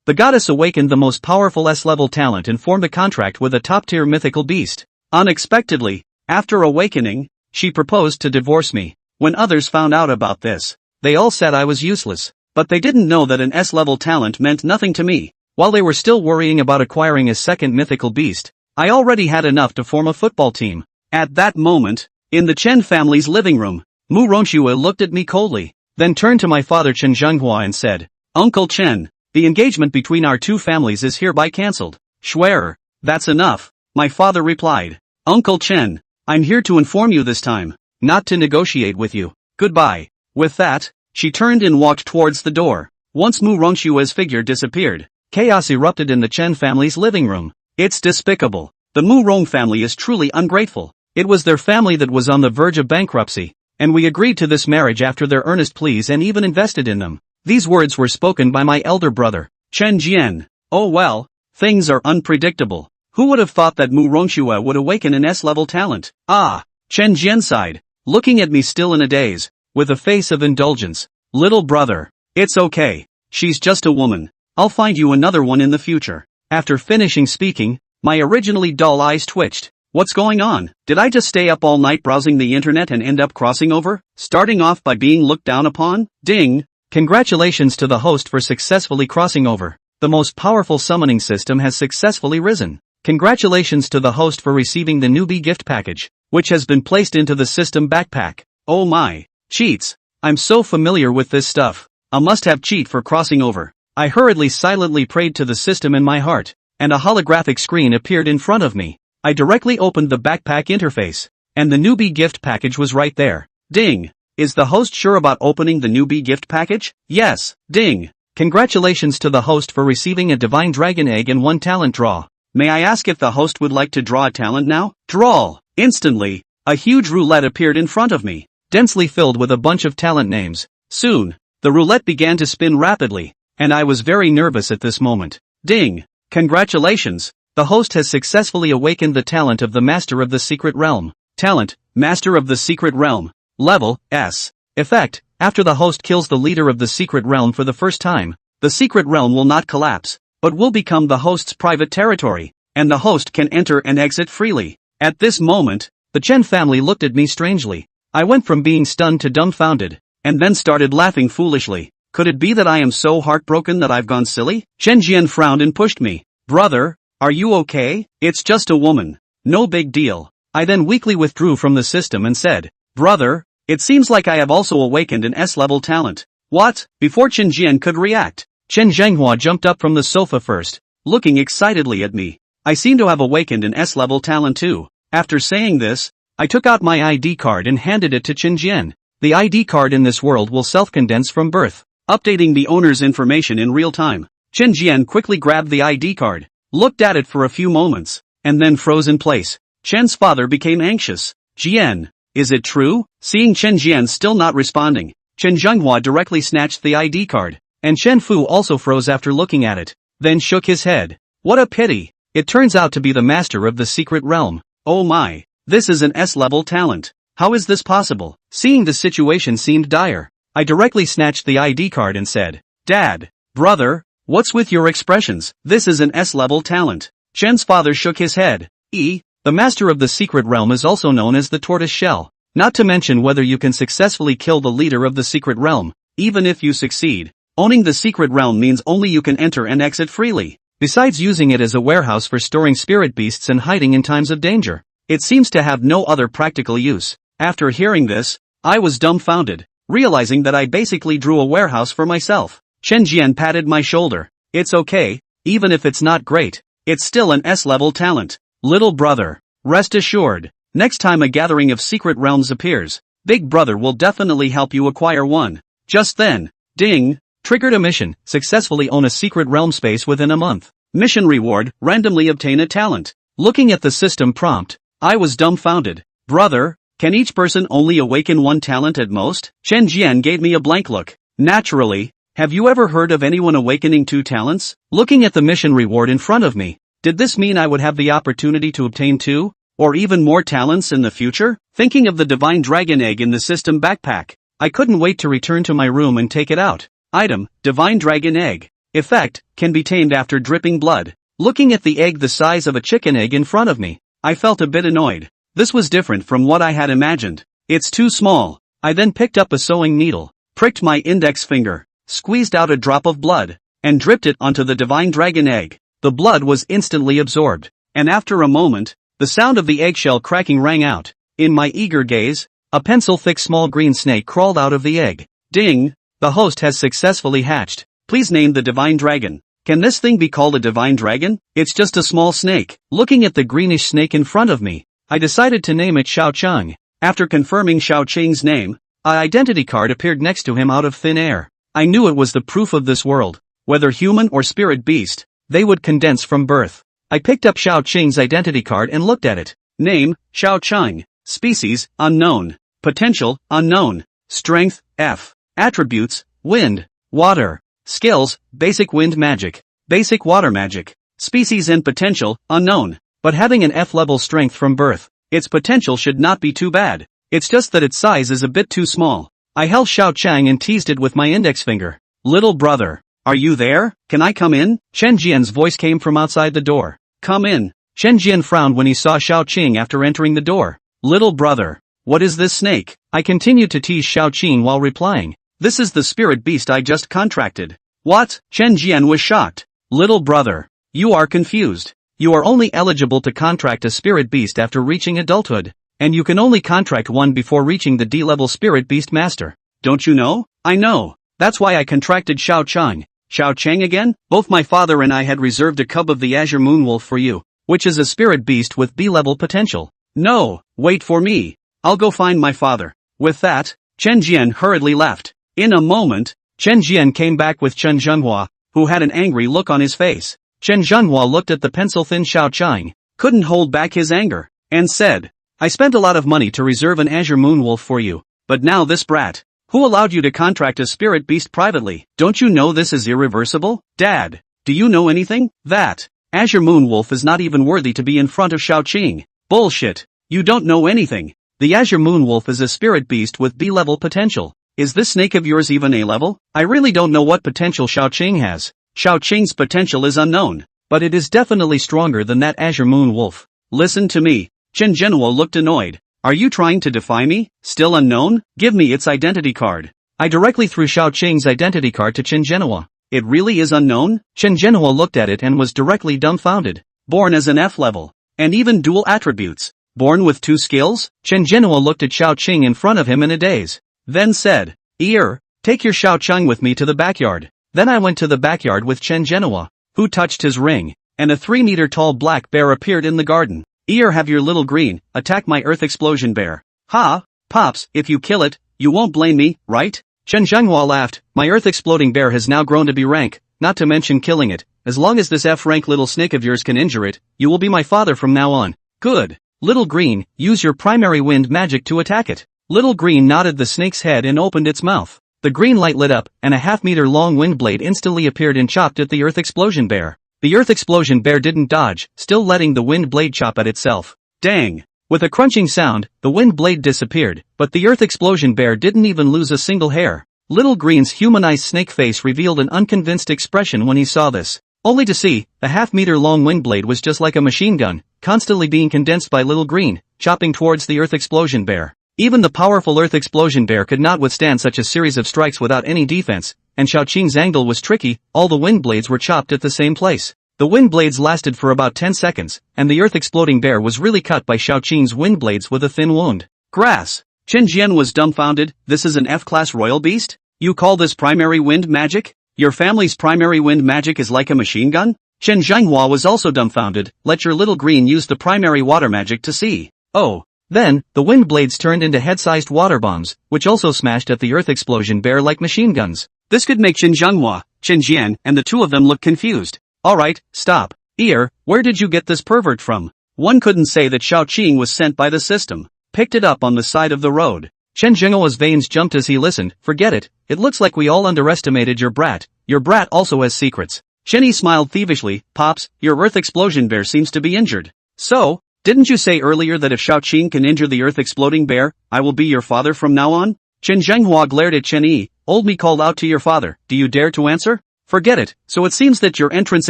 The goddess awakened the most powerful S-level talent and formed a contract with a top-tier mythical beast. Unexpectedly, after awakening, she proposed to divorce me. When others found out about this, they all said I was useless, but they didn't know that an S-level talent meant nothing to me. While they were still worrying about acquiring a second mythical beast, I already had enough to form a football team. At that moment, in the Chen family's living room, Murong looked at me coldly, then turned to my father Chen Yi and said, "Uncle Chen, the engagement between our two families is hereby cancelled." "Schwerer, that's enough," my father replied. "Uncle Chen, I'm here to inform you this time, not to negotiate with you. Goodbye." With that, she turned and walked towards the door. Once Murong's figure disappeared, chaos erupted in the Chen family's living room. It's despicable. The Murong family is truly ungrateful. It was their family that was on the verge of bankruptcy, and we agreed to this marriage after their earnest pleas and even invested in them. These words were spoken by my elder brother, Chen Jian. Oh well, things are unpredictable. Who would have thought that Murong would awaken an S-level talent? Ah, Chen Jian sighed, looking at me still in a daze, with a face of indulgence. "Little brother, it's okay. She's just a woman. I'll find you another one in the future." After finishing speaking, my originally dull eyes twitched. What's going on? Did I just stay up all night browsing the internet and end up crossing over? Starting off by being looked down upon? Ding! Congratulations to the host for successfully crossing over. The most powerful summoning system has successfully risen. Congratulations to the host for receiving the newbie gift package, which has been placed into the system backpack. Oh my! Cheats! I'm so familiar with this stuff. A must-have cheat for crossing over. I hurriedly silently prayed to the system in my heart, and a holographic screen appeared in front of me. I directly opened the backpack interface, and the newbie gift package was right there. Ding! Is the host sure about opening the newbie gift package? Yes, ding! Congratulations to the host for receiving a divine dragon egg and one talent draw. May I ask if the host would like to draw a talent now? Draw! Instantly, a huge roulette appeared in front of me, densely filled with a bunch of talent names. Soon, the roulette began to spin rapidly, and I was very nervous at this moment. Ding! Congratulations! The host has successfully awakened the talent of the Master of the Secret Realm. Talent, Master of the Secret Realm. Level, S. Effect, after the host kills the leader of the Secret Realm for the first time, the Secret Realm will not collapse, but will become the host's private territory, and the host can enter and exit freely. At this moment, the Chen family looked at me strangely. I went from being stunned to dumbfounded, and then started laughing foolishly. Could it be that I am so heartbroken that I've gone silly? Chen Jian frowned and pushed me. "Brother, are you okay? It's just a woman. No big deal." I then weakly withdrew from the system and said, "Brother, it seems like I have also awakened an S-level talent." What? Before Chen Jian could react, Chen Zhenghua jumped up from the sofa first, looking excitedly at me. I seem to have awakened an S-level talent too. After saying this, I took out my ID card and handed it to Chen Jian. The ID card in this world will self-condense from birth, updating the owner's information in real time. Chen Jian quickly grabbed the ID card, looked at it for a few moments, and then froze in place. Chen's father became anxious. "Jian, is it true?" Seeing Chen Jian still not responding, Chen Zhenghua directly snatched the ID card, and Chen Fu also froze after looking at it, then shook his head. What a pity! It turns out to be the Master of the Secret Realm. Oh my, this is an S-level talent. How is this possible? Seeing the situation seemed dire, I directly snatched the ID card and said, "Dad, brother, what's with your expressions? This is an S-level talent." Chen's father shook his head. The Master of the Secret Realm is also known as the Tortoise Shell. Not to mention whether you can successfully kill the leader of the Secret Realm. Even if you succeed, owning the Secret Realm means only you can enter and exit freely. Besides using it as a warehouse for storing spirit beasts and hiding in times of danger, it seems to have no other practical use. After hearing this, I was dumbfounded, realizing that I basically drew a warehouse for myself. Chen Jian patted my shoulder. "It's okay, even if it's not great, it's still an S-level talent. Little brother, rest assured, next time a gathering of secret realms appears, Big Brother will definitely help you acquire one." Just then, ding, triggered a mission, successfully own a secret realm space within a month. Mission reward, randomly obtain a talent. Looking at the system prompt, I was dumbfounded. Brother, can each person only awaken one talent at most? Chen Jian gave me a blank look. Naturally, have you ever heard of anyone awakening two talents? Looking at the mission reward in front of me, did this mean I would have the opportunity to obtain two, or even more talents in the future? Thinking of the divine dragon egg in the system backpack, I couldn't wait to return to my room and take it out. Item, divine dragon egg. effect can be tamed after dripping blood. Looking at the egg the size of a chicken egg in front of me, I felt a bit annoyed. This was different from what I had imagined. It's too small. I then picked up a sewing needle, pricked my index finger, squeezed out a drop of blood, and dripped it onto the divine dragon egg. The blood was instantly absorbed, and after a moment, the sound of the eggshell cracking rang out. In my eager gaze, a pencil-thick small green snake crawled out of the egg. Ding! The host has successfully hatched. Please name the divine dragon. Can this thing be called a divine dragon? It's just a small snake. Looking at the greenish snake in front of me, I decided to name it Xiaocheng. After confirming Xiaocheng's name, an identity card appeared next to him out of thin air. I knew it was the proof of this world. Whether human or spirit beast, they would condense from birth. I picked up Xiaocheng's identity card and looked at it. Name, Xiaocheng. Species, unknown. Potential, unknown. Strength, F. Attributes, wind, water. Skills, basic wind magic. Basic water magic. Species and potential, unknown. But having an F-level strength from birth, its potential should not be too bad. It's just that its size is a bit too small. I held Xiaocheng and teased it with my index finger. Little brother, are you there? Can I come in? Chen Jian's voice came from outside the door. Come in. Chen Jian frowned when he saw Xiaocheng after entering the door. Little brother, what is this snake? I continued to tease Xiaocheng while replying. This is the spirit beast I just contracted. What? Chen Jian was shocked. Little brother, you are confused. You are only eligible to contract a spirit beast after reaching adulthood, and you can only contract one before reaching the D-level spirit beast master. Don't you know? I know. That's why I contracted Xiaocheng. Xiaocheng again? Both my father and I had reserved a cub of the Azure Moonwolf for you, which is a spirit beast with B-level potential. No, wait for me. I'll go find my father. With that, Chen Jian hurriedly left. In a moment, Chen Jian came back with Chen Zhenghua, who had an angry look on his face. Chen Zhenghua looked at the pencil-thin Xiaocheng, couldn't hold back his anger, and said, I spent a lot of money to reserve an Azure Moonwolf for you, but now this brat. Who allowed you to contract a spirit beast privately? Don't you know this is irreversible? Dad, do you know anything? That Azure Moonwolf is not even worthy to be in front of Xiaocheng. Bullshit. You don't know anything. The Azure Moonwolf is a spirit beast with B-level potential. Is this snake of yours even A-level? I really don't know what potential Xiaocheng has. Xiaocheng's potential is unknown, but it is definitely stronger than that Azure Moonwolf. Listen to me. Chen Zhenhua looked annoyed. Are you trying to defy me? Still unknown? Give me its identity card. I directly threw Xiaocheng's identity card to Chen Zhenhua. It really is unknown? Chen Zhenhua looked at it and was directly dumbfounded. Born as an F level. And even dual attributes. Born with 2 skills? Chen Zhenhua looked at Xiaocheng in front of him in a daze. Then said, take your Xiaocheng with me to the backyard. Then I went to the backyard with Chen Zhenhua, who touched his ring, and a 3-meter-tall black bear appeared in the garden. Have your little green, attack my earth explosion bear. Ha, Pops, if you kill it, you won't blame me, right? Chen Zhenghua laughed. My earth exploding bear has now grown to be rank, not to mention killing it. As long as this F-rank little snake of yours can injure it, you will be my father from now on. Good. Little green, use your primary wind magic to attack it. Little green nodded the snake's head and opened its mouth. The green light lit up, and a half-meter-long wind blade instantly appeared and chopped at the earth explosion bear. The earth explosion bear didn't dodge, still letting the wind blade chop at itself. Dang! With a crunching sound, the wind blade disappeared, but the earth explosion bear didn't even lose a single hair. Little Green's humanized snake face revealed an unconvinced expression when he saw this. Only to see, the half-meter-long wind blade was just like a machine gun, constantly being condensed by Little Green, chopping towards the earth explosion bear. Even the powerful earth explosion bear could not withstand such a series of strikes without any defense, and Xiaoqing's angle was tricky. All the wind blades were chopped at the same place. The wind blades lasted for about 10 seconds, and the earth exploding bear was really cut by Xiaoqing's wind blades with a thin wound. Grass. Chen Jian was dumbfounded. This is an F-class royal beast? You call this primary wind magic? Your family's primary wind magic is like a machine gun? Chen Zhenghua was also dumbfounded. Let your Little Green use the primary water magic to see. Oh. Then, the wind blades turned into head-sized water bombs, which also smashed at the earth explosion bear like machine guns. This could make Chen Zhenghua, Chen Jian, and the two of them look confused. Alright, stop. Where did you get this pervert from? One couldn't say that Xiaoqing was sent by the system. Picked it up on the side of the road. Chen Zhenghua's veins jumped as he listened. Forget it. It looks like we all underestimated your brat. Your brat also has secrets. Chen Yi smiled thievishly. Pops, your earth explosion bear seems to be injured. So? Didn't you say earlier that if Xiaoqing can injure the earth-exploding bear, I will be your father from now on? Chen Zhenghua glared at Chen Yi. Old me called out to your father. Do you dare to answer? Forget it, so it seems that your entrance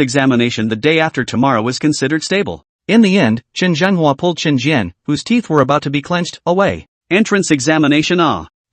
examination the day after tomorrow is considered stable. In the end, Chen Zhenhua pulled Chen Jian, whose teeth were about to be clenched, away. Entrance examination.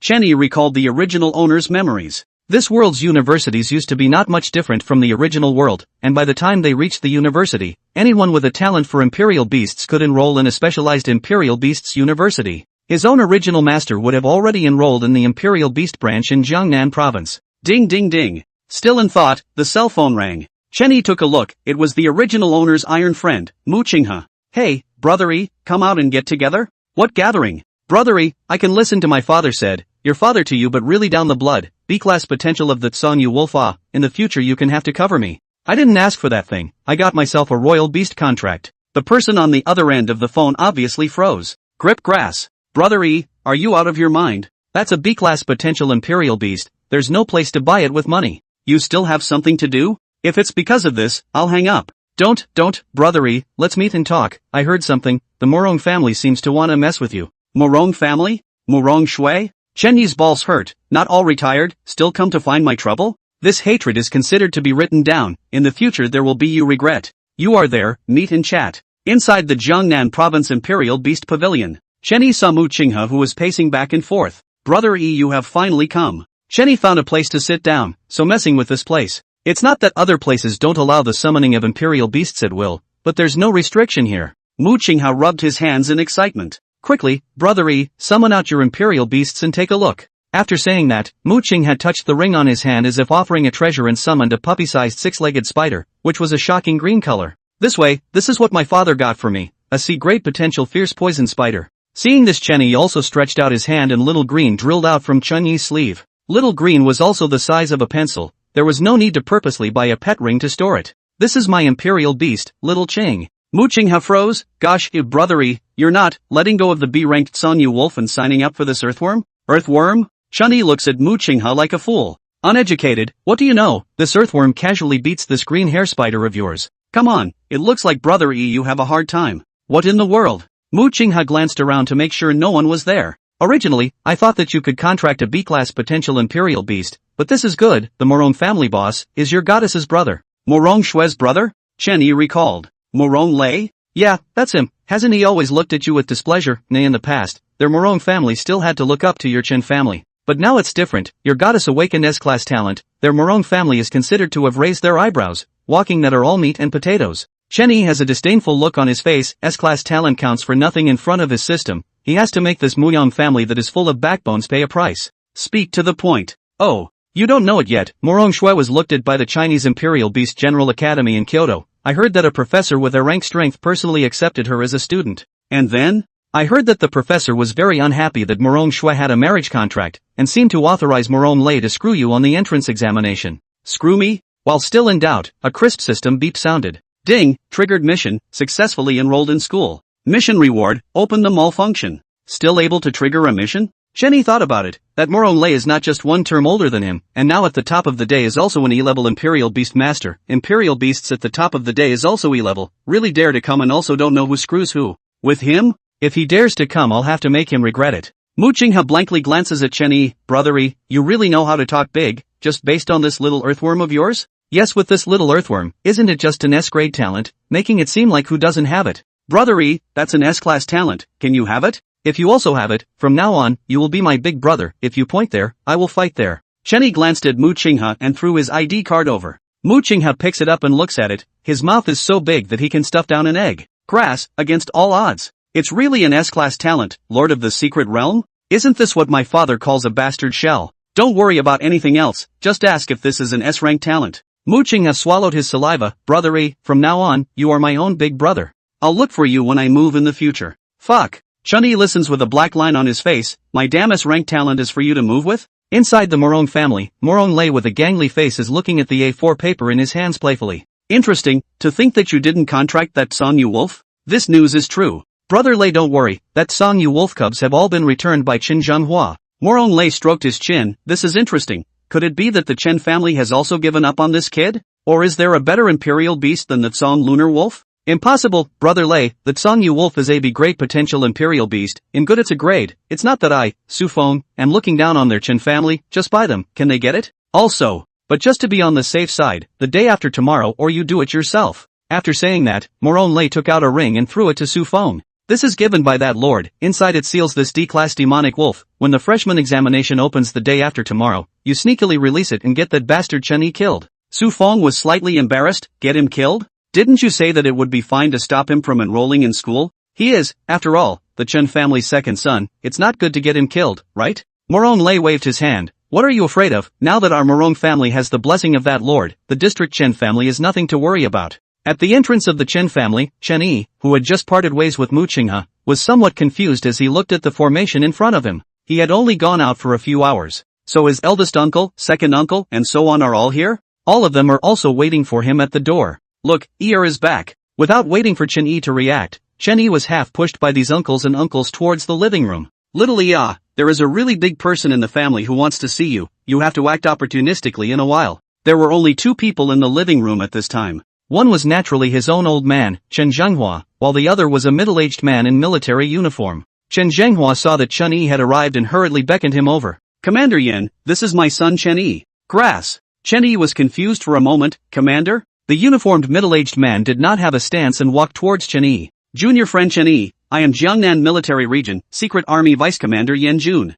Chen Yi recalled the original owner's memories. This world's universities used to be not much different from the original world, and by the time they reached the university, anyone with a talent for imperial beasts could enroll in a specialized imperial beasts university. His own original master would have already enrolled in the imperial beast branch in Jiangnan province. Ding ding ding. Still in thought, the cell phone rang. Chen Yi took a look. It was the original owner's iron friend, Mu Qinghe. Hey, Brother Yi, come out and get together? What gathering? Brother Yi, I can listen to my father said. Your father to you but really down the blood, B-class potential of the Tsang Wolf. In the future you can have to cover me. I didn't ask for that thing, I got myself a royal beast contract. The person on the other end of the phone obviously froze. Grip grass. Brother Yi, are you out of your mind? That's a B-class potential imperial beast, there's no place to buy it with money. You still have something to do? If it's because of this, I'll hang up. Don't, Brother Yi, let's meet and talk. I heard something, the Murong family seems to want to mess with you. Murong family? Murong Shui? Chen Yi's balls hurt, not all retired, still come to find my trouble? This hatred is considered to be written down, in the future there will be you regret. You are there, meet and chat. Inside the Jiangnan province imperial beast pavilion, Chen Yi saw Mu Qinghe who was pacing back and forth. Brother Yi, you have finally come. Chen Yi found a place to sit down, so messing with this place. It's not that other places don't allow the summoning of imperial beasts at will, but there's no restriction here. Mu Qinghe rubbed his hands in excitement. Quickly, Brother Yi, summon out your imperial beasts and take a look. After saying that, Mu Qinghe had touched the ring on his hand as if offering a treasure and summoned a puppy-sized six-legged spider, which was a shocking green color. This way, this is what my father got for me, a great potential fierce poison spider. Seeing this, Chen Yi also stretched out his hand and little green drilled out from Chen Yi's sleeve. Little green was also the size of a pencil. There was no need to purposely buy a pet ring to store it. This is my imperial beast, Little Ching. Mu Qinghe froze. Gosh, Brother Yi, you're not letting go of the B-ranked Tsang Wolf and signing up for this earthworm? Earthworm? Chen Yi looks at Mu Qinghe like a fool. Uneducated, what do you know? This earthworm casually beats this green hair spider of yours. Come on, it looks like Brother Yi you have a hard time. What in the world? Mu Qinghe glanced around to make sure no one was there. Originally, I thought that you could contract a B-class potential imperial beast, but this is good. The Murong family boss is your goddess's brother. Murong Shui's brother? Chen Yi recalled. Murong Lei? Yeah, that's him. Hasn't he always looked at you with displeasure? Nay, in the past, their Murong family still had to look up to your Chen family. But now it's different. Your goddess awakened S-class talent. Their Murong family is considered to have raised their eyebrows, walking that are all meat and potatoes. Chen Yi has a disdainful look on his face. S-class talent counts for nothing in front of his system. He has to make this Murong family that is full of backbones pay a price. Speak to the point. Oh, you don't know it yet. Murong Shui was looked at by the Chinese Imperial Beast General Academy in Kyoto. I heard that a professor with a rank strength personally accepted her as a student. And then? I heard that the professor was very unhappy that Murong Shui had a marriage contract, and seemed to authorize Murong Lei to screw you on the entrance examination. Screw me? While still in doubt, a crisp system beep sounded. Ding, triggered mission, successfully enrolled in school. Mission reward, open the malfunction. Still able to trigger a mission? Chen Yi thought about it, that Murong Lei is not just one term older than him, and now at the top of the day is also an E-level Imperial Beast Master. Imperial Beasts at the top of the day is also E-level, really dare to come and also don't know who screws who. With him? If he dares to come I'll have to make him regret it. Mu Qinghe blankly glances at Chen Yi. Brother Yi, you really know how to talk big, just based on this little earthworm of yours? Yes, with this little earthworm, isn't it just an S-grade talent, making it seem like who doesn't have it? Brother Yi, that's an S-class talent, can you have it? If you also have it, from now on, you will be my big brother. If you point there, I will fight there. Chen Yi glanced at Mu Qinghe and threw his ID card over. Mu Qinghe picks it up and looks at it. His mouth is so big that he can stuff down an egg. Grass, against all odds. It's really an S-class talent, Lord of the Secret Realm? Isn't this what my father calls a bastard shell? Don't worry about anything else, just ask if this is an S-rank talent. Mu Qinghe swallowed his saliva. Brother Yi, from now on, you are my own big brother. I'll look for you when I move in the future. Fuck. Chen Yi listens with a black line on his face. My damn S-rank talent is for you to move with? Inside the Murong family, Murong Lei with a gangly face is looking at the A4 paper in his hands playfully. Interesting, to think that you didn't contract that Tsang Wolf? This news is true. Brother Lei, don't worry, that Tsang Wolf cubs have all been returned by Chen Zhenhua. Murong Lei stroked his chin. This is interesting. Could it be that the Chen family has also given up on this kid? Or is there a better imperial beast than the Tsang Lunar Wolf? Impossible, Brother Lei, the Tsang Wolf is a great potential imperial beast. In good it's a grade. It's not that I, Su Feng, am looking down on their Chen family. Just buy them. Can they get it? Also, But just to be on the safe side, the day after tomorrow or you do it yourself. After saying that, Murong took out a ring and threw it to Su Feng. This is given by that lord, inside it seals this D-class demonic wolf. When the freshman examination opens the day after tomorrow, you sneakily release it and get that bastard Chen Yi killed. Su Feng was slightly embarrassed. Get him killed? Didn't you say that it would be fine to stop him from enrolling in school? He is, after all, the Chen family's second son. It's not good to get him killed, right? Murong waved his hand. What are you afraid of? Now that our Murong family has the blessing of that lord, the district Chen family is nothing to worry about. At the entrance of the Chen family, Chen Yi, who had just parted ways with Mu Qinghe, was somewhat confused as he looked at the formation in front of him. He had only gone out for a few hours. So his eldest uncle, second uncle, and so on are all here? All of them are also waiting for him at the door. Look, Yi is back. Without waiting for Chen Yi to react, Chen Yi was half pushed by these uncles and uncles towards the living room. Little Yi, there is a really big person in the family who wants to see you. You have to act opportunistically in a while. There were only 2 people in the living room at this time. One was naturally his own old man, Chen Zhenghua, while the other was a middle-aged man in military uniform. Chen Zhenghua saw that Chen Yi had arrived and hurriedly beckoned him over. Commander Yin, this is my son Chen Yi. Grass. Chen Yi was confused for a moment. Commander? The uniformed middle-aged man did not have a stance and walked towards Chen Yi. Junior friend Chen Yi, I am Jiangnan Military Region, Secret Army Vice Commander Yan Jun.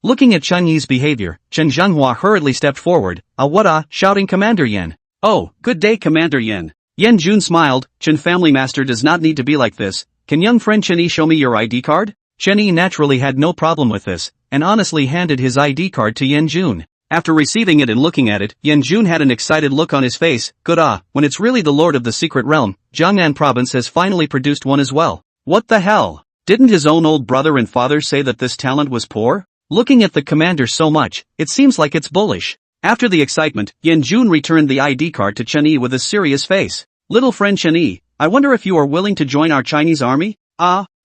Looking at Chen Yi's behavior, Chen Zhenghua hurriedly stepped forward, shouting Commander Yan. Oh, good day Commander Yan. Yan Jun smiled. Chen family master does not need to be like this. Can young friend Chen Yi show me your ID card? Chen Yi naturally had no problem with this, and honestly handed his ID card to Yan Jun. After receiving it and looking at it, Yan Jun had an excited look on his face. Good when it's really the lord of the secret realm, Jiangnan province has finally produced one as well. What the hell? Didn't his own old brother and father say that this talent was poor? Looking at the commander so much, it seems like it's bullish. After the excitement, Yan Jun returned the ID card to Chen Yi with a serious face. Little friend Chen Yi, I wonder if you are willing to join our Chinese army?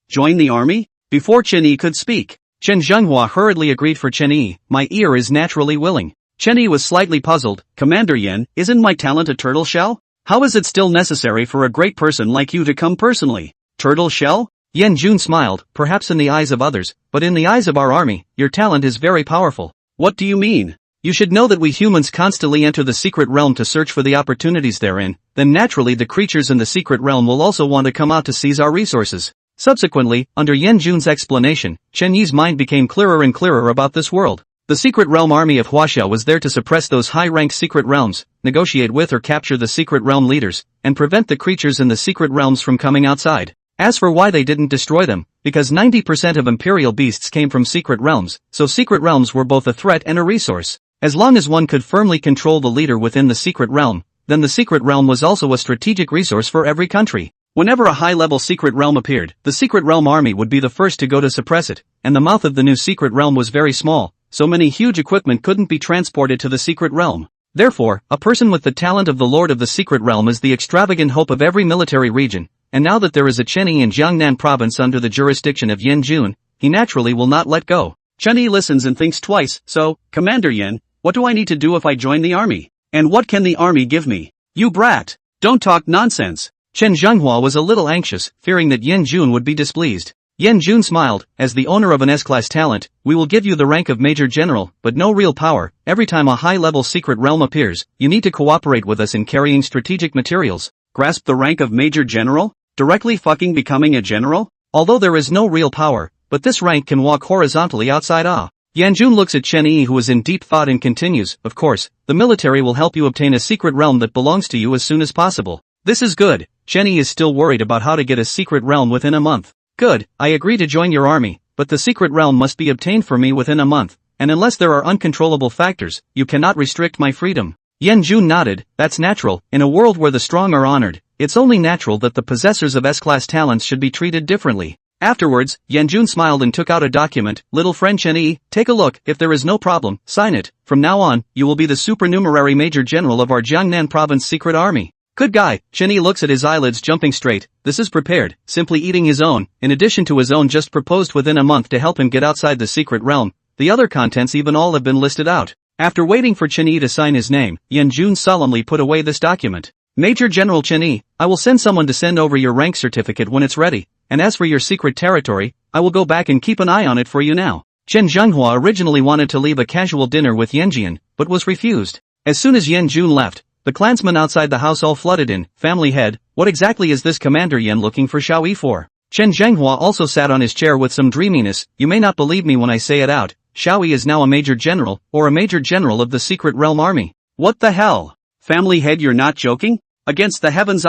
Join the army? Before Chen Yi could speak, Chen Zhenghua hurriedly agreed for Chen Yi. My ear is naturally willing. Chen Yi was slightly puzzled. Commander Yan, isn't my talent a turtle shell? How is it still necessary for a great person like you to come personally? Turtle shell? Yan Jun smiled. Perhaps in the eyes of others, but in the eyes of our army, your talent is very powerful. What do you mean? You should know that we humans constantly enter the secret realm to search for the opportunities therein, then naturally the creatures in the secret realm will also want to come out to seize our resources. Subsequently, under Yan Jun's explanation, Chen Yi's mind became clearer and clearer about this world. The secret realm army of Huaxia was there to suppress those high-ranked secret realms, negotiate with or capture the secret realm leaders, and prevent the creatures in the secret realms from coming outside. As for why they didn't destroy them, because 90% of imperial beasts came from secret realms, so secret realms were both a threat and a resource. As long as one could firmly control the leader within the secret realm, then the secret realm was also a strategic resource for every country. Whenever a high-level secret realm appeared, the secret realm army would be the first to go to suppress it, and the mouth of the new secret realm was very small, so many huge equipment couldn't be transported to the secret realm. Therefore, a person with the talent of the lord of the secret realm is the extravagant hope of every military region, and now that there is a Chen Yi in Jiangnan province under the jurisdiction of Yan Jun, he naturally will not let go. Chen Yi listens and thinks twice. So, Commander Yan, what do I need to do if I join the army? And what can the army give me? You brat! Don't talk nonsense! Chen Zhenghua was a little anxious, fearing that Yan Jun would be displeased. Yan Jun smiled. As the owner of an S-class talent, we will give you the rank of Major General, but no real power. Every time a high-level secret realm appears, you need to cooperate with us in carrying strategic materials. Grasp the rank of Major General? Directly fucking becoming a general? Although there is no real power, but this rank can walk horizontally outside Yan Jun looks at Chen Yi, who is in deep thought, and continues, of course, the military will help you obtain a secret realm that belongs to you as soon as possible. This is good. Chen Yi is still worried about how to get a secret realm within a month. Good, I agree to join your army, but the secret realm must be obtained for me within a month, and unless there are uncontrollable factors, you cannot restrict my freedom. Yan Jun nodded. That's natural. In a world where the strong are honored, it's only natural that the possessors of S-class talents should be treated differently. Afterwards, Yan Jun smiled and took out a document. Little friend Chen Yi, take a look. If there is no problem, sign it. From now on, you will be the supernumerary major general of our Jiangnan province secret army. Good guy. Chen Yi looks at his eyelids jumping straight. This is prepared, simply eating his own, in addition to his own just proposed within a month to help him get outside the secret realm. The other contents even all have been listed out. After waiting for Chen Yi to sign his name, Yan Jun solemnly put away this document. Major General Chen Yi, I will send someone to send over your rank certificate when it's ready, and as for your secret territory, I will go back and keep an eye on it for you now. Chen Zhenghua originally wanted to leave a casual dinner with Yanjian, but was refused. As soon as Yen Jun left, the clansmen outside the house all flooded in. Family head, what exactly is this Commander Yen looking for Xiao Yi for? Chen Zhenghua also sat on his chair with some dreaminess. You may not believe me when I say it out, Xiao Yi is now a major general, or a major general of the Secret Realm Army. What the hell? Family head, you're not joking? Against the heavens,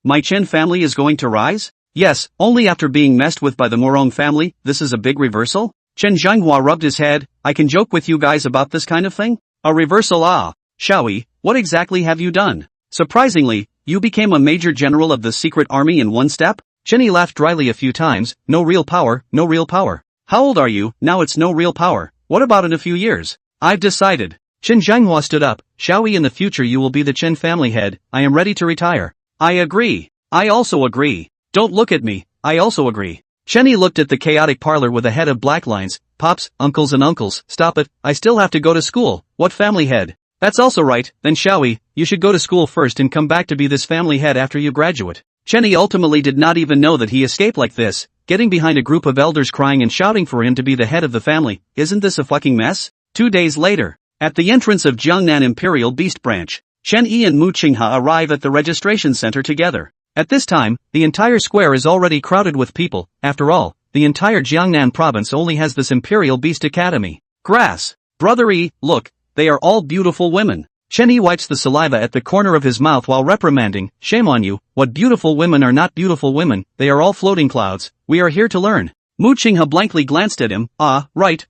my Chen family is going to rise? Yes, only after being messed with by the Murong family. This is a big reversal? Chen Zhenghua rubbed his head. I can joke with you guys about this kind of thing? A reversal, Xiao Yi, what exactly have you done? Surprisingly, you became a major general of the secret army in one step? Chen Yi laughed dryly a few times. No real power, no real power. How old are you? Now it's no real power. What about in a few years? I've decided. Chen Zhenghua stood up. Xiao Yi, in the future you will be the Chen family head. I am ready to retire. I agree. I also agree. Don't look at me. I also agree. Chen Yi looked at the chaotic parlor with a head of black lines. Pops, uncles and uncles, stop it. I still have to go to school. What family head? That's also right. Then Xiao Yi, you should go to school first and come back to be this family head after you graduate. Chen Yi ultimately did not even know that he escaped like this, getting behind a group of elders crying and shouting for him to be the head of the family. Isn't this a fucking mess? 2 days later, at the entrance of Jiangnan Imperial Beast Branch, Chen Yi and Mu Qinghe arrive at the registration center together. At this time, the entire square is already crowded with people. After all, the entire Jiangnan province only has this Imperial Beast Academy. Grass. Brother Yi, look, they are all beautiful women. Chen Yi wipes the saliva at the corner of his mouth while reprimanding. Shame on you, what beautiful women are not beautiful women, they are all floating clouds. We are here to learn. Mu Qinghe blankly glanced at him. Right.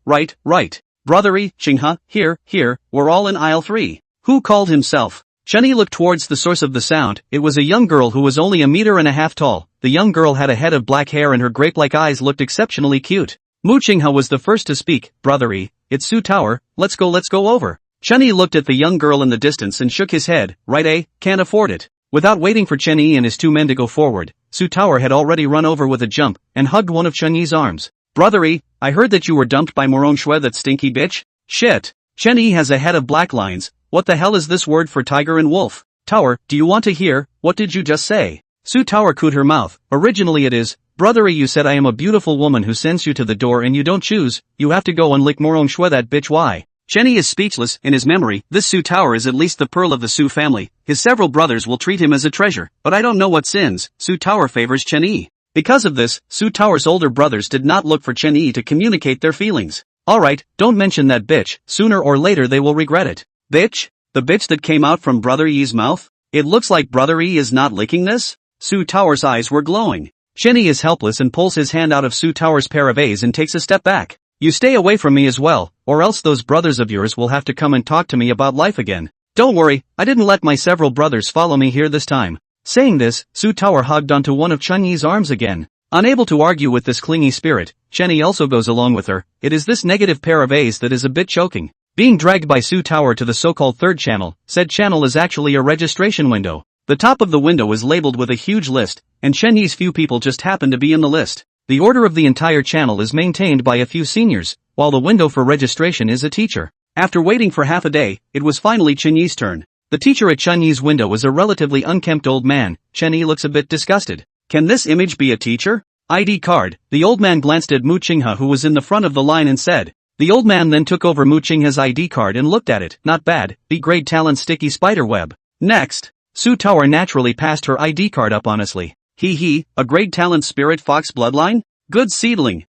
Brother Yi, Qinghe, here, we're all in aisle 3. Who called himself? Chen Yi looked towards the source of the sound. It was a young girl who was only 1.5 meters tall. The young girl had a head of black hair and her grape-like eyes looked exceptionally cute. Mu Qinghe was the first to speak. Brother Yi, it's Su Tower, let's go over. Chen Yi looked at the young girl in the distance and shook his head. Right, can't afford it. Without waiting for Chen Yi and his 2 men to go forward, Su Tower had already run over with a jump and hugged one of Chen Yi's arms. Brother Yi, I heard that you were dumped by Murong Shui, that stinky bitch. Shit. Chen Yi has a head of black lines. What the hell is this word for tiger and wolf? Tower, do you want to hear? What did you just say? Su Tower cooed her mouth. Originally it is, Brother Yi, you said I am a beautiful woman who sends you to the door and you don't choose. You have to go and lick Murong Shui, that bitch. Why? Chen Yi is speechless. In his memory, this Su Tower is at least the pearl of the Su family. His several brothers will treat him as a treasure, but I don't know what sins. Su Tower favors Chen Yi. Because of this, Su Tower's older brothers did not look for Chen Yi to communicate their feelings. Alright, don't mention that bitch. Sooner or later they will regret it. Bitch? The bitch that came out from Brother Yi's mouth? It looks like Brother Yi is not licking this? Su Tower's eyes were glowing. Chen Yi is helpless and pulls his hand out of Su Tower's pair of A's and takes a step back. You stay away from me as well, or else those brothers of yours will have to come and talk to me about life again. Don't worry, I didn't let my several brothers follow me here this time. Saying this, Su Tower hugged onto one of Chen Yi's arms again. Unable to argue with this clingy spirit, Chen Yi also goes along with her. It is this negative pair of A's that is a bit choking. Being dragged by Su Tower to the so-called third channel, said channel is actually a registration window. The top of the window is labeled with a huge list, and Chen Yi's few people just happen to be in the list. The order of the entire channel is maintained by a few seniors, while the window for registration is a teacher. After waiting for half a day, it was finally Chen Yi's turn. The teacher at Chen Yi's window is a relatively unkempt old man. Chen Yi looks a bit disgusted. Can this image be a teacher? ID card. The old man glanced at Mu Qinghe, who was in the front of the line, and said. The old man then took over Mu Qinghe's ID card and looked at it. Not bad. B-grade talent, sticky spider web. Next. Su Tower naturally passed her ID card up honestly. A grade talent, spirit fox bloodline? Good seedling.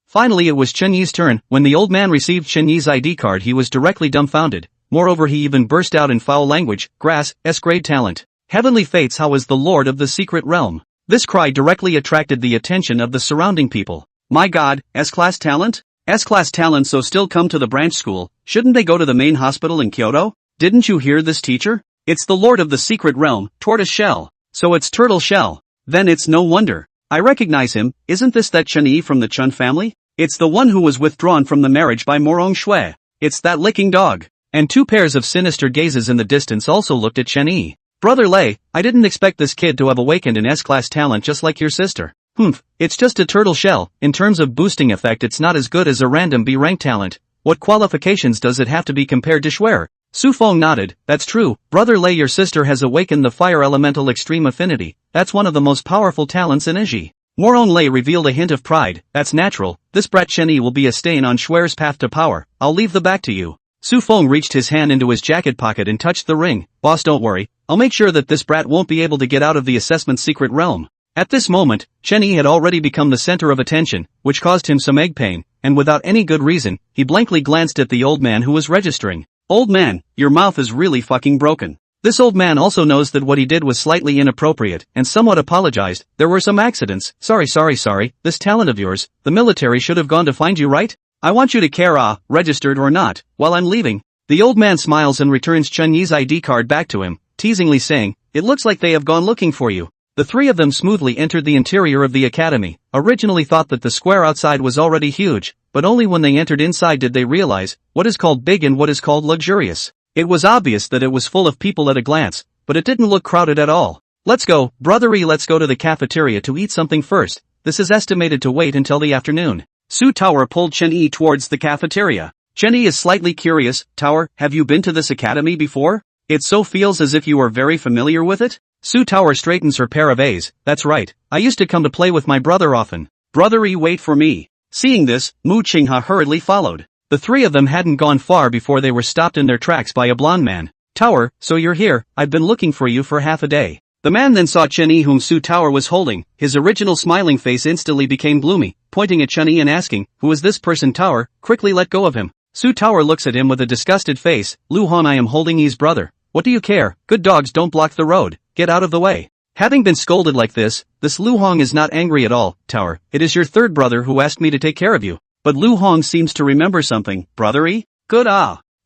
Finally it was Chen Yi's turn. When the old man received Chen Yi's ID card, he was directly dumbfounded. Moreover, he even burst out in foul language. Grass, S-grade talent. Heavenly fates, how is the lord of the secret realm? This cry directly attracted the attention of the surrounding people. My god, S-class talent? S-class talent, so still come to the branch school? Shouldn't they go to the main hospital in Kyoto? Didn't you hear this, teacher? It's the lord of the secret realm, tortoise shell. So it's turtle shell. Then it's no wonder. I recognize him. Isn't this that Chen Yi from the Chen family? It's the one who was withdrawn from the marriage by Murong Shui. It's that licking dog. And 2 pairs of sinister gazes in the distance also looked at Chen Yi. Brother Lei, I didn't expect this kid to have awakened an S-class talent just like your sister. It's just a turtle shell. In terms of boosting effect, it's not as good as a random B-rank talent. What qualifications does it have to be compared to Shuer? Su Feng nodded. That's true. Brother Lei, your sister has awakened the fire elemental extreme affinity. That's one of the most powerful talents in Iji. Murong Lei revealed a hint of pride. That's natural. This brat Chen Yi will be a stain on Shuer's path to power. I'll leave the back to you. Su Feng reached his hand into his jacket pocket and touched the ring. Boss, don't worry, I'll make sure that this brat won't be able to get out of the assessment's secret realm. At this moment, Chen Yi had already become the center of attention, which caused him some egg pain, and without any good reason, he blankly glanced at the old man who was registering. Old man, your mouth is really fucking broken. This old man also knows that what he did was slightly inappropriate, and somewhat apologized. There were some accidents. Sorry. This talent of yours, the military should have gone to find you, right? I want you to care, registered or not, while I'm leaving. The old man smiles and returns Chen Yi's ID card back to him, teasingly saying, it looks like they have gone looking for you. The three of them smoothly entered the interior of the academy. Originally thought that the square outside was already huge, but only when they entered inside did they realize what is called big and what is called luxurious. It was obvious that it was full of people at a glance, but it didn't look crowded at all. Let's go, brothery, let's go to the cafeteria to eat something first. This is estimated to wait until the afternoon. Su Tower pulled Chen Yi towards the cafeteria. Chen Yi is slightly curious. Tower, have you been to this academy before? It so feels as if you are very familiar with it. Su Tower straightens her pair of A's. That's right, I used to come to play with my brother often. Brothery, wait for me. Seeing this, Mu Qinghe hurriedly followed. The three of them hadn't gone far before they were stopped in their tracks by a blonde man. Tower, so you're here, I've been looking for you for half a day. The man then saw Chen Yi whom Su Tower was holding. His original smiling face instantly became gloomy, pointing at Chen Yi and asking, who is this person? Tower, quickly let go of him. Su Tower looks at him with a disgusted face. Luo Han, I am holding Yi's brother. What do you care? Good dogs don't block the road, get out of the way. Having been scolded like this Luo Hong is not angry at all. Tower, it is your third brother who asked me to take care of you. But Luo Hong seems to remember something. Brothery? Good,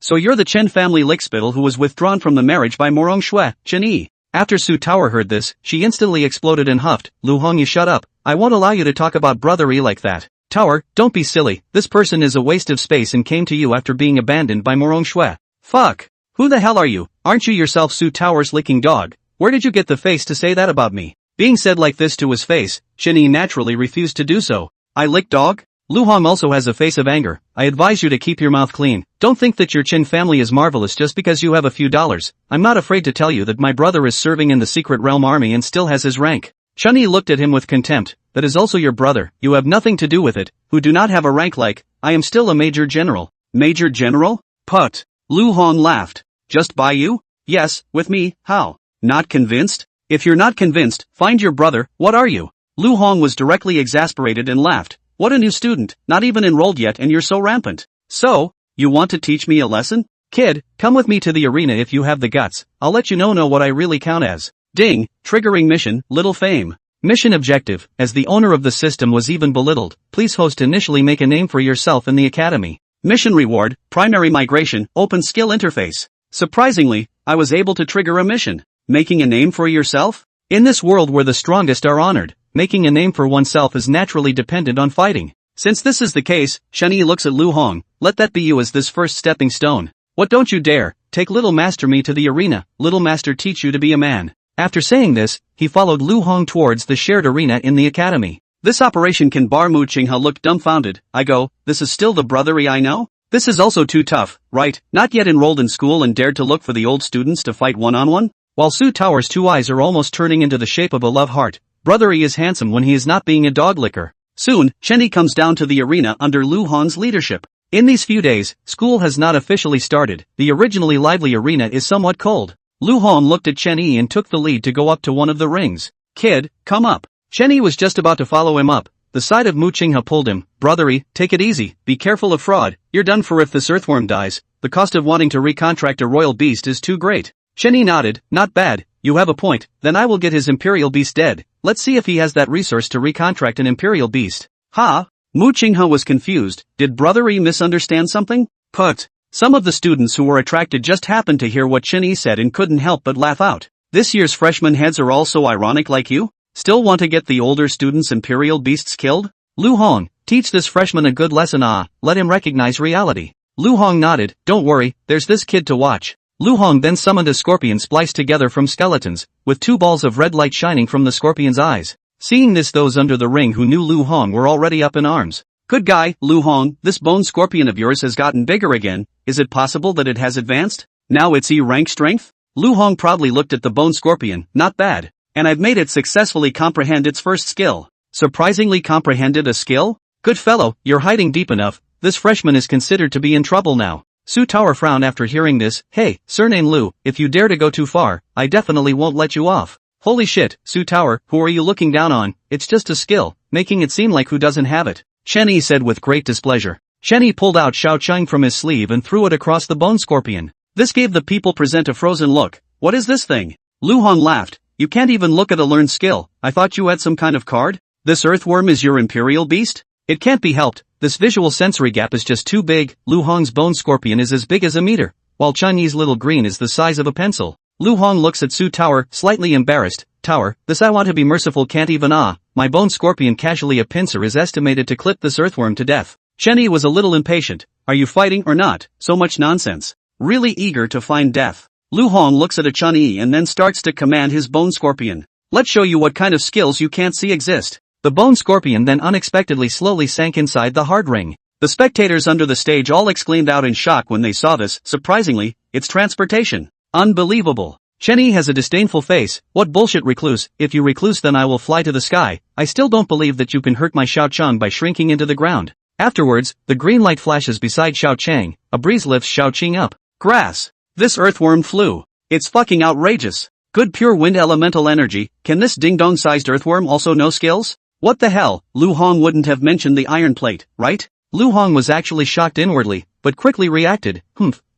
so you're the Chen family lickspittle who was withdrawn from the marriage by Murong Shui, Chen Yi. After Su Tower heard this, she instantly exploded and huffed. Luo Hong, you shut up. I won't allow you to talk about brothery like that. Tower, don't be silly. This person is a waste of space and came to you after being abandoned by Murong Shui. Fuck. Who the hell are you? Aren't you yourself Su Tower's licking dog? Where did you get the face to say that about me? Being said like this to his face, Chen Yi naturally refused to do so. I lick dog? Luo Hong also has a face of anger. I advise you to keep your mouth clean. Don't think that your Chen family is marvelous just because you have a few dollars. I'm not afraid to tell you that my brother is serving in the Secret Realm Army and still has his rank. Chen Yi looked at him with contempt. That is also your brother. You have nothing to do with it. Who do not have a rank like, I am still a major general. Major general? Put. Luo Hong laughed. Just by you? Yes, with me. How? Not convinced? If you're not convinced, find your brother. What are you? Luo Hong was directly exasperated and laughed. What a new student, not even enrolled yet and you're so rampant. So, you want to teach me a lesson? Kid, come with me to the arena if you have the guts. I'll let you know what I really count as. Ding, triggering mission, little fame. Mission objective, as the owner of the system was even belittled, please host initially make a name for yourself in the academy. Mission reward, primary migration, open skill interface. Surprisingly, I was able to trigger a mission. Making a name for yourself? In this world where the strongest are honored, making a name for oneself is naturally dependent on fighting. Since this is the case, Chen Yi looks at Luo Hong. Let that be you as this first stepping stone. What, don't you dare, take little master me to the arena, little master teach you to be a man. After saying this, he followed Luo Hong towards the shared arena in the academy. This operation can bar Mu Qinghe looked dumbfounded. I go, this is still the brothery I know? This is also too tough, right? Not yet enrolled in school and dared to look for the old students to fight one-on-one? While Su Tower's two eyes are almost turning into the shape of a love heart, brothery is handsome when he is not being a dog licker. Soon, Chen Yi comes down to the arena under Luo Hong's leadership. In these few days, school has not officially started. The originally lively arena is somewhat cold. Luo Hong looked at Chen Yi and took the lead to go up to one of the rings. Kid, come up. Chen Yi was just about to follow him up. The side of Mu Qinghe pulled him. Brothery, take it easy, be careful of fraud. You're done for if this earthworm dies. The cost of wanting to recontract a royal beast is too great. Chen Yi nodded. Not bad, you have a point. Then I will get his imperial beast dead. Let's see if he has that resource to recontract an imperial beast. Ha? Mu Qinghe was confused. Did brothery misunderstand something? Put. Some of the students who were attracted just happened to hear what Chen Yi said and couldn't help but laugh out. This year's freshman heads are all so ironic like you? Still want to get the older students' imperial beasts killed? Luo Hong, teach this freshman a good lesson. Let him recognize reality. Luo Hong nodded. Don't worry, there's this kid to watch. Luo Hong then summoned a scorpion spliced together from skeletons, with two balls of red light shining from the scorpion's eyes. Seeing this, those under the ring who knew Luo Hong were already up in arms. Good guy, Luo Hong, this bone scorpion of yours has gotten bigger again. Is it possible that it has advanced? Now it's E-rank strength? Luo Hong proudly looked at the bone scorpion. Not bad. And I've made it successfully comprehend its first skill. Surprisingly comprehended a skill? Good fellow, you're hiding deep enough. This freshman is considered to be in trouble now. Su Tower frowned after hearing this. Hey, surname Lu, if you dare to go too far, I definitely won't let you off. Holy shit, Su Tower, who are you looking down on? It's just a skill, making it seem like who doesn't have it. Chen Yi said with great displeasure. Chen Yi pulled out Xiaoqing from his sleeve and threw it across the bone scorpion. This gave the people present a frozen look. What is this thing? Lu Hong laughed. You can't even look at a learned skill. I thought you had some kind of card? This earthworm is your imperial beast? It can't be helped. This visual sensory gap is just too big. Lu Hong's bone scorpion is as big as a meter, while Chen Yi's little green is the size of a pencil. Lu Hong looks at Su Tower, slightly embarrassed. Tower, this I want to be merciful can't even my bone scorpion casually a pincer is estimated to clip this earthworm to death. Chen Yi was a little impatient. Are you fighting or not? So much nonsense. Really eager to find death. Lu Hong looks at a Chen Yi and then starts to command his bone scorpion. Let's show you what kind of skills you can't see exist. The bone scorpion then unexpectedly slowly sank inside the hard ring. The spectators under the stage all exclaimed out in shock when they saw this. Surprisingly, it's transportation. Unbelievable. Chen Yi has a disdainful face. What bullshit, recluse? If you recluse then I will fly to the sky. I still don't believe that you can hurt my Xiaoqing by shrinking into the ground. Afterwards, the green light flashes beside Xiaoqing. A breeze lifts Xiaoqing up. Grass. This earthworm flew. It's fucking outrageous. Good pure wind elemental energy. Can this ding-dong sized earthworm also know skills? What the hell? Lu Hong wouldn't have mentioned the iron plate, right? Lu Hong was actually shocked inwardly, but quickly reacted.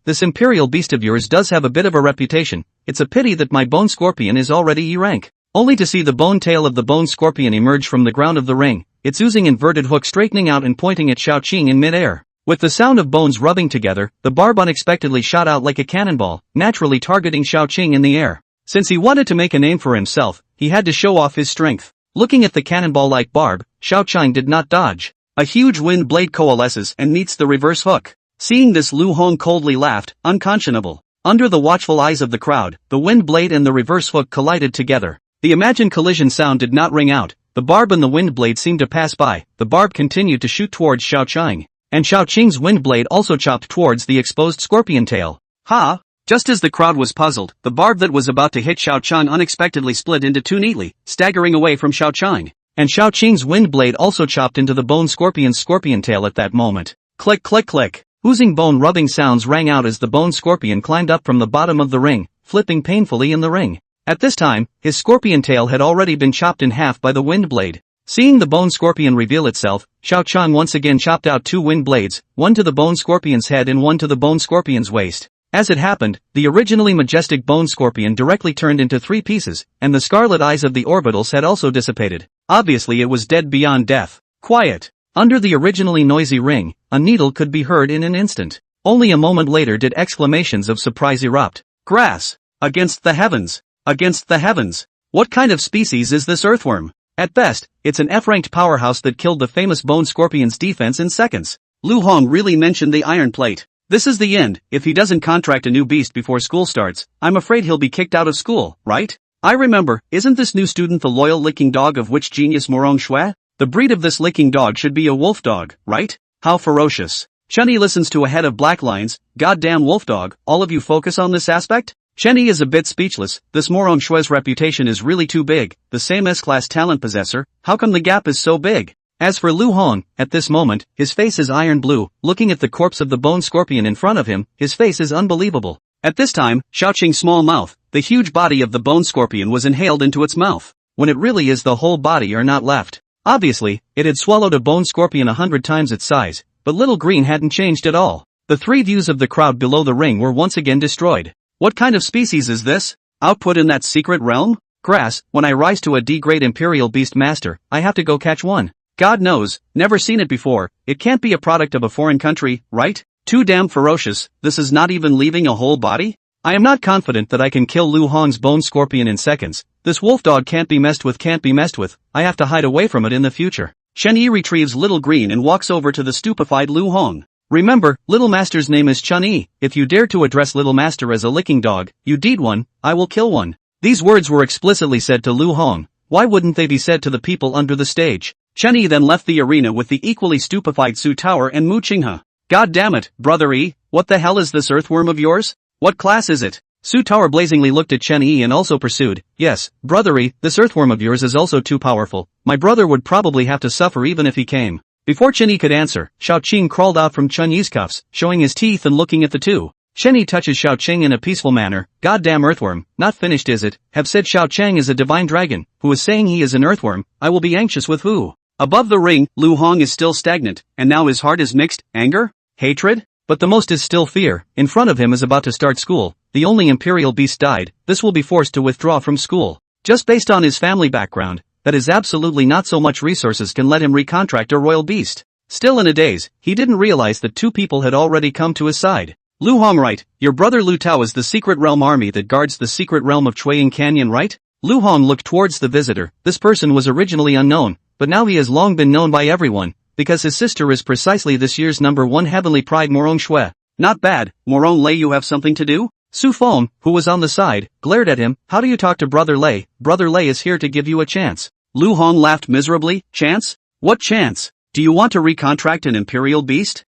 This imperial beast of yours does have a bit of a reputation. It's a pity that my bone scorpion is already E rank. Only to see the bone tail of the bone scorpion emerge from the ground of the ring, its oozing inverted hook straightening out and pointing at Xiaoqing in midair. With the sound of bones rubbing together, the barb unexpectedly shot out like a cannonball, naturally targeting Xiaoqing in the air. Since he wanted to make a name for himself, he had to show off his strength. Looking at the cannonball-like barb, Xiaoqing did not dodge. A huge wind blade coalesces and meets the reverse hook. Seeing this, Lu Hong coldly laughed, unconscionable. Under the watchful eyes of the crowd, the wind blade and the reverse hook collided together. The imagined collision sound did not ring out. The barb and the wind blade seemed to pass by. The barb continued to shoot towards Xiaoqing, and Xiaoqing's wind blade also chopped towards the exposed scorpion tail. Ha! Just as the crowd was puzzled, the barb that was about to hit Xiaoqing unexpectedly split into two neatly, staggering away from Xiaoqing. And Xiaoqing's wind blade also chopped into the bone scorpion's scorpion tail at that moment. Click click click. Oozing bone rubbing sounds rang out as the bone scorpion climbed up from the bottom of the ring, flipping painfully in the ring. At this time, his scorpion tail had already been chopped in half by the wind blade. Seeing the bone scorpion reveal itself, Xiaoqing once again chopped out two wind blades, one to the bone scorpion's head and one to the bone scorpion's waist. As it happened, the originally majestic bone scorpion directly turned into three pieces, and the scarlet eyes of the orbitals had also dissipated. Obviously it was dead beyond death. Quiet. Under the originally noisy ring, a needle could be heard in an instant. Only a moment later did exclamations of surprise erupt. Grass! Against the heavens! Against the heavens! What kind of species is this earthworm? At best, it's an F-ranked powerhouse that killed the famous bone scorpion's defense in seconds. Lu Hong really mentioned the iron plate. This is the end. If he doesn't contract a new beast before school starts, I'm afraid he'll be kicked out of school, right? I remember, isn't this new student the loyal licking dog of which genius Murong Shui? The breed of this licking dog should be a wolf dog, right? How ferocious. Chen Yi listens to a head of black lions. Goddamn wolf dog, all of you focus on this aspect? Chen Yi is a bit speechless. This Murong Shui's reputation is really too big. The same S-class talent possessor, how come the gap is so big? As for Lu Hong, at this moment, his face is iron blue. Looking at the corpse of the bone scorpion in front of him, his face is unbelievable. At this time, Xiaoqing's small mouth, the huge body of the bone scorpion was inhaled into its mouth, when it really is the whole body are not left. Obviously, it had swallowed a bone scorpion 100 times its size, but little green hadn't changed at all. The three views of the crowd below the ring were once again destroyed. What kind of species is this? Output in that secret realm? Grass, when I rise to a D-grade Imperial Beast Master, I have to go catch one. God knows, never seen it before, it can't be a product of a foreign country, right? Too damn ferocious, this is not even leaving a whole body? I am not confident that I can kill Lu Hong's bone scorpion in seconds. This wolf dog can't be messed with. I have to hide away from it in the future. Chen Yi retrieves Little Green and walks over to the stupefied Lu Hong. Remember, Little Master's name is Chen Yi. If you dare to address Little Master as a licking dog, you deed one, I will kill one. These words were explicitly said to Lu Hong. Why wouldn't they be said to the people under the stage? Chen Yi then left the arena with the equally stupefied Su Tower and Mu Qinghe. God damn it, Brother Yi, what the hell is this earthworm of yours? What class is it? Su Tower blazingly looked at Chen Yi and also pursued, yes, Brother Yi, this earthworm of yours is also too powerful. My brother would probably have to suffer even if he came. Before Chen Yi could answer, Xiao Qing crawled out from Chen Yi's cuffs, showing his teeth and looking at the two. Chen Yi touches Xiao Qing in a peaceful manner. Goddamn earthworm, not finished is it? Have said Xiao Qing is a divine dragon, who is saying he is an earthworm. I will be anxious with who? Above the ring, Lu Hong is still stagnant, and now his heart is mixed, anger? Hatred? But the most is still fear. In front of him is about to start school. The only imperial beast died. This will be forced to withdraw from school. Just based on his family background, that is absolutely not so much resources can let him recontract a royal beast. Still in a daze, he didn't realize that two people had already come to his side. Lu Hong, right? Your brother Lu Tao is the secret realm army that guards the secret realm of Chuaying Canyon, right? Lu Hong looked towards the visitor. This person was originally unknown, but now he has long been known by everyone, because his sister is precisely this year's #1 heavenly pride Murong Shui. Not bad, Murong Lei, you have something to do? Su Feng, who was on the side, glared at him. How do you talk to Brother Lei? Brother Lei is here to give you a chance. Lu Hong laughed miserably. Chance? What chance? Do you want to recontract an imperial beast?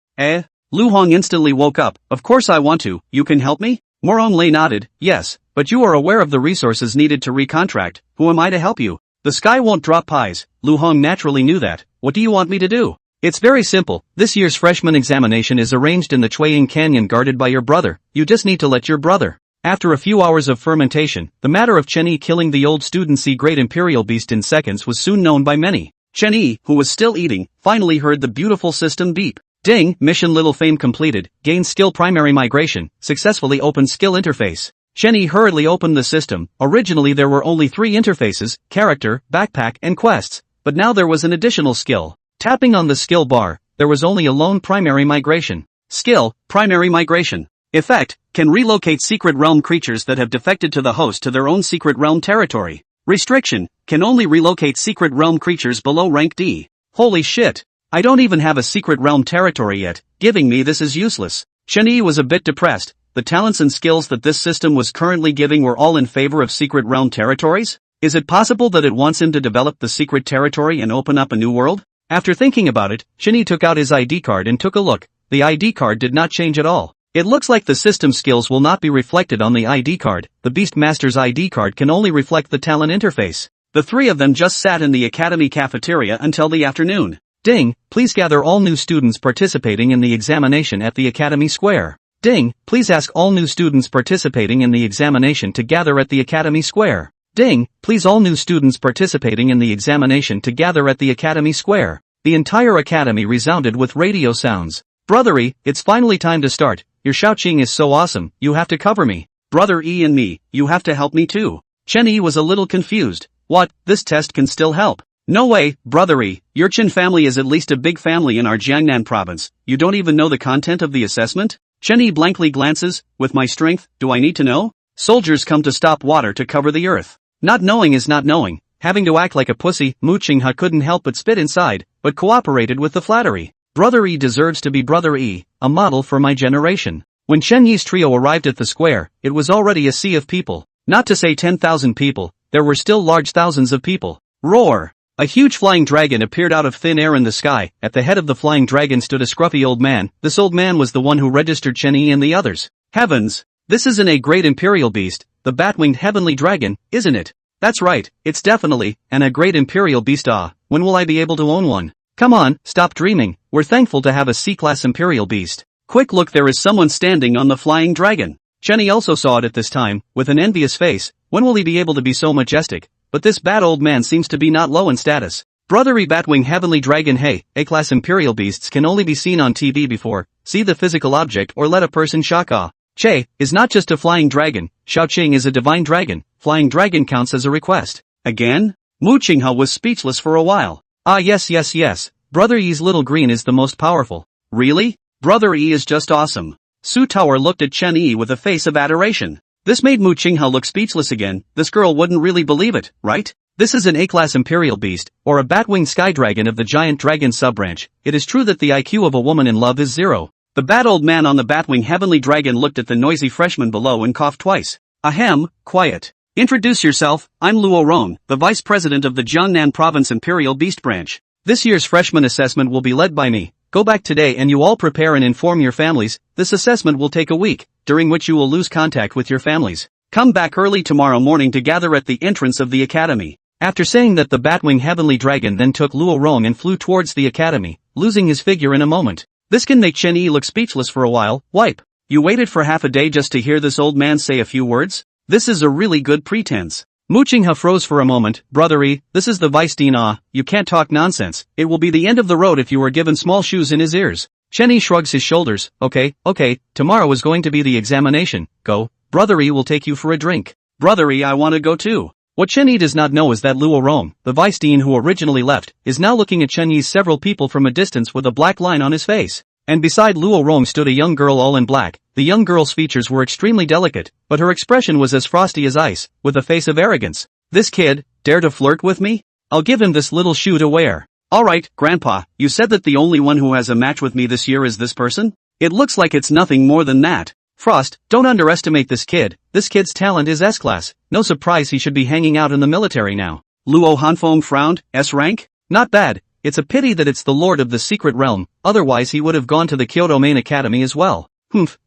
Lu Hong instantly woke up. Of course I want to. You can help me? Murong Lei nodded. Yes, but you are aware of the resources needed to recontract. Who am I to help you? The sky won't drop pies. Lu Hong naturally knew that. What do you want me to do? It's very simple. This year's freshman examination is arranged in the Chuaying Canyon guarded by your brother. You just need to let your brother. After a few hours of fermentation, the matter of Chen Yi killing the old student C-grade imperial beast in seconds was soon known by many. Chen Yi, who was still eating, finally heard the beautiful system beep. Ding, mission little fame completed, gain skill primary migration, successfully open skill interface. Chen Yi hurriedly opened the system. Originally there were only 3 interfaces, character, backpack and quests, but now there was an additional skill. Tapping on the skill bar, there was only a lone primary migration. Skill, primary migration. Effect, can relocate secret realm creatures that have defected to the host to their own secret realm territory. Restriction, can only relocate secret realm creatures below rank D. Holy shit. I don't even have a secret realm territory yet, giving me this is useless. Chen Yi was a bit depressed. The talents and skills that this system was currently giving were all in favor of secret realm territories? Is it possible that it wants him to develop the secret territory and open up a new world? After thinking about it, Chen Yi took out his ID card and took a look. The ID card did not change at all. It looks like the system skills will not be reflected on the ID card. The Beast Master's ID card can only reflect the talent interface. The 3 of them just sat in the academy cafeteria until the afternoon. Ding, please gather all new students participating in the examination at the Academy Square. Ding, please ask all new students participating in the examination to gather at the Academy Square. Ding, please all new students participating in the examination to gather at the Academy Square. The entire academy resounded with radio sounds. Brother E, it's finally time to start. Your Shaoqing is so awesome, you have to cover me. Brother E and me, you have to help me too. Chen Yi was a little confused. What, this test can still help? No way, Brother E, your Chen family is at least a big family in our Jiangnan province. You don't even know the content of the assessment? Chen Yi blankly glances. With my strength, do I need to know? Soldiers come to stop water to cover the earth. Not knowing is not knowing. Having to act like a pussy, Mu Qinghe couldn't help but spit inside, but cooperated with the flattery. Brother E deserves to be Brother E, a model for my generation. When Chen Yi's trio arrived at the square, it was already a sea of people. Not to say 10,000 people, there were still large thousands of people. Roar! A huge flying dragon appeared out of thin air in the sky. At the head of the flying dragon stood a scruffy old man. This old man was the one who registered Chen Yi and the others. Heavens! This isn't a great imperial beast, the bat-winged heavenly dragon, isn't it? That's right, it's definitely, a great imperial beast. When will I be able to own one? Come on, stop dreaming, we're thankful to have a C-class imperial beast. Quick look, there is someone standing on the flying dragon. Chen Yi also saw it at this time, with an envious face. When will he be able to be so majestic? But this bad old man seems to be not low in status. Brother E Batwing Heavenly Dragon. Hey, A-class imperial beasts can only be seen on TV before, see the physical object or let a person shock. Che, is not just a flying dragon, Shaoqing is a divine dragon, flying dragon counts as a request. Again? Mu Qinghe was speechless for a while. Yes, Brother E's little green is the most powerful. Really? Brother E is just awesome. Su Tower looked at Chen Yi with a face of adoration. This made Mu Qinghe look speechless again. This girl wouldn't really believe it, right? This is an A-class imperial beast, or a bat-winged sky dragon of the giant dragon sub-branch. It is true that the IQ of a woman in love is 0. The bad old man on the bat-winged heavenly dragon looked at the noisy freshman below and coughed twice. Ahem, quiet. Introduce yourself, I'm Luo Rong, the vice president of the Jiangnan province imperial beast branch. This year's freshman assessment will be led by me. Go back today and you all prepare and inform your families. This assessment will take a week, during which you will lose contact with your families. Come back early tomorrow morning to gather at the entrance of the academy. After saying that, the Batwing Heavenly Dragon then took Luo Rong and flew towards the academy. losing his figure in a moment. This can make Chen Yi look speechless for a while. Wipe. You waited for half a day just to hear this old man say a few words? This is a really good pretense. Mu Qinghe froze for a moment. Brother Yi, this is the vice dean. You can't talk nonsense. It will be the end of the road if you were given small shoes in his ears. Chen Yi shrugs his shoulders. Okay, tomorrow is going to be the examination. Go. Brother Yi will take you for a drink. Brother Yi, I want to go too. What Chen Yi does not know is that Luo Rong, the vice dean who originally left, is now looking at Chen Yi's several people from a distance with a black line on his face. And beside Luo Rong stood a young girl all in black. The young girl's features were extremely delicate, but her expression was as frosty as ice, with a face of arrogance. This kid, dare to flirt with me? I'll give him this little shoe to wear. Alright, Grandpa, you said that the only one who has a match with me this year is this person? It looks like it's nothing more than that. Frost, don't underestimate this kid. This kid's talent is S-class. No surprise he should be hanging out in the military now. Luo Hanshuang frowned. S-rank? Not bad. It's a pity that it's the Lord of the Secret Realm, otherwise he would have gone to the Kyoto Main Academy as well.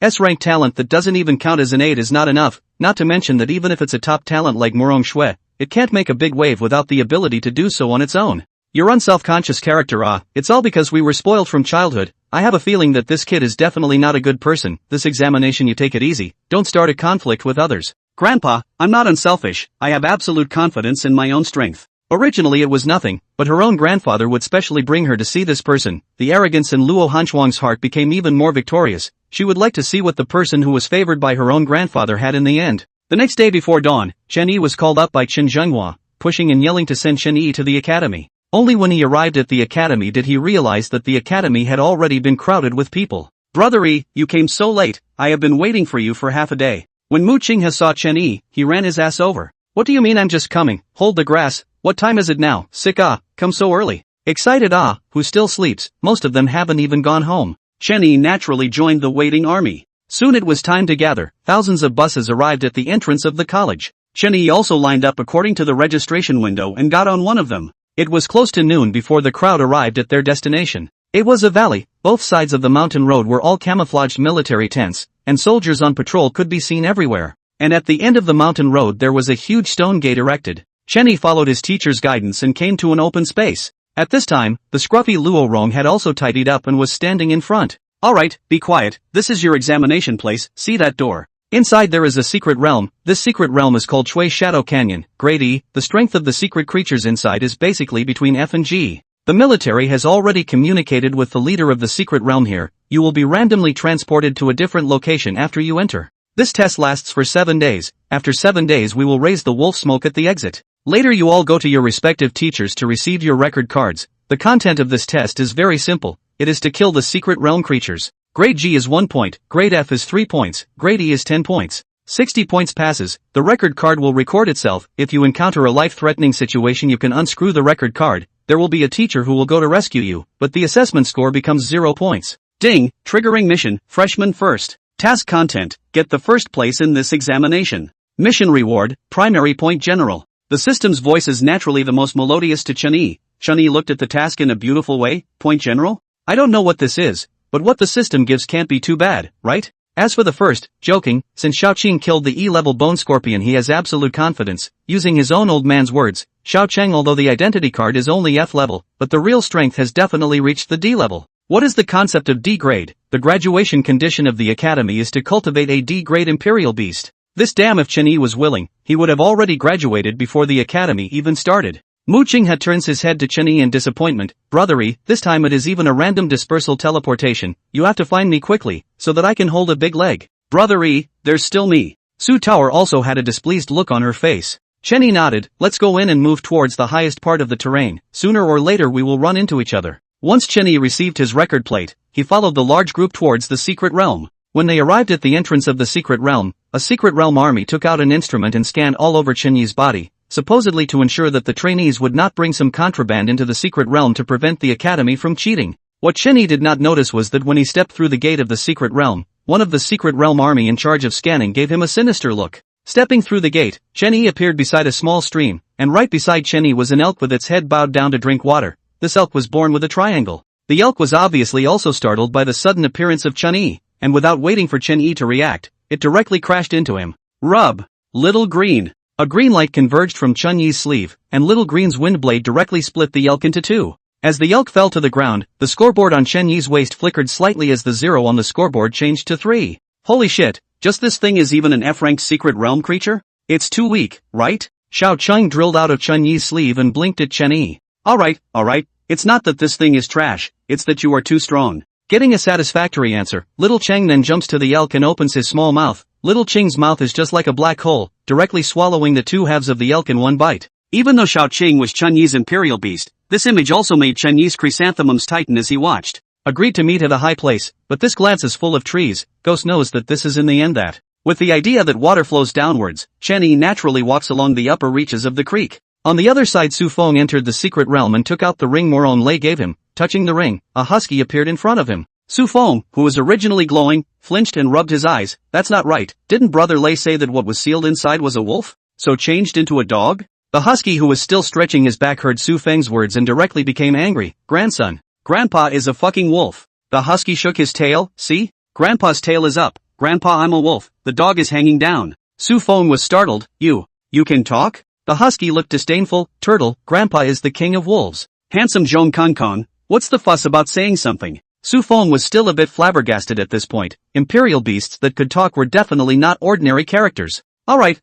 S-rank talent that doesn't even count as an 8 is not enough, not to mention that even if it's a top talent like Murong Shui, it can't make a big wave without the ability to do so on its own. Your unself-conscious character. It's all because we were spoiled from childhood. I have a feeling that this kid is definitely not a good person. This examination, you take it easy. Don't start a conflict with others. Grandpa, I'm not unselfish. I have absolute confidence in my own strength. Originally it was nothing, but her own grandfather would specially bring her to see this person. The arrogance in Luo Hanshuang's heart became even more victorious. She would like to see what the person who was favored by her own grandfather had in the end. The next day before dawn, Chen Yi was called up by Qin Zhenghua, pushing and yelling to send Chen Yi to the academy. Only when he arrived at the academy did he realize that the academy had already been crowded with people. Brother Yi, you came so late. I have been waiting for you for half a day. When Mu Qinghe saw Chen Yi, he ran his ass over. What do you mean I'm just coming? Hold the grass. What time is it now? Sick. Come so early. Excited. Who still sleeps? Most of them haven't even gone home. Chen Yi naturally joined the waiting army. Soon it was time to gather. Thousands of buses arrived at the entrance of the college. Chen Yi also lined up according to the registration window and got on one of them. It was close to noon before the crowd arrived at their destination. It was a valley. Both sides of the mountain road were all camouflaged military tents, and soldiers on patrol could be seen everywhere. And at the end of the mountain road there was a huge stone gate erected. Chen Yi followed his teacher's guidance and came to an open space. At this time, the scruffy Luo Rong had also tidied up and was standing in front. Alright, be quiet. This is your examination place. See that door? Inside there is a secret realm. This secret realm is called Shui Shadow Canyon. Grade E. The strength of the secret creatures inside is basically between F and G. The military has already communicated with the leader of the secret realm here. You will be randomly transported to a different location after you enter. This test lasts for 7 days. After 7 days we will raise the wolf smoke at the exit. Later you all go to your respective teachers to receive your record cards. The content of this test is very simple. It is to kill the secret realm creatures. Grade G is 1 point, Grade F is 3 points, Grade E is 10 points. 60 points passes, the record card will record itself. If you encounter a life-threatening situation you can unscrew the record card. There will be a teacher who will go to rescue you, but the assessment score becomes 0 points. Ding, triggering mission, freshman first. Task content, get the first place in this examination. Mission reward, primary point general. The system's voice is naturally the most melodious to Chen Yi. Chen Yi looked at the task in a beautiful way. Point general? I don't know what this is. But what the system gives can't be too bad, right? As for the first, joking, since Xiaoqing killed the E-level bone scorpion he has absolute confidence. Using his own old man's words, Xiaoqing, although the identity card is only F level, but the real strength has definitely reached the D level. What is the concept of D grade? The graduation condition of the academy is to cultivate a D grade imperial beast. This damn if Chen Yi was willing, he would have already graduated before the academy even started. Mu Qinghe turns his head to Chen Yi in disappointment. Brother Yi, this time it is even a random dispersal teleportation. You have to find me quickly, so that I can hold a big leg. Brother Yi, there's still me. Su Tower also had a displeased look on her face. Chen Yi nodded. Let's go in and move towards the highest part of the terrain. Sooner or later we will run into each other. Once Chen Yi received his record plate, he followed the large group towards the secret realm. When they arrived at the entrance of the secret realm, a secret realm army took out an instrument and scanned all over Chen Yi's body, supposedly to ensure that the trainees would not bring some contraband into the secret realm to prevent the academy from cheating. What Chen Yi did not notice was that when he stepped through the gate of the secret realm, one of the secret realm army in charge of scanning gave him a sinister look. Stepping through the gate, Chen Yi appeared beside a small stream, and right beside Chen Yi was an elk with its head bowed down to drink water. This elk was born with a triangle. The elk was obviously also startled by the sudden appearance of Chen Yi, and without waiting for Chen Yi to react, it directly crashed into him. Rub. Little green. A green light converged from Chen Yi's sleeve, and Little Green's wind blade directly split the elk into two. As the elk fell to the ground, the scoreboard on Chen Yi's waist flickered slightly as the 0 on the scoreboard changed to 3. Holy shit, just this thing is even an F-rank secret realm creature? It's too weak, right? Xiao Cheng drilled out of Chen Yi's sleeve and blinked at Chen Yi. Alright, it's not that this thing is trash, it's that you are too strong. Getting a satisfactory answer, Little Cheng then jumps to the elk and opens his small mouth. Little Cheng's mouth is just like a black hole, directly swallowing the 2 halves of the elk in one bite. Even though Xiao Cheng was Chen Yi's imperial beast, this image also made Chen Yi's chrysanthemums tighten as he watched. Agreed to meet at a high place, but this glance is full of trees. Ghost knows that this is in the end that. With the idea that water flows downwards, Chen Yi naturally walks along the upper reaches of the creek. On the other side, Su Feng entered the secret realm and took out the ring Murong Lei gave him. Touching the ring, a husky appeared in front of him. Su Feng, who was originally glowing, flinched and rubbed his eyes. That's not right. Didn't Brother Lei say that what was sealed inside was a wolf? So changed into a dog? The husky, who was still stretching his back, heard Su Feng's words and directly became angry. Grandson, Grandpa is a fucking wolf. The husky shook his tail. See? Grandpa's tail is up. Grandpa, I'm a wolf. The dog is hanging down. Su Feng was startled. You can talk? The husky looked disdainful. Turtle, Grandpa is the king of wolves. Handsome Zhong Kong, what's the fuss about saying something? Su Feng was still a bit flabbergasted at this point. Imperial beasts that could talk were definitely not ordinary characters. Alright,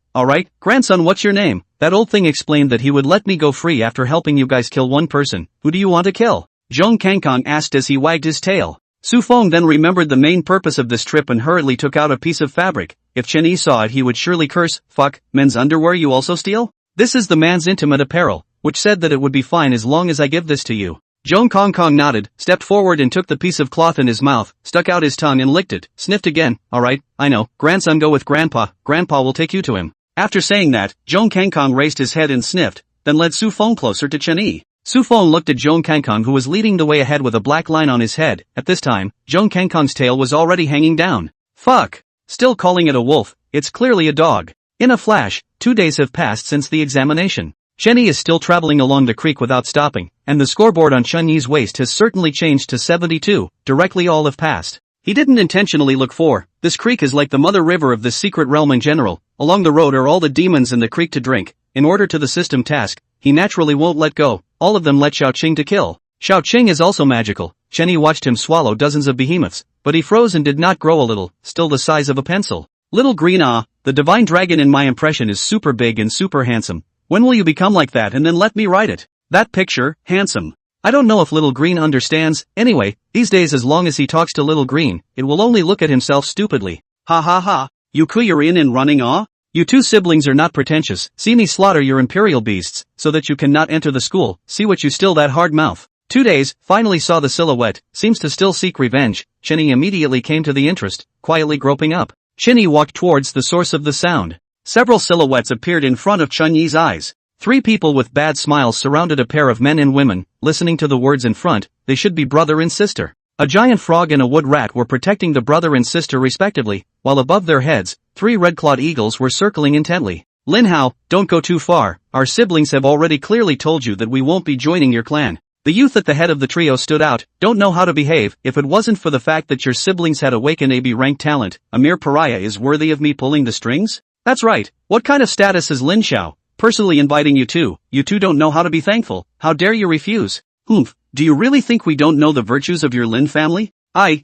grandson, what's your name? That old thing explained that he would let me go free after helping you guys kill one person. Who do you want to kill? Zhong Kangkong asked as he wagged his tail. Su Feng then remembered the main purpose of this trip and hurriedly took out a piece of fabric. If Chen Yi saw it, he would surely curse. Fuck, men's underwear you also steal? This is the man's intimate apparel, which said that it would be fine as long as I give this to you. Zhong Kong nodded, stepped forward and took the piece of cloth in his mouth, stuck out his tongue and licked it, sniffed again. Alright, I know, grandson, go with grandpa will take you to him. After saying that, Zhong Kangkong raised his head and sniffed, then led Su Feng closer to Chen Yi. Su Feng looked at Zhong Kangkong, who was leading the way ahead with a black line on his head. At this time, Zhong Kangkong's tail was already hanging down. Fuck! Still calling it a wolf, it's clearly a dog. In a flash, 2 days have passed since the examination. Chen Yi is still traveling along the creek without stopping, and the scoreboard on Chen Yi's waist has certainly changed to 72, directly all have passed. He didn't intentionally look for. This creek is like the mother river of the secret realm in general. Along the road are all the demons in the creek to drink. In order to the system task, he naturally won't let go. All of them let Xiao Qing to kill. Xiao Qing is also magical. Chen Yi watched him swallow dozens of behemoths, but he froze and did not grow a little, still the size of a pencil. Little Green, the divine dragon in my impression is super big and super handsome. When will you become like that and then let me write it? That picture, handsome. I don't know if Little Green understands. Anyway, these days as long as he talks to Little Green, it will only look at himself stupidly. Ha ha ha. You're in and running, You two siblings are not pretentious. See me slaughter your imperial beasts, so that you cannot enter the school. See what you still that hard mouth. 2 days, finally saw the silhouette, seems to still seek revenge. Chen Yi immediately came to the interest, quietly groping up. Chen Yi walked towards the source of the sound. Several silhouettes appeared in front of Chen Yi's eyes. 3 people with bad smiles surrounded a pair of men and women, listening to the words in front. They should be brother and sister. A giant frog and a wood rat were protecting the brother and sister respectively, while above their heads, 3 red-clawed eagles were circling intently. Lin Hao, don't go too far. Our siblings have already clearly told you that we won't be joining your clan. The youth at the head of the trio stood out. Don't know how to behave. If it wasn't for the fact that your siblings had awakened AB rank talent, a mere pariah is worthy of me pulling the strings? That's right. What kind of status is Lin Xiao? Personally inviting you two. You two don't know how to be thankful. How dare you refuse? Humph. Do you really think we don't know the virtues of your Lin family?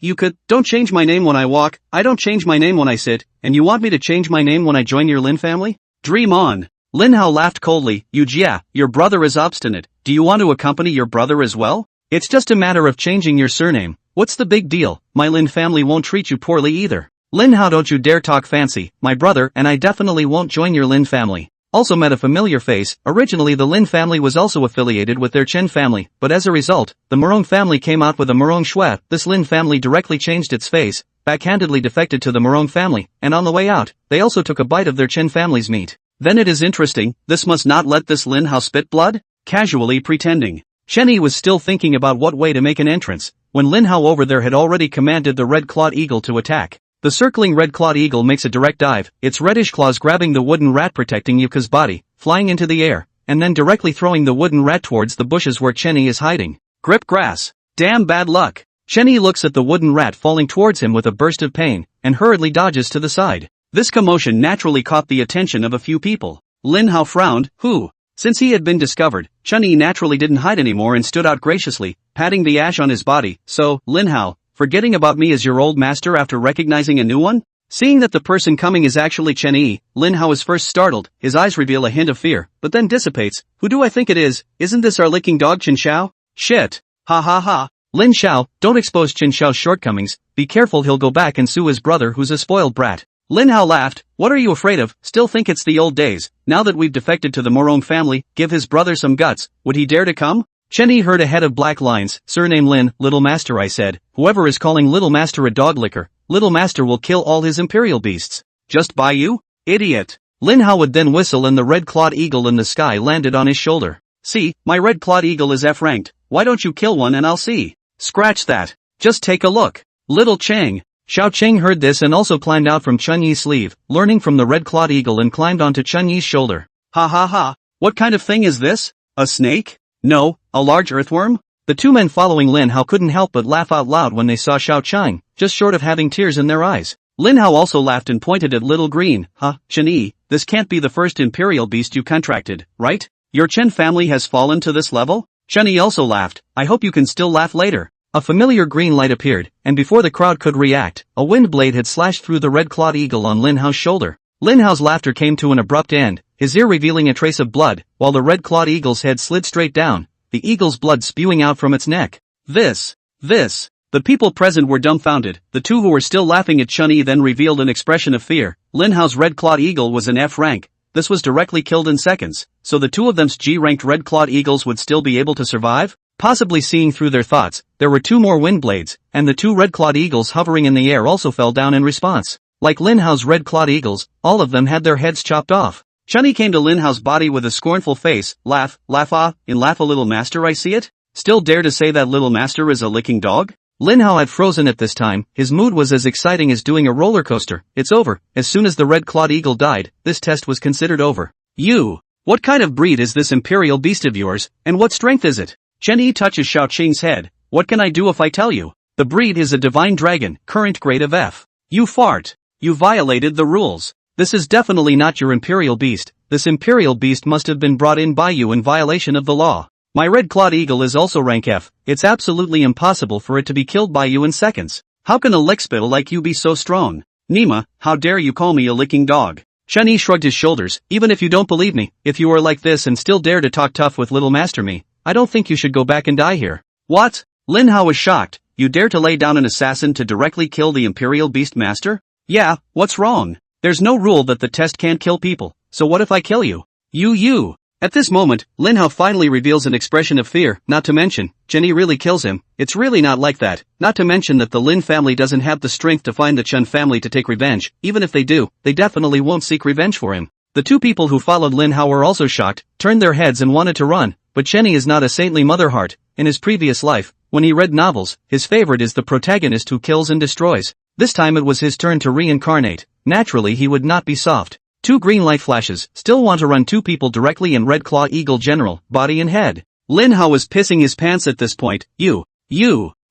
You could. Don't change my name when I walk. I don't change my name when I sit. And you want me to change my name when I join your Lin family? Dream on. Lin Hao laughed coldly. Jia, your brother is obstinate. Do you want to accompany your brother as well? It's just a matter of changing your surname. What's the big deal? My Lin family won't treat you poorly either. Lin Hao, don't you dare talk fancy. My brother and I definitely won't join your Lin family. Also met a familiar face. Originally the Lin family was also affiliated with their Chen family, but as a result, the Murong family came out with a Murong Shui. This Lin family directly changed its face, backhandedly defected to the Murong family, and on the way out, they also took a bite of their Chen family's meat. Then it is interesting, this must not let this Lin Hao spit blood? Casually pretending. Chen Yi was still thinking about what way to make an entrance, when Lin Hao over there had already commanded the red-clawed eagle to attack. The circling red-clawed eagle makes a direct dive, its reddish claws grabbing the wooden rat protecting Yuka's body, flying into the air, and then directly throwing the wooden rat towards the bushes where Chen Yi is hiding. Grip grass. Damn bad luck. Chen Yi looks at the wooden rat falling towards him with a burst of pain, and hurriedly dodges to the side. This commotion naturally caught the attention of a few people. Lin Hao frowned. Who? Since he had been discovered, Chen Yi naturally didn't hide anymore and stood out graciously, patting the ash on his body. So, Lin Hao, forgetting about me as your old master after recognizing a new one? Seeing that the person coming is actually Chen Yi, Lin Hao is first startled, his eyes reveal a hint of fear, but then dissipates. Who do I think it is? Isn't this our licking dog Chen Xiao? Shit. Ha ha ha. Lin Xiao, don't expose Chen Xiao's shortcomings, be careful he'll go back and sue his brother who's a spoiled brat. Lin Hao laughed, what are you afraid of? Still think it's the old days. Now that we've defected to the Murong family, give his brother some guts, would he dare to come? Chen Yi heard a head of black lines, surname Lin, Little Master I said, whoever is calling Little Master a dog licker, Little Master will kill all his imperial beasts. Just by you? Idiot. Lin Hao would then whistle and the red-clawed eagle in the sky landed on his shoulder. See, my red-clawed eagle is F-ranked, why don't you kill one and I'll see? Scratch that. Just take a look. Little Cheng. Xiao Cheng heard this and also climbed out from Chen Yi's sleeve, learning from the red-clawed eagle and climbed onto Chen Yi's shoulder. Ha ha ha. What kind of thing is this? A snake? No, a large earthworm? The two men following Lin Hao couldn't help but laugh out loud when they saw Xiao Cheng, just short of having tears in their eyes. Lin Hao also laughed and pointed at Little Green. Huh, Chen Yi, this can't be the first imperial beast you contracted, right? Your Chen family has fallen to this level? Chen Yi also laughed, I hope you can still laugh later. A familiar green light appeared, and before the crowd could react, a wind blade had slashed through the red-clawed eagle on Lin Hao's shoulder. Lin Hao's laughter came to an abrupt end, his ear revealing a trace of blood, while the red-clawed eagle's head slid straight down, the eagle's blood spewing out from its neck. This. The people present were dumbfounded. The two who were still laughing at Chen Yi then revealed an expression of fear. Lin Hao's red-clawed eagle was an F rank. This was directly killed in seconds, so the two of them's G-ranked red-clawed eagles would still be able to survive? Possibly seeing through their thoughts, there were two more wind blades, and the two red-clawed eagles hovering in the air also fell down in response. Like Lin Hao's red-clawed eagles, all of them had their heads chopped off. Chen Yi came to Lin Hao's body with a scornful face. Laugh ah, in laugh a little master I see it? Still dare to say that little master is a licking dog? Lin Hao had frozen at this time, his mood was as exciting as doing a roller coaster. It's over. As soon as the red-clawed eagle died, this test was considered over. You! What kind of breed is this imperial beast of yours, and what strength is it? Chen Yi touches Xiao Qing's head. What can I do if I tell you? The breed is a divine dragon, current grade of F. You fart. You violated the rules. This is definitely not your imperial beast. This imperial beast must have been brought in by you in violation of the law. My red-clawed eagle is also rank F. It's absolutely impossible for it to be killed by you in seconds. How can a lickspittle like you be so strong? Nima, how dare you call me a licking dog? Chen Yi shrugged his shoulders. Even if you don't believe me, if you are like this and still dare to talk tough with little master me, I don't think you should go back and die here. What? Lin Hao was shocked. You dare to lay down an assassin to directly kill the imperial beast master? Yeah, what's wrong? There's no rule that the test can't kill people, so what if I kill you? You. At this moment, Lin Hao finally reveals an expression of fear, not to mention, Chen Yi really kills him. It's really not like that, not to mention that the Lin family doesn't have the strength to find the Chen family to take revenge. Even if they do, they definitely won't seek revenge for him. The two people who followed Lin Hao were also shocked, turned their heads and wanted to run, but Chen Yi is not a saintly mother heart. In his previous life, when he read novels, his favorite is the protagonist who kills and destroys. This time it was his turn to reincarnate. Naturally he would not be soft. Two green light flashes, still want to run two people directly in Red Claw Eagle General, body and head. Lin Hao was pissing his pants at this point. You,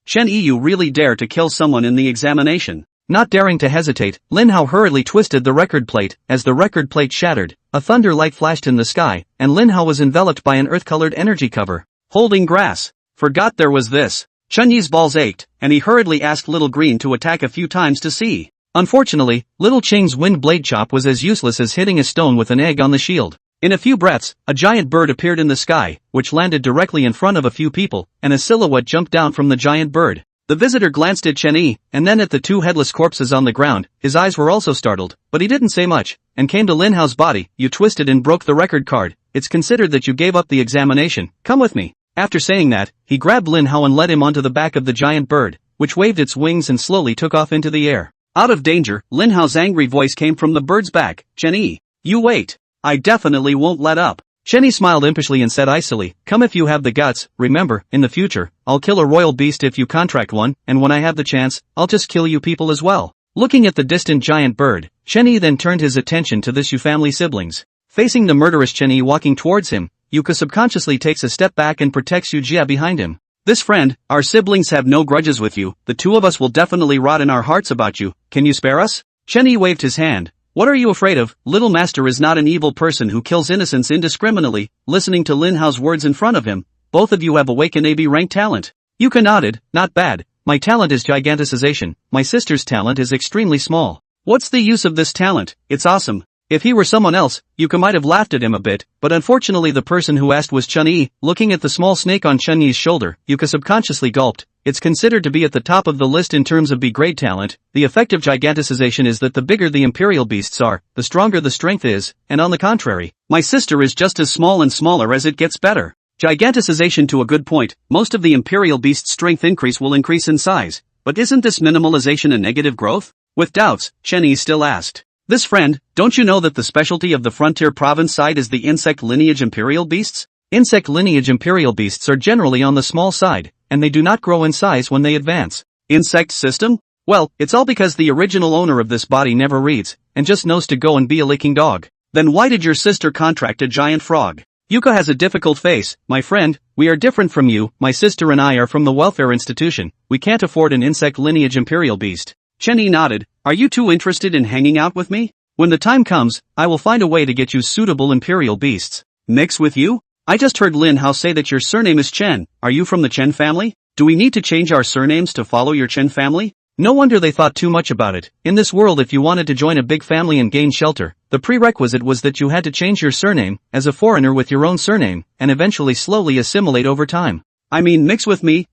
Chen Yi, you really dare to kill someone in the examination. Not daring to hesitate, Lin Hao hurriedly twisted the record plate. As the record plate shattered, a thunder light flashed in the sky, and Lin Hao was enveloped by an earth-colored energy cover. Holding grass. Forgot there was this. Chen Yi's balls ached, and he hurriedly asked Little Green to attack a few times to see. Unfortunately, Little Cheng's wind blade chop was as useless as hitting a stone with an egg on the shield. In a few breaths, a giant bird appeared in the sky, which landed directly in front of a few people, and a silhouette jumped down from the giant bird. The visitor glanced at Chen Yi, and then at the two headless corpses on the ground. His eyes were also startled, but he didn't say much, and came to Lin Hao's body. You twisted and broke the record card. It's considered that you gave up the examination. Come with me. After saying that, he grabbed Lin Hao and led him onto the back of the giant bird, which waved its wings and slowly took off into the air. Out of danger, Lin Hao's angry voice came from the bird's back. Chen Yi, you wait. I definitely won't let up. Chen Yi smiled impishly and said icily, come if you have the guts. Remember, in the future, I'll kill a royal beast if you contract one, and when I have the chance, I'll just kill you people as well. Looking at the distant giant bird, Chen Yi then turned his attention to the Xu family siblings. Facing the murderous Chen Yi walking towards him, Yuka subconsciously takes a step back and protects Yu Jia behind him. This friend, our siblings have no grudges with you, the two of us will definitely rot in our hearts about you, can you spare us? Chen Yi waved his hand, What are you afraid of? Little master is not an evil person who kills innocents indiscriminately. Listening to Lin Hao's words in front of him, both of you have awakened AB rank talent. Yuka nodded, not bad. My talent is giganticization, my sister's talent is extremely small. What's the use of this talent? It's awesome. If he were someone else, Yuka might have laughed at him a bit, but unfortunately the person who asked was Chen Yi. Looking at the small snake on Chen Yi's shoulder, Yuka subconsciously gulped. It's considered to be at the top of the list in terms of B-grade talent. The effect of giganticization is that the bigger the imperial beasts are, the stronger the strength is, and on the contrary, my sister is just as small and smaller as it gets better. Giganticization to a good point, most of the imperial beast's strength increase will increase in size, but isn't this minimalization a negative growth? With doubts, Chen Yi still asked. This friend, don't you know that the specialty of the frontier province side is the insect lineage imperial beasts? Insect lineage imperial beasts are generally on the small side, and they do not grow in size when they advance. Insect system? Well, it's all because the original owner of this body never reads, and just knows to go and be a licking dog. Then why did your sister contract a giant frog? Yuka has a difficult face, my friend, we are different from you, my sister and I are from the welfare institution, we can't afford an insect lineage imperial beast. Chen Yi nodded, are you too interested in hanging out with me? When the time comes, I will find a way to get you suitable imperial beasts. Mix with you? I just heard Lin Hao say that your surname is Chen, are you from the Chen family? Do we need to change our surnames to follow your Chen family? No wonder they thought too much about it. In this world if you wanted to join a big family and gain shelter, the prerequisite was that you had to change your surname, as a foreigner with your own surname, and eventually slowly assimilate over time. I mean mix with me,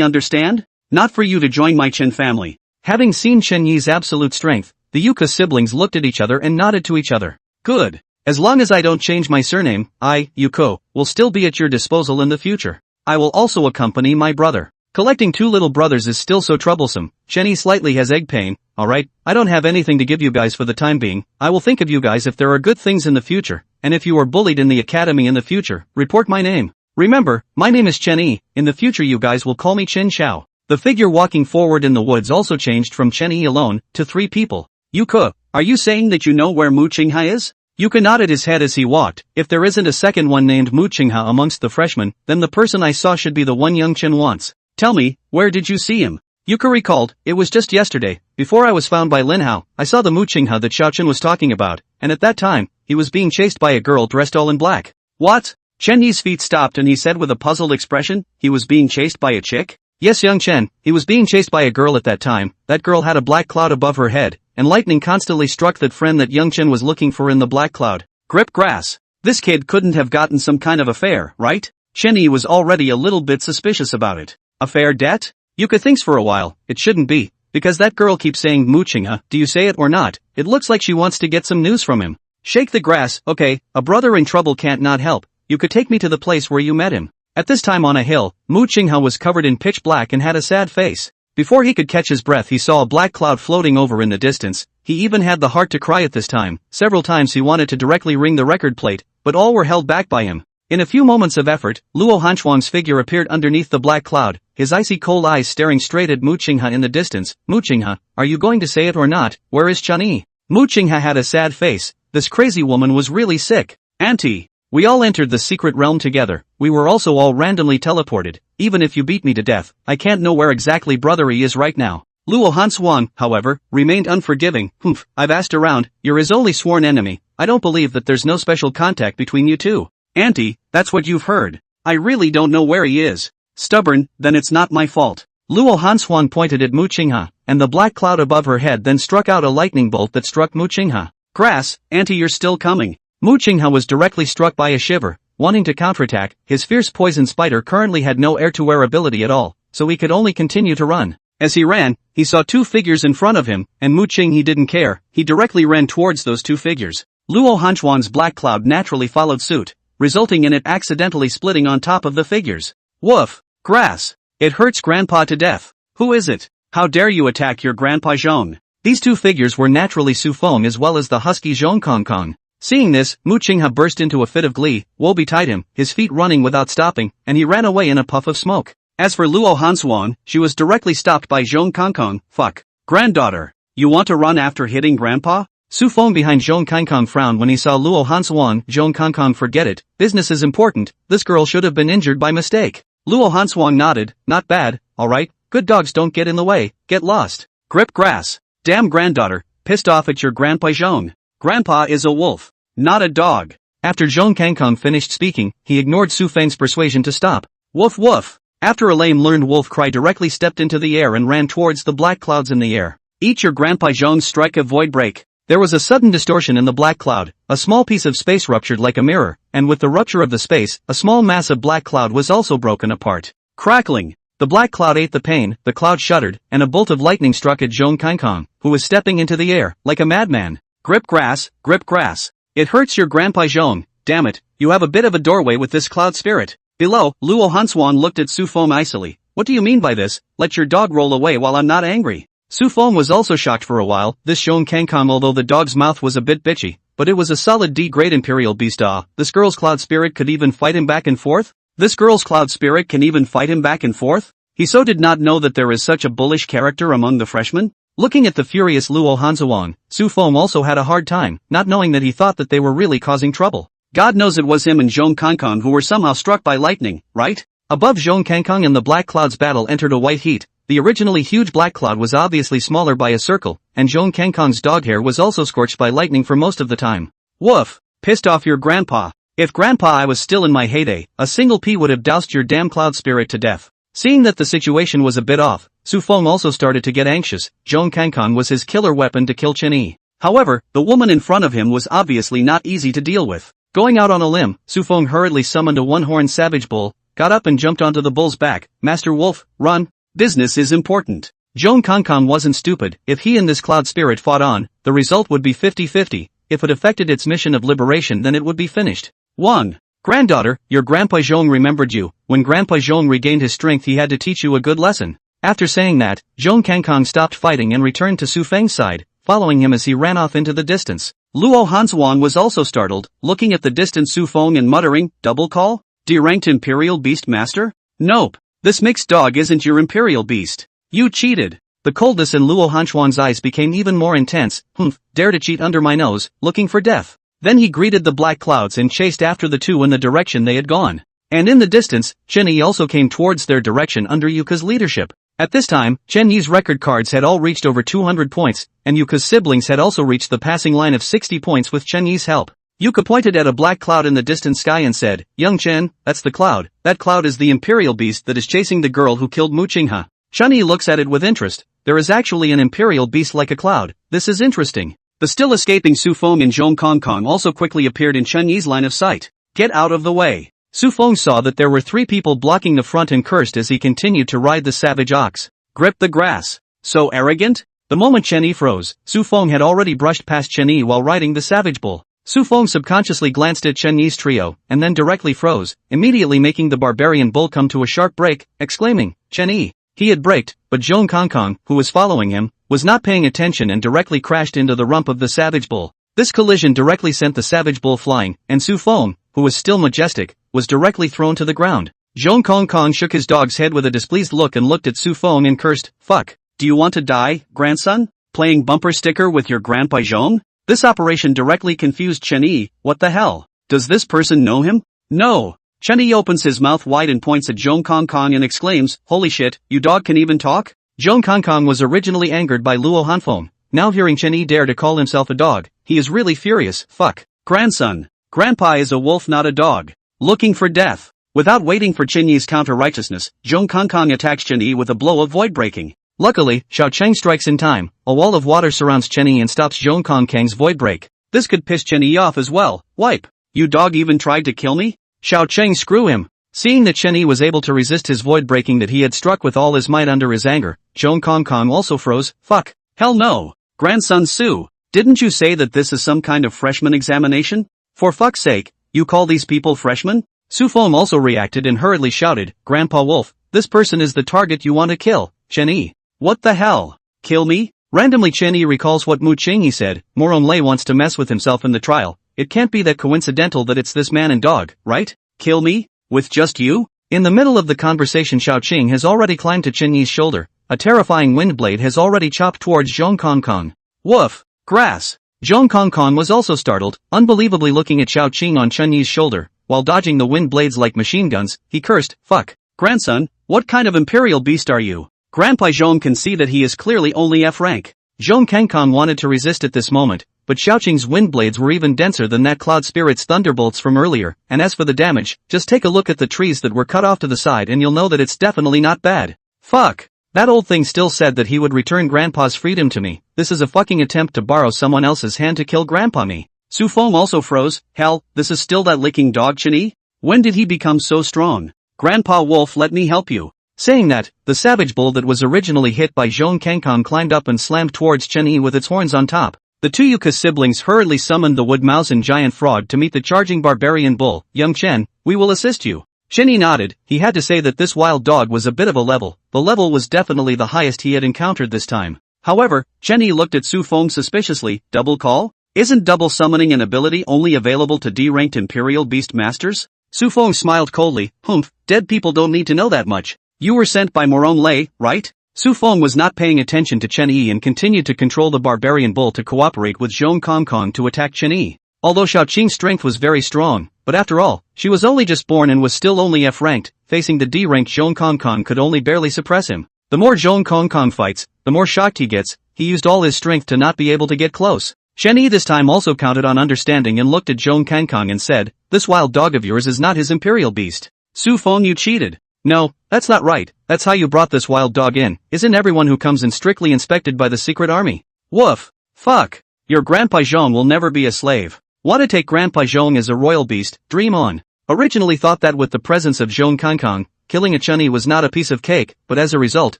understand? Not for you to join my Chen family. Having seen Chen Yi's absolute strength, the Yuka siblings looked at each other and nodded to each other. Good. As long as I don't change my surname, I, Yuko, will still be at your disposal in the future. I will also accompany my brother. Collecting two little brothers is still so troublesome. Chen Yi slightly has egg pain. Alright, I don't have anything to give you guys for the time being. I will think of you guys if there are good things in the future, and if you are bullied in the academy in the future, report my name. Remember, my name is Chen Yi. In the future you guys will call me Chen Xiao. The figure walking forward in the woods also changed from Chen Yi alone to 3 people. Yuka, are you saying that you know where Mu Qinghe is? Yuka nodded his head as he walked. If there isn't a second one named Mu Qinghe amongst the freshmen, then the person I saw should be the one young Chen wants. Tell me, where did you see him? Yuka recalled, it was just yesterday, before I was found by Lin Hao, I saw the Mu Qinghe that Xiao Chen was talking about, and at that time, he was being chased by a girl dressed all in black. What? Chen Yi's feet stopped and he said with a puzzled expression, he was being chased by a chick? Yes young Chen, he was being chased by a girl at that time, that girl had a black cloud above her head, and lightning constantly struck that friend that young Chen was looking for in the black cloud. Grip grass. This kid couldn't have gotten some kind of affair, right? Chen Yi was already a little bit suspicious about it. Affair debt? Yuka thinks for a while, it shouldn't be, because that girl keeps saying Mu Qinghe, do you say it or not? It looks like she wants to get some news from him. Shake the grass, okay, a brother in trouble can't not help, you could take me to the place where you met him. At this time on a hill, Mu Qinghe was covered in pitch black and had a sad face. Before he could catch his breath he saw a black cloud floating over in the distance. He even had the heart to cry at this time. Several times he wanted to directly ring the record plate, but all were held back by him. In a few moments of effort, Luo Hanshuang's figure appeared underneath the black cloud, his icy cold eyes staring straight at Mu Qinghe in the distance. Mu Qinghe, are you going to say it or not? Where is Chen Yi? Mu Qinghe had a sad face. This crazy woman was really sick. Auntie. We all entered the secret realm together, we were also all randomly teleported. Even if you beat me to death, I can't know where exactly Brother Yi is right now. Luo Hanshuang, however, remained unforgiving. I've asked around, you're his only sworn enemy, I don't believe that there's no special contact between you two. Auntie, that's what you've heard. I really don't know where he is. Stubborn, then it's not my fault. Luo Hanshuang pointed at Mu Qinghe, and the black cloud above her head then struck out a lightning bolt that struck Mu Qinghe. Grass, Auntie you're still coming. Mu Qinghe was directly struck by a shiver. Wanting to counterattack, his fierce poison spider currently had no air-to-air ability at all, so he could only continue to run. As he ran, he saw 2 figures in front of him, and Mu Qinghe didn't care, he directly ran towards those 2 figures. Luo Hanshuang's black cloud naturally followed suit, resulting in it accidentally splitting on top of the figures. Woof! Grass! It hurts Grandpa to death. Who is it? How dare you attack your Grandpa Zhong? These 2 figures were naturally Su Feng as well as the husky Zhong Kong Kong. Seeing this, Mu Qinghe burst into a fit of glee. Woe betide him, his feet running without stopping, and he ran away in a puff of smoke. As for Luo Hanshuang, she was directly stopped by Zhong Kongkong. Fuck. Granddaughter, you want to run after hitting Grandpa? Su Feng behind Zhong Kongkong frowned when he saw Luo Hanshuang. Zhong Kongkong, forget it, business is important, this girl should have been injured by mistake. Luo Hanshuang nodded, not bad, alright, good dogs don't get in the way, get lost. Grip grass. Damn granddaughter, pissed off at your Grandpa Zhong. Grandpa is a wolf, not a dog. After Zhong Kangkong finished speaking, he ignored Su Feng's persuasion to stop. Woof woof. After a lame learned wolf cry directly stepped into the air and ran towards the black clouds in the air. Eat your Grandpa Zhong, strike a void break. There was a sudden distortion in the black cloud, a small piece of space ruptured like a mirror, and with the rupture of the space, a small mass of black cloud was also broken apart. Crackling. The black cloud ate the pain, the cloud shuddered, and a bolt of lightning struck at Zhong Kangkong, who was stepping into the air, like a madman. Grip grass, grip grass. It hurts your Grandpa Zhong, damn it, you have a bit of a doorway with this cloud spirit. Below, Luo Hanshuang looked at Su Feng icily. What do you mean by this? Let your dog roll away while I'm not angry. Su Feng was also shocked for a while. This Zhong Kangkong, although the dog's mouth was a bit bitchy, but it was a solid D-grade imperial beast. This girl's cloud spirit could even fight him back and forth? This girl's cloud spirit can even fight him back and forth? He so did not know that there is such a bullish character among the freshmen? Looking at the furious Luo Hanshuang, Su Feng also had a hard time, not knowing that he thought that they were really causing trouble. God knows it was him and Zhong Kangkong who were somehow struck by lightning, right? Above Zhong Kangkong and the black cloud's battle entered a white heat. The originally huge black cloud was obviously smaller by a circle, and Zhong Kangkong's dog hair was also scorched by lightning for most of the time. Woof! Pissed off your grandpa. If grandpa I was still in my heyday, a single pea would have doused your damn cloud spirit to death. Seeing that the situation was a bit off, Su Feng also started to get anxious. Zhong Kangkong was his killer weapon to kill Chen Yi. However, the woman in front of him was obviously not easy to deal with. Going out on a limb, Su Feng hurriedly summoned a one-horned savage bull, got up and jumped onto the bull's back. Master Wolf, run. Business is important. Zhong Kangkong wasn't stupid. If he and this cloud spirit fought on, the result would be 50-50. If it affected its mission of liberation, then it would be finished. 1. Granddaughter, your Grandpa Zhong remembered you. When Grandpa Zhong regained his strength, he had to teach you a good lesson. After saying that, Zhong Kangkong stopped fighting and returned to Su Feng's side, following him as he ran off into the distance. Luo Hanshuang was also startled, looking at the distant Su Feng and muttering, double call? D-ranked Imperial Beast Master? Nope. This mixed dog isn't your Imperial Beast. You cheated. The coldness in Luo Hanshuang's eyes became even more intense. Humph, dare to cheat under my nose, looking for death. Then he greeted the black clouds and chased after the two in the direction they had gone. And in the distance, Chen Yi also came towards their direction under Yuka's leadership. At this time, Chen Yi's record cards had all reached over 200 points, and Yuka's siblings had also reached the passing line of 60 points with Chen Yi's help. Yuka pointed at a black cloud in the distant sky and said, Young Chen, that's the cloud. That cloud is the Imperial Beast that is chasing the girl who killed Mu Qinghe. Chen Yi looks at it with interest. There is actually an Imperial Beast like a cloud. This is interesting. The still escaping Su Feng and Zhong Kangkong also quickly appeared in Chen Yi's line of sight. Get out of the way. Su Feng saw that there were 3 people blocking the front and cursed as he continued to ride the savage ox. Grip the grass. So arrogant? The moment Chen Yi froze, Su Feng had already brushed past Chen Yi while riding the savage bull. Su Feng subconsciously glanced at Chen Yi's trio, and then directly froze, immediately making the barbarian bull come to a sharp break, exclaiming, Chen Yi. He had braked, but Zhong Kangkong, who was following him, was not paying attention and directly crashed into the rump of the savage bull. This collision directly sent the savage bull flying, and Su Feng, who was still majestic, was directly thrown to the ground. Zhong Kangkong shook his dog's head with a displeased look and looked at Su Feng and cursed, fuck. Do you want to die, grandson? Playing bumper sticker with your Grandpa Zhong? This operation directly confused Chen Yi. What the hell? Does this person know him? No. Chen Yi opens his mouth wide and points at Zhong Kangkong and exclaims, holy shit, you dog can even talk? Zhong Kangkong was originally angered by Luo Hanshuang. Now hearing Chen Yi dare to call himself a dog, he is really furious. Fuck. Grandson. Grandpa is a wolf, not a dog. Looking for death. Without waiting for Chen Yi's counter-righteousness, Zhong Kangkong attacks Chen Yi with a blow of void-breaking. Luckily, Xiao Cheng strikes in time. A wall of water surrounds Chen Yi and stops Zhong Kangkong's void break. This could piss Chen Yi off as well. Wipe. You dog even tried to kill me? Xiao Cheng, screw him. Seeing that Chen Yi was able to resist his void breaking that he had struck with all his might under his anger, Zhong Kangkong also froze. Fuck. Hell no. Grandson Su. Didn't you say that this is some kind of freshman examination? For fuck's sake, you call these people freshmen? Su Feng also reacted and hurriedly shouted, Grandpa Wolf, this person is the target you want to kill, Chen Yi. What the hell? Kill me? Randomly Chen Yi recalls what Mu Qinghe said, Murong wants to mess with himself in the trial. It can't be that coincidental that it's this man and dog, right? Kill me? With just you? In the middle of the conversation Xiao Qing has already climbed to Chen Yi's shoulder. A terrifying wind blade has already chopped towards Zhong Kangkong. Woof! Grass! Zhong Kangkong was also startled, unbelievably looking at Xiao Qing on Chen Yi's shoulder. While dodging the wind blades like machine guns, he cursed, fuck. Grandson, what kind of imperial beast are you? Grandpa Zhong can see that he is clearly only F rank. Zhong Kangkong wanted to resist at this moment, but Xiaoqing's wind blades were even denser than that Cloud Spirit's thunderbolts from earlier, and as for the damage, just take a look at the trees that were cut off to the side and you'll know that it's definitely not bad. Fuck. That old thing still said that he would return Grandpa's freedom to me. This is a fucking attempt to borrow someone else's hand to kill Grandpa me. Su Feng also froze. Hell, this is still that licking dog Chen Yi? When did he become so strong? Grandpa Wolf, let me help you. Saying that, the savage bull that was originally hit by Zhong Kangkong climbed up and slammed towards Chen Yi with its horns on top. The two Yuka siblings hurriedly summoned the wood mouse and giant frog to meet the charging barbarian bull. Young Chen, we will assist you. Chen Yi nodded. He had to say that this wild dog was a bit of a level. The level was definitely the highest he had encountered this time. However, Chen Yi looked at Su Feng suspiciously. Double call? Isn't double summoning an ability only available to D-ranked Imperial Beast Masters? Su Feng smiled coldly. Humph, dead people don't need to know that much. You were sent by Murong, right? Su Feng was not paying attention to Chen Yi and continued to control the barbarian bull to cooperate with Zhong Kangkong to attack Chen Yi. Although Xiaoqing's strength was very strong, but after all, she was only just born and was still only F-ranked, facing the D-ranked Zhong Kangkong could only barely suppress him. The more Zhong Kangkong fights, the more shocked he gets. He used all his strength to not be able to get close. Chen Yi this time also counted on understanding and looked at Zhong Kangkong and said, this wild dog of yours is not his imperial beast. Su Feng, you cheated. No, that's not right. That's how you brought this wild dog in. Isn't everyone who comes in strictly inspected by the secret army? Woof. Fuck. Your Grandpa Zhong will never be a slave. Want to take Grandpa Zhong as a royal beast? Dream on. Originally thought that with the presence of Zhong Kangkong, killing a Chen Yi was not a piece of cake, but as a result,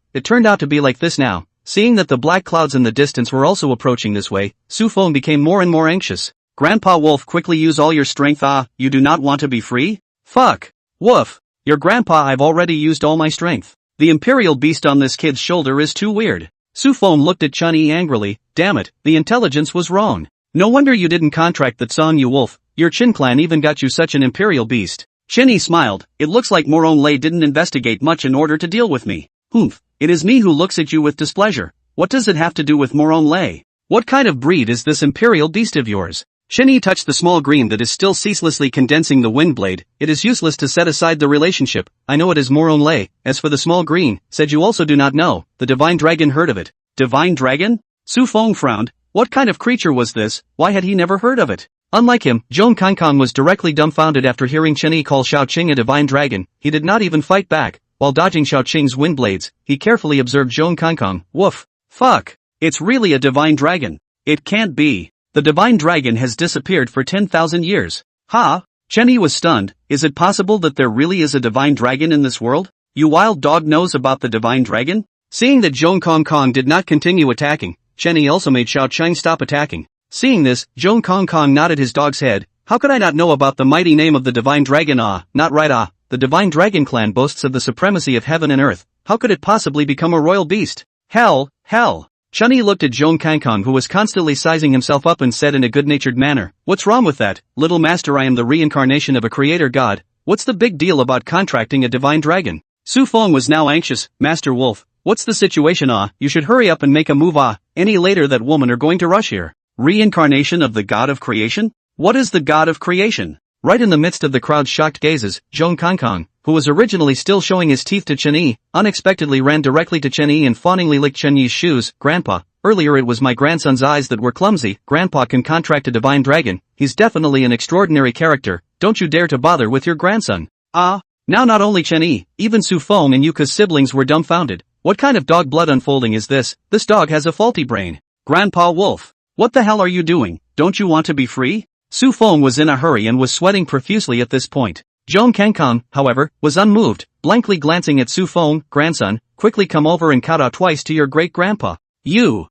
it turned out to be like this now. Seeing that the black clouds in the distance were also approaching this way, Su Feng became more and more anxious. Grandpa Wolf, quickly use all your strength. Ah, you do not want to be free? Fuck. Woof. Your grandpa, I've already used all my strength. The imperial beast on this kid's shoulder is too weird. Su Feng looked at Chen Yi angrily. Damn it, the intelligence was wrong. No wonder you didn't contract that Song Yu Wolf. Your Qin clan even got you such an imperial beast. Chen Yi smiled. It looks like Murong didn't investigate much in order to deal with me. Humph. It is me who looks at you with displeasure. What does it have to do with Murong? What kind of breed is this imperial beast of yours? Chen Yi touched the small green that is still ceaselessly condensing the wind blade. It is useless to set aside the relationship. I know it is Murong. As for the small green, said you also do not know. The divine dragon heard of it. Divine dragon? Su Feng frowned. What kind of creature was this? Why had he never heard of it? Unlike him, Zhong Kangkong was directly dumbfounded after hearing Chen Yi call Xiaoqing a divine dragon. He did not even fight back. While dodging Xiaoqing's wind blades, he carefully observed Zhong Kangkong. Woof. Fuck. It's really a divine dragon. It can't be. The divine dragon has disappeared for 10,000 years. Ha? Chen Yi was stunned. Is it possible that there really is a divine dragon in this world? You wild dog knows about the divine dragon? Seeing that Zhong Kangkong did not continue attacking, Chen Yi also made Xiaoqing stop attacking. Seeing this, Zhong Kangkong nodded his dog's head. How could I not know about the mighty name of the divine dragon? Ah, not right. Ah, the divine dragon clan boasts of the supremacy of heaven and earth. How could it possibly become a royal beast? Hell. Chen Yi looked at Zhong Kangkong, who was constantly sizing himself up, and said in a good-natured manner, what's wrong with that, little master? I am the reincarnation of a creator god. What's the big deal about contracting a divine dragon? Su Feng was now anxious. Master Wolf, what's the situation? Ah, you should hurry up and make a move. Ah, any later that woman are going to rush here. Reincarnation of the god of creation? What is the god of creation? Right in the midst of the crowd's shocked gazes, Zhong Kangkong, who was originally still showing his teeth to Chen Yi, unexpectedly ran directly to Chen Yi and fawningly licked Chen Yi's shoes. Grandpa, earlier it was my grandson's eyes that were clumsy. Grandpa can contract a divine dragon. He's definitely an extraordinary character. Don't you dare to bother with your grandson. Ah, now not only Chen Yi, even Su Feng and Yuka's siblings were dumbfounded. What kind of dog blood unfolding is this? This dog has a faulty brain. Grandpa Wolf, what the hell are you doing? Don't you want to be free? Su Feng was in a hurry and was sweating profusely at this point. Zhong Kangkong, however, was unmoved, blankly glancing at Su Feng. Grandson, quickly come over and kowtow twice to your great-grandpa. You,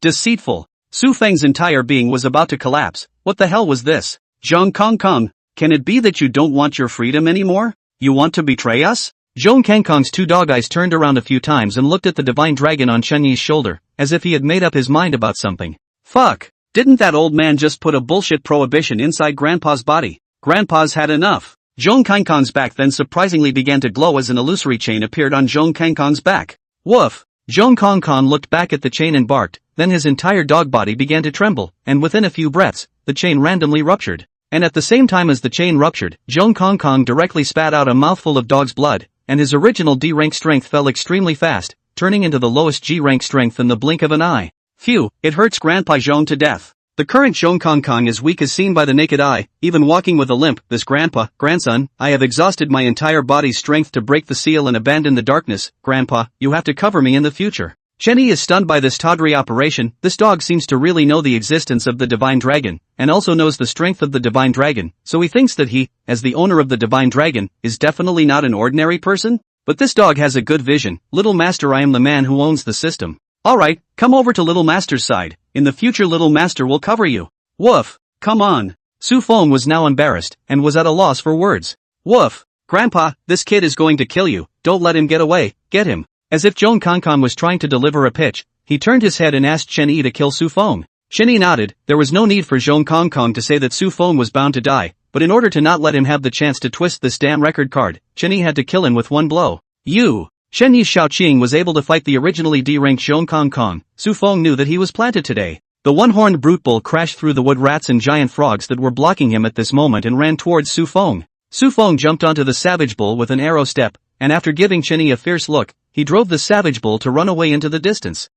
deceitful. Su Feng's entire being was about to collapse. What the hell was this? Zhong Kangkong, can it be that you don't want your freedom anymore? You want to betray us? Zhong Kangkong's two dog eyes turned around a few times and looked at the divine dragon on Chen Yi's shoulder, as if he had made up his mind about something. Fuck. Didn't that old man just put a bullshit prohibition inside Grandpa's body? Grandpa's had enough. Zhong Kangkong's back then surprisingly began to glow as an illusory chain appeared on Zhong Kangkong's back. Woof. Zhong Kangkong looked back at the chain and barked, then his entire dog body began to tremble, and within a few breaths, the chain randomly ruptured. And at the same time as the chain ruptured, Zhong Kangkong directly spat out a mouthful of dog's blood, and his original D-rank strength fell extremely fast, turning into the lowest G-rank strength in the blink of an eye. Phew, it hurts Grandpa Zhong to death. The current Zhong Kong is weak as seen by the naked eye, even walking with a limp. This grandson, I have exhausted my entire body's strength to break the seal and abandon the darkness. Grandpa, you have to cover me in the future. Chen Yi is stunned by this tawdry operation. This dog seems to really know the existence of the divine dragon, and also knows the strength of the divine dragon, so he thinks that he, as the owner of the divine dragon, is definitely not an ordinary person? But this dog has a good vision. Little Master, I am the man who owns the system. Alright, come over to Little Master's side. In the future Little Master will cover you. Woof. Come on. Su Feng was now embarrassed, and was at a loss for words. Woof. Grandpa, this kid is going to kill you. Don't let him get away. Get him. As if Zhong Kong was trying to deliver a pitch, he turned his head and asked Chen Yi to kill Su Feng. Chen Yi nodded. There was no need for Zhong Kong to say that Su Feng was bound to die, but in order to not let him have the chance to twist this damn record card, Chen Yi had to kill him with one blow. You! Chen Yi's Shaoqing was able to fight the originally D-ranked Zhong Kong. Su Feng knew that he was planted today. The one-horned brute bull crashed through the wood rats and giant frogs that were blocking him at this moment and ran towards Su Feng. Su Feng jumped onto the savage bull with an arrow step, and after giving Chen Yi a fierce look, he drove the savage bull to run away into the distance.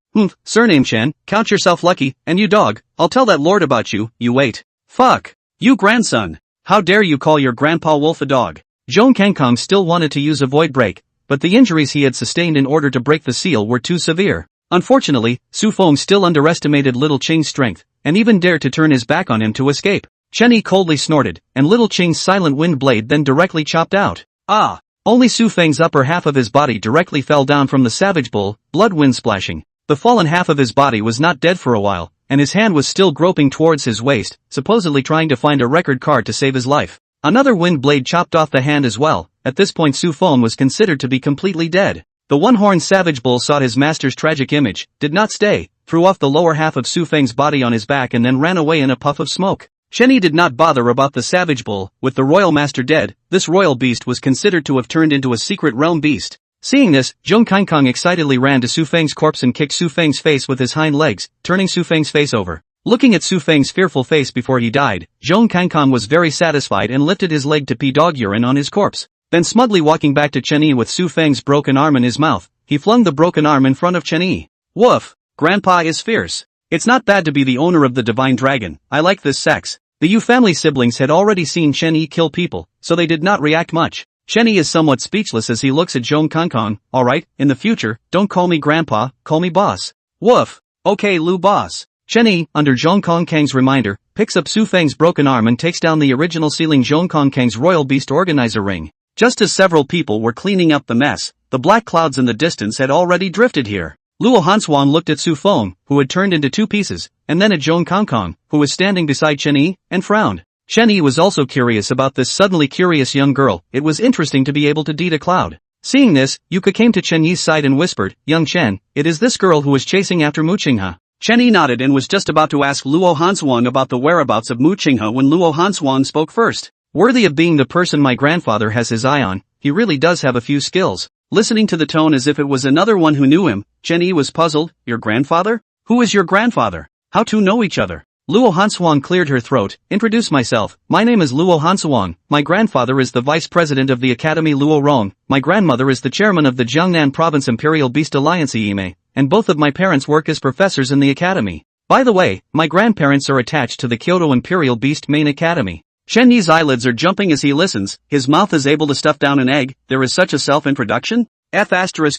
Surname Chen, count yourself lucky, and you dog, I'll tell that lord about you, you wait. Fuck. You grandson. How dare you call your grandpa Wolf a dog? Zhong Kong still wanted to use a void break, but the injuries he had sustained in order to break the seal were too severe. Unfortunately, Su Feng still underestimated Little Qing's strength, and even dared to turn his back on him to escape. Chen Yi coldly snorted, and Little Qing's silent wind blade then directly chopped out. Ah! Only Su Feng's upper half of his body directly fell down from the savage bull, blood wind splashing. The fallen half of his body was not dead for a while, and his hand was still groping towards his waist, supposedly trying to find a record card to save his life. Another wind blade chopped off the hand as well. At this point Su Feng was considered to be completely dead. The one-horned savage bull saw his master's tragic image, did not stay, threw off the lower half of Su Feng's body on his back and then ran away in a puff of smoke. Chen Yi did not bother about the savage bull. With the royal master dead, this royal beast was considered to have turned into a secret realm beast. Seeing this, Zhong Kong excitedly ran to Su Feng's corpse and kicked Su Feng's face with his hind legs, turning Su Feng's face over. Looking at Su Feng's fearful face before he died, Zhong Kong was very satisfied and lifted his leg to pee dog urine on his corpse. Then smugly walking back to Chen Yi with Su Feng's broken arm in his mouth, he flung the broken arm in front of Chen Yi. Woof! Grandpa is fierce. It's not bad to be the owner of the divine dragon. I like this sex. The Yu family siblings had already seen Chen Yi kill people, so they did not react much. Chen Yi is somewhat speechless as he looks at Zhong Kong. Alright, in the future, don't call me grandpa, call me boss. Woof. Okay Lu boss. Chen Yi, under Zhong Kong's reminder, picks up Su Feng's broken arm and takes down the original sealing Zhong Kong's royal beast organizer ring. Just as several people were cleaning up the mess, the black clouds in the distance had already drifted here. Luo Hanshuang looked at Su Feng, who had turned into two pieces, and then at Zhong Kong, who was standing beside Chen Yi, and frowned. Chen Yi was also curious about this suddenly curious young girl. It was interesting to be able to deed a cloud. Seeing this, Yuka came to Chen Yi's side and whispered, "Young Chen, it is this girl who was chasing after Mu Qinghe." Chen Yi nodded and was just about to ask Luo Hanshuang about the whereabouts of Mu Qinghe when Luo Hanshuang spoke first. Worthy of being the person my grandfather has his eye on, he really does have a few skills. Listening to the tone as if it was another one who knew him, Chen Yi was puzzled. Your grandfather? Who is your grandfather? How two know each other? Luo Hanshuang cleared her throat. Introduce myself. My name is Luo Hanshuang. My grandfather is the vice president of the Academy Luo Rong. My grandmother is the chairman of the Jiangnan Province Imperial Beast Alliance Ime, and both of my parents work as professors in the academy. By the way, my grandparents are attached to the Kyoto Imperial Beast Main Academy. Chen Yi's eyelids are jumping as he listens. His mouth is able to stuff down an egg. There is such a self-introduction?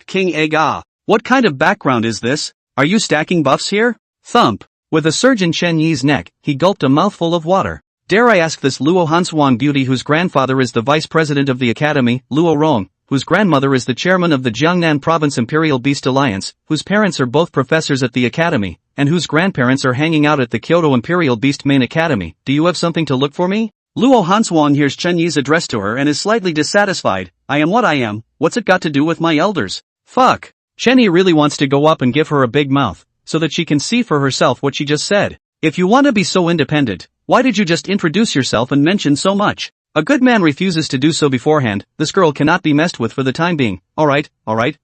King egg ah. What kind of background is this? Are you stacking buffs here? Thump. With a surge in Chen Yi's neck, he gulped a mouthful of water. Dare I ask this Luo Hanshuang beauty whose grandfather is the vice president of the academy, Luo Rong, whose grandmother is the chairman of the Jiangnan Province Imperial Beast Alliance, whose parents are both professors at the academy, and whose grandparents are hanging out at the Kyoto Imperial Beast Main Academy. Do you have something to look for me? Luo Hanshuang hears Chen Yi's address to her and is slightly dissatisfied. I am what I am. What's it got to do with my elders? Fuck. Chen Yi really wants to go up and give her a big mouth, so that she can see for herself what she just said. If you want to be so independent, why did you just introduce yourself and mention so much? A good man refuses to do so beforehand. This girl cannot be messed with for the time being. Alright,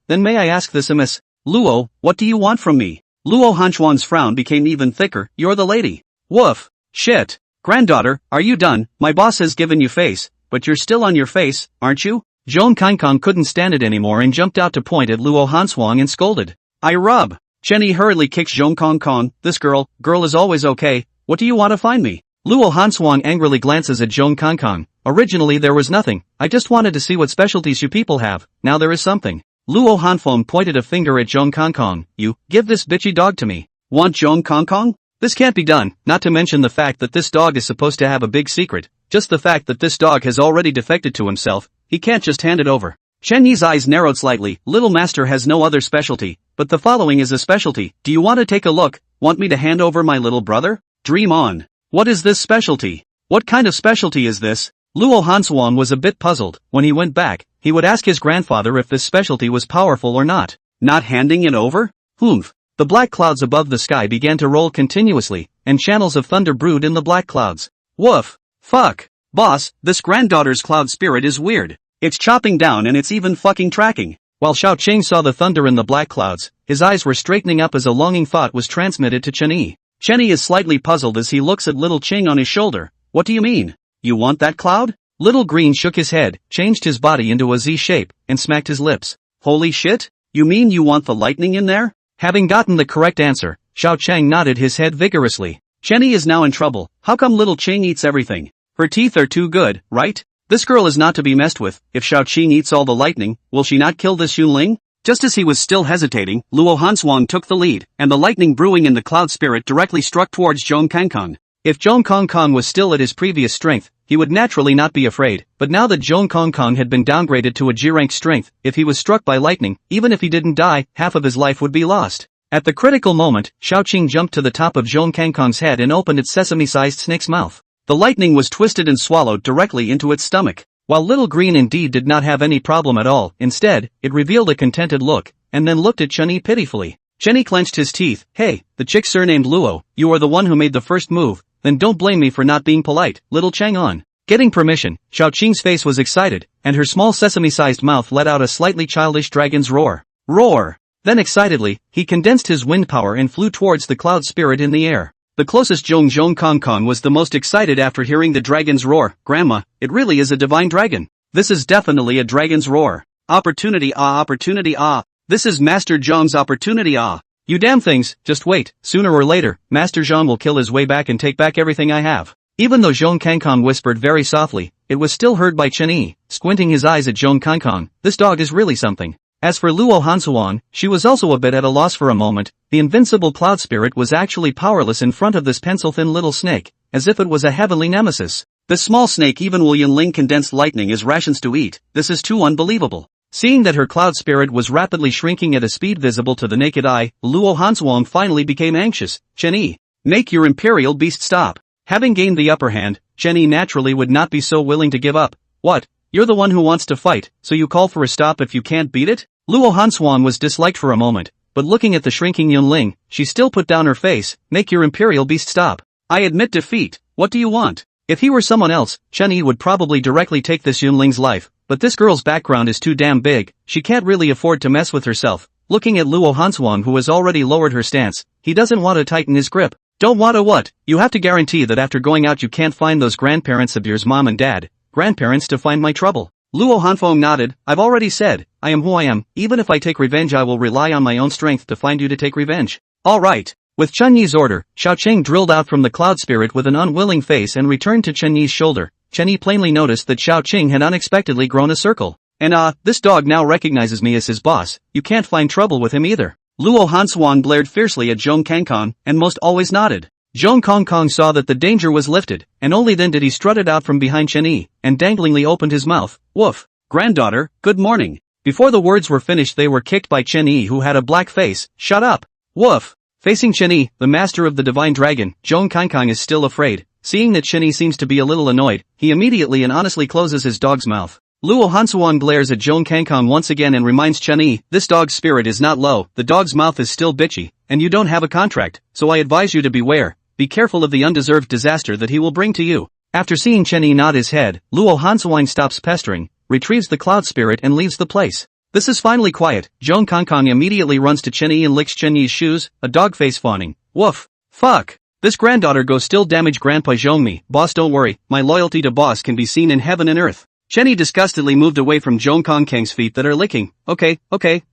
then may I ask this amiss? Luo, what do you want from me? Luo Hanshuang's frown became even thicker. You're the lady. Woof. Shit. Granddaughter, are you done? My boss has given you face, but you're still on your face, aren't you? Zhong Kong couldn't stand it anymore and jumped out to point at Luo Hanshuang and scolded. I rub. Chen Yi hurriedly kicks Zhong Kong. This girl is always okay, what do you want to find me? Luo Hanshuang angrily glances at Zhong Kong. Originally there was nothing, I just wanted to see what specialties you people have, now there is something. Luo Hanfeng pointed a finger at Zhong Kong. You, give this bitchy dog to me. Want Zhong Kong? This can't be done, not to mention the fact that this dog is supposed to have a big secret. Just the fact that this dog has already defected to himself, he can't just hand it over. Chen Yi's eyes narrowed slightly. Little master has no other specialty, but the following is a specialty. Do you want to take a look? Want me to hand over my little brother? Dream on. What is this specialty? What kind of specialty is this? Luo Hanshuang was a bit puzzled. When he went back, he would ask his grandfather if this specialty was powerful or not. Not handing it over? Humph. The black clouds above the sky began to roll continuously, and channels of thunder brewed in the black clouds. Woof. Fuck. Boss, this granddaughter's cloud spirit is weird. It's chopping down and it's even fucking tracking. While Xiao Qing saw the thunder in the black clouds, his eyes were straightening up as a longing thought was transmitted to Chen Yi. Chen Yi is slightly puzzled as he looks at little Qing on his shoulder. What do you mean? You want that cloud? Little Green shook his head, changed his body into a Z shape, and smacked his lips. Holy shit? You mean you want the lightning in there? Having gotten the correct answer, Xiao Chang nodded his head vigorously. Chen Yi is now in trouble. How come little Qing eats everything? Her teeth are too good, right? This girl is not to be messed with. If Xiao Qing eats all the lightning, will she not kill this Yunling? Just as he was still hesitating, Luo Hanshuang took the lead, and the lightning brewing in the cloud spirit directly struck towards Zhong Kangkong. If Zhong Kongkong was still at his previous strength, he would naturally not be afraid, but now that Zhong Kongkong had been downgraded to a G-rank strength, if he was struck by lightning, even if he didn't die, half of his life would be lost. At the critical moment, Xiao Qing jumped to the top of Zhong Kangkong's head and opened its sesame-sized snake's mouth. The lightning was twisted and swallowed directly into its stomach. While Little Green indeed did not have any problem at all, instead, it revealed a contented look, and then looked at Chen Yi pitifully. Chen Yi clenched his teeth. Hey, the chick surnamed Luo, you are the one who made the first move, then don't blame me for not being polite, little Chang on. Getting permission, Xiao Qing's face was excited, and her small sesame-sized mouth let out a slightly childish dragon's roar. Roar! Then excitedly, he condensed his wind power and flew towards the cloud spirit in the air. The closest Zhong Kongkong was the most excited after hearing the dragon's roar. Grandma, it really is a divine dragon. This is definitely a dragon's roar. Opportunity ah. This is Master Zhong's opportunity ah. You damn things, just wait, sooner or later, Master Zhong will kill his way back and take back everything I have. Even though Zhong Kangkong whispered very softly, it was still heard by Chen Yi, squinting his eyes at Zhong Kangkong. This dog is really something. As for Luo Hanshuang, she was also a bit at a loss for a moment. The invincible cloud spirit was actually powerless in front of this pencil-thin little snake, as if it was a heavenly nemesis. This small snake even will Yunling condensed lightning as rations to eat. This is too unbelievable. Seeing that her cloud spirit was rapidly shrinking at a speed visible to the naked eye, Luo Hanshuang finally became anxious. Chen Yi, make your imperial beast stop. Having gained the upper hand, Chen Yi naturally would not be so willing to give up. What? You're the one who wants to fight, so you call for a stop if you can't beat it? Luo Hanshuang was disliked for a moment, but looking at the shrinking Yunling, she still put down her face. Make your imperial beast stop. I admit defeat. What do you want? If he were someone else, Chen Yi would probably directly take this Yunling's life, but this girl's background is too damn big, she can't really afford to mess with herself. Looking at Luo Hanshuang who has already lowered her stance, he doesn't want to tighten his grip. Don't want to what? You have to guarantee that after going out you can't find those grandparents of yours, mom and dad. Grandparents to find my trouble. Luo Hanfeng nodded. I've already said, I am who I am. Even if I take revenge I will rely on my own strength to find you to take revenge. Alright. With Chen Yi's order, Xiao Qing drilled out from the cloud spirit with an unwilling face and returned to Chen Yi's shoulder. Chen Yi plainly noticed that Xiao Qing had unexpectedly grown a circle. And this dog now recognizes me as his boss. You can't find trouble with him either. Luo Hanshuang glared fiercely at Zhong Kangkong, and most always nodded. Zhong Kongkong saw that the danger was lifted, and only then did he strut it out from behind Chen Yi, and danglingly opened his mouth. Woof. Granddaughter, good morning. Before the words were finished they were kicked by Chen Yi who had a black face. Shut up. Woof. Facing Chen Yi, the master of the divine dragon, Zhong Kangkong is still afraid. Seeing that Chen Yi seems to be a little annoyed, he immediately and honestly closes his dog's mouth. Luo Hanshuang glares at Zhong Kangkong once again and reminds Chen Yi, this dog's spirit is not low, the dog's mouth is still bitchy, and you don't have a contract, so I advise you to beware. Be careful of the undeserved disaster that he will bring to you. After seeing Chen Yi nod his head, Luo Hanshuang stops pestering, retrieves the cloud spirit and leaves the place. This is finally quiet. Zhong Kangkong immediately runs to Chen Yi and licks Chen Yi's shoes, a dog face fawning. Woof. Fuck. This granddaughter go still damage Grandpa Zhong me. Boss don't worry, my loyalty to boss can be seen in heaven and earth. Chen Yi disgustedly moved away from Zhong Kongkong's feet that are licking. Okay,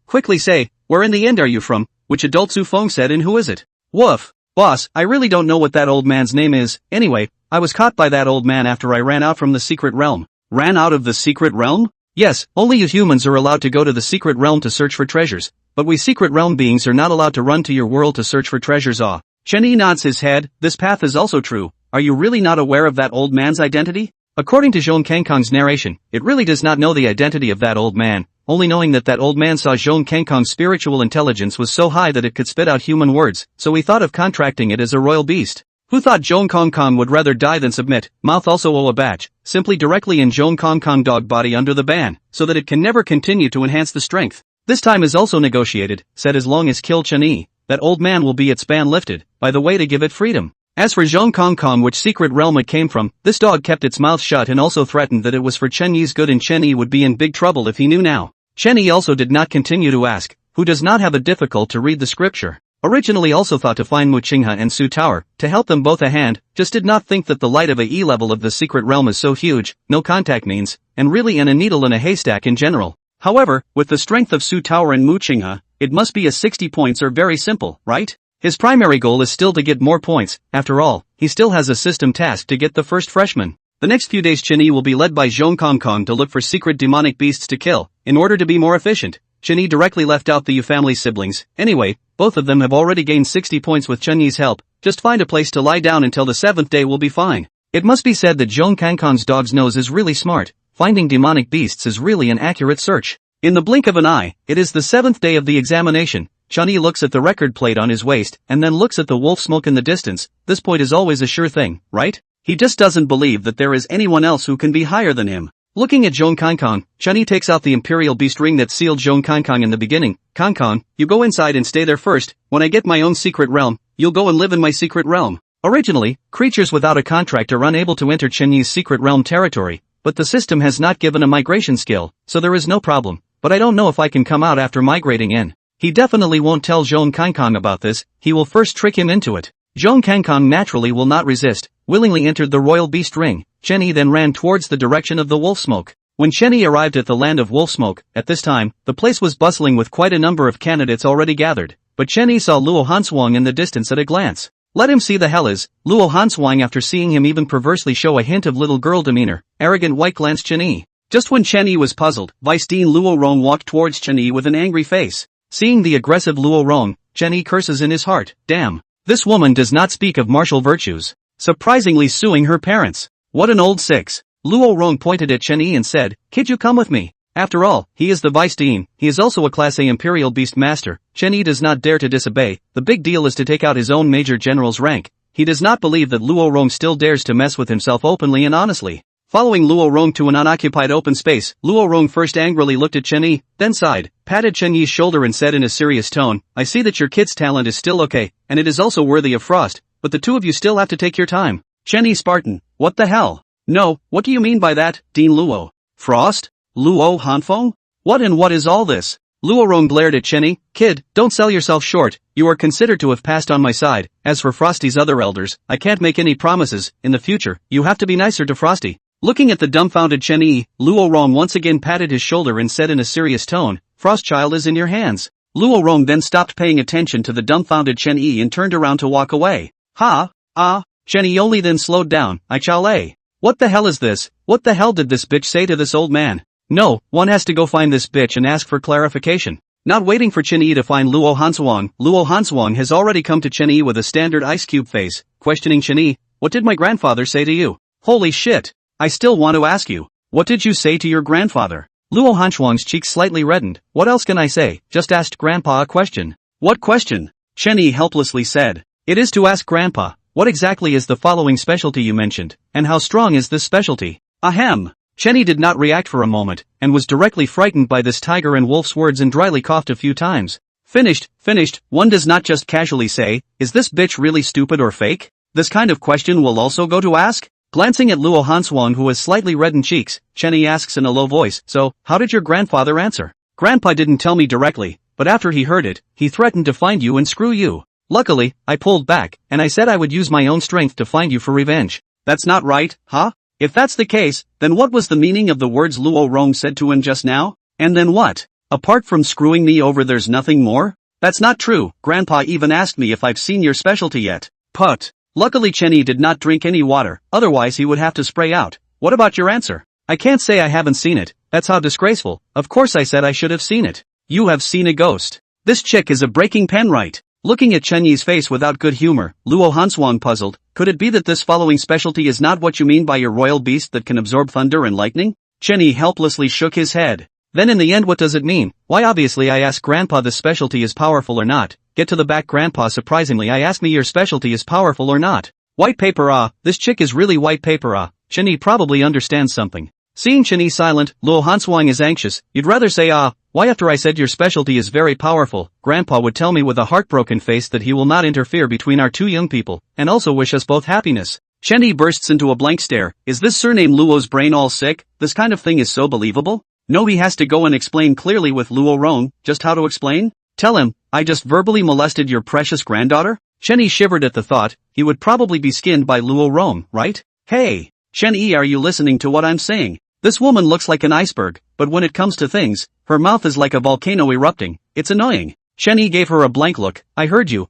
quickly say, where in the end are you from? which adult Su Feng said, and who is it? Woof. Boss, I really don't know what that old man's name is. Anyway, I was caught by that old man after I ran out from the secret realm. Ran out of the secret realm? Yes, only you humans are allowed to go to the secret realm to search for treasures, but we secret realm beings are not allowed to run to your world to search for treasures. Chen Yi nods his head. This path is also true. Are you really not aware of that old man's identity? According to Zhong Kangkong's narration, it really does not know the identity of that old man, only knowing that that old man saw Zhong Kangkong's spiritual intelligence was so high that it could spit out human words, so he thought of contracting it as a royal beast. Who thought Zhong Kangkong would rather die than submit? Mouth also owe a batch, simply directly in Zhong Kangkong dog body under the ban, so that it can never continue to enhance the strength. This time is also negotiated, said as long as kill Chen Yi, that old man will be its ban lifted, by the way to give it freedom. As for Zhong Kangkong, which secret realm it came from, this dog kept its mouth shut and also threatened that it was for Chen Yi's good and Chen Yi would be in big trouble if he knew now. Chen Yi also did not continue to ask, who does not have a difficult to read the scripture. Originally also thought to find Mu Qinghe and Su Tower, to help them both a hand, just did not think that the light of a E level of the secret realm is so huge, no contact means, and really a needle in a haystack in general. However, with the strength of Su Tower and Mu Qinghe, it must be a 60 points or very simple, right? His primary goal is still to get more points. After all, he still has a system task to get the first freshman. The next few days Chen Yi will be led by Zhong Kangkong to look for secret demonic beasts to kill, in order to be more efficient. Chen Yi directly left out the Yu family siblings. Anyway, both of them have already gained 60 points with Chen Yi's help. Just find a place to lie down until the 7th day will be fine. It must be said that Zhong Kangkong's dog's nose is really smart. Finding demonic beasts is really an accurate search. In the blink of an eye, it is the 7th day of the examination. Chen Yi looks at the record plate on his waist, and then looks at the wolf smoke in the distance. This point is always a sure thing, right? He just doesn't believe that there is anyone else who can be higher than him. Looking at Zhong Kangkong, Chen Yi takes out the imperial beast ring that sealed Zhong Kangkong in the beginning. Kangkong, you go inside and stay there first. When I get my own secret realm, you'll go and live in my secret realm. Originally, creatures without a contract are unable to enter Chen Yi's secret realm territory, but the system has not given a migration skill, so there is no problem. But I don't know if I can come out after migrating in. He definitely won't tell Zhong Kangkong about this, he will first trick him into it. Zhong Kangkong naturally will not resist, willingly entered the royal beast ring. Chen Yi then ran towards the direction of the wolf smoke. When Chen Yi arrived at the land of wolf smoke, at this time, the place was bustling with quite a number of candidates already gathered, but Chen Yi saw Luo Hanshuang in the distance at a glance. Let him see the hell is. Luo Hanshuang, after seeing him even perversely show a hint of little girl demeanor, arrogant white glanced Chen Yi. Just when Chen Yi was puzzled, Vice Dean Luo Rong walked towards Chen Yi with an angry face. Seeing the aggressive Luo Rong, Chen Yi curses in his heart. Damn. This woman does not speak of martial virtues. Surprisingly suing her parents. What an old six. Luo Rong pointed at Chen Yi and said, "Kid, you come with me." After all, he is the Vice Dean, he is also a Class A Imperial Beast Master. Chen Yi does not dare to disobey. The big deal is to take out his own Major General's rank. He does not believe that Luo Rong still dares to mess with himself openly and honestly. Following Luo Rong to an unoccupied open space, Luo Rong first angrily looked at Chen Yi, then sighed, patted Chen Yi's shoulder and said in a serious tone, "I see that your kid's talent is still okay, and it is also worthy of frost, but the two of you still have to take your time." Chen Yi Spartan, what the hell? No, what do you mean by that, Dean Luo? Frost? Luo Hanfeng? What is all this? Luo Rong glared at Chen Yi, "Kid, don't sell yourself short, you are considered to have passed on my side. As for Frosty's other elders, I can't make any promises. In the future, you have to be nicer to Frosty." Looking at the dumbfounded Chen Yi, Luo Rong once again patted his shoulder and said in a serious tone, "Frostchild is in your hands." Luo Rong then stopped paying attention to the dumbfounded Chen Yi and turned around to walk away. Chen Yi only then slowed down. "I shall lay. What the hell is this? What the hell did this bitch say to this old man?" No, one has to go find this bitch and ask for clarification. Not waiting for Chen Yi to find Luo Hanshuang has already come to Chen Yi with a standard ice cube face, questioning Chen Yi, "What did my grandfather say to you?" "Holy shit. I still want to ask you, what did you say to your grandfather?" Luo Hanshuang's cheeks slightly reddened. "What else can I say? Just asked Grandpa a question." "What question?" Chen Yi helplessly said. "It is to ask Grandpa, what exactly is the following specialty you mentioned, and how strong is this specialty?" Ahem. Chen Yi did not react for a moment, and was directly frightened by this tiger and wolf's words and dryly coughed a few times. Finished, one does not just casually say, "Is this bitch really stupid or fake?" This kind of question will also go to ask? Glancing at Luo Hanshuang, who has slightly reddened cheeks, Chen Yi asks in a low voice, "So, how did your grandfather answer?" "Grandpa didn't tell me directly, but after he heard it, he threatened to find you and screw you. Luckily, I pulled back, and I said I would use my own strength to find you for revenge." "That's not right, huh? If that's the case, then what was the meaning of the words Luo Rong said to him just now? And then what? Apart from screwing me over there's nothing more?" That's not true, Grandpa even asked me if I've seen your specialty yet. Put. Luckily Chen Yi did not drink any water, otherwise he would have to spray out. What about your answer? I can't say I haven't seen it, that's how disgraceful. Of course I said I should have seen it. You have seen a ghost. This chick is a breaking pen, right? Looking at Chen Yi's face without good humor, Luo Hanshuang puzzled. Could it be that this following specialty is not what you mean by your royal beast that can absorb thunder and lightning? Chen Yi helplessly shook his head. Then in the end, what does it mean? Why, obviously I asked Grandpa this specialty is powerful or not. Get to the back, Grandpa. Surprisingly I asked me your specialty is powerful or not. White paper. This chick is really white paper. Chen Yi probably understands something. Seeing Chen Yi silent, Luo Hanshuang is anxious. You'd rather say why after I said your specialty is very powerful, Grandpa would tell me with a heartbroken face that he will not interfere between our two young people, and also wish us both happiness. Chen Yi bursts into a blank stare. Is this surname Luo's brain all sick? This kind of thing is so believable? No, he has to go and explain clearly with Luo Rong. Just how to explain? Tell him, I just verbally molested your precious granddaughter? Chen Yi shivered at the thought. He would probably be skinned by Luo Rong, right? Hey! Chen Yi, are you listening to what I'm saying? This woman looks like an iceberg, but when it comes to things, her mouth is like a volcano erupting. It's annoying. Chen Yi gave her a blank look. I heard you.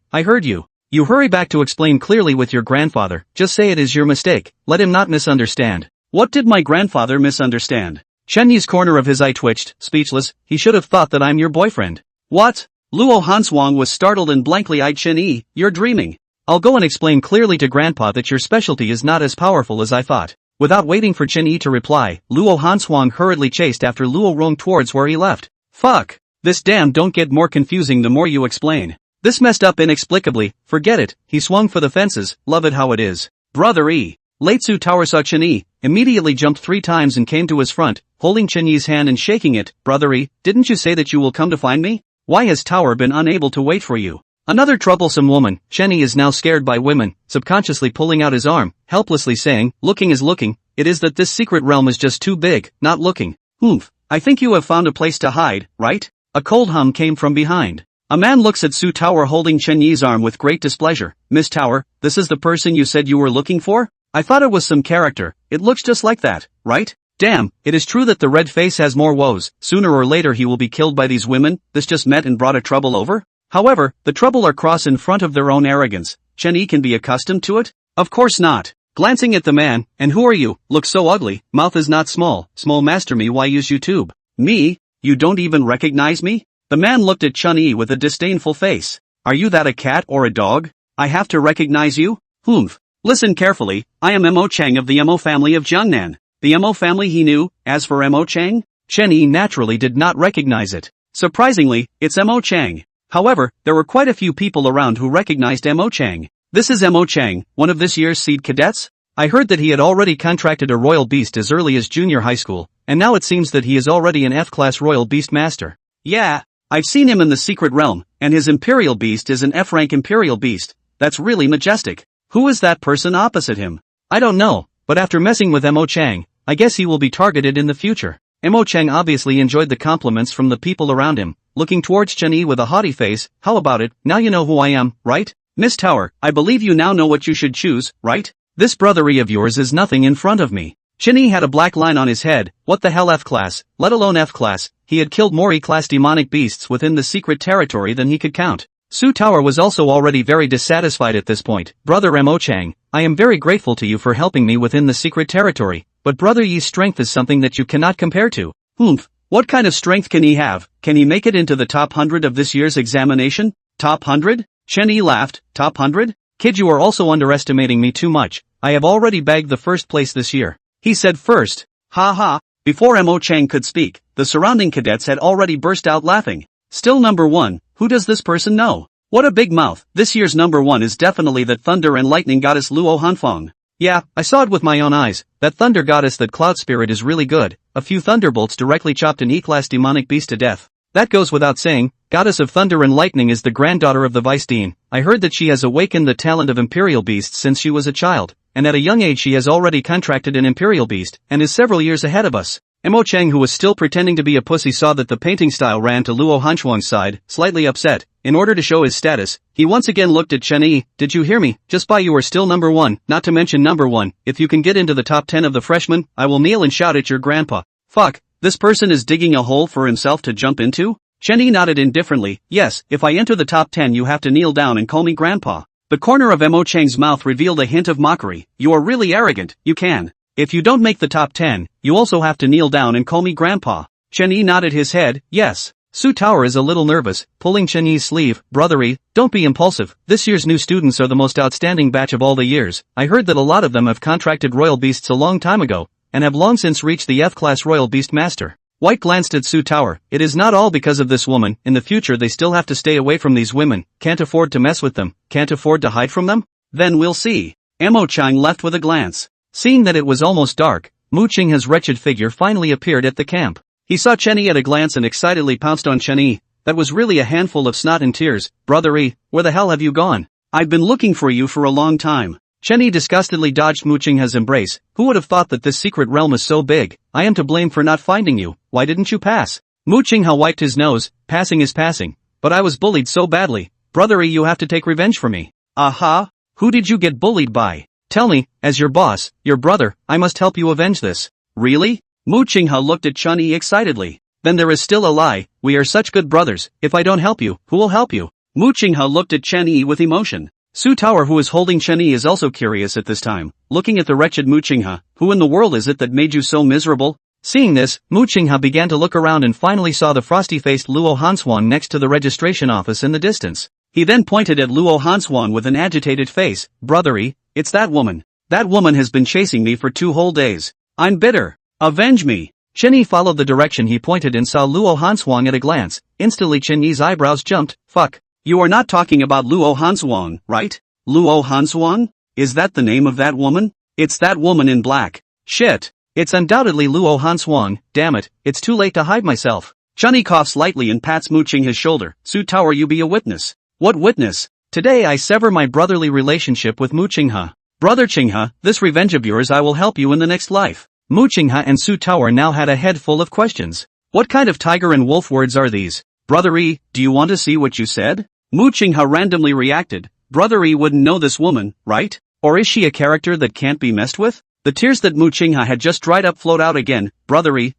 You hurry back to explain clearly with your grandfather. Just say it is your mistake. Let him not misunderstand. What did my grandfather misunderstand? Chen Yi's corner of his eye twitched, speechless. He should have thought that I'm your boyfriend. What? Luo Hanshuang was startled and blankly eyed Chen Yi. You're dreaming. I'll go and explain clearly to Grandpa that your specialty is not as powerful as I thought. Without waiting for Chen Yi to reply, Luo Hanshuang hurriedly chased after Luo Rong towards where he left. Fuck. This damn don't get more confusing the more you explain. This messed up inexplicably. Forget it. He swung for the fences. Love it how it is. Brother E. Late Su Tower saw Chen Yi, immediately jumped 3 times and came to his front, holding Chen Yi's hand and shaking it. Brother E, didn't you say that you will come to find me? Why has Tower been unable to wait for you? Another troublesome woman. Chen Yi is now scared by women, subconsciously pulling out his arm, helplessly saying, looking is looking, it is that this secret realm is just too big, not looking. Oomph. I think you have found a place to hide, right? A cold hum came from behind. A man looks at Su Tower holding Chen Yi's arm with great displeasure. Miss Tower, this is the person you said you were looking for? I thought it was some character. It looks just like that, right? Damn, it is true that the red face has more woes. Sooner or later he will be killed by these women. This just met and brought a trouble over? However, the trouble are cross in front of their own arrogance. Chen Yi can be accustomed to it? Of course not. Glancing at the man, and who are you? Look so ugly, mouth is not small. Small master me, why use YouTube? Me? You don't even recognize me? The man looked at Chen Yi with a disdainful face. Are you that a cat or a dog? I have to recognize you? Humph. Listen carefully, I am Mo Chang of the Mo family of Jiangnan. The Mo family he knew. As for Mo Chang? Chen Yi naturally did not recognize it. Surprisingly, it's Mo Chang. However, there were quite a few people around who recognized Mo Chang. This is Mo Chang, one of this year's seed cadets? I heard that he had already contracted a royal beast as early as junior high school, and now it seems that he is already an F-class royal beast master. Yeah, I've seen him in the secret realm, and his imperial beast is an F-rank imperial beast. That's really majestic. Who is that person opposite him? I don't know, but after messing with Mo Chang, I guess he will be targeted in the future. Mo Chang obviously enjoyed the compliments from the people around him, looking towards Chen Yi with a haughty face. How about it, now you know who I am, right? Miss Tower, I believe you now know what you should choose, right? This brothery of yours is nothing in front of me. Chen Yi had a black line on his head. What the hell F-class, let alone F-class, he had killed more E-class demonic beasts within the secret territory than he could count. Su Tower was also already very dissatisfied at this point. Brother Mo Chang, I am very grateful to you for helping me within the secret territory, but Brother Yi's strength is something that you cannot compare to. Humph. What kind of strength can he have? Can he make it into the top 100 of this year's examination? Top 100? Chen Yi laughed. Top 100? Kid, you are also underestimating me too much. I have already bagged the first place this year. He said first. Ha ha. Before Mo Chang could speak, the surrounding cadets had already burst out laughing. Still number 1, who does this person know? What a big mouth. This year's number 1 is definitely that thunder and lightning goddess Luo Hanshuang. Yeah, I saw it with my own eyes. That thunder goddess, that cloud spirit is really good. A few thunderbolts directly chopped an E-class demonic beast to death. That goes without saying. Goddess of thunder and lightning is the granddaughter of the vice dean. I heard that she has awakened the talent of imperial beasts since she was a child, and at a young age she has already contracted an imperial beast, and is several years ahead of us. Mo Chang, who was still pretending to be a pussy, saw that the painting style ran to Luo Hanshuang's side, slightly upset. In order to show his status, he once again looked at Chen Yi. Did you hear me? Just by you are still number 1, not to mention number 1. If you can get into the top 10 of the freshmen, I will kneel and shout at your grandpa. Fuck, this person is digging a hole for himself to jump into? Chen Yi nodded indifferently. Yes, if I enter the top 10 you have to kneel down and call me grandpa. The corner of Mo Chang's mouth revealed a hint of mockery. You are really arrogant, you can. If you don't make the top 10, you also have to kneel down and call me grandpa. Chen Yi nodded his head. Yes. Su Tower is a little nervous, pulling Chen Yi's sleeve. Brother Yi, don't be impulsive. This year's new students are the most outstanding batch of all the years. I heard that a lot of them have contracted royal beasts a long time ago, and have long since reached the F-class royal beast master. White glanced at Su Tower. It is not all because of this woman. In the future they still have to stay away from these women, can't afford to mess with them, can't afford to hide from them? Then we'll see. Mo Chang left with a glance. Seeing that it was almost dark, Mu Qinghe's wretched figure finally appeared at the camp. He saw Chen Yi at a glance and excitedly pounced on Chen Yi. That was really a handful of snot and tears. Brother Yi, where the hell have you gone? I've been looking for you for a long time. Chen Yi disgustedly dodged Mu Qinghe's embrace. Who would have thought that this secret realm is so big? I am to blame for not finding you. Why didn't you pass? Mu Qinghe wiped his nose. Passing is passing. But I was bullied so badly. Brother Yi, you have to take revenge for me. Aha! Who did you get bullied by? Tell me, as your boss, your brother, I must help you avenge this. Really? Mu Qinghe looked at Chen Yi excitedly. Then there is still a lie. We are such good brothers. If I don't help you, who will help you? Mu Qinghe looked at Chen Yi with emotion. Su Tower, who is holding Chen Yi, is also curious at this time. Looking at the wretched Mu Qinghe, who in the world is it that made you so miserable? Seeing this, Mu Qinghe began to look around and finally saw the frosty-faced Luo Hanshuang next to the registration office in the distance. He then pointed at Luo Hanshuang with an agitated face. Brother Yi, it's that woman. That woman has been chasing me for 2 whole days. I'm bitter. Avenge me. Chen Yi followed the direction he pointed and saw Luo Hanshuang at a glance. Instantly Chen Yi's eyebrows jumped. Fuck. You are not talking about Luo Hanshuang, right? Luo Hanshuang? Is that the name of that woman? It's that woman in black. Shit. It's undoubtedly Luo Hanshuang. Damn it, it's too late to hide myself. Chen Yi coughs lightly and pats Mu Qinghe's shoulder. Su Tower, you be a witness. What witness? Today I sever my brotherly relationship with Mu Qinghe. Brother Qinghe, this revenge of yours I will help you in the next life. Mu Qinghe and Su Tower now had a head full of questions. What kind of tiger and wolf words are these? Brother Yi, do you want to see what you said? Mu Qinghe randomly reacted. Brother Yi wouldn't know this woman, right? Or is she a character that can't be messed with? The tears that Mu Qinghe had just dried up flowed out again. Brother Yi,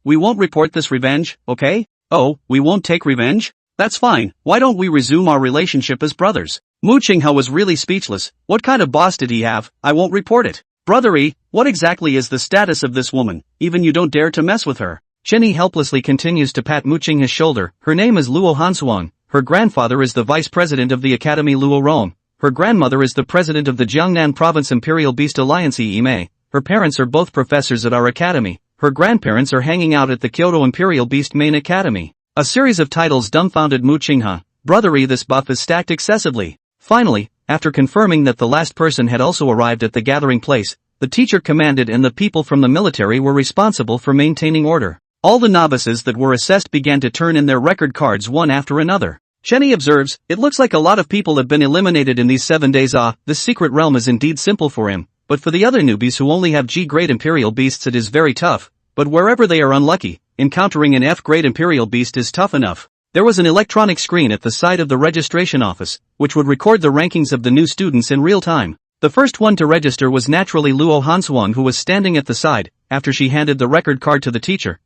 we won't report this revenge, okay? Oh, we won't take revenge? That's fine, why don't we resume our relationship as brothers? Mu Qinghe was really speechless. What kind of boss did he have? I won't report it. Brother Yi, what exactly is the status of this woman? Even you don't dare to mess with her. Chen Yi helplessly continues to pat Mu Qinghe's shoulder. Her name is Luo Hanshuang. Her grandfather is the vice president of the Academy Luo Rong. Her grandmother is the president of the Jiangnan Province Imperial Beast Alliance Yimei. Her parents are both professors at our academy. Her grandparents are hanging out at the Kyoto Imperial Beast Main Academy. A series of titles dumbfounded Mu Qinghe. Brother Yi, this buff is stacked excessively. Finally, after confirming that the last person had also arrived at the gathering place, the teacher commanded and the people from the military were responsible for maintaining order. All the novices that were assessed began to turn in their record cards one after another. Chen Yi observes, it looks like a lot of people have been eliminated in these 7 days. This secret realm is indeed simple for him, but for the other newbies who only have G-grade Imperial Beasts it is very tough, but wherever they are unlucky, encountering an F-grade Imperial Beast is tough enough. There was an electronic screen at the side of the registration office, which would record the rankings of the new students in real time. The first one to register was naturally Luo Hanshuang, who was standing at the side. After she handed the record card to the teacher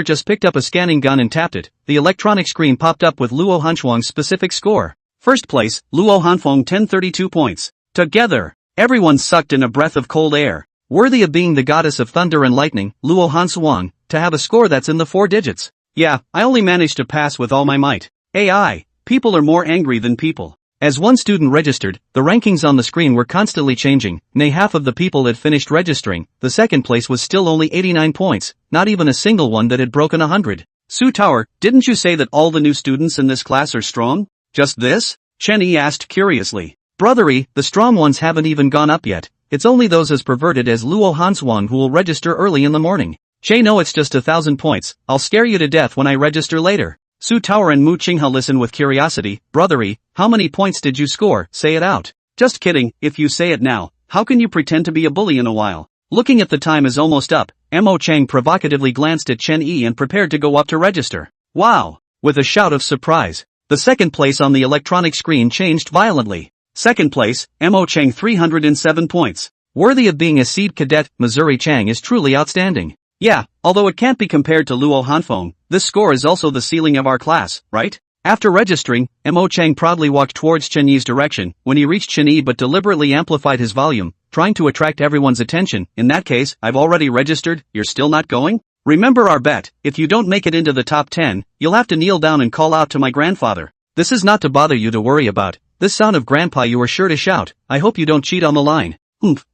just picked up a scanning gun and tapped it. The electronic screen popped up with Luo Hanshuang's specific score. First place, Luo Hanshuang 1032 points. Together, everyone sucked in a breath of cold air. Worthy of being the goddess of thunder and lightning, Luo Hanshuang, to have a score that's in the 4 digits. Yeah, I only managed to pass with all my might. AI, people are more angry than people. As one student registered, the rankings on the screen were constantly changing. Nay, half of the people had finished registering. The second place was still only 89 points, not even a single one that had broken 100. Su Tower, didn't you say that all the new students in this class are strong? Just this? Chen Yi asked curiously. Brother Yi, the strong ones haven't even gone up yet. It's only those as perverted as Luo Hanshuang who will register early in the morning. Che, no, it's just 1,000 points. I'll scare you to death when I register later. Su Tower and Mu Qinghe listen with curiosity. Brother Yi, how many points did you score? Say it out. Just kidding, if you say it now, how can you pretend to be a bully in a while? Looking at the time is almost up, Mo Chang provocatively glanced at Chen Yi and prepared to go up to register. Wow! With a shout of surprise, the second place on the electronic screen changed violently. Second place, Mo Chang 307 points. Worthy of being a seed cadet, Missouri Chang is truly outstanding. Yeah, although it can't be compared to Luo Hanshuang, this score is also the ceiling of our class, right? After registering, Mo Chang proudly walked towards Chen Yi's direction. When he reached Chen Yi but deliberately amplified his volume, trying to attract everyone's attention. In that case, I've already registered, you're still not going? Remember our bet, if you don't make it into the top 10, you'll have to kneel down and call out to my grandfather. This is not to bother you to worry about. This sound of grandpa you were sure to shout. I hope you don't cheat on the line.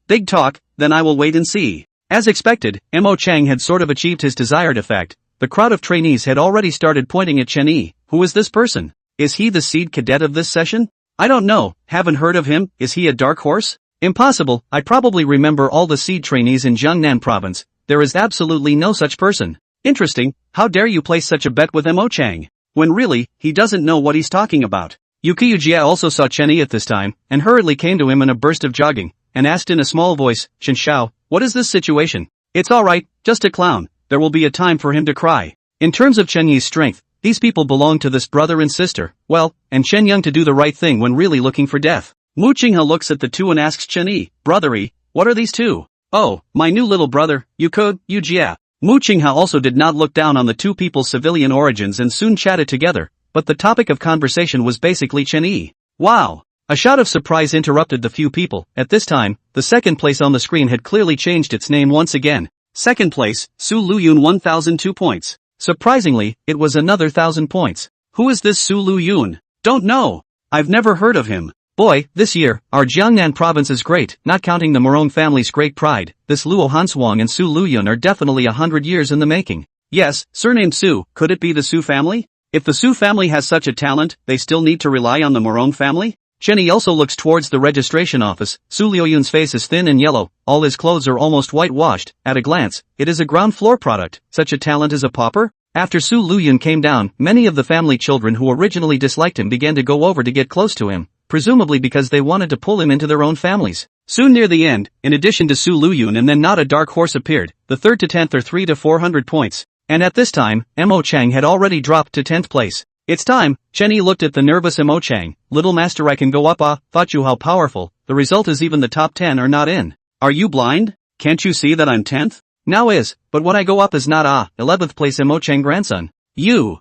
Big talk, then I will wait and see. As expected, Mo Chang had sort of achieved his desired effect. The crowd of trainees had already started pointing at Chen Yi. Who is this person? Is he the seed cadet of this session? I don't know, haven't heard of him. Is he a dark horse? Impossible, I probably remember all the seed trainees in Jiangnan province. There is absolutely no such person. Interesting, how dare you place such a bet with Mo Chang? When really, he doesn't know what he's talking about. Yuki Jia also saw Chen Yi at this time, and hurriedly came to him in a burst of jogging, and asked in a small voice, Chen Xiao, what is this situation? It's alright, just a clown, there will be a time for him to cry. In terms of Chen Yi's strength, these people belong to this brother and sister, well, and Chen Yang to do the right thing when really looking for death. Mu Qinghe looks at the two and asks Chen Yi, brothery, what are these two? Oh, my new little brother, Yu Jia. Mu Qinghe also did not look down on the two people's civilian origins and soon chatted together, but the topic of conversation was basically Chen Yi. Wow! A shout of surprise interrupted the few people. At this time, the second place on the screen had clearly changed its name once again. Second place, Su Luyun 1002 points. Surprisingly, it was another 1,000 points. Who is this Su Luyun? Don't know. I've never heard of him. Boy, this year, our Jiangnan province is great, not counting the Murong family's great pride. This Luo Hanshuang and Su Luyun are definitely 100 years in the making. Yes, surnamed Su, could it be the Su family? If the Su family has such a talent, they still need to rely on the Murong family? Chen Yi also looks towards the registration office. Su Luyun's face is thin and yellow, all his clothes are almost whitewashed. At a glance, it is a ground floor product. Such a talent as a pauper? After Su Luyun came down, many of the family children who originally disliked him began to go over to get close to him, presumably because they wanted to pull him into their own families. Soon near the end, in addition to Su Luyun and then not a dark horse appeared. The 3rd to 10th are 3 to 400 points. And at this time, Mo Chang had already dropped to 10th place. It's time. Chen Yi looked at the nervous Mo Chang. Little master, I can go up, thought you how powerful. The result is even the top 10 are not in. Are you blind? Can't you see that I'm 10th? Now is, but when I go up is not 11th place Mo Chang grandson. You.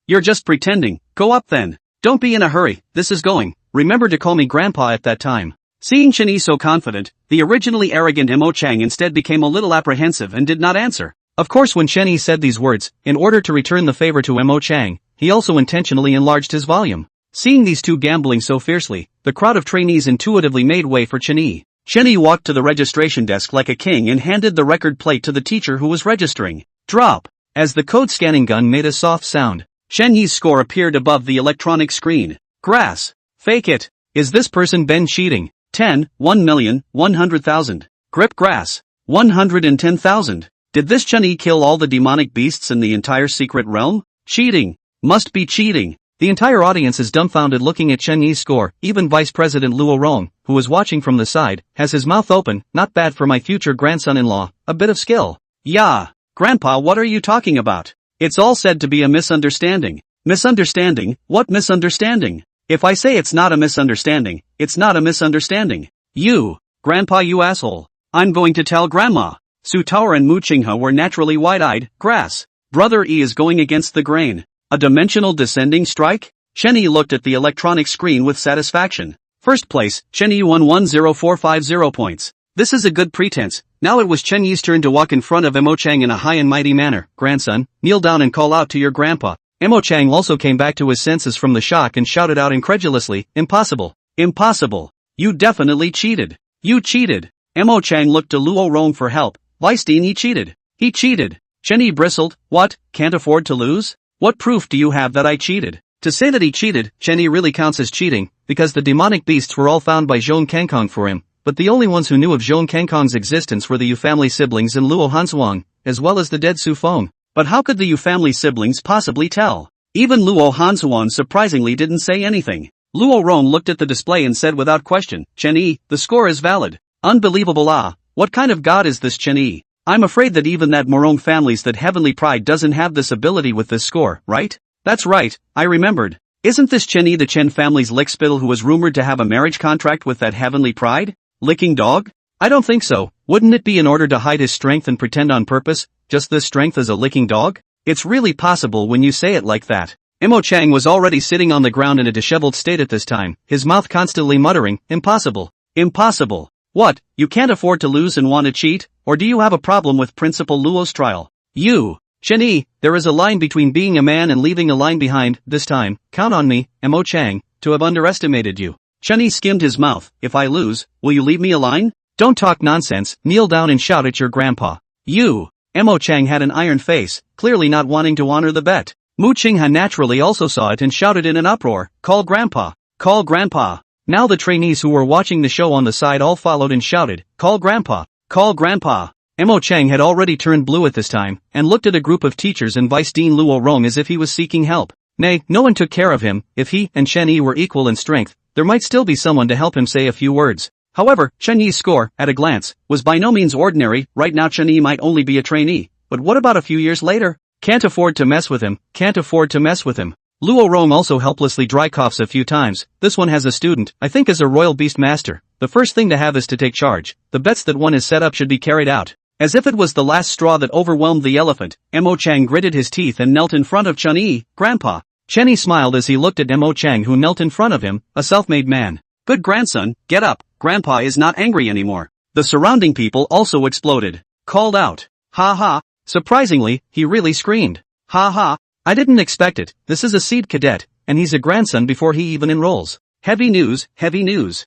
You're just pretending. Go up then. Don't be in a hurry, this is going. Remember to call me grandpa at that time. Seeing Chen Yi so confident, the originally arrogant Mo Chang instead became a little apprehensive and did not answer. Of course, when Chen Yi said these words, in order to return the favor to Mo Chang, he also intentionally enlarged his volume. Seeing these two gambling so fiercely, the crowd of trainees intuitively made way for Chen Yi. Chen Yi walked to the registration desk like a king and handed the record plate to the teacher who was registering. Drop! As the code scanning gun made a soft sound, Chen Yi's score appeared above the electronic screen. Grass. Fake it. Is this person been cheating? 10, 1,100,000. Grip grass. 110,000. Did this Chen Yi kill all the demonic beasts in the entire secret realm? Cheating. Must be cheating. The entire audience is dumbfounded looking at Chen Yi's score. Even Vice President Luo Rong, who was watching from the side, has his mouth open. Not bad for my future grandson-in-law. A bit of skill. Yeah. Grandpa, what are you talking about? It's all said to be a misunderstanding. Misunderstanding? What misunderstanding? If I say it's not a misunderstanding, it's not a misunderstanding. You. Grandpa, you asshole. I'm going to tell Grandma. Su Taoer and Mu Qinghe were naturally wide-eyed. Grass. Brother E is going against the grain. A dimensional descending strike? Chen Yi looked at the electronic screen with satisfaction. First place, Chen Yi won 10450 points. This is a good pretense. Now it was Chen Yi's turn to walk in front of Mo Chang in a high and mighty manner. Grandson, kneel down and call out to your grandpa. Mo Chang also came back to his senses from the shock and shouted out incredulously, impossible. Impossible. You definitely cheated. You cheated. Mo Chang looked to Luo Rong for help. Weistein, he cheated. He cheated. Chen Yi bristled. What? Can't afford to lose? What proof do you have that I cheated? To say that he cheated, Chen Yi really counts as cheating, because the demonic beasts were all found by Zhong Kangkong for him, but the only ones who knew of Zhong Kangkong's existence were the Yu family siblings and Luo Hanshuang, as well as the dead Su Feng. But how could the Yu family siblings possibly tell? Even Luo Hanshuang surprisingly didn't say anything. Luo Rong looked at the display and said without question, Chen Yi, the score is valid. Unbelievable. What kind of god is this Chen Yi? I'm afraid that even that Murong family's that heavenly pride doesn't have this ability with this score, right? That's right, I remembered. Isn't this Chen Yi the Chen family's lickspittle who was rumored to have a marriage contract with that heavenly pride? Licking dog? I don't think so. Wouldn't it be in order to hide his strength and pretend on purpose, just this strength as a licking dog? It's really possible when you say it like that. Mo Chang was already sitting on the ground in a disheveled state at this time, his mouth constantly muttering, impossible. Impossible. What, you can't afford to lose and want to cheat? Or do you have a problem with Principal Luo's trial? You. Chen Yi, there is a line between being a man and leaving a line behind. This time, count on me, Mo Chang, to have underestimated you. Chen Yi skimmed his mouth. If I lose, will you leave me a line? Don't talk nonsense, kneel down and shout at your grandpa. You. Mo Chang had an iron face, clearly not wanting to honor the bet. Mu Qinghan naturally also saw it and shouted in an uproar, call grandpa. Call grandpa. Now the trainees who were watching the show on the side all followed and shouted, call grandpa. Call grandpa. Mo Chang had already turned blue at this time, and looked at a group of teachers and Vice Dean Luo Rong as if he was seeking help. Nay, no one took care of him. If he and Chen Yi were equal in strength, there might still be someone to help him say a few words. However, Chen Yi's score, at a glance, was by no means ordinary. Right now Chen Yi might only be a trainee, but what about a few years later? Can't afford to mess with him, can't afford to mess with him. Luo Rong also helplessly dry coughs a few times. This one has a student, I think is a royal beast master. The first thing to have is to take charge. The bets that one has set up should be carried out. As if it was the last straw that overwhelmed the elephant, Mo Chang gritted his teeth and knelt in front of Chen Yi. Grandpa. Chen Yi smiled as he looked at Mo Chang, who knelt in front of him, a self-made man. Good grandson, get up, grandpa is not angry anymore. The surrounding people also exploded. Called out. Ha ha. Surprisingly, he really screamed. Ha ha. I didn't expect it. This is a seed cadet, and he's a grandson before he even enrolls. Heavy news, heavy news.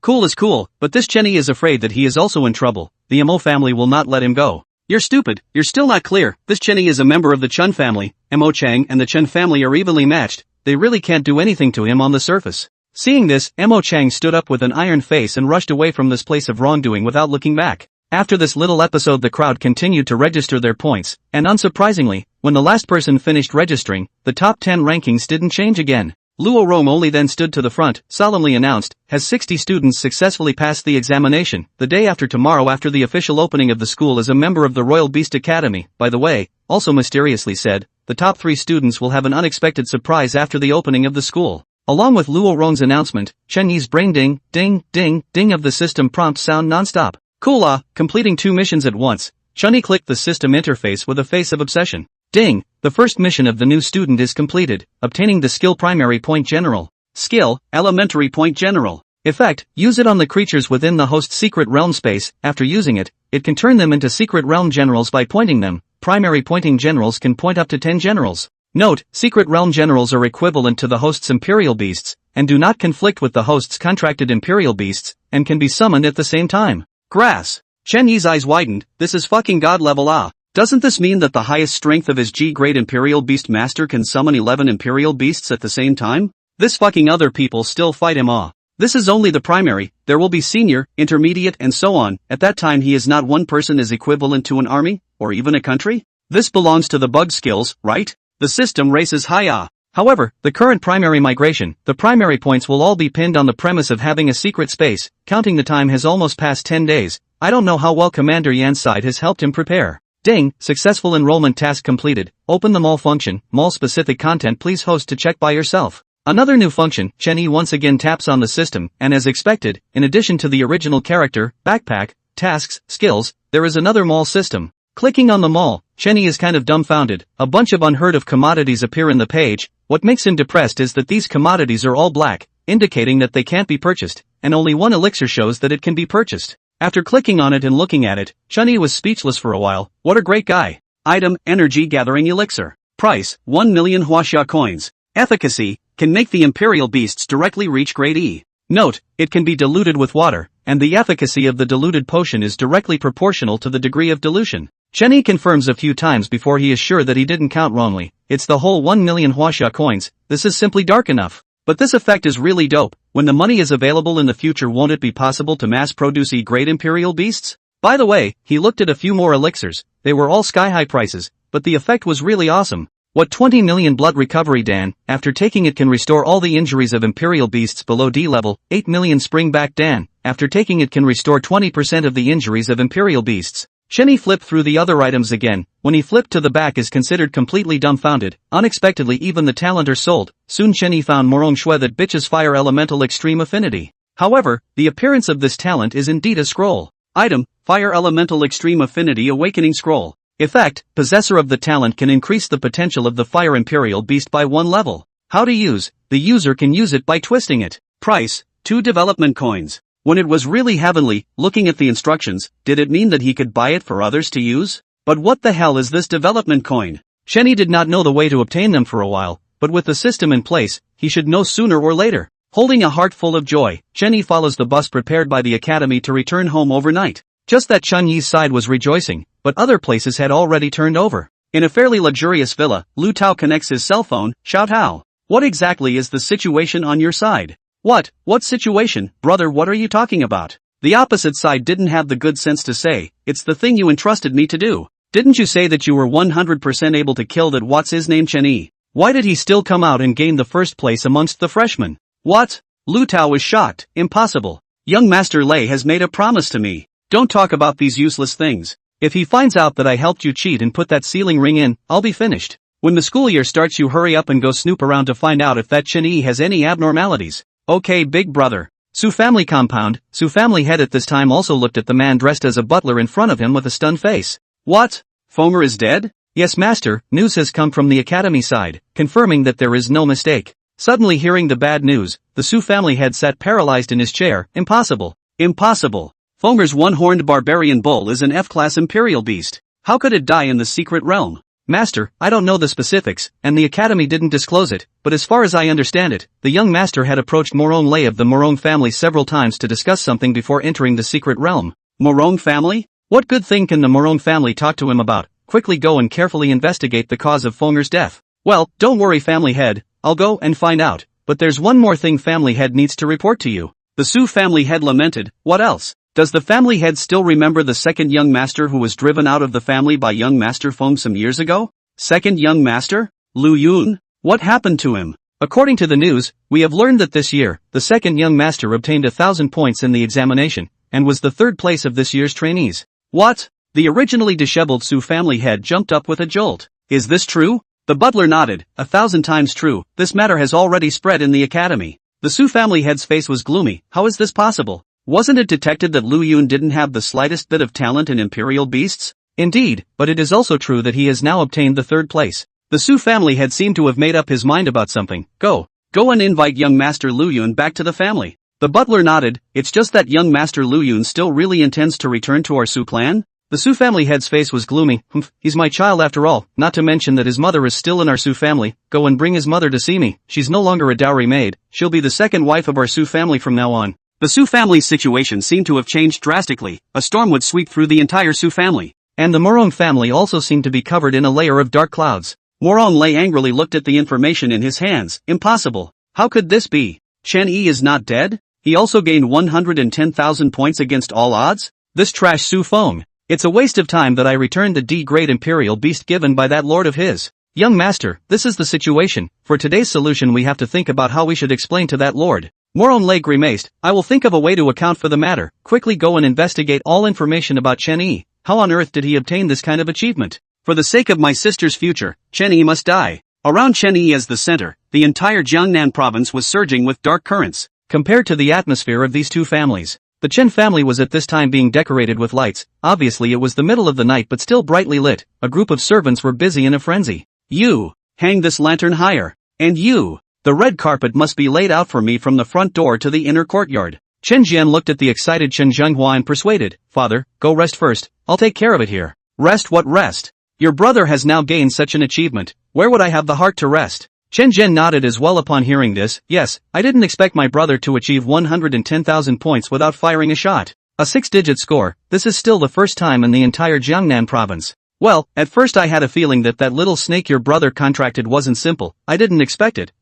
Cool is cool, but this Chen Yi is afraid that he is also in trouble. The Mo family will not let him go. You're stupid, you're still not clear. This Chen Yi is a member of the Chen family. Mo Chang and the Chen family are evenly matched. They really can't do anything to him on the surface. Seeing this, Mo Chang stood up with an iron face and rushed away from this place of wrongdoing without looking back. After this little episode, the crowd continued to register their points, and unsurprisingly, when the last person finished registering, the top 10 rankings didn't change again. Luo Rong only then stood to the front, solemnly announced, has 60 students successfully passed the examination. The day after tomorrow, after the official opening of the school, as a member of the Royal Beast Academy. By the way, also mysteriously said, the top 3 students will have an unexpected surprise after the opening of the school. Along with Luo Rong's announcement, Chen Yi's brain ding, ding, ding, ding of the system prompt sound non-stop. Cool, completing 2 missions at once. Chen Yi clicked the system interface with a face of obsession. Ding! The first mission of the new student is completed, obtaining the skill primary point general. Skill, elementary point general. Effect, use it on the creatures within the host's secret realm space. After using it, it can turn them into secret realm generals by pointing them. Primary pointing generals can point up to 10 generals. Note, secret realm generals are equivalent to the host's imperial beasts, and do not conflict with the host's contracted imperial beasts, and can be summoned at the same time. Grass. Chen Yi's eyes widened. This is fucking god level. Doesn't this mean that the highest strength of his G-grade Imperial Beast Master can summon 11 Imperial Beasts at the same time? This fucking other people still fight him. This is only the primary, there will be senior, intermediate and so on. At that time he is not one person is equivalent to an army, or even a country? This belongs to the bug skills, right? The system races high. However, the current primary migration, the primary points will all be pinned on the premise of having a secret space. Counting the time has almost passed 10 days. I don't know how well Commander Yan's side has helped him prepare. Ding, successful enrollment task completed. Open the mall function, mall specific content please host to check by yourself. Another new function, Chen Yi once again taps on the system, and as expected, in addition to the original character, backpack, tasks, skills, there is another mall system. Clicking on the mall, Chen Yi is kind of dumbfounded. A bunch of unheard of commodities appear in the page. What makes him depressed is that these commodities are all black, indicating that they can't be purchased, and only one elixir shows that it can be purchased. After clicking on it and looking at it, Chen Yi was speechless for a while. What a great guy. Item, energy gathering elixir. Price, 1 million huaxia coins. Efficacy, can make the imperial beasts directly reach grade E. Note, it can be diluted with water, and the efficacy of the diluted potion is directly proportional to the degree of dilution. Chen Yi confirms a few times before he is sure that he didn't count wrongly. It's the whole 1 million huaxia coins. This is simply dark enough. But this effect is really dope. When the money is available in the future, won't it be possible to mass produce E-grade imperial beasts? By the way, he looked at a few more elixirs. They were all sky-high prices, but the effect was really awesome. What 20 million blood recovery Dan, after taking it can restore all the injuries of imperial beasts below D level. 8 million spring back Dan, after taking it can restore 20% of the injuries of imperial beasts. Chen Yi flipped through the other items again. When he flipped to the back is considered completely dumbfounded. Unexpectedly even the talent are sold. Soon Chen Yi found Murong Shui that bitch's fire elemental extreme affinity. However, the appearance of this talent is indeed a scroll. Item, fire elemental extreme affinity awakening scroll. Effect: possessor of the talent can increase the potential of the Fire Imperial Beast by 1 level. How to use: the user can use it by twisting it. Price: 2 development coins. When it was really heavenly, looking at the instructions, did it mean that he could buy it for others to use? But what the hell is this development coin? Chen Yi did not know the way to obtain them for a while, but with the system in place, he should know sooner or later. Holding a heart full of joy, Chen Yi follows the bus prepared by the academy to return home overnight. Just that Chen Yi's side was rejoicing, but other places had already turned over. In a fairly luxurious villa, Lu Tao connects his cell phone. Shout how. What exactly is the situation on your side? What situation, brother, what are you talking about? The opposite side didn't have the good sense to say, it's the thing you entrusted me to do. Didn't you say that you were 100% able to kill that what's-his-name Chen Yi? Why did he still come out and gain the first place amongst the freshmen? What? Lu Tao was shocked. Impossible. Young Master Lei has made a promise to me. Don't talk about these useless things. If he finds out that I helped you cheat and put that sealing ring in, I'll be finished. When the school year starts, you hurry up and go snoop around to find out if that Chen Yi has any abnormalities. Okay, big brother. Su family compound. Su family head at this time also looked at the man dressed as a butler in front of him with a stunned face. What? Fonger is dead? Yes, master. News has come from the academy side, confirming that there is no mistake. Suddenly hearing the bad news, the Su family head sat paralyzed in his chair. Impossible. Impossible. Fonger's one-horned barbarian bull is an F-class imperial beast. How could it die in the secret realm? Master, I don't know the specifics, and the academy didn't disclose it, but as far as I understand it, the young master had approached Murong Lei of the Murong family several times to discuss something before entering the secret realm. Murong family? What good thing can the Murong family talk to him about? Quickly go and carefully investigate the cause of Fonger's death. Well, don't worry family head, I'll go and find out, but there's one more thing family head needs to report to you. The Su family head lamented. What else? Does the family head still remember the second young master who was driven out of the family by young master Feng some years ago? Second young master? Lu Yun? What happened to him? According to the news, we have learned that this year, the second young master obtained 1,000 points in the examination, and was the third place of this year's trainees. What? The originally disheveled Su family head jumped up with a jolt. Is this true? The butler nodded. 1,000 times true. This matter has already spread in the academy. The Su family head's face was gloomy. How is this possible? Wasn't it detected that Lu Yun didn't have the slightest bit of talent in imperial beasts? Indeed, but it is also true that he has now obtained the third place. The Su family had seemed to have made up his mind about something. Go and invite young Master Lu Yun back to the family. The butler nodded. It's just that young Master Lu Yun still really intends to return to our Su clan? The Su family head's face was gloomy. He's my child after all, not to mention that his mother is still in our Su family. Go and bring his mother to see me. She's no longer a dowry maid. She'll be the second wife of our Su family from now on. The Su family's situation seemed to have changed drastically. A storm would sweep through the entire Su family. And the Murong family also seemed to be covered in a layer of dark clouds. Murong Lei angrily looked at the information in his hands. Impossible. How could this be? Chen Yi is not dead? He also gained 110,000 points against all odds? This trash Su Feng. It's a waste of time that I returned the D-grade imperial beast given by that lord of his. Young master, this is the situation. For today's solution we have to think about how we should explain to that lord. Murong Lei grimaced. I will think of a way to account for the matter. Quickly go and investigate all information about Chen Yi. How on earth did he obtain this kind of achievement? For the sake of my sister's future, Chen Yi must die. Around Chen Yi as the center, the entire Jiangnan province was surging with dark currents. Compared to the atmosphere of these two families, the Chen family was at this time being decorated with lights. Obviously it was the middle of the night but still brightly lit. A group of servants were busy in a frenzy. You! Hang this lantern higher. And you! The red carpet must be laid out for me from the front door to the inner courtyard. Chen Jian looked at the excited Chen Zhenghua and persuaded. Father, go rest first. I'll take care of it here. Rest what rest? Your brother has now gained such an achievement. Where would I have the heart to rest? Chen Zhen nodded as well upon hearing this. Yes, I didn't expect my brother to achieve 110,000 points without firing a shot. A 6-digit score. This is still the first time in the entire Jiangnan province. Well, at first I had a feeling that little snake your brother contracted wasn't simple. I didn't expect it.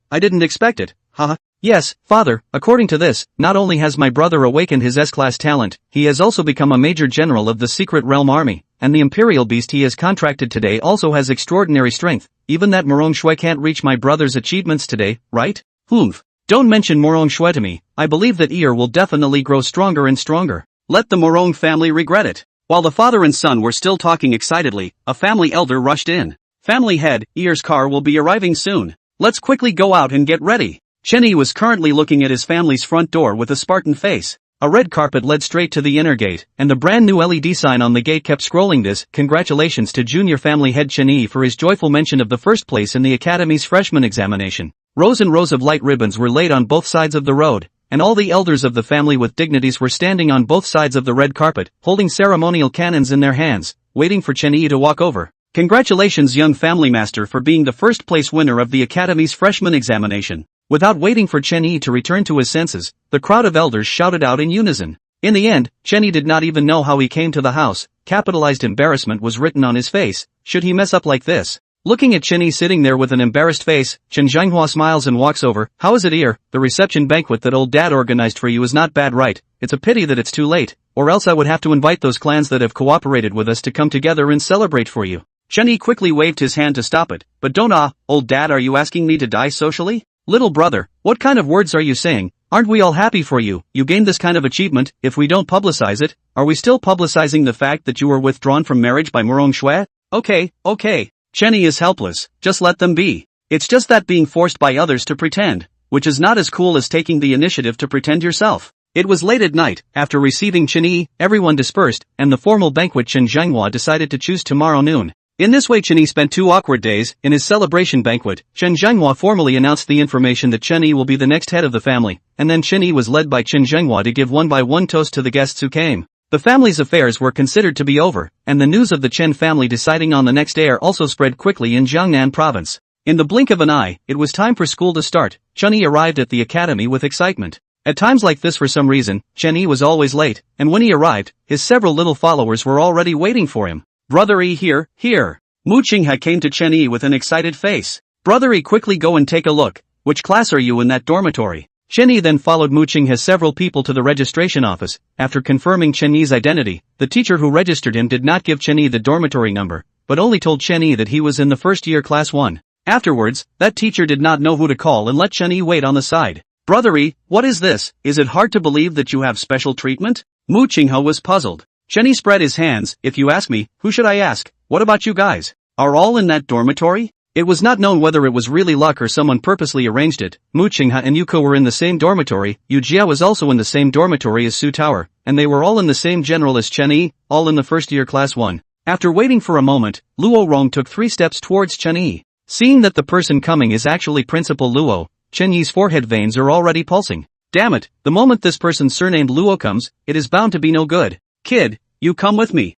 Haha. Yes, father, according to this, not only has my brother awakened his S-class talent, he has also become a major general of the Secret Realm Army, and the Imperial Beast he has contracted today also has extraordinary strength. Even that Murong Shui can't reach my brother's achievements today, right? Don't mention Murong Shui to me. I believe that Ear will definitely grow stronger and stronger. Let the Murong family regret it. While the father and son were still talking excitedly, a family elder rushed in. Family head, Ear's car will be arriving soon. Let's quickly go out and get ready. Chen Yi was currently looking at his family's front door with a Spartan face. A red carpet led straight to the inner gate, and the brand new LED sign on the gate kept scrolling this: "Congratulations to junior family head Chen Yi for his joyful mention of the first place in the academy's freshman examination." Rows and rows of light ribbons were laid on both sides of the road, and all the elders of the family with dignities were standing on both sides of the red carpet, holding ceremonial cannons in their hands, waiting for Chen Yi to walk over. "Congratulations, young family master, for being the first place winner of the academy's freshman examination." Without waiting for Chen Yi to return to his senses, the crowd of elders shouted out in unison. In the end, Chen Yi did not even know how he came to the house. Capitalized embarrassment was written on his face. Should he mess up like this? Looking at Chen Yi sitting there with an embarrassed face, Chen Zhanghua smiles and walks over. "How is it here? The reception banquet that old dad organized for you is not bad, right? It's a pity that it's too late, or else I would have to invite those clans that have cooperated with us to come together and celebrate for you." Chen Yi quickly waved his hand to stop it. "But don't old dad, are you asking me to die socially? Little brother, what kind of words are you saying? Aren't we all happy for you? You gained this kind of achievement. If we don't publicize it, are we still publicizing the fact that you were withdrawn from marriage by Murong Shui?" Okay. Chen Yi is helpless, just let them be. It's just that being forced by others to pretend, which is not as cool as taking the initiative to pretend yourself. It was late at night. After receiving Chen Yi, everyone dispersed, and the formal banquet Chen Zhanghua decided to choose tomorrow noon. In this way Chen Yi spent 2 awkward days. In his celebration banquet, Chen Zhanghua formally announced the information that Chen Yi will be the next head of the family, and then Chen Yi was led by Chen Zhanghua to give one by one toast to the guests who came. The family's affairs were considered to be over, and the news of the Chen family deciding on the next heir also spread quickly in Jiangnan province. In the blink of an eye, it was time for school to start. Chen Yi arrived at the academy with excitement. At times like this, for some reason, Chen Yi was always late, and when he arrived, his several little followers were already waiting for him. "Brother Yi here." Mu Qinghe came to Chen Yi with an excited face. "Brother Yi, quickly go and take a look. Which class are you in that dormitory?" Chen Yi then followed Mu Qinghe several people to the registration office. After confirming Chen Yi's identity, the teacher who registered him did not give Chen Yi the dormitory number, but only told Chen Yi that he was in the first year class 1. Afterwards, that teacher did not know who to call and let Chen Yi wait on the side. "Brother Yi, what is this? Is it hard to believe that you have special treatment?" Mu Qinghe was puzzled. Chen Yi spread his hands. "If you ask me, who should I ask? What about you guys? Are all in that dormitory?" It was not known whether it was really luck or someone purposely arranged it. Mu Qinghe and Yuko were in the same dormitory. Yu Jia was also in the same dormitory as Su Tower, and they were all in the same general as Chen Yi, all in the first year class 1. After waiting for a moment, Luo Rong took 3 steps towards Chen Yi. Seeing that the person coming is actually Principal Luo, Chen Yi's forehead veins are already pulsing. Damn it, the moment this person surnamed Luo comes, it is bound to be no good. "Kid, you come with me."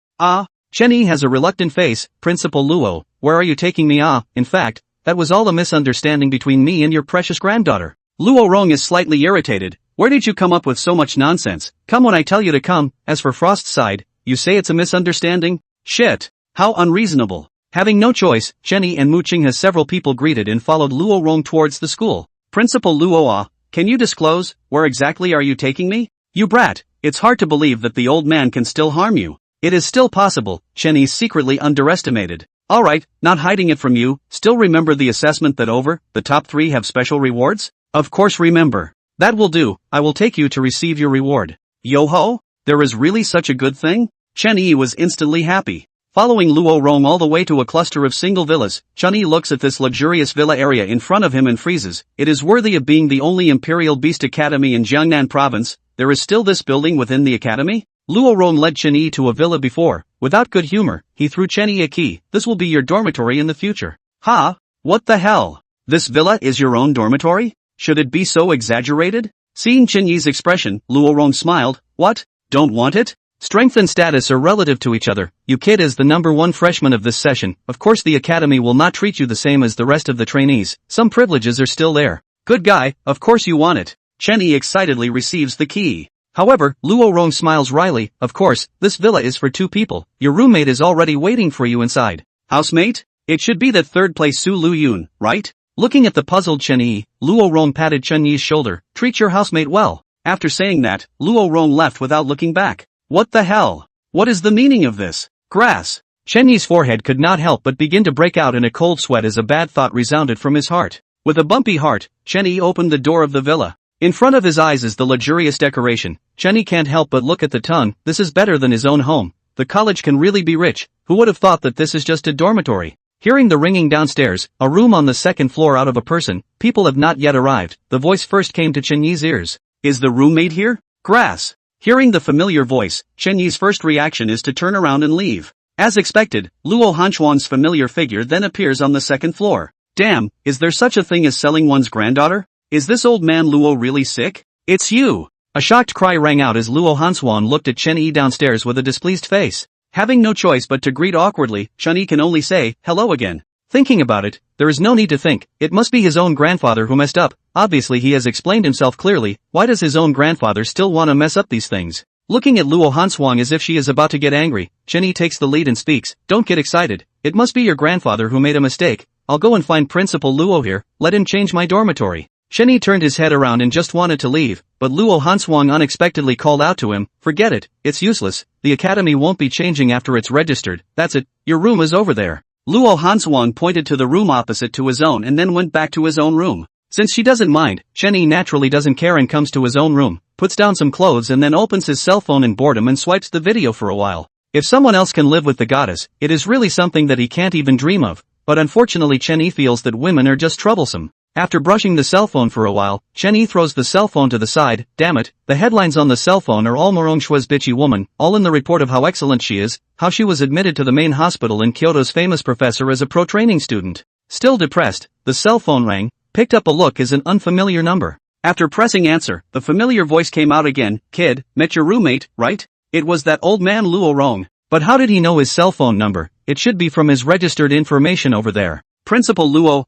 Chen Yi has a reluctant face. "Principal Luo, where are you taking me?" In fact, that was all a misunderstanding between me and your precious granddaughter." Luo Rong is slightly irritated. "Where did you come up with so much nonsense? Come when I tell you to come." As for Frost's side, "You say it's a misunderstanding? Shit. How unreasonable." Having no choice, Chen Yi and Mu Qinghe several people greeted and followed Luo Rong towards the school. "Principal Luo, can you disclose, where exactly are you taking me?" "You brat, it's hard to believe that the old man can still harm you." "It is still possible," Chen Yi secretly underestimated. "Alright, not hiding it from you. Still remember the assessment that over, the top 3 have special rewards?" "Of course remember." "That will do, I will take you to receive your reward." "Yo-ho? There is really such a good thing?" Chen Yi was instantly happy. Following Luo Rong all the way to a cluster of single villas, Chen Yi looks at this luxurious villa area in front of him and freezes. It is worthy of being the only Imperial Beast Academy in Jiangnan province. There is still this building within the academy? Luo Rong led Chen Yi to a villa before. Without good humor, he threw Chen Yi a key. "This will be your dormitory in the future." "Ha? What the hell? This villa is your own dormitory? Should it be so exaggerated?" Seeing Chen Yi's expression, Luo Rong smiled. "What? Don't want it? Strength and status are relative to each other. You kid is the number 1 freshman of this session. Of course the academy will not treat you the same as the rest of the trainees. Some privileges are still there." "Good guy, of course you want it." Chen Yi excitedly receives the key. However, Luo Rong smiles wryly. "Of course, this villa is for 2 people. Your roommate is already waiting for you inside." "Housemate? It should be that 3rd place Su Lu Yun, right?" Looking at the puzzled Chen Yi, Luo Rong patted Chen Yi's shoulder. "Treat your housemate well." After saying that, Luo Rong left without looking back. What the hell? What is the meaning of this? Grass. Chen Yi's forehead could not help but begin to break out in a cold sweat as a bad thought resounded from his heart. With a bumpy heart, Chen Yi opened the door of the villa. In front of his eyes is the luxurious decoration. Chen Yi can't help but look at the tongue. This is better than his own home. The college can really be rich. Who would have thought that this is just a dormitory? Hearing the ringing downstairs, a room on the 2nd floor out of a person, people have not yet arrived. The voice first came to Chen Yi's ears. "Is the roommate here?" "Grass. Hearing the familiar voice, Chen Yi's first reaction is to turn around and leave. As expected, Luo Hanshuang's familiar figure then appears on the second floor. Damn, is there such a thing as selling one's granddaughter? Is this old man Luo really sick? It's you! A shocked cry rang out as Luo Hanshuang looked at Chen Yi downstairs with a displeased face. Having no choice but to greet awkwardly, Chen Yi can only say, hello again. Thinking about it, there is no need to think, it must be his own grandfather who messed up. Obviously he has explained himself clearly, why does his own grandfather still want to mess up these things? Looking at Luo Hanshuang as if she is about to get angry, Chen Yi takes the lead and speaks, don't get excited, it must be your grandfather who made a mistake. I'll go and find Principal Luo here, let him change my dormitory. Chen Yi turned his head around and just wanted to leave, but Luo Hanshuang unexpectedly called out to him, forget it, it's useless, the academy won't be changing after it's registered, that's it, your room is over there. Luo Hanshuang pointed to the room opposite to his own and then went back to his own room. Since she doesn't mind, Chen Yi naturally doesn't care and comes to his own room, puts down some clothes and then opens his cell phone in boredom and swipes the video for a while. If someone else can live with the goddess, it is really something that he can't even dream of, but unfortunately Chen Yi feels that women are just troublesome. After brushing the cell phone for a while, Chen Yi throws the cell phone to the side, damn it, the headlines on the cell phone are all Murong Shua's bitchy woman, all in the report of how excellent she is, how she was admitted to the main hospital in Kyoto's famous professor as a pro-training student. Still depressed, the cell phone rang, picked up a look as an unfamiliar number. After pressing answer, the familiar voice came out again, kid, met your roommate, right? It was that old man Luo Rong. But how did he know his cell phone number? It should be from his registered information over there. Principal Luo,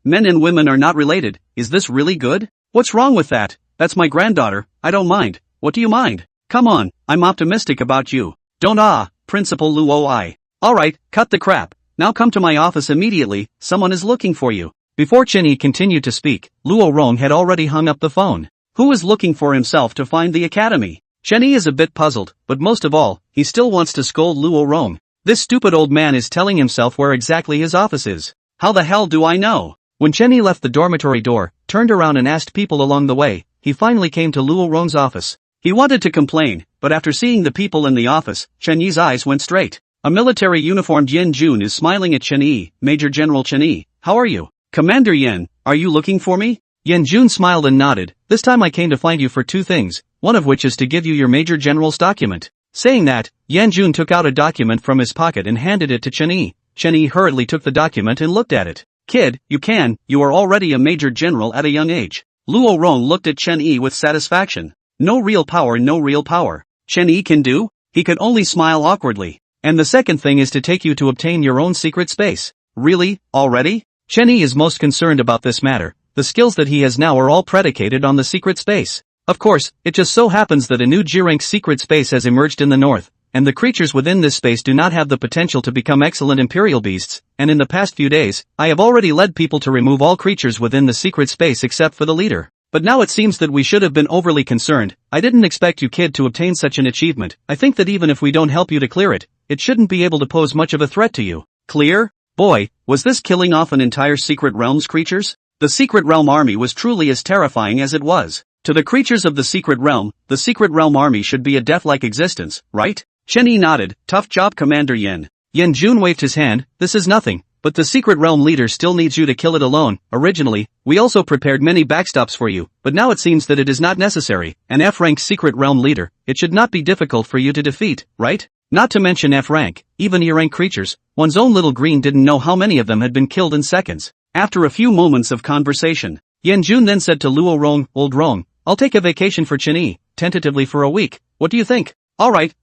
men and women are not related, is this really good? What's wrong with that? That's my granddaughter, I don't mind. What do you mind? Come on, I'm optimistic about you. Don't Principal Luo Alright, cut the crap. Now come to my office immediately, someone is looking for you. Before Chen Yi continued to speak, Luo Rong had already hung up the phone. Who is looking for himself to find the academy? Chen Yi is a bit puzzled, but most of all, he still wants to scold Luo Rong. This stupid old man is telling himself where exactly his office is. How the hell do I know? When Chen Yi left the dormitory door, turned around and asked people along the way, he finally came to Luo Rong's office. He wanted to complain, but after seeing the people in the office, Chen Yi's eyes went straight. A military uniformed Yan Jun is smiling at Chen Yi. Major General Chen Yi, how are you? Commander Yan, are you looking for me? Yan Jun smiled and nodded. This time I came to find you for two things, one of which is to give you your Major General's document. Saying that, Yan Jun took out a document from his pocket and handed it to Chen Yi. Chen Yi hurriedly took the document and looked at it. Kid, you are already a Major General at a young age. Luo Rong looked at Chen Yi with satisfaction. No real power. Chen Yi can do? He could only smile awkwardly. And the second thing is to take you to obtain your own secret space. Really, already? Chen Yi is most concerned about this matter. The skills that he has now are all predicated on the secret space. Of course, it just so happens that a new G-rank secret space has emerged in the north, and the creatures within this space do not have the potential to become excellent imperial beasts, and in the past few days, I have already led people to remove all creatures within the secret space except for the leader. But now it seems that we should have been overly concerned. I didn't expect you kid to obtain such an achievement. I think that even if we don't help you to clear it, it shouldn't be able to pose much of a threat to you. Clear? Boy, was this killing off an entire Secret Realm's creatures? The Secret Realm army was truly as terrifying as it was. To the creatures of the Secret Realm army should be a death-like existence, right? Chen Yi nodded, tough job Commander Yan. Yan Jun waved his hand, this is nothing, but the Secret Realm leader still needs you to kill it alone. Originally, we also prepared many backstops for you, but now it seems that it is not necessary. An F-rank Secret Realm leader, it should not be difficult for you to defeat, right? Not to mention F-rank, even E-rank creatures, one's own little green didn't know how many of them had been killed in seconds. After a few moments of conversation, Yan Jun then said to Luo Rong, old Rong, I'll take a vacation for Chen Yi, tentatively for a week. What do you think? Alright.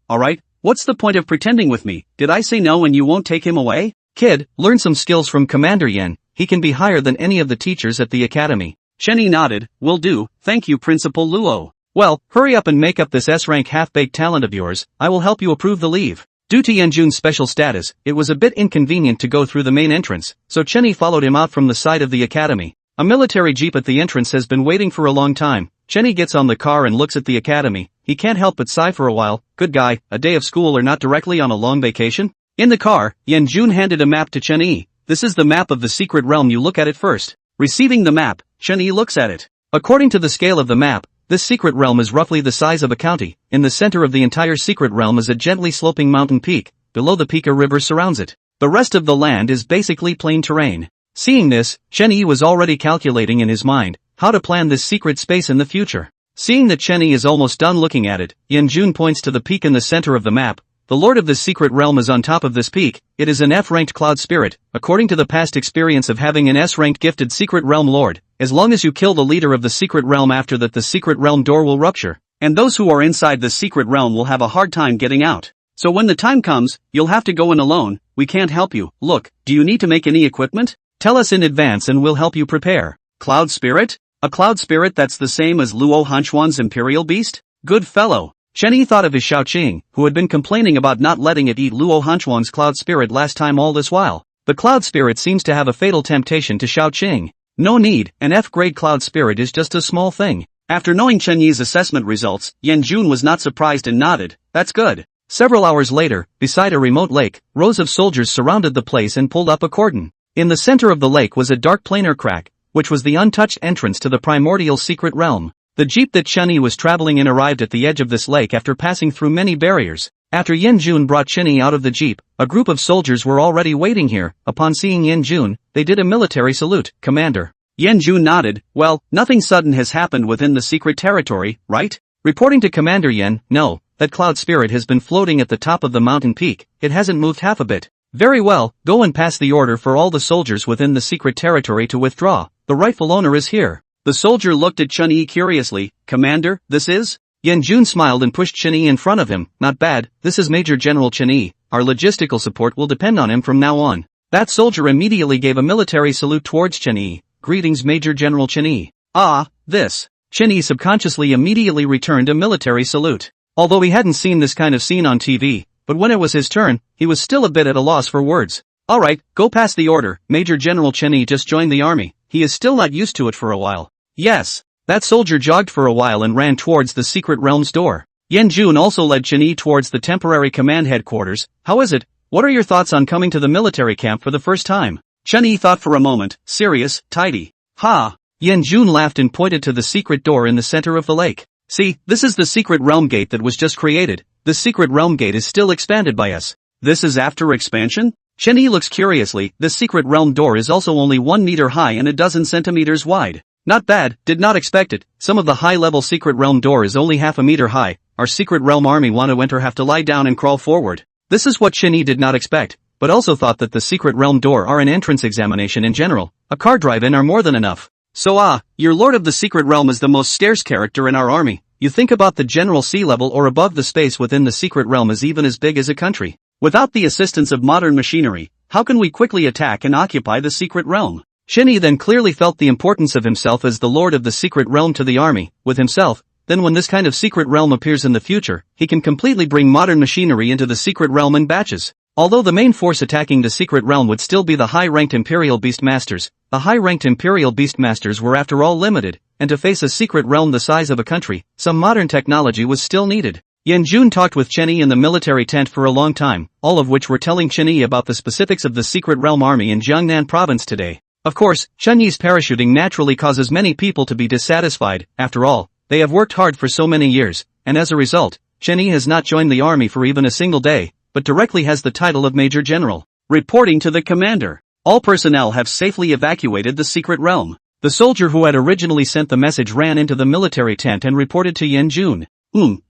What's the point of pretending with me? Did I say no and you won't take him away? Kid, learn some skills from Commander Yan, he can be higher than any of the teachers at the academy. Chen Yi nodded, will do, thank you Principal Luo. Well, hurry up and make up this S-rank half-baked talent of yours, I will help you approve the leave. Due to Yan Jun's special status, it was a bit inconvenient to go through the main entrance, so Chen Yi followed him out from the side of the academy. A military jeep at the entrance has been waiting for a long time. Chen Yi gets on the car and looks at the academy. He can't help but sigh for a while. Good guy, a day of school or not directly on a long vacation? In the car, Yan Jun handed a map to Chen Yi. This is the map of the Secret Realm, you look at it first. Receiving the map, Chen Yi looks at it. According to the scale of the map, this Secret Realm is roughly the size of a county. In the center of the entire Secret Realm is a gently sloping mountain peak. Below the peak a river surrounds it. The rest of the land is basically plain terrain. Seeing this, Chen Yi was already calculating in his mind how to plan this secret space in the future. Seeing that Chen Yi is almost done looking at it, Yan Jun points to the peak in the center of the map. The lord of this secret realm is on top of this peak. It is an F-ranked cloud spirit, according to the past experience of having an S-ranked gifted secret realm lord. As long as you kill the leader of the secret realm after that, the secret realm door will rupture, and those who are inside the secret realm will have a hard time getting out. So when the time comes, you'll have to go in alone. We can't help you. Look, do you need to make any equipment? Tell us in advance and we'll help you prepare. Cloud spirit? A cloud spirit that's the same as Luo Hanshuang's imperial beast? Good fellow. Chen Yi thought of his Shaoqing, who had been complaining about not letting it eat Luo Hanshuang's cloud spirit last time all this while. The cloud spirit seems to have a fatal temptation to Shaoqing. No need, an F-grade cloud spirit is just a small thing. After knowing Chen Yi's assessment results, Yan Jun was not surprised and nodded. That's good. Several hours later, beside a remote lake, rows of soldiers surrounded the place and pulled up a cordon. In the center of the lake was a dark planar crack, which was the untouched entrance to the primordial secret realm. The jeep that Chen Yi was traveling in arrived at the edge of this lake after passing through many barriers. After Yan Jun brought Chen Yi out of the jeep, a group of soldiers were already waiting here. Upon seeing Yan Jun, they did a military salute. Commander. Yan Jun nodded. Well, nothing sudden has happened within the secret territory, right? Reporting to Commander Yan, no, that cloud spirit has been floating at the top of the mountain peak. It hasn't moved half a bit. Very well, go and pass the order for all the soldiers within the secret territory to withdraw. The rightful owner is here. The soldier looked at Chen Yi curiously. Commander, this is? Yan Jun smiled and pushed Chen Yi in front of him. Not bad, this is Major General Chen Yi. Our logistical support will depend on him from now on. That soldier immediately gave a military salute towards Chen Yi. Greetings Major General Chen Yi. Ah, this. Chen Yi subconsciously immediately returned a military salute. Although he hadn't seen this kind of scene on TV, but when it was his turn, he was still a bit at a loss for words. Alright, go pass the order. Major General Chen Yi just joined the army. He is still not used to it for a while. Yes. That soldier jogged for a while and ran towards the secret realm's door. Yan Jun also led Chen Yi towards the temporary command headquarters. How is it? What are your thoughts on coming to the military camp for the first time? Chen Yi thought for a moment. Serious, tidy. Ha! Yan Jun laughed and pointed to the secret door in the center of the lake. See, this is the secret realm gate that was just created. The secret realm gate is still expanded by us. This is after expansion? Chen Yi looks curiously. This secret realm door is also only 1 meter high and a dozen centimeters wide. Not bad, did not expect it. Some of the high-level secret realm door is only half a meter high. Our secret realm army want to enter have to lie down and crawl forward. This is what Chen Yi did not expect, but also thought that the secret realm door are an entrance examination in general. A car drive-in are more than enough. So your lord of the secret realm is the most scarce character in our army. You think about the general sea level or above, the space within the secret realm is even as big as a country. Without the assistance of modern machinery, how can we quickly attack and occupy the secret realm? Chen Yi then clearly felt the importance of himself as the lord of the secret realm to the army. With himself, then when this kind of secret realm appears in the future, he can completely bring modern machinery into the secret realm in batches. Although the main force attacking the secret realm would still be the high-ranked Imperial Beastmasters, the high-ranked Imperial Beastmasters were after all limited, and to face a secret realm the size of a country, some modern technology was still needed. Yan Jun talked with Chen Yi in the military tent for a long time, all of which were telling Chen Yi about the specifics of the secret realm army in Jiangnan province today. Of course, Chen Yi's parachuting naturally causes many people to be dissatisfied. After all, they have worked hard for so many years, and as a result, Chen Yi has not joined the army for even a single day, but directly has the title of Major General. Reporting to the commander. All personnel have safely evacuated the secret realm. The soldier who had originally sent the message ran into the military tent and reported to Yan Jun.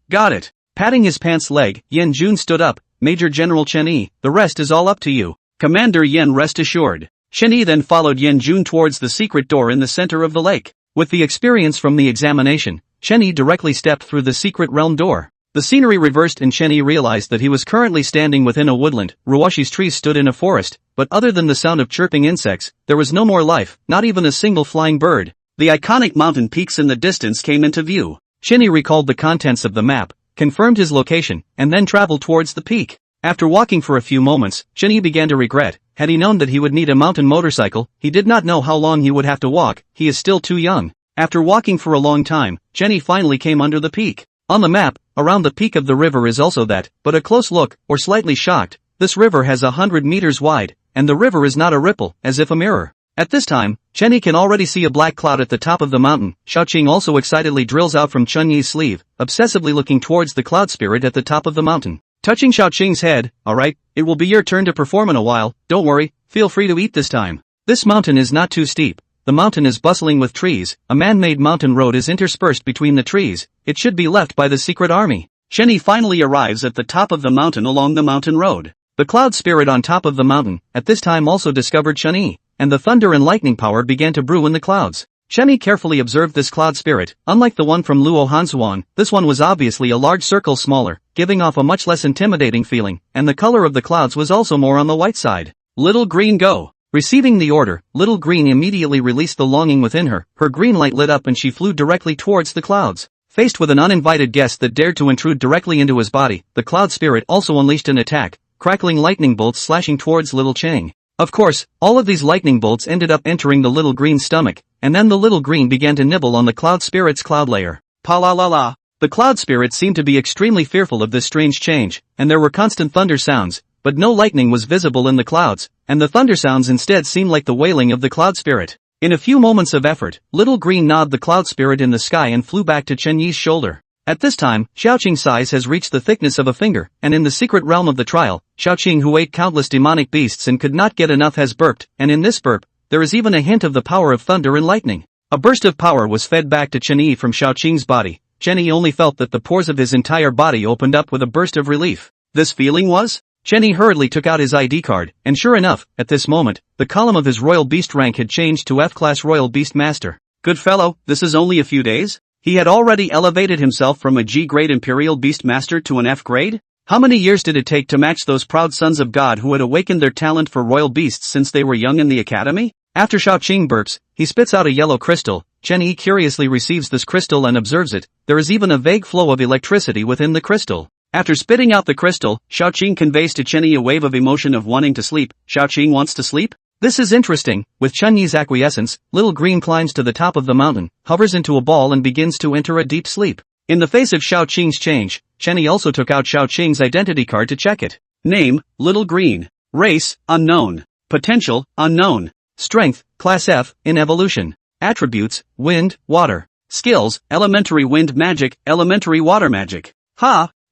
Got it. Patting his pants leg, Yan Jun stood up. Major General Chen Yi, the rest is all up to you. Commander Yan, rest assured. Chen Yi then followed Yan Jun towards the secret door in the center of the lake. With the experience from the examination, Chen Yi directly stepped through the secret realm door. The scenery reversed and Chen Yi realized that he was currently standing within a woodland. Ruoshi's trees stood in a forest, but other than the sound of chirping insects, there was no more life, not even a single flying bird. The iconic mountain peaks in the distance came into view. Chen Yi recalled the contents of the map, confirmed his location, and then traveled towards the peak. After walking for a few moments, Chen Yi began to regret. Had he known that he would need a mountain motorcycle, he did not know how long he would have to walk. He is still too young. After walking for a long time, Chen Yi finally came under the peak. On the map, around the peak of the river is also that, but a close look, or slightly shocked, this river has 100 meters wide, and the river is not a ripple, as if a mirror. At this time, Chen Yi can already see a black cloud at the top of the mountain. Shaoqing also excitedly drills out from Chen Yi's sleeve, obsessively looking towards the cloud spirit at the top of the mountain. Touching Shaoqing's head, alright, it will be your turn to perform in a while, don't worry, feel free to eat this time. This mountain is not too steep, the mountain is bustling with trees, a man-made mountain road is interspersed between the trees, it should be left by the secret army. Chen Yi finally arrives at the top of the mountain along the mountain road. The cloud spirit on top of the mountain, at this time also discovered Chen Yi, and the thunder and lightning power began to brew in the clouds. Chen Yi carefully observed this cloud spirit. Unlike the one from Luo Hanshuang, this one was obviously a large circle smaller, giving off a much less intimidating feeling, and the color of the clouds was also more on the white side. Little Green go! Receiving the order, Little Green immediately released the longing within her, her green light lit up and she flew directly towards the clouds. Faced with an uninvited guest that dared to intrude directly into his body, the cloud spirit also unleashed an attack, crackling lightning bolts slashing towards Little Chang. Of course, all of these lightning bolts ended up entering the Little Green's stomach, and then the Little Green began to nibble on the cloud spirit's cloud layer. Pa la la la. The cloud spirit seemed to be extremely fearful of this strange change, and there were constant thunder sounds, but no lightning was visible in the clouds, and the thunder sounds instead seemed like the wailing of the cloud spirit. In a few moments of effort, Little Green gnawed the cloud spirit in the sky and flew back to Chen Yi's shoulder. At this time, Xiaoqing's size has reached the thickness of a finger, and in the secret realm of the trial, Xiaoqing, who ate countless demonic beasts and could not get enough, has burped, and in this burp, there is even a hint of the power of thunder and lightning. A burst of power was fed back to Chen Yi from Xiaoqing's body. Chen Yi only felt that the pores of his entire body opened up with a burst of relief. This feeling was? Chen Yi hurriedly took out his ID card, and sure enough, at this moment, the column of his Royal Beast rank had changed to F-Class Royal Beast Master. Good fellow, this is only a few days? He had already elevated himself from a G-grade Imperial Beast Master to an F-grade? How many years did it take to match those proud sons of God who had awakened their talent for royal beasts since they were young in the academy? After Xiaoqing burps, he spits out a yellow crystal. Chen Yi curiously receives this crystal and observes it. There is even a vague flow of electricity within the crystal. After spitting out the crystal, Xiaoqing conveys to Chen Yi a wave of emotion of wanting to sleep. Xiaoqing wants to sleep? This is interesting. With Chen Yi's acquiescence, Little Green climbs to the top of the mountain, hovers into a ball and begins to enter a deep sleep. In the face of Xiaoqing's change, Chen Yi also took out Xiaoqing's identity card to check it. Name, Little Green. Race, unknown. Potential, unknown. Strength, Class F, in evolution. Attributes, wind, water. Skills, elementary wind magic, elementary water magic.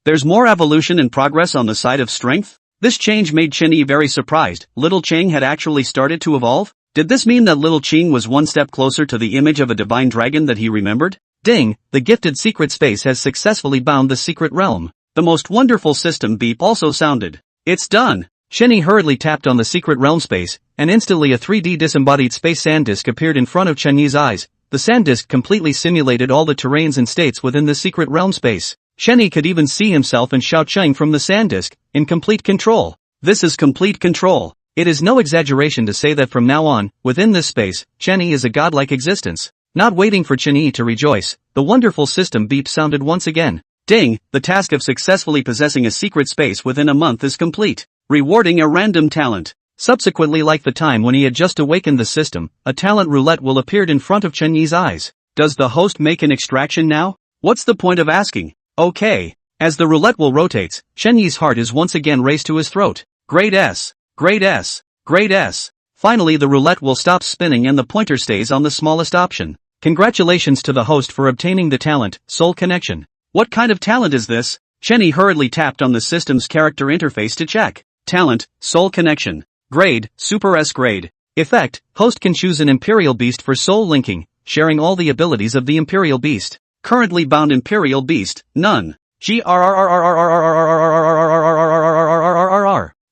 There's more evolution and progress on the side of strength? This change made Chen Yi very surprised. Little Chang had actually started to evolve? Did this mean that Little Chang was one step closer to the image of a divine dragon that he remembered? Ding, the gifted secret space has successfully bound the secret realm. The most wonderful system beep also sounded. It's done. Chen Yi hurriedly tapped on the secret realm space, and instantly a 3D disembodied space sand disk appeared in front of Chen Yi's eyes. The sand disk completely simulated all the terrains and states within the secret realm space. Chen Yi could even see himself and Xiaoqing from the sand disk, in complete control. This is complete control. It is no exaggeration to say that from now on, within this space, Chen Yi is a godlike existence. Not waiting for Chen Yi to rejoice, the wonderful system beep sounded once again. Ding, the task of successfully possessing a secret space within a month is complete. Rewarding a random talent. Subsequently, like the time when he had just awakened the system, a talent roulette will appear in front of Chen Yi's eyes. Does the host make an extraction now? What's the point of asking? Okay. As the roulette wheel rotates, Chen Yi's heart is once again raised to his throat. Grade S. Grade S. Grade S. Finally the roulette wheel stops spinning and the pointer stays on the smallest option. Congratulations to the host for obtaining the talent, Soul Connection. What kind of talent is this? Chen Yi hurriedly tapped on the system's character interface to check. Talent, Soul Connection. Grade, Super S grade. Effect, host can choose an Imperial Beast for soul linking, sharing all the abilities of the Imperial Beast. Currently bound Imperial Beast, none.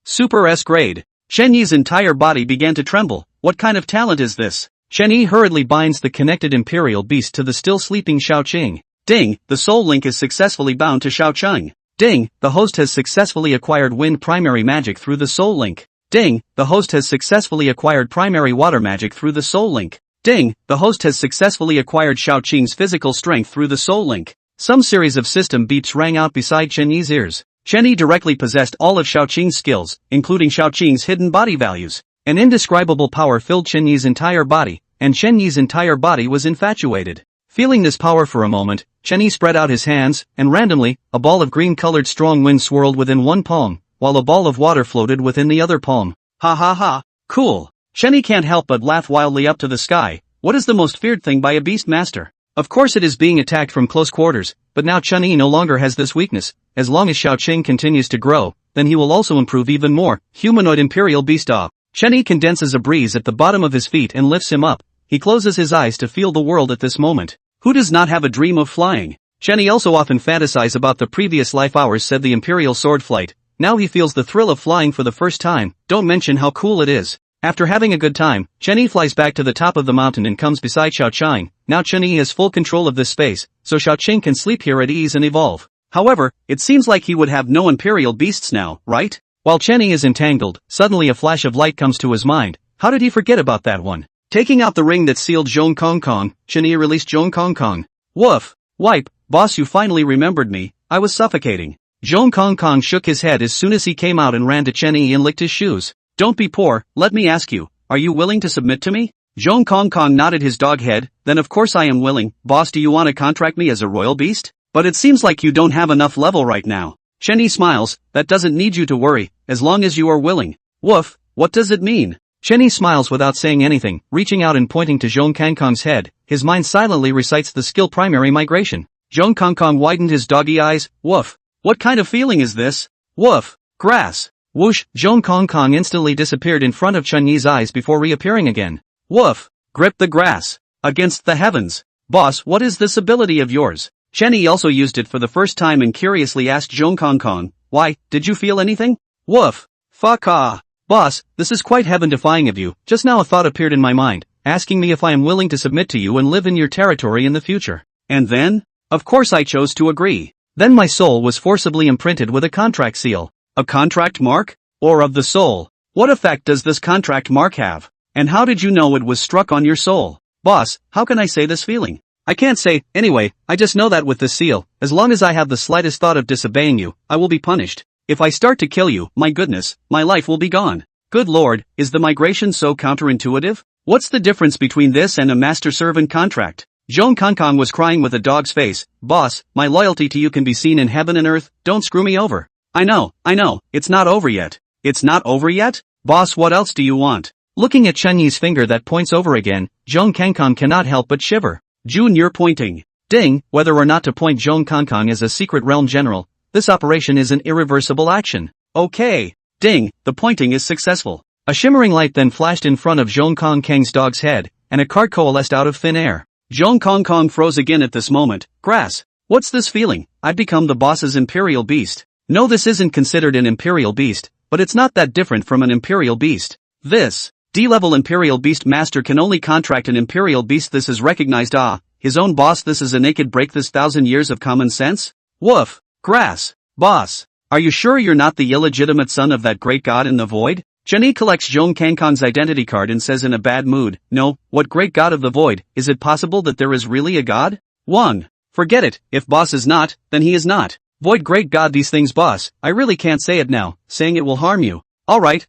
Super S grade. Chen Yi's entire body began to tremble. What kind of talent is this? Chen Yi hurriedly binds the connected Imperial Beast to the still sleeping Xiaoqing. Ding, the soul link is successfully bound to Xiaoqing. Ding, the host has successfully acquired wind primary magic through the soul link. Ding, the host has successfully acquired primary water magic through the soul link. Ding, the host has successfully acquired Xiaoqing's physical strength through the soul link. Some series of system beeps rang out beside Chen Yi's ears. Chen Yi directly possessed all of Xiaoqing's skills, including Xiaoqing's hidden body values. An indescribable power filled Chen Yi's entire body, and Chen Yi's entire body was infatuated. Feeling this power for a moment, Chen Yi spread out his hands, and randomly, a ball of green-colored strong wind swirled within one palm, while a ball of water floated within the other palm. Ha ha ha, cool. Chen Yi can't help but laugh wildly up to the sky. What is the most feared thing by a beast master? Of course it is being attacked from close quarters, but now Chen Yi no longer has this weakness. As long as Xiaoqing continues to grow, then he will also improve even more. Humanoid Imperial Beast. Chen Yi condenses a breeze at the bottom of his feet and lifts him up. he closes his eyes to feel the world at this moment. Who does not have a dream of flying? Chen Yi also often fantasize about the previous life hours, said the Imperial sword flight. Now he feels the thrill of flying for the first time, don't mention how cool it is. After having a good time, Chen Yi flies back to the top of the mountain and comes beside Xiaoqing. Now Chen Yi has full control of this space, so Xiaoqing can sleep here at ease and evolve. However, it seems like he would have no Imperial beasts now, right? While Chen Yi is entangled, suddenly a flash of light comes to his mind. How did he forget about that one? Taking out the ring that sealed Zhong Kong Kong, Chen Yi released Zhong Kong Kong. Woof! Wipe, boss, you finally remembered me, I was suffocating. Zhong Kong Kong shook his head as soon as he came out and ran to Chen Yi and licked his shoes. Don't be poor, let me ask you, are you willing to submit to me? Zhong Kong Kong nodded his dog head, then of course I am willing. Boss, do you want to contract me as a royal beast? But it seems like you don't have enough level right now. Chen Yi smiles, that doesn't need you to worry, as long as you are willing. Woof, what does it mean? Chen Yi smiles without saying anything, reaching out and pointing to Zhong Kong Kong's head. His mind silently recites the skill primary migration. Zhong Kong Kong widened his doggy eyes. Woof. What kind of feeling is this? Woof. Grass. Whoosh, Zhong Kong Kong instantly disappeared in front of Chen Yi's eyes before reappearing again. Woof. Grip the grass. Against the heavens. Boss, what is this ability of yours? Chen Yi also used it for the first time and curiously asked Zhong Kong Kong, why, did you feel anything? Woof. Fuck ah. Boss, this is quite heaven-defying of you. Just now a thought appeared in my mind, asking me if I am willing to submit to you and live in your territory in the future. And then? Of course I chose to agree. Then my soul was forcibly imprinted with a contract seal. A contract mark? Or of the soul? What effect does this contract mark have? And how did you know it was struck on your soul? Boss, how can I say this feeling? I can't say, anyway, I just know that with this seal, as long as I have the slightest thought of disobeying you, I will be punished. If I start to kill you, my goodness, my life will be gone. Good lord, is the migration so counterintuitive? What's the difference between this and a master-servant contract? Zhong Kong Kong was crying with a dog's face. Boss, my loyalty to you can be seen in heaven and earth, don't screw me over. I know, it's not over yet. It's not over yet? Boss, what else do you want? Looking at Chen Yi's finger that points over again, Zhong Kong Kong cannot help but shiver. June, you're pointing. Ding, whether or not to point Zhong Kong Kong as a secret realm general, this operation is an irreversible action. Okay. Ding, the pointing is successful. A shimmering light then flashed in front of Zhong Kong Kong's dog's head, and a card coalesced out of thin air. Zhong Kong Kong froze again at this moment. Grass. What's this feeling? I've become the boss's imperial beast. No, this isn't considered an imperial beast, but it's not that different from an imperial beast. This D-level imperial beast master can only contract an imperial beast. This is recognized. His own boss. This is a naked break. This 1,000 years of common sense? Woof. Grass. Boss. Are you sure you're not the illegitimate son of that great god in the void? Chen Yi collects Zhong Kong Kong's identity card and says in a bad mood, no, what great god of the void? Is it possible that there is really a god? 1. Forget it, if boss is not, then he is not. Void great god these things boss, I really can't say it now, saying it will harm you. Alright.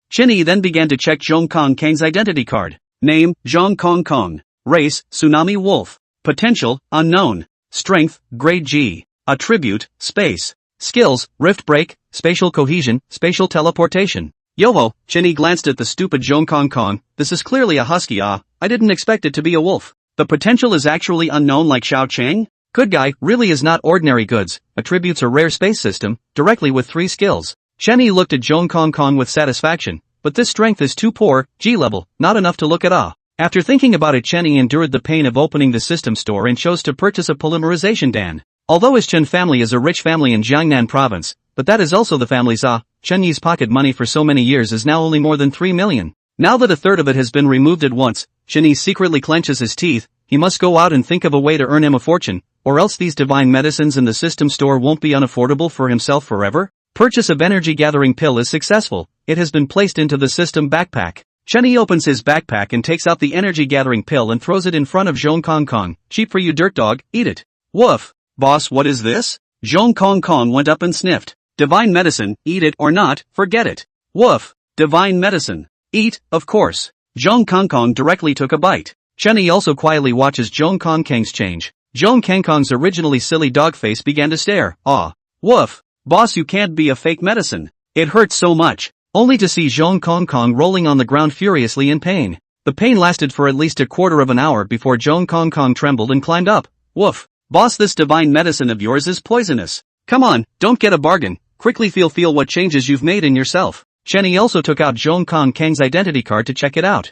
Chen Yi then began to check Zhong Kong Kong's identity card. Name, Zhong Kong Kong. Race, Tsunami Wolf. Potential, unknown. Strength, grade G. Attribute, space. Skills, rift break, spatial cohesion, spatial teleportation. Yoho, Chen Yi glanced at the stupid Zhong Kong Kong. This is clearly a husky. I didn't expect it to be a wolf. The potential is actually unknown like Xiao Chang? Good guy, really is not ordinary goods. Attributes a rare space system, directly with 3 skills. Chen Yi looked at Zhong Kong Kong with satisfaction, but this strength is too poor, G-level, not enough to look at. After thinking about it, Chen Yi endured the pain of opening the system store and chose to purchase a polymerization dan. Although his Chen family is a rich family in Jiangnan province, but that is also the family's. Chen Yi's pocket money for so many years is now only more than 3 million. Now that a third of it has been removed at once, Chen Yi secretly clenches his teeth. He must go out and think of a way to earn him a fortune, or else these divine medicines in the system store won't be unaffordable for himself forever. Purchase of energy gathering pill is successful. It has been placed into the system backpack. Chen Yi opens his backpack and takes out the energy gathering pill and throws it in front of Zhong Kong Kong. Cheap for you dirt dog, eat it. Woof. Boss, what is this? Zhong Kong Kong went up and sniffed. Divine medicine, eat it or not, forget it. Woof. Divine medicine. Eat, of course. Zhong Kong Kong directly took a bite. Chen Yi also quietly watches Zhong Kong Kong's change. Zhong Kong Kong's originally silly dog face began to stare. Woof. Boss, you can't be a fake medicine. It hurts so much. Only to see Zhong Kong Kong rolling on the ground furiously in pain. The pain lasted for at least a quarter of an hour before Zhong Kong Kong trembled and climbed up. Woof. Boss, this divine medicine of yours is poisonous. Come on, don't get a bargain. Quickly feel what changes you've made in yourself. Chen Yi also took out Zhong Kong Kong's identity card to check it out.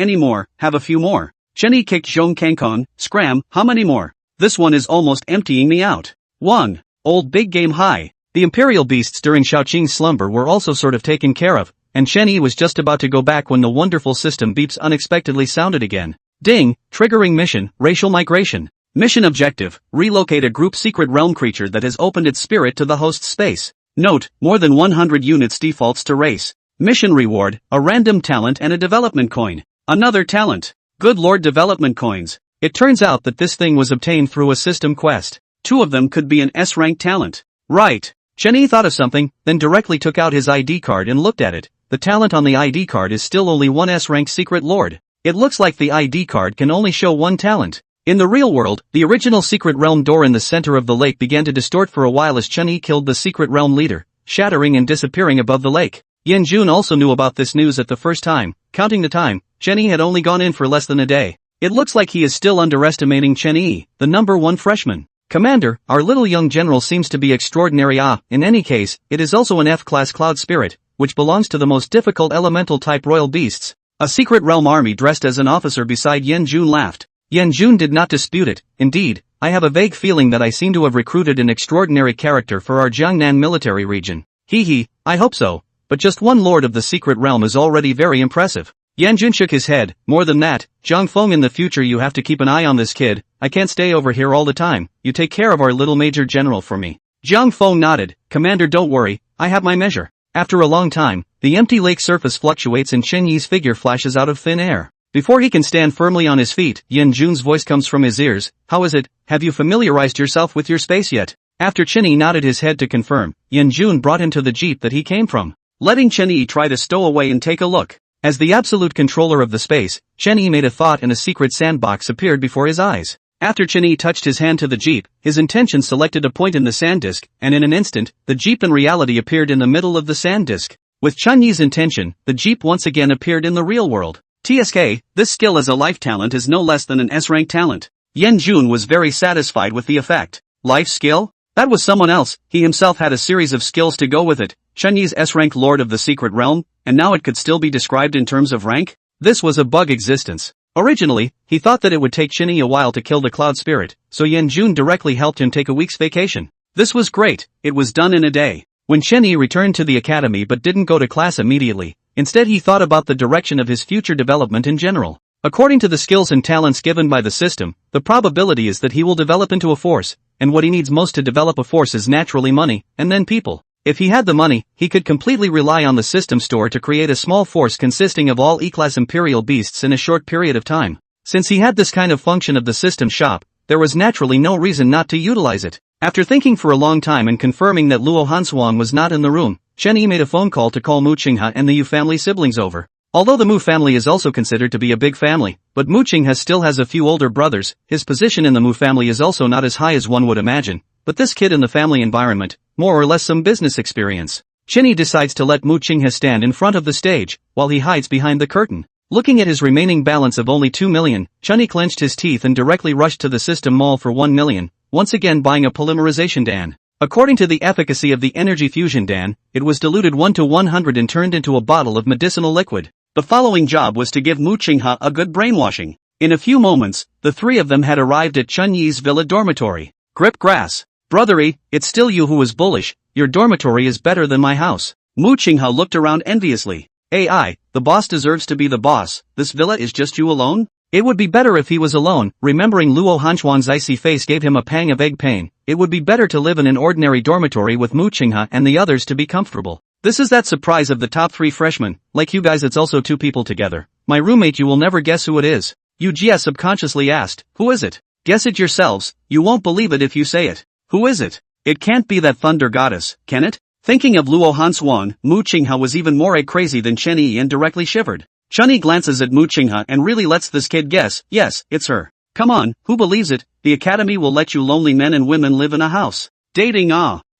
any more, have a few more. Chen Yi kicked Zhong Kangkong, scram, how many more? This one is almost emptying me out. 1. Old big game high. The imperial beasts during Shaoqing's slumber were also sort of taken care of, and Chen Yi was just about to go back when the wonderful system beeps unexpectedly sounded again. Ding, triggering mission, racial migration. Mission objective, relocate a group secret realm creature that has opened its spirit to the host's space. Note, more than 100 units defaults to race. Mission reward, a random talent and a development coin. Another talent. Good lord, development coins. It turns out that this thing was obtained through a system quest. 2 of them could be an S-rank talent. Right. Chen Yi thought of something, then directly took out his ID card and looked at it. The talent on the ID card is still only one S-rank secret lord. It looks like the ID card can only show one talent. In the real world, the original secret realm door in the center of the lake began to distort for a while as Chen Yi killed the secret realm leader, shattering and disappearing above the lake. Yan Jun also knew about this news at the first time. Counting the time, Chen Yi had only gone in for less than a day. It looks like he is still underestimating Chen Yi, the number 1 freshman. Commander, our little young general seems to be extraordinary. In any case, it is also an F-class cloud spirit, which belongs to the most difficult elemental type royal beasts. A secret realm army dressed as an officer beside Yan Jun laughed. Yan Jun did not dispute it. Indeed, I have a vague feeling that I seem to have recruited an extraordinary character for our Jiangnan military region. Hee, I hope so, but just one lord of the secret realm is already very impressive. Yan Jun shook his head. More than that, Zhang Feng, in the future you have to keep an eye on this kid. I can't stay over here all the time. You take care of our little major general for me. Zhang Feng nodded. Commander, don't worry, I have my measure. After a long time, the empty lake surface fluctuates and Chen Yi's figure flashes out of thin air. Before he can stand firmly on his feet, Yan Jun's voice comes from his ears. How is it? Have you familiarized yourself with your space yet? After Chen Yi nodded his head to confirm, Yan Jun brought him to the jeep that he came from, letting Chen Yi try to stow away and take a look. As the absolute controller of the space, Chen Yi made a thought and a secret sandbox appeared before his eyes. After Chen Yi touched his hand to the jeep, his intention selected a point in the sand disk, and in an instant, the jeep in reality appeared in the middle of the sand disk. With Chen Yi's intention, the jeep once again appeared in the real world. TSK, this skill as a life talent is no less than an S-rank talent. Yan Jun was very satisfied with the effect. Life skill? That was someone else. He himself had a series of skills to go with it. Chen Yi's S-rank lord of the secret realm, and now it could still be described in terms of rank? This was a bug existence. Originally, he thought that it would take Chen Yi a while to kill the cloud spirit, so Yan Jun directly helped him take a week's vacation. This was great. It was done in a day. When Chen Yi returned to the academy but didn't go to class immediately, instead he thought about the direction of his future development in general. According to the skills and talents given by the system, the probability is that he will develop into a force, and what he needs most to develop a force is naturally money, and then people. If he had the money, he could completely rely on the system store to create a small force consisting of all E-class imperial beasts in a short period of time. Since he had this kind of function of the system shop, there was naturally no reason not to utilize it. After thinking for a long time and confirming that Luo Hanshuang was not in the room, Chen Yi made a phone call to call Mu Qinghe and the Yu family siblings over. Although the Mu family is also considered to be a big family, but Mu Qinghe still has a few older brothers, his position in the Mu family is also not as high as one would imagine. But this kid in the family environment, more or less some business experience. Chen Yi decides to let Mu Qinghe stand in front of the stage, while he hides behind the curtain. Looking at his remaining balance of only 2 million, Chen Yi clenched his teeth and directly rushed to the system mall for 1 million, once again buying a polymerization dan. According to the efficacy of the energy fusion dan, it was diluted 1 to 100 and turned into a bottle of medicinal liquid. The following job was to give Mu Qinghe a good brainwashing. In a few moments, the 3 of them had arrived at Chen Yi's villa dormitory. Grip grass. Brothery, it's still you who is bullish. Your dormitory is better than my house. Mu Qinghe looked around enviously. AI, the boss deserves to be the boss. This villa is just you alone? It would be better if he was alone. Remembering Luo Hanshuang's icy face gave him a pang of egg pain. It would be better to live in an ordinary dormitory with Mu Qinghe and the others to be comfortable. This is that surprise of the top 3 freshmen. Like you guys, it's also 2 people together. My roommate, you will never guess who it is. Yu Jie subconsciously asked, who is it? Guess it yourselves. You won't believe it if you say it. Who is it? It can't be that thunder goddess, can it? Thinking of Luo Hanshuang, Mu Qinghe was even more crazy than Chen Yi and directly shivered. Chen Yi glances at Mu Qinghe and really lets this kid guess, yes, it's her. Come on, who believes it? The academy will let you lonely men and women live in a house. Dating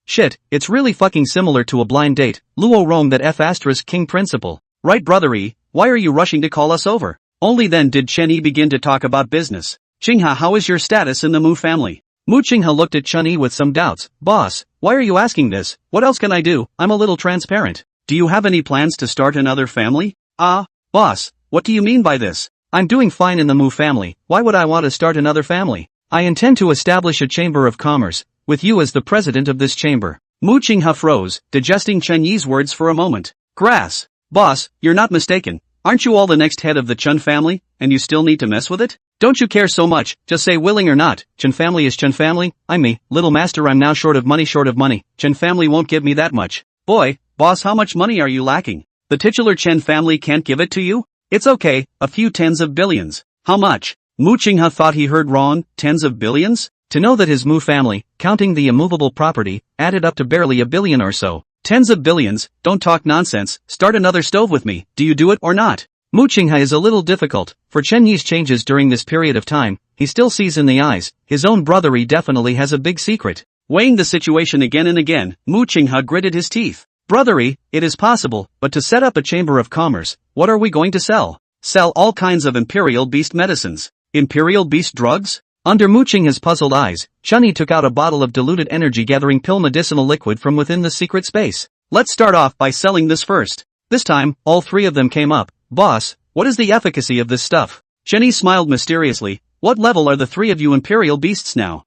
Shit, it's really fucking similar to a blind date, Luo Rong that F** king principle. Right brothery, why are you rushing to call us over? Only then did Chen Yi begin to talk about business. Qinghe, how is your status in the Mu family? Mu Qinghe looked at Chen Yi with some doubts. Boss, why are you asking this? What else can I do? I'm a little transparent. Do you have any plans to start another family? Boss, what do you mean by this? I'm doing fine in the Mu family, why would I want to start another family? I intend to establish a chamber of commerce, with you as the president of this chamber. Mu Qinghe froze, digesting Chen Yi's words for a moment. Grass. Boss, you're not mistaken. Aren't you all the next head of the Chen family, and you still need to mess with it? Don't you care so much, just say willing or not, Chen family is Chen family, I'm me, little master I'm now short of money, Chen family won't give me that much. Boy, boss how much money are you lacking? The titular Chen family can't give it to you? It's okay, a few tens of billions. How much? Mu Qinghe thought he heard wrong, tens of billions? To know that his Mu family, counting the immovable property, added up to barely $1 billion or so. Tens of billions, don't talk nonsense, start another stove with me, do you do it or not? Mu Qinghe is a little difficult, for Chen Yi's changes during this period of time, he still sees in the eyes, his own brothery definitely has a big secret. Weighing the situation again and again, Mu Qinghe gritted his teeth. Brothery, it is possible, but to set up a chamber of commerce, what are we going to sell? Sell all kinds of imperial beast medicines. Imperial beast drugs? Under Mu Qinghe's puzzled eyes, Chen Yi took out a bottle of diluted energy-gathering pill medicinal liquid from within the secret space. Let's start off by selling this first. This time, all three of them came up. Boss, what is the efficacy of this stuff? Chen Yi smiled mysteriously. What level are the three of you imperial beasts now?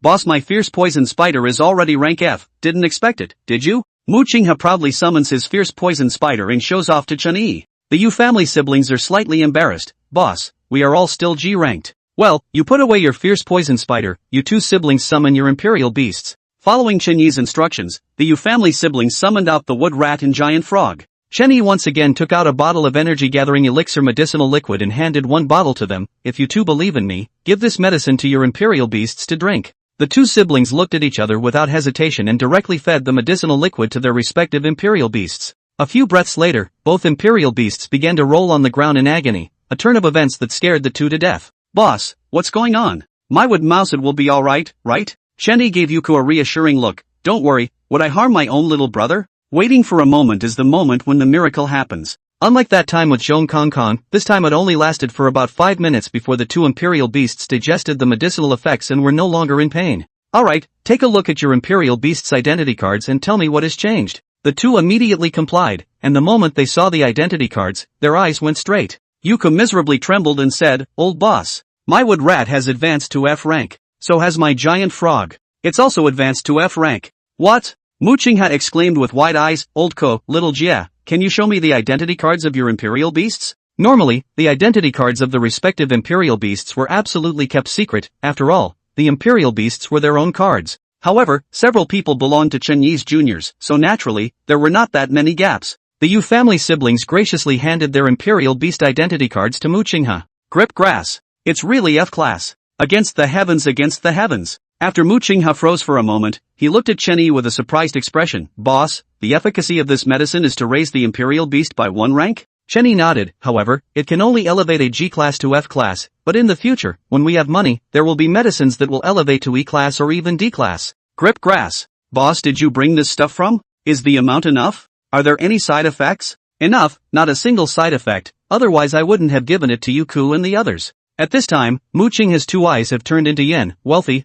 Boss my fierce poison spider is already rank F, didn't expect it, did you? Mu Qinghe proudly summons his fierce poison spider and shows off to Chen Yi. The Yu family siblings are slightly embarrassed. Boss, we are all still G ranked. Well, you put away your fierce poison spider, you two siblings summon your imperial beasts. Following Chen Yi's instructions, the Yu family siblings summoned out the wood rat and giant frog. Chen Yi once again took out a bottle of energy-gathering elixir medicinal liquid and handed one bottle to them. If you two believe in me, give this medicine to your imperial beasts to drink. The two siblings looked at each other without hesitation and directly fed the medicinal liquid to their respective imperial beasts. A few breaths later, both imperial beasts began to roll on the ground in agony, a turn of events that scared the two to death. Boss, what's going on? My wood mouse, it will be alright, right? Chen Yi gave Yuko a reassuring look. Don't worry, would I harm my own little brother? Waiting for a moment is the moment when the miracle happens. Unlike that time with Zhong Kong, this time it only lasted for about 5 minutes before the two imperial beasts digested the medicinal effects and were no longer in pain. Alright, take a look at your imperial beasts' identity cards and tell me what has changed. The two immediately complied, and the moment they saw the identity cards, their eyes went straight. Yuko miserably trembled and said, Old boss, my wood rat has advanced to F rank. So has my giant frog. It's also advanced to F rank. What? Mu Qinghe exclaimed with wide eyes. Old Ko, little Jia, can you show me the identity cards of your imperial beasts? Normally, the identity cards of the respective imperial beasts were absolutely kept secret. After all, the imperial beasts were their own cards. However, several people belonged to Chen Yi's juniors, so naturally, there were not that many gaps. The Yu family siblings graciously handed their imperial beast identity cards to Mu Qinghe. Grip grass. It's really F-class. Against the heavens, against the heavens. After Mu Qinghe froze for a moment, he looked at Chen Yi with a surprised expression. Boss, the efficacy of this medicine is to raise the imperial beast by 1 rank? Chen Yi nodded. However, it can only elevate a G-class to F-class, but in the future, when we have money, there will be medicines that will elevate to E-class or even D-class. Grip grass. Boss, did you bring this stuff from? Is the amount enough? Are there any side effects? Enough, not a single side effect, otherwise I wouldn't have given it to you Ku and the others. At this time, Mu Qinghe's two eyes have turned into yen. Wealthy.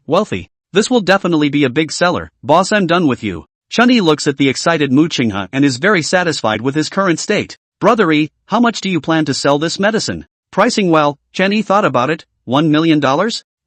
This will definitely be a big seller. Boss, I'm done with you. Chen Yi looks at the excited Mu Qinghe and is very satisfied with his current state. Brothery, how much do you plan to sell this medicine? Pricing, well, Chen Yi thought about it. $1 million?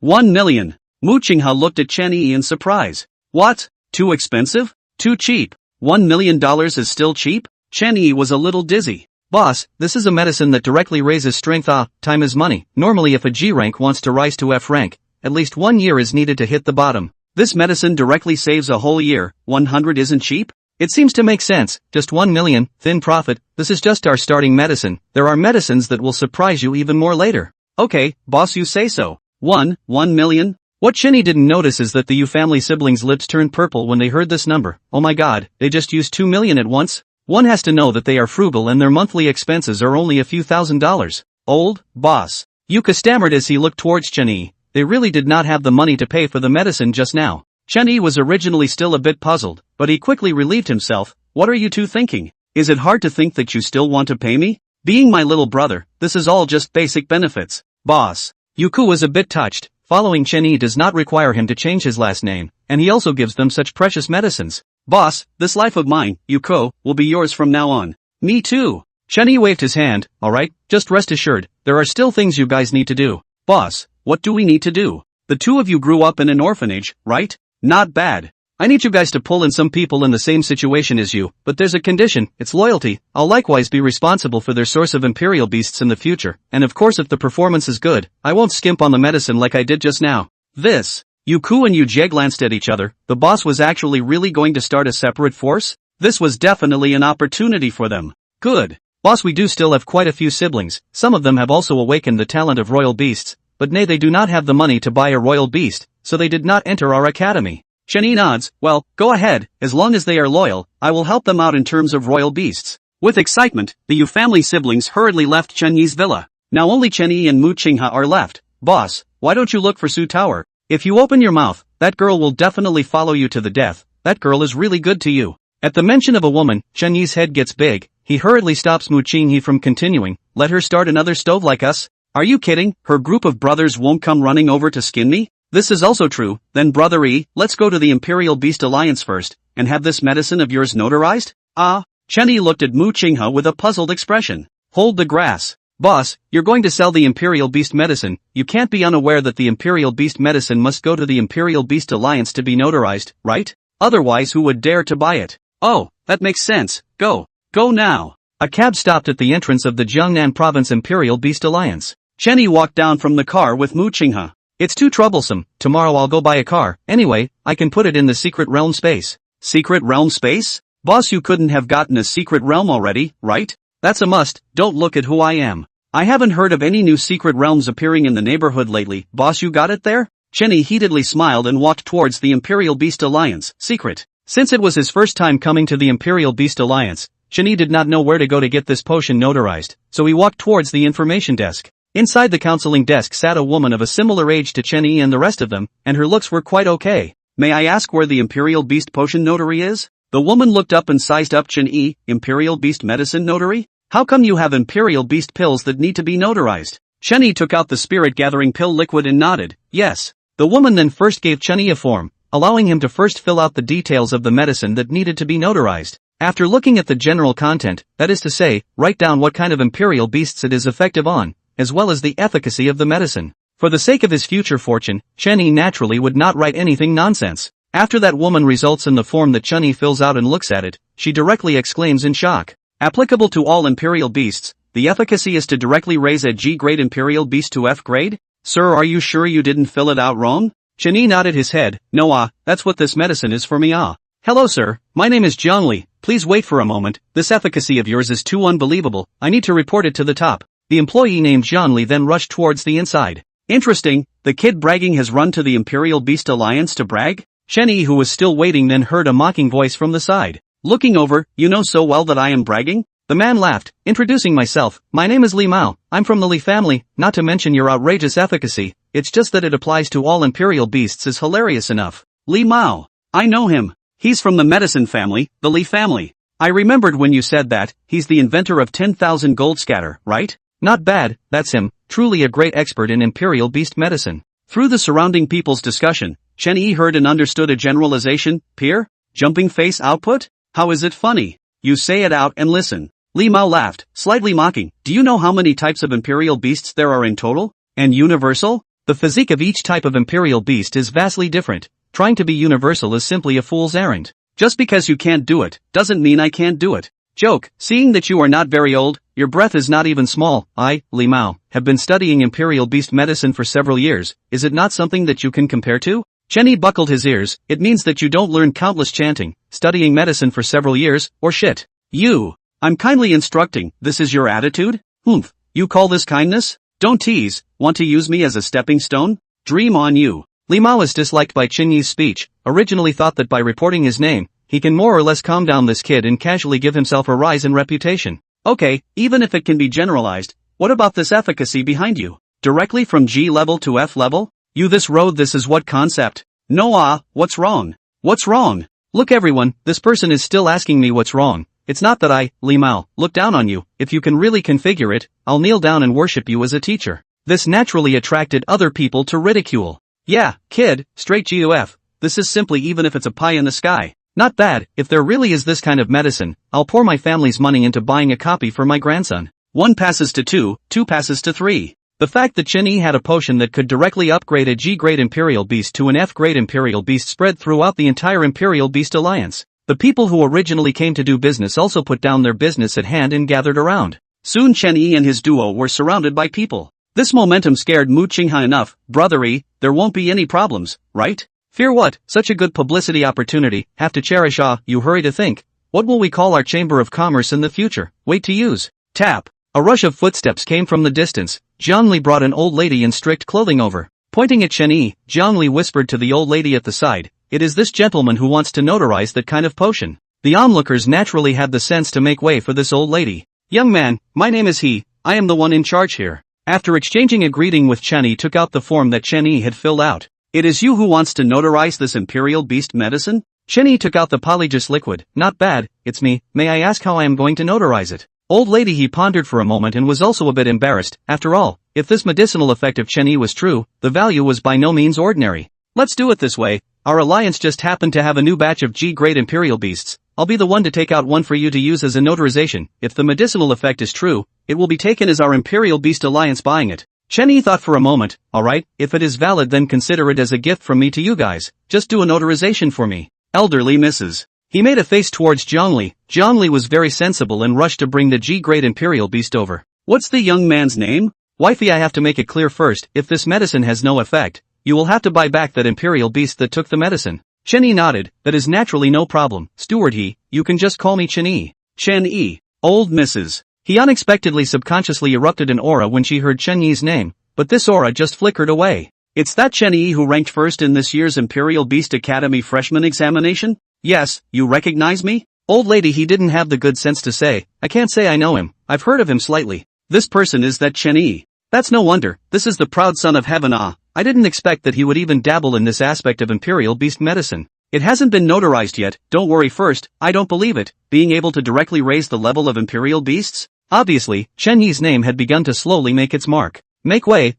1 million. Mu Qinghe looked at Chen Yi in surprise. What? Too expensive? Too cheap. $1 million is still cheap? Chen Yi was a little dizzy. Boss, this is a medicine that directly raises strength. Time is money. Normally if a G rank wants to rise to F rank, at least 1 year is needed to hit the bottom. This medicine directly saves a whole year. 100 isn't cheap? It seems to make sense. Just 1 million, thin profit. This is just our starting medicine. There are medicines that will surprise you even more later. Okay, boss, you say so. 1 million? What Chen Yi didn't notice is that the Yu family siblings' lips turned purple when they heard this number. Oh my god, they just used 2 million at once? One has to know that they are frugal and their monthly expenses are only a few $1,000s. Old, boss. Yuka stammered as he looked towards Chen Yi. They really did not have the money to pay for the medicine just now. Chen Yi was originally still a bit puzzled, but he quickly relieved himself. What are you two thinking? Is it hard to think that you still want to pay me? Being my little brother, this is all just basic benefits. Boss. Yuku was a bit touched. Following Chen Yi does not require him to change his last name, and he also gives them such precious medicines. Boss, this life of mine, Yuko, will be yours from now on. Me too. Chen Yi waved his hand. Alright, just rest assured, there are still things you guys need to do. Boss, what do we need to do? The two of you grew up in an orphanage, right? Not bad. I need you guys to pull in some people in the same situation as you, but there's a condition, it's loyalty. I'll likewise be responsible for their source of imperial beasts in the future, and of course if the performance is good, I won't skimp on the medicine like I did just now. This. Yuku and Yu glanced at each other. The boss was actually really going to start a separate force? This was definitely an opportunity for them. Good. Boss, we do still have quite a few siblings, some of them have also awakened the talent of royal beasts, but nay, they do not have the money to buy a royal beast, so they did not enter our academy. Chen Yi nods. Well, go ahead, as long as they are loyal, I will help them out in terms of royal beasts. With excitement, the Yu family siblings hurriedly left Chen Yi's villa. Now only Chen Yi and Mu Qinghe are left. Boss, why don't you look for Su Tower? If you open your mouth, that girl will definitely follow you to the death. That girl is really good to you. At the mention of a woman, Chen Yi's head gets big. He hurriedly stops Mu Qinghe from continuing. Let her start another stove like us? Are you kidding? Her group of brothers won't come running over to skin me? This is also true. Then brother Yi, let's go to the Imperial Beast Alliance first, and have this medicine of yours notarized? Ah? Chen Yi looked at Mu Qinghe with a puzzled expression. Hold the grass. Boss, you're going to sell the Imperial Beast medicine, you can't be unaware that the Imperial Beast medicine must go to the Imperial Beast Alliance to be notarized, right? Otherwise who would dare to buy it? Oh, that makes sense, go. Go now. A cab stopped at the entrance of the Jiangnan Province Imperial Beast Alliance. Chen Yi walked down from the car with Mu Qinghe. It's too troublesome, tomorrow I'll go buy a car, anyway, I can put it in the secret realm space. Secret realm space? Boss, you couldn't have gotten a secret realm already, right? That's a must, don't look at who I am. I haven't heard of any new secret realms appearing in the neighborhood lately. Boss, you got it there? Chen Yi heatedly smiled and walked towards the Imperial Beast Alliance, secret. Since it was his first time coming to the Imperial Beast Alliance, Chen Yi did not know where to go to get this potion notarized, so he walked towards the information desk. Inside the counseling desk sat a woman of a similar age to Chen Yi and the rest of them, and her looks were quite okay. May I ask where the Imperial Beast Potion Notary is? The woman looked up and sized up Chen Yi. Imperial Beast Medicine Notary? How come you have Imperial Beast pills that need to be notarized? Chen Yi took out the spirit-gathering pill liquid and nodded. Yes. The woman then first gave Chen Yi a form, allowing him to first fill out the details of the medicine that needed to be notarized. After looking at the general content, that is to say, write down what kind of Imperial Beasts it is effective on, as well as the efficacy of the medicine. For the sake of his future fortune, Chen Yi naturally would not write anything nonsense. After that woman results in the form that Chen Yi fills out and looks at it, she directly exclaims in shock. Applicable to all Imperial Beasts, the efficacy is to directly raise a G-grade Imperial Beast to F grade? Sir, are you sure you didn't fill it out wrong? Chen Yi nodded his head. No, that's what this medicine is for me. Hello sir, my name is Jiang Li, please wait for a moment, this efficacy of yours is too unbelievable, I need to report it to the top. The employee named Jiang Li then rushed towards the inside. Interesting, the kid bragging has run to the Imperial Beast Alliance to brag? Chen Yi, who was still waiting, then heard a mocking voice from the side. Looking over, you know so well that I am bragging? The man laughed, introducing myself, my name is Li Mao, I'm from the Li family, not to mention your outrageous efficacy, it's just that it applies to all Imperial Beasts is hilarious enough. Li Mao. I know him. He's from the medicine family, the Li family. I remembered when you said that, he's the inventor of 10,000 gold scatter, right? Not bad, that's him, truly a great expert in Imperial Beast medicine. Through the surrounding people's discussion, Chen Yi heard and understood a generalization, peer? Jumping face output? How is it funny? You say it out and listen. Li Mao laughed, slightly mocking. Do you know how many types of Imperial Beasts there are in total? And universal? The physique of each type of Imperial Beast is vastly different. Trying to be universal is simply a fool's errand. Just because you can't do it, doesn't mean I can't do it. Joke, seeing that you are not very old, your breath is not even small, I, Li Mao, have been studying Imperial Beast medicine for several years, is it not something that you can compare to? Chen Yi buckled his ears, it means that you don't learn countless chanting, studying medicine for several years, or shit. You. I'm kindly instructing, this is your attitude? You call this kindness? Don't tease, want to use me as a stepping stone? Dream on you. Li Mao is disliked by Chen Yi's speech, originally thought that by reporting his name, he can more or less calm down this kid and casually give himself a rise in reputation. Okay, even if it can be generalized, what about this efficacy behind you? Directly from G level to F level? You this road, this is what concept? No, what's wrong? What's wrong? Look everyone, this person is still asking me what's wrong. It's not that I, Li Mao, look down on you. If you can really configure it, I'll kneel down and worship you as a teacher. This naturally attracted other people to ridicule. Yeah, kid, straight GUF. This is simply even if it's a pie in the sky. Not bad. If there really is this kind of medicine, I'll pour my family's money into buying a copy for my grandson. 1 passes to 2, 2 passes to 3. The fact that Chen Yi had a potion that could directly upgrade a G-grade Imperial Beast to an F-grade Imperial Beast spread throughout the entire Imperial Beast Alliance. The people who originally came to do business also put down their business at hand and gathered around. Soon Chen Yi and his duo were surrounded by people. This momentum scared Mu Qinghe enough. Brothery, there won't be any problems, right? Fear what? Such a good publicity opportunity, have to cherish. You hurry to think. What will we call our Chamber of Commerce in the future? Wait to use. Tap. A rush of footsteps came from the distance. Zhongli brought an old lady in strict clothing over. Pointing at Chen Yi, Zhongli whispered to the old lady at the side, "It is this gentleman who wants to notarize that kind of potion." The onlookers naturally had the sense to make way for this old lady. "Young man, my name is He, I am the one in charge here." After exchanging a greeting with Chen Yi, took out the form that Chen Yi had filled out. "It is you who wants to notarize this Imperial Beast medicine?" Chen Yi took out the polygous liquid. "Not bad, it's me, may I ask how I am going to notarize it?" Old lady he pondered for a moment and was also a bit embarrassed. After all, if this medicinal effect of Chen Yi was true, the value was by no means ordinary. "Let's do it this way. Our alliance just happened to have a new batch of G-grade Imperial Beasts. I'll be the one to take out one for you to use as a notarization. If the medicinal effect is true, it will be taken as our Imperial Beast Alliance buying it." Chen Yi thought for a moment. "Alright, if it is valid then consider it as a gift from me to you guys. Just do a notarization for me. Elderly Mrs." He made a face towards Zhongli. Zhongli was very sensible and rushed to bring the G-grade Imperial Beast over. "What's the young man's name?" "Wifey, I have to make it clear first, if this medicine has no effect, you will have to buy back that Imperial Beast that took the medicine." Chen Yi nodded. "That is naturally no problem, Steward He, you can just call me Chen Yi." "Chen Yi, old Mrs." He unexpectedly subconsciously erupted an aura when she heard Chen Yi's name, but this aura just flickered away. "It's that Chen Yi who ranked first in this year's Imperial Beast Academy freshman examination? Yes, you recognize me?" Old lady he didn't have the good sense to say, "I can't say I know him, I've heard of him slightly." "This person is that Chen Yi. That's no wonder, this is the proud son of heaven. I didn't expect that he would even dabble in this aspect of Imperial Beast medicine. It hasn't been notarized yet, don't worry first, I don't believe it, being able to directly raise the level of Imperial Beasts?" Obviously, Chen Yi's name had begun to slowly make its mark. Make way,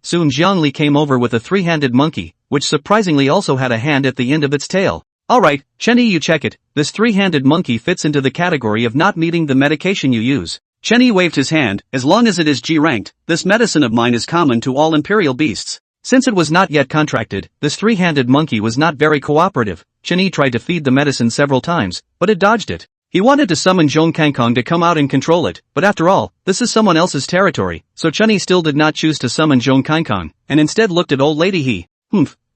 soon Zhongli came over with a three-handed monkey, which surprisingly also had a hand at the end of its tail. "Alright, Chen Yi, you check it, this three-handed monkey fits into the category of not meeting the medication you use." Chen Yi waved his hand. "As long as it is G-ranked, this medicine of mine is common to all Imperial Beasts." Since it was not yet contracted, this three-handed monkey was not very cooperative. Chen Yi tried to feed the medicine several times, but it dodged it. He wanted to summon Zhong Kangkong to come out and control it, but after all, this is someone else's territory, so Chen Yi still did not choose to summon Zhong Kangkong, and instead looked at old lady He.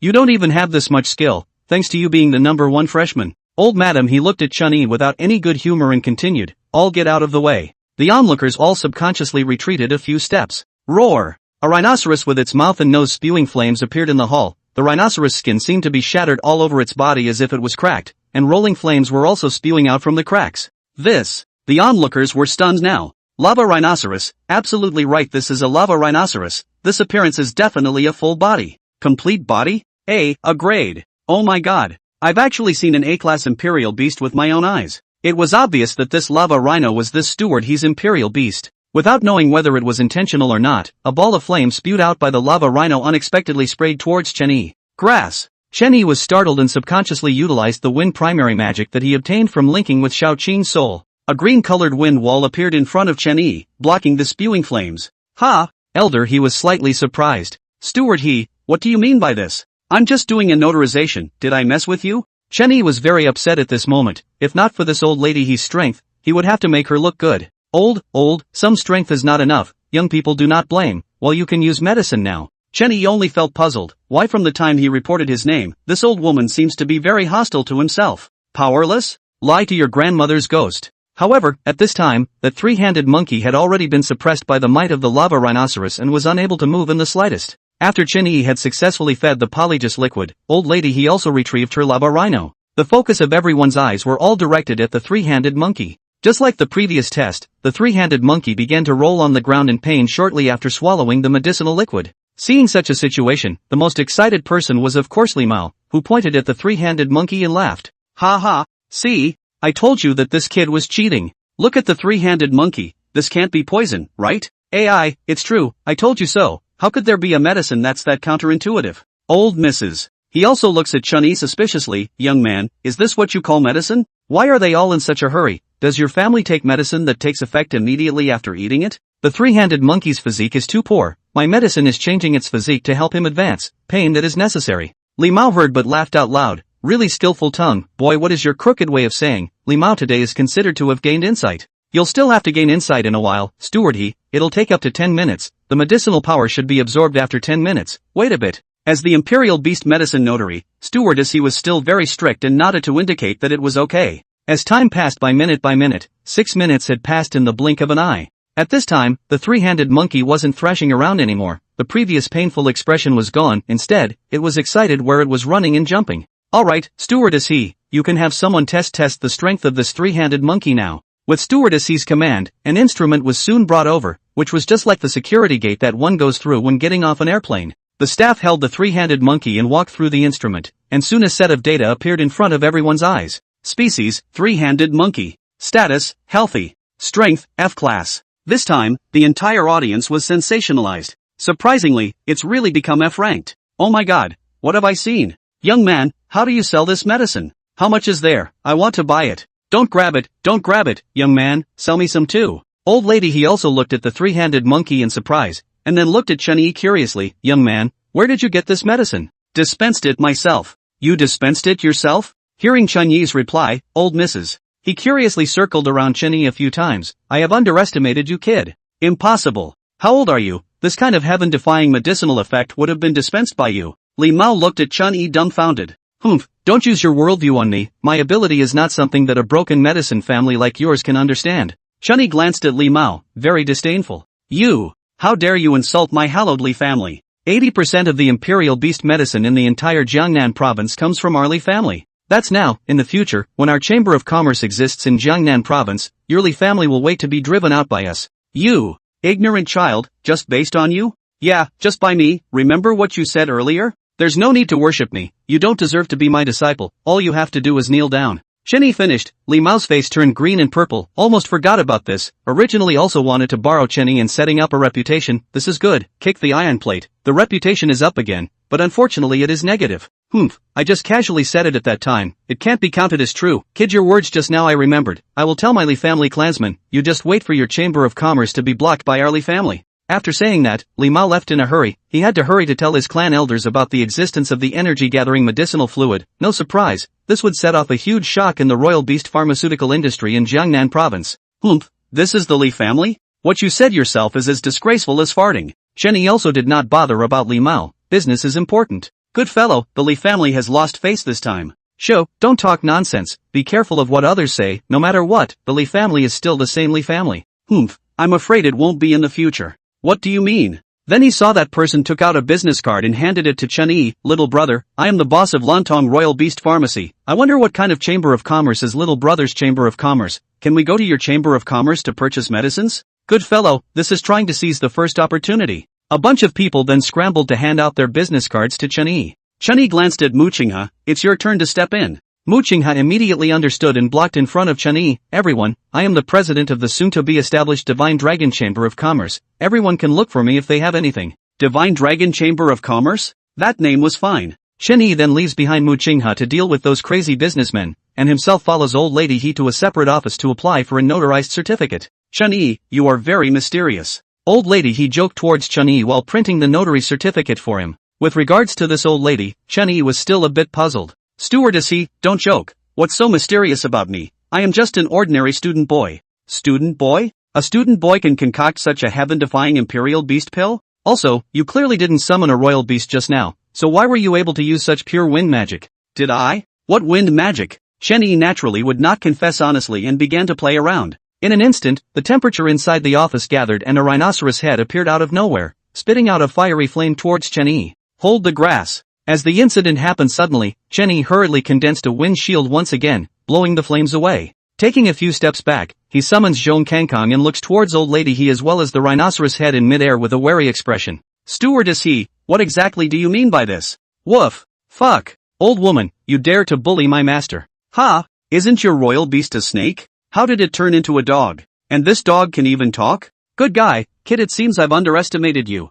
You don't even have this much skill, thanks to you being the number one freshman." Old madam he looked at Chen Yi without any good humor and continued, "All get out of the way." The onlookers all subconsciously retreated a few steps. Roar! A rhinoceros with its mouth and nose spewing flames appeared in the hall. The rhinoceros skin seemed to be shattered all over its body as if it was cracked, and rolling flames were also spewing out from the cracks. The onlookers were stunned now. Lava rhinoceros, absolutely right, this is a lava rhinoceros. This appearance is definitely a full body. Complete body? A grade. Oh my god. I've actually seen an A-class Imperial Beast with my own eyes. It was obvious that this lava rhino was this Steward He's Imperial Beast. Without knowing whether it was intentional or not, a ball of flame spewed out by the lava rhino unexpectedly sprayed towards Chen Yi. Grass. Chen Yi was startled and subconsciously utilized the wind primary magic that he obtained from linking with Shao Qing's soul. A green-colored wind wall appeared in front of Chen Yi, blocking the spewing flames. "Ha! Elder," he was slightly surprised. "Steward He, what do you mean by this? I'm just doing a notarization, did I mess with you?" Chen Yi was very upset at this moment. If not for this old lady He's strength, he would have to make her look good. Old, some strength is not enough, young people do not blame, well you can use medicine now. Chen Yi only felt puzzled. Why from the time he reported his name, this old woman seems to be very hostile to himself. Powerless? Lie to your grandmother's ghost. However, at this time, that three-handed monkey had already been suppressed by the might of the lava rhinoceros and was unable to move in the slightest. After Chen Yi had successfully fed the polygus liquid, old lady he also retrieved her lava rhino. The focus of everyone's eyes were all directed at the three-handed monkey. Just like the previous test, the three-handed monkey began to roll on the ground in pain shortly after swallowing the medicinal liquid. Seeing such a situation, the most excited person was of course Li Mao, who pointed at the three-handed monkey and laughed. Ha ha, see? I told you that this kid was cheating. Look at the three-handed monkey, this can't be poison, right? AI, it's true, I told you so. How could there be a medicine that's that counterintuitive? Old Mrs. He also looks at Chen Yi suspiciously. Young man, is this what you call medicine? Why are they all in such a hurry? Does your family take medicine that takes effect immediately after eating it? The three-handed monkey's physique is too poor. My medicine is changing its physique to help him advance. Pain that is necessary. Li Mao heard but laughed out loud. Really skillful tongue. Boy, what is your crooked way of saying? Li Mao today is considered to have gained insight. You'll still have to gain insight in a while, steward he. It'll take up to 10 minutes. The medicinal power should be absorbed after 10 minutes. Wait a bit. As the Imperial Beast Medicine Notary, stewardess he was still very strict and nodded to indicate that it was okay. As time passed by minute, 6 minutes had passed in the blink of an eye. At this time, the three-handed monkey wasn't thrashing around anymore. The previous painful expression was gone. Instead, it was excited where it was running and jumping. Alright, stewardess he, you can have someone test the strength of this three-handed monkey now. With stewardess he's command, an instrument was soon brought over, which was just like the security gate that one goes through when getting off an airplane. The staff held the three-handed monkey and walked through the instrument, and soon a set of data appeared in front of everyone's eyes. Species, three-handed monkey. Status, healthy. Strength, F-class. This time, the entire audience was sensationalized. Surprisingly, it's really become F-ranked. Oh my god, what have I seen? Young man, how do you sell this medicine? How much is there? I want to buy it. Don't grab it, young man, sell me some too. Old lady he also looked at the three-handed monkey in surprise, and then looked at Chen Yi curiously. Young man, where did you get this medicine? Dispensed it myself. You dispensed it yourself? Hearing Chen Yi's reply, old Mrs. He curiously circled around Chen Yi a few times. I have underestimated you, kid. Impossible. How old are you? This kind of heaven-defying medicinal effect would have been dispensed by you. Li Mao looked at Chen Yi dumbfounded. Humph, don't use your worldview on me. My ability is not something that a broken medicine family like yours can understand. Chen Yi glanced at Li Mao, very disdainful. You! How dare you insult my hallowed Li family? 80% of the imperial beast medicine in the entire Jiangnan province comes from our Li family. That's now. In the future, when our Chamber of Commerce exists in Jiangnan province, your Li family will wait to be driven out by us. You! Ignorant child, just based on you? Yeah, just by me. Remember what you said earlier? There's no need to worship me. You don't deserve to be my disciple. All you have to do is kneel down. Chen Yi finished. Li Mao's face turned green and purple. Almost forgot about this. Originally also wanted to borrow Chen Yi in setting up a reputation. This is good. Kick the iron plate. The reputation is up again, but unfortunately it is negative. Humph, I just casually said it at that time. It can't be counted as true. Kid, your words just now I remembered. I will tell my Li family clansmen. You just wait for your Chamber of Commerce to be blocked by our Li family. After saying that, Li Mao left in a hurry. He had to hurry to tell his clan elders about the existence of the energy-gathering medicinal fluid. No surprise, this would set off a huge shock in the royal beast pharmaceutical industry in Jiangnan province. Humph, this is the Li family? What you said yourself is as disgraceful as farting. Chen Yi also did not bother about Li Mao. Business is important. Good fellow, the Li family has lost face this time. Shou, don't talk nonsense. Be careful of what others say. No matter what, the Li family is still the same Li family. Humph, I'm afraid it won't be in the future. What do you mean? Then he saw that person took out a business card and handed it to Chen Yi. Little brother, I am the boss of Lantong Royal Beast Pharmacy. I wonder what kind of Chamber of Commerce is little brother's Chamber of Commerce. Can we go to your Chamber of Commerce to purchase medicines? Good fellow, this is trying to seize the first opportunity. A bunch of people then scrambled to hand out their business cards to Chen Yi. Chen Yi glanced at Mu Qinghe. It's your turn to step in. Mu Qinghe immediately understood and blocked in front of Chen Yi. Everyone, I am the president of the soon-to-be-established Divine Dragon Chamber of Commerce. Everyone can look for me if they have anything. Divine Dragon Chamber of Commerce? That name was fine. Chen Yi then leaves behind Mu Qinghe to deal with those crazy businessmen, and himself follows old lady he to a separate office to apply for a notarized certificate. Chen Yi, you are very mysterious. Old lady he joked towards Chen Yi while printing the notary certificate for him. With regards to this old lady, Chen Yi was still a bit puzzled. Stewardess he, don't joke. What's so mysterious about me? I am just an ordinary student boy. Student boy? A student boy can concoct such a heaven-defying imperial beast pill? Also, you clearly didn't summon a royal beast just now, so why were you able to use such pure wind magic? Did I? What wind magic? Chen Yi naturally would not confess honestly and began to play around. In an instant, the temperature inside the office gathered and a rhinoceros head appeared out of nowhere. spitting out a fiery flame towards Chen Yi. Hold the grass. As the incident happened suddenly, Chen Yi hurriedly condensed a wind shield once again, blowing the flames away. Taking a few steps back, he summons Zhong Kangkong and looks towards old lady He as well as the rhinoceros head in midair with a wary expression. Stewardess He, what exactly do you mean by this? Woof. Fuck. Old woman, you dare to bully my master. Ha, isn't your royal beast a snake? How did it turn into a dog? And this dog can even talk? Good guy, kid, it seems I've underestimated you.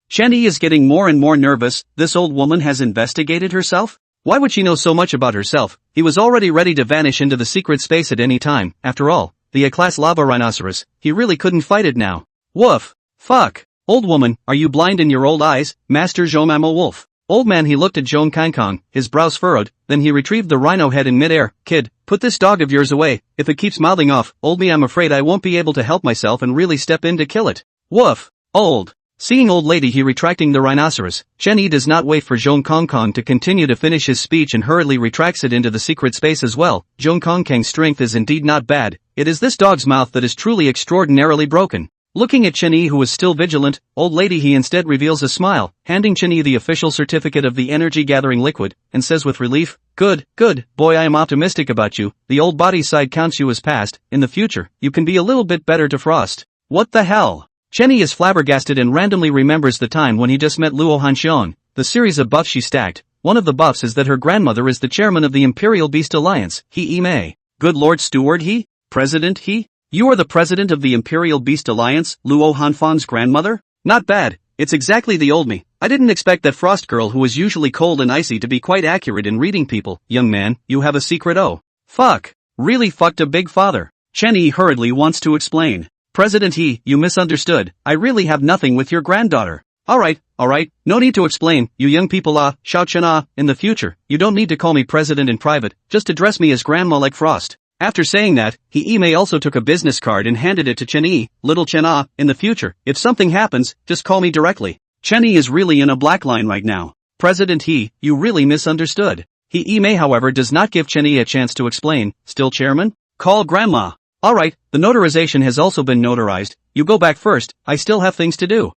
Chen Yi is getting more and more nervous. This old woman has investigated herself? Why would she know so much about herself? He was already ready to vanish into the secret space at any time. After all, the A-class lava rhinoceros, he really couldn't fight it now. Woof. Fuck. Old woman, are you blind in your old eyes, Master Zhomamo Wolf? Old man, he looked at Zhong Kangkong, his brows furrowed, then he retrieved the rhino head in midair. Kid, put this dog of yours away. If it keeps mouthing off, old me, I'm afraid I won't be able to help myself and really step in to kill it. Woof. Old. Seeing old lady He retracting the rhinoceros, Chen Yi does not wait for Zhong Kangkong to continue to finish his speech and hurriedly retracts it into the secret space as well. Zhong Kangkong's strength is indeed not bad. It is this dog's mouth that is truly extraordinarily broken. Looking at Chen Yi, who is still vigilant, old lady He instead reveals a smile, handing Chen Yi the official certificate of the energy-gathering liquid, and says with relief, Good, boy, I am optimistic about you. The old body side counts you as past. In the future, you can be a little bit better to Frost. What the hell? Chen Yi is flabbergasted and randomly remembers the time when he just met Luo Hanshuang, the series of buffs she stacked. One of the buffs is that her grandmother is the chairman of the Imperial Beast Alliance. He may. Good Lord Steward He? President He? You are the president of the Imperial Beast Alliance, Luo Hanshuang's grandmother? Not bad, it's exactly the old me. I didn't expect that Frost girl who is usually cold and icy to be quite accurate in reading people. Young man, you have a secret. Oh. Fuck. Really fucked a big father. Chen Yi hurriedly wants to explain. President He, you misunderstood. I really have nothing with your granddaughter. Alright, no need to explain, you young people Shao Chen in the future, you don't need to call me president in private, just address me as grandma like Frost. After saying that, He Mei also took a business card and handed it to Chen Yi. Little Chen in the future, if something happens, just call me directly. Chen Yi is really in a black line right now. President He, you really misunderstood. He Mei however does not give Chen Yi a chance to explain. Still chairman? Call grandma. Alright, the notarization has also been notarized. You go back first, I still have things to do.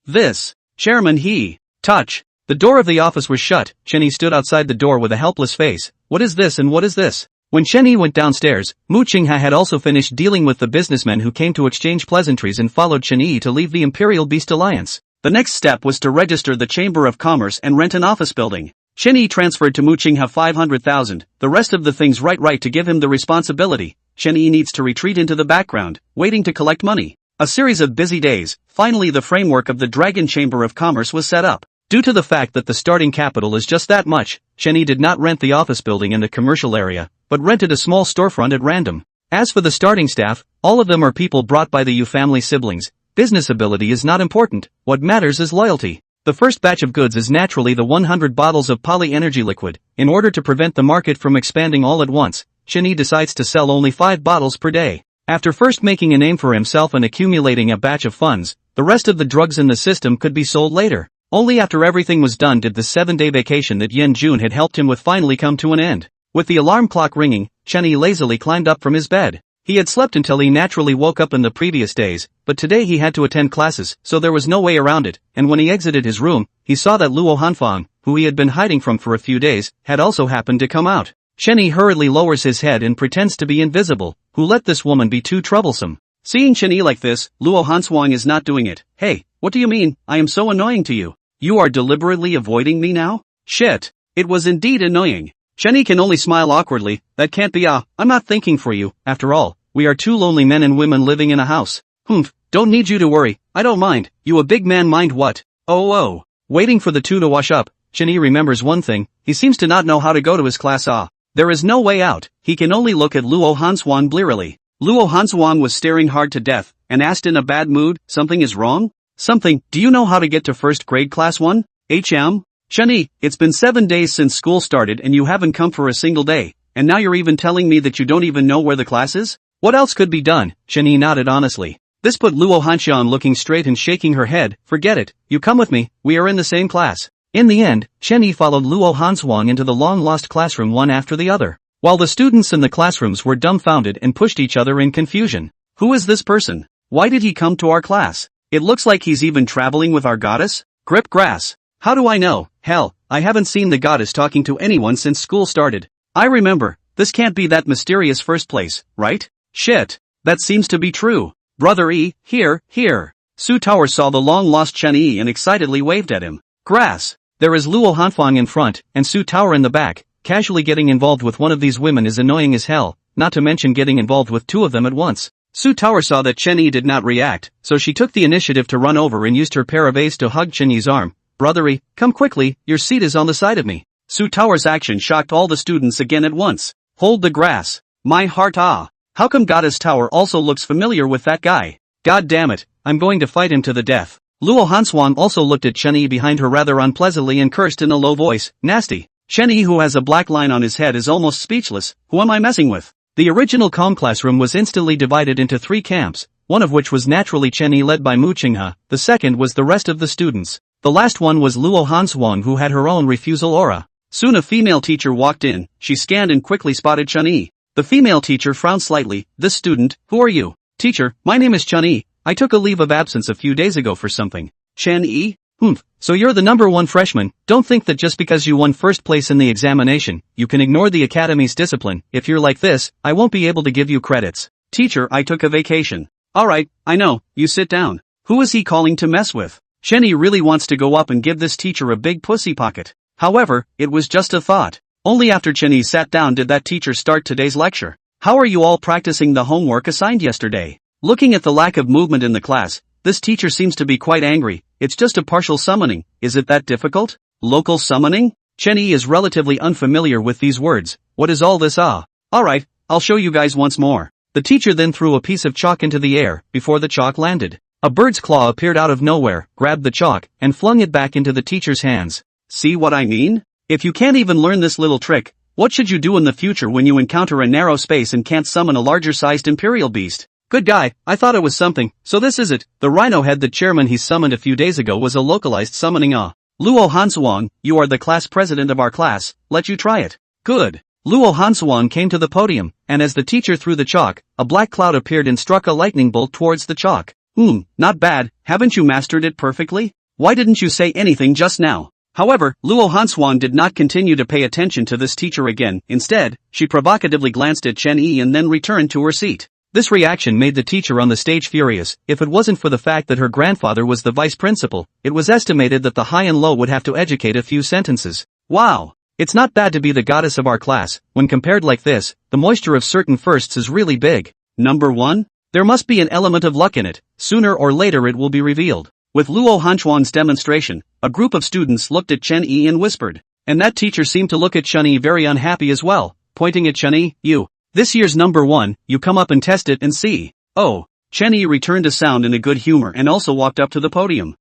This. Chairman He. Touch. The door of the office was shut. Chen Yi stood outside the door with a helpless face. What is this and what is this? When Chen Yi went downstairs, Mu Qingha had also finished dealing with the businessmen who came to exchange pleasantries and followed Chen Yi to leave the Imperial Beast Alliance. The next step was to register the Chamber of Commerce and rent an office building. Chen Yi transferred to Mu Qingha 500,000, the rest of the things right to give him the responsibility. Chen Yi needs to retreat into the background, waiting to collect money. A series of busy days. Finally the framework of the Dragon Chamber of Commerce was set up. Due to the fact that the starting capital is just that much, Chen Yi did not rent the office building in the commercial area, but rented a small storefront at random. As for the starting staff, all of them are people brought by the Yu family siblings. Business ability is not important, what matters is loyalty. The first batch of goods is naturally the 100 bottles of poly-energy liquid. In order to prevent the market from expanding all at once, Chen Yi decides to sell only 5 bottles per day. After first making a name for himself and accumulating a batch of funds, the rest of the drugs in the system could be sold later. Only after everything was done did the 7-day vacation that Yan Jun had helped him with finally come to an end. With the alarm clock ringing, Chen Yi lazily climbed up from his bed. He had slept until he naturally woke up in the previous days, but today he had to attend classes, so there was no way around it, and when he exited his room, he saw that Luo Hanshuang, who he had been hiding from for a few days, had also happened to come out. Chen Yi hurriedly lowers his head and pretends to be invisible. Who let this woman be too troublesome? Seeing Chen Yi like this, Luo Hanshuang is not doing it. Hey, what do you mean, I am so annoying to you? You are deliberately avoiding me now? Shit. It was indeed annoying. Chen Yi can only smile awkwardly. That can't be I'm not thinking for you. After all, we are 2 lonely men and women living in a house. Don't need you to worry. I don't mind. You a big man mind what? Oh. Waiting for the 2 to wash up, Chen Yi remembers one thing. He seems to not know how to go to his class. There is no way out. He can only look at Luo Hanshuang blearily. Luo Hanshuang was staring hard to death, and asked in a bad mood, something is wrong? Something, do you know how to get to first grade class 1? Chen Yi, it's been 7 days since school started and you haven't come for a single day, and now you're even telling me that you don't even know where the class is? What else could be done? Chen Yi nodded honestly. This put Luo Hanshuang looking straight and shaking her head. Forget it, you come with me, we are in the same class. In the end, Chen Yi followed Luo Hanshuang into the long-lost classroom one after the other, while the students in the classrooms were dumbfounded and pushed each other in confusion. Who is this person? Why did he come to our class? It looks like he's even traveling with our goddess? Grip grass. How do I know? Hell, I haven't seen the goddess talking to anyone since school started. I remember, this can't be that mysterious first place, right? Shit. That seems to be true. Brother E, here. Su Tower saw the long-lost Chen Yi and excitedly waved at him. Grass. There is Luo Hanshuang in front, and Su Tower in the back. Casually getting involved with one of these women is annoying as hell, not to mention getting involved with two of them at once. Su Tower saw that Chen Yi did not react, so she took the initiative to run over and used her pair of A's to hug Chen Yi's arm. Brother E, come quickly, your seat is on the side of me. Su Tower's action shocked all the students again at once. Hold the grass. My heart ah. How come Goddess Tower also looks familiar with that guy? God damn it, I'm going to fight him to the death. Luo Hanshuang also looked at Chen Yi behind her rather unpleasantly and cursed in a low voice, nasty. Chen Yi, who has a black line on his head, is almost speechless. Who am I messing with? The original calm classroom was instantly divided into three camps, one of which was naturally Chen Yi led by Mu Qinghe, the second was the rest of the students. The last one was Luo Hanshuang, who had her own refusal aura. Soon a female teacher walked in, she scanned and quickly spotted Chen Yi. The female teacher frowned slightly. This student, who are you? Teacher, my name is Chen Yi. I took a leave of absence a few days ago for something. Chen Yi? So you're the number one freshman. Don't think that just because you won first place in the examination, you can ignore the academy's discipline. If you're like this, I won't be able to give you credits. Teacher, I took a vacation. Alright, I know, you sit down. Who is he calling to mess with? Chen Yi really wants to go up and give this teacher a big pussy pocket. However, it was just a thought. Only after Chen Yi sat down did that teacher start today's lecture. How are you all practicing the homework assigned yesterday? Looking at the lack of movement in the class, this teacher seems to be quite angry. It's just a partial summoning. Is it that difficult? Local summoning? Chen Yi is relatively unfamiliar with these words. What is all this? Alright, I'll show you guys once more. The teacher then threw a piece of chalk into the air. Before the chalk landed, a bird's claw appeared out of nowhere, grabbed the chalk, and flung it back into the teacher's hands. See what I mean? If you can't even learn this little trick, what should you do in the future when you encounter a narrow space and can't summon a larger-sized imperial beast? Good guy, I thought it was something, so this is it. The rhino head the chairman he summoned a few days ago was a localized summoning. Luo Hanshuang, you are the class president of our class, let you try it. Good. Luo Hanshuang came to the podium, and as the teacher threw the chalk, a black cloud appeared and struck a lightning bolt towards the chalk. Not bad, haven't you mastered it perfectly? Why didn't you say anything just now? However, Luo Hanshuang did not continue to pay attention to this teacher again. Instead, she provocatively glanced at Chen Yi and then returned to her seat. This reaction made the teacher on the stage furious. If it wasn't for the fact that her grandfather was the vice principal, it was estimated that the high and low would have to educate a few sentences. Wow! It's not bad to be the goddess of our class. When compared like this, the moisture of certain firsts is really big. Number 1? There must be an element of luck in it. Sooner or later it will be revealed. With Luo Hanshuang's demonstration, a group of students looked at Chen Yi and whispered. And that teacher seemed to look at Chen Yi very unhappy as well, pointing at Chen Yi, you. This year's number 1, you come up and test it and see. Oh. Chen Yi returned to sound in a good humor and also walked up to the podium.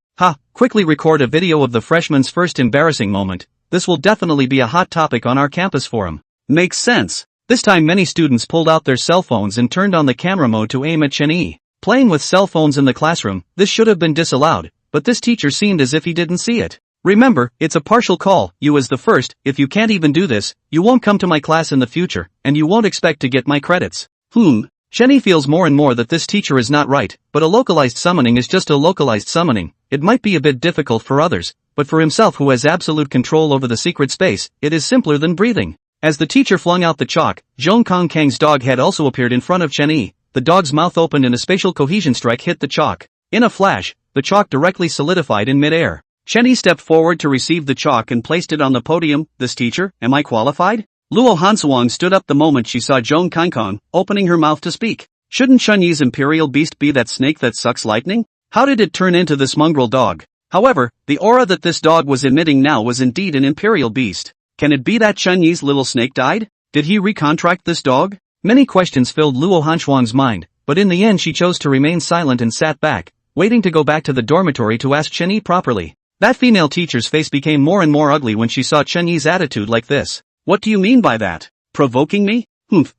Quickly record a video of the freshman's first embarrassing moment. This will definitely be a hot topic on our campus forum. Makes sense. This time many students pulled out their cell phones and turned on the camera mode to aim at Chen Yi. Playing with cell phones in the classroom, this should have been disallowed, but this teacher seemed as if he didn't see it. Remember, it's a partial call. You as the first, if you can't even do this, you won't come to my class in the future, and you won't expect to get my credits. Chen Yi feels more and more that this teacher is not right, but a localized summoning is just a localized summoning. It might be a bit difficult for others, but for himself who has absolute control over the secret space, it is simpler than breathing. As the teacher flung out the chalk, Zhong Kongkang's dog head also appeared in front of Chen Yi. The dog's mouth opened and a spatial cohesion strike hit the chalk. In a flash, the chalk directly solidified in midair. Chen Yi stepped forward to receive the chalk and placed it on the podium. This teacher, am I qualified? Luo Hanshuang stood up the moment she saw Zhong Kongkang, opening her mouth to speak. Shouldn't Chen Yi's imperial beast be that snake that sucks lightning? How did it turn into this mongrel dog? However, the aura that this dog was emitting now was indeed an imperial beast. Can it be that Chen Yi's little snake died? Did he recontract this dog? Many questions filled Luo Hanshuang's mind, but in the end she chose to remain silent and sat back, waiting to go back to the dormitory to ask Chen Yi properly. That female teacher's face became more and more ugly when she saw Chen Yi's attitude like this. What do you mean by that? Provoking me?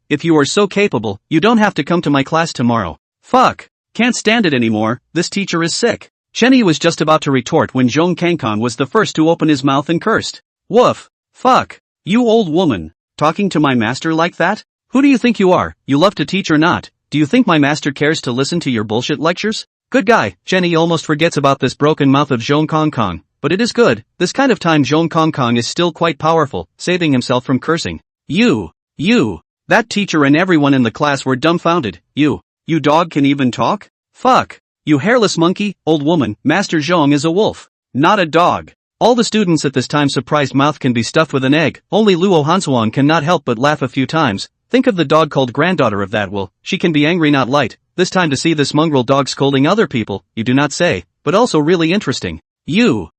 If you are so capable, you don't have to come to my class tomorrow. Fuck. Can't stand it anymore, this teacher is sick. Chen Yi was just about to retort when Zhong Kongkang was the first to open his mouth and cursed. Woof. Fuck. You old woman. Talking to my master like that? Who do you think you are? You love to teach or not? Do you think my master cares to listen to your bullshit lectures? Good guy. Chen Yi almost forgets about this broken mouth of Zhong Kong Kong, but it is good. This kind of time Zhong Kong Kong is still quite powerful, saving himself from cursing. You. That teacher and everyone in the class were dumbfounded. You dog can even talk? Fuck. You hairless monkey, old woman, Master Zhong is a wolf. Not a dog. All the students at this time surprised mouth can be stuffed with an egg. Only Luo Hanshuang cannot help but laugh a few times. Think of the dog called granddaughter of that will. She can be angry not light. This time to see this mongrel dog scolding other people, you do not say, but also really interesting. You.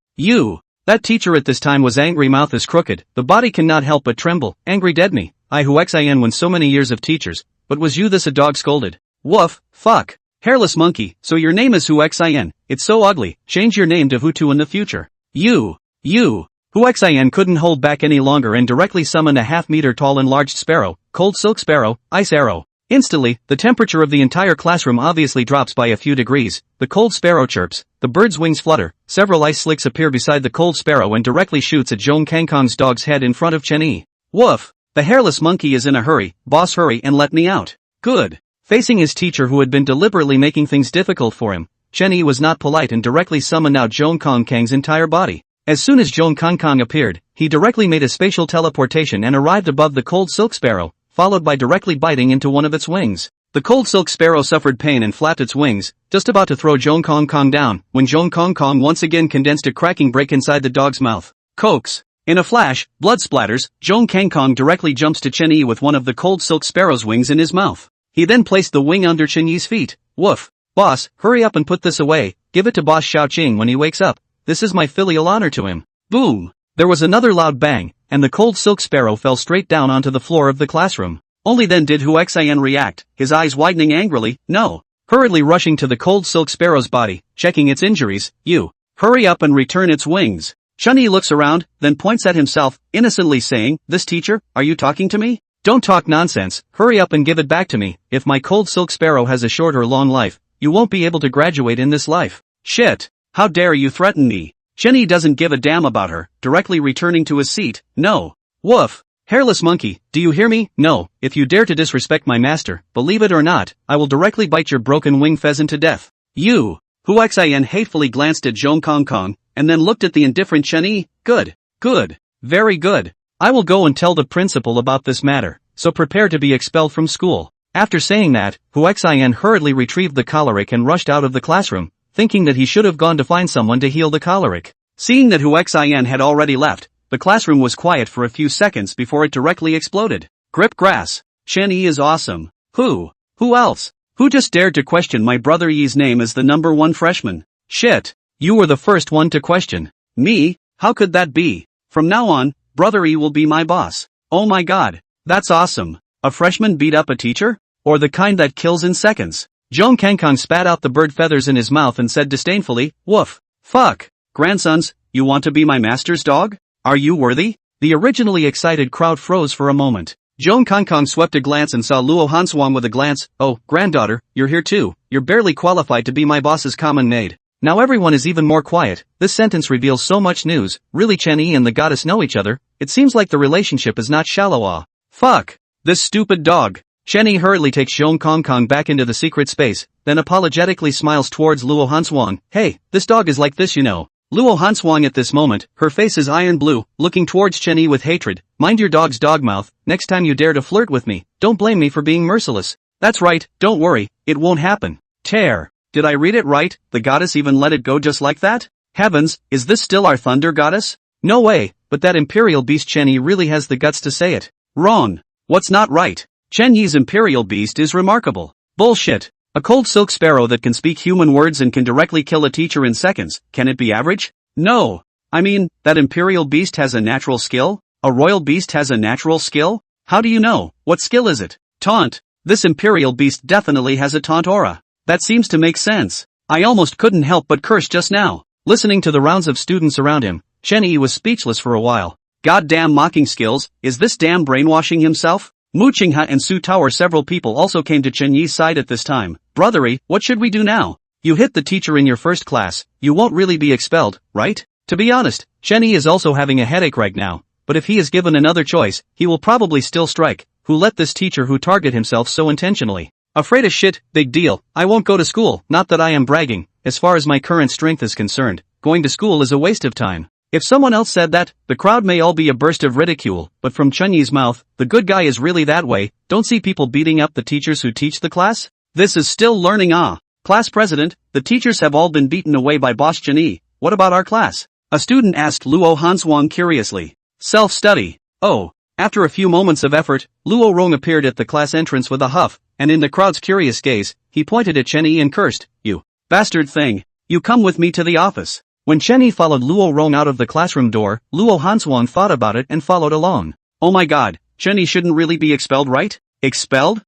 That teacher at this time was angry, mouth is crooked, the body cannot help but tremble. Angry dead me. I who xin when so many years of teachers, but was you this a dog scolded? Woof, fuck. Hairless monkey, so your name is Hu Xin, it's so ugly, change your name to Hutu in the future. You. Hu Xin couldn't hold back any longer and directly summoned a half-meter tall enlarged sparrow, cold silk sparrow, ice arrow. Instantly, the temperature of the entire classroom obviously drops by a few degrees, the cold sparrow chirps, the bird's wings flutter, several ice slicks appear beside the cold sparrow and directly shoots at Zhong Kangkong's dog's head in front of Chen Yi. Woof! The hairless monkey is in a hurry, boss hurry and let me out. Good. Facing his teacher who had been deliberately making things difficult for him, Chen Yi was not polite and directly summoned out Zhong Kangkong's entire body. As soon as Zhong Kangkong appeared, he directly made a spatial teleportation and arrived above the cold silk sparrow, followed by directly biting into one of its wings. The cold silk sparrow suffered pain and flapped its wings, just about to throw Zhong Kangkong down, when Zhong Kangkong once again condensed a cracking break inside the dog's mouth. Cokes. In a flash, blood splatters, Zhong Kangkong directly jumps to Chen Yi with one of the cold silk sparrow's wings in his mouth. He then placed the wing under Chen Yi's feet. Woof. Boss, hurry up and put this away, give it to Boss Xiaoqing when he wakes up. This is my filial honor to him. Boom. There was another loud bang, and the cold silk sparrow fell straight down onto the floor of the classroom. Only then did Hu Xin react, his eyes widening angrily. No. Hurriedly rushing to the cold silk sparrow's body, checking its injuries. You. Hurry up and return its wings. Chen Yi looks around, then points at himself, innocently saying, this teacher, are you talking to me? Don't talk nonsense, hurry up and give it back to me. If my cold silk sparrow has a short or long life, you won't be able to graduate in this life. Shit. How dare you threaten me? Chen Yi doesn't give a damn about her, directly returning to his seat. No. Woof. Hairless monkey, do you hear me? No, if you dare to disrespect my master, believe it or not, I will directly bite your broken wing pheasant to death. You. Hu Xin hatefully glanced at Zhong Kangkong, and then looked at the indifferent Chen Yi. Good. Very good. I will go and tell the principal about this matter, so prepare to be expelled from school. After saying that, Hu Xin hurriedly retrieved the choleric and rushed out of the classroom, thinking that he should have gone to find someone to heal the choleric. Seeing that Hu Xin had already left, the classroom was quiet for a few seconds before it directly exploded. Grip grass. Chen Yi is awesome. Who else? Who just dared to question my brother Yi's name as the number one freshman? Shit. You were the first one to question. Me? How could that be? From now on, brother Yi will be my boss. Oh my god. That's awesome. A freshman beat up a teacher? Or the kind that kills in seconds? Zhong Kangkong spat out the bird feathers in his mouth and said disdainfully, woof. Fuck. Grandsons, you want to be my master's dog? Are you worthy? The originally excited crowd froze for a moment. Zhong Kangkong swept a glance and saw Luo Hanshuang with a glance. Oh, granddaughter, you're here too. You're barely qualified to be my boss's common maid. Now everyone is even more quiet. This sentence reveals so much news. Really, Chen Yi and the goddess know each other. It seems like the relationship is not shallow. Fuck. This stupid dog. Chen Yi hurriedly takes Zhong Kangkong back into the secret space, then apologetically smiles towards Luo Hanshuang. Hey, this dog is like this, you know. Luo Hanshuang at this moment, her face is iron blue, looking towards Chen Yi with hatred. Mind your dog's dog mouth, next time you dare to flirt with me, don't blame me for being merciless. That's right, don't worry, it won't happen. Tear. Did I read it right? The goddess even let it go just like that? Heavens, is this still our thunder goddess? No way, but that imperial beast Chen Yi really has the guts to say it. Wrong. What's not right? Chen Yi's imperial beast is remarkable. Bullshit. A cold silk sparrow that can speak human words and can directly kill a teacher in seconds, can it be average? No. I mean, that imperial beast has a natural skill? A royal beast has a natural skill? How do you know? What skill is it? Taunt. This imperial beast definitely has a taunt aura. That seems to make sense. I almost couldn't help but curse just now. Listening to the rounds of students around him, Chen Yi was speechless for a while. Goddamn mocking skills, is this damn brainwashing himself? Mu Qinghe and Su Tower, several people also came to Chen Yi's side at this time. Brothery, what should we do now? You hit the teacher in your first class, you won't really be expelled, right? To be honest, Chen Yi is also having a headache right now, but if he is given another choice, he will probably still strike. Who let this teacher who target himself so intentionally? Afraid of shit, big deal, I won't go to school. Not that I am bragging, as far as my current strength is concerned, going to school is a waste of time. If someone else said that, the crowd may all be a burst of ridicule, but from Chen Yi's mouth, the good guy is really that way. Don't see people beating up the teachers who teach the class? This is still learning. Class president, the teachers have all been beaten away by boss Chen Yi. What about our class? A student asked Luo Hanshuang curiously. Self-study. Oh. After a few moments of effort, Luo Rong appeared at the class entrance with a huff, and in the crowd's curious gaze, he pointed at Chen Yi and cursed, "You bastard thing. You come with me to the office." When Chen Yi followed Luo Rong out of the classroom door, Luo Hanshuang thought about it and followed along. Oh my god, Chen Yi shouldn't really be expelled, right? Expelled?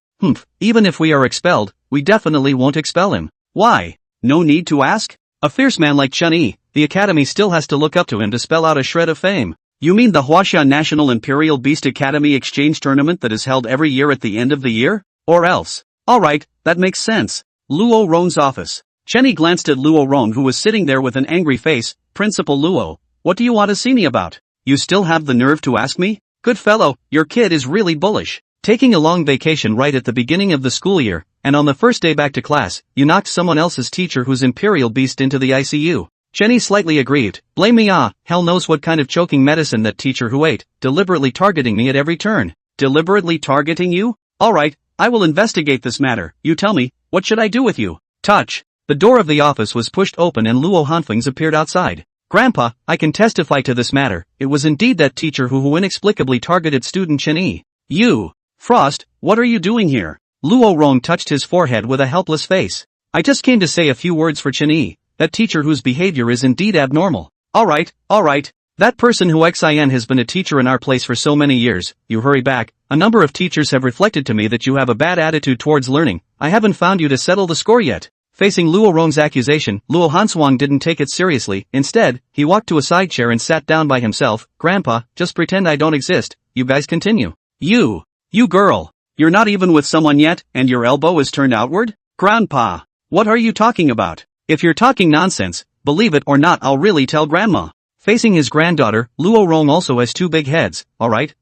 Even if we are expelled, we definitely won't expel him. Why? No need to ask? A fierce man like Chen Yi, the academy still has to look up to him to spell out a shred of fame. You mean the Huaxia National Imperial Beast Academy Exchange Tournament that is held every year at the end of the year? Or else. Alright, that makes sense. Luo Rong's office. Chen Yi glanced at Luo Rong, who was sitting there with an angry face. Principal Luo, what do you want to see me about? You still have the nerve to ask me? Good fellow, your kid is really bullish. Taking a long vacation right at the beginning of the school year, and on the first day back to class, you knocked someone else's teacher who's Imperial Beast into the ICU. Chen Yi slightly aggrieved. Blame me? Hell knows what kind of choking medicine that teacher who ate, deliberately targeting me at every turn. Deliberately targeting you? Alright, I will investigate this matter. You tell me, what should I do with you? Touch. The door of the office was pushed open and Luo Hanfeng appeared outside. Grandpa, I can testify to this matter. It was indeed that teacher who inexplicably targeted student Chen Yi. You. Frost, what are you doing here? Luo Rong touched his forehead with a helpless face. I just came to say a few words for Chen Yi, that teacher whose behavior is indeed abnormal. Alright. That person who XIN has been a teacher in our place for so many years. You hurry back. A number of teachers have reflected to me that you have a bad attitude towards learning. I haven't found you to settle the score yet. Facing Luo Rong's accusation, Luo Hanshuang didn't take it seriously. Instead, he walked to a side chair and sat down by himself. Grandpa, just pretend I don't exist. You guys continue. You girl. You're not even with someone yet, and your elbow is turned outward? Grandpa. What are you talking about? If you're talking nonsense, believe it or not, I'll really tell Grandma. Facing his granddaughter, Luo Rong also has two big heads. Alright,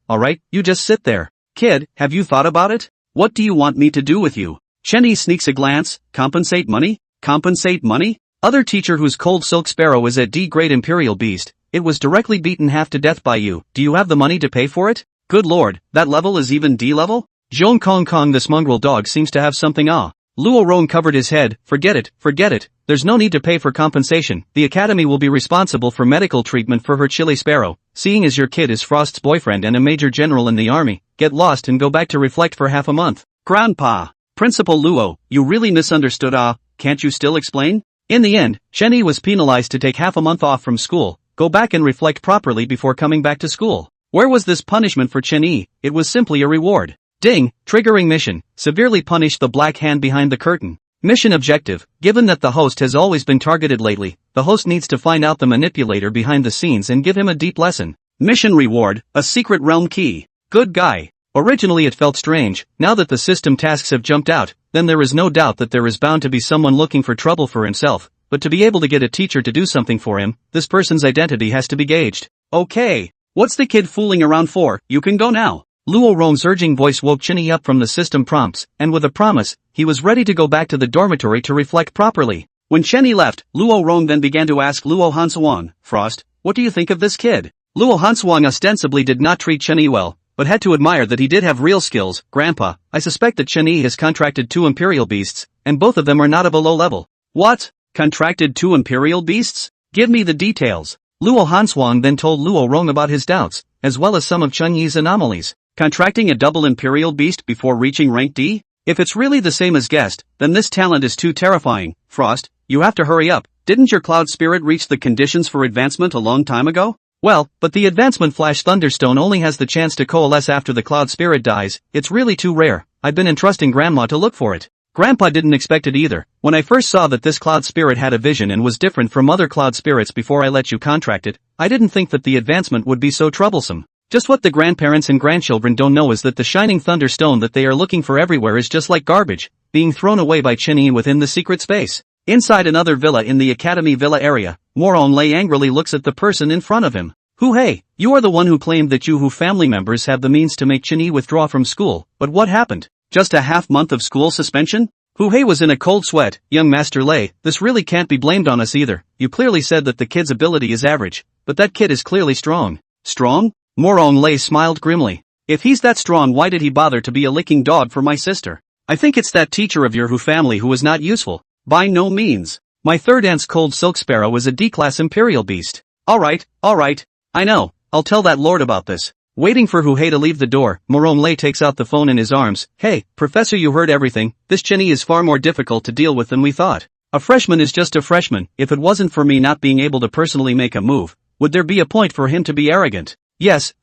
you just sit there. Kid, have you thought about it? What do you want me to do with you? Chen Yi sneaks a glance. Compensate money? Compensate money? Other teacher whose cold silk sparrow is a D-grade Imperial Beast. It was directly beaten half to death by you. Do you have the money to pay for it? Good lord, that level is even D level? Zhong Kong, this mongrel dog seems to have something. Luo Rong covered his head. Forget it. There's no need to pay for compensation. The academy will be responsible for medical treatment for her chili sparrow. Seeing as your kid is Frost's boyfriend and a major general in the army, get lost and go back to reflect for half a month. Grandpa. Principal Luo, you really misunderstood. Can't you still explain? In the end, Chen Yi was penalized to take half a month off from school, go back and reflect properly before coming back to school. Where was this punishment for Chen Yi? It was simply a reward. Ding, triggering mission, severely punish the black hand behind the curtain. Mission objective, given that the host has always been targeted lately, the host needs to find out the manipulator behind the scenes and give him a deep lesson. Mission reward, a secret realm key. Good guy. Originally it felt strange. Now that the system tasks have jumped out, then there is no doubt that there is bound to be someone looking for trouble for himself, but to be able to get a teacher to do something for him, this person's identity has to be gauged. Okay. What's the kid fooling around for? You can go now. Luo Rong's urging voice woke Chen Yi up from the system prompts, and with a promise, he was ready to go back to the dormitory to reflect properly. When Chen Yi left, Luo Rong then began to ask Luo Hanshuang, Frost, what do you think of this kid? Luo Hanshuang ostensibly did not treat Chen Yi well, but had to admire that he did have real skills. Grandpa, I suspect that Chen Yi has contracted 2 Imperial Beasts, and both of them are not of a low level. What? Contracted 2 Imperial Beasts? Give me the details. Luo Hanshuang then told Luo Rong about his doubts, as well as some of Chen Yi's anomalies. Contracting a double Imperial Beast before reaching rank D? If it's really the same as guessed, then this talent is too terrifying. Frost, you have to hurry up. Didn't your Cloud Spirit reach the conditions for advancement a long time ago? Well, but the advancement Flash Thunderstone only has the chance to coalesce after the Cloud Spirit dies. It's really too rare. I've been entrusting Grandma to look for it. Grandpa didn't expect it either. When I first saw that this Cloud Spirit had a vision and was different from other Cloud Spirits before I let you contract it, I didn't think that the advancement would be so troublesome. Just what the grandparents and grandchildren don't know is that the shining Thunderstone that they are looking for everywhere is just like garbage, being thrown away by Chen Yi within the secret space. Inside another villa in the Academy Villa area, Murong Lei angrily looks at the person in front of him. Hey, you are the one who claimed that you family members have the means to make Chen Yi withdraw from school, but what happened? Just a half month of school suspension? Hu Hei was in a cold sweat. Young Master Lei, this really can't be blamed on us either. You clearly said that the kid's ability is average, but that kid is clearly strong. Strong? Murong Lei smiled grimly. If he's that strong, why did he bother to be a licking dog for my sister? I think it's that teacher of your Hu family who is not useful. By no means. My third aunt's cold silk sparrow is a D-class imperial beast. Alright. I know, I'll tell that lord about this. Waiting for Hu Hei to leave the door, Murong Lei takes out the phone in his arms. Hey, Professor, you heard everything. This Chen Yi is far more difficult to deal with than we thought. A freshman is just a freshman. If it wasn't for me not being able to personally make a move, would there be a point for him to be arrogant? Yes,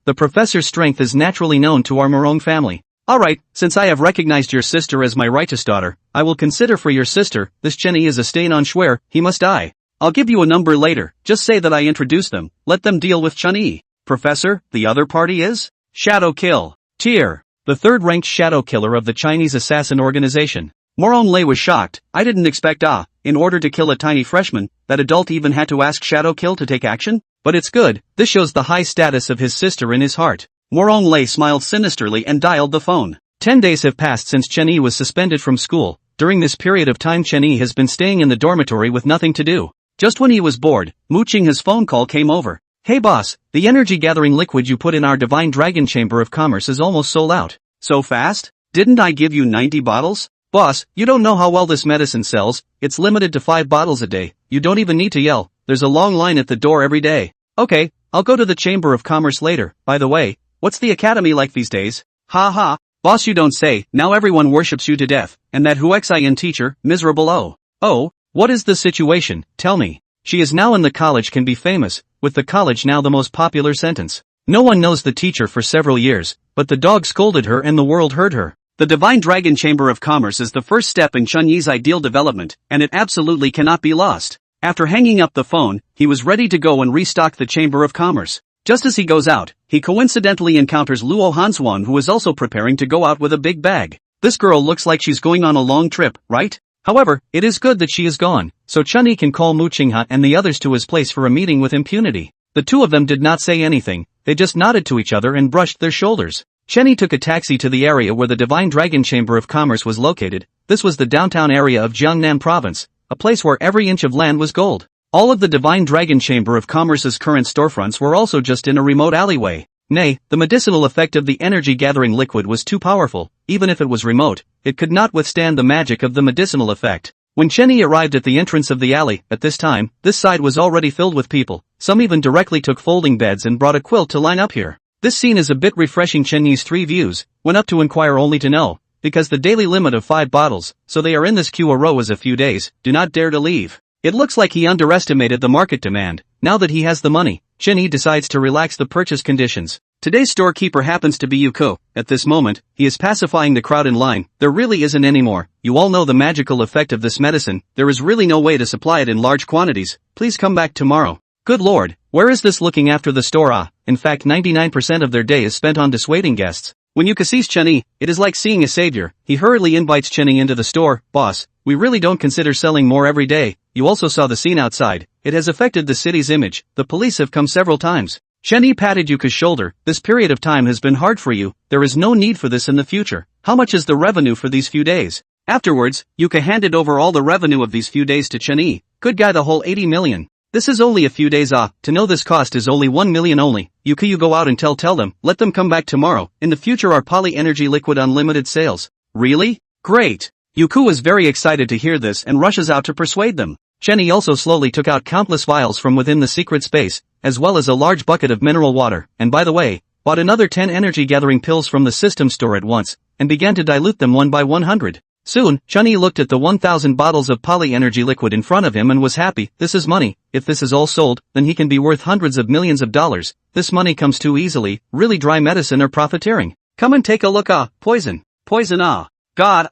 the professor's strength is naturally known to our Murong family. Alright, since I have recognized your sister as my righteous daughter, I will consider for your sister, this Chen Yi is a stain on Schwer, he must die. I'll give you a number later, just say that I introduced them, let them deal with Chen Yi. Professor, the other party is? Shadow Kill. Tier. The third-ranked shadow killer of the Chinese assassin organization. Murong Lei was shocked. I didn't expect in order to kill a tiny freshman, that adult even had to ask Shadow Kill to take action? But it's good, this shows the high status of his sister in his heart. Murong Lei smiled sinisterly and dialed the phone. 10 days have passed since Chen Yi was suspended from school. During this period of time Chen Yi has been staying in the dormitory with nothing to do. Just when he was bored, Mu Qinghe's phone call came over. Hey boss, the energy-gathering liquid you put in our Divine Dragon Chamber of Commerce is almost sold out. So fast? Didn't I give you 90 bottles? Boss, you don't know how well this medicine sells, it's limited to 5 bottles a day. You don't even need to yell, there's a long line at the door every day. Okay, I'll go to the Chamber of Commerce later. By the way, what's the academy like these days? Ha, boss, you don't say. Now everyone worships you to death, and that Huxian teacher, miserable. Oh, what is the situation? Tell me. She is now in the college can be famous, with the college now the most popular sentence. No one knows the teacher for several years, but the dog scolded her and the world heard her. The Divine Dragon Chamber of Commerce is the first step in Chen Yi's ideal development, and it absolutely cannot be lost. After hanging up the phone, he was ready to go and restock the Chamber of Commerce. Just as he goes out, he coincidentally encounters Luo Hanshuang, who is also preparing to go out with a big bag. This girl looks like she's going on a long trip, right? However, it is good that she is gone, so Chen Yi can call Mu Qinghe and the others to his place for a meeting with impunity. The two of them did not say anything, they just nodded to each other and brushed their shoulders. Chen Yi took a taxi to the area where the Divine Dragon Chamber of Commerce was located. This was the downtown area of Jiangnan Province, a place where every inch of land was gold. All of the Divine Dragon Chamber of Commerce's current storefronts were also just in a remote alleyway. Nay, the medicinal effect of the energy-gathering liquid was too powerful. Even if it was remote, it could not withstand the magic of the medicinal effect. When Chen Yi arrived at the entrance of the alley, at this time, this side was already filled with people. Some even directly took folding beds and brought a quilt to line up here. This scene is a bit refreshing. Chen Yi's 3 views, went up to inquire only to know, because the daily limit of 5 bottles, so they are in this queue a row as a few days, do not dare to leave. It looks like he underestimated the market demand. Now that he has the money, Chen Yi decides to relax the purchase conditions. Today's storekeeper happens to be Yuko. At this moment, he is pacifying the crowd in line. There really isn't any more. You all know the magical effect of this medicine. There is really no way to supply it in large quantities. Please come back tomorrow. Good lord, where is this looking after the store? In fact 99% of their day is spent on dissuading guests. When Yuka sees Chen Yi, it is like seeing a savior. He hurriedly invites Chen Yi into the store. Boss, we really don't consider selling more every day. You also saw the scene outside. It has affected the city's image. The police have come several times. Chen Yi patted Yuka's shoulder. This period of time has been hard for you. There is no need for this in the future. How much is the revenue for these few days? Afterwards, Yuka handed over all the revenue of these few days to Chen Yi. Good guy, the whole 80 million. This is only a few days off. To know this cost is only 1 million only. Yuka, you go out and tell them, let them come back tomorrow. In the future our poly energy liquid unlimited sales. Really? Great. Yuku was very excited to hear this and rushes out to persuade them. Chen Yi also slowly took out countless vials from within the secret space, as well as a large bucket of mineral water, and by the way, bought another 10 energy-gathering pills from the system store at once, and began to dilute them 1 by 100. Soon, Chen Yi looked at the 1,000 bottles of poly-energy liquid in front of him and was happy. This is money. If this is all sold, then he can be worth hundreds of millions of dollars. This money comes too easily. Really dry medicine or profiteering. Come and take a look. Poison. Poison. God.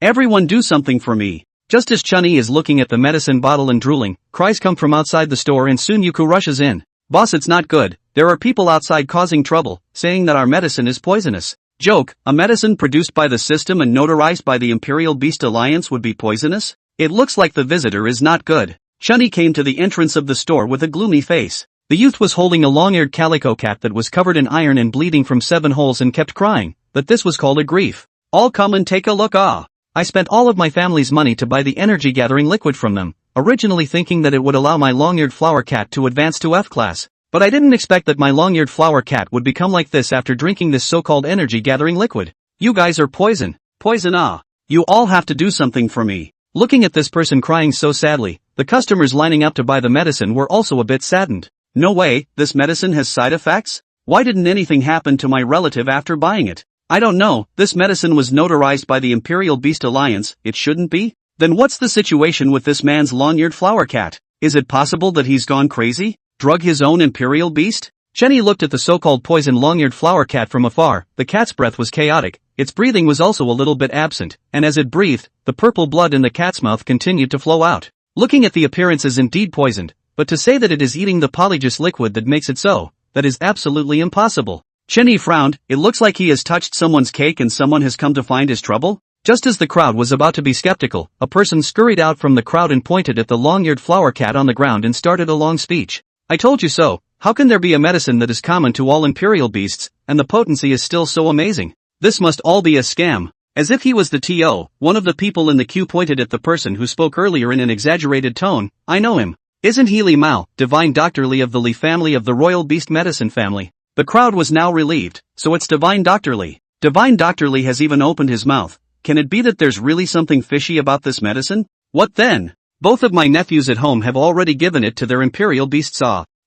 Everyone do something for me. Just as Chen Yi is looking at the medicine bottle and drooling, cries come from outside the store and soon Yuku rushes in. Boss, it's not good. There are people outside causing trouble, saying that our medicine is poisonous. Joke, a medicine produced by the system and notarized by the Imperial Beast Alliance would be poisonous? It looks like the visitor is not good. Chen Yi came to the entrance of the store with a gloomy face. The youth was holding a long-eared calico cat that was covered in iron and bleeding from 7 holes and kept crying, but this was called a grief. All come and take a look. I spent all of my family's money to buy the energy-gathering liquid from them, originally thinking that it would allow my long-eared flower cat to advance to F class. But I didn't expect that my long-eared flower cat would become like this after drinking this so-called energy-gathering liquid. You guys are poison. Poison. You all have to do something for me. Looking at this person crying so sadly, the customers lining up to buy the medicine were also a bit saddened. No way, this medicine has side effects? Why didn't anything happen to my relative after buying it? I don't know, this medicine was notarized by the Imperial Beast Alliance, it shouldn't be? Then what's the situation with this man's long-eared flower cat? Is it possible that he's gone crazy? Drug his own Imperial Beast? Chen Yi looked at the so-called poison long-eared flower cat from afar. The cat's breath was chaotic, its breathing was also a little bit absent, and as it breathed, the purple blood in the cat's mouth continued to flow out. Looking at the appearance is indeed poisoned, but to say that it is eating the polyjuice liquid that makes it so, that is absolutely impossible. Chen Yi frowned, it looks like he has touched someone's cake and someone has come to find his trouble? Just as the crowd was about to be skeptical, a person scurried out from the crowd and pointed at the long-eared flower cat on the ground and started a long speech. I told you so, how can there be a medicine that is common to all imperial beasts, and the potency is still so amazing? This must all be a scam. As if he was the TO, one of the people in the queue pointed at the person who spoke earlier in an exaggerated tone. I know him. Isn't he Li Mao, Divine Dr. Li of the Li family of the Royal Beast Medicine family? The crowd was now relieved, so it's Divine Dr. Li. Divine Dr. Li has even opened his mouth. Can it be that there's really something fishy about this medicine? What then? Both of my nephews at home have already given it to their imperial beasts.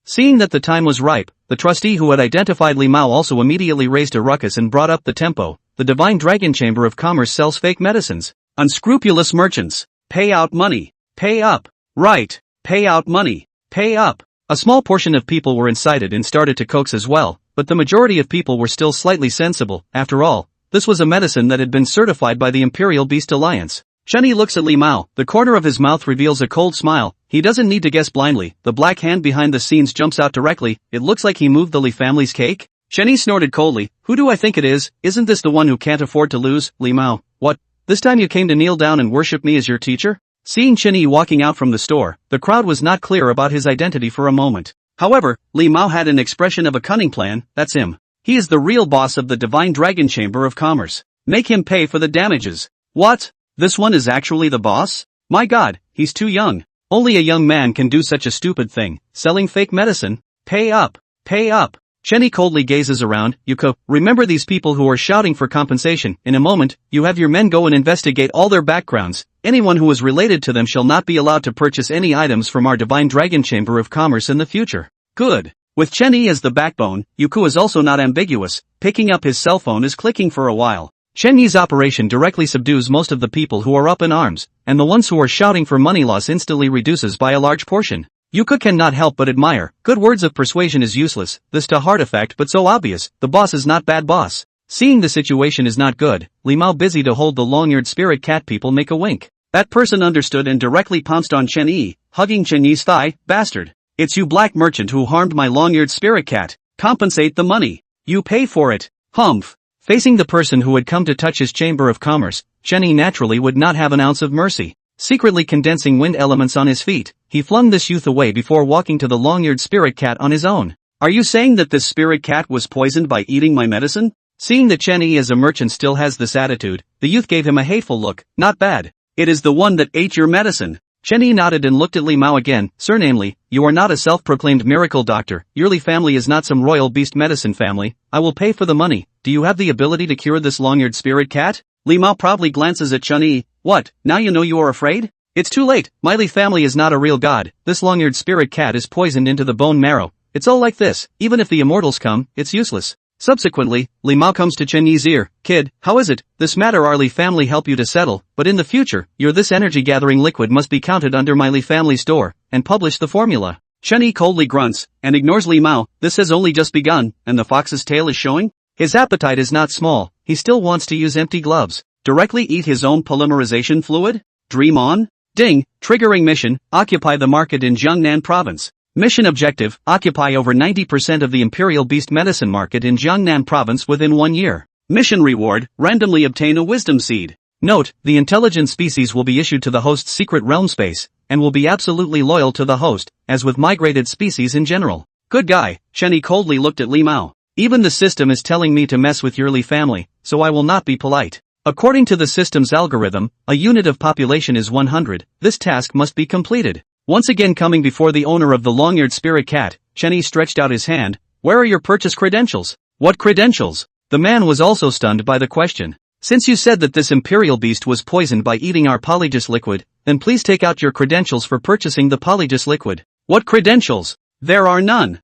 Seeing that the time was ripe, the trustee who had identified Li Mao also immediately raised a ruckus and brought up the tempo. The Divine Dragon Chamber of Commerce sells fake medicines. Unscrupulous merchants. Pay out money. Pay up. Right. Pay out money. Pay up. A small portion of people were incited and started to coax as well, but the majority of people were still slightly sensible. After all, this was a medicine that had been certified by the Imperial Beast Alliance. Chen Yi looks at Li Mao, the corner of his mouth reveals a cold smile. He doesn't need to guess blindly, the black hand behind the scenes jumps out directly. It looks like he moved the Li family's cake. Chen Yi snorted coldly, who do I think it is? Isn't this the one who can't afford to lose? Li Mao, what? This time you came to kneel down and worship me as your teacher? Seeing Chen Yi walking out from the store, the crowd was not clear about his identity for a moment. However, Li Mao had an expression of a cunning plan. That's him. He is the real boss of the Divine Dragon Chamber of Commerce. Make him pay for the damages. What? This one is actually the boss? My god, he's too young. Only a young man can do such a stupid thing, selling fake medicine. Pay up. Pay up. Chen Yi coldly gazes around. Yuko, remember these people who are shouting for compensation. In a moment, you have your men go and investigate all their backgrounds. Anyone who is related to them shall not be allowed to purchase any items from our Divine Dragon Chamber of Commerce in the future. Good. With Chen Yi as the backbone, Yuko is also not ambiguous. Picking up his cell phone is clicking for a while. Chen Yi's operation directly subdues most of the people who are up in arms, and the ones who are shouting for money loss instantly reduces by a large portion. Yuka cannot help but admire. Good words of persuasion is useless, this to heart effect but so obvious, the boss is not bad boss. Seeing the situation is not good, Li Mao busy to hold the long-eared spirit cat people make a wink. That person understood and directly pounced on Chen Yi, hugging Chen Yi's thigh. Bastard. It's you black merchant who harmed my long-eared spirit cat. Compensate the money. You pay for it. Humph. Facing the person who had come to touch his chamber of commerce, Chen Yi naturally would not have an ounce of mercy. Secretly condensing wind elements on his feet, he flung this youth away before walking to the long-eared spirit cat on his own. Are you saying that this spirit cat was poisoned by eating my medicine? Seeing that Chen Yi as a merchant still has this attitude, the youth gave him a hateful look. Not bad. It is the one that ate your medicine. Chen Yi nodded and looked at Li Mao again. Sir, namely, you are not a self-proclaimed miracle doctor. Your Li family is not some royal beast medicine family. I will pay for the money. Do you have the ability to cure this long-eared spirit cat? Li Mao proudly glances at Chen Yi. What, now you know you are afraid? It's too late. My Li family is not a real god. This long-eared spirit cat is poisoned into the bone marrow. It's all like this. Even if the immortals come, it's useless. Subsequently, Li Mao comes to Chen Yi's ear. Kid, how is it? This matter our Li family help you to settle, but in the future, your this energy-gathering liquid must be counted under my Li family's door, and publish the formula. Chen Yi coldly grunts, and ignores Li Mao. This has only just begun, and the fox's tail is showing? His appetite is not small. He still wants to use empty gloves. Directly eat his own polymerization fluid? Dream on? Ding, triggering mission, occupy the market in Jiangnan province. Mission objective, occupy over 90% of the Imperial Beast Medicine market in Jiangnan province within 1 year. Mission reward, randomly obtain a wisdom seed. Note, the intelligent species will be issued to the host's secret realm space, and will be absolutely loyal to the host, as with migrated species in general. Good guy. Chen Yi coldly looked at Li Mao. Even the system is telling me to mess with your Li family, so I will not be polite. According to the system's algorithm, a unit of population is 100, this task must be completed. Once again coming before the owner of the long-eared spirit cat, Chen Yi stretched out his hand. Where are your purchase credentials? What credentials? The man was also stunned by the question. Since you said that this imperial beast was poisoned by eating our Polygis liquid, then please take out your credentials for purchasing the Polygis liquid. What credentials? There are none.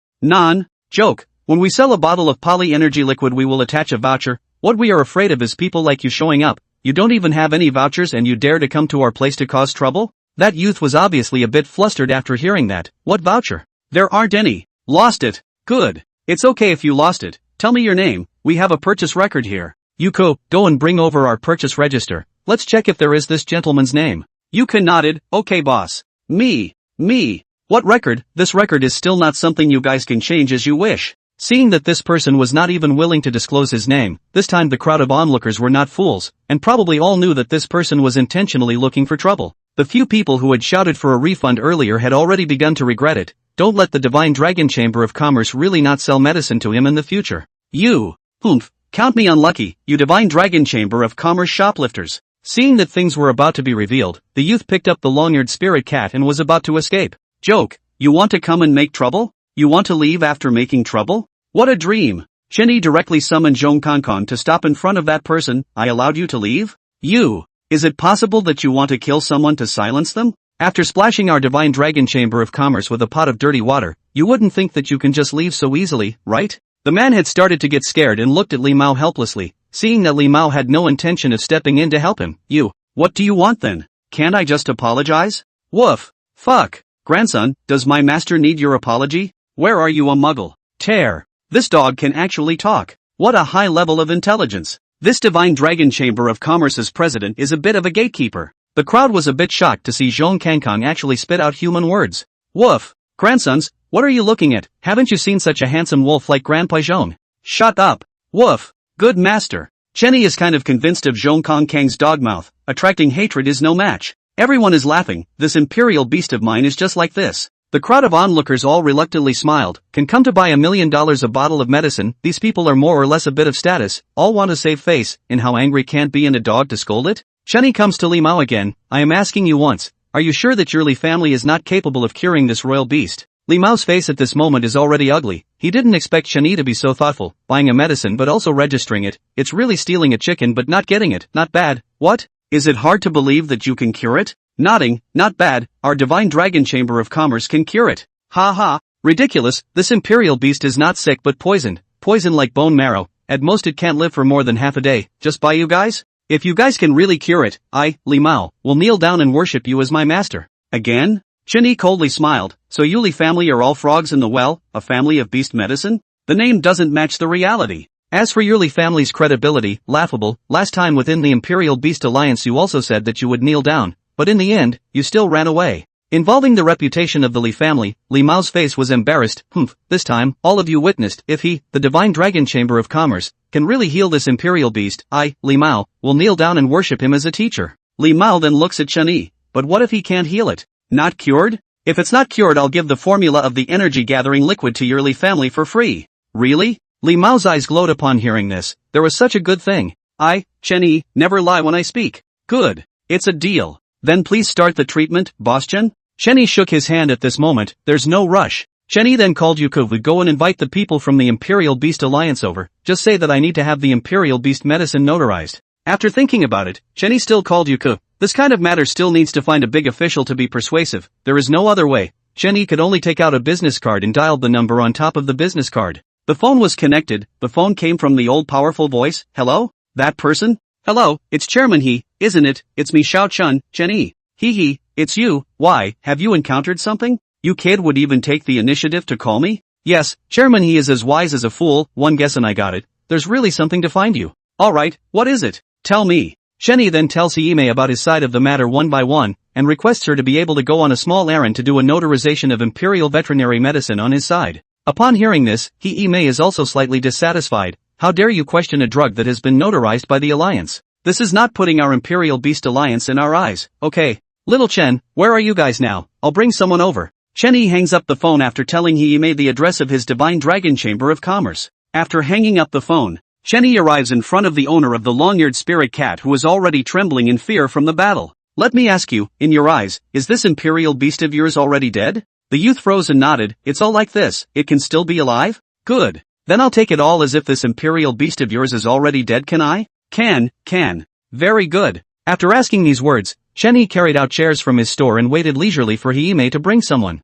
Joke. When we sell a bottle of poly energy liquid we will attach a voucher. What we are afraid of is people like you showing up. You don't even have any vouchers and you dare to come to our place to cause trouble? That youth was obviously a bit flustered after hearing that. What voucher? There aren't any. Lost it. Good. It's okay if you lost it. Tell me your name. We have a purchase record here. Yuko, go and bring over our purchase register. Let's check if there is this gentleman's name. Yuka nodded. Okay boss. Me. What record? This record is still not something you guys can change as you wish. Seeing that this person was not even willing to disclose his name, this time the crowd of onlookers were not fools, and probably all knew that this person was intentionally looking for trouble. The few people who had shouted for a refund earlier had already begun to regret it. Don't let the Divine Dragon Chamber of Commerce really not sell medicine to him in the future. You. Count me unlucky, you Divine Dragon Chamber of Commerce shoplifters. Seeing that things were about to be revealed, the youth picked up the long-eared spirit cat and was about to escape. Joke. You want to come and make trouble? You want to leave after making trouble? What a dream! Chen Yi directly summoned Zhong Kongkong to stop in front of that person. I allowed you to leave? You! Is it possible that you want to kill someone to silence them? After splashing our Divine Dragon Chamber of Commerce with a pot of dirty water, you wouldn't think that you can just leave so easily, right? The man had started to get scared and looked at Li Mao helplessly, seeing that Li Mao had no intention of stepping in to help him. You! What do you want then? Can't I just apologize? Woof! Fuck! Grandson, does my master need your apology? Where are you a muggle? Tear. This dog can actually talk. What a high level of intelligence. This Divine Dragon Chamber of Commerce's president is a bit of a gatekeeper. The crowd was a bit shocked to see Zhong Kangkong actually spit out human words. Woof. Grandsons, what are you looking at? Haven't you seen such a handsome wolf like Grandpa Zhong? Shut up. Woof. Good master. Chen Yi is kind of convinced of Zhong Kongkang's dogmouth. Attracting hatred is no match. Everyone is laughing. This imperial beast of mine is just like this. The crowd of onlookers all reluctantly smiled. Can come to buy $1 million a bottle of medicine. These people are more or less a bit of status. All want to save face. And how angry can't be in a dog to scold it? Chen Yi comes to Li Mao again. I am asking you once. Are you sure that your Li family is not capable of curing this royal beast? Li Mao's face at this moment is already ugly. He didn't expect Chen Yi to be so thoughtful. Buying a medicine but also registering it. It's really stealing a chicken but not getting it. Not bad. What? Is it hard to believe that you can cure it? Nodding. Not bad. Our Divine Dragon Chamber of Commerce can cure it. Ha ha. Ridiculous. This imperial beast is not sick but poisoned. Poisoned like bone marrow. At most it can't live for more than half a day. Just by you guys? If you guys can really cure it, I, Li Mao, will kneel down and worship you as my master. Again? Chen Yi coldly smiled. So you Li family are all frogs in the well, a family of beast medicine? The name doesn't match the reality. As for your Li family's credibility, laughable. Last time within the Imperial Beast Alliance you also said that you would kneel down, but in the end, you still ran away. Involving the reputation of the Li family, Li Mao's face was embarrassed. This time, all of you witnessed, if he, the Divine Dragon Chamber of Commerce, can really heal this imperial beast, I, Li Mao, will kneel down and worship him as a teacher. Li Mao then looks at Chen Yi. But what if he can't heal it? Not cured? If it's not cured I'll give the formula of the energy gathering liquid to your Li family for free. Really? Li Mao's eyes glowed upon hearing this. There was such a good thing. I, Chen Yi, never lie when I speak. Good. It's a deal. Then please start the treatment, Boss Chen? Chen Yi shook his hand at this moment. There's no rush. Chen Yi then called Yuko to go and invite the people from the Imperial Beast Alliance over. Just say that I need to have the Imperial Beast medicine notarized. After thinking about it, Chen Yi still called Yuko. This kind of matter still needs to find a big official to be persuasive. There is no other way. Chen Yi could only take out a business card and dialed the number on top of the business card. The phone was connected. The phone came from the old powerful voice. Hello? That person? Hello, it's Chairman He, isn't it? It's me Xiao Chun, Chen Yi. He, it's you. Why, have you encountered something? You kid would even take the initiative to call me? Yes, Chairman He is as wise as a fool. One guess and I got it. There's really something to find you. Alright, what is it? Tell me. Chen Yi then tells Hiime about his side of the matter one by one, and requests her to be able to go on a small errand to do a notarization of imperial veterinary medicine on his side. Upon hearing this, Hiime is also slightly dissatisfied. How dare you question a drug that has been notarized by the Alliance? This is not putting our Imperial Beast Alliance in our eyes. Okay. Little Chen, where are you guys now? I'll bring someone over. Chen Yi hangs up the phone after telling Hiime the address of his Divine Dragon Chamber of Commerce. After hanging up the phone, Chen Yi arrives in front of the owner of the long-eared spirit cat who is already trembling in fear from the battle. Let me ask you, in your eyes, is this imperial beast of yours already dead? The youth froze and nodded. It's all like this, it can still be alive? Good. Then I'll take it all as if this imperial beast of yours is already dead, can I? Can. Very good. After asking these words, Chen Yi carried out chairs from his store and waited leisurely for Hime to bring someone.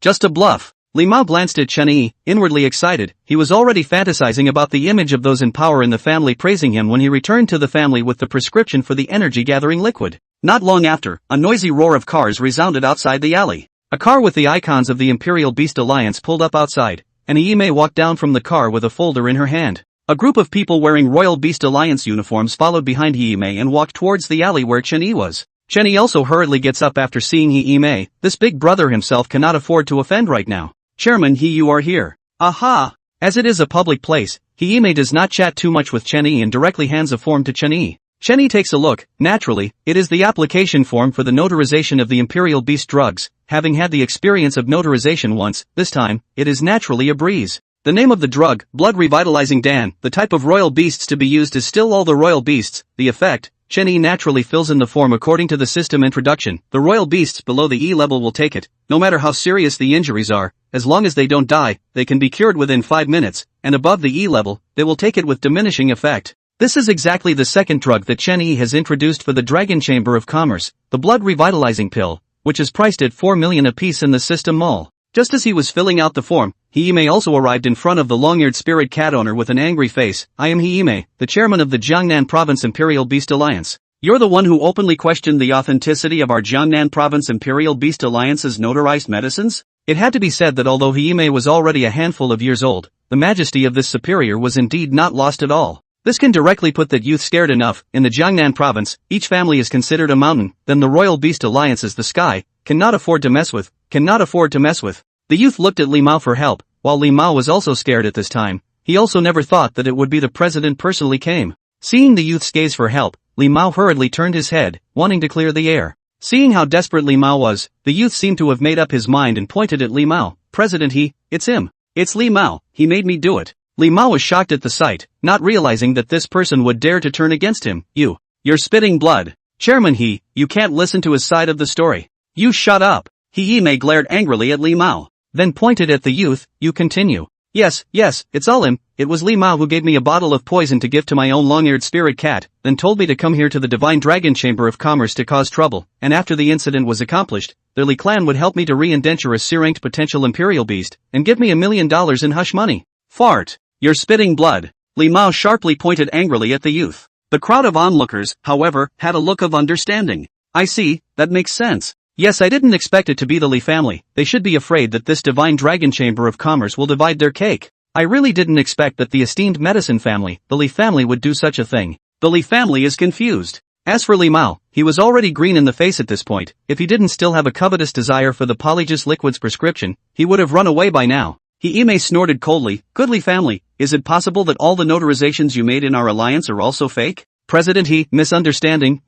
Just a bluff. Li Mao glanced at Chen Yi, inwardly excited. He was already fantasizing about the image of those in power in the family praising him when he returned to the family with the prescription for the energy-gathering liquid. Not long after, a noisy roar of cars resounded outside the alley. A car with the icons of the Imperial Beast Alliance pulled up outside, and Hime walked down from the car with a folder in her hand. A group of people wearing Royal Beast Alliance uniforms followed behind Hime and walked towards the alley where Chen Yi was. Chen Yi also hurriedly gets up after seeing Hime. This big brother himself cannot afford to offend right now. Chairman He, you are here. Aha! As it is a public place, Hime does not chat too much with Chen Yi and directly hands a form to Chen Yi. Chen Yi takes a look. Naturally, it is the application form for the notarization of the Imperial Beast drugs. Having had the experience of notarization once, this time, it is naturally a breeze. The name of the drug, Blood Revitalizing Dan, the type of royal beasts to be used is still all the royal beasts, the effect. Chen Yi naturally fills in the form according to the system introduction. The royal beasts below the E level will take it, no matter how serious the injuries are, as long as they don't die, they can be cured within 5 minutes, and above the E level, they will take it with diminishing effect. This is exactly the second drug that Chen Yi has introduced for the Dragon Chamber of Commerce, the Blood Revitalizing Pill, which is priced at 4 million apiece in the system mall. Just as he was filling out the form, Hime also arrived in front of the long-eared spirit cat owner with an angry face. I am Hime, the chairman of the Jiangnan Province Imperial Beast Alliance. You're the one who openly questioned the authenticity of our Jiangnan Province Imperial Beast Alliance's notarized medicines? It had to be said that although Hime was already a handful of years old, the majesty of this superior was indeed not lost at all. This can directly put that youth scared enough. In the Jiangnan province, each family is considered a mountain, then the Royal Beast Alliance is the sky, cannot afford to mess with. The youth looked at Li Mao for help. While Li Mao was also scared at this time, he also never thought that it would be the president personally came. Seeing the youth's gaze for help, Li Mao hurriedly turned his head, wanting to clear the air. Seeing how desperate Li Mao was, the youth seemed to have made up his mind and pointed at Li Mao. President He, it's him. It's Li Mao, he made me do it. Li Mao was shocked at the sight, not realizing that this person would dare to turn against him. You're spitting blood. Chairman He, you can't listen to his side of the story. You shut up. Hime glared angrily at Li Mao, then pointed at the youth. You continue. Yes, it's all him. It was Li Mao who gave me a bottle of poison to give to my own long-eared spirit cat, then told me to come here to the Divine Dragon Chamber of Commerce to cause trouble, and after the incident was accomplished, the Li clan would help me to re-indenture a C-ranked potential imperial beast, and give me $1 million in hush money. Fart. You're spitting blood. Li Mao sharply pointed angrily at the youth. The crowd of onlookers, however, had a look of understanding. I see, that makes sense. Yes, I didn't expect it to be the Li family. They should be afraid that this Divine Dragon Chamber of Commerce will divide their cake. I really didn't expect that the esteemed medicine family, the Li family, would do such a thing. The Li family is confused. As for Li Mao, he was already green in the face at this point. If he didn't still have a covetous desire for the Polygis liquid's prescription, he would have run away by now. Hime snorted coldly. Good Li family, is it possible that all the notarizations you made in our alliance are also fake? President He, misunderstanding,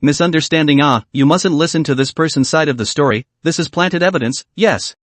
you mustn't listen to this person's side of the story. This is planted evidence. Yes,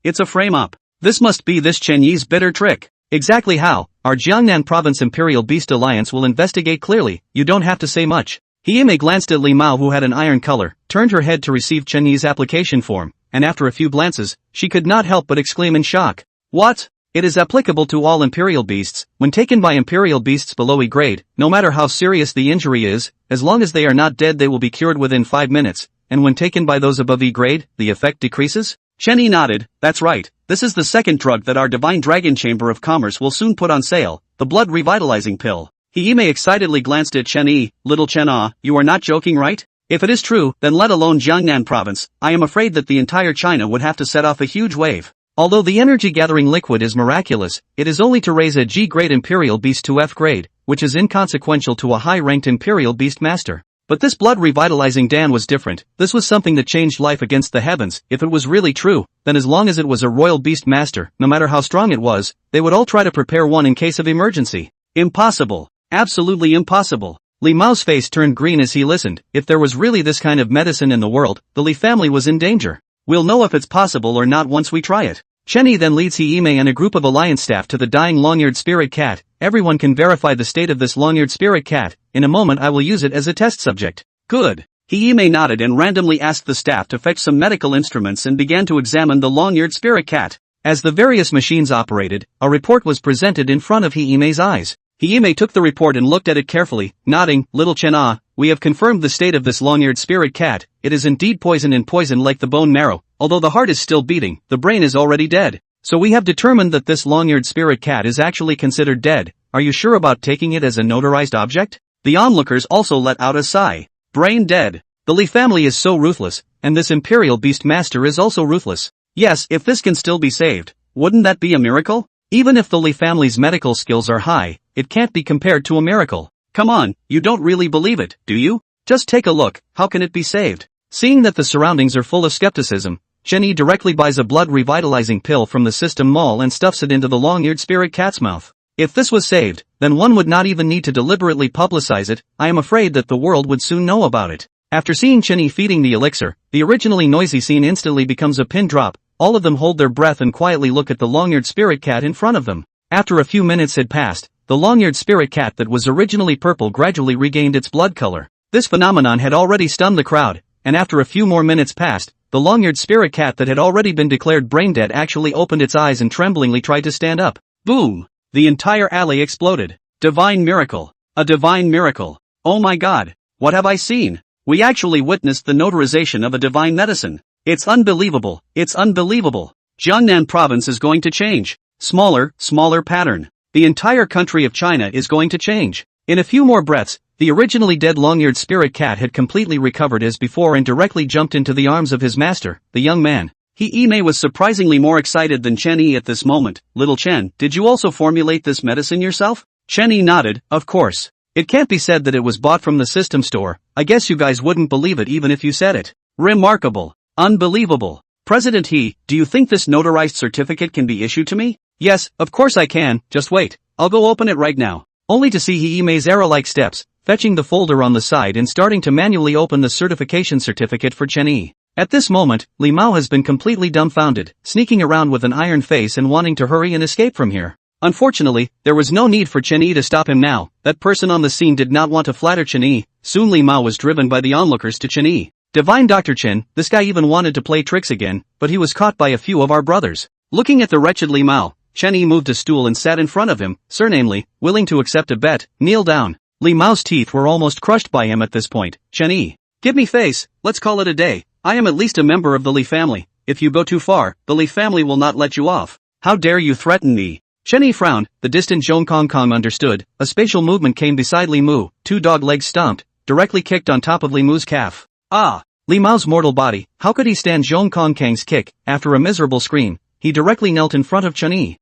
it's a frame-up. This must be this Chen Yi's bitter trick. Exactly how? Our Jiangnan Province Imperial Beast Alliance will investigate clearly. You don't have to say much. Hime glanced at Li Mao, who had an iron color, turned her head to receive Chen Yi's application form, and after a few glances, she could not help but exclaim in shock. What? It is applicable to all imperial beasts. When taken by imperial beasts below E grade, no matter how serious the injury is, as long as they are not dead they will be cured within 5 minutes, and when taken by those above E grade, the effect decreases? Chen Yi nodded. That's right. This is the second drug that our Divine Dragon Chamber of Commerce will soon put on sale, the Blood Revitalizing Pill. Hime excitedly glanced at Chen Yi. Little Chen Ah, you are not joking, right? If it is true, then let alone Jiangnan province, I am afraid that the entire China would have to set off a huge wave. Although the energy-gathering liquid is miraculous, it is only to raise a G-grade imperial beast to F grade, which is inconsequential to a high-ranked imperial beast master. But this blood revitalizing Dan was different. This was something that changed life against the heavens. If it was really true, then as long as it was a royal beast master, no matter how strong it was, they would all try to prepare one in case of emergency. Impossible. Absolutely impossible. Li Mao's face turned green as he listened. If there was really this kind of medicine in the world, the Li family was in danger. We'll know if it's possible or not once we try it. Chen Yi then leads He Yimei and a group of alliance staff to the dying long-eared spirit cat. Everyone can verify the state of this long-eared spirit cat. In a moment I will use it as a test subject. Good. He Yimei nodded and randomly asked the staff to fetch some medical instruments and began to examine the long-eared spirit cat. As the various machines operated, a report was presented in front of He Yimei's eyes. He Yimei took the report and looked at it carefully, nodding. Little Chen, we have confirmed the state of this long-eared spirit cat. It is indeed poison and poison like the bone marrow. Although the heart is still beating, the brain is already dead. So we have determined that this long-eared spirit cat is actually considered dead. Are you sure about taking it as a notarized object? The onlookers also let out a sigh. Brain dead. The Lee family is so ruthless, and this imperial beast master is also ruthless. Yes, if this can still be saved, wouldn't that be a miracle? Even if the Lee family's medical skills are high, it can't be compared to a miracle. Come on, you don't really believe it, do you? Just take a look, how can it be saved? Seeing that the surroundings are full of skepticism, Chen Yi directly buys a blood revitalizing pill from the system mall and stuffs it into the long-eared spirit cat's mouth. If this was saved, then one would not even need to deliberately publicize it. I am afraid that the world would soon know about it. After seeing Chen Yi feeding the elixir, the originally noisy scene instantly becomes a pin drop. All of them hold their breath and quietly look at the long-eared spirit cat in front of them. After a few minutes had passed, the long-eared spirit cat that was originally purple gradually regained its blood color. This phenomenon had already stunned the crowd, and after a few more minutes passed, the long-eared spirit cat that had already been declared brain dead actually opened its eyes and tremblingly tried to stand up. Boom! The entire alley exploded. Divine miracle. A divine miracle. Oh my god. What have I seen? We actually witnessed the notarization of a divine medicine. It's unbelievable. It's unbelievable. Jiangnan province is going to change. Smaller pattern. The entire country of China is going to change. In a few more breaths, the originally dead long-eared spirit cat had completely recovered as before and directly jumped into the arms of his master, the young man. He Yimei was surprisingly more excited than Chen Yi at this moment. Little Chen, did you also formulate this medicine yourself? Chen Yi nodded, of course. It can't be said that it was bought from the system store. I guess you guys wouldn't believe it even if you said it. Remarkable. Unbelievable. President He, do you think this notarized certificate can be issued to me? Yes, of course I can, just wait. I'll go open it right now. Only to see He Yimei's arrow-like steps, fetching the folder on the side and starting to manually open the certification certificate for Chen Yi. At this moment, Li Mao has been completely dumbfounded, sneaking around with an iron face and wanting to hurry and escape from here. Unfortunately, there was no need for Chen Yi to stop him now. That person on the scene did not want to flatter Chen Yi. Soon Li Mao was driven by the onlookers to Chen Yi. Divine Dr. Chen, this guy even wanted to play tricks again, but he was caught by a few of our brothers. Looking at the wretched Li Mao, Chen Yi moved a stool and sat in front of him, surnamelely, willing to accept a bet. Kneel down. Li Mao's teeth were almost crushed by him at this point. Chen Yi, give me face, let's call it a day. I am at least a member of the Li family. If you go too far, the Li family will not let you off. How dare you threaten me? Chen Yi frowned. The distant Zhong Kong Kong understood. A spatial movement came beside Li Mu. Two dog legs stomped, directly kicked on top of Li Mu's calf. Ah! Li Mao's mortal body, how could he stand Zhong Kong Kang's kick? After a miserable scream, he directly knelt in front of Chen Yi.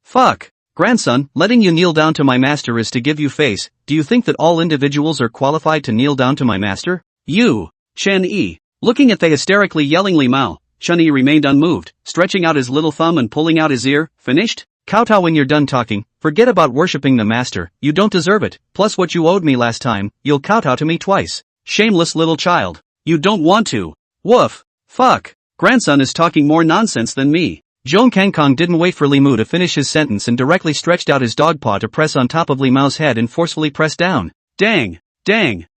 Fuck. Grandson, letting you kneel down to my master is to give you face. Do you think that all individuals are qualified to kneel down to my master? You, Chen Yi. Looking at the hysterically yelling Li Mao, Chen Yi remained unmoved, stretching out his little thumb and pulling out his ear. Finished? Kowtow when you're done talking. Forget about worshipping the master. You don't deserve it. Plus what you owed me last time, you'll kowtow to me twice. Shameless little child. You don't want to. Woof. Fuck. Grandson is talking more nonsense than me. Zhong Kangkong didn't wait for Li Mu to finish his sentence and directly stretched out his dog paw to press on top of Li Mao's head and forcefully press down. Dang.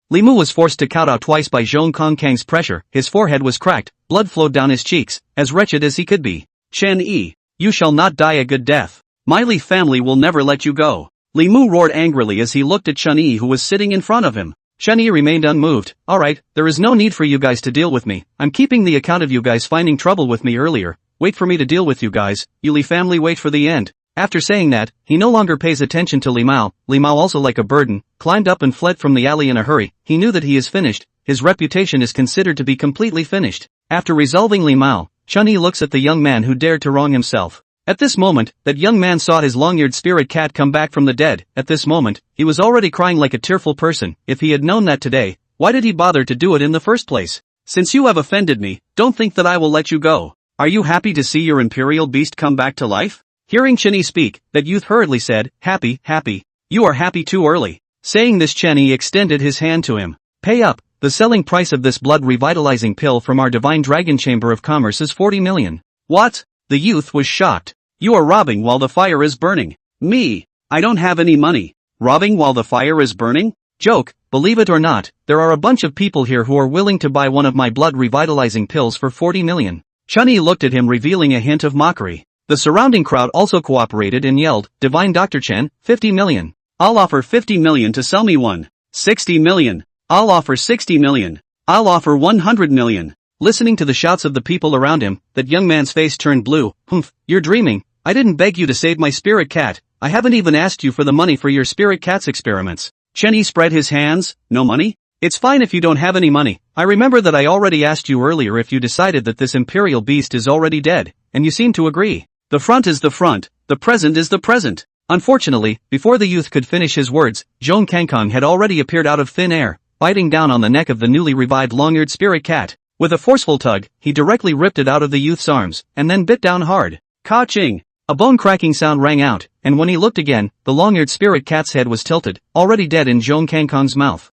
Li Mu was forced to kowtow twice by Zhong Kangkang's pressure. His forehead was cracked, blood flowed down his cheeks, as wretched as he could be. Chen Yi, you shall not die a good death. My Li family will never let you go. Li Mu roared angrily as he looked at Chen Yi who was sitting in front of him. Chen Yi remained unmoved. Alright, there is no need for you guys to deal with me. I'm keeping the account of you guys finding trouble with me earlier. Wait for me to deal with you guys. You Li family wait for the end. After saying that, he no longer pays attention to Li Mao. Li Mao also like a burden, climbed up and fled from the alley in a hurry. He knew that he is finished. His reputation is considered to be completely finished. After resolving Li Mao, Chen Yi looks at the young man who dared to wrong himself. At this moment, that young man saw his long-eared spirit cat come back from the dead. At this moment, he was already crying like a tearful person. If he had known that today, why did he bother to do it in the first place? Since you have offended me, don't think that I will let you go. Are you happy to see your imperial beast come back to life? Hearing Chen Yi speak, that youth hurriedly said, happy. You are happy too early. Saying this, Chen Yi extended his hand to him. Pay up. The selling price of this blood revitalizing pill from our divine dragon chamber of commerce is 40 million. What? The youth was shocked. You are robbing while the fire is burning. Me. I don't have any money. Robbing while the fire is burning? Joke, believe it or not, there are a bunch of people here who are willing to buy one of my blood revitalizing pills for 40 million. Chen Yi looked at him, revealing a hint of mockery. The surrounding crowd also cooperated and yelled, Divine Dr. Chen, 50 million. I'll offer 50 million to sell me one. 60 million. I'll offer 60 million. I'll offer 100 million. Listening to the shouts of the people around him, that young man's face turned blue. Humph, you're dreaming. I didn't beg you to save my spirit cat. I haven't even asked you for the money for your spirit cat's experiments. Chen Yi spread his hands. No money? It's fine if you don't have any money. I remember that I already asked you earlier if you decided that this imperial beast is already dead, and you seem to agree. The front is the front, the present is the present. Unfortunately, before the youth could finish his words, Zhong Kangkong had already appeared out of thin air, biting down on the neck of the newly revived long-eared spirit cat. With a forceful tug, he directly ripped it out of the youth's arms, and then bit down hard. Ka-ching! A bone-cracking sound rang out, and when he looked again, the long-eared spirit cat's head was tilted, already dead in Zhong Kangkong's mouth.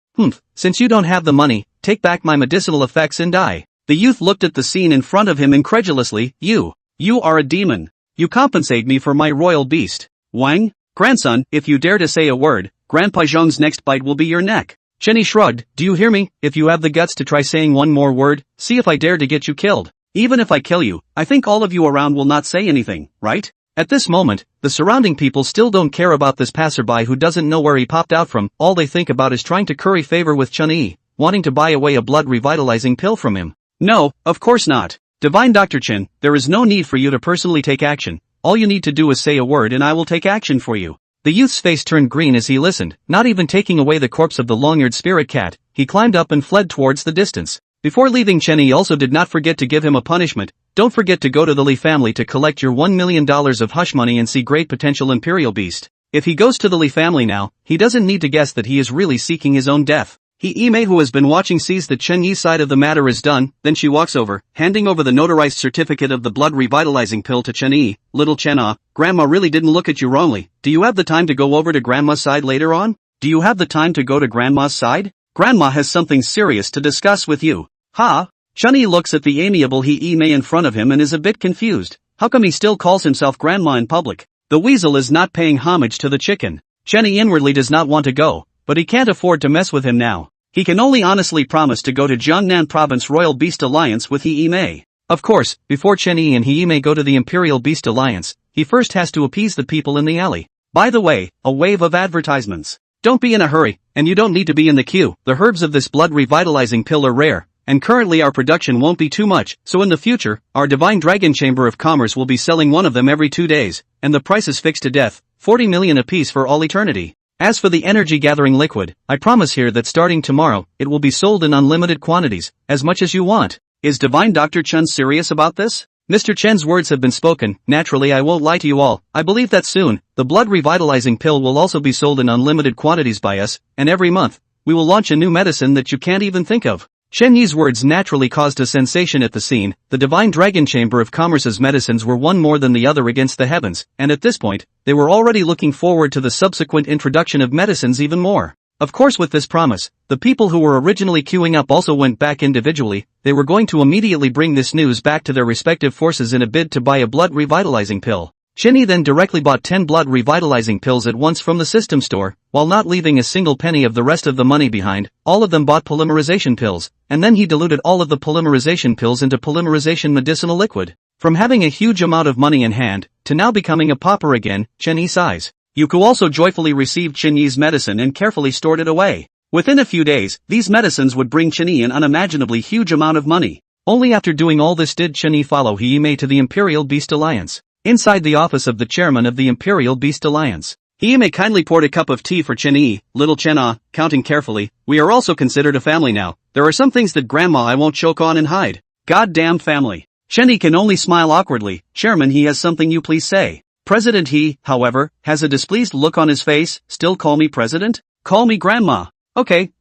Since you don't have the money, take back my medicinal effects and die. The youth looked at the scene in front of him incredulously. You are a demon. You compensate me for my royal beast. Wang? Grandson, if you dare to say a word, Grandpa Zhong's next bite will be your neck. Chen Yi shrugged. Do you hear me? If you have the guts to try saying one more word, see if I dare to get you killed. Even if I kill you, I think all of you around will not say anything, right? At this moment, the surrounding people still don't care about this passerby who doesn't know where he popped out from. All they think about is trying to curry favor with Chen Yi, wanting to buy away a blood revitalizing pill from him. No, of course not. Divine Dr. Chen, there is no need for you to personally take action. All you need to do is say a word and I will take action for you. The youth's face turned green as he listened. Not even taking away the corpse of the long-eared spirit cat, he climbed up and fled towards the distance. Before leaving, Chen Yi also did not forget to give him a punishment. Don't forget to go to the Lee family to collect your $1 million of hush money and see great potential imperial beast. If he goes to the Lee family now, he doesn't need to guess that he is really seeking his own death. Yi-mei, who has been watching, sees that Chen Yi's side of the matter is done, then she walks over, handing over the notarized certificate of the blood revitalizing pill to Chen Yi. Little Chen, Grandma really didn't look at you wrongly. Do you have the time to go over to Grandma's side later on? Do you have the time to go to Grandma's side? Grandma has something serious to discuss with you. Ha? Chen Yi looks at the amiable Yi-mei in front of him and is a bit confused. How come he still calls himself Grandma in public? The weasel is not paying homage to the chicken. Chen Yi inwardly does not want to go, but he can't afford to mess with him now. He can only honestly promise to go to Jiangnan Province Royal Beast Alliance with Yi-mei. Of course, before Chen Yi and Yi-mei go to the Imperial Beast Alliance, he first has to appease the people in the alley. By the way, a wave of advertisements. Don't be in a hurry, and you don't need to be in the queue. The herbs of this blood revitalizing pill are rare, and currently our production won't be too much, so in the future, our Divine Dragon Chamber of Commerce will be selling one of them every 2 days, and the price is fixed to death, 40 million apiece for all eternity. As for the energy-gathering liquid, I promise here that starting tomorrow, it will be sold in unlimited quantities, as much as you want. Is Divine Dr. Chen serious about this? Mr. Chen's words have been spoken. Naturally, I won't lie to you all. I believe that soon, the blood revitalizing pill will also be sold in unlimited quantities by us, and every month, we will launch a new medicine that you can't even think of. Chen Yi's words naturally caused a sensation at the scene. The Divine Dragon Chamber of Commerce's medicines were one more than the other against the heavens, and at this point, they were already looking forward to the subsequent introduction of medicines even more. Of course, with this promise, the people who were originally queuing up also went back individually. They were going to immediately bring this news back to their respective forces in a bid to buy a blood revitalizing pill. Chen Yi then directly bought 10 blood revitalizing pills at once from the system store, while not leaving a single penny of the rest of the money behind. All of them bought polymerization pills, and then he diluted all of the polymerization pills into polymerization medicinal liquid. From having a huge amount of money in hand, to now becoming a pauper again, Chen Yi sighs. Yuko also joyfully received Chen Yi's medicine and carefully stored it away. Within a few days, these medicines would bring Chen Yi an unimaginably huge amount of money. Only after doing all this did Chen Yi follow Yi-mei to the Imperial Beast Alliance. Inside the office of the chairman of the Imperial Beast Alliance, Yi-mei kindly poured a cup of tea for Chen Yi. Little Chen, counting carefully, we are also considered a family now. There are some things that Grandma I won't choke on and hide. Goddamn family. Chen Yi can only smile awkwardly. Chairman, he has something you please say. President He, however, has a displeased look on his face. Still call me president? Call me Grandma. Okay,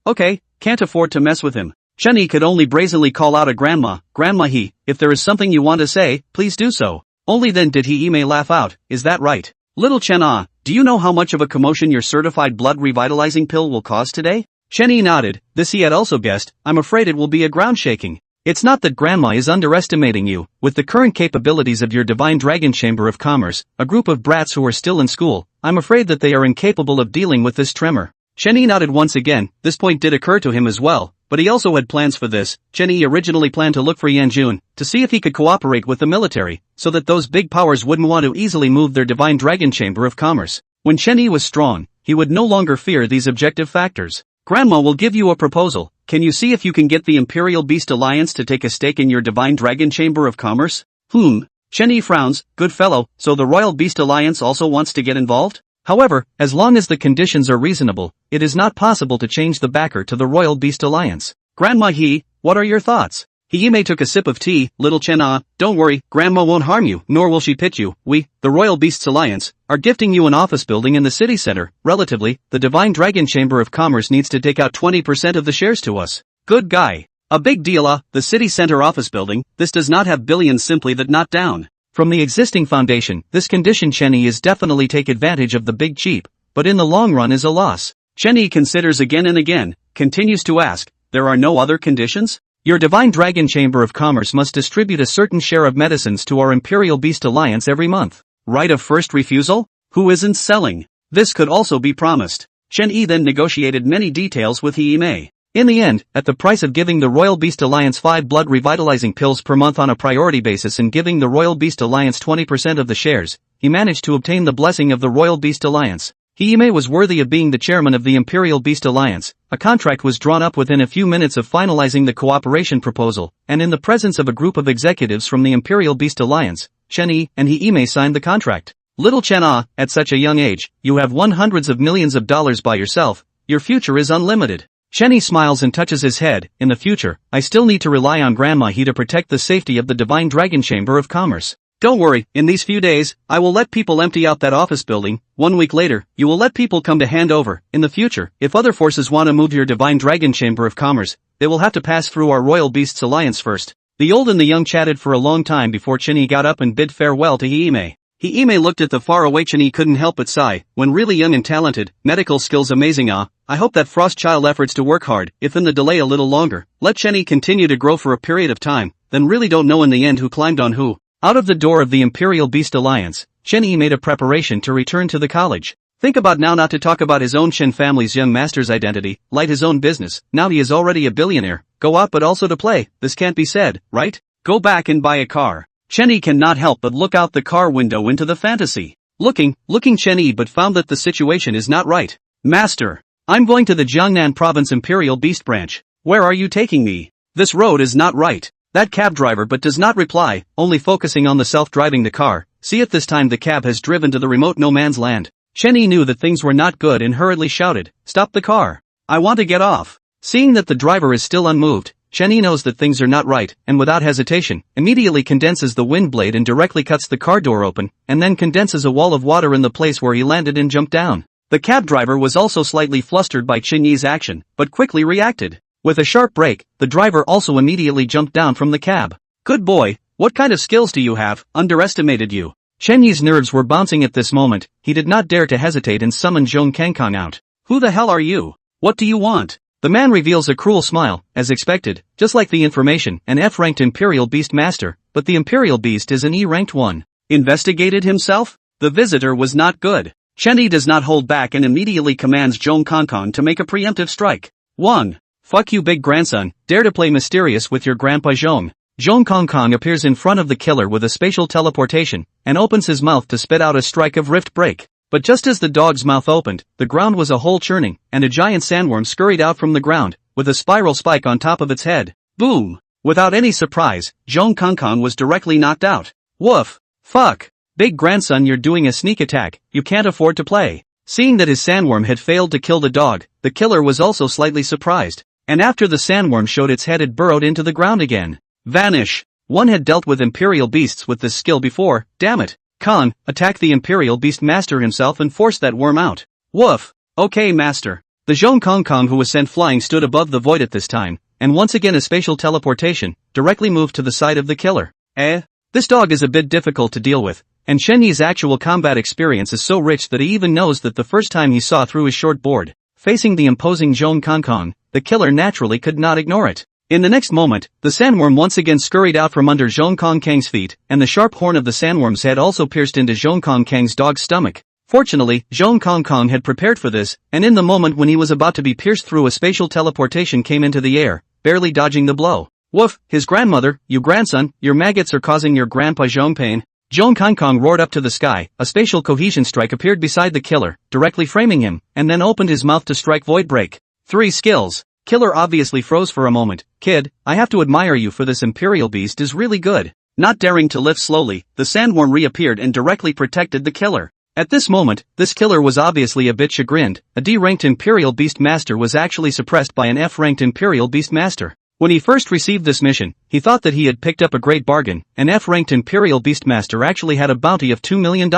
can't afford to mess with him. Chen Yi could only brazenly call out a Grandma. Grandma He, if there is something you want to say, please do so. Only then did Yi-mei laugh out. Is that right? Little Chen, do you know how much of a commotion your certified blood revitalizing pill will cause today? Chen Yi nodded. This he had also guessed. I'm afraid it will be a ground shaking. It's not that Grandma is underestimating you. With the current capabilities of your Divine Dragon Chamber of Commerce, a group of brats who are still in school, I'm afraid that they are incapable of dealing with this tremor. Chen Yi nodded once again. This point did occur to him as well, but he also had plans for this. Chen Yi originally planned to look for Yanjun, to see if he could cooperate with the military, so that those big powers wouldn't want to easily move their Divine Dragon Chamber of Commerce. When Chen Yi was strong, he would no longer fear these objective factors. Grandma will give you a proposal. Can you see if you can get the Imperial Beast Alliance to take a stake in your Divine Dragon Chamber of Commerce? Chen Yi frowns. Good fellow, so the Royal Beast Alliance also wants to get involved? However, as long as the conditions are reasonable, it is not possible to change the backer to the Royal Beast Alliance. Grandma He, what are your thoughts? Hime took a sip of tea. Little Chen, don't worry, Grandma won't harm you, nor will she pit you. We, the Royal Beasts Alliance, are gifting you an office building in the city center. Relatively, the Divine Dragon Chamber of Commerce needs to take out 20% of the shares to us. Good guy. A big deal, the city center office building. This does not have billions, simply that not down. From the existing foundation, this condition Chen Yi is definitely take advantage of the big cheap, but in the long run is a loss. Chen Yi considers again and again, continues to ask, there are no other conditions? Your Divine Dragon Chamber of Commerce must distribute a certain share of medicines to our Imperial Beast Alliance every month. Right of first refusal? Who isn't selling? This could also be promised. Chen Yi then negotiated many details with Hime. In the end, at the price of giving the Royal Beast Alliance 5 blood revitalizing pills per month on a priority basis and giving the Royal Beast Alliance 20% of the shares, he managed to obtain the blessing of the Royal Beast Alliance. Hime was worthy of being the chairman of the Imperial Beast Alliance. A contract was drawn up within a few minutes of finalizing the cooperation proposal, and in the presence of a group of executives from the Imperial Beast Alliance, Chen Yi and Hime signed the contract. Little Chen, at such a young age, you have won hundreds of millions of dollars by yourself. Your future is unlimited. Chen Yi smiles and touches his head. In the future, I still need to rely on Grandma He to protect the safety of the Divine Dragon Chamber of Commerce. Don't worry, in these few days, I will let people empty out that office building. 1 week later, you will let people come to hand over. In the future, if other forces want to move your Divine Dragon Chamber of Commerce, they will have to pass through our Royal Beasts Alliance first. The old and the young chatted for a long time before Chen Yi got up and bid farewell to Hime. Hime looked at the faraway Chen Yi, couldn't help but sigh. When really young and talented, medical skills amazing. I hope that Frost Child efforts to work hard, if in the delay a little longer, let Chen Yi continue to grow for a period of time, then really don't know in the end who climbed on who. Out of the door of the Imperial Beast Alliance, Chen Yi made a preparation to return to the college. Think about now not to talk about his own Chen family's young master's identity, light his own business. Now he is already a billionaire. Go out but also to play. This can't be said, right? Go back and buy a car. Chen Yi cannot help but look out the car window into the fantasy. Looking Chen Yi but found that the situation is not right. Master, I'm going to the Jiangnan Province Imperial Beast Branch. Where are you taking me? This road is not right. That cab driver but does not reply, only focusing on the self-driving the car. See if this time the cab has driven to the remote no man's land. Chen Yi knew that things were not good and hurriedly shouted, stop the car. I want to get off. Seeing that the driver is still unmoved, Chen Yi knows that things are not right, and without hesitation, immediately condenses the wind blade and directly cuts the car door open, and then condenses a wall of water in the place where he landed and jumped down. The cab driver was also slightly flustered by Chen Yi's action, but quickly reacted. With a sharp brake, the driver also immediately jumped down from the cab. Good boy, what kind of skills do you have? Underestimated you. Chen Yi's nerves were bouncing at this moment. He did not dare to hesitate and summoned Zhong Kangkong out. Who the hell are you? What do you want? The man reveals a cruel smile, as expected, just like the information, an F-ranked Imperial Beast Master, but the Imperial Beast is an E-ranked one. Investigated himself? The visitor was not good. Chen Yi does not hold back and immediately commands Zhong Kangkong to make a preemptive strike. 1. Fuck you big grandson, dare to play mysterious with your grandpa Zhong. Zhong Kangkong appears in front of the killer with a spatial teleportation, and opens his mouth to spit out a strike of rift break. But just as the dog's mouth opened, the ground was a hole churning, and a giant sandworm scurried out from the ground, with a spiral spike on top of its head. Boom! Without any surprise, Zhong Kangkong was directly knocked out. Woof! Fuck! Big grandson, you're doing a sneak attack, you can't afford to play. Seeing that his sandworm had failed to kill the dog, the killer was also slightly surprised. And after the sandworm showed its head, it burrowed into the ground again. Vanish! One had dealt with Imperial Beasts with this skill before, damn it. Khan, attack the Imperial Beast Master himself and force that worm out. Woof! Okay, Master. The Zhong Kangkong who was sent flying stood above the void at this time, and once again a spatial teleportation, directly moved to the side of the killer. This dog is a bit difficult to deal with, and Chen Yi's actual combat experience is so rich that he even knows that the first time he saw through his short board, facing the imposing Zhong Kangkong, the killer naturally could not ignore it. In the next moment, the sandworm once again scurried out from under Zhong Kong Kang's feet, and the sharp horn of the sandworm's head also pierced into Zhong Kong Kang's dog's stomach. Fortunately, Zhong Kong Kong had prepared for this, and in the moment when he was about to be pierced through, a spatial teleportation came into the air, barely dodging the blow. Woof, his grandmother, you grandson, your maggots are causing your grandpa Zhong pain. Zhong Kong Kong roared up to the sky, a spatial cohesion strike appeared beside the killer, directly framing him, and then opened his mouth to strike void break. 3 skills. Killer obviously froze for a moment. Kid, I have to admire you for this imperial beast is really good. Not daring to lift slowly, the sandworm reappeared and directly protected the killer. At this moment, this killer was obviously a bit chagrined. A D-ranked Imperial Beast Master was actually suppressed by an F-ranked Imperial Beast Master. When he first received this mission, he thought that he had picked up a great bargain. An F-ranked Imperial Beast Master actually had a bounty of $2 million.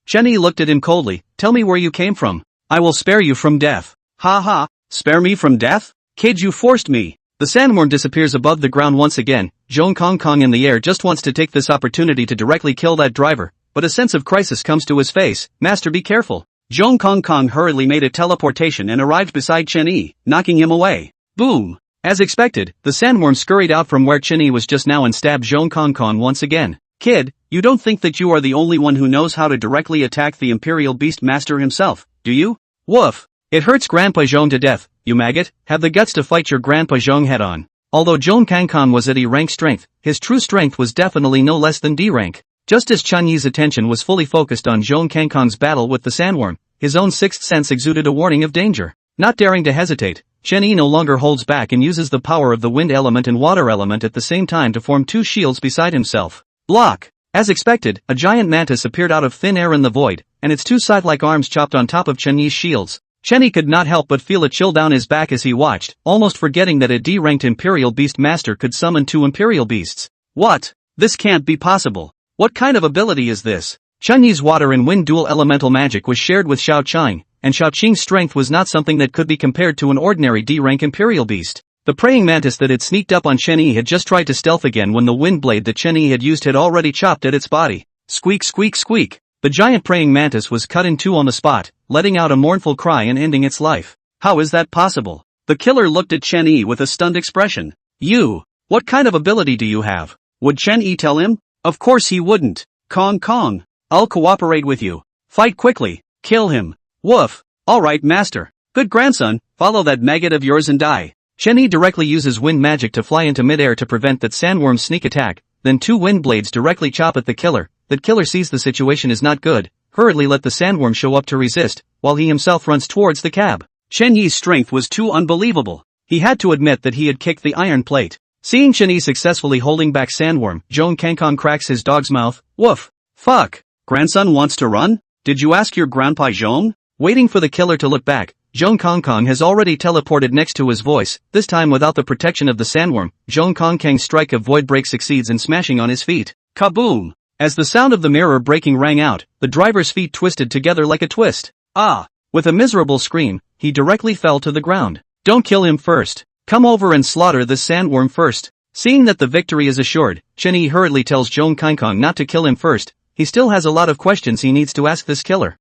Chen Yi looked at him coldly. Tell me where you came from. I will spare you from death. Ha ha, spare me from death? Kid, you forced me. The sandworm disappears above the ground once again. Zhong Kong Kong in the air just wants to take this opportunity to directly kill that driver. But a sense of crisis comes to his face. Master, be careful. Zhong Kong Kong hurriedly made a teleportation and arrived beside Chen Yi, knocking him away. Boom! As expected, the sandworm scurried out from where Chen Yi was just now and stabbed Zhong Kong Kong once again. Kid, you don't think that you are the only one who knows how to directly attack the Imperial Beast Master himself, do you? Woof! It hurts Grandpa Zhong to death, you maggot. Have the guts to fight your Grandpa Zhong head on. Although Zhong Kong Kong was at E rank strength, his true strength was definitely no less than D rank. Just as Chen Yi's attention was fully focused on Zhong Kong Kong's battle with the sandworm, his own sixth sense exuded a warning of danger. Not daring to hesitate, Chen Yi no longer holds back and uses the power of the wind element and water element at the same time to form 2 shields beside himself. Block! As expected, a giant mantis appeared out of thin air in the void, and its 2 scythe-like arms chopped on top of Chen Yi's shields. Chen Yi could not help but feel a chill down his back as he watched, almost forgetting that a D-ranked Imperial Beast Master could summon 2 Imperial Beasts. What? This can't be possible. What kind of ability is this? Chen Yi's water and wind dual elemental magic was shared with Xiao Qing, and Xiao Qing's strength was not something that could be compared to an ordinary D-rank Imperial Beast. The praying mantis that had sneaked up on Chen Yi had just tried to stealth again when the wind blade that Chen Yi had used had already chopped at its body. Squeak squeak squeak. The giant praying mantis was cut in 2 on the spot, letting out a mournful cry and ending its life. How is that possible? The killer looked at Chen Yi with a stunned expression. You! What kind of ability do you have? Would Chen Yi tell him? Of course he wouldn't. Kong Kong. I'll cooperate with you. Fight quickly. Kill him. Woof. Alright master. Good grandson, follow that maggot of yours and die. Chen Yi directly uses wind magic to fly into midair to prevent that sandworm's sneak attack, then 2 wind blades directly chop at the killer. That killer sees the situation is not good, hurriedly let the sandworm show up to resist, while he himself runs towards the cab. Chen Yi's strength was too unbelievable. He had to admit that he had kicked the iron plate. Seeing Chen Yi successfully holding back sandworm, Zhong Kong Kong cracks his dog's mouth. Woof. Fuck. Grandson wants to run? Did you ask your grandpa Zhong? Waiting for the killer to look back, Zhong Kong Kong has already teleported next to his voice, this time without the protection of the sandworm. Zhong Kong Kong's strike of void break succeeds in smashing on his feet. Kaboom! As the sound of the mirror breaking rang out, the driver's feet twisted together like a twist. Ah! With a miserable scream, he directly fell to the ground. Don't kill him first. Come over and slaughter this sandworm first. Seeing that the victory is assured, Chen Yi hurriedly tells Zhong Kong Kong not to kill him first. He still has a lot of questions he needs to ask this killer.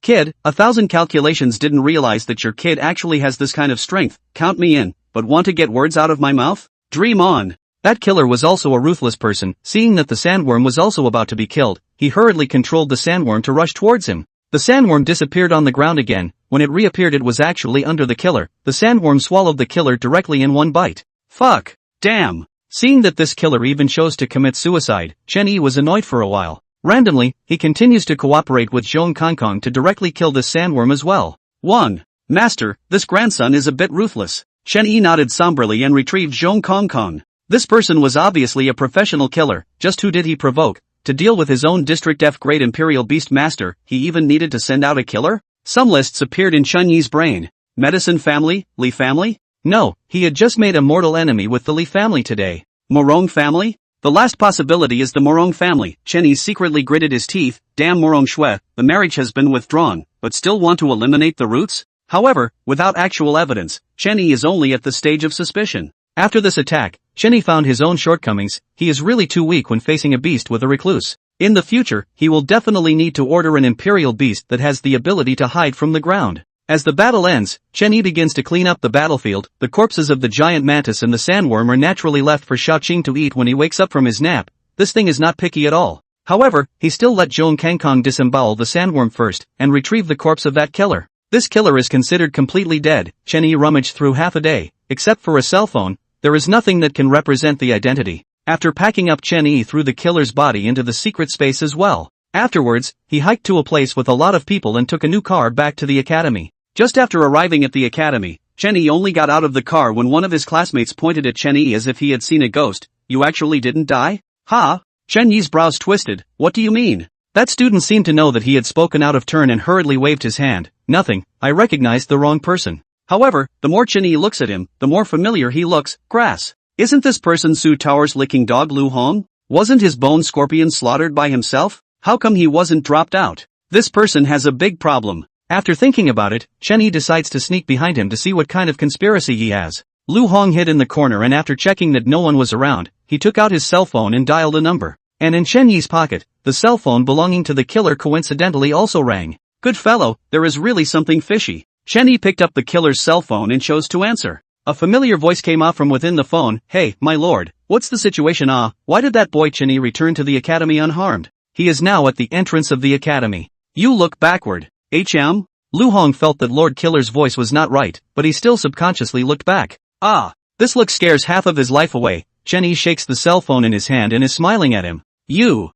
Kid, 1,000 calculations didn't realize that your kid actually has this kind of strength. Count me in, but want to get words out of my mouth? Dream on. That killer was also a ruthless person. Seeing that the sandworm was also about to be killed, he hurriedly controlled the sandworm to rush towards him. The sandworm disappeared on the ground again. When it reappeared it was actually under the killer. The sandworm swallowed the killer directly in one bite. Fuck. Damn. Seeing that this killer even chose to commit suicide, Chen Yi was annoyed for a while. Randomly, he continues to cooperate with Zhong Kong Kong to directly kill this sandworm as well. 1. Master, this grandson is a bit ruthless. Chen Yi nodded somberly and retrieved Zhong Kong Kong. This person was obviously a professional killer. Just who did he provoke? To deal with his own District F grade Imperial Beast Master, he even needed to send out a killer? Some lists appeared in Chen Yi's brain. Medicine family? Lee family? No, he had just made a mortal enemy with the Lee family today. Murong family? The last possibility is the Murong family. Chen Yi secretly gritted his teeth. Damn Murong Shui, the marriage has been withdrawn, but still want to eliminate the roots? However, without actual evidence, Chen Yi is only at the stage of suspicion. After this attack, Chen Yi found his own shortcomings. He is really too weak when facing a beast with a recluse. In the future, he will definitely need to order an Imperial Beast that has the ability to hide from the ground. As the battle ends, Chen Yi begins to clean up the battlefield. The corpses of the giant mantis and the sandworm are naturally left for Xiaoqing to eat when he wakes up from his nap. This thing is not picky at all. However, he still let Zhong Kangkong disembowel the sandworm first, and retrieve the corpse of that killer. This killer is considered completely dead. Chen Yi rummaged through half a day. Except for a cell phone, there is nothing that can represent the identity. After packing up, Chen Yi threw the killer's body into the secret space as well. Afterwards, he hiked to a place with a lot of people and took a new car back to the academy. Just after arriving at the academy, Chen Yi only got out of the car when one of his classmates pointed at Chen Yi as if he had seen a ghost. "You actually didn't die?" "Ha?" Chen Yi's brows twisted. "What do you mean?" That student seemed to know that he had spoken out of turn and hurriedly waved his hand. "Nothing, I recognized the wrong person." However, the more Chen Yi looks at him, the more familiar he looks. Grass. Isn't this person Su Tower's licking dog Luo Hanshuang? Wasn't his bone scorpion slaughtered by himself? How come he wasn't dropped out? This person has a big problem. After thinking about it, Chen Yi decides to sneak behind him to see what kind of conspiracy he has. Luo Hanshuang hid in the corner, and after checking that no one was around, he took out his cell phone and dialed a number. And in Chen Yi's pocket, the cell phone belonging to the killer coincidentally also rang. Good fellow, there is really something fishy. Chen Yi picked up the killer's cell phone and chose to answer. A familiar voice came out from within the phone. "Hey, my lord, what's the situation? Why did that boy Chen Yi return to the academy unharmed? He is now at the entrance of the academy. You look backward. HM?" Luo Hanshuang felt that Lord Killer's voice was not right, but he still subconsciously looked back. This look scares half of his life away. Chen Yi shakes the cell phone in his hand and is smiling at him. You.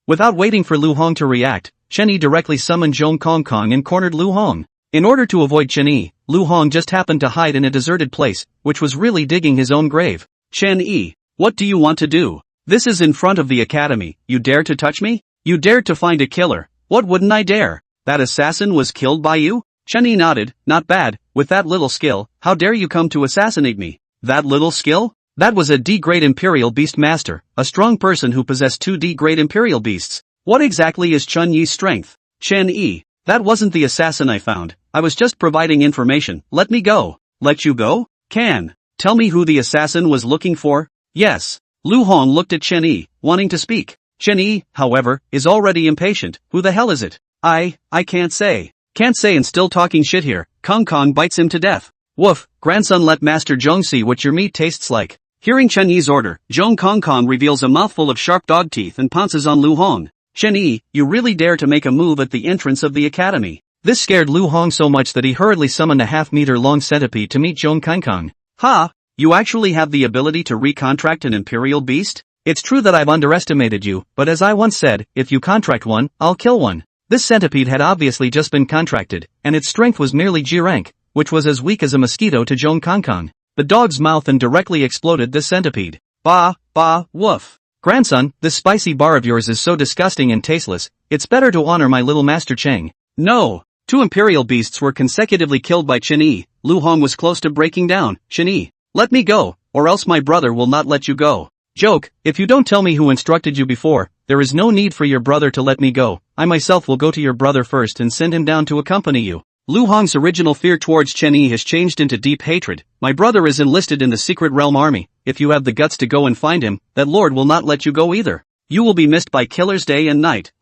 Without waiting for Luo Hanshuang to react, Chen Yi directly summoned Zhong Kangkong and cornered Luo Hanshuang. In order to avoid Chen Yi, Luo Hanshuang just happened to hide in a deserted place, which was really digging his own grave. "Chen Yi, what do you want to do? This is in front of the academy. You dare to touch me? You dared to find a killer. What wouldn't I dare? That assassin was killed by you?" Chen Yi nodded. "Not bad. With that little skill, how dare you come to assassinate me?" "That little skill? That was a D-grade Imperial Beast Master, a strong person who possessed 2 D-grade Imperial Beasts. What exactly is Chen Yi's strength?" "Chen Yi, that wasn't the assassin I found. I was just providing information. Let me go." "Let you go? Can tell me who the assassin was looking for?" "Yes." Luo Hanshuang looked at Chen Yi, wanting to speak. Chen Yi, however, is already impatient. "Who the hell is it?" I can't say. Can't say and still talking shit here." Kong Kong bites him to death. "Woof, grandson, let Master Zhong see what your meat tastes like." Hearing Chen Yi's order, Zhong Kong Kong reveals a mouthful of sharp dog teeth and pounces on Luo Hanshuang. "Chen Yi, you really dare to make a move at the entrance of the academy?" This scared Luo Hanshuang so much that he hurriedly summoned a half-meter-long centipede to meet Zhong Kangkong. "Ha! You actually have the ability to recontract an Imperial Beast? It's true that I've underestimated you, but as I once said, if you contract one, I'll kill one." This centipede had obviously just been contracted, and its strength was merely G rank, which was as weak as a mosquito to Zhong Kangkong. The dog's mouth and directly exploded this centipede. "Bah, woof. Grandson, this spicy bar of yours is so disgusting and tasteless, it's better to honor my little master Cheng." No! 2 Imperial Beasts were consecutively killed by Chen Yi. Luo Hanshuang was close to breaking down. "Chen Yi, let me go, or else my brother will not let you go." "Joke, if you don't tell me who instructed you before, there is no need for your brother to let me go. I myself will go to your brother first and send him down to accompany you." Luo Hanshuang's original fear towards Chen Yi has changed into deep hatred. "My brother is enlisted in the Secret Realm Army. If you have the guts to go and find him, that lord will not let you go either. You will be missed by killers day and night.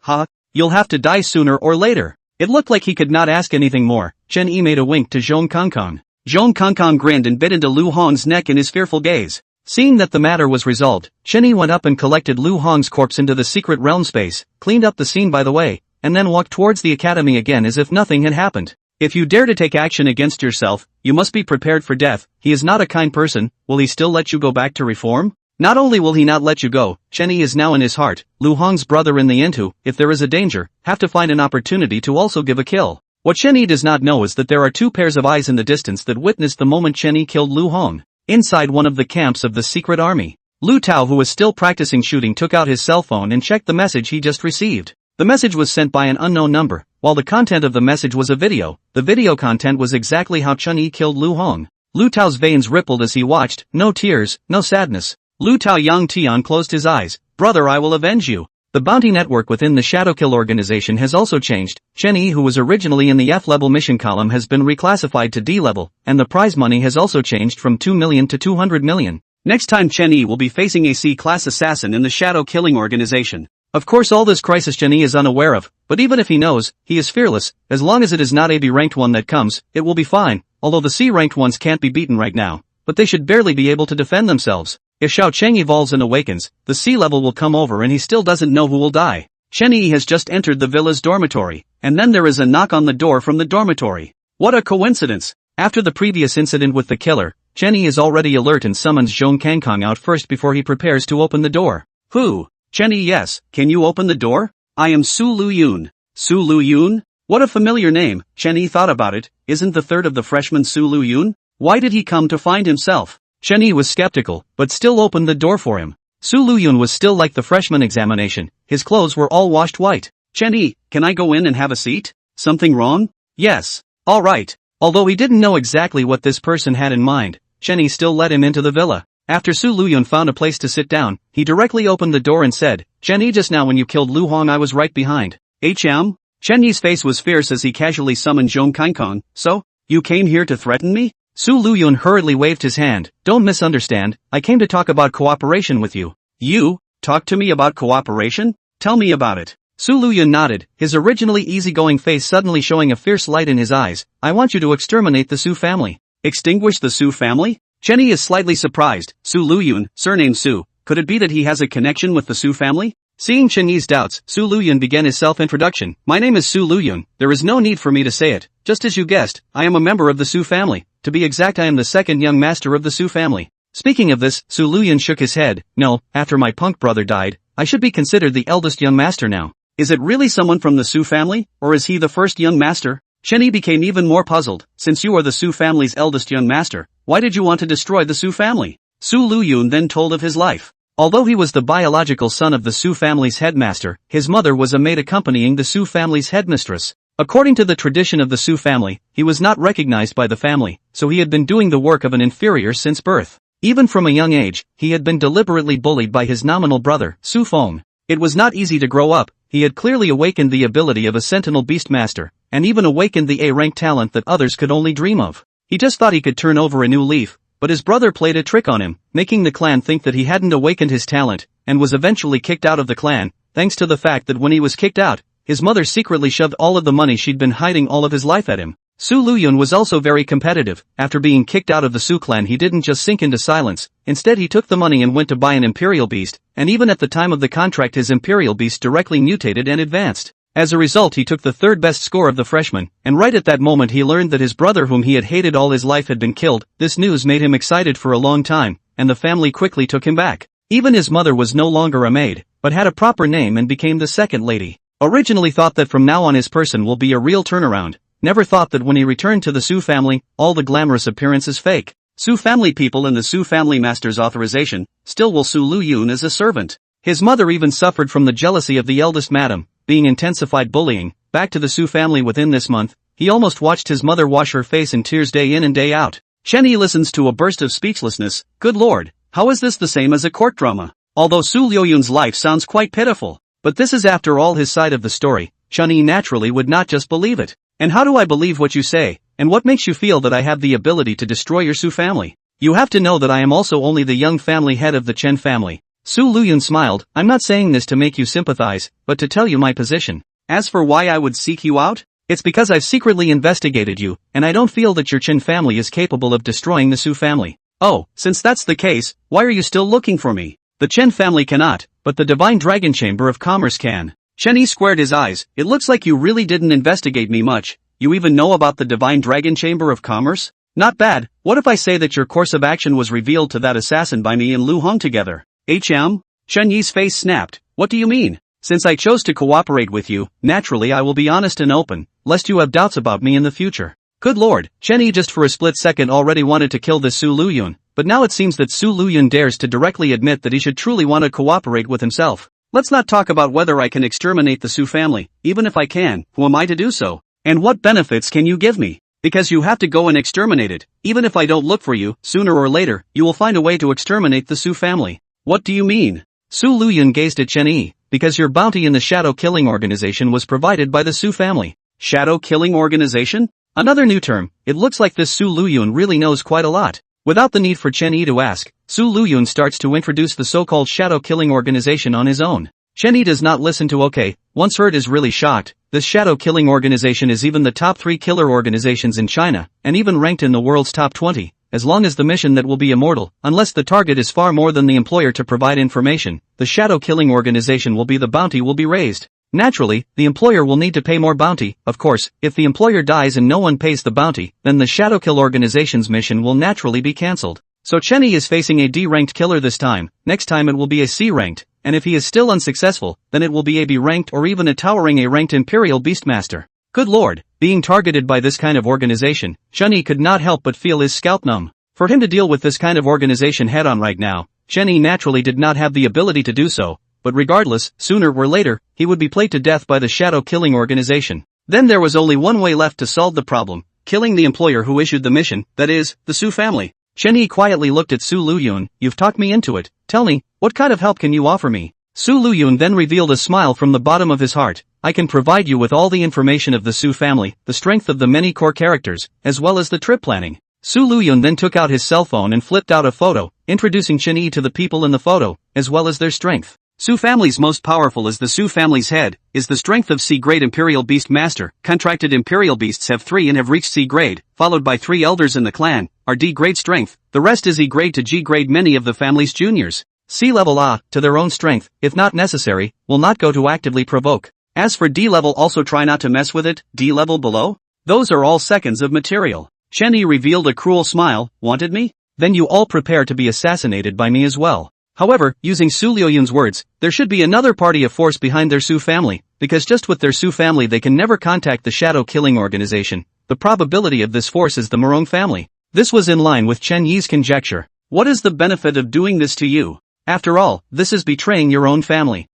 You'll have to die sooner or later." It looked like he could not ask anything more. Chen Yi made a wink to Zhong Kangkong. Zhong Kangkong grinned and bit into Luo Hanshuang's neck in his fearful gaze. Seeing that the matter was resolved, Chen Yi went up and collected Luo Hanshuang's corpse into the secret realm space, cleaned up the scene by the way, and then walked towards the academy again as if nothing had happened. "If you dare to take action against yourself, you must be prepared for death. He is not a kind person. Will he still let you go back to reform?" Not only will he not let you go, Chen Yi is now in his heart, Luo Hanshuang's brother in the end, if there is a danger, have to find an opportunity to also give a kill. What Chen Yi does not know is that there are 2 pairs of eyes in the distance that witnessed the moment Chen Yi killed Luo Hanshuang. Inside one of the camps of the secret army, Lu Tao, who was still practicing shooting, took out his cell phone and checked the message he just received. The message was sent by an unknown number. While the content of the message was a video, the video content was exactly how Chen Yi killed Luo Hanshuang. Lu Tao's veins rippled as he watched. No tears, no sadness. Lu Tao Yang Tian closed his eyes. "Brother, I will avenge you." The bounty network within the Shadowkill organization has also changed. Chen Yi, who was originally in the F-level mission column, has been reclassified to D-level, and the prize money has also changed from 2 million to 200 million. Next time Chen Yi will be facing a C-class assassin in the Shadow Killing organization. Of course all this crisis Chen Yi is unaware of, but even if he knows, he is fearless. As long as it is not a B-ranked one that comes, it will be fine, although the C-ranked ones can't be beaten right now. But they should barely be able to defend themselves. If Xiao Cheng evolves and awakens, the C level will come over and he still doesn't know who will die. Chen Yi has just entered the villa's dormitory, and then there is a knock on the door from the dormitory. What a coincidence! After the previous incident with the killer, Chen Yi is already alert and summons Zhong Kangkong out first before he prepares to open the door. Who? Chen Yi, yes, can you open the door? I am Su Luyun. Su Luyun? What a familiar name. Chen Yi thought about it. Isn't the third of the freshmen Su Luyun? Why did he come to find himself? Chen Yi was skeptical, but still opened the door for him. Su Luyun was still like the freshman examination. His clothes were all washed white. Chen Yi, can I go in and have a seat? Something wrong? Yes. All right. Although he didn't know exactly what this person had in mind, Chen Yi still let him into the villa. After Su Luyun found a place to sit down, he directly opened the door and said, Chen Yi, just now when you killed Lu Hong I was right behind. HM? Chen Yi's face was fierce as he casually summoned Zhong Kangkong. So? You came here to threaten me? Su Luyun hurriedly waved his hand. Don't misunderstand, I came to talk about cooperation with you. You? Talk to me about cooperation? Tell me about it. Su Luyun nodded, his originally easygoing face suddenly showing a fierce light in his eyes. I want you to exterminate the Su family. Extinguish the Su family? Chen Yi is slightly surprised. Su Luyun, surname Su, could it be that he has a connection with the Su family? Seeing Chen Yi's doubts, Su Luyun began his self-introduction. My name is Su Luyun, there is no need for me to say it. Just as you guessed, I am a member of the Su family. To be exact, I am the second young master of the Su family. Speaking of this, Su Luyun shook his head. No, after my punk brother died, I should be considered the eldest young master now. Is it really someone from the Su family, or is he the first young master? Chen Yi became even more puzzled. Since you are the Su family's eldest young master, why did you want to destroy the Su family? Su Luyun then told of his life. Although he was the biological son of the Su family's headmaster, his mother was a maid accompanying the Su family's headmistress. According to the tradition of the Su family, he was not recognized by the family, so he had been doing the work of an inferior since birth. Even from a young age, he had been deliberately bullied by his nominal brother, Su Feng. It was not easy to grow up. He had clearly awakened the ability of a sentinel beastmaster, and even awakened the A-rank talent that others could only dream of. He just thought he could turn over a new leaf, but his brother played a trick on him, making the clan think that he hadn't awakened his talent, and was eventually kicked out of the clan, thanks to the fact that when he was kicked out, his mother secretly shoved all of the money she'd been hiding all of his life at him. Su Luyun was also very competitive. After being kicked out of the Su clan, he didn't just sink into silence. Instead, he took the money and went to buy an imperial beast, and even at the time of the contract his imperial beast directly mutated and advanced. As a result, he took the third best score of the freshmen, and right at that moment he learned that his brother whom he had hated all his life had been killed. This news made him excited for a long time, and the family quickly took him back. Even his mother was no longer a maid, but had a proper name and became the second lady. Originally thought that from now on his person will be a real turnaround. Never thought that when he returned to the Su family, all the glamorous appearance is fake. Su family people and the Su family master's authorization, still will Su Luyun as a servant. His mother even suffered from the jealousy of the eldest madam, being intensified bullying. Back to the Su family within this month, he almost watched his mother wash her face in tears day in and day out. Chen Yi listens to a burst of speechlessness. Good lord, how is this the same as a court drama? Although Su Luyun's life sounds quite pitiful, but this is after all his side of the story, Chen Yi naturally would not just believe it. And how do I believe what you say, and what makes you feel that I have the ability to destroy your Su family? You have to know that I am also only the young family head of the Chen family. Su Luyun smiled. I'm not saying this to make you sympathize, but to tell you my position. As for why I would seek you out, it's because I've secretly investigated you, and I don't feel that your Chen family is capable of destroying the Su family. Oh, since that's the case, why are you still looking for me? The Chen family cannot, but the Divine Dragon Chamber of Commerce can. Chen Yi squared his eyes. It looks like you really didn't investigate me much. You even know about the Divine Dragon Chamber of Commerce? Not bad. What if I say that your course of action was revealed to that assassin by me and Lu Hong together? HM? Chen Yi's face snapped. What do you mean? Since I chose to cooperate with you, naturally I will be honest and open, lest you have doubts about me in the future. Good lord, Chen Yi just for a split second already wanted to kill this Su Luyun, but now it seems that Su Luyun dares to directly admit that he should truly want to cooperate with himself. Let's not talk about whether I can exterminate the Su family. Even if I can, who am I to do so? And what benefits can you give me? Because you have to go and exterminate it. Even if I don't look for you, sooner or later, you will find a way to exterminate the Su family. What do you mean? Su Luyun gazed at Chen Yi. Because your bounty in the shadow killing organization was provided by the Su family. Shadow killing organization? Another new term. It looks like this Su Luyun really knows quite a lot. Without the need for Chen Yi to ask, Su Luyun starts to introduce the so-called shadow killing organization on his own. Chen Yi does not listen to okay, once heard is really shocked. This shadow killing organization is even the top 3 killer organizations in China, and even ranked in the world's top 20. As long as the mission that will be immortal, unless the target is far more than the employer to provide information, the shadow killing organization will be the bounty will be raised. Naturally, the employer will need to pay more bounty. Of course, if the employer dies and no one pays the bounty, then the shadow kill organization's mission will naturally be cancelled. So Chen Yi is facing a D-ranked killer this time, next time it will be a C-ranked, and if he is still unsuccessful, then it will be a B-ranked or even a towering A-ranked Imperial Beastmaster. Good lord, being targeted by this kind of organization, Chen Yi could not help but feel his scalp numb. For him to deal with this kind of organization head-on right now, Chen Yi naturally did not have the ability to do so, but regardless, sooner or later, he would be played to death by the shadow killing organization. Then there was only one way left to solve the problem, killing the employer who issued the mission, that is, the Su family. Chen Yi quietly looked at Su Luyun. You've talked me into it, tell me, what kind of help can you offer me? Su Luyun then revealed a smile from the bottom of his heart. I can provide you with all the information of the Su family, the strength of the many core characters, as well as the trip planning. Su Luyun then took out his cell phone and flipped out a photo, introducing Chen Yi to the people in the photo, as well as their strength. Su family's most powerful is the Su family's head, is the strength of C-grade Imperial Beast Master. Contracted Imperial Beasts have 3 and have reached C-grade, followed by 3 elders in the clan, are D-grade strength, the rest is E-grade to G-grade. Many of the family's juniors, C-level to their own strength, if not necessary, will not go to actively provoke. As for D-level, also try not to mess with it. D-level below? Those are all seconds of material. Chen Yi revealed a cruel smile. Wanted me? Then you all prepare to be assassinated by me as well. However, using Su Luyun's words, there should be another party of force behind their Su family, because just with their Su family they can never contact the shadow killing organization. The probability of this force is the Murong family. This was in line with Chen Yi's conjecture. What is the benefit of doing this to you? After all, this is betraying your own family.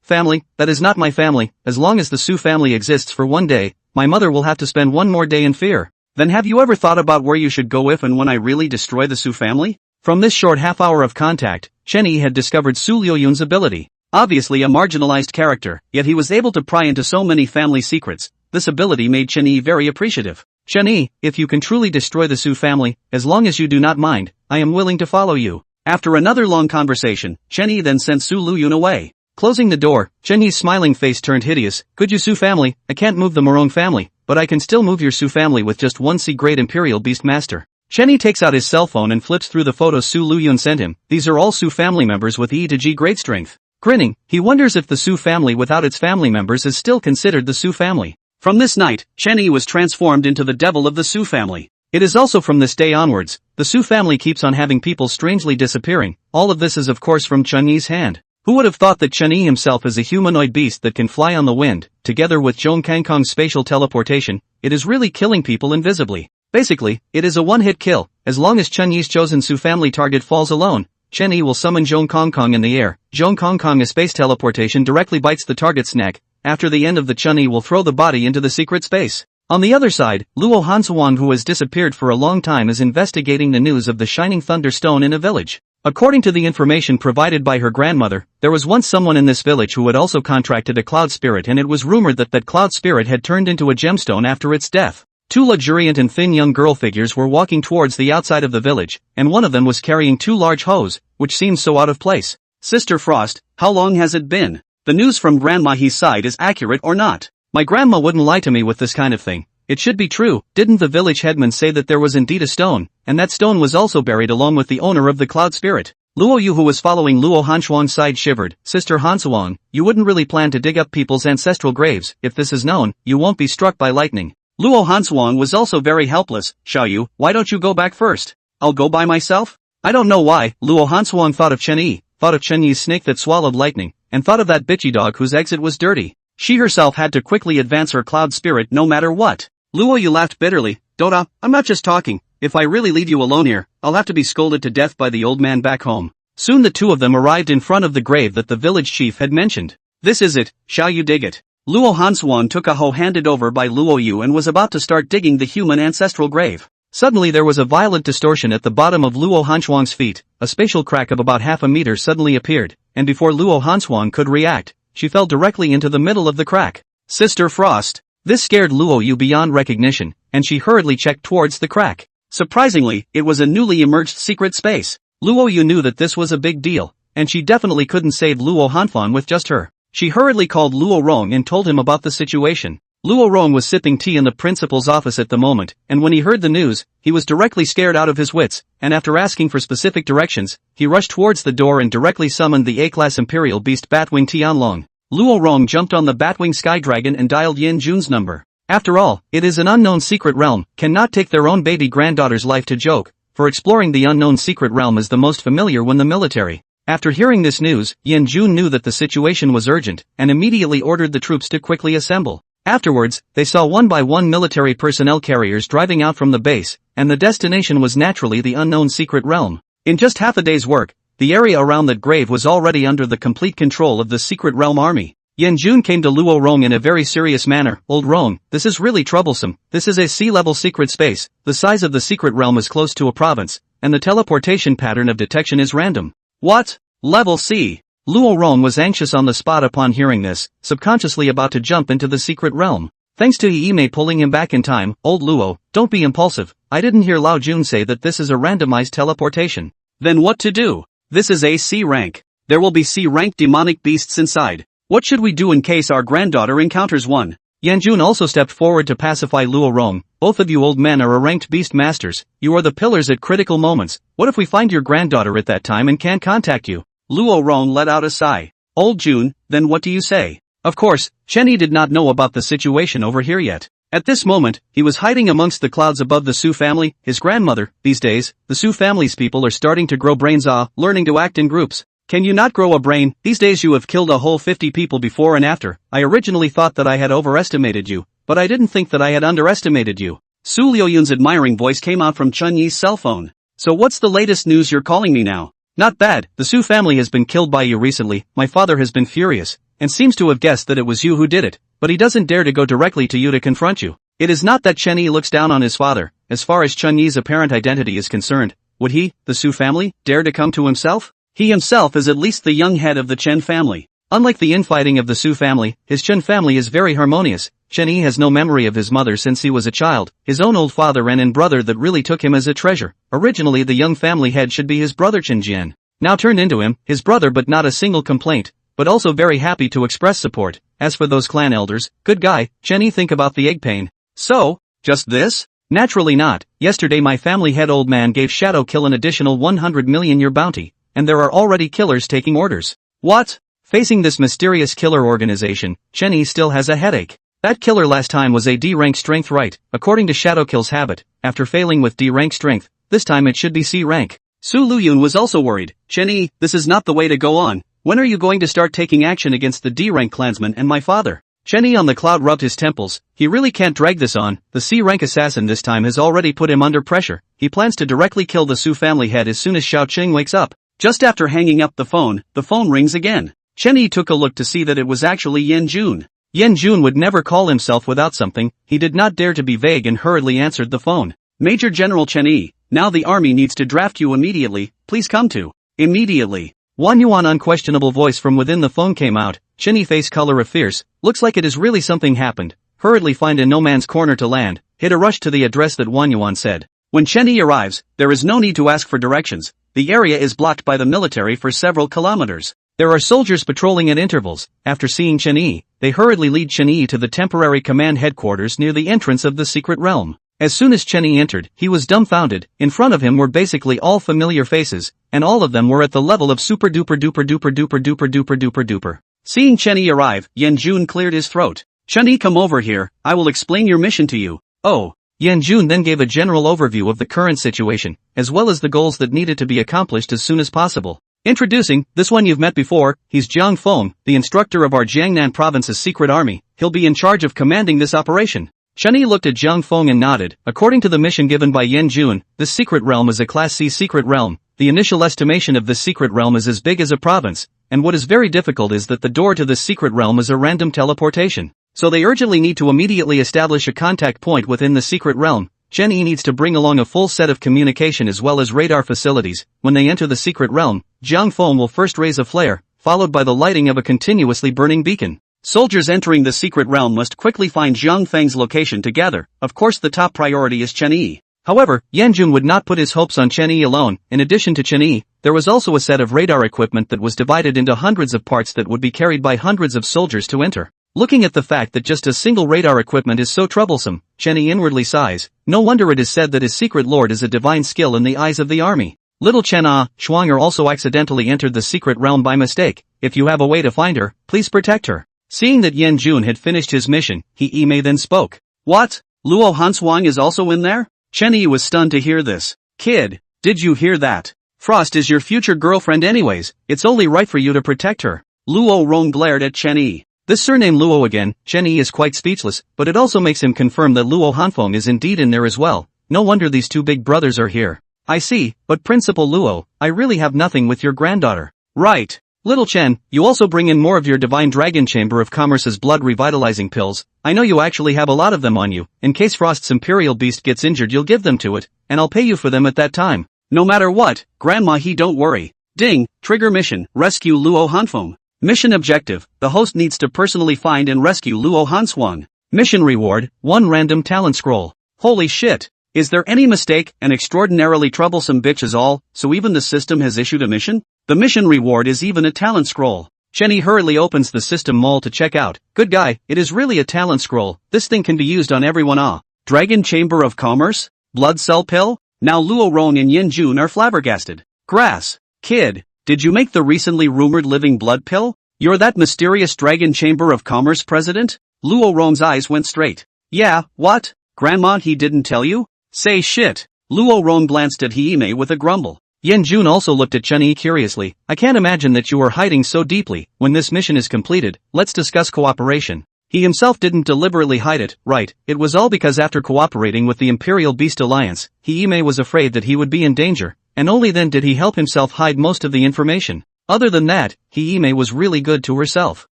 Family, that is not my family. As long as the Su family exists for one day, my mother will have to spend one more day in fear. Then have you ever thought about where you should go if and when I really destroy the Su family? From this short half-hour of contact, Chen Yi had discovered Su Luyun's ability. Obviously a marginalized character, yet he was able to pry into so many family secrets. This ability made Chen Yi very appreciative. Chen Yi, if you can truly destroy the Su family, as long as you do not mind, I am willing to follow you. After another long conversation, Chen Yi then sent Su Luyun away. Closing the door, Chen Yi's smiling face turned hideous. Could you Su family? I can't move the Murong family, but I can still move your Su family with just one C-grade Imperial Beast Master. Chen Yi takes out his cell phone and flips through the photos Su Luyun sent him. These are all Su family members with E to G grade strength. Grinning, he wonders if the Su family without its family members is still considered the Su family. From this night, Chen Yi was transformed into the devil of the Su family. It is also from this day onwards, the Su family keeps on having people strangely disappearing. All of this is of course from Chen Yi's hand. Who would have thought that Chen Yi himself is a humanoid beast that can fly on the wind, together with Zhong Kangkong's spatial teleportation, it is really killing people invisibly. Basically, it is a one-hit kill. As long as Chen Yi's chosen Su family target falls alone, Chen Yi will summon Zhong Kangkong in the air. Zhong Kangkong as space teleportation directly bites the target's neck. After the end of the Chen Yi will throw the body into the secret space. On the other side, Luo Hanshuang, who has disappeared for a long time, is investigating the news of the Shining Thunder Stone in a village. According to the information provided by her grandmother, there was once someone in this village who had also contracted a cloud spirit, and it was rumored that that cloud spirit had turned into a gemstone after its death. 2 luxuriant and thin young girl figures were walking towards the outside of the village, and one of them was carrying 2 large hoes, which seemed so out of place. Sister Frost, how long has it been? The news from Grandma He's side is accurate or not? My grandma wouldn't lie to me with this kind of thing. It should be true. Didn't the village headman say that there was indeed a stone, and that stone was also buried along with the owner of the cloud spirit? Luo Yu, who was following Luo Hanshuang's side, shivered. Sister Hanshuang, you wouldn't really plan to dig up people's ancestral graves. If this is known, you won't be struck by lightning. Luo Hanshuang was also very helpless. Xiaoyu, why don't you go back first? I'll go by myself? I don't know why. Luo Hanshuang thought of Chen Yi, thought of Chen Yi's snake that swallowed lightning, and thought of that bitchy dog whose exit was dirty. She herself had to quickly advance her cloud spirit no matter what. Luo Yu laughed bitterly. Dota, I'm not just talking. If I really leave you alone here, I'll have to be scolded to death by the old man back home. Soon the 2 of them arrived in front of the grave that the village chief had mentioned. This is it, shall you dig it? Luo Hanshuang took a hoe handed over by Luo Yu and was about to start digging the human ancestral grave. Suddenly there was a violent distortion at the bottom of Luo Hanshuang's feet. A spatial crack of about half a meter suddenly appeared, and before Luo Hanshuang could react, she fell directly into the middle of the crack. Sister Frost. This scared Luo Yu beyond recognition, and she hurriedly checked towards the crack. Surprisingly, it was a newly emerged secret space. Luo Yu knew that this was a big deal, and she definitely couldn't save Luo Hanfan with just her. She hurriedly called Luo Rong and told him about the situation. Luo Rong was sipping tea in the principal's office at the moment, and when he heard the news, he was directly scared out of his wits, and after asking for specific directions, he rushed towards the door and directly summoned the A-class Imperial Beast Batwing Tianlong. Luo Rong jumped on the Batwing Sky Dragon and dialed Yin Jun's number. After all, it is an unknown secret realm, cannot take their own baby granddaughter's life to joke, for exploring the unknown secret realm is the most familiar when the military. After hearing this news, Yin Jun knew that the situation was urgent, and immediately ordered the troops to quickly assemble. Afterwards, they saw one by one military personnel carriers driving out from the base, and the destination was naturally the unknown secret realm. In just half a day's work, the area around that grave was already under the complete control of the secret realm army. Yin Jun came to Luo Rong in a very serious manner. Old Rong, this is really troublesome. This is a sea-level secret space, the size of the secret realm is close to a province, and the teleportation pattern of detection is random. What? Level C? Luo Rong was anxious on the spot upon hearing this, subconsciously about to jump into the secret realm. Thanks to Yiime pulling him back in time. Old Luo, don't be impulsive. I didn't hear Lao Jun say that this is a randomized teleportation. Then what to do? This is a C rank. There will be C rank demonic beasts inside. What should we do in case our granddaughter encounters one? Yanjun also stepped forward to pacify Luo Rong. Both of you old men are ranked beast masters. You are the pillars at critical moments. What if we find your granddaughter at that time and can't contact you? Luo Rong let out a sigh. Old Jun, then what do you say? Of course, Chen Yi did not know about the situation over here yet. At this moment, he was hiding amongst the clouds above the Su family, his grandmother. These days, the Su family's people are starting to grow brains, learning to act in groups. Can you not grow a brain? These days you have killed a whole 50 people before and after. I originally thought that I had overestimated you, but I didn't think that I had underestimated you. Su Liuyun's admiring voice came out from Chen Yi's cell phone. So what's the latest news you're calling me now? Not bad, the Su family has been killed by you recently. My father has been furious, and seems to have guessed that it was you who did it, but he doesn't dare to go directly to you to confront you. It is not that Chen Yi looks down on his father. As far as Chen Yi's apparent identity is concerned, would he, the Su family, dare to come to himself? He himself is at least the young head of the Chen family. Unlike the infighting of the Su family, his Chen family is very harmonious. Chen Yi has no memory of his mother since he was a child, his own old father and brother that really took him as a treasure. Originally the young family head should be his brother Chen Jian. Now turned into him, his brother, but not a single complaint, but also very happy to express support. As for those clan elders, good guy, Chen Yi think about the egg pain. So, just this? Naturally not. Yesterday my family head old man gave Shadow Kill an additional 100 million year bounty. And there are already killers taking orders. What? Facing this mysterious killer organization, Chen Yi still has a headache. That killer last time was a D-rank strength, right? According to Shadowkill's habit, after failing with D-rank strength, this time it should be C rank. Su Luyun was also worried. Chen Yi, this is not the way to go on. When are you going to start taking action against the D-rank clansman and my father? Chen Yi on the cloud rubbed his temples. He really can't drag this on. The C-rank assassin this time has already put him under pressure. He plans to directly kill the Su family head as soon as Xiao Qing wakes up. Just after hanging up the phone rings again. Chen Yi took a look to see that it was actually Yin Jun. Yin Jun would never call himself without something. He did not dare to be vague and hurriedly answered the phone. Major General Chen Yi, now the army needs to draft you immediately, please come to. Immediately. Wan Yuan unquestionable voice from within the phone came out. Chen Yi face color of fierce. Looks like it is really something happened. Hurriedly find a no man's corner to land. Hit a rush to the address that Wan Yuan said. When Chen Yi arrives, there is no need to ask for directions. The area is blocked by the military for several kilometers. There are soldiers patrolling at intervals. After seeing Chen Yi, they hurriedly lead Chen Yi to the temporary command headquarters near the entrance of the secret realm. As soon as Chen Yi entered, he was dumbfounded. In front of him were basically all familiar faces, and all of them were at the level of super duper duper duper duper duper duper duper duper. Seeing Chen Yi arrive, Yan Jun cleared his throat. Chen Yi, come over here, I will explain your mission to you. Oh. Yan Jun then gave a general overview of the current situation, as well as the goals that needed to be accomplished as soon as possible. Introducing, this one you've met before, he's Jiang Feng, the instructor of our Jiangnan province's secret army. He'll be in charge of commanding this operation. Chen Yi looked at Jiang Feng and nodded. According to the mission given by Yan Jun, this secret realm is a Class C secret realm. The initial estimation of this secret realm is as big as a province, and what is very difficult is that the door to this secret realm is a random teleportation. So they urgently need to immediately establish a contact point within the secret realm. Chen Yi needs to bring along a full set of communication as well as radar facilities. When they enter the secret realm, Jiang Feng will first raise a flare, followed by the lighting of a continuously burning beacon. Soldiers entering the secret realm must quickly find Jiang Feng's location to gather. Of course the top priority is Chen Yi. However, Yanjun would not put his hopes on Chen Yi alone. In addition to Chen Yi, there was also a set of radar equipment that was divided into hundreds of parts that would be carried by hundreds of soldiers to enter. Looking at the fact that just a single radar equipment is so troublesome, Chen Yi inwardly sighs. No wonder it is said that his secret lord is a divine skill in the eyes of the army. Little Chen Shuang also accidentally entered the secret realm by mistake. If you have a way to find her, please protect her. Seeing that Yan Jun had finished his mission, Yi Mei then spoke. What? Luo Hanshuang is also in there? Chen Yi was stunned to hear this. Kid, did you hear that? Frost is your future girlfriend anyways, it's only right for you to protect her. Luo Rong glared at Chen Yi. This surname Luo again, Chen Yi is quite speechless, but it also makes him confirm that Luo Hanfeng is indeed in there as well. No wonder these two big brothers are here. I see, but Principal Luo, I really have nothing with your granddaughter. Right. Little Chen, you also bring in more of your Divine Dragon Chamber of Commerce's blood revitalizing pills. I know you actually have a lot of them on you. In case Frost's Imperial Beast gets injured you'll give them to it, and I'll pay you for them at that time. No matter what, Grandma don't worry. Ding, trigger mission, rescue Luo Hanfeng. Mission objective, the host needs to personally find and rescue Luo Hanshuang. Mission reward, 1 random talent scroll. Holy shit. Is there any mistake? An extraordinarily troublesome bitch is all, so even the system has issued a mission? The mission reward is even a talent scroll. Chen Yi hurriedly opens the system mall to check out. Good guy, it is really a talent scroll. This thing can be used on everyone. Dragon Chamber of Commerce? Blood cell pill? Now Luo Rong and Yin Jun are flabbergasted. Grass. Kid, did you make the recently rumored living blood pill? You're that mysterious Dragon Chamber of Commerce president? Luo Rong's eyes went straight. Yeah, what? Grandma he didn't tell you? Say shit. Luo Rong glanced at Yi Mei with a grumble. Yan Jun also looked at Chen Yi curiously. I can't imagine that you are hiding so deeply. When this mission is completed, let's discuss cooperation. He himself didn't deliberately hide it, right? It was all because after cooperating with the Imperial Beast Alliance, Yi Mei was afraid that he would be in danger, and only then did he help himself hide most of the information. Other than that, Yi Mei was really good to herself.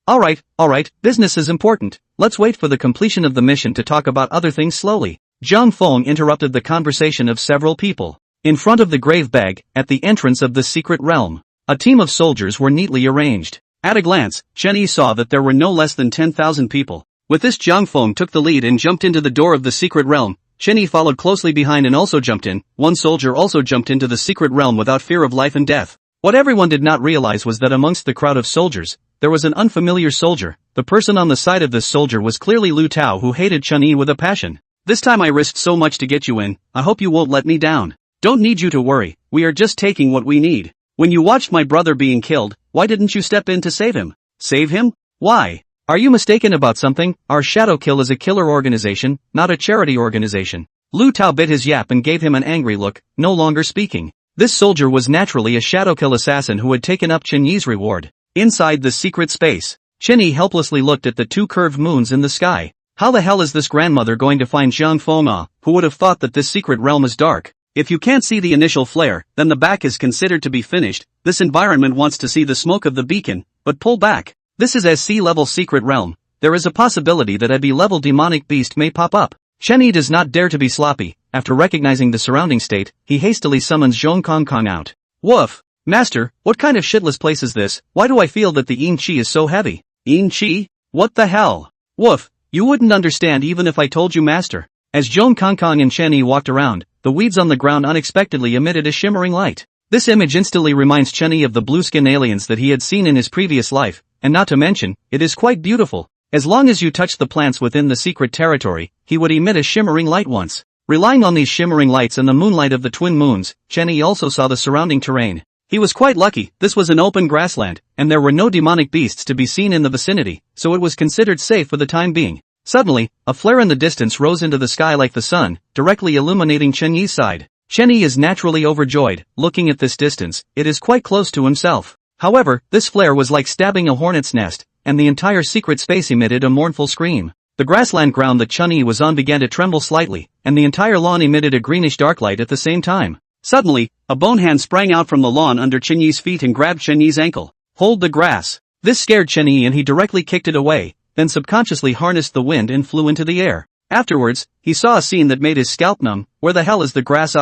Alright, business is important. Let's wait for the completion of the mission to talk about other things slowly. Zhang Feng interrupted the conversation of several people. In front of the grave bag, at the entrance of the secret realm, a team of soldiers were neatly arranged. At a glance, Chen Yi saw that there were no less than 10,000 people. With this Zhang Feng took the lead and jumped into the door of the secret realm. Chen Yi followed closely behind and also jumped in. One soldier also jumped into the secret realm without fear of life and death. What everyone did not realize was that amongst the crowd of soldiers, there was an unfamiliar soldier. The person on the side of this soldier was clearly Lu Tao, who hated Chen Yi with a passion. This time I risked so much to get you in, I hope you won't let me down. Don't need you to worry, we are just taking what we need. When you watched my brother being killed, why didn't you step in to save him? Save him? Why? Are you mistaken about something? Our Shadow Kill is a killer organization, not a charity organization. Lu Tao bit his yap and gave him an angry look, no longer speaking. This soldier was naturally a Shadow Kill assassin who had taken up Chen Yi's reward. Inside the secret space, Chen Yi helplessly looked at the 2 curved moons in the sky. How the hell is this grandmother going to find Zhang Feng? Who would have thought that this secret realm is dark? If you can't see the initial flare, then the back is considered to be finished. This environment wants to see the smoke of the beacon, but pull back. This is a sea-level secret realm. There is a possibility that a B-level demonic beast may pop up. Chen Yi does not dare to be sloppy. After recognizing the surrounding state, he hastily summons Zhong Kong out. Woof! Master, what kind of shitless place is this? Why do I feel that the Yin Qi is so heavy? Yin Qi? What the hell? Woof! You wouldn't understand even if I told you, Master. As Zhong Kong and Chen Yi walked around, the weeds on the ground unexpectedly emitted a shimmering light. This image instantly reminds Chen Yi of the blue-skin aliens that he had seen in his previous life, and not to mention, it is quite beautiful. As long as you touch the plants within the secret territory, he would emit a shimmering light once. Relying on these shimmering lights and the moonlight of the twin moons, Chen Yi also saw the surrounding terrain. He was quite lucky, this was an open grassland, and there were no demonic beasts to be seen in the vicinity, so it was considered safe for the time being. Suddenly, a flare in the distance rose into the sky like the sun, directly illuminating Chen Yi's side. Chen Yi is naturally overjoyed. Looking at this distance, it is quite close to himself. However, this flare was like stabbing a hornet's nest, and the entire secret space emitted a mournful scream. The grassland ground that Chen Yi was on began to tremble slightly, and the entire lawn emitted a greenish dark light at the same time. Suddenly, a bone hand sprang out from the lawn under Chen Yi's feet and grabbed Chen Yi's ankle. Hold the grass. This scared Chen Yi and he directly kicked it away, then subconsciously harnessed the wind and flew into the air. Afterwards, he saw a scene that made his scalp numb. Where the hell is the grass?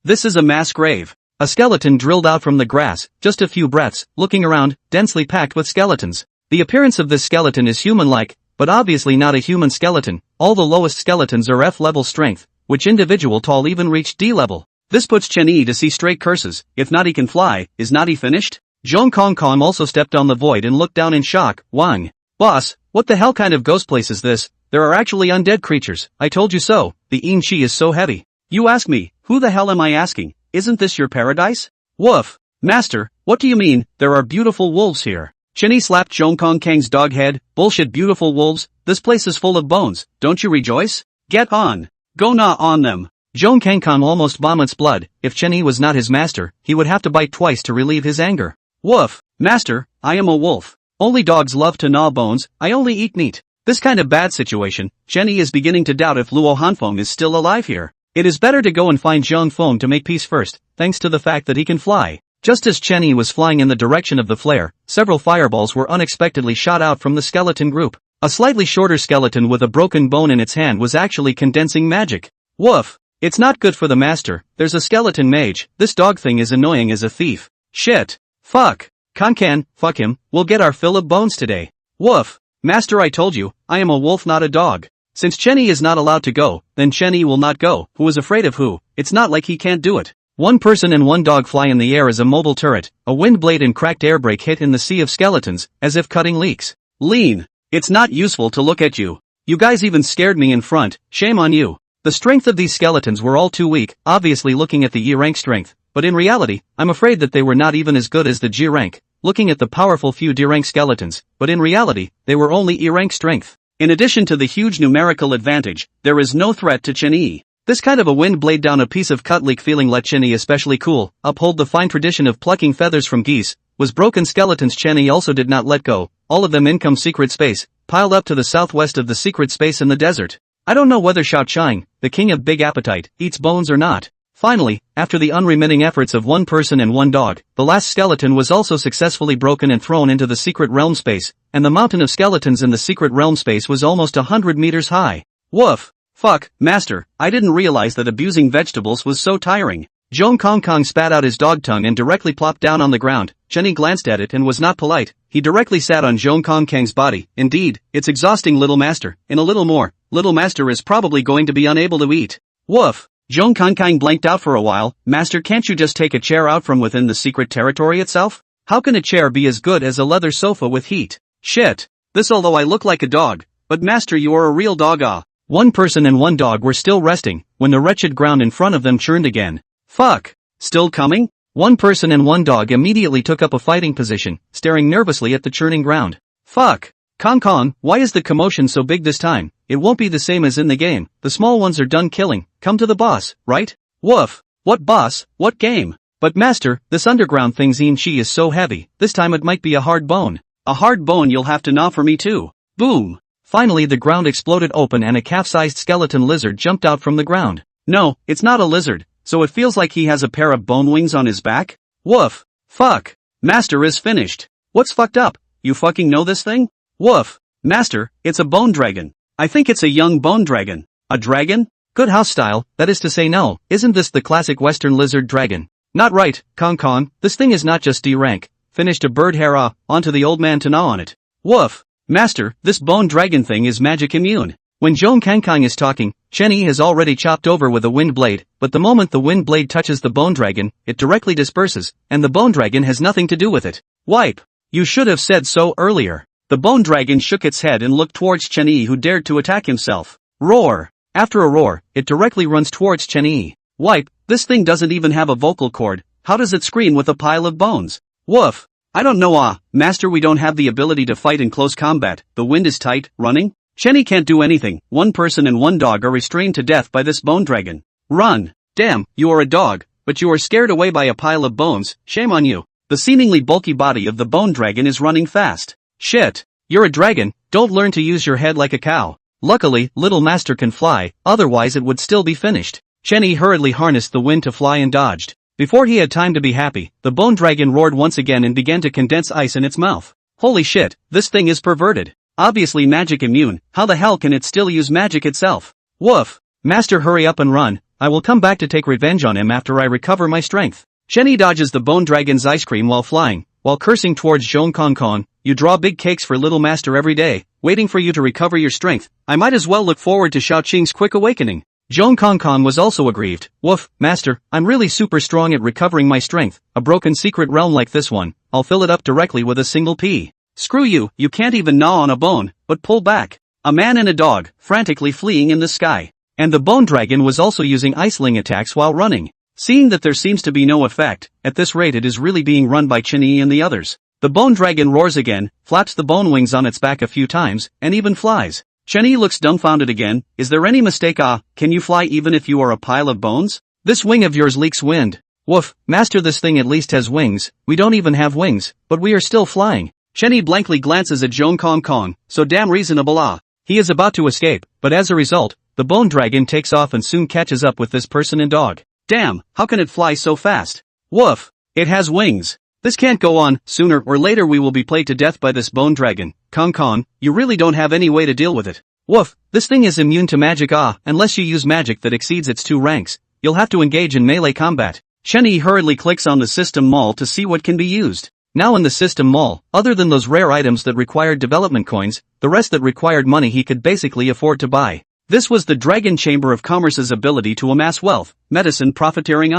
This is a mass grave. A skeleton drilled out from the grass, just a few breaths, looking around, densely packed with skeletons. The appearance of this skeleton is human-like, but obviously not a human skeleton. All the lowest skeletons are F-level strength, which individual tall even reached D level? This puts Chen Yi to see straight curses. If not he can fly, is not he finished? Zhong Kong also stepped on the void and looked down in shock. Wang. Boss, what the hell kind of ghost place is this? There are actually undead creatures. I told you so. The yin chi is so heavy. You ask me, who the hell am I asking? Isn't this your paradise? Woof. Master, what do you mean? There are beautiful wolves here. Chen Yi slapped Zhong Kong's dog head. Bullshit, beautiful wolves. This place is full of bones. Don't you rejoice? Get on. Go gnaw on them. Zhong Kong almost vomits blood. If Chen Yi was not his master, he would have to bite twice to relieve his anger. Woof. Master, I am a wolf. Only dogs love to gnaw bones. I only eat meat. This kind of bad situation, Chen Yi is beginning to doubt if Luo Hanshuang is still alive here. It is better to go and find Zhang Feng to make peace first, thanks to the fact that he can fly. Just as Chen Yi was flying in the direction of the flare, several fireballs were unexpectedly shot out from the skeleton group. A slightly shorter skeleton with a broken bone in its hand was actually condensing magic. Woof. It's not good for the master. There's a skeleton mage. This dog thing is annoying as a thief. Shit. Fuck. Kankan, fuck him. We'll get our fill of bones today. Woof. Master, I told you, I am a wolf, not a dog. Since Chen Yi is not allowed to go, then Chen Yi will not go. Who is afraid of who? It's not like he can't do it. One person and one dog fly in the air as a mobile turret. A wind blade and cracked air brake hit in the sea of skeletons, as if cutting leaks. Lean. It's not useful to look at you. You guys even scared me in front. Shame on you. The strength of these skeletons were all too weak, obviously looking at the E rank strength, but in reality, I'm afraid that they were not even as good as the G rank. Looking at the powerful few D rank skeletons, but in reality, they were only E rank strength. In addition to the huge numerical advantage, there is no threat to Chen Yi. This kind of a wind blade down a piece of cut leak feeling let Chen Yi especially cool, uphold the fine tradition of plucking feathers from geese, was broken skeletons Chen Yi also did not let go, all of them income secret space, piled up to the southwest of the secret space in the desert. I don't know whether Shao Chang, the king of big appetite, eats bones or not. Finally, after the unremitting efforts of one person and one dog, the last skeleton was also successfully broken and thrown into the secret realm space, and the mountain of skeletons in the secret realm space was almost 100 meters high. Woof. Fuck, master, I didn't realize that abusing vegetables was so tiring. Zhong Kong spat out his dog tongue and directly plopped down on the ground. Chen Yi glanced at it and was not polite. He directly sat on Zhong Kong's body. Indeed, it's exhausting, little master. In a little more, little master is probably going to be unable to eat. Woof. Zhong Kong blanked out for a while. Master, can't you just take a chair out from within the secret territory itself? How can a chair be as good as a leather sofa with heat? Shit. This, although I look like a dog. But master, you are a real dog. Ah. One person and one dog were still resting, when the wretched ground in front of them churned again. Fuck. Still coming? One person and one dog immediately took up a fighting position, staring nervously at the churning ground. Fuck. Kong, why is the commotion so big this time? It won't be the same as in the game. The small ones are done killing. Come to the boss, right? Woof. What boss? What game? But master, this underground thing's yin chi is so heavy. This time it might be a hard bone. A hard bone you'll have to gnaw for me too. Boom. Finally the ground exploded open and a calf-sized skeleton lizard jumped out from the ground. No, it's not a lizard, so it feels like he has a pair of bone wings on his back? Woof. Fuck. Master is finished. What's fucked up? You fucking know this thing? Woof. Master, it's a bone dragon. I think it's a young bone dragon. A dragon? Good house style, that is to say no, isn't this the classic western lizard dragon? Not right, Kong, this thing is not just D rank. Finished a bird hair onto the old man to gnaw on it. Woof. Master, this bone dragon thing is magic immune. When Zhong Kong is talking, Chen Yi has already chopped over with a wind blade, but the moment the wind blade touches the bone dragon, it directly disperses, and the bone dragon has nothing to do with it. Wipe. You should have said so earlier. The bone dragon shook its head and looked towards Chen Yi, who dared to attack himself. Roar. After a roar, it directly runs towards Chen Yi. Wipe, this thing doesn't even have a vocal cord. How does it scream with a pile of bones? Woof. I don't know. Master, we don't have the ability to fight in close combat. The wind is tight. Running? Chen Yi can't do anything. One person and one dog are restrained to death by this bone dragon. Run. Damn, you are a dog, but you are scared away by a pile of bones. Shame on you. The seemingly bulky body of the bone dragon is running fast. Shit. You're a dragon, don't learn to use your head like a cow. Luckily, little master can fly, otherwise it would still be finished. Chen Yi hurriedly harnessed the wind to fly and dodged. Before he had time to be happy, the bone dragon roared once again and began to condense ice in its mouth. Holy shit, this thing is perverted. Obviously magic immune, how the hell can it still use magic itself? Woof. Master, hurry up and run, I will come back to take revenge on him after I recover my strength. Chen Yi dodges the bone dragon's ice cream while flying, while cursing towards Zhong Kong. You draw big cakes for little master every day, waiting for you to recover your strength. I might as well look forward to Shao Qing's quick awakening. Zhong Kong was also aggrieved. Woof, master, I'm really super strong at recovering my strength. A broken secret realm like this one, I'll fill it up directly with a single pea. Screw you, you can't even gnaw on a bone, but pull back. A man and a dog, frantically fleeing in the sky. And the bone dragon was also using ice-ling attacks while running. Seeing that there seems to be no effect, at this rate it is really being run by Chen Yi and the others. The bone dragon roars again, flaps the bone wings on its back a few times, and even flies. Chen Yi looks dumbfounded again. Is there any mistake? Can you fly even if you are a pile of bones? This wing of yours leaks wind. Woof, master, this thing at least has wings. We don't even have wings, but we are still flying. Chen Yi blankly glances at Zhong Kong, so damn reasonable. He is about to escape, but as a result, the bone dragon takes off and soon catches up with this person and dog. Damn, how can it fly so fast? Woof, it has wings. This can't go on. Sooner or later we will be played to death by this bone dragon. Kong, you really don't have any way to deal with it. Woof, this thing is immune to magic. Unless you use magic that exceeds its 2 ranks, you'll have to engage in melee combat. Chen Yi hurriedly clicks on the system mall to see what can be used. Now in the system mall, other than those rare items that required development coins, the rest that required money he could basically afford to buy. This was the Dragon Chamber of Commerce's ability to amass wealth, medicine, profiteering.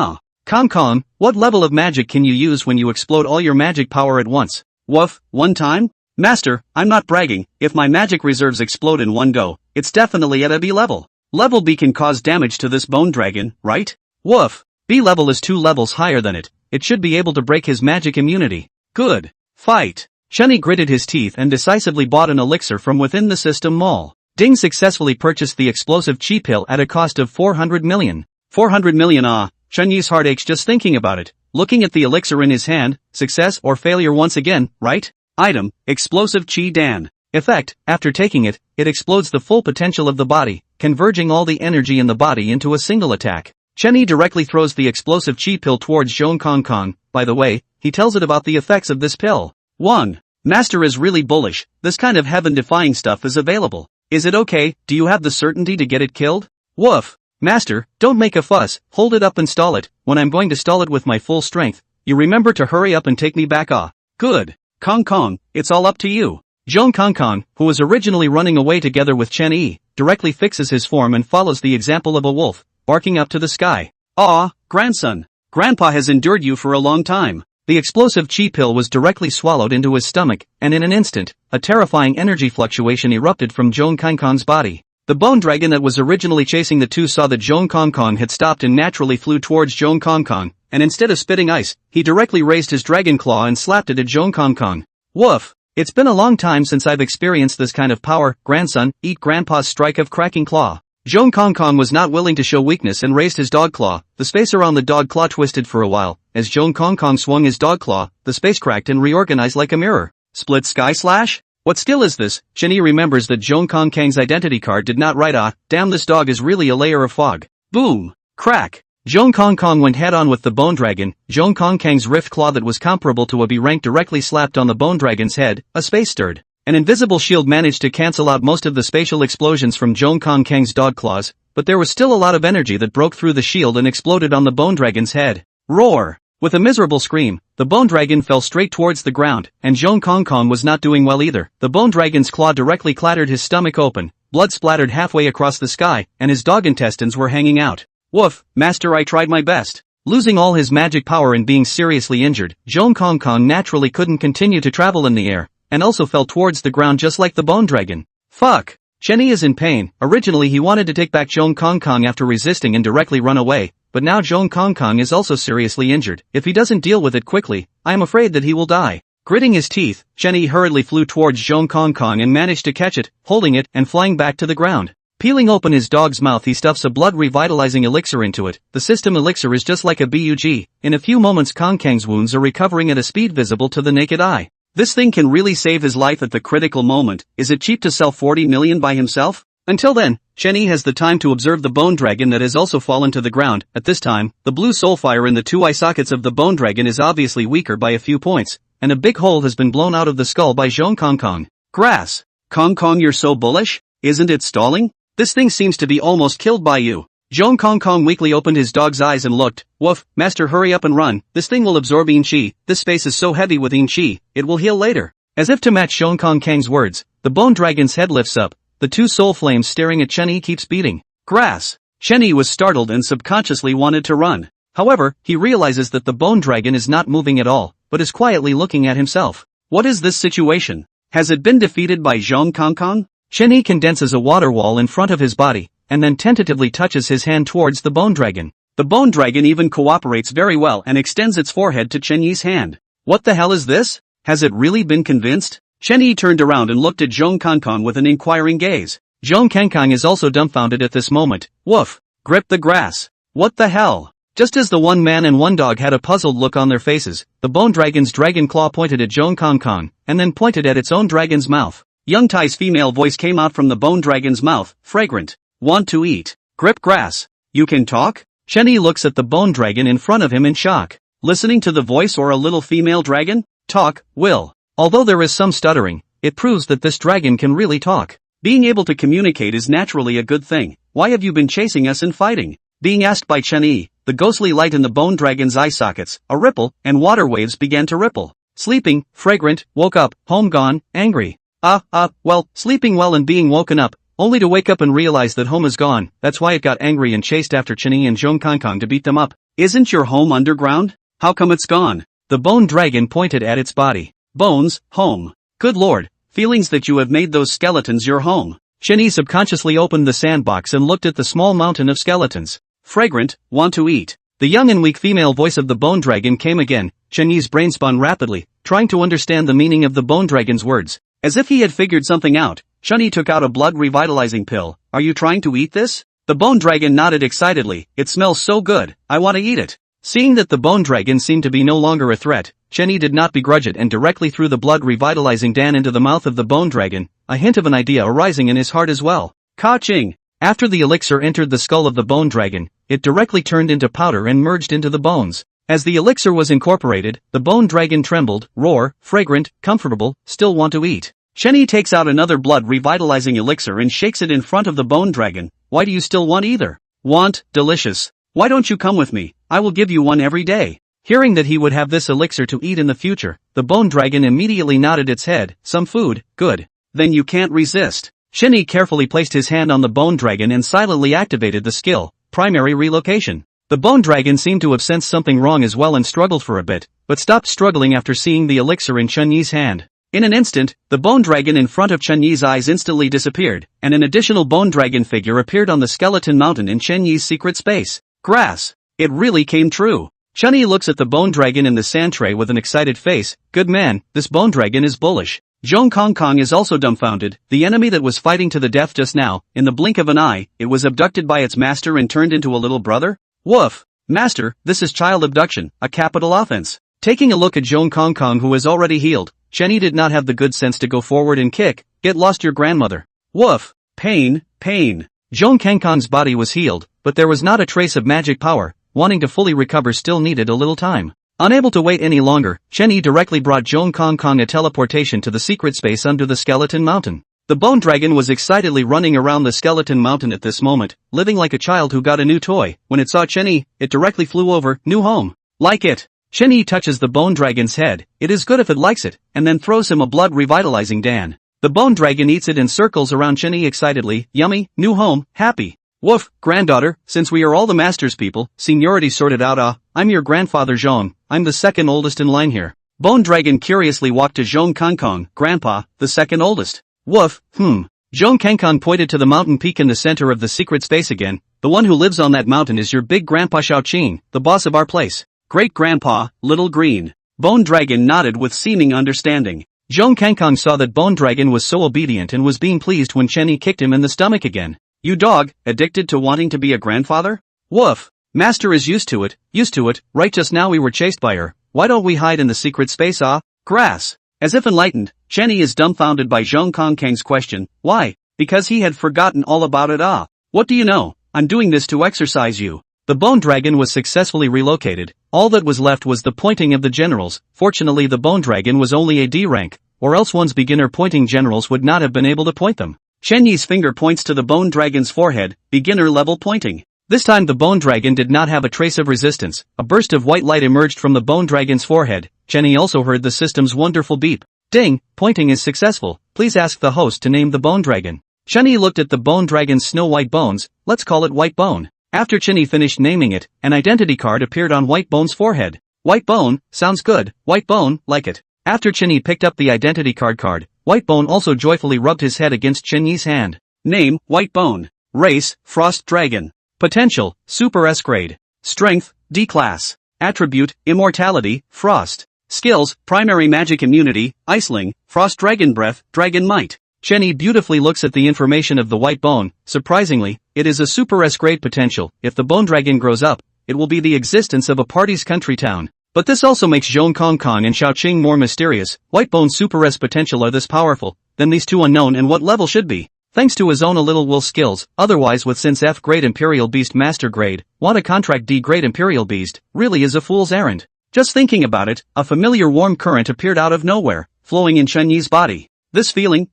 Kong, what level of magic can you use when you explode all your magic power at once? Woof, one time? Master, I'm not bragging. If my magic reserves explode in one go, it's definitely at a B level. Level B can cause damage to this bone dragon, right? Woof, B level is 2 levels higher than it. It should be able to break his magic immunity. Good. Fight. Chen Yi gritted his teeth and decisively bought an elixir from within the system mall. Ding successfully purchased the explosive chi pill at a cost of 400 million. 400 million. Chen Yi's heart aches just thinking about it. Looking at the elixir in his hand, success or failure once again, right? Item, explosive chi dan. Effect, after taking it, it explodes the full potential of the body, converging all the energy in the body into a single attack. Chen Yi directly throws the explosive chi pill towards Zhong Kong. By the way, he tells it about the effects of this pill. 1. Master is really bullish. This kind of heaven-defying stuff is available. Is it okay? Do you have the certainty to get it killed? Woof. Master, don't make a fuss. Hold it up and stall it. When I'm going to stall it with my full strength, you remember to hurry up and take me back. Good. Kong, it's all up to you. Zhong Kong, who was originally running away together with Chen Yi, directly fixes his form and follows the example of a wolf, barking up to the sky. Grandson. Grandpa has endured you for a long time. The explosive chi pill was directly swallowed into his stomach, and in an instant, a terrifying energy fluctuation erupted from Zhong Kong's body. The bone dragon that was originally chasing the two saw that Zhong Kong had stopped and naturally flew towards Zhong Kong, and instead of spitting ice, he directly raised his dragon claw and slapped it at Zhong Kong. Woof! It's been a long time since I've experienced this kind of power, grandson. Eat grandpa's strike of cracking claw. Zhong Kong was not willing to show weakness and raised his dog claw. The space around the dog claw twisted for a while. As Zhong Kong swung his dog claw, the space cracked and reorganized like a mirror. Split sky slash? What skill is this? Chen Yi remembers that Zhong Kong's identity card did not write damn, this dog is really a layer of fog. Boom! Crack! Zhong Kong went head-on with the bone dragon. Zhong Kong's rift claw that was comparable to a B rank directly slapped on the bone dragon's head. A space stirred. An invisible shield managed to cancel out most of the spatial explosions from Zhong Kong's dog claws, but there was still a lot of energy that broke through the shield and exploded on the bone dragon's head. Roar! With a miserable scream, the bone dragon fell straight towards the ground, and Zhong Kong was not doing well either. The bone dragon's claw directly clattered his stomach open, blood splattered halfway across the sky, and his dog intestines were hanging out. Woof, master, I tried my best. Losing all his magic power and being seriously injured, Zhong Kong naturally couldn't continue to travel in the air, and also fell towards the ground just like the bone dragon. Fuck! Chen Yi is in pain. Originally he wanted to take back Zhong Kong after resisting and directly run away, but now Zhong Kong is also seriously injured. If he doesn't deal with it quickly, I am afraid that he will die. Gritting his teeth, Chen Yi hurriedly flew towards Zhong Kong and managed to catch it, holding it and flying back to the ground. Peeling open his dog's mouth, he stuffs a blood revitalizing elixir into it. The system elixir is just like a bug. In a few moments Kong's wounds are recovering at a speed visible to the naked eye. This thing can really save his life at the critical moment. Is it cheap to sell 40 million by himself? Until then, Chen Yi has the time to observe the bone dragon that has also fallen to the ground. At this time, the blue soulfire in the two eye sockets of the bone dragon is obviously weaker by a few points, and a big hole has been blown out of the skull by Zhong Kong. Grass. Kong, you're so bullish? Isn't it stalling? This thing seems to be almost killed by you. Zhong Kong weakly opened his dog's eyes and looked. Woof, master, hurry up and run. This thing will absorb yin chi. This space is so heavy with yin chi, it will heal later. As if to match Zhong Kong's words, the bone dragon's head lifts up. The two soul flames staring at Chen Yi keeps beating. Grass. Chen Yi was startled and subconsciously wanted to run. However, he realizes that the bone dragon is not moving at all, but is quietly looking at himself. What is this situation? Has it been defeated by Zhong Kongkong? Chen Yi condenses a water wall in front of his body, and then tentatively touches his hand towards the bone dragon. The bone dragon even cooperates very well and extends its forehead to Chen Yi's hand. What the hell is this? Has it really been convinced? Chen Yi turned around and looked at Zhong Kongkong with an inquiring gaze. Zhong Kongkong is also dumbfounded at this moment. Woof! Grip the grass. What the hell? Just as the one man and one dog had a puzzled look on their faces, the bone dragon's dragon claw pointed at Zhong Kongkong, and then pointed at its own dragon's mouth. Young Tai's female voice came out from the bone dragon's mouth, fragrant. Want to eat. Grip grass. You can talk? Chen Yi looks at the bone dragon in front of him in shock. Listening to the voice or a little female dragon? Talk, will. Although there is some stuttering, it proves that this dragon can really talk. Being able to communicate is naturally a good thing. Why have you been chasing us and fighting? Being asked by Chen Yi, the ghostly light in the bone dragon's eye sockets, a ripple, and water waves began to ripple. Sleeping, fragrant, woke up, home gone, angry. Well, sleeping well and being woken up, only to wake up and realize that home is gone. That's why it got angry and chased after Chen Yi and Zhong Kongkong to beat them up. Isn't your home underground? How come it's gone? The bone dragon pointed at its body. Bones, home. Good lord, feelings that you have made those skeletons your home. Chen Yi subconsciously opened the sandbox and looked at the small mountain of skeletons. Fragrant, want to eat. The young and weak female voice of the bone dragon came again. Chen Yi's brain spun rapidly, trying to understand the meaning of the bone dragon's words. As if he had figured something out, Chen Yi took out a blood revitalizing pill. Are you trying to eat this? The bone dragon nodded excitedly. It smells so good, I want to eat it. Seeing that the bone dragon seemed to be no longer a threat, Chen Yi did not begrudge it and directly threw the blood revitalizing dan into the mouth of the bone dragon, a hint of an idea arising in his heart as well. Ka-ching! After the elixir entered the skull of the bone dragon, it directly turned into powder and merged into the bones. As the elixir was incorporated, the bone dragon trembled, roar, fragrant, comfortable, still want to eat. Chen Yi takes out another blood revitalizing elixir and shakes it in front of the bone dragon. Why do you still want either? Want, delicious. Why don't you come with me? I will give you one every day. Hearing that he would have this elixir to eat in the future, the bone dragon immediately nodded its head. Some food, good. Then you can't resist. Chen Yi carefully placed his hand on the bone dragon and silently activated the skill, primary relocation. The bone dragon seemed to have sensed something wrong as well and struggled for a bit, but stopped struggling after seeing the elixir in Chen Yi's hand. In an instant, the bone dragon in front of Chen Yi's eyes instantly disappeared, and an additional bone dragon figure appeared on the skeleton mountain in Chen Yi's secret space. Grass. It really came true. Chen Yi looks at the bone dragon in the sand tray with an excited face. Good man, this bone dragon is bullish. Zhong Kongkong is also dumbfounded. The enemy that was fighting to the death just now, in the blink of an eye, it was abducted by its master and turned into a little brother? Woof! Master, this is child abduction, a capital offense. Taking a look at Zhong Kongkong who is already healed, Chen Yi did not have the good sense to go forward and kick. Get lost your grandmother. Woof! Pain, pain. Zhong Kongkong's body was healed, but there was not a trace of magic power. Wanting to fully recover still needed a little time. Unable to wait any longer, Chen Yi directly brought Zhong Kongkong a teleportation to the secret space under the skeleton mountain. The bone dragon was excitedly running around the skeleton mountain at this moment, living like a child who got a new toy. When it saw Chen Yi, it directly flew over. New home. Like it. Chen Yi touches the bone dragon's head. It is good if it likes it, and then throws him a blood revitalizing dan. The bone dragon eats it in circles around Chen Yi excitedly. Yummy, new home, happy. Woof, granddaughter, since we are all the master's people, seniority sorted out. I'm your grandfather Zhong, I'm the second oldest in line here. Bone dragon curiously walked to Zhong Kongkong. Grandpa, the second oldest. Woof, Zhong Kongkong pointed to the mountain peak in the center of the secret space again. The one who lives on that mountain is your big grandpa Xiaoqing, the boss of our place. Great grandpa, little green. Bone dragon nodded with seeming understanding. Zhong Kongkong saw that bone dragon was so obedient and was being pleased when Chen Yi kicked him in the stomach again. You dog, addicted to wanting to be a grandfather? Woof. Master is used to it, right just now we were chased by her. Why don't we hide in the secret space? Grass. As if enlightened, Chen Yi is dumbfounded by Zhong Kongkong's question. Why? Because he had forgotten all about it. What do you know? I'm doing this to exercise you. The bone dragon was successfully relocated. All that was left was the pointing of the generals. Fortunately the bone dragon was only a D rank, or else one's beginner pointing generals would not have been able to point them. Chen Yi's finger points to the bone dragon's forehead, beginner level pointing. This time the bone dragon did not have a trace of resistance. A burst of white light emerged from the bone dragon's forehead. Chen Yi also heard the system's wonderful beep. Ding, pointing is successful. Please ask the host to name the bone dragon. Chen Yi looked at the bone dragon's snow-white bones. Let's call it White Bone. After Chen Yi finished naming it, an identity card appeared on White Bone's forehead. White Bone, sounds good, White Bone, like it. After Chen Yi picked up the identity card, White Bone also joyfully rubbed his head against Chen Yi's hand. Name, White Bone. Race, Frost Dragon. Potential, Super S grade. Strength, D class. Attribute, Immortality, Frost. Skills, Primary Magic Immunity, Iceling, Frost Dragon Breath, Dragon Might. Chen Yi beautifully looks at the information of the White Bone. Surprisingly, it is a Super S grade potential. If the Bone Dragon grows up, it will be the existence of a party's country town. But this also makes Zhong Kong Kong and Xiaoqing more mysterious. White Bone's Super S potential are this powerful, then these two unknown and what level should be. Thanks to his own a little will skills, otherwise with since F grade Imperial Beast Master grade, want a contract D grade Imperial Beast, really is a fool's errand. Just thinking about it, a familiar warm current appeared out of nowhere, flowing in Chen Yi's body. This feeling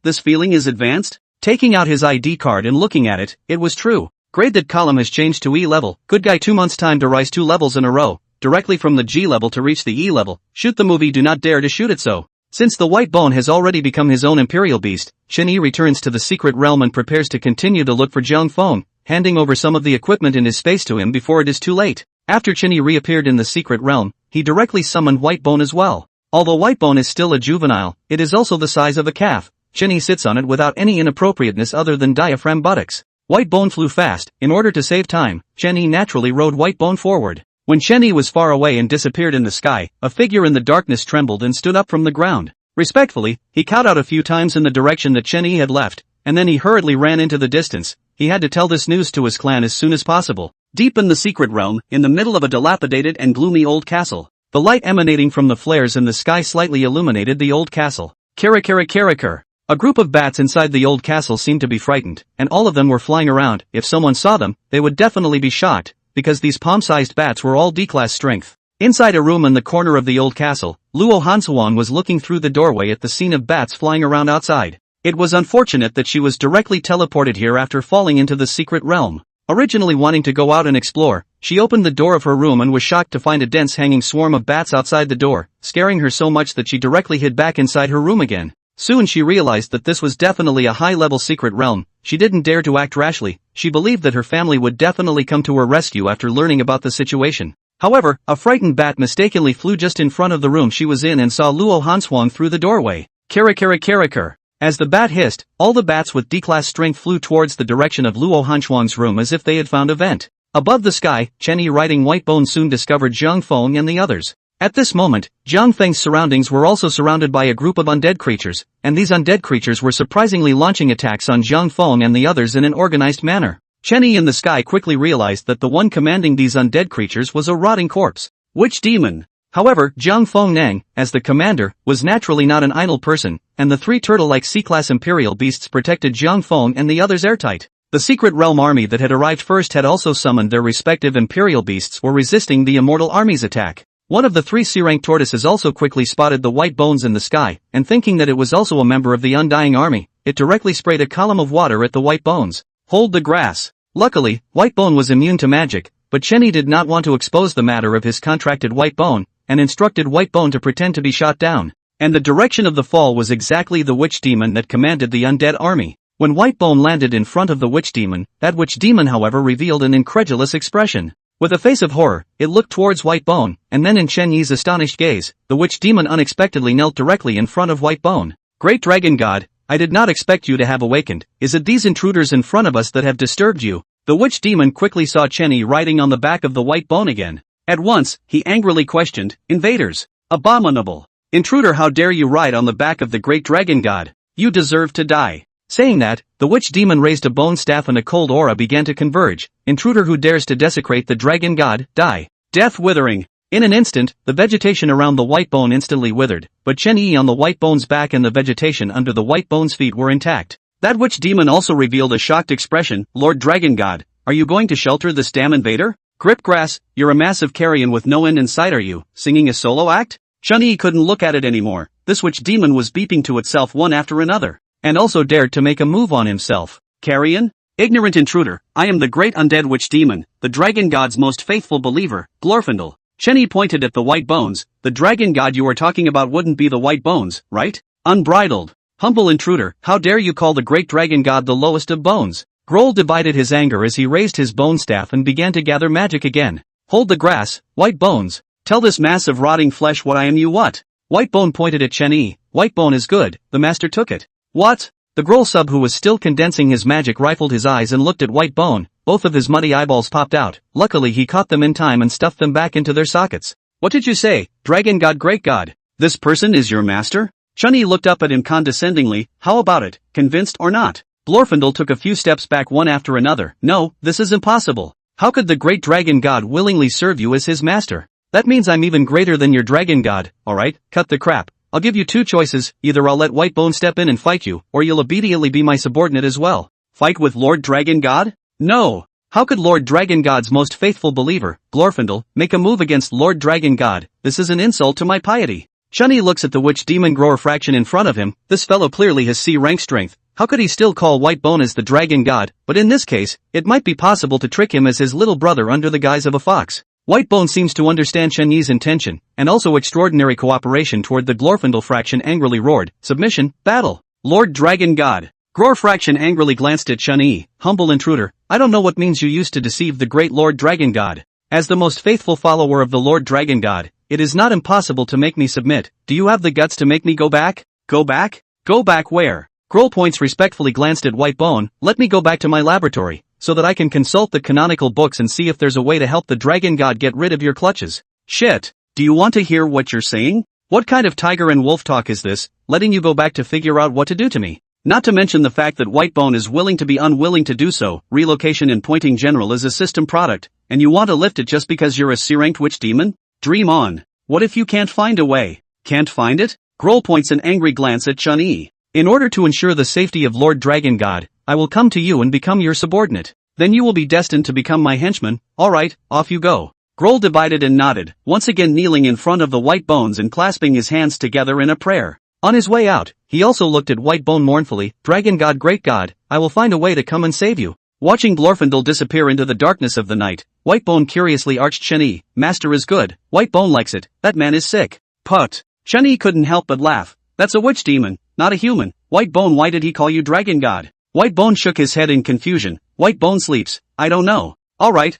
is advanced? Taking out his ID card and looking at it, it was true. Grade that column has changed to E level. Good guy, 2 months time to rise 2 levels in a row, directly from the G level to reach the E level. Shoot the movie, do not dare to shoot it so. Since the White Bone has already become his own Imperial Beast, Chen Yi returns to the secret realm and prepares to continue to look for Jiang Feng, handing over some of the equipment in his space to him before it is too late. After Chen Yi reappeared in the secret realm, he directly summoned White Bone as well. Although White Bone is still a juvenile, it is also the size of a calf. Chen Yi sits on it without any inappropriateness other than diaphragm buttocks. White Bone flew fast. In order to save time, Chen Yi naturally rode White Bone forward. When Chen Yi was far away and disappeared in the sky, a figure in the darkness trembled and stood up from the ground. Respectfully, he cowed out a few times in the direction that Chen Yi had left, and then he hurriedly ran into the distance. He had to tell this news to his clan as soon as possible. Deep in the secret realm, in the middle of a dilapidated and gloomy old castle, the light emanating from the flares in the sky slightly illuminated the old castle. Karakar. A group of bats inside the old castle seemed to be frightened, and all of them were flying around. If someone saw them, they would definitely be shocked, because these palm-sized bats were all D-class strength. Inside a room in the corner of the old castle, Luo Hanshuang was looking through the doorway at the scene of bats flying around outside. It was unfortunate that she was directly teleported here after falling into the secret realm. Originally wanting to go out and explore, she opened the door of her room and was shocked to find a dense hanging swarm of bats outside the door, scaring her so much that she directly hid back inside her room again. Soon she realized that this was definitely a high-level secret realm. She didn't dare to act rashly. She believed that her family would definitely come to her rescue after learning about the situation. However, a frightened bat mistakenly flew just in front of the room she was in and saw Luo Hanshuang through the doorway. Karakar. As the bat hissed, all the bats with D-class strength flew towards the direction of Luo Hanshuang's room as if they had found a vent. Above the sky, Chen Yi riding White Bone soon discovered Jiang Feng and the others. At this moment, Jiang Feng's surroundings were also surrounded by a group of undead creatures, and these undead creatures were surprisingly launching attacks on Jiang Feng and the others in an organized manner. Chen Yi in the sky quickly realized that the one commanding these undead creatures was a rotting corpse. Witch demon. However, Jiang Feng Nang, as the commander, was naturally not an idle person, and the 3 turtle-like C-class Imperial beasts protected Jiang Feng and the others airtight. The secret realm army that had arrived first had also summoned their respective Imperial beasts were resisting the immortal army's attack. One of the 3 C-rank tortoises also quickly spotted the white bones in the sky, and thinking that it was also a member of the Undying Army, it directly sprayed a column of water at the white bones. Hold the grass. Luckily, White Bone was immune to magic, but Chen Yi did not want to expose the matter of his contracted White Bone, and instructed White Bone to pretend to be shot down. And the direction of the fall was exactly the witch demon that commanded the undead army. When White Bone landed in front of the witch demon, that witch demon however revealed an incredulous expression. With a face of horror, it looked towards White Bone, and then in Chen Yi's astonished gaze, the witch demon unexpectedly knelt directly in front of White Bone. Great Dragon God, I did not expect you to have awakened. Is it these intruders in front of us that have disturbed you? The witch demon quickly saw Chen Yi riding on the back of the White Bone again. At once, he angrily questioned, invaders. Abominable. Intruder, how dare you ride on the back of the Great Dragon God? You deserve to die. Saying that, the witch demon raised a bone staff and a cold aura began to converge. Intruder who dares to desecrate the dragon god, die. Death withering. In an instant, the vegetation around the White Bone instantly withered, but Chen Yi on the White Bone's back and the vegetation under the White Bone's feet were intact. That witch demon also revealed a shocked expression. Lord Dragon God, are you going to shelter this damn invader? Grip grass, you're a massive carrion with no end in sight, are you singing a solo act? Chen Yi couldn't look at it anymore. This witch demon was beeping to itself one after another, and also dared to make a move on himself. Carrion? Ignorant intruder, I am the great undead witch demon, the dragon god's most faithful believer, Glorfindel. Chen Yi pointed at the white bones. The dragon god you are talking about wouldn't be the white bones, right? Unbridled. Humble intruder, how dare you call the great dragon god the lowest of bones? Grohl divided his anger as he raised his bone staff and began to gather magic again. Hold the grass, white bones. Tell this mass of rotting flesh what I am you what? White bone pointed at Chen Yi. White bone is good, the master took it. What? The Grohl sub who was still condensing his magic rifled his eyes and looked at white bone. Both of his muddy eyeballs popped out. Luckily he caught them in time and stuffed them back into their sockets. What did you say, dragon god great god? This person is your master? Chen Yi looked up at him condescendingly. How about it, convinced or not? Glorfindel took a few steps back one after another. No, this is impossible. How could the great dragon god willingly serve you as his master? That means I'm even greater than your dragon god. Alright, cut the crap. I'll give you two choices, either I'll let White Bone step in and fight you, or you'll obediently be my subordinate as well. Fight with Lord Dragon God? No. How could Lord Dragon God's most faithful believer, Glorfindel, make a move against Lord Dragon God? This is an insult to my piety. Chen Yi looks at the witch demon grower fraction in front of him. This fellow clearly has C rank strength. How could he still call White Bone as the dragon god? But in this case, it might be possible to trick him as his little brother under the guise of a fox. White Bone seems to understand Chen Yi's intention, and also extraordinary cooperation toward the Glorfindel fraction angrily roared, submission, battle. Lord Dragon God. Grower fraction angrily glanced at Chen Yi. Humble intruder, I don't know what means you used to deceive the great Lord Dragon God. As the most faithful follower of the Lord Dragon God, it is not impossible to make me submit. Do you have the guts to make me go back? Go back? Go back where? Grohl points respectfully glanced at White Bone. Let me go back to my laboratory, so that I can consult the canonical books and see if there's a way to help the dragon god get rid of your clutches. Shit. Do you want to hear what you're saying? What kind of tiger and wolf talk is this, letting you go back to figure out what to do to me? Not to mention the fact that White Bone is willing to be unwilling to do so. Relocation in Pointing General is a system product, and you want to lift it just because you're a C-ranked witch demon? Dream on. What if you can't find a way? Can't find it? Grohl points an angry glance at Chen Yi. In order to ensure the safety of Lord Dragon God, I will come to you and become your subordinate. Then you will be destined to become my henchman. Alright, off you go. Grohl divided and nodded, once again kneeling in front of the White Bones and clasping his hands together in a prayer. On his way out, he also looked at White Bone mournfully. Dragon God great god, I will find a way to come and save you. Watching Glorfindel disappear into the darkness of the night, White Bone curiously arched Chen Yi. Master is good. White Bone likes it. That man is sick. Put. Chen Yi couldn't help but laugh. That's a witch demon, not a human. White Bone, why did he call you Dragon God? White Bone shook his head in confusion. White Bone sleeps. I don't know. Alright.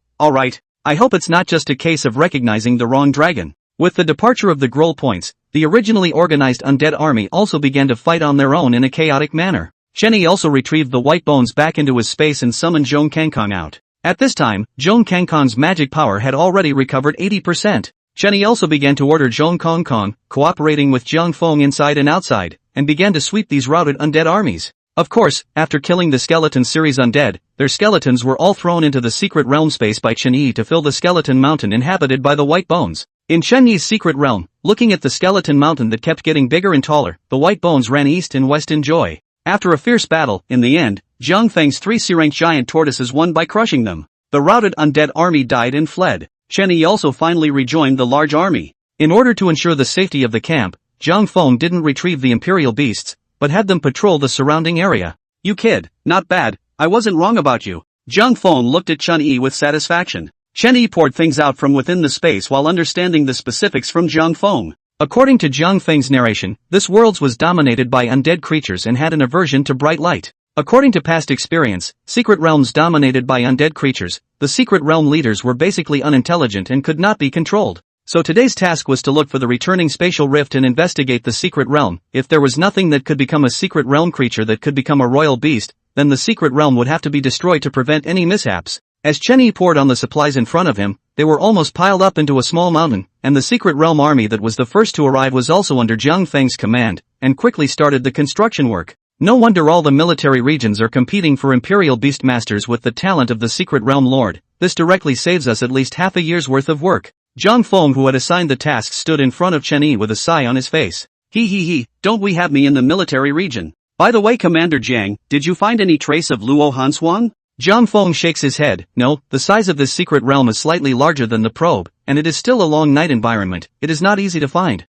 I hope it's not just a case of recognizing the wrong dragon. With the departure of the Grohl points, the originally organized undead army also began to fight on their own in a chaotic manner. Chen Yi also retrieved the White Bones back into his space and summoned Zhong Kangkong out. At this time, Zhong Kangkong's magic power had already recovered 80%. Chen Yi also began to order Zhong Kangkong, cooperating with Jiang Feng inside and outside, and began to sweep these routed undead armies. Of course, after killing the skeleton series undead, their skeletons were all thrown into the secret realm space by Chen Yi to fill the skeleton mountain inhabited by the White Bones. In Chen Yi's secret realm, looking at the skeleton mountain that kept getting bigger and taller, the White Bones ran east and west in joy. After a fierce battle, in the end, Jiang Feng's 3 C-rank giant tortoises won by crushing them. The routed undead army died and fled. Chen Yi also finally rejoined the large army. In order to ensure the safety of the camp, Jiang Feng didn't retrieve the imperial beasts, but had them patrol the surrounding area. You kid, not bad, I wasn't wrong about you. Jiang Feng looked at Chen Yi with satisfaction. Chen Yi poured things out from within the space while understanding the specifics from Jiang Feng. According to Jiang Feng's narration, this world was dominated by undead creatures and had an aversion to bright light. According to past experience, secret realms dominated by undead creatures, the secret realm leaders were basically unintelligent and could not be controlled. So today's task was to look for the returning spatial rift and investigate the secret realm. If there was nothing that could become a secret realm creature that could become a royal beast, then the secret realm would have to be destroyed to prevent any mishaps. As Chen Yi poured on the supplies in front of him, they were almost piled up into a small mountain, and the secret realm army that was the first to arrive was also under Jiang Feng's command, and quickly started the construction work. No wonder all the military regions are competing for Imperial Beastmasters with the talent of the Secret Realm Lord. This directly saves us at least half a year's worth of work. Jiang Feng, who had assigned the task, stood in front of Chen Yi with a sigh on his face. He, don't we have me in the military region? By the way, Commander Jiang, did you find any trace of Luo Hanshuang? Jiang Feng shakes his head. No, the size of this secret realm is slightly larger than the probe, and it is still a long night environment. It is not easy to find.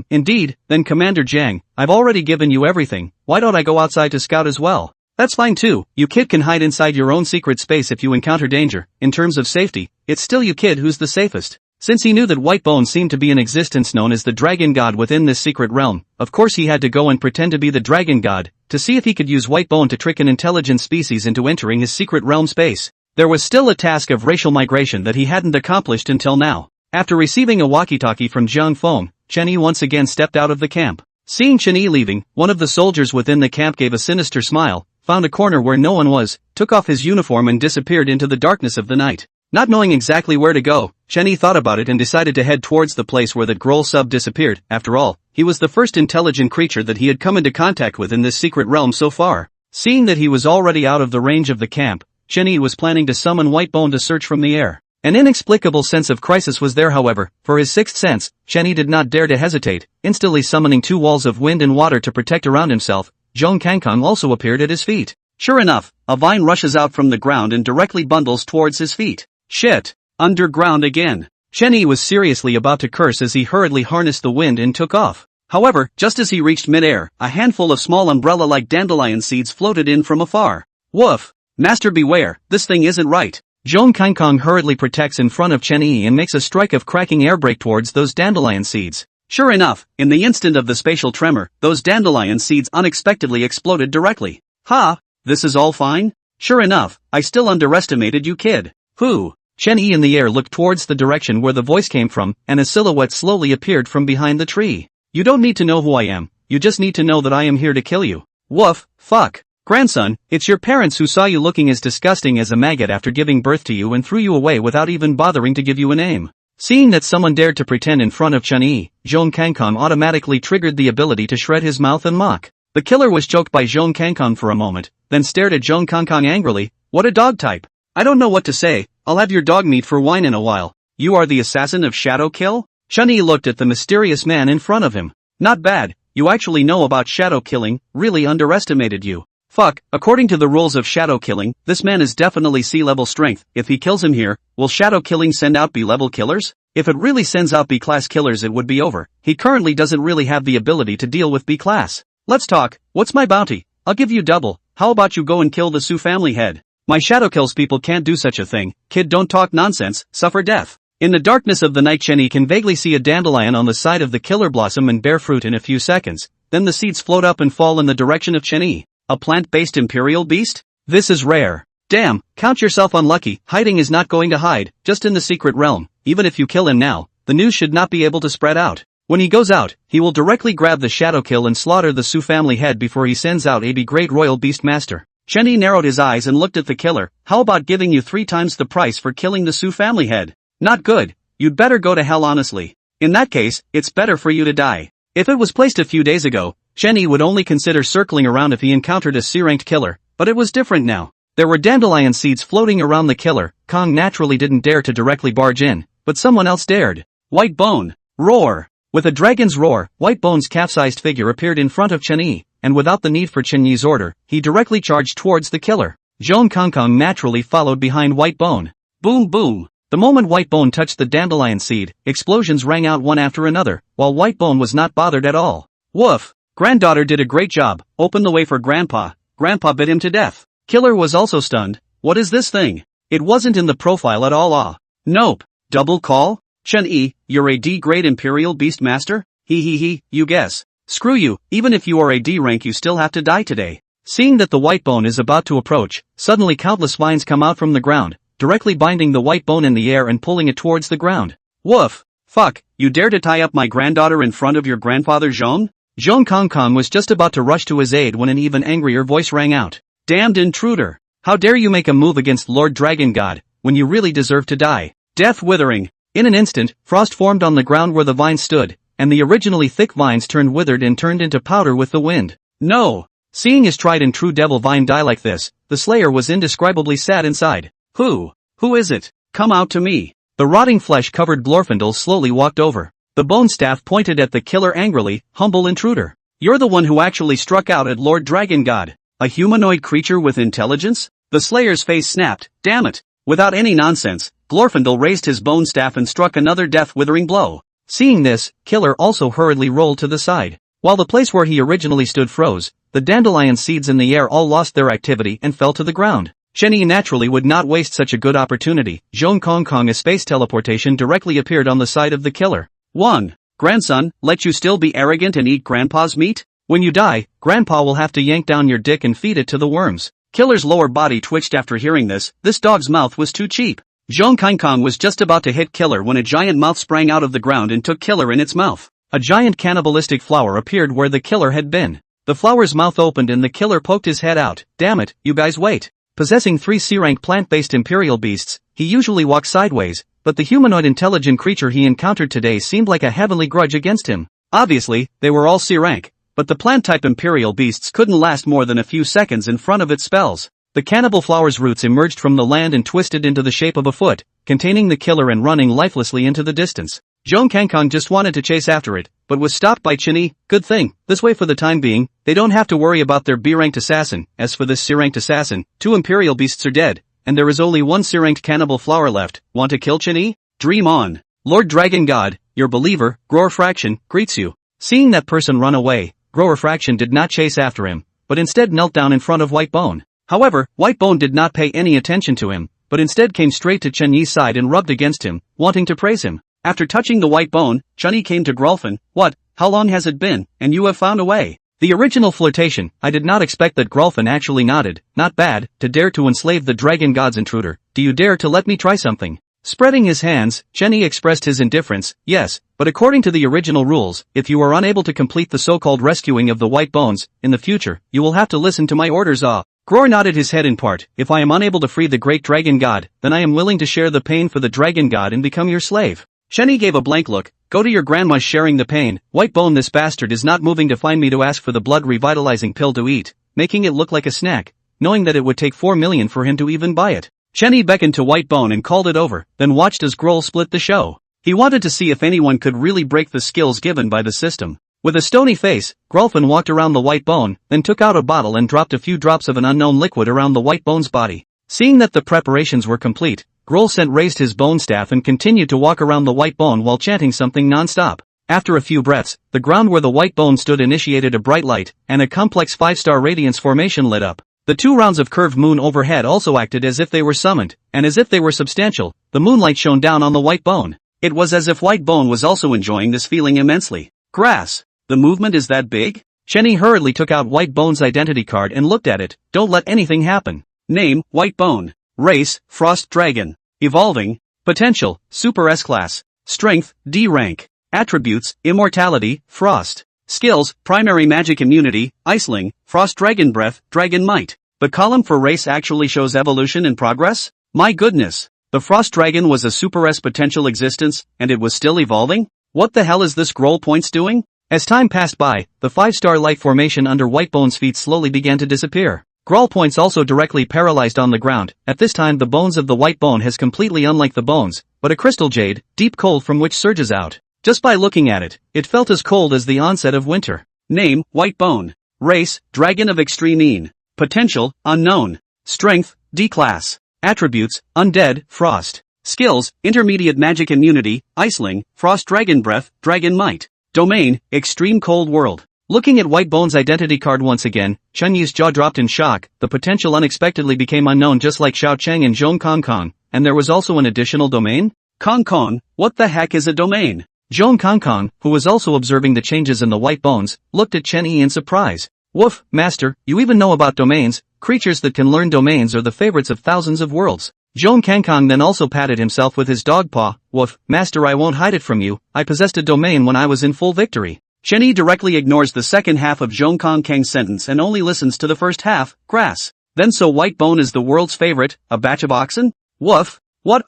Indeed, then Commander Jiang, I've already given you everything. Why don't I go outside to scout as well? That's fine too. You kid can hide inside your own secret space if you encounter danger. In terms of safety, it's still you kid who's the safest. Since he knew that white bone seemed to be an existence known as the dragon god within this secret realm, of course he had to go and pretend to be the dragon god, to see if he could use white bone to trick an intelligent species into entering his secret realm space. There was still a task of racial migration that he hadn't accomplished until now. After receiving a walkie-talkie from Jiang Feng, Chen Yi once again stepped out of the camp. Seeing Chen Yi leaving, one of the soldiers within the camp gave a sinister smile, found a corner where no one was, took off his uniform and disappeared into the darkness of the night. Not knowing exactly where to go, Chen Yi thought about it and decided to head towards the place where the Groll sub disappeared. After all, he was the first intelligent creature that he had come into contact with in this secret realm so far. Seeing that he was already out of the range of the camp, Chen Yi was planning to summon White Bone to search from the air. An inexplicable sense of crisis was there, however. For his sixth sense, Chen Yi did not dare to hesitate, instantly summoning 2 walls of wind and water to protect around himself. Zhong Kangkong also appeared at his feet. Sure enough, a vine rushes out from the ground and directly bundles towards his feet. Shit! Underground again. Chen Yi was seriously about to curse as he hurriedly harnessed the wind and took off. However, just as he reached mid-air, a handful of small umbrella-like dandelion seeds floated in from afar. Woof! Master beware, this thing isn't right. Zhong Kangkong hurriedly protects in front of Chen Yi and makes a strike of cracking air brake towards those dandelion seeds. Sure enough, in the instant of the spatial tremor, those dandelion seeds unexpectedly exploded directly. Ha! This is all fine? Sure enough, I still underestimated you, kid. Who? Chen Yi in the air looked towards the direction where the voice came from, and a silhouette slowly appeared from behind the tree. You don't need to know who I am, you just need to know that I am here to kill you. Woof, fuck. Grandson, it's your parents who saw you looking as disgusting as a maggot after giving birth to you and threw you away without even bothering to give you a name. Seeing that someone dared to pretend in front of Chen Yi, Zhong Kangkong automatically triggered the ability to shred his mouth and mock. The killer was choked by Zhong Kangkong for a moment, then stared at Zhong Kangkong angrily. What a dog type. I don't know what to say, I'll have your dog meat for wine in a while. You are the assassin of Shadow Kill? Chen Yi looked at the mysterious man in front of him. Not bad, you actually know about shadow killing, really underestimated you. Fuck, according to the rules of shadow killing, this man is definitely C-level strength. If he kills him here, will shadow killing send out B-level killers? If it really sends out B-class killers it would be over. He currently doesn't really have the ability to deal with B-class. Let's talk, what's my bounty? I'll give you double, how about you go and kill the Su family head? My shadow kills people can't do such a thing, kid don't talk nonsense, suffer death. In the darkness of the night Chen Yi can vaguely see a dandelion on the side of the killer blossom and bear fruit in a few seconds, then the seeds float up and fall in the direction of Chen Yi. A plant-based imperial beast? This is rare. Damn, count yourself unlucky, hiding is not going to hide, just in the secret realm. Even if you kill him now, the news should not be able to spread out. When he goes out, he will directly grab the shadow kill and slaughter the Su family head before he sends out a great royal beast master. Chen Yi narrowed his eyes and looked at the killer. How about giving you 3 times the price for killing the Su family head? Not good. You'd better go to hell honestly. In that case, it's better for you to die. If it was placed a few days ago, Chen Yi would only consider circling around if he encountered a C-ranked killer, but it was different now. There were dandelion seeds floating around the killer. Kong naturally didn't dare to directly barge in, but someone else dared. White Bone. Roar. With a dragon's roar, White Bone's calf-sized figure appeared in front of Chen Yi, and without the need for Chen Yi's order, he directly charged towards the killer. Zhong Kangkong naturally followed behind White Bone. Boom boom. The moment White Bone touched the dandelion seed, explosions rang out one after another, while White Bone was not bothered at all. Woof. Granddaughter did a great job, open the way for Grandpa. Grandpa bit him to death. Killer was also stunned. What is this thing? It wasn't in the profile at all. Nope. Double call? Chen Yi, you're a D-grade Imperial Beast Master? He, you guess. Screw you, even if you are a D rank you still have to die today. Seeing that the White Bone is about to approach, suddenly countless vines come out from the ground, directly binding the White Bone in the air and pulling it towards the ground. Woof. Fuck, you dare to tie up my granddaughter in front of your grandfather Zhong? Zhong Kangkong was just about to rush to his aid when an even angrier voice rang out. Damned intruder! How dare you make a move against Lord Dragon God, when you really deserve to die? Death withering! In an instant, frost formed on the ground where the vines stood, and the originally thick vines turned withered and turned into powder with the wind. No! Seeing his tried and true devil vine die like this, the slayer was indescribably sad inside. Who is it? Come out to me. The rotting flesh-covered Glorfindel slowly walked over. The bone staff pointed at the killer angrily. Humble intruder. You're the one who actually struck out at Lord Dragon God. A humanoid creature with intelligence? The slayer's face snapped. Damn it. Without any nonsense, Glorfindel raised his bone staff and struck another death-withering blow. Seeing this, Killer also hurriedly rolled to the side. While the place where he originally stood froze, the dandelion seeds in the air all lost their activity and fell to the ground. Chen Yi naturally would not waste such a good opportunity. Zhong Kong Kong, a space teleportation directly appeared on the side of the killer. 1. Grandson, let you still be arrogant and eat grandpa's meat? When you die, grandpa will have to yank down your dick and feed it to the worms. Killer's lower body twitched after hearing this. This dog's mouth was too cheap. Zhong Kong Kong was just about to hit Killer when a giant mouth sprang out of the ground and took Killer in its mouth. A giant cannibalistic flower appeared where the killer had been. The flower's mouth opened and the killer poked his head out. Damn it, you guys wait. Possessing 3 C-rank plant-based imperial beasts, he usually walks sideways, but the humanoid intelligent creature he encountered today seemed like a heavenly grudge against him. Obviously, they were all C-rank, but the plant-type imperial beasts couldn't last more than a few seconds in front of its spells. The cannibal flower's roots emerged from the land and twisted into the shape of a foot, containing the killer and running lifelessly into the distance. Zhong Kangkong just wanted to chase after it, but was stopped by Chen Yi. Good thing, this way for the time being, they don't have to worry about their B-ranked assassin. As for this C-ranked assassin, 2 imperial beasts are dead, and there is only 1 C-ranked cannibal flower left. Want to kill Chen Yi? Dream on. Lord Dragon God, your believer, Grower Fraction, greets you. Seeing that person run away, Grower Fraction did not chase after him, but instead knelt down in front of White Bone. However, White Bone did not pay any attention to him, but instead came straight to Chen Yi's side and rubbed against him, wanting to praise him. After touching the White Bone, Chen Yi came to Grolfin. What? How long has it been, and you have found a way? The original flirtation. I did not expect that Grolfin actually nodded. Not bad, to dare to enslave the Dragon God's intruder. Do you dare to let me try something? Spreading his hands, Chen Yi expressed his indifference. Yes, but according to the original rules, if you are unable to complete the so-called rescuing of the White Bones, in the future, you will have to listen to my orders. Grower nodded his head in part. If I am unable to free the great Dragon God, then I am willing to share the pain for the Dragon God and become your slave. Chen Yi gave a blank look. Go to your grandma's sharing the pain. White Bone, this bastard is not moving to find me to ask for the blood revitalizing pill to eat, making it look like a snack, knowing that it would take 4 million for him to even buy it. Chen Yi beckoned to White Bone and called it over, then watched as Grohl split the show. He wanted to see if anyone could really break the skills given by the system. With a stony face, Grolfin walked around the White Bone, then took out a bottle and dropped a few drops of an unknown liquid around the White Bone's body. Seeing that the preparations were complete, Grolsen raised his bone staff and continued to walk around the White Bone while chanting something non-stop. After a few breaths, the ground where the White Bone stood initiated a bright light, and a complex 5-star radiance formation lit up. The 2 rounds of curved moon overhead also acted as if they were summoned, and as if they were substantial. The moonlight shone down on the White Bone. It was as if White Bone was also enjoying this feeling immensely. Grass. The movement is that big? Chen Yi hurriedly took out White Bone's identity card and looked at it. Don't let anything happen. Name, White Bone. Race, Frost Dragon. Evolving. Potential, Super S-Class. Strength, D rank. Attributes, Immortality, Frost. Skills, Primary Magic Immunity, Iceling, Frost Dragon Breath, Dragon Might. The column for race actually shows evolution and progress? My goodness. The Frost Dragon was a Super S potential existence, and it was still evolving? What the hell is this Grohl Points doing? As time passed by, the 5-star light formation under White Bone's feet slowly began to disappear. Grohl Points also directly paralyzed on the ground. At this time the bones of the White Bone has completely unlike the bones, but a crystal jade, deep cold from which surges out. Just by looking at it, it felt as cold as the onset of winter. Name, White Bone. Race, Dragon of Extreme Een. Potential, Unknown. Strength, D-Class. Attributes, Undead, Frost. Skills, Intermediate Magic Immunity, Iceling, Frost Dragon Breath, Dragon Might. Domain, Extreme Cold World. Looking at White Bone's identity card once again, Chen Yi's jaw dropped in shock. The potential unexpectedly became unknown just like Xiao Cheng and Zhong Kong Kong, and there was also an additional domain? Kong Kong, what the heck is a domain? Zhong Kong Kong, who was also observing the changes in the White Bones, looked at Chen Yi in surprise. Woof, master, you even know about domains. Creatures that can learn domains are the favorites of thousands of worlds. Zhong Kangkong then also patted himself with his dog paw. Woof, master, I won't hide it from you, I possessed a domain when I was in full victory. Chen Yi directly ignores the second half of Zhong Kong Kang's sentence and only listens to the first half, grass. Then so White Bone is the world's favorite, a batch of oxen? Woof. What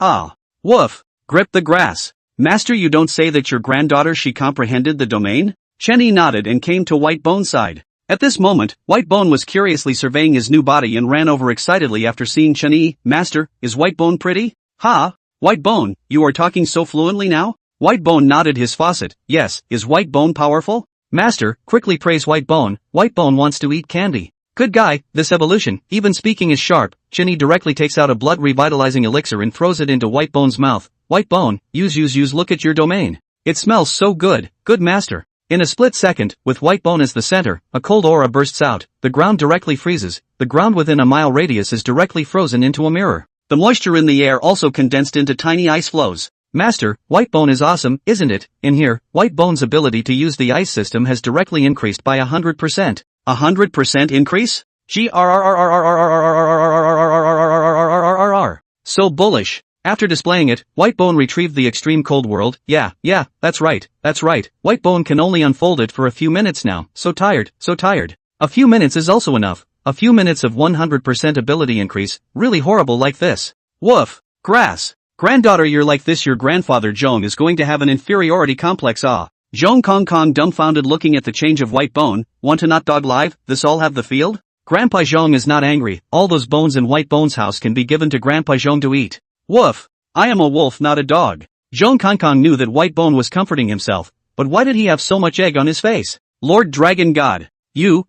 Woof. Grip the grass. Master, you don't say that your granddaughter she comprehended the domain? Chen Yi nodded and came to White Bone's side. At this moment, White Bone was curiously surveying his new body and ran over excitedly after seeing Chen Yi. Master, is White Bone pretty? Ha? White Bone, you are talking so fluently now? White Bone nodded his faucet. Yes, is White Bone powerful? Master, quickly praise White Bone. White Bone wants to eat candy. Good guy, this evolution, even speaking is sharp. Chen Yi directly takes out a blood revitalizing elixir and throws it into White Bone's mouth. White Bone, use, look at your domain. It smells so good, good master. In a split second, with White Bone as the center, a cold aura bursts out, the ground directly freezes, the ground within a mile radius is directly frozen into a mirror. The moisture in the air also condensed into tiny ice flows. Master, White Bone is awesome, isn't it? In here, White Bone's ability to use the ice system has directly increased by 100%. 100% increase? So bullish. After displaying it, White Bone retrieved the extreme cold world. Yeah, that's right. White Bone can only unfold it for a few minutes now. So tired. A few minutes is also enough. A few minutes of 100% ability increase, really horrible like this. Woof. Grass. Granddaughter, you're like this. Your grandfather Zhong is going to have an inferiority complex. Zhong Kong dumbfounded looking at the change of White Bone. Want to not dog live, this all have the field? Grandpa Zhong is not angry, all those bones in White Bone's house can be given to Grandpa Zhong to eat. Woof. I am a wolf, not a dog. Zhong Kong knew that White Bone was comforting himself, but why did he have so much egg on his face? Lord Dragon God.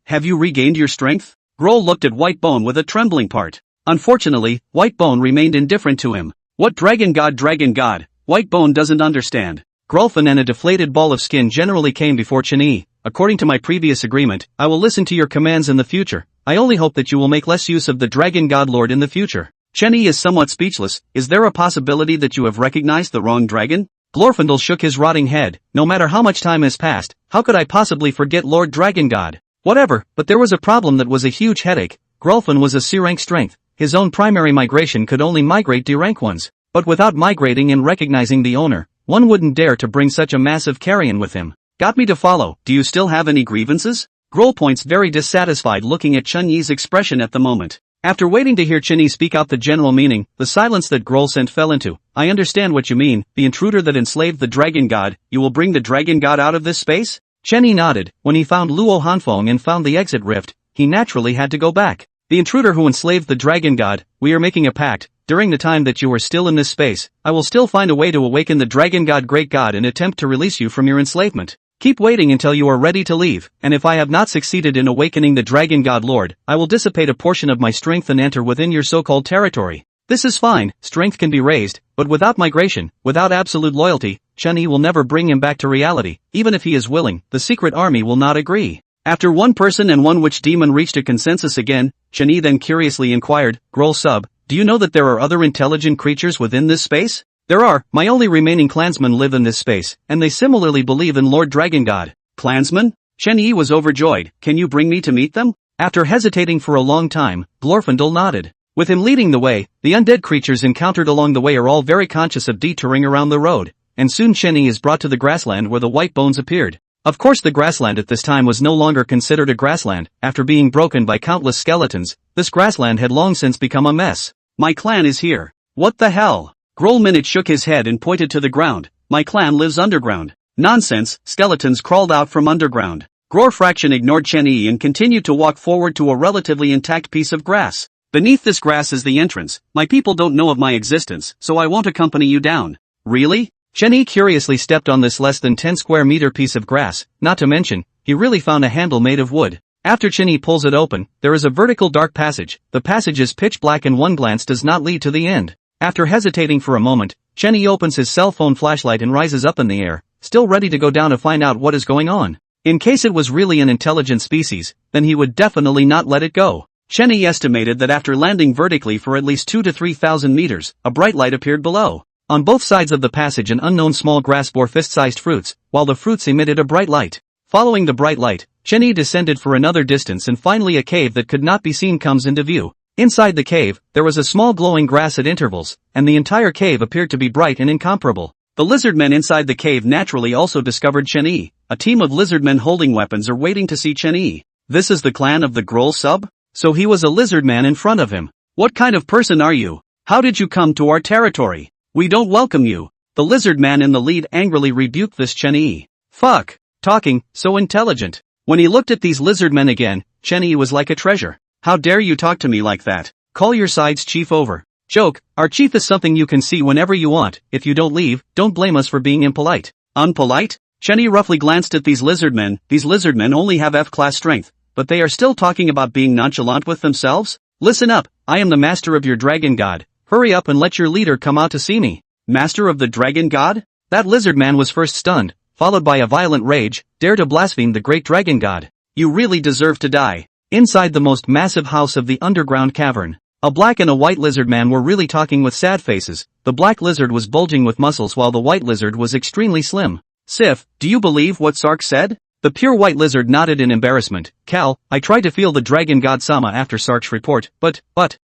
Have you regained your strength? Grohl looked at White Bone with a trembling part. Unfortunately, White Bone remained indifferent to him. What Dragon God? White Bone doesn't understand. Grolfin and a deflated ball of skin generally came before Chen Yi. According to my previous agreement, I will listen to your commands in the future. I only hope that you will make less use of the Dragon God Lord in the future. Chen Yi is somewhat speechless. Is there a possibility that you have recognized the wrong dragon? Glorfindel shook his rotting head. No matter how much time has passed, how could I possibly forget Lord Dragon God? Whatever, but there was a problem that was a huge headache. Grolfin was a C-rank strength. His own primary migration could only migrate D-rank ones. But without migrating and recognizing the owner, one wouldn't dare to bring such a massive carrion with him. Got me to follow. Do you still have any grievances? Grohl points very dissatisfied looking at Chen Yi's expression at the moment. After waiting to hear Chen Yi speak out the general meaning, the silence that Grohl sent fell into. I understand what you mean, the intruder that enslaved the Dragon God. You will bring the Dragon God out of this space? Chen Yi nodded. When he found Luo Hanshuang and found the exit rift, he naturally had to go back. The intruder who enslaved the Dragon God, we are making a pact. During the time that you are still in this space, I will still find a way to awaken the Dragon God Great God and attempt to release you from your enslavement. Keep waiting until you are ready to leave, and if I have not succeeded in awakening the Dragon God Lord, I will dissipate a portion of my strength and enter within your so-called territory. This is fine, strength can be raised, but without migration, without absolute loyalty, Chen Yi will never bring him back to reality. Even if he is willing, the secret army will not agree. After one person and one witch demon reached a consensus again, Chen Yi then curiously inquired, Grohl sub, do you know that there are other intelligent creatures within this space? There are, my only remaining clansmen live in this space, and they similarly believe in Lord Dragon God. Clansmen? Chen Yi was overjoyed. Can you bring me to meet them? After hesitating for a long time, Glorfindel nodded. With him leading the way, the undead creatures encountered along the way are all very conscious of detouring around the road, and soon Chen Yi is brought to the grassland where the white bones appeared. Of course the grassland at this time was no longer considered a grassland. After being broken by countless skeletons, this grassland had long since become a mess. My clan is here. What the hell? Grohl Minute shook his head and pointed to the ground. My clan lives underground. Nonsense, skeletons crawled out from underground. Gror Fraction ignored Chen Yi and continued to walk forward to a relatively intact piece of grass. Beneath this grass is the entrance. My people don't know of my existence, so I won't accompany you down. Really? Chen Yi curiously stepped on this less than 10 square meter piece of grass, not to mention, he really found a handle made of wood. After Chen Yi pulls it open, there is a vertical dark passage. The passage is pitch black and one glance does not lead to the end. After hesitating for a moment, Chen Yi opens his cell phone flashlight and rises up in the air, still ready to go down to find out what is going on. In case it was really an intelligent species, then he would definitely not let it go. Chen Yi estimated that after landing vertically for at least 2,000 to 3,000 meters, a bright light appeared below. On both sides of the passage an unknown small grass bore fist-sized fruits, while the fruits emitted a bright light. Following the bright light, Chen Yi descended for another distance and finally a cave that could not be seen comes into view. Inside the cave, there was a small glowing grass at intervals, and the entire cave appeared to be bright and incomparable. The lizardmen inside the cave naturally also discovered Chen Yi. A team of lizardmen holding weapons are waiting to see Chen Yi. This is the clan of the Grohl sub? So he was a lizardman in front of him. What kind of person are you? How did you come to our territory? We don't welcome you. The lizardman in the lead angrily rebuked this Chen Yi. Fuck. Talking, so intelligent. When he looked at these lizardmen again, Chen Yi was like a treasure. How dare you talk to me like that? Call your side's chief over. Joke, our chief is something you can see whenever you want. If you don't leave, don't blame us for being impolite. Unpolite? Chen Yi roughly glanced at these lizardmen. These lizardmen only have F-class strength, but they are still talking about being nonchalant with themselves? Listen up, I am the master of your dragon god. Hurry up and let your leader come out to see me. Master of the dragon god? That lizardman was first stunned, followed by a violent rage, dare to blaspheme the great dragon god. You really deserve to die. Inside the most massive house of the underground cavern, a black and a white lizard man were really talking with sad faces. The black lizard was bulging with muscles while the white lizard was extremely slim. Sif, do you believe what Sark said? The pure white lizard nodded in embarrassment. Cal, I tried to feel the dragon god Sama after Sark's report, but,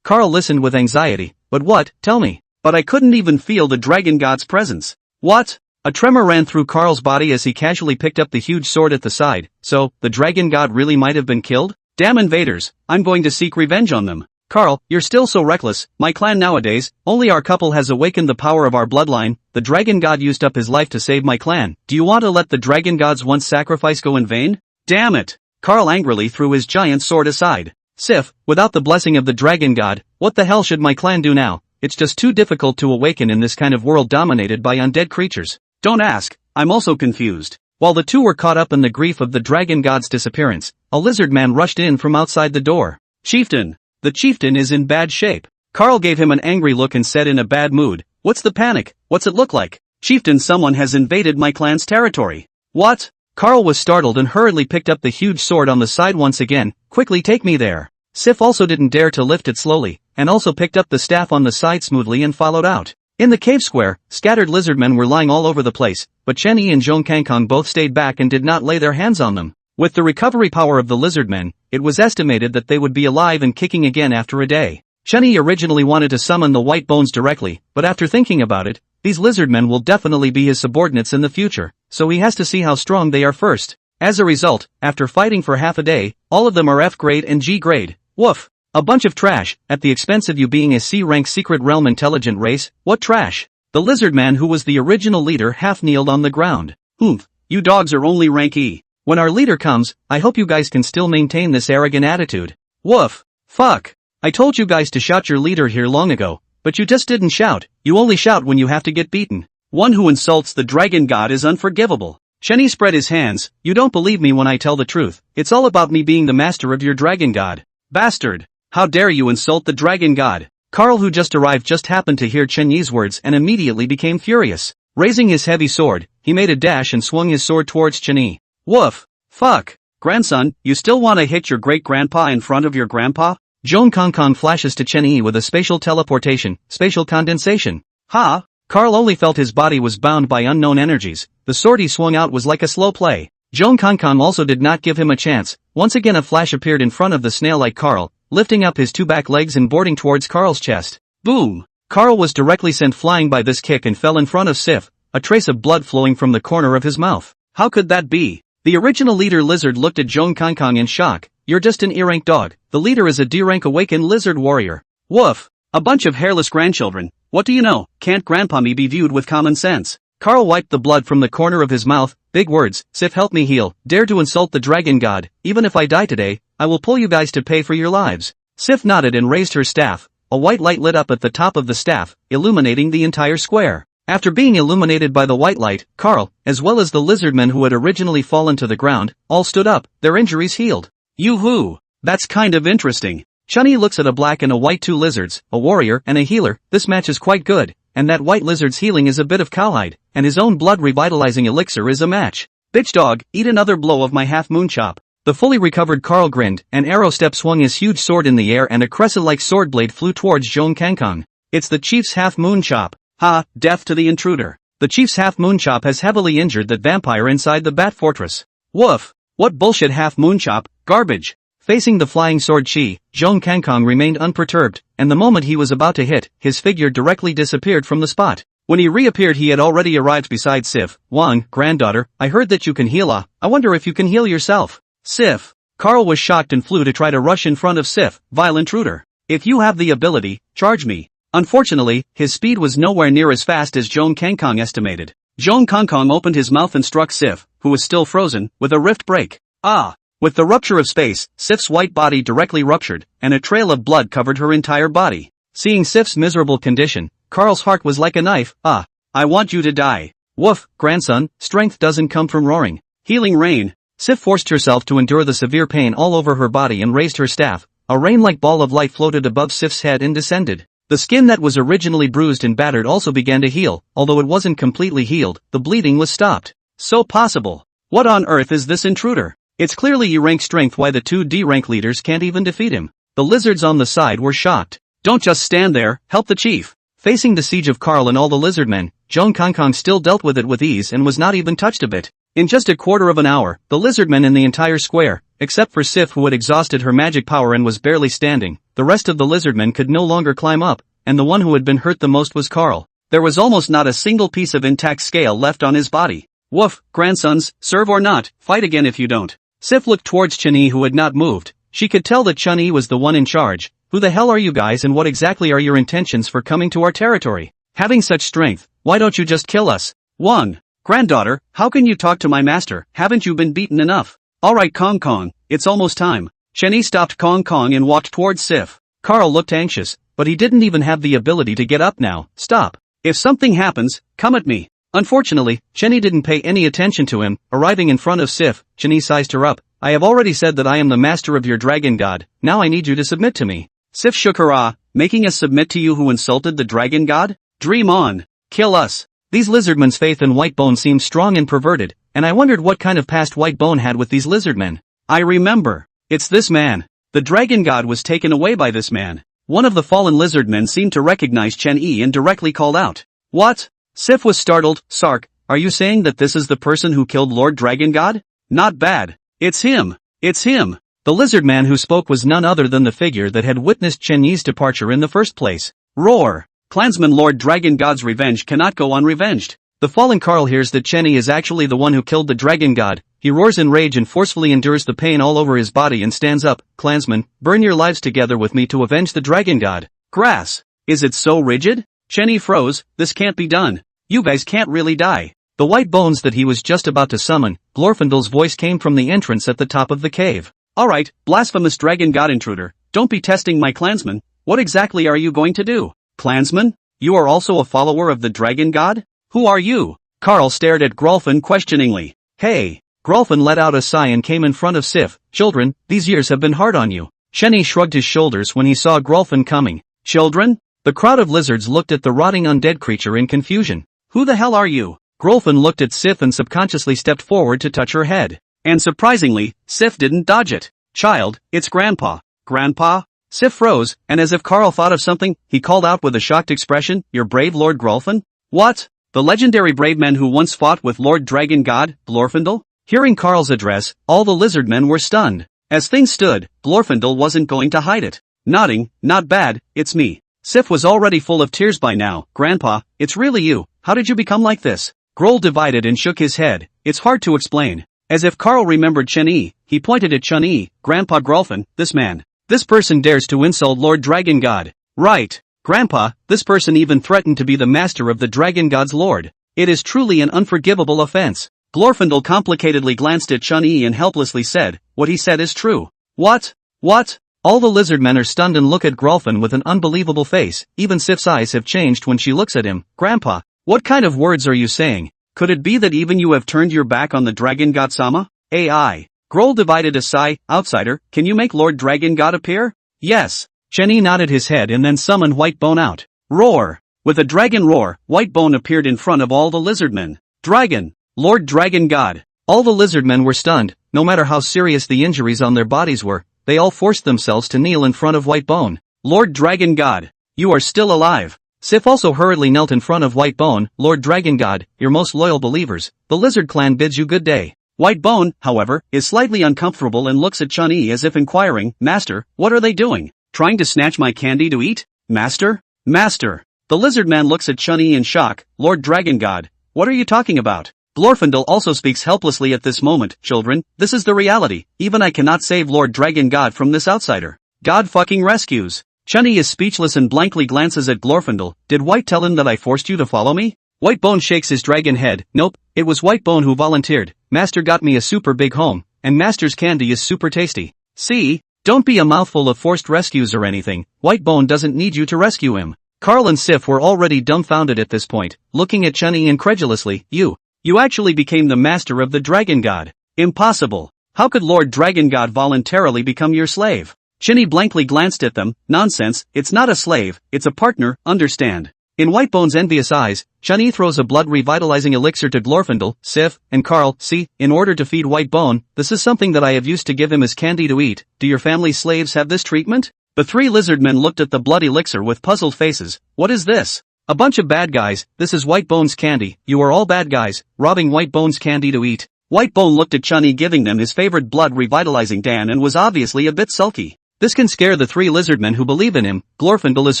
Carl listened with anxiety. But what? Tell me. But I couldn't even feel the dragon god's presence. What? A tremor ran through Carl's body as he casually picked up the huge sword at the side. So, the dragon god really might have been killed? Damn invaders, I'm going to seek revenge on them. Carl, you're still so reckless. My clan nowadays, only our couple has awakened the power of our bloodline. The dragon god used up his life to save my clan. Do you want to let the dragon god's once sacrifice go in vain? Damn it! Carl angrily threw his giant sword aside. Sif, without the blessing of the dragon god, what the hell should my clan do now? It's just too difficult to awaken in this kind of world dominated by undead creatures. Don't ask, I'm also confused. While the two were caught up in the grief of the dragon god's disappearance, a lizard man rushed in from outside the door. Chieftain! The chieftain is in bad shape. Carl gave him an angry look and said in a bad mood, what's the panic? What's it look like? Chieftain, someone has invaded my clan's territory. What? Carl was startled and hurriedly picked up the huge sword on the side once again. Quickly take me there. Sif also didn't dare to lift it slowly, and also picked up the staff on the side smoothly and followed out. In the cave square, scattered lizardmen were lying all over the place, but Chen Yi and Zhong Kangkong both stayed back and did not lay their hands on them. With the recovery power of the lizardmen, it was estimated that they would be alive and kicking again after a day. Chen Yi originally wanted to summon the white bones directly, but after thinking about it, these lizardmen will definitely be his subordinates in the future, so he has to see how strong they are first. As a result, after fighting for half a day, all of them are F grade and G grade. Woof! A bunch of trash, at the expense of you being a C-rank secret realm intelligent race. What trash? The lizardman who was the original leader half-kneeled on the ground. Oomph, you dogs are only rank E. When our leader comes, I hope you guys can still maintain this arrogant attitude. Woof! Fuck! I told you guys to shout your leader here long ago, but you just didn't shout. You only shout when you have to get beaten. One who insults the dragon god is unforgivable. Chen Yi spread his hands. You don't believe me when I tell the truth. It's all about me being the master of your dragon god. Bastard! How dare you insult the dragon god? Carl, who just arrived, just happened to hear Chen Yi's words and immediately became furious. Raising his heavy sword, he made a dash and swung his sword towards Chen Yi. Woof! Fuck! Grandson, you still want to hit your great-grandpa in front of your grandpa? Zhong Kangkong flashes to Chen Yi with a spatial teleportation, spatial condensation. Ha! Carl only felt his body was bound by unknown energies. The sword he swung out was like a slow play. Zhong Kangkong also did not give him a chance. Once again a flash appeared in front of the snail-like Carl, lifting up his two back legs and boarding towards Carl's chest. Boom! Carl was directly sent flying by this kick and fell in front of Sif, a trace of blood flowing from the corner of his mouth. How could that be? The original leader lizard looked at Zhong Kangkong in shock. You're just an E-rank dog. The leader is a D-rank awakened lizard warrior. Woof! A bunch of hairless grandchildren. What do you know? Can't grandpa me be viewed with common sense? Carl wiped the blood from the corner of his mouth. Big words. Sif, help me heal. Dare to insult the dragon god. Even if I die today, I will pull you guys to pay for your lives. Sif nodded and raised her staff. A white light lit up at the top of the staff, illuminating the entire square. After being illuminated by the white light, Carl, as well as the lizardmen who had originally fallen to the ground, all stood up, their injuries healed. Yoo-hoo! That's kind of interesting. Chen Yi looks at a black and a white, two lizards, a warrior and a healer. This match is quite good, and that white lizard's healing is a bit of cowhide, and his own blood revitalizing elixir is a match. Bitch dog, eat another blow of my half-moon chop. The fully recovered Carl grinned, and Arrow Step swung his huge sword in the air and a crescent-like sword blade flew towards Zhong Kangkong. It's the chief's half-moon chop. Ha, death to the intruder. The chief's half-moon chop has heavily injured that vampire inside the bat fortress. Woof! What bullshit half-moon chop, garbage. Facing the flying sword Chi, Zhong Kangkong remained unperturbed, and the moment he was about to hit, his figure directly disappeared from the spot. When he reappeared he had already arrived beside Sif. Wang, granddaughter, I heard that you can heal. I wonder if you can heal yourself. Sif. Carl was shocked and flew to try to rush in front of Sif. Vile intruder. If you have the ability, charge me. Unfortunately, his speed was nowhere near as fast as Zhong Kangkong estimated. Zhong Kangkong opened his mouth and struck Sif, who was still frozen, with a rift break. Ah! With the rupture of space, Sif's white body directly ruptured, and a trail of blood covered her entire body. Seeing Sif's miserable condition, Carl's heart was like a knife. Ah! I want you to die. Woof, grandson, strength doesn't come from roaring. Healing rain. Sif forced herself to endure the severe pain all over her body and raised her staff. A rain-like ball of light floated above Sif's head and descended. The skin that was originally bruised and battered also began to heal. Although it wasn't completely healed, the bleeding was stopped. So possible. What on earth is this intruder? It's clearly E rank strength why the two D rank leaders can't even defeat him. The lizards on the side were shocked. Don't just stand there, help the chief. Facing the siege of Karl and all the lizardmen, Zhong Kongkong still dealt with it with ease and was not even touched a bit. In just a quarter of an hour, the lizardmen in the entire square, except for Sif who had exhausted her magic power and was barely standing, the rest of the lizardmen could no longer climb up, and the one who had been hurt the most was Karl. There was almost not a single piece of intact scale left on his body. Woof, grandsons, serve or not, fight again if you don't. Sif looked towards Chen Yi who had not moved. She could tell that Chen Yi was the one in charge. Who the hell are you guys and what exactly are your intentions for coming to our territory? Having such strength, why don't you just kill us? 1. Granddaughter, how can you talk to my master? Haven't you been beaten enough? Alright Kong Kong, it's almost time. Chen Yi stopped Kong Kong and walked towards Sif. Karl looked anxious, but he didn't even have the ability to get up now. Stop. If something happens, come at me. Unfortunately, Chen Yi didn't pay any attention to him. Arriving in front of Sif, Chen Yi sized her up. I have already said that I am the master of your dragon god, now I need you to submit to me. Sif shook her making us submit to you who insulted the dragon god? Dream on. Kill us. These lizardmen's faith in Whitebone seemed strong and perverted, and I wondered what kind of past Whitebone had with these lizardmen. I remember. It's this man. The dragon god was taken away by this man. One of the fallen lizardmen seemed to recognize Chen Yi and directly called out. What? Sif was startled. Sark, are you saying that this is the person who killed Lord Dragon God? Not bad. It's him. It's him. The lizard man who spoke was none other than the figure that had witnessed Chen Yi's departure in the first place. Roar! Clansman Lord Dragon God's revenge cannot go unrevenged. The fallen Karl hears that Chen Yi is actually the one who killed the dragon god. He roars in rage and forcefully endures the pain all over his body and stands up. Clansmen, burn your lives together with me to avenge the dragon god. Grass. Is it so rigid? Chen Yi froze. This can't be done. You guys can't really die. The white bones that he was just about to summon, Glorfindel's voice came from the entrance at the top of the cave. Alright, blasphemous dragon god intruder, don't be testing my clansmen. What exactly are you going to do? Clansman? You are also a follower of the dragon god? Who are you? Karl stared at Grolfin questioningly. Hey. Grolfin let out a sigh and came in front of Sif. Children, these years have been hard on you. Chen Yi shrugged his shoulders when he saw Grolfin coming. Children? The crowd of lizards looked at the rotting undead creature in confusion. Who the hell are you? Grolfin looked at Sif and subconsciously stepped forward to touch her head. And surprisingly, Sif didn't dodge it. Child, it's Grandpa. Grandpa? Sif froze, and as if Karl thought of something, he called out with a shocked expression, Your brave Lord Grolfin? What? The legendary brave man who once fought with Lord Dragon God, Glorfindel? Hearing Karl's address, all the lizardmen were stunned. As things stood, Glorfindel wasn't going to hide it. Nodding, not bad, it's me. Sif was already full of tears by now. Grandpa, it's really you. How did you become like this? Grohl divided and shook his head. It's hard to explain. As if Karl remembered Chen Yi, he pointed at Chen Yi. Grandpa Grolfin, this man. This person dares to insult Lord Dragon God. Right. Grandpa, this person even threatened to be the master of the Dragon God's lord. It is truly an unforgivable offense. Glorfindel complicatedly glanced at Chen Yi and helplessly said, What he said is true. What? What? All the lizardmen are stunned and look at Grolfin with an unbelievable face. Even Sif's eyes have changed when she looks at him. Grandpa, what kind of words are you saying? Could it be that even you have turned your back on the Dragon God Sama? AI. Grohl divided a sigh. Outsider, can you make Lord Dragon God appear? Yes. Chen Yi nodded his head and then summoned Whitebone out. Roar. With a dragon roar, Whitebone appeared in front of all the lizardmen. Dragon. Lord Dragon God. All the lizardmen were stunned. No matter how serious the injuries on their bodies were, they all forced themselves to kneel in front of Whitebone. Lord Dragon God. You are still alive. Sif also hurriedly knelt in front of Whitebone. Lord Dragon God, your most loyal believers, the lizard clan bids you good day. Whitebone, however, is slightly uncomfortable and looks at Chen Yi as if inquiring, Master, what are they doing? Trying to snatch my candy to eat? Master? Master. The lizard man looks at Chen Yi in shock. Lord Dragon God, what are you talking about? Glorfindel also speaks helplessly at this moment. Children, this is the reality. Even I cannot save Lord Dragon God from this outsider. God fucking rescues. Chen Yi is speechless and blankly glances at Glorfindel. Did White tell him that I forced you to follow me? Whitebone shakes his dragon head. Nope, it was Whitebone who volunteered. Master got me a super big home, and Master's candy is super tasty. See? Don't be a mouthful of forced rescues or anything. Whitebone doesn't need you to rescue him. Karl and Sif were already dumbfounded at this point, looking at Chen Yi incredulously. You actually became the master of the Dragon God. Impossible. How could Lord Dragon God voluntarily become your slave? Chen Yi blankly glanced at them. Nonsense, it's not a slave, it's a partner, understand? In Whitebone's envious eyes, Chen Yi throws a blood revitalizing elixir to Glorfindel, Sif, and Carl. See, in order to feed Whitebone, this is something that I have used to give him as candy to eat. Do your family's slaves have this treatment? The three lizardmen looked at the blood elixir with puzzled faces. What is this? A bunch of bad guys. This is Whitebone's candy. You are all bad guys, robbing Whitebone's candy to eat. Whitebone looked at Chen Yi giving them his favorite blood revitalizing dan and was obviously a bit sulky. This can scare the three lizardmen who believe in him. Glorfindel is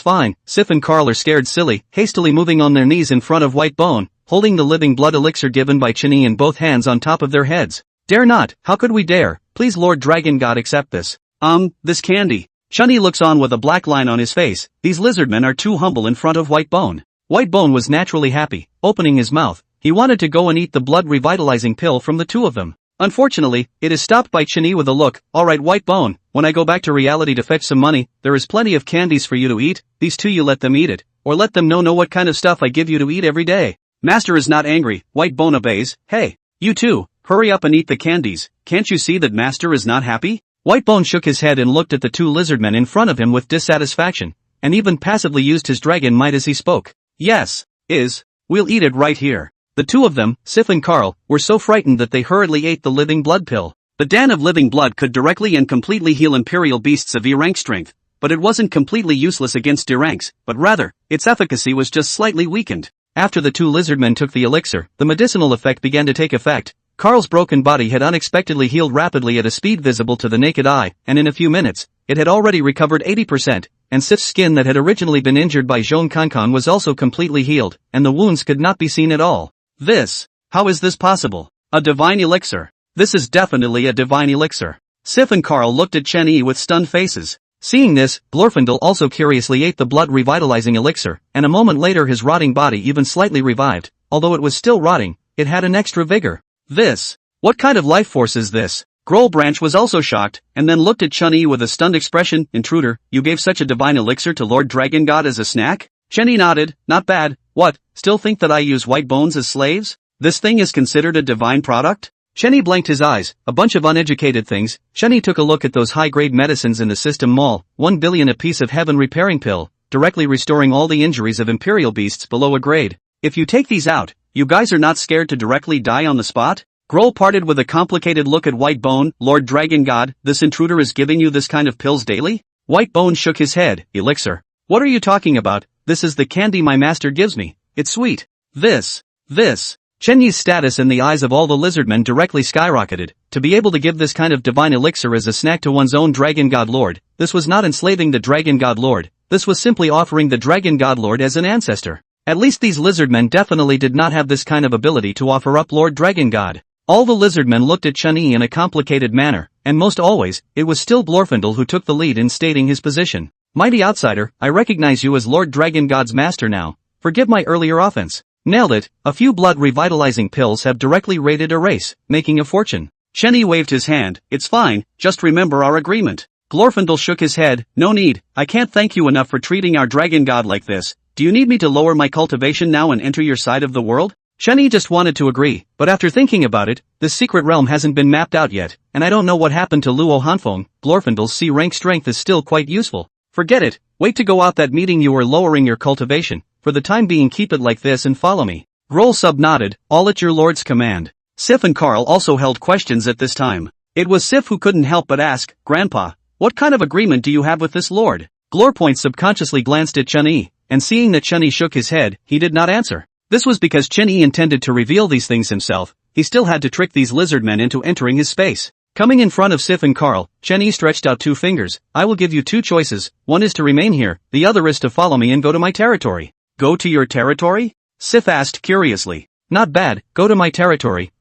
fine. Sif and Carl are scared silly, hastily moving on their knees in front of Whitebone, holding the living blood elixir given by Chen Yi in both hands on top of their heads. Dare not, how could we dare? Please Lord Dragon God accept this. This candy. Chen Yi looks on with a black line on his face. These lizardmen are too humble in front of Whitebone. Whitebone was naturally happy, opening his mouth. He wanted to go and eat the blood revitalizing pill from the two of them. Unfortunately, it is stopped by Chen Yi with a look. Alright Whitebone, when I go back to reality to fetch some money, there is plenty of candies for you to eat. These two you let them eat it, or let them know what kind of stuff I give you to eat every day. Master is not angry. Whitebone obeys. Hey, you two, hurry up and eat the candies. Can't you see that Master is not happy? Whitebone shook his head and looked at the two lizardmen in front of him with dissatisfaction, and even passively used his dragon might as he spoke. Yes, we'll eat it right here. The two of them, Sif and Carl, were so frightened that they hurriedly ate the living blood pill. The dan of living blood could directly and completely heal imperial beasts of E-rank strength, but it wasn't completely useless against D-ranks, but rather, its efficacy was just slightly weakened. After the two lizardmen took the elixir, the medicinal effect began to take effect. Carl's broken body had unexpectedly healed rapidly at a speed visible to the naked eye, and in a few minutes, it had already recovered 80%, and Sif's skin that had originally been injured by Zhong Kankan was also completely healed, and the wounds could not be seen at all. How is this possible? A divine elixir. This is definitely a divine elixir. Sif and Carl looked at Chen Yi with stunned faces. Seeing this, Glorfindel also curiously ate the blood revitalizing elixir, and a moment later his rotting body even slightly revived. Although it was still rotting, it had an extra vigor. What kind of life force is this? Grolbranch was also shocked, and then looked at Chen Yi with a stunned expression. Intruder, you gave such a divine elixir to Lord Dragon God as a snack? Chen Yi nodded. Not bad. What, still think that I use Whitebones as slaves? This thing is considered a divine product? Chen Yi blinked his eyes. A bunch of uneducated things. Chen Yi took a look at those high-grade medicines in the system mall. 1 billion a piece of heaven repairing pill, directly restoring all the injuries of imperial beasts below a grade. If you take these out, you guys are not scared to directly die on the spot? Grohl parted with a complicated look at Whitebone. Lord Dragon God, this intruder is giving you this kind of pills daily? Whitebone shook his head. Elixir. What are you talking about? This is the candy my master gives me. It's sweet. Chen Yi's status in the eyes of all the lizardmen directly skyrocketed. To be able to give this kind of divine elixir as a snack to one's own Dragon God Lord, this was not enslaving the Dragon God Lord, this was simply offering the Dragon God Lord as an ancestor. At least these lizardmen definitely did not have this kind of ability to offer up Lord Dragon God. All the lizardmen looked at Chen Yi in a complicated manner, and most always, it was still Glorfindel who took the lead in stating his position. Mighty outsider, I recognize you as Lord Dragon God's master now. Forgive my earlier offense. Nailed it. A few blood revitalizing pills have directly raided a race, making a fortune. Chen Yi waved his hand. It's fine, just remember our agreement. Glorfindel shook his head. No need, I can't thank you enough for treating our dragon god like this. Do you need me to lower my cultivation now and enter your side of the world? Chen Yi just wanted to agree, but after thinking about it, this secret realm hasn't been mapped out yet, and I don't know what happened to Luo Hanshuang. Glorfindel's C-rank strength is still quite useful. Forget it, wait to go out that meeting you were lowering your cultivation. For the time being keep it like this and follow me. Grohl sub-nodded, all at your lord's command. Sif and Carl also held questions at this time. It was Sif who couldn't help but ask, Grandpa, what kind of agreement do you have with this lord? Glorpoint subconsciously glanced at Chen Yi, and seeing that Chen Yi shook his head, he did not answer. This was because Chen Yi intended to reveal these things himself. He still had to trick these lizard men into entering his space. Coming in front of Sif and Carl, Chen Yi stretched out 2 fingers. I will give you 2 choices, one is to remain here, the other is to follow me and go to my territory. Go to your territory? Sif asked curiously. Not bad, go to my territory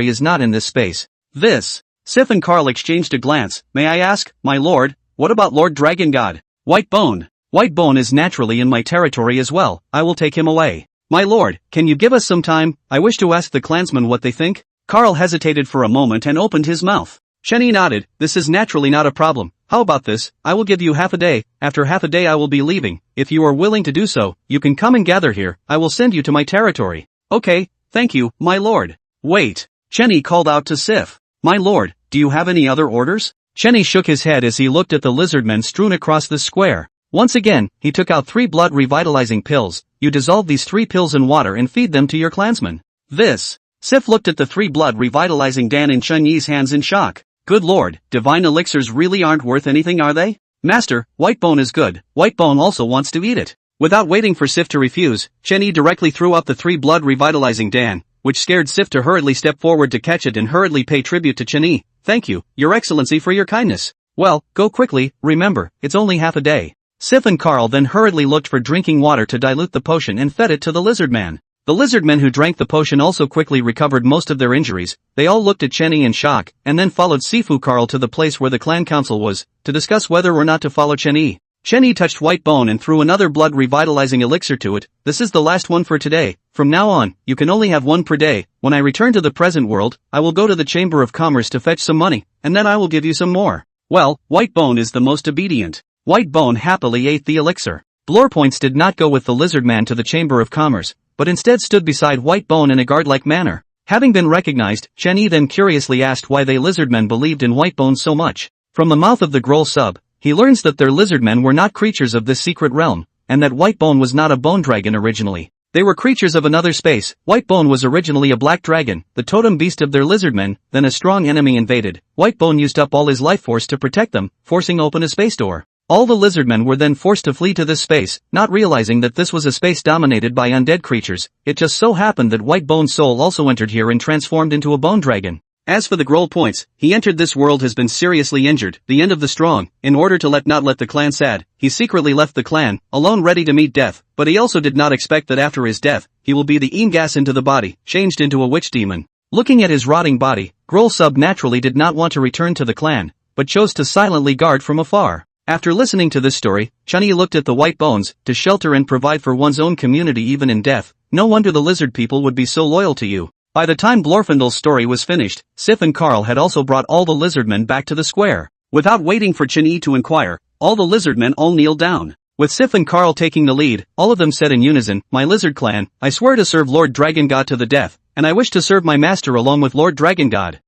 is not in this space. Sif and Carl exchanged a glance. May I ask, my lord, what about Lord Dragon God? Whitebone. Whitebone is naturally in my territory as well, I will take him away. My lord, can you give us some time? I wish to ask the clansmen what they think. Carl hesitated for a moment and opened his mouth. Chen Yi nodded, this is naturally not a problem. How about this, I will give you half a day, after half a day I will be leaving. If you are willing to do so, you can come and gather here, I will send you to my territory. Okay, thank you, my lord. Wait. Chen Yi called out to Sif. My lord, do you have any other orders? Chen Yi shook his head as he looked at the lizard men strewn across the square. Once again, he took out 3 blood revitalizing pills, you dissolve these 3 pills in water and feed them to your clansmen. This. Sif looked at the 3 blood revitalizing Dan in Chen Yi's hands in shock. Good lord, divine elixirs really aren't worth anything, are they? Master, Whitebone is good. Whitebone also wants to eat it. Without waiting for Sif to refuse, Chen Yi directly threw up the 3 blood revitalizing Dan, which scared Sif to hurriedly step forward to catch it and hurriedly pay tribute to Chen Yi. Thank you, your excellency, for your kindness. Well, go quickly, remember, it's only half a day. Sif and Carl then hurriedly looked for drinking water to dilute the potion and fed it to the lizard man. The lizard men who drank the potion also quickly recovered most of their injuries. They all looked at Chen Yi in shock, and then followed Sifu Carl to the place where the clan council was, to discuss whether or not to follow Chen Yi. Chen Yi touched Whitebone and threw another blood revitalizing elixir to it. This is the last one for today. From now on, you can only have 1 per day. When I return to the present world, I will go to the Chamber of Commerce to fetch some money, and then I will give you some more. Well, Whitebone is the most obedient. Whitebone happily ate the elixir. Blorpoints did not go with the lizard man to the Chamber of Commerce, but instead stood beside Whitebone in a guard-like manner. Having been recognized, Chen Yi then curiously asked why they lizardmen believed in Whitebone so much. From the mouth of the Groll sub, he learns that their lizardmen were not creatures of this secret realm, and that Whitebone was not a bone dragon originally. They were creatures of another space. Whitebone was originally a black dragon, the totem beast of their lizardmen. Then a strong enemy invaded. Whitebone used up all his life force to protect them, forcing open a space door. All the lizardmen were then forced to flee to this space, not realizing that this was a space dominated by undead creatures. It just so happened that Whitebone's soul also entered here and transformed into a bone dragon. As for the Groll points, he entered this world has been seriously injured, the end of the strong. In order to not let the clan sad, he secretly left the clan, alone ready to meet death, but he also did not expect that after his death, he will be the Eamgas into the body, changed into a witch demon. Looking at his rotting body, Groll sub naturally did not want to return to the clan, but chose to silently guard from afar. After listening to this story, Chen Yi looked at the white bones, to shelter and provide for one's own community even in death. No wonder the lizard people would be so loyal to you. By the time Blorfindel's story was finished, Sif and Carl had also brought all the lizardmen back to the square. Without waiting for Chen Yi to inquire, all the lizardmen all kneeled down. With Sif and Carl taking the lead, all of them said in unison, "My lizard clan, I swear to serve Lord Dragon God to the death, and I wish to serve my master along with Lord Dragon God."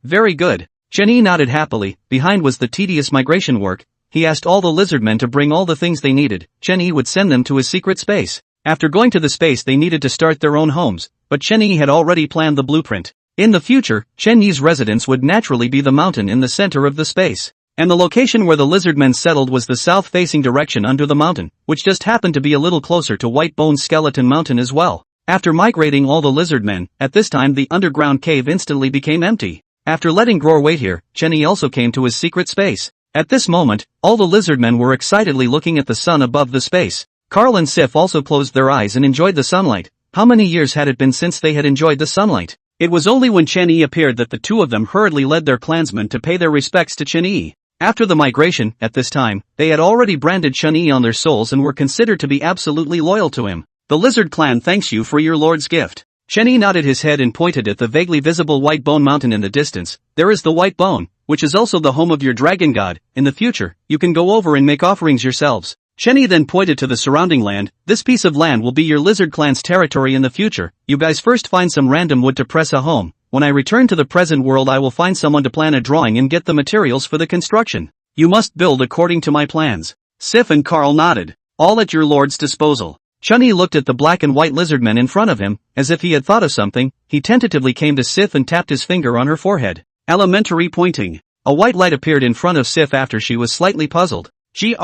Very good. Chen Yi nodded happily. Behind was the tedious migration work. He asked all the lizardmen to bring all the things they needed. Chen Yi would send them to his secret space. After going to the space they needed to start their own homes, but Chen Yi had already planned the blueprint. In the future, Chen Yi's residence would naturally be the mountain in the center of the space. And the location where the lizardmen settled was the south-facing direction under the mountain, which just happened to be a little closer to White Bone's skeleton mountain as well. After migrating all the lizardmen, at this time the underground cave instantly became empty. After letting Gror wait here, Chen Yi also came to his secret space. At this moment, all the lizardmen were excitedly looking at the sun above the space. Carl and Sif also closed their eyes and enjoyed the sunlight. How many years had it been since they had enjoyed the sunlight? It was only when Chen Yi appeared that the two of them hurriedly led their clansmen to pay their respects to Chen Yi. After the migration, at this time, they had already branded Chen Yi on their souls and were considered to be absolutely loyal to him. The lizard clan thanks you for your lord's gift. Chen Yi nodded his head and pointed at the vaguely visible White Bone Mountain in the distance. There is the White Bone, which is also the home of your dragon god. In the future, you can go over and make offerings yourselves. Chen Yi then pointed to the surrounding land. This piece of land will be your lizard clan's territory in the future. You guys first find some random wood to press a home. When I return to the present world I will find someone to plan a drawing and get the materials for the construction. You must build according to my plans. Sif and Carl nodded. All at your lord's disposal. Chen Yi looked at the black and white lizardmen in front of him, as if he had thought of something. He tentatively came to Sif and tapped his finger on her forehead. Elementary pointing. A white light appeared in front of Sif after she was slightly puzzled. It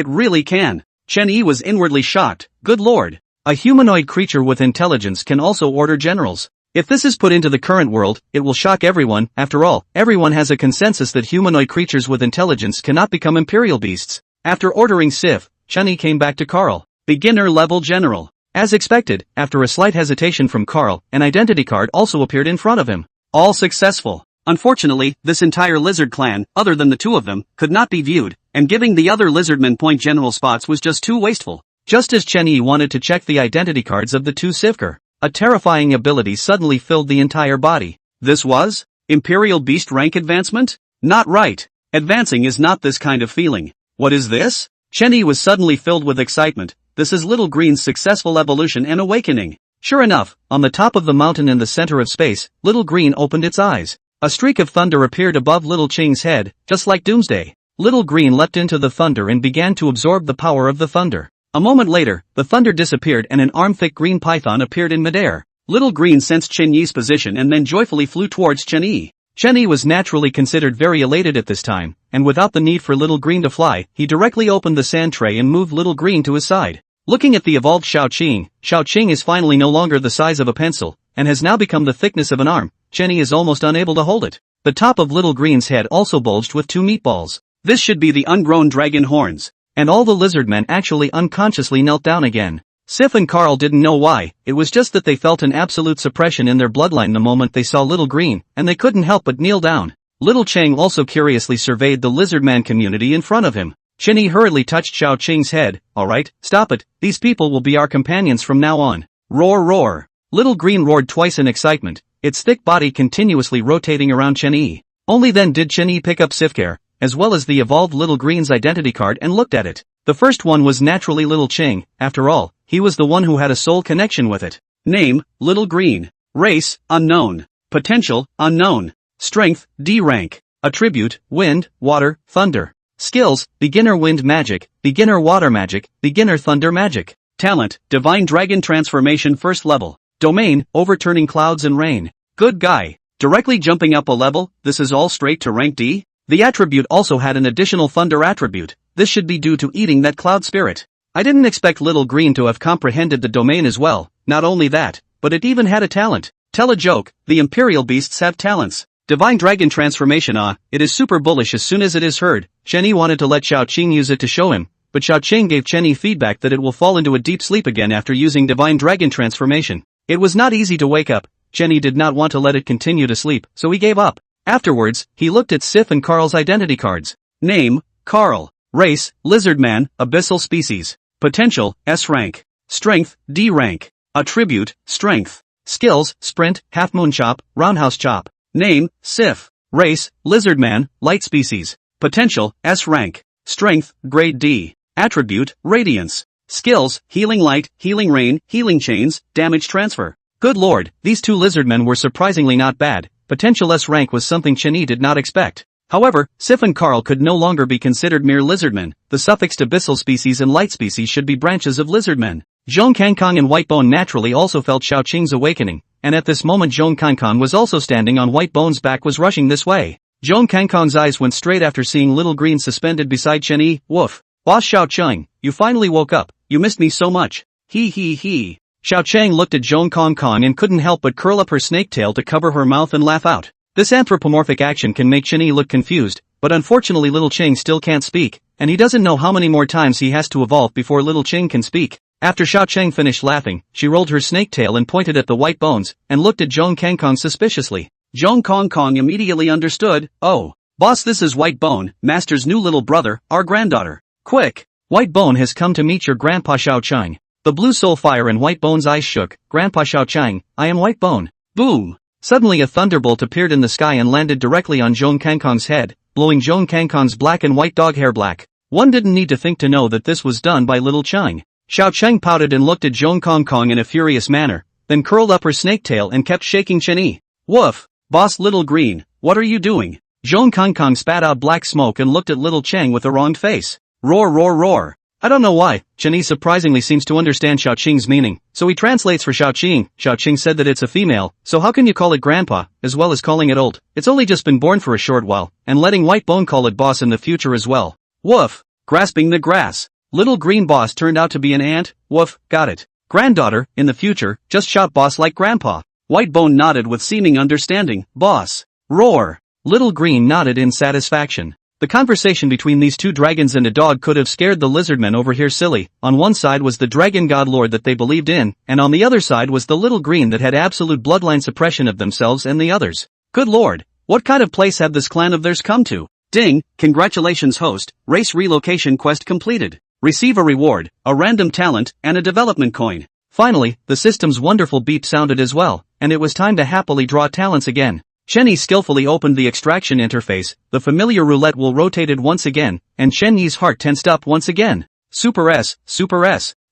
really can. Chen Yi was inwardly shocked. Good lord. A humanoid creature with intelligence can also order generals. If this is put into the current world, it will shock everyone. After all, everyone has a consensus that humanoid creatures with intelligence cannot become imperial beasts. After ordering Sif, Chen Yi came back to Carl. Beginner level general. As expected, after a slight hesitation from Carl, an identity card also appeared in front of him. All successful. Unfortunately, this entire lizard clan, other than the two of them, could not be viewed, and giving the other lizardmen point general spots was just too wasteful. Just as Chen Yi wanted to check the identity cards of the two Sifker, a terrifying ability suddenly filled the entire body. This was? Imperial Beast rank advancement? Not right. Advancing is not this kind of feeling. What is this? Chen Yi was suddenly filled with excitement. This is Little Green's successful evolution and awakening. Sure enough, on the top of the mountain in the center of space, Little Green opened its eyes. A streak of thunder appeared above Little Ching's head, just like Doomsday. Little Green leapt into the thunder and began to absorb the power of the thunder. A moment later, the thunder disappeared and an arm-thick green python appeared in midair. Little Green sensed Chen Yi's position and then joyfully flew towards Chen Yi. Chen Yi was naturally considered very elated at this time, and without the need for Little Green to fly, he directly opened the sand tray and moved Little Green to his side. Looking at the evolved Xiaoqing is finally no longer the size of a pencil, and has now become the thickness of an arm. Chen Yi is almost unable to hold it. The top of Little Green's head also bulged with 2 meatballs. This should be the ungrown dragon horns. And all the lizard men actually unconsciously knelt down again. Sif and Carl didn't know why, it was just that they felt an absolute suppression in their bloodline the moment they saw Little Green, and they couldn't help but kneel down. Little Chang also curiously surveyed the lizardman community in front of him. Chen Yi hurriedly touched Xiao Qing's head. Alright, stop it, these people will be our companions from now on. Roar roar. Little Green roared twice in excitement, its thick body continuously rotating around Chen Yi. Only then did Chen Yi pick up Sifcare, as well as the evolved Little Green's identity card and looked at it. The first one was naturally Little Ching, after all, he was the one who had a soul connection with it. Name, Little Green. Race, unknown. Potential, unknown. Strength, D rank. Attribute, wind, water, thunder. Skills, beginner wind magic, beginner water magic, beginner thunder magic. Talent, divine dragon transformation first level. Domain, overturning clouds and rain. Good guy. Directly jumping up a level, this is all straight to rank D? The attribute also had an additional thunder attribute. This should be due to eating that cloud spirit. I didn't expect Little Green to have comprehended the domain as well. Not only that, but it even had a talent. Tell a joke, the imperial beasts have talents. Divine dragon transformation, it is super bullish as soon as it is heard. Chen Yi wanted to let Xiao Qing use it to show him, but Xiao Qing gave Chen Yi feedback that it will fall into a deep sleep again after using divine dragon transformation. It was not easy to wake up. Chen Yi did not want to let it continue to sleep, so he gave up. Afterwards, he looked at Sif and Carl's identity cards. Name, Carl. Race, lizardman, abyssal species. Potential, S rank. Strength, D rank. Attribute, strength. Skills, sprint, half moon chop, roundhouse chop. Name, Sif. Race, lizardman, light species. Potential, S rank. Strength, grade D. Attribute, radiance. Skills, healing light, healing rain, healing chains, damage transfer. Good lord, these 2 lizardmen were surprisingly not bad. Potential S rank was something Chen Yi did not expect. However, Sif and Carl could no longer be considered mere lizardmen. The suffixed abyssal species and light species should be branches of lizardmen. Zhong Kangkong and Whitebone naturally also felt Xiao Qing's awakening, and at this moment Zhong Kangkong was also standing on Whitebone's back was rushing this way. Zhong Kangkong's eyes went straight after seeing Little Green suspended beside Chen Yi. Woof. Boss Xiao Qing, you finally woke up, you missed me so much. He. Xiao Chang looked at Zhong Kangkong and couldn't help but curl up her snake tail to cover her mouth and laugh out. This anthropomorphic action can make Chen Yi look confused, but unfortunately Little Ching still can't speak, and he doesn't know how many more times he has to evolve before Little Ching can speak. After Xiao Chang finished laughing, she rolled her snake tail and pointed at the white bones, and looked at Zhong Kangkong suspiciously. Zhong Kangkong immediately understood. Oh, boss, this is White Bone, Master's new little brother, our granddaughter. Quick! White Bone has come to meet your grandpa Xiao Chang. The blue soul fire in White Bone's eyes shook. Grandpa Xiao Chang, I am White Bone. Boom! Suddenly a thunderbolt appeared in the sky and landed directly on Zhong Kangkong's head, blowing Zhong Kangkong's black and white dog hair black. One didn't need to think to know that this was done by Little Chang. Xiao Chang pouted and looked at Zhong Kangkong in a furious manner, then curled up her snake tail and kept shaking Chen Yi. Woof! Boss Little Green, what are you doing? Zhong Kangkong spat out black smoke and looked at Little Chang with a wronged face. Roar roar roar. I don't know why, Chen Yi surprisingly seems to understand Xiao Qing's meaning, so he translates for Xiao Qing. Xiao Qing said that it's a female, so how can you call it grandpa, as well as calling it old? It's only just been born for a short while, and letting White Bone call it boss in the future as well. Woof! Grasping the grass. Little Green Boss turned out to be an ant. Woof, got it. Granddaughter, in the future, just shout boss like grandpa. White Bone nodded with seeming understanding. Boss. Roar. Little Green nodded in satisfaction. The conversation between these 2 dragons and a dog could have scared the lizardmen over here silly. On one side was the dragon god lord that they believed in, and on the other side was the Little Green that had absolute bloodline suppression of themselves and the others. Good lord, what kind of place had this clan of theirs come to? Ding, congratulations host, race relocation quest completed. Receive a reward, a random talent, and a development coin. Finally, the system's wonderful beep sounded as well, and it was time to happily draw talents again. Chen Yi skillfully opened the extraction interface, the familiar roulette wheel rotated once again, and Chen Yi's heart tensed up once again. Super S.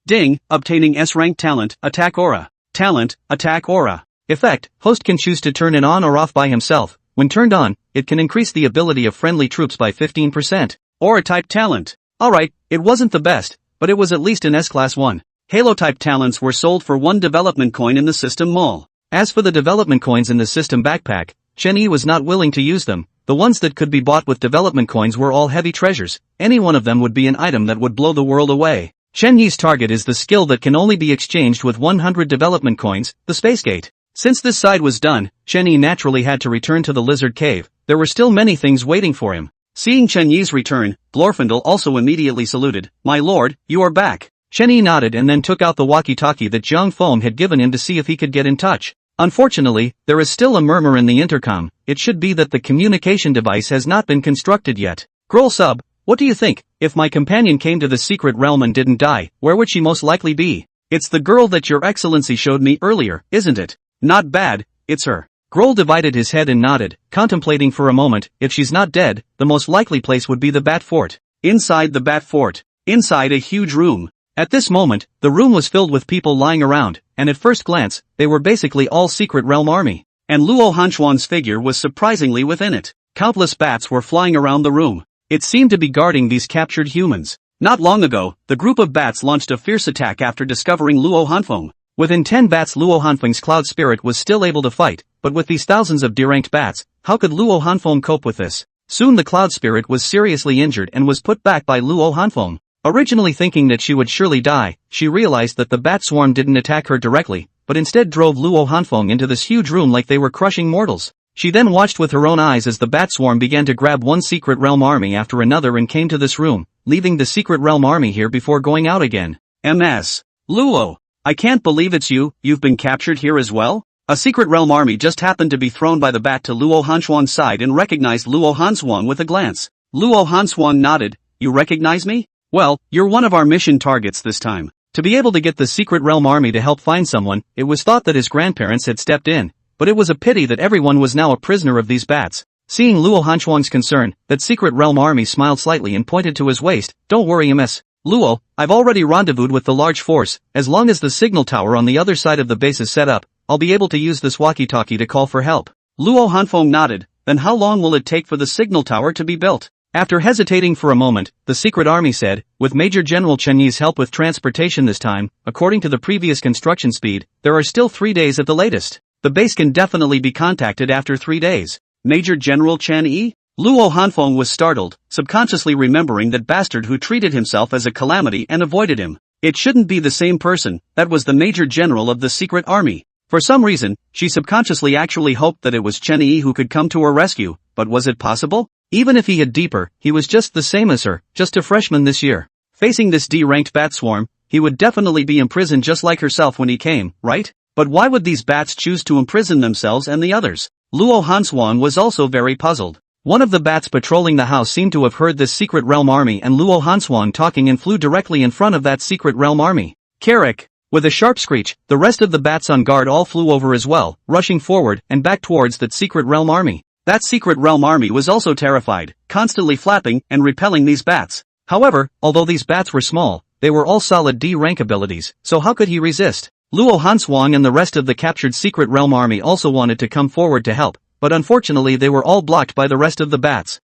Ding, obtaining S-rank talent, attack aura. Talent, attack aura. Effect, host can choose to turn it on or off by himself. When turned on, it can increase the ability of friendly troops by 15%. Aura-type talent. Alright, it wasn't the best, but it was at least an S-Class one. Halo-type talents were sold for 1 development coin in the system mall. As for the development coins in the system backpack, Chen Yi was not willing to use them. The ones that could be bought with development coins were all heavy treasures. Any one of them would be an item that would blow the world away. Chen Yi's target is the skill that can only be exchanged with 100 development coins, the Space Gate. Since this side was done, Chen Yi naturally had to return to the lizard cave. There were still many things waiting for him. Seeing Chen Yi's return, Glorfindel also immediately saluted. "My lord, you are back." Chen Yi nodded and then took out the walkie-talkie that Jiang Feng had given him to see if he could get in touch. Unfortunately, there is still a murmur in the intercom. It should be that the communication device has not been constructed yet. Grohl sub, what do you think? If my companion came to the secret realm and didn't die, where would she most likely be? It's the girl that your excellency showed me earlier, isn't it? Not bad, it's her. Grohl divided his head and nodded, contemplating for a moment. If she's not dead, the most likely place would be the Bat Fort. Inside the Bat Fort. Inside a huge room. At this moment, the room was filled with people lying around, and at first glance, they were basically all Secret Realm army. And Luo Hanshuang's figure was surprisingly within it. Countless bats were flying around the room. It seemed to be guarding these captured humans. Not long ago, the group of bats launched a fierce attack after discovering Luo Hanshuang. Within 10 bats, Luo Hanfeng's cloud spirit was still able to fight, but with these thousands of deranked bats, how could Luo Hanfeng cope with this? Soon the cloud spirit was seriously injured and was put back by Luo Hanfeng. Originally thinking that she would surely die, she realized that the bat swarm didn't attack her directly, but instead drove Luo Hanfeng into this huge room like they were crushing mortals. She then watched with her own eyes as the bat swarm began to grab one secret realm army after another and came to this room, leaving the secret realm army here before going out again. MS. Luo. I can't believe it's you, you've been captured here as well? A secret realm army just happened to be thrown by the bat to Luo Hanshuang's side and recognized Luo Hanshuang with a glance. Luo Hanshuang nodded. You recognize me? Well, you're one of our mission targets this time. To be able to get the secret realm army to help find someone, it was thought that his grandparents had stepped in, but it was a pity that everyone was now a prisoner of these bats. Seeing Luo Hanshuang's concern, that secret realm army smiled slightly and pointed to his waist. Don't worry MS. Luo, I've already rendezvoused with the large force. As long as the signal tower on the other side of the base is set up, I'll be able to use this walkie-talkie to call for help. Luo Hanfeng nodded. Then how long will it take for the signal tower to be built? After hesitating for a moment, the secret army said, with Major General Chen Yi's help with transportation this time, according to the previous construction speed, there are still 3 days at the latest. The base can definitely be contacted after 3 days. Major General Chen Yi? Luo Hanfeng was startled, subconsciously remembering that bastard who treated himself as a calamity and avoided him. It shouldn't be the same person. That was the Major General of the secret army. For some reason, she subconsciously actually hoped that it was Chen Yi who could come to her rescue, but was it possible? Even if he had deeper, he was just the same as her, just a freshman this year. Facing this D-ranked bat swarm, he would definitely be imprisoned just like herself when he came, right? But why would these bats choose to imprison themselves and the others? Luo Hanshuang was also very puzzled. One of the bats patrolling the house seemed to have heard this secret realm army and Luo Hanshuang talking and flew directly in front of that secret realm army. Carrick! With a sharp screech, the rest of the bats on guard all flew over as well, rushing forward and back towards that secret realm army. That secret realm army was also terrified, constantly flapping and repelling these bats. However, although these bats were small, they were all solid D-rank abilities, so how could he resist? Luo Hanshuang and the rest of the captured secret realm army also wanted to come forward to help, but unfortunately they were all blocked by the rest of the bats.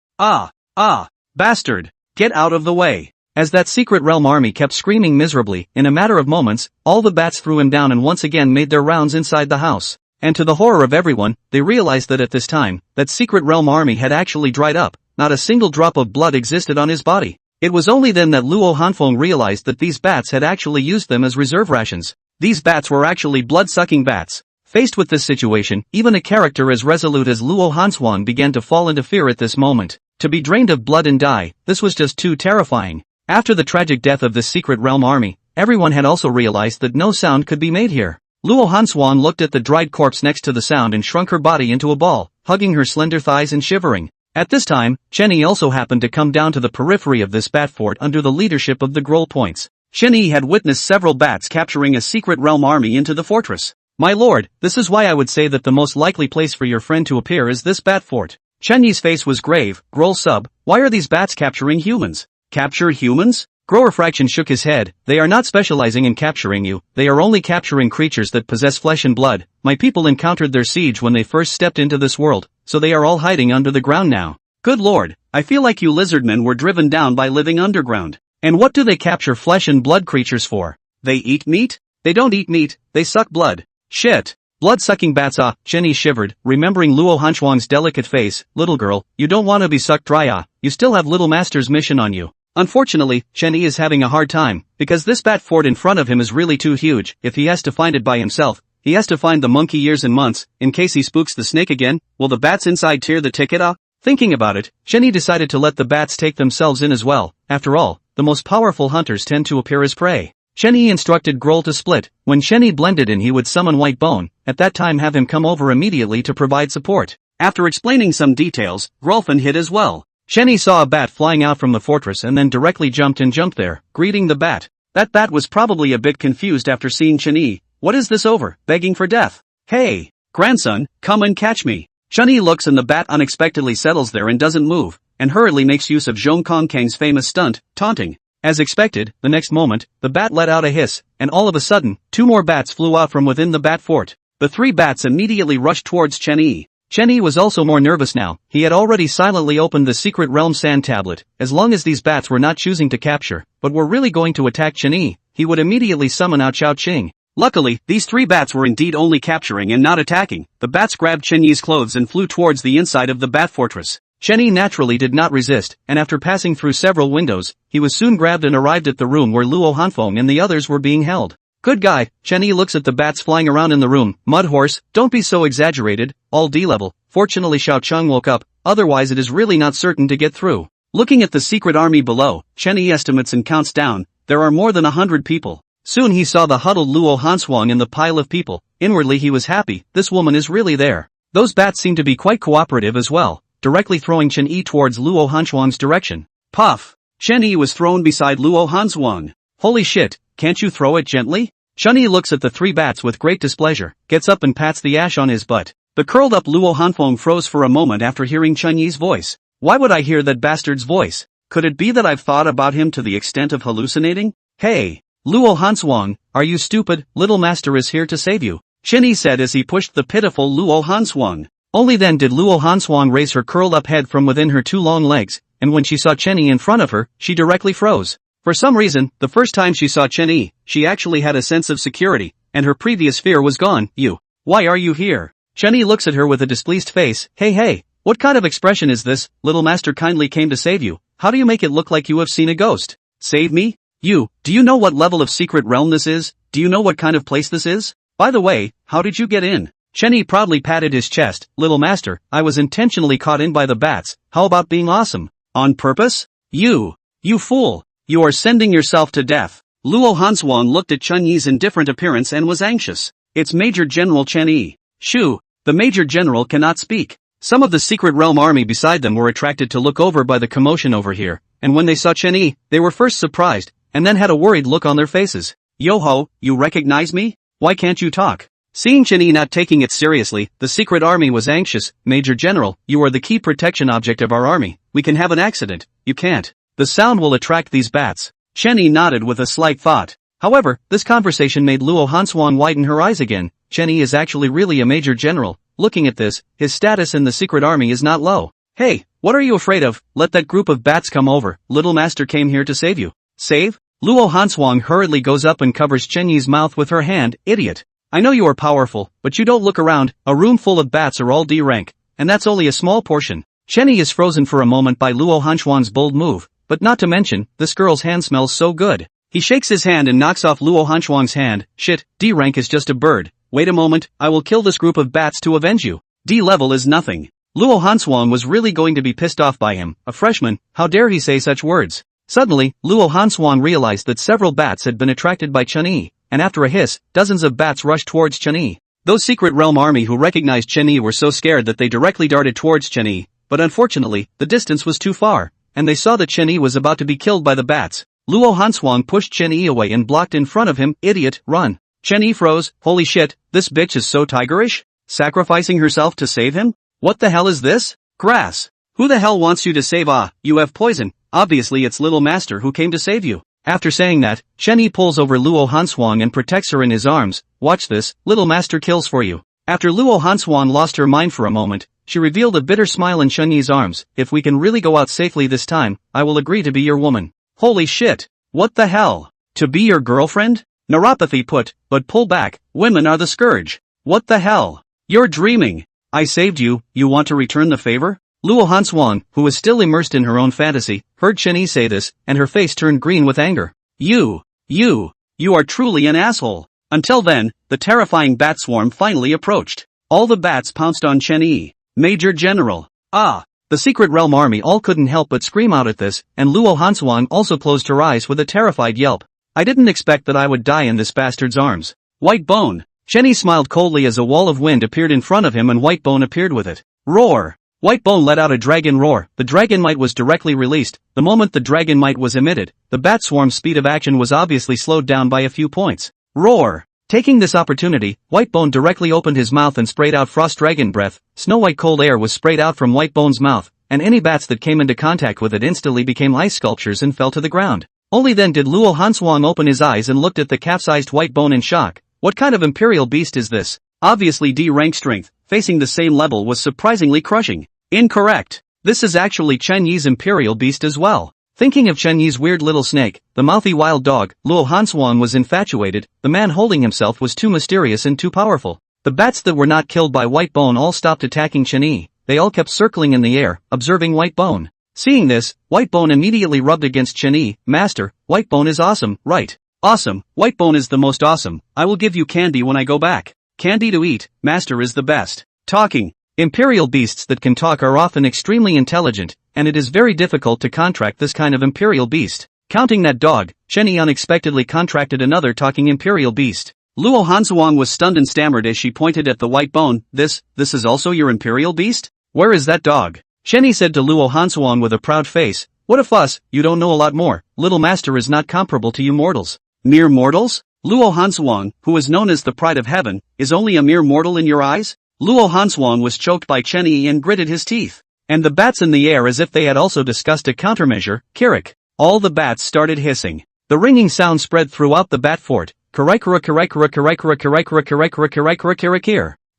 Bastard! Get out of the way! As that secret realm army kept screaming miserably, in a matter of moments, all the bats threw him down and once again made their rounds inside the house. And to the horror of everyone, they realized that at this time, that secret realm army had actually dried up, not a single drop of blood existed on his body. It was only then that Luo Hanfeng realized that these bats had actually used them as reserve rations. These bats were actually blood-sucking bats. Faced with this situation, even a character as resolute as Luo Hanshuang began to fall into fear at this moment. To be drained of blood and die, this was just too terrifying. After the tragic death of this secret realm army, everyone had also realized that no sound could be made here. Luo Hanshuang looked at the dried corpse next to the sound and shrunk her body into a ball, hugging her slender thighs and shivering. At this time, Chen Yi also happened to come down to the periphery of this bat fort under the leadership of the Grohl Points. Chen Yi had witnessed several bats capturing a secret realm army into the fortress. My lord, this is why I would say that the most likely place for your friend to appear is this bat fort. Chen Yi's face was grave. Grohl sub, why are these bats capturing humans? Capture humans? Grower Fraction shook his head. They are not specializing in capturing you, they are only capturing creatures that possess flesh and blood. My people encountered their siege when they first stepped into this world, so they are all hiding under the ground now. Good lord, I feel like you lizardmen were driven down by living underground. And what do they capture flesh and blood creatures for? They eat meat? They don't eat meat, they suck blood. Shit. Blood-sucking bats. Ah, Chen Yi shivered, remembering Luo Hanshuang's delicate face. Little girl, you don't want to be sucked dry. Ah, you still have Little Master's mission on you. Unfortunately, Chen Yi is having a hard time, because this bat fort in front of him is really too huge. If he has to find it by himself, he has to find the monkey years and months, in case he spooks the snake again. Will the bats inside tear the ticket? Ah? Thinking about it, Chen Yi decided to let the bats take themselves in as well. After all, the most powerful hunters tend to appear as prey. Chen Yi instructed Groll to split. When Chen Yi blended in, he would summon White Bone, at that time have him come over immediately to provide support. After explaining some details, Grolfin hid as well. Chen Yi saw a bat flying out from the fortress and then directly jumped there, greeting the bat. That bat was probably a bit confused after seeing Chen Yi. What is this over, begging for death? Hey, grandson, come and catch me. Chen Yi looks and the bat unexpectedly settles there and doesn't move, and hurriedly makes use of Zhong Kongkang's famous stunt, taunting. As expected, the next moment, the bat let out a hiss, and all of a sudden, 2 more bats flew out from within the bat fort. The 3 bats immediately rushed towards Chen Yi. Chen Yi was also more nervous now. He had already silently opened the secret realm sand tablet. As long as these bats were not choosing to capture, but were really going to attack Chen Yi, he would immediately summon out Chao Qing. Luckily, these 3 bats were indeed only capturing and not attacking. The bats grabbed Chen Yi's clothes and flew towards the inside of the bat fortress. Chen Yi naturally did not resist, and after passing through several windows, he was soon grabbed and arrived at the room where Luo Hanshuang and the others were being held. Good guy. Chen Yi looks at the bats flying around in the room. Mud horse, don't be so exaggerated, all D-level. Fortunately Xiao Cheng woke up, otherwise it is really not certain to get through. Looking at the secret army below, Chen Yi estimates and counts down. There are more than 100 people. Soon he saw the huddled Luo Hanshuang in the pile of people. Inwardly he was happy, this woman is really there. Those bats seem to be quite cooperative as well, directly throwing Chen Yi towards Luo Hanshuang's direction. Puff! Chen Yi was thrown beside Luo Hanshuang. Holy shit, can't you throw it gently? Chen Yi looks at the 3 bats with great displeasure, gets up and pats the ash on his butt. The curled up Luo Hanshuang froze for a moment after hearing Chen Yi's voice. Why would I hear that bastard's voice? Could it be that I've thought about him to the extent of hallucinating? Hey! Luo Hanshuang, are you stupid? Little Master is here to save you, Chen Yi said as he pushed the pitiful Luo Hanshuang. Only then did Luo Hanshuang raise her curled-up head from within her 2 long legs, and when she saw Chen Yi in front of her, she directly froze. For some reason, the first time she saw Chen Yi, she actually had a sense of security, and her previous fear was gone. You. Why are you here? Chen Yi looks at her with a displeased face. Hey, what kind of expression is this? Little Master kindly came to save you. How do you make it look like you have seen a ghost? Save me? You, do you know what level of secret realm this is? Do you know what kind of place this is? By the way, how did you get in? Chen Yi proudly patted his chest. Little Master, I was intentionally caught in by the bats. How about being awesome? On purpose? You fool. You are sending yourself to death. Luo Hanshuang looked at Chen Yi's indifferent appearance and was anxious. It's Major General Chen Yi. Shoo, the Major General cannot speak. Some of the secret realm army beside them were attracted to look over by the commotion over here, and when they saw Chen Yi, they were first surprised, and then had a worried look on their faces. Yo-ho, you recognize me? Why can't you talk? Seeing Chen Yi not taking it seriously, the secret army was anxious. Major General, you are the key protection object of our army. We can have an accident. You can't. The sound will attract these bats. Chen Yi nodded with a slight thought. However, this conversation made Luo Hanshuang widen her eyes again. Chen Yi is actually really a major general. Looking at this, his status in the secret army is not low. Hey, what are you afraid of? Let that group of bats come over. Little Master came here to save you. Save? Luo Hanshuang hurriedly goes up and covers Chen Yi's mouth with her hand. Idiot. I know you are powerful, but you don't look around. A room full of bats are all D rank, and that's only a small portion. Chen Yi is frozen for a moment by Luo Hanshuang's bold move, but not to mention, this girl's hand smells so good. He shakes his hand and knocks off Luo Hanshuang's hand. Shit, D rank is just a bird. Wait a moment, I will kill this group of bats to avenge you. D level is nothing. Luo Hanshuang was really going to be pissed off by him. A freshman, how dare he say such words? Suddenly, Luo Hanshuang realized that several bats had been attracted by Chen Yi, and after a hiss, dozens of bats rushed towards Chen Yi. Those secret realm army who recognized Chen Yi were so scared that they directly darted towards Chen Yi, but unfortunately, the distance was too far, and they saw that Chen Yi was about to be killed by the bats. Luo Hanshuang pushed Chen Yi away and blocked in front of him. Idiot, run. Chen Yi froze. Holy shit, this bitch is so tigerish? Sacrificing herself to save him? What the hell is this? Grass. Who the hell wants you to save? Ah, you have poison. Obviously it's Little Master who came to save you. After saying that, Chen Yi pulls over Luo Hanshuang and protects her in his arms. Watch this, Little Master kills for you. After Luo Hanshuang lost her mind for a moment, she revealed a bitter smile in Chen Yi's arms. If we can really go out safely this time, I will agree to be your woman. Holy shit. What the hell? To be your girlfriend? Neuropathy put, but pull back, women are the scourge. What the hell? You're dreaming. I saved you, you want to return the favor? Luo Hanshuang, who was still immersed in her own fantasy, heard Chen Yi say this, and her face turned green with anger. You are truly an asshole. Until then, the terrifying bat swarm finally approached. All the bats pounced on Chen Yi. Major General. Ah! The Secret Realm army all couldn't help but scream out at this, and Luo Hanshuang also closed her eyes with a terrified yelp. I didn't expect that I would die in this bastard's arms. White Bone. Chen Yi smiled coldly as a wall of wind appeared in front of him and White Bone appeared with it. Roar! White Bone let out a dragon roar. The dragon might was directly released. The moment the dragon might was emitted, the bat swarm's speed of action was obviously slowed down by a few points. Roar! Taking this opportunity, White Bone directly opened his mouth and sprayed out frost dragon breath. Snow-white cold air was sprayed out from White Bone's mouth, and any bats that came into contact with it instantly became ice sculptures and fell to the ground. Only then did Luo Hanshuang open his eyes and looked at the capsized White Bone in shock. What kind of imperial beast is this? Obviously D rank strength, facing the same level was surprisingly crushing. Incorrect. This is actually Chen Yi's imperial beast as well. Thinking of Chen Yi's weird little snake, the mouthy wild dog, Luo Hanshuang was infatuated. The man holding himself was too mysterious and too powerful. The bats that were not killed by White Bone all stopped attacking Chen Yi. They all kept circling in the air, observing White Bone. Seeing this, White Bone immediately rubbed against Chen Yi. Master, White Bone is awesome, right? Awesome, White Bone is the most awesome. I will give you candy when I go back. Candy to eat, Master is the best. Talking. Imperial beasts that can talk are often extremely intelligent, and it is very difficult to contract this kind of imperial beast. Counting that dog, Chen Yi unexpectedly contracted another talking imperial beast. Luo Hanshuang was stunned and stammered as she pointed at the White Bone. This is also your imperial beast? Where is that dog? Chen Yi said to Luo Hanshuang with a proud face. What a fuss, you don't know a lot more. Little master is not comparable to you mortals. Mere mortals? Luo Hanshuang, who is known as the pride of heaven, is only a mere mortal in your eyes? Luo Hanshuang was choked by Chen Yi and gritted his teeth. And the bats in the air as if they had also discussed a countermeasure. Kirik. All the bats started hissing. The ringing sound spread throughout the bat fort.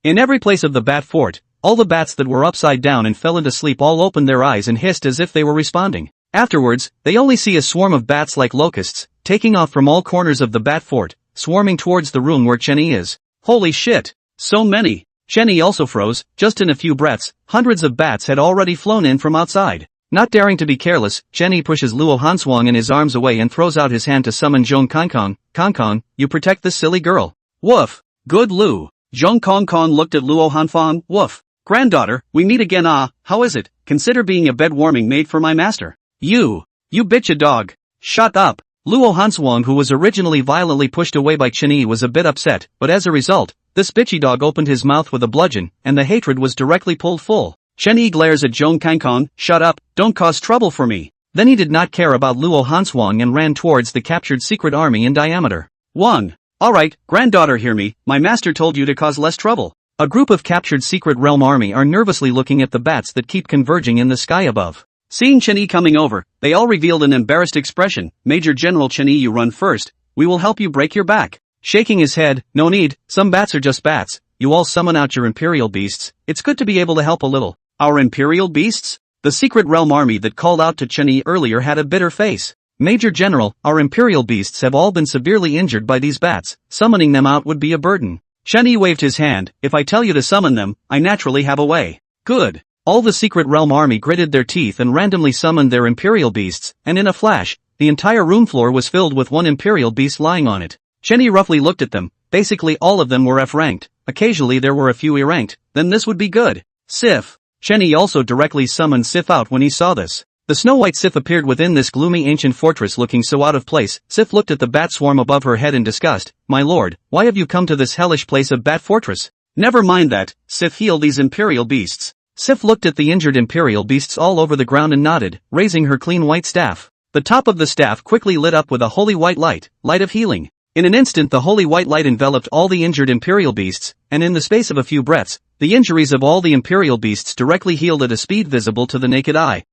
In every place of the bat fort, all the bats that were upside down and fell into sleep all opened their eyes and hissed as if they were responding. Afterwards, they only see a swarm of bats like locusts, taking off from all corners of the bat fort, swarming towards the room where Chen Yi is. Holy shit! So many! Chen Yi also froze. Just in a few breaths, hundreds of bats had already flown in from outside. Not daring to be careless, Chen Yi pushes Luo Hanshuang in his arms away and throws out his hand to summon Zhong Kongkong. Kongkong, you protect this silly girl. Woof. Good Lu. Zhong Kongkong looked at Luo Hanfang. Woof. Granddaughter, we meet again. How is it? Consider being a bed warming maid for my master. You bitch a dog. Shut up. Luo Hanshuang, who was originally violently pushed away by Chen Yi, was a bit upset, but as a result, this bitchy dog opened his mouth with a bludgeon, and the hatred was directly pulled full. Chen Yi glares at Zhong Kongkong. Shut up, don't cause trouble for me. Then he did not care about Luo Hanshuang and ran towards the captured secret army in diameter. 1. Alright, granddaughter, hear me, my master told you to cause less trouble. A group of captured secret realm army are nervously looking at the bats that keep converging in the sky above. Seeing Chen Yi coming over, they all revealed an embarrassed expression. Major General Chen Yi, you run first, we will help you break your back. Shaking his head, no need, some bats are just bats, you all summon out your imperial beasts, it's good to be able to help a little. Our imperial beasts? The secret realm army that called out to Chen Yi earlier had a bitter face. Major General, our imperial beasts have all been severely injured by these bats, summoning them out would be a burden. Chen Yi waved his hand. If I tell you to summon them, I naturally have a way. Good. All the secret realm army gritted their teeth and randomly summoned their imperial beasts, and in a flash, the entire room floor was filled with one imperial beast lying on it. Chen Yi roughly looked at them. Basically all of them were F-ranked. Occasionally there were a few E-ranked. Then this would be good. Sif. Chen Yi also directly summoned Sif out when he saw this. The snow-white Sif appeared within this gloomy ancient fortress looking so out of place. Sif looked at the bat swarm above her head in disgust. My lord, why have you come to this hellish place of bat fortress? Never mind that, Sif, heal these imperial beasts. Sif looked at the injured imperial beasts all over the ground and nodded, raising her clean white staff. The top of the staff quickly lit up with a holy white light of healing. In an instant the holy white light enveloped all the injured imperial beasts, and in the space of a few breaths, the injuries of all the imperial beasts directly healed at a speed visible to the naked eye.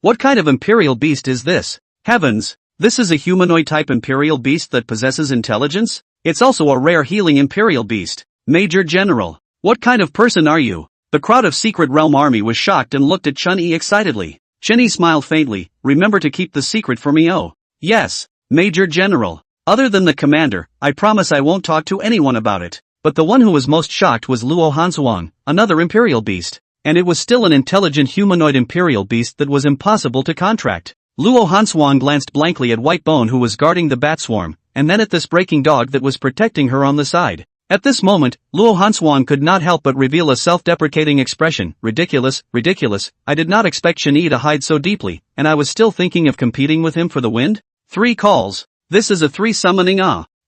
What kind of imperial beast is this? Heavens! This is a humanoid-type imperial beast that possesses intelligence? It's also a rare healing imperial beast. Major General, what kind of person are you? The crowd of Secret Realm army was shocked and looked at Chen Yi excitedly. Chen Yi smiled faintly. Remember to keep the secret for me. Oh. Yes, Major General. Other than the commander, I promise I won't talk to anyone about it. But the one who was most shocked was Luo Hanshuang, another imperial beast. And it was still an intelligent humanoid imperial beast that was impossible to contract. Luo Hanshuang glanced blankly at Whitebone, who was guarding the bat swarm, and then at this breaking dog that was protecting her on the side. At this moment, Luo Hanshuang could not help but reveal a self-deprecating expression. Ridiculous, ridiculous, I did not expect Chen Yi to hide so deeply, and I was still thinking of competing with him for the wind? 3 calls. This is a 3 summoning.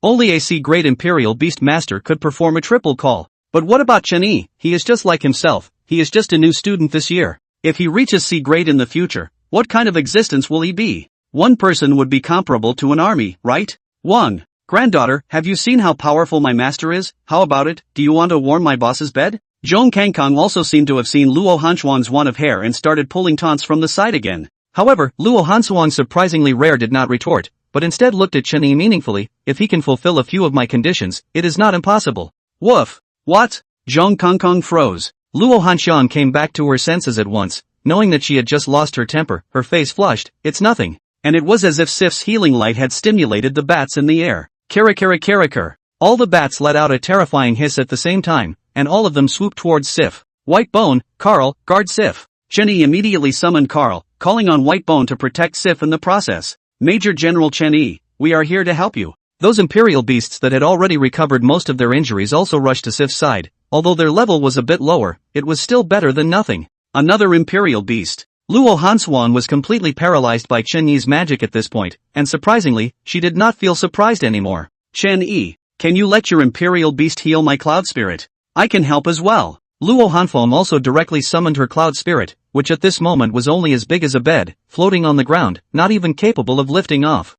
Only a C-grade Imperial Beast Master could perform a triple call. But what about Chen Yi? He is just like himself, he is just a new student this year. If he reaches C-grade in the future, what kind of existence will he be? One person would be comparable to an army, right? 1. Granddaughter, have you seen how powerful my master is? How about it, do you want to warm my boss's bed? Zhong Kangkong also seemed to have seen Luo Hanshuang's wand of hair and started pulling taunts from the side again. However, Luo Hanshuang surprisingly rare did not retort, but instead looked at Chen Yi meaningfully. If he can fulfill a few of my conditions, it is not impossible. Woof. What? Zhong Kangkong froze. Luo Hanshuang came back to her senses at once, knowing that she had just lost her temper. Her face flushed. It's nothing. And it was as if Sif's healing light had stimulated the bats in the air. Kara. All the bats let out a terrifying hiss at the same time, and all of them swooped towards Sif. Whitebone, Carl, guard Sif. Chen Yi immediately summoned Carl, calling on Whitebone to protect Sif in the process. Major General Chen Yi, we are here to help you. Those imperial beasts that had already recovered most of their injuries also rushed to Sif's side. Although their level was a bit lower, it was still better than nothing. Another imperial beast. Luo Hanshuang was completely paralyzed by Chen Yi's magic at this point, and surprisingly, she did not feel surprised anymore. Chen Yi, can you let your imperial beast heal my cloud spirit? I can help as well. Luo Hanshuang also directly summoned her cloud spirit, which at this moment was only as big as a bed, floating on the ground, not even capable of lifting off.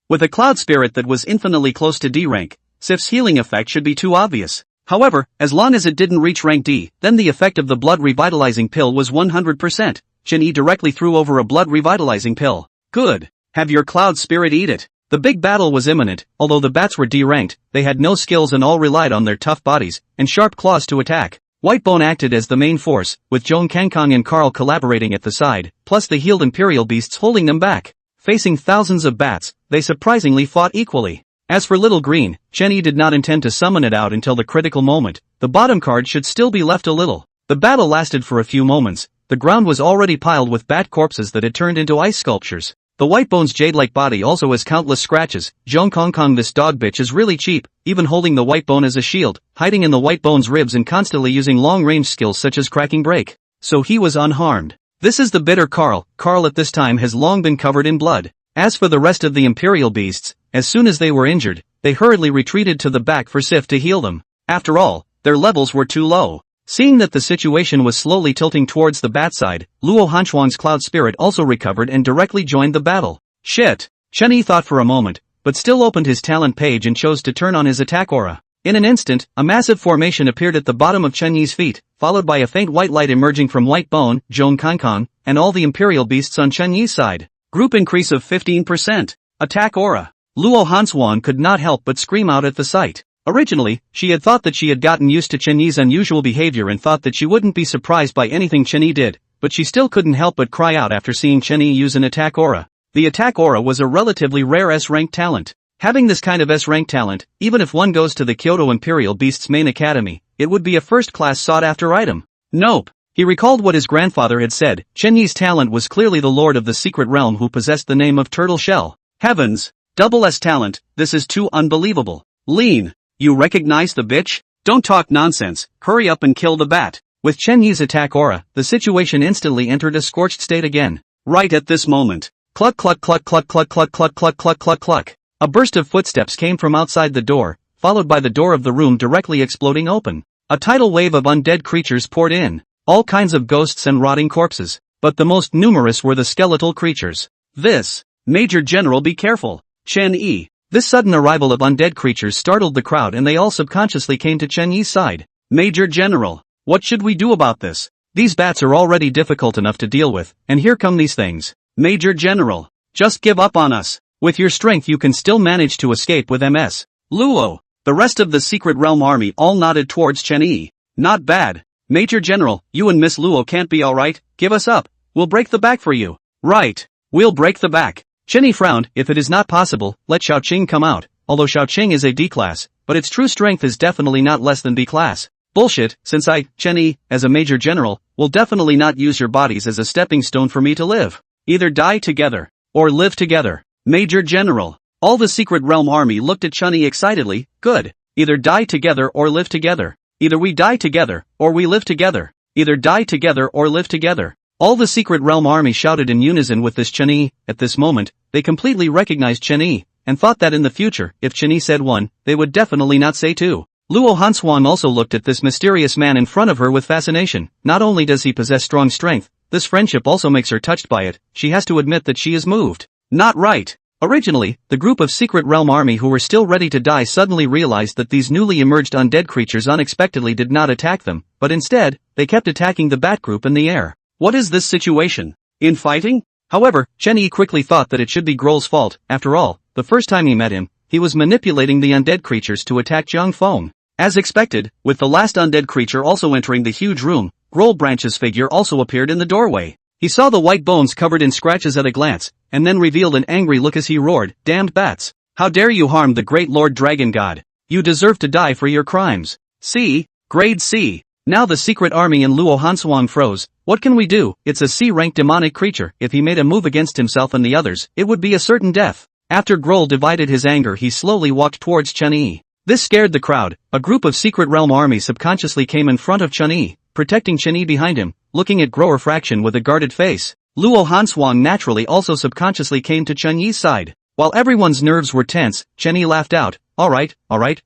With a cloud spirit that was infinitely close to D rank, Sif's healing effect should be too obvious. However, as long as it didn't reach rank D, then the effect of the blood revitalizing pill was 100%. Chen Yi directly threw over a blood revitalizing pill. Good. Have your cloud spirit eat it. The big battle was imminent. Although the bats were D-ranked, they had no skills and all relied on their tough bodies and sharp claws to attack. Whitebone acted as the main force, with Zhong Kangkong and Carl collaborating at the side, plus the healed imperial beasts holding them back. Facing thousands of bats, they surprisingly fought equally. As for Little Green, Chen Yi did not intend to summon it out until the critical moment. The bottom card should still be left a little. The battle lasted for a few moments. The ground was already piled with bat corpses that had turned into ice sculptures. The Whitebone's jade-like body also has countless scratches. Zhong Kangkong, this dog bitch is really cheap, even holding the Whitebone as a shield, hiding in the Whitebone's ribs and constantly using long-range skills such as cracking break. So he was unharmed. This is the bitter Carl. Carl at this time has long been covered in blood. As for the rest of the imperial beasts, as soon as they were injured, they hurriedly retreated to the back for Sif to heal them. After all, their levels were too low. Seeing that the situation was slowly tilting towards the bat side, Luo Hanshuang's cloud spirit also recovered and directly joined the battle. Shit! Chen Yi thought for a moment, but still opened his talent page and chose to turn on his attack aura. In an instant, a massive formation appeared at the bottom of Chen Yi's feet, followed by a faint white light emerging from Whitebone, Zhong Kangkong, and all the imperial beasts on Chen Yi's side. Group increase of 15%. Attack aura. Luo Hanshuang could not help but scream out at the sight. Originally, she had thought that she had gotten used to Chen Yi's unusual behavior and thought that she wouldn't be surprised by anything Chen Yi did, but she still couldn't help but cry out after seeing Chen Yi use an attack aura. The attack aura was a relatively rare S-rank talent. Having this kind of S-rank talent, even if one goes to the Kyoto Imperial Beasts main academy, it would be a first-class sought-after item. Nope. He recalled what his grandfather had said. Chen Yi's talent was clearly the lord of the secret realm who possessed the name of Turtle Shell. Heavens! Double S talent, this is too unbelievable. Lean. You recognize the bitch? Don't talk nonsense, hurry up and kill the bat. With Chen Yi's attack aura, the situation instantly entered a scorched state again. Right at this moment. Cluck cluck cluck cluck cluck cluck cluck cluck cluck cluck cluck. A burst of footsteps came from outside the door, followed by the door of the room directly exploding open. A tidal wave of undead creatures poured in. All kinds of ghosts and rotting corpses. But the most numerous were the skeletal creatures. This. Major General, be careful. Chen Yi. This sudden arrival of undead creatures startled the crowd and they all subconsciously came to Chen Yi's side. Major General, what should we do about this? These bats are already difficult enough to deal with, and here come these things. Major General, just give up on us. With your strength you can still manage to escape with MS. Luo. The rest of the Secret Realm army all nodded towards Chen Yi. Not bad. Major General, you and Miss Luo can't be alright, give us up. We'll break the back for you. Right. We'll break the back. Chen Yi frowned. If it is not possible, let Xiaoqing come out. Although Xiaoqing is a D class, but its true strength is definitely not less than B class. Bullshit, since I, Chen Yi, as a Major General, will definitely not use your bodies as a stepping stone for me to live. Either die together, or live together. Major General. All the Secret Realm army looked at Chen Yi excitedly. Good. Either die together or live together. Either we die together, or we live together. Either die together or live together. All the Secret Realm army shouted in unison with this Chen Yi. At this moment, they completely recognized Chen Yi, and thought that in the future, if Chen Yi said one, they would definitely not say two. Luo Hanshuang also looked at this mysterious man in front of her with fascination. Not only does he possess strong strength, this friendship also makes her touched by it. She has to admit that she is moved. Not right. Originally, the group of Secret Realm army who were still ready to die suddenly realized that these newly emerged undead creatures unexpectedly did not attack them, but instead, they kept attacking the bat group in the air. What is this situation? Infighting? However, Chen Yi quickly thought that it should be Grol's fault. After all, the first time he met him, he was manipulating the undead creatures to attack Jiang Feng. As expected, with the last undead creature also entering the huge room, Grol Branch's figure also appeared in the doorway. He saw the white bones covered in scratches at a glance, and then revealed an angry look as he roared, "Damned bats! How dare you harm the great Lord Dragon God! You deserve to die for your crimes." C. Grade C. Now the secret army in Luo Hanshuang froze. What can we do? It's a C-ranked demonic creature. If he made a move against himself and the others, it would be a certain death. After Grol divided his anger, he slowly walked towards Chen Yi. This scared the crowd. A group of Secret Realm army subconsciously came in front of Chen Yi, protecting Chen Yi behind him, looking at Grower Fraction with a guarded face. Luo Hanshuang naturally also subconsciously came to Chen Yi's side. While everyone's nerves were tense, Chen Yi laughed out. Alright,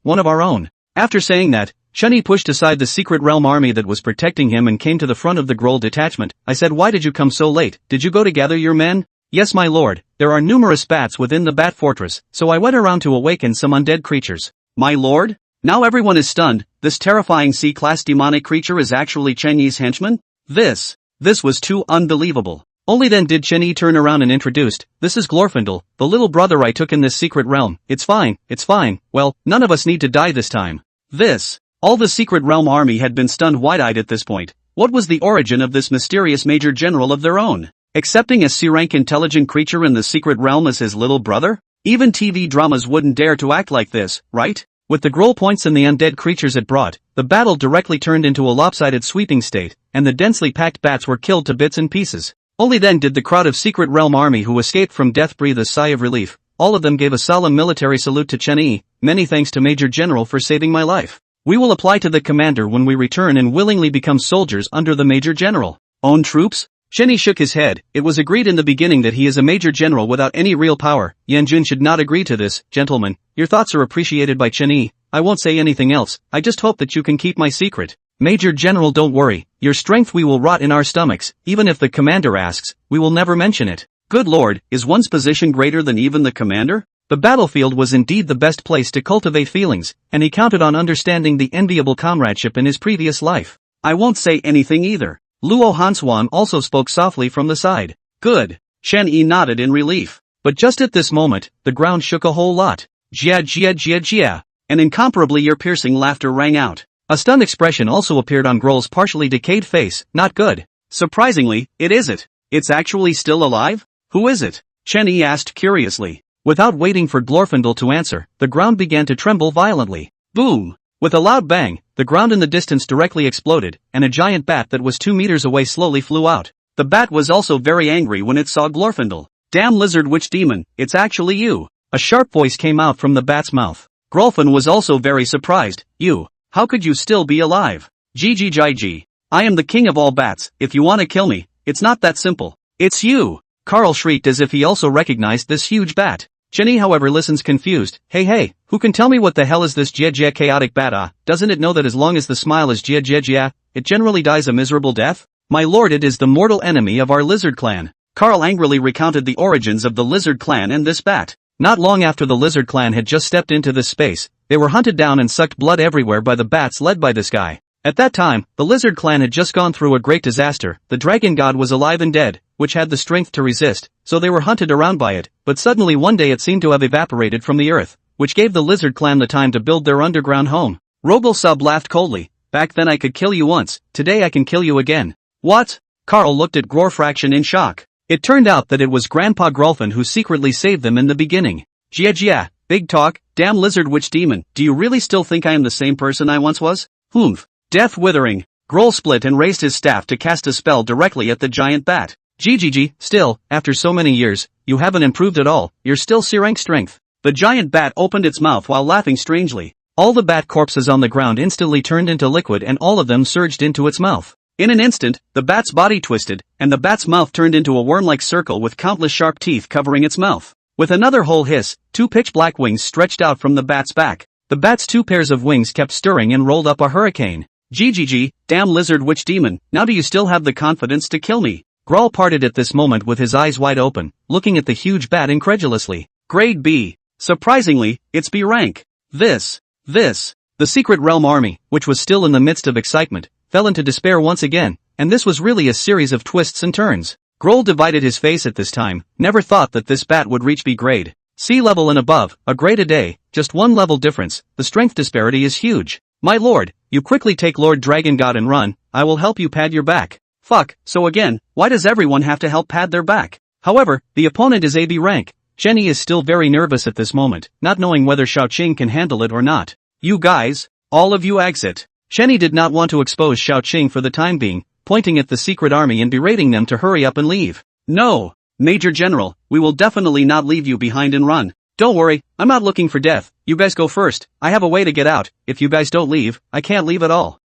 one of our own. After saying that, Chen Yi pushed aside the Secret Realm army that was protecting him and came to the front of the Grol detachment. I said, why did you come so late? Did you go to gather your men? Yes, my lord. There are numerous bats within the bat fortress, so I went around to awaken some undead creatures. My lord? Now everyone is stunned. This terrifying C-class demonic creature is actually Chen Yi's henchman? This was too unbelievable. Only then did Chen Yi turn around and introduced, this is Glorfindel, the little brother I took in this secret realm. It's fine. Well, none of us need to die this time. All the Secret Realm army had been stunned wide-eyed at this point. What was the origin of this mysterious major general of their own? Accepting a C-rank intelligent creature in the secret realm as his little brother? Even TV dramas wouldn't dare to act like this, right? With the Grol points and the undead creatures it brought, the battle directly turned into a lopsided sweeping state, and the densely packed bats were killed to bits and pieces. Only then did the crowd of Secret Realm army who escaped from death breathe a sigh of relief. All of them gave a solemn military salute to Chen Yi. Many thanks to Major General for saving my life. We will apply to the commander when we return and willingly become soldiers under the Major General. Own troops? Chen Yi shook his head. It was agreed in the beginning that he is a Major General without any real power. Yanjun should not agree to this. Gentlemen, your thoughts are appreciated by Chen Yi. I won't say anything else. I just hope that you can keep my secret. Major General, don't worry. Your strength we will rot in our stomachs. Even if the commander asks, we will never mention it. Good lord, is one's position greater than even the commander? The battlefield was indeed the best place to cultivate feelings, and he counted on understanding the enviable comradeship in his previous life. I won't say anything either. Luo Hanshuang also spoke softly from the side. Good. Chen Yi nodded in relief. But just at this moment, the ground shook a whole lot. Jia jia jia jia. And incomparably ear-piercing laughter rang out. A stunned expression also appeared on Grol's partially decayed face. Not good. Surprisingly, it isn't. It's actually still alive? Who is it? Chen Yi asked curiously. Without waiting for Glorfindel to answer, the ground began to tremble violently. Boom! With a loud bang, the ground in the distance directly exploded, and a giant bat that was 2 meters away slowly flew out. The bat was also very angry when it saw Glorfindel. Damn lizard witch demon, it's actually you. A sharp voice came out from the bat's mouth. Grolfin was also very surprised. You, how could you still be alive? GG. I am the king of all bats. If you want to kill me, it's not that simple. It's you. Carl shrieked as if he also recognized this huge bat. Chen Yi however listens confused. Hey, who can tell me what the hell is this Jia chaotic bat? Doesn't it know that as long as the smile is Jia, it generally dies a miserable death? My lord, it is the mortal enemy of our lizard clan. Carl angrily recounted the origins of the lizard clan and this bat. Not long after the lizard clan had just stepped into this space, they were hunted down and sucked blood everywhere by the bats led by this guy. At that time, the lizard clan had just gone through a great disaster. The dragon god was alive and dead, which had the strength to resist, so they were hunted around by it, but suddenly one day it seemed to have evaporated from the earth, which gave the lizard clan the time to build their underground home. Rogol Sub laughed coldly. Back then I could kill you once, today I can kill you again. What? Carl looked at Glorfraction in shock. It turned out that it was Grandpa Grolfen who secretly saved them in the beginning. Jia, big talk, damn lizard witch demon, do you really still think I am the same person I once was? Humph. Death withering. Grol split and raised his staff to cast a spell directly at the giant bat. GGG, still, after so many years, you haven't improved at all, you're still C-rank strength. The giant bat opened its mouth while laughing strangely. All the bat corpses on the ground instantly turned into liquid and all of them surged into its mouth. In an instant, the bat's body twisted, and the bat's mouth turned into a worm-like circle with countless sharp teeth covering its mouth. With another whole hiss, two pitch-black wings stretched out from the bat's back. The bat's two pairs of wings kept stirring and rolled up a hurricane. GGG, damn lizard witch demon, now do you still have the confidence to kill me? Grol parted at this moment with his eyes wide open, looking at the huge bat incredulously. Grade B. Surprisingly, it's B rank. This. The Secret Realm army, which was still in the midst of excitement, fell into despair once again, and this was really a series of twists and turns. Grol divided his face at this time, never thought that this bat would reach B grade. C level and above, a grade a day, just one level difference, the strength disparity is huge. My lord, you quickly take Lord Dragon God and run, I will help you pad your back. Fuck, so again, why does everyone have to help pad their back? However, the opponent is AB rank. Chen Yi is still very nervous at this moment, not knowing whether Xiaoqing can handle it or not. You guys, all of you exit. Chen Yi did not want to expose Xiaoqing for the time being, pointing at the secret army and berating them to hurry up and leave. No, Major General, we will definitely not leave you behind and run. Don't worry, I'm not looking for death, you guys go first, I have a way to get out, if you guys don't leave, I can't leave at all.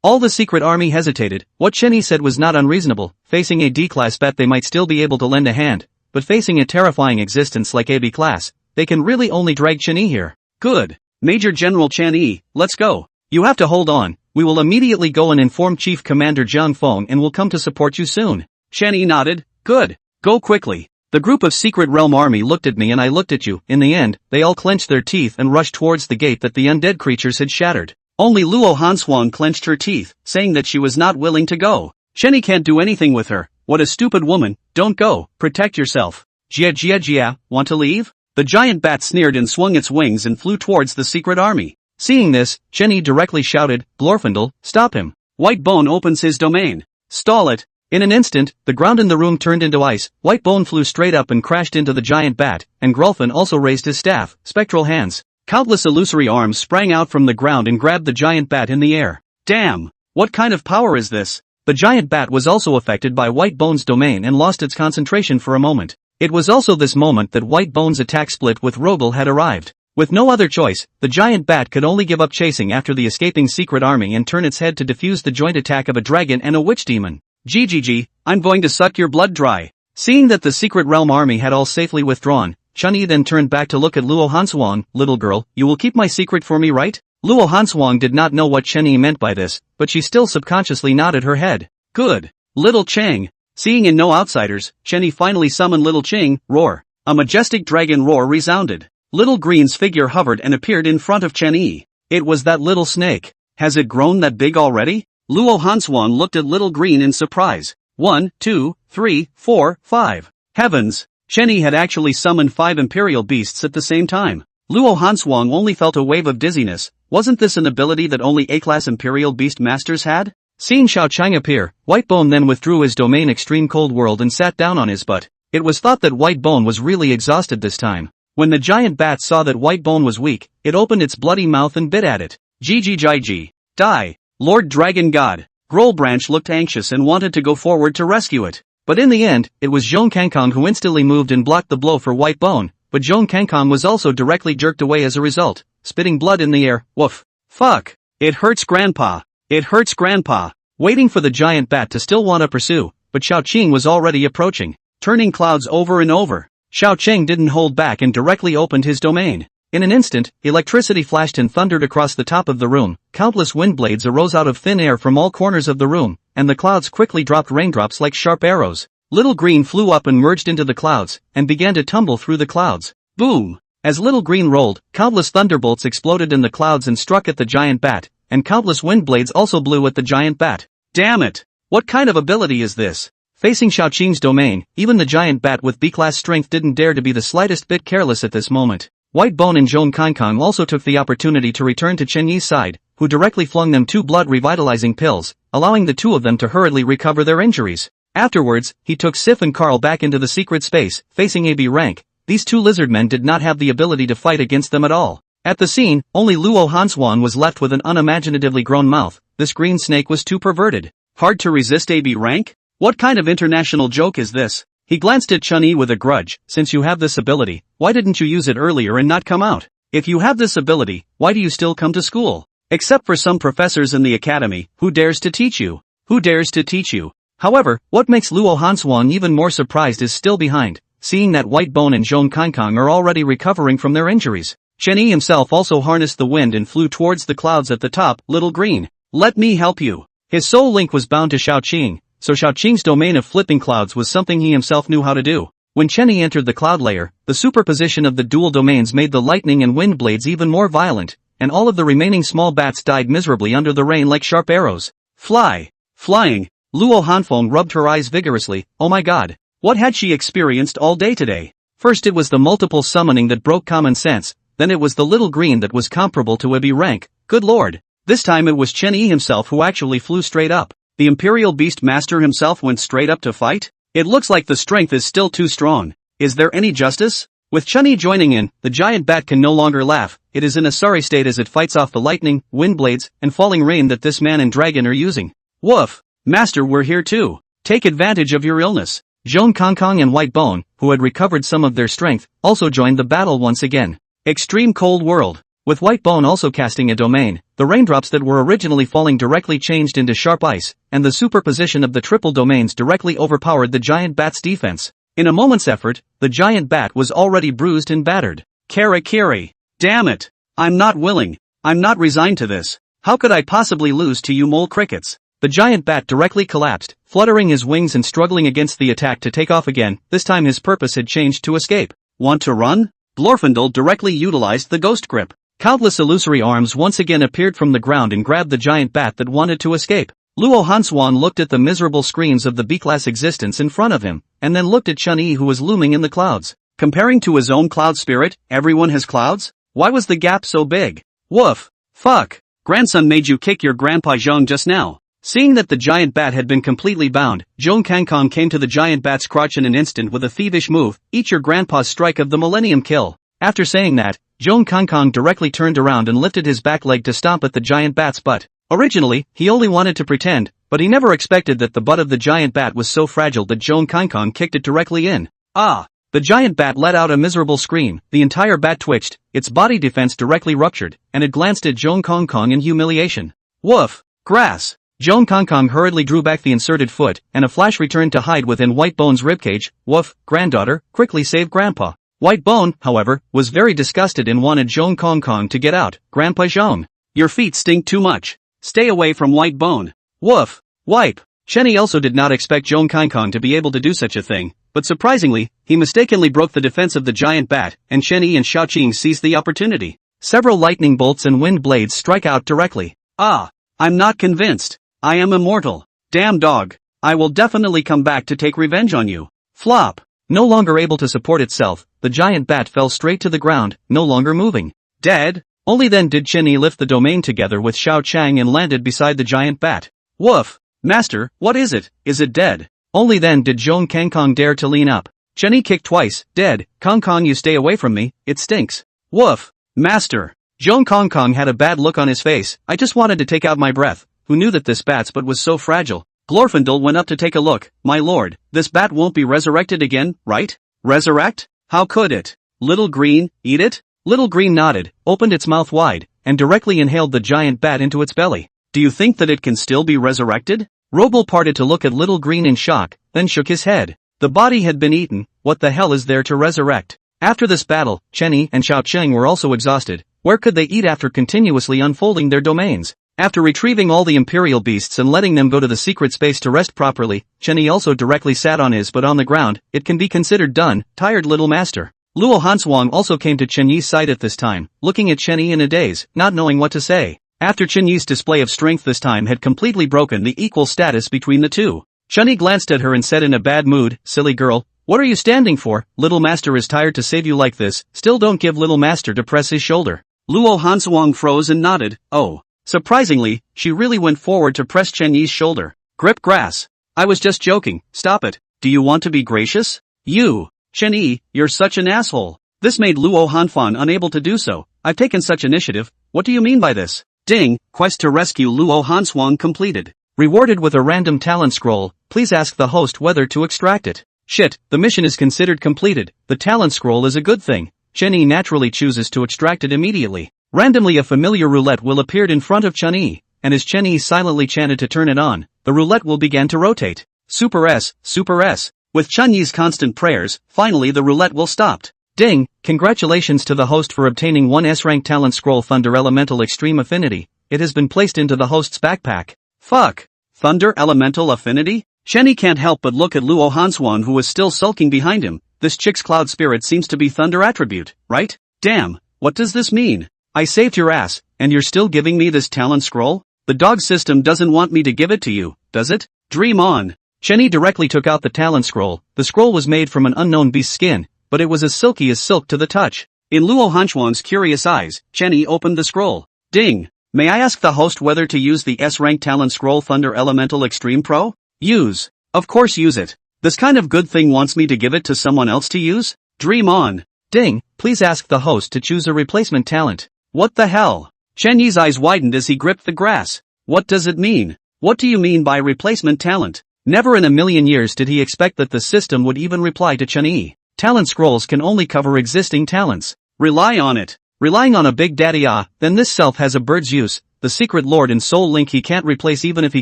All the secret army hesitated. What Chen Yi said was not unreasonable. Facing a D-class bet they might still be able to lend a hand, but facing a terrifying existence like AB class, they can really only drag Chen Yi here. Good. Major General Chen Yi, let's go. You have to hold on, we will immediately go and inform Chief Commander Jiang Feng and will come to support you soon. Chen Yi nodded. Good. Go quickly. The group of Secret Realm army looked at me and I looked at you. In the end, they all clenched their teeth and rushed towards the gate that the undead creatures had shattered. Only Luo Hanshuang clenched her teeth, saying that she was not willing to go. Chen Yi can't do anything with her. What a stupid woman, don't go, protect yourself. Jia, want to leave? The giant bat sneered and swung its wings and flew towards the secret army. Seeing this, Chen Yi directly shouted, Glorfindel, stop him. White Bone opens his domain. Stall it. In an instant, the ground in the room turned into ice, White Bone flew straight up and crashed into the giant bat, and Grolfen also raised his staff, spectral hands. Countless illusory arms sprang out from the ground and grabbed the giant bat in the air. Damn! What kind of power is this? The giant bat was also affected by White Bone's domain and lost its concentration for a moment. It was also this moment that White Bone's attack split with Rogel had arrived. With no other choice, the giant bat could only give up chasing after the escaping secret army and turn its head to defuse the joint attack of a dragon and a witch demon. GGG, I'm going to suck your blood dry. Seeing that the secret realm army had all safely withdrawn, Chen Yi then turned back to look at Luo Hanshuang. Little girl, you will keep my secret for me, right? Luo Hanshuang did not know what Chen Yi meant by this, but she still subconsciously nodded her head. Good. Little Chang. Seeing in no outsiders, Chen Yi finally summoned Little Chang. Roar. A majestic dragon roar resounded. Little Green's figure hovered and appeared in front of Chen Yi. It was that little snake. Has it grown that big already? Luo Hanshuang looked at Little Green in surprise. 1, 2, 3, 4, 5. Heavens! Chen Yi had actually summoned 5 imperial beasts at the same time. Luo Hanshuang only felt a wave of dizziness. Wasn't this an ability that only A-class imperial beast masters had? Seeing Xiao Chang appear, White Bone then withdrew his domain Extreme Cold World and sat down on his butt. It was thought that White Bone was really exhausted this time. When the giant bat saw that White Bone was weak, it opened its bloody mouth and bit at it. GGG. Die. Lord Dragon God. Grolbranch looked anxious and wanted to go forward to rescue it. But in the end, it was Zhong Kangkong who instantly moved and blocked the blow for White Bone, but Zhong Kangkong was also directly jerked away as a result, spitting blood in the air. Woof. Fuck. It hurts Grandpa. It hurts Grandpa. Waiting for the giant bat to still want to pursue, but Xiao Qing was already approaching, turning clouds over and over. Xiao Qing didn't hold back and directly opened his domain. In an instant, electricity flashed and thundered across the top of the room, countless wind blades arose out of thin air from all corners of the room, and the clouds quickly dropped raindrops like sharp arrows. Little Green flew up and merged into the clouds, and began to tumble through the clouds. Boom! As Little Green rolled, countless thunderbolts exploded in the clouds and struck at the giant bat, and countless wind blades also blew at the giant bat. Damn it! What kind of ability is this? Facing Xiao Qing's domain, even the giant bat with B-class strength didn't dare to be the slightest bit careless at this moment. White Bone and Zhong Kangkong also took the opportunity to return to Chen Yi's side, who directly flung them 2 blood-revitalizing pills, allowing the 2 of them to hurriedly recover their injuries. Afterwards, he took Sif and Carl back into the secret space, facing AB rank. These 2 lizardmen did not have the ability to fight against them at all. At the scene, only Luo Hanshuang was left with an unimaginatively grown mouth. This green snake was too perverted. Hard to resist AB rank? What kind of international joke is this? He glanced at Chen Yi with a grudge. Since you have this ability, why didn't you use it earlier and not come out? If you have this ability, why do you still come to school? Except for some professors in the academy, who dares to teach you? Who dares to teach you? However, what makes Luo Hanshuang even more surprised is still behind, seeing that White Bone and Zhong Kankang are already recovering from their injuries. Chen Yi himself also harnessed the wind and flew towards the clouds at the top. Little Green, let me help you. His soul link was bound to Xiaoqing, so Xiaoqing's domain of flipping clouds was something he himself knew how to do. When Chen Yi entered the cloud layer, the superposition of the dual domains made the lightning and wind blades even more violent, and all of the remaining small bats died miserably under the rain like sharp arrows. Fly! Flying! Luo Hanfeng rubbed her eyes vigorously. Oh my god. What had she experienced all day today? First it was the multiple summoning that broke common sense, then it was the little green that was comparable to Ibi rank. Good lord. This time it was Chen Yi himself who actually flew straight up. The Imperial Beast Master himself went straight up to fight? It looks like the strength is still too strong. Is there any justice? With Chen Yi joining in, the giant bat can no longer laugh. It is in a sorry state as it fights off the lightning, wind blades, and falling rain that this man and dragon are using. Woof! Master, we're here too. Take advantage of your illness. Zhong Kankang and White Bone, who had recovered some of their strength, also joined the battle once again. Extreme cold world. With White Bone also casting a domain, the raindrops that were originally falling directly changed into sharp ice, and the superposition of the triple domains directly overpowered the giant bat's defense. In a moment's effort, the giant bat was already bruised and battered. Kiri. Damn it! I'm not willing. I'm not resigned to this. How could I possibly lose to you mole crickets? The giant bat directly collapsed, fluttering his wings and struggling against the attack to take off again. This time his purpose had changed to escape. Want to run? Glorfindel directly utilized the ghost grip. Countless illusory arms once again appeared from the ground and grabbed the giant bat that wanted to escape. Luo Hanshuang looked at the miserable screens of the beakless existence in front of him, and then looked at Chen Yi who was looming in the clouds. Comparing to his own cloud spirit, everyone has clouds? Why was the gap so big? Woof! Fuck! Grandson made you kick your grandpa Zhong just now. Seeing that the giant bat had been completely bound, Zhong Kankang came to the giant bat's crotch in an instant with a thievish move. Eat your grandpa's strike of the millennium kill. After saying that, Zhong Kankang directly turned around and lifted his back leg to stomp at the giant bat's butt. Originally, he only wanted to pretend, but he never expected that the butt of the giant bat was so fragile that Zhong Kankang kicked it directly in. Ah! The giant bat let out a miserable scream. The entire bat twitched, its body defense directly ruptured, and it glanced at Zhong Kankang in humiliation. Woof! Grass! Zhong Kankang hurriedly drew back the inserted foot, and a flash returned to hide within White Bone's ribcage. Woof, granddaughter, quickly save Grandpa. White Bone, however, was very disgusted and wanted Zhong Kankang to get out. Grandpa Zhong, your feet stink too much. Stay away from White Bone. Woof, wipe. Chen Yi also did not expect Zhong Kankang to be able to do such a thing, but surprisingly, he mistakenly broke the defense of the giant bat, and Chen Yi and Xiaoqing seized the opportunity. Several lightning bolts and wind blades strike out directly. Ah, I'm not convinced. I am immortal. Damn dog. I will definitely come back to take revenge on you. Flop. No longer able to support itself, the giant bat fell straight to the ground, no longer moving. Dead? Only then did Chen Yi lift the domain together with Xiao Chang and landed beside the giant bat. Woof. Master, what is it? Is it dead? Only then did Zhong Kankang dare to lean up. Chen Yi kicked twice. Dead. Kankang, you stay away from me, it stinks. Woof. Master. Zhong Kankang had a bad look on his face. I just wanted to take out my breath. Who knew that this bat's butt was so fragile? Glorfindel went up to take a look. My lord, this bat won't be resurrected again, right? Resurrect? How could it? Little Green, eat it? Little Green nodded, opened its mouth wide, and directly inhaled the giant bat into its belly. Do you think that it can still be resurrected? Roble parted to look at Little Green in shock, then shook his head. The body had been eaten, what the hell is there to resurrect? After this battle, Chen Yi and Xiao Cheng were also exhausted. Where could they eat after continuously unfolding their domains? After retrieving all the imperial beasts and letting them go to the secret space to rest properly, Chen Yi also directly sat on his butt on the ground. It can be considered done, tired little master. Luo Hanshuang also came to Chen Yi's side at this time, looking at Chen Yi in a daze, not knowing what to say. After Chen Yi's display of strength this time had completely broken the equal status between the two. Chen Yi glanced at her and said in a bad mood, silly girl, what are you standing for? Little master is tired to save you like this, still don't give little master to press his shoulder. Luo Hanshuang froze and nodded, oh. Surprisingly, she really went forward to press Chen Yi's shoulder. Grip grass. I was just joking, stop it. Do you want to be gracious? You. Chen Yi, you're such an asshole. This made Luo Hanshuang unable to do so. I've taken such initiative, what do you mean by this? Ding, quest to rescue Luo Hanshuang completed. Rewarded with a random talent scroll, please ask the host whether to extract it. Shit, the mission is considered completed, the talent scroll is a good thing. Chen Yi naturally chooses to extract it immediately. Randomly a familiar roulette will appear in front of Chen Yi, and as Chen Yi silently chanted to turn it on, the roulette will begin to rotate. Super S, Super S. With Chen Yi's constant prayers, finally the roulette will stop. Ding, congratulations to the host for obtaining one S-rank talent scroll Thunder Elemental Extreme Affinity. It has been placed into the host's backpack. Fuck. Thunder Elemental Affinity? Chen Yi can't help but look at Luo Hanshuang who was still sulking behind him. This chick's cloud spirit seems to be thunder attribute, right? Damn, what does this mean? I saved your ass, and you're still giving me this talent scroll? The dog system doesn't want me to give it to you, does it? Dream on. Chen Yi directly took out the talent scroll. The scroll was made from an unknown beast's skin, but it was as silky as silk to the touch. In Luo Hanshuang's curious eyes, Chen Yi opened the scroll. Ding. May I ask the host whether to use the S-rank talent scroll Thunder Elemental Extreme Pro? Use. Of course use it. This kind of good thing wants me to give it to someone else to use? Dream on. Ding, please ask the host to choose a replacement talent. What the hell? Chen Yi's eyes widened as he gripped the grass. What does it mean? What do you mean by replacement talent? Never in a million years did he expect that the system would even reply to Chen Yi. Talent scrolls can only cover existing talents. Rely on it. Relying on a big daddy then this self has a bird's use, the secret lord and soul link he can't replace even if he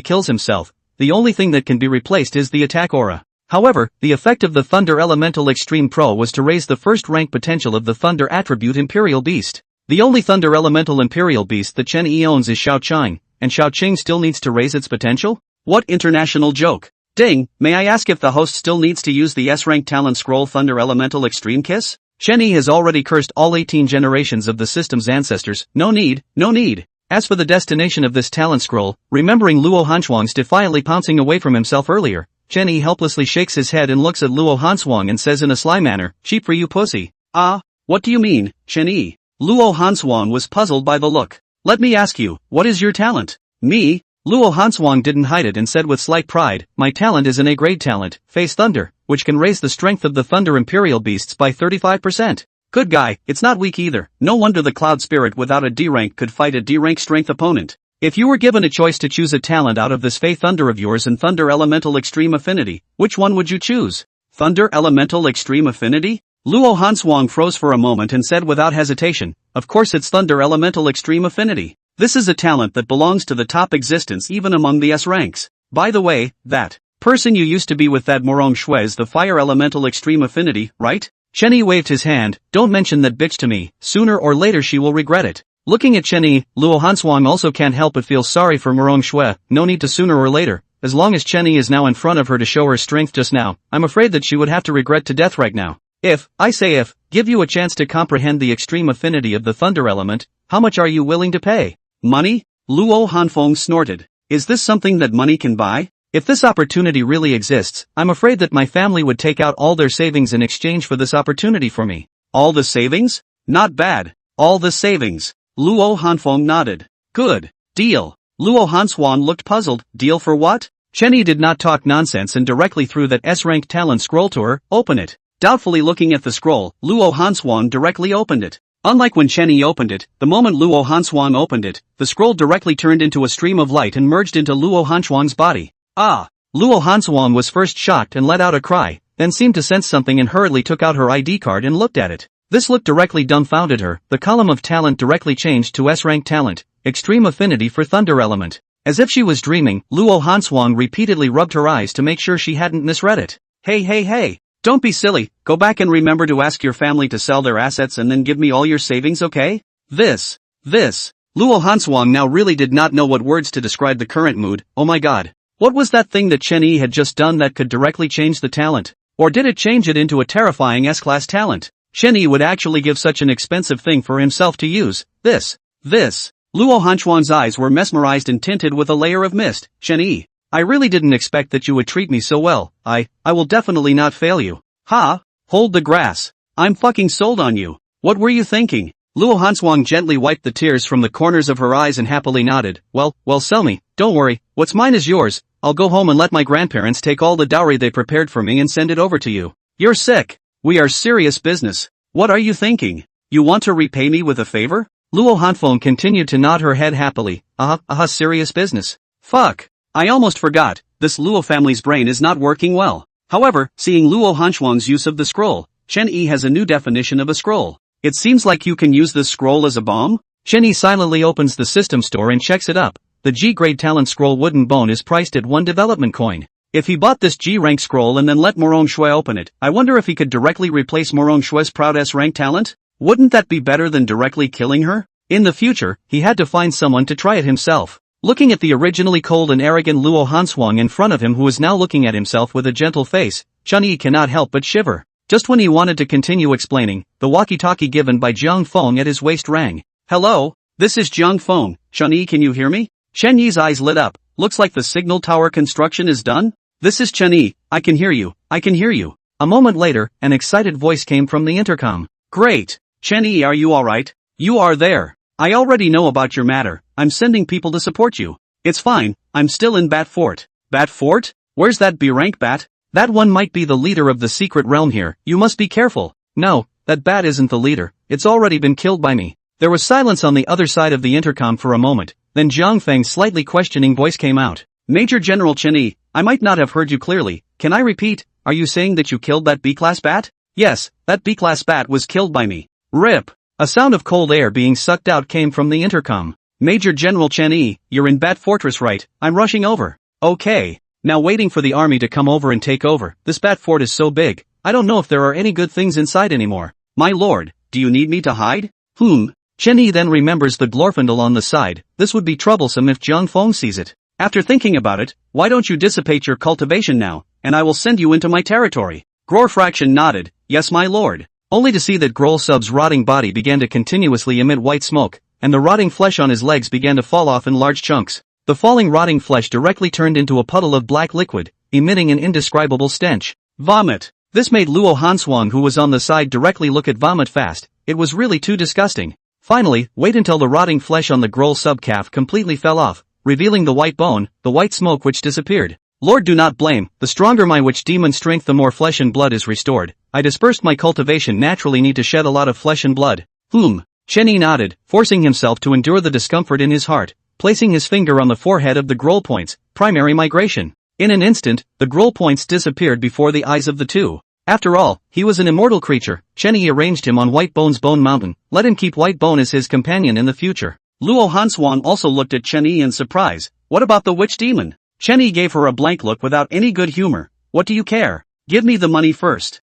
kills himself. The only thing that can be replaced is the attack aura. However, the effect of the Thunder Elemental Extreme Pro was to raise the first rank potential of the Thunder attribute Imperial Beast. The only Thunder Elemental Imperial Beast that Chen Yi owns is Shaoqing, and Shaoqing still needs to raise its potential? What international joke? Ding, may I ask if the host still needs to use the S-rank talent scroll Thunder Elemental Extreme Kiss? Chen Yi has already cursed all 18 generations of the system's ancestors, no need, no need. As for the destination of this talent scroll, remembering Luo Hanshuang's defiantly pouncing away from himself earlier, Chen Yi helplessly shakes his head and looks at Luo Hanshuang and says in a sly manner, cheap for you pussy. Ah, what do you mean, Chen Yi? Luo Hanshuang was puzzled by the look. Let me ask you, what is your talent? Me? Luo Hanshuang didn't hide it and said with slight pride, my talent is an A-grade talent, Face Thunder, which can raise the strength of the Thunder Imperial Beasts by 35%. Good guy, it's not weak either. No wonder the Cloud Spirit without a D-rank could fight a D-rank strength opponent. If you were given a choice to choose a talent out of this Faith Thunder of yours and Thunder Elemental Extreme Affinity, which one would you choose? Thunder Elemental Extreme Affinity? Luo Hanshuang froze for a moment and said without hesitation, of course it's Thunder Elemental Extreme Affinity. This is a talent that belongs to the top existence even among the S ranks. By the way, that person you used to be with that Murong is the Fire Elemental Extreme Affinity, right? Chen Yi waved his hand, don't mention that bitch to me, sooner or later she will regret it. Looking at Chen Yi, Luo Hanshuang also can't help but feel sorry for Murong Shui, no need to sooner or later. As long as Chen Yi is now in front of her to show her strength just now, I'm afraid that she would have to regret to death right now. If, I say if, give you a chance to comprehend the extreme affinity of the thunder element, how much are you willing to pay? Money? Luo Hanshuang snorted. Is this something that money can buy? If this opportunity really exists, I'm afraid that my family would take out all their savings in exchange for this opportunity for me. All the savings? Not bad. All the savings. Luo Hanshuang nodded. Good. Deal. Luo Hanshuang looked puzzled. Deal for what? Chen Yi did not talk nonsense and directly threw that S-rank talent scroll to her. Open it. Doubtfully looking at the scroll, Luo Hanshuang directly opened it. Unlike when Chen Yi opened it, the moment Luo Hanshuang opened it, the scroll directly turned into a stream of light and merged into Luo Hanshuang's body. Ah! Luo Hanshuang was first shocked and let out a cry, then seemed to sense something and hurriedly took out her ID card and looked at it. This look directly dumbfounded her. The column of talent directly changed to S-rank talent, extreme affinity for thunder element. As if she was dreaming, Luo Hanshuang repeatedly rubbed her eyes to make sure she hadn't misread it. Hey. Don't be silly, go back and remember to ask your family to sell their assets and then give me all your savings, okay? This. Luo Hanshuang now really did not know what words to describe the current mood. Oh my god. What was that thing that Chen Yi had just done that could directly change the talent? Or did it change it into a terrifying S-class talent? Chen Yi would actually give such an expensive thing for himself to use. This. Luo Hanshuang's eyes were mesmerized and tinted with a layer of mist. Chen Yi, I really didn't expect that you would treat me so well. I will definitely not fail you. Ha! Hold the grass. I'm fucking sold on you. What were you thinking? Luo Hanshuang gently wiped the tears from the corners of her eyes and happily nodded. Well, sell me, don't worry, what's mine is yours. I'll go home and let my grandparents take all the dowry they prepared for me and send it over to you. You're sick. We are serious business. What are you thinking? You want to repay me with a favor? Luo Hanshuang continued to nod her head happily. Serious business. Fuck. I almost forgot, this Luo family's brain is not working well. However, seeing Luo Hanshuang's use of the scroll, Chen Yi has a new definition of a scroll. It seems like you can use this scroll as a bomb? Chen Yi silently opens the system store and checks it up. The G-grade talent scroll wooden bone is priced at 1 development coin. If he bought this G-rank scroll and then let Murong Shui open it, I wonder if he could directly replace Murong Shui's proud S-rank talent? Wouldn't that be better than directly killing her? In the future, he had to find someone to try it himself. Looking at the originally cold and arrogant Luo Hanshuang in front of him who is now looking at himself with a gentle face, Chen Yi cannot help but shiver. Just when he wanted to continue explaining, the walkie-talkie given by Jiang Feng at his waist rang. Hello? This is Jiang Feng. Chen Yi, can you hear me? Chen Yi's eyes lit up. Looks like the signal tower construction is done? This is Chen Yi. I can hear you. I can hear you. A moment later, an excited voice came from the intercom. Great. Chen Yi, are you alright? You are there. I already know about your matter. I'm sending people to support you. It's fine. I'm still in Bat Fort. Bat Fort? Where's that B-rank bat? That one might be the leader of the secret realm here. You must be careful. No, that bat isn't the leader. It's already been killed by me. There was silence on the other side of the intercom for a moment. Then Jiang Feng's slightly questioning voice came out. Major General Chen Yi, I might not have heard you clearly. Can I repeat? Are you saying that you killed that B-class bat? Yes, that B-class bat was killed by me. RIP. A sound of cold air being sucked out came from the intercom. Major General Chen Yi, you're in Bat Fortress, right? I'm rushing over. Okay. Now waiting for the army to come over and take over. This Bat Fort is so big, I don't know if there are any good things inside anymore. My lord, do you need me to hide? Chen Yi then remembers the Glorfindel on the side. This would be troublesome if Jiang Feng sees it. After thinking about it, why don't you dissipate your cultivation now, and I will send you into my territory. Glorfraction nodded. Yes, my lord. Only to see that Grolsub's rotting body began to continuously emit white smoke, and the rotting flesh on his legs began to fall off in large chunks. The falling rotting flesh directly turned into a puddle of black liquid, emitting an indescribable stench. Vomit. This made Luo Hanshuang, who was on the side, directly look at vomit fast. It was really too disgusting. Finally, wait until the rotting flesh on the Grol sub-calf completely fell off, revealing the white bone, the white smoke which disappeared. Lord, do not blame. The stronger my witch demon strength, the more flesh and blood is restored. I dispersed my cultivation, naturally need to shed a lot of flesh and blood. Chen Yi nodded, forcing himself to endure the discomfort in his heart, placing his finger on the forehead of the Grol points, primary migration. In an instant, the Grol points disappeared before the eyes of the two. After all, he was an immortal creature. Chen Yi arranged him on White Bone's bone mountain, let him keep White Bone as his companion in the future. Luo Hanshuang also looked at Chen Yi in surprise. What about the witch demon? Chen Yi gave her a blank look without any good humor. What do you care? Give me the money first.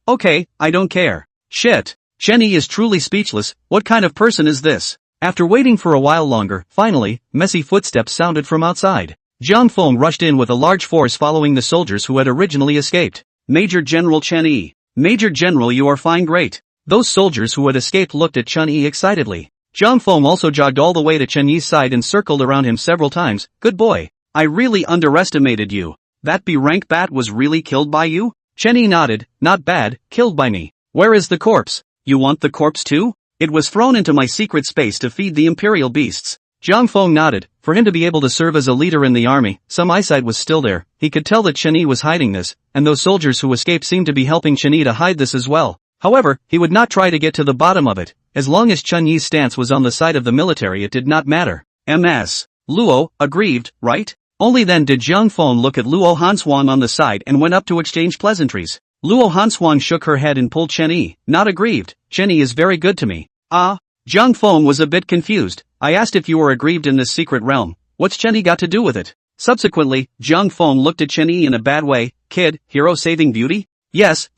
Okay, I don't care. Shit. Chen Yi is truly speechless. What kind of person is this? After waiting for a while longer, finally, messy footsteps sounded from outside. Jiang Feng rushed in with a large force following the soldiers who had originally escaped. Major General Chen Yi. Major General, you are fine, great. Those soldiers who had escaped looked at Chen Yi excitedly. Jiang Feng also jogged all the way to Chen Yi's side and circled around him several times. Good boy. I really underestimated you. That B-rank bat was really killed by you? Chen Yi nodded. Not bad, killed by me. Where is the corpse? You want the corpse too? It was thrown into my secret space to feed the imperial beasts. Jiang Feng nodded. For him to be able to serve as a leader in the army, some eyesight was still there. He could tell that Chen Yi was hiding this, and those soldiers who escaped seemed to be helping Chen Yi to hide this as well. However, he would not try to get to the bottom of it. As long as Chen Yi's stance was on the side of the military, it did not matter. Ms. Luo, aggrieved, right? Only then did Jiang Feng look at Luo Hanshuang on the side and went up to exchange pleasantries. Luo Hanshuang shook her head and pulled Chen Yi. Not aggrieved. Chen Yi is very good to me. Jiang Feng was a bit confused. I asked if you were aggrieved in this secret realm. What's Chen Yi got to do with it? Subsequently, Jiang Feng looked at Chen Yi in a bad way. Kid, hero saving beauty? Yes.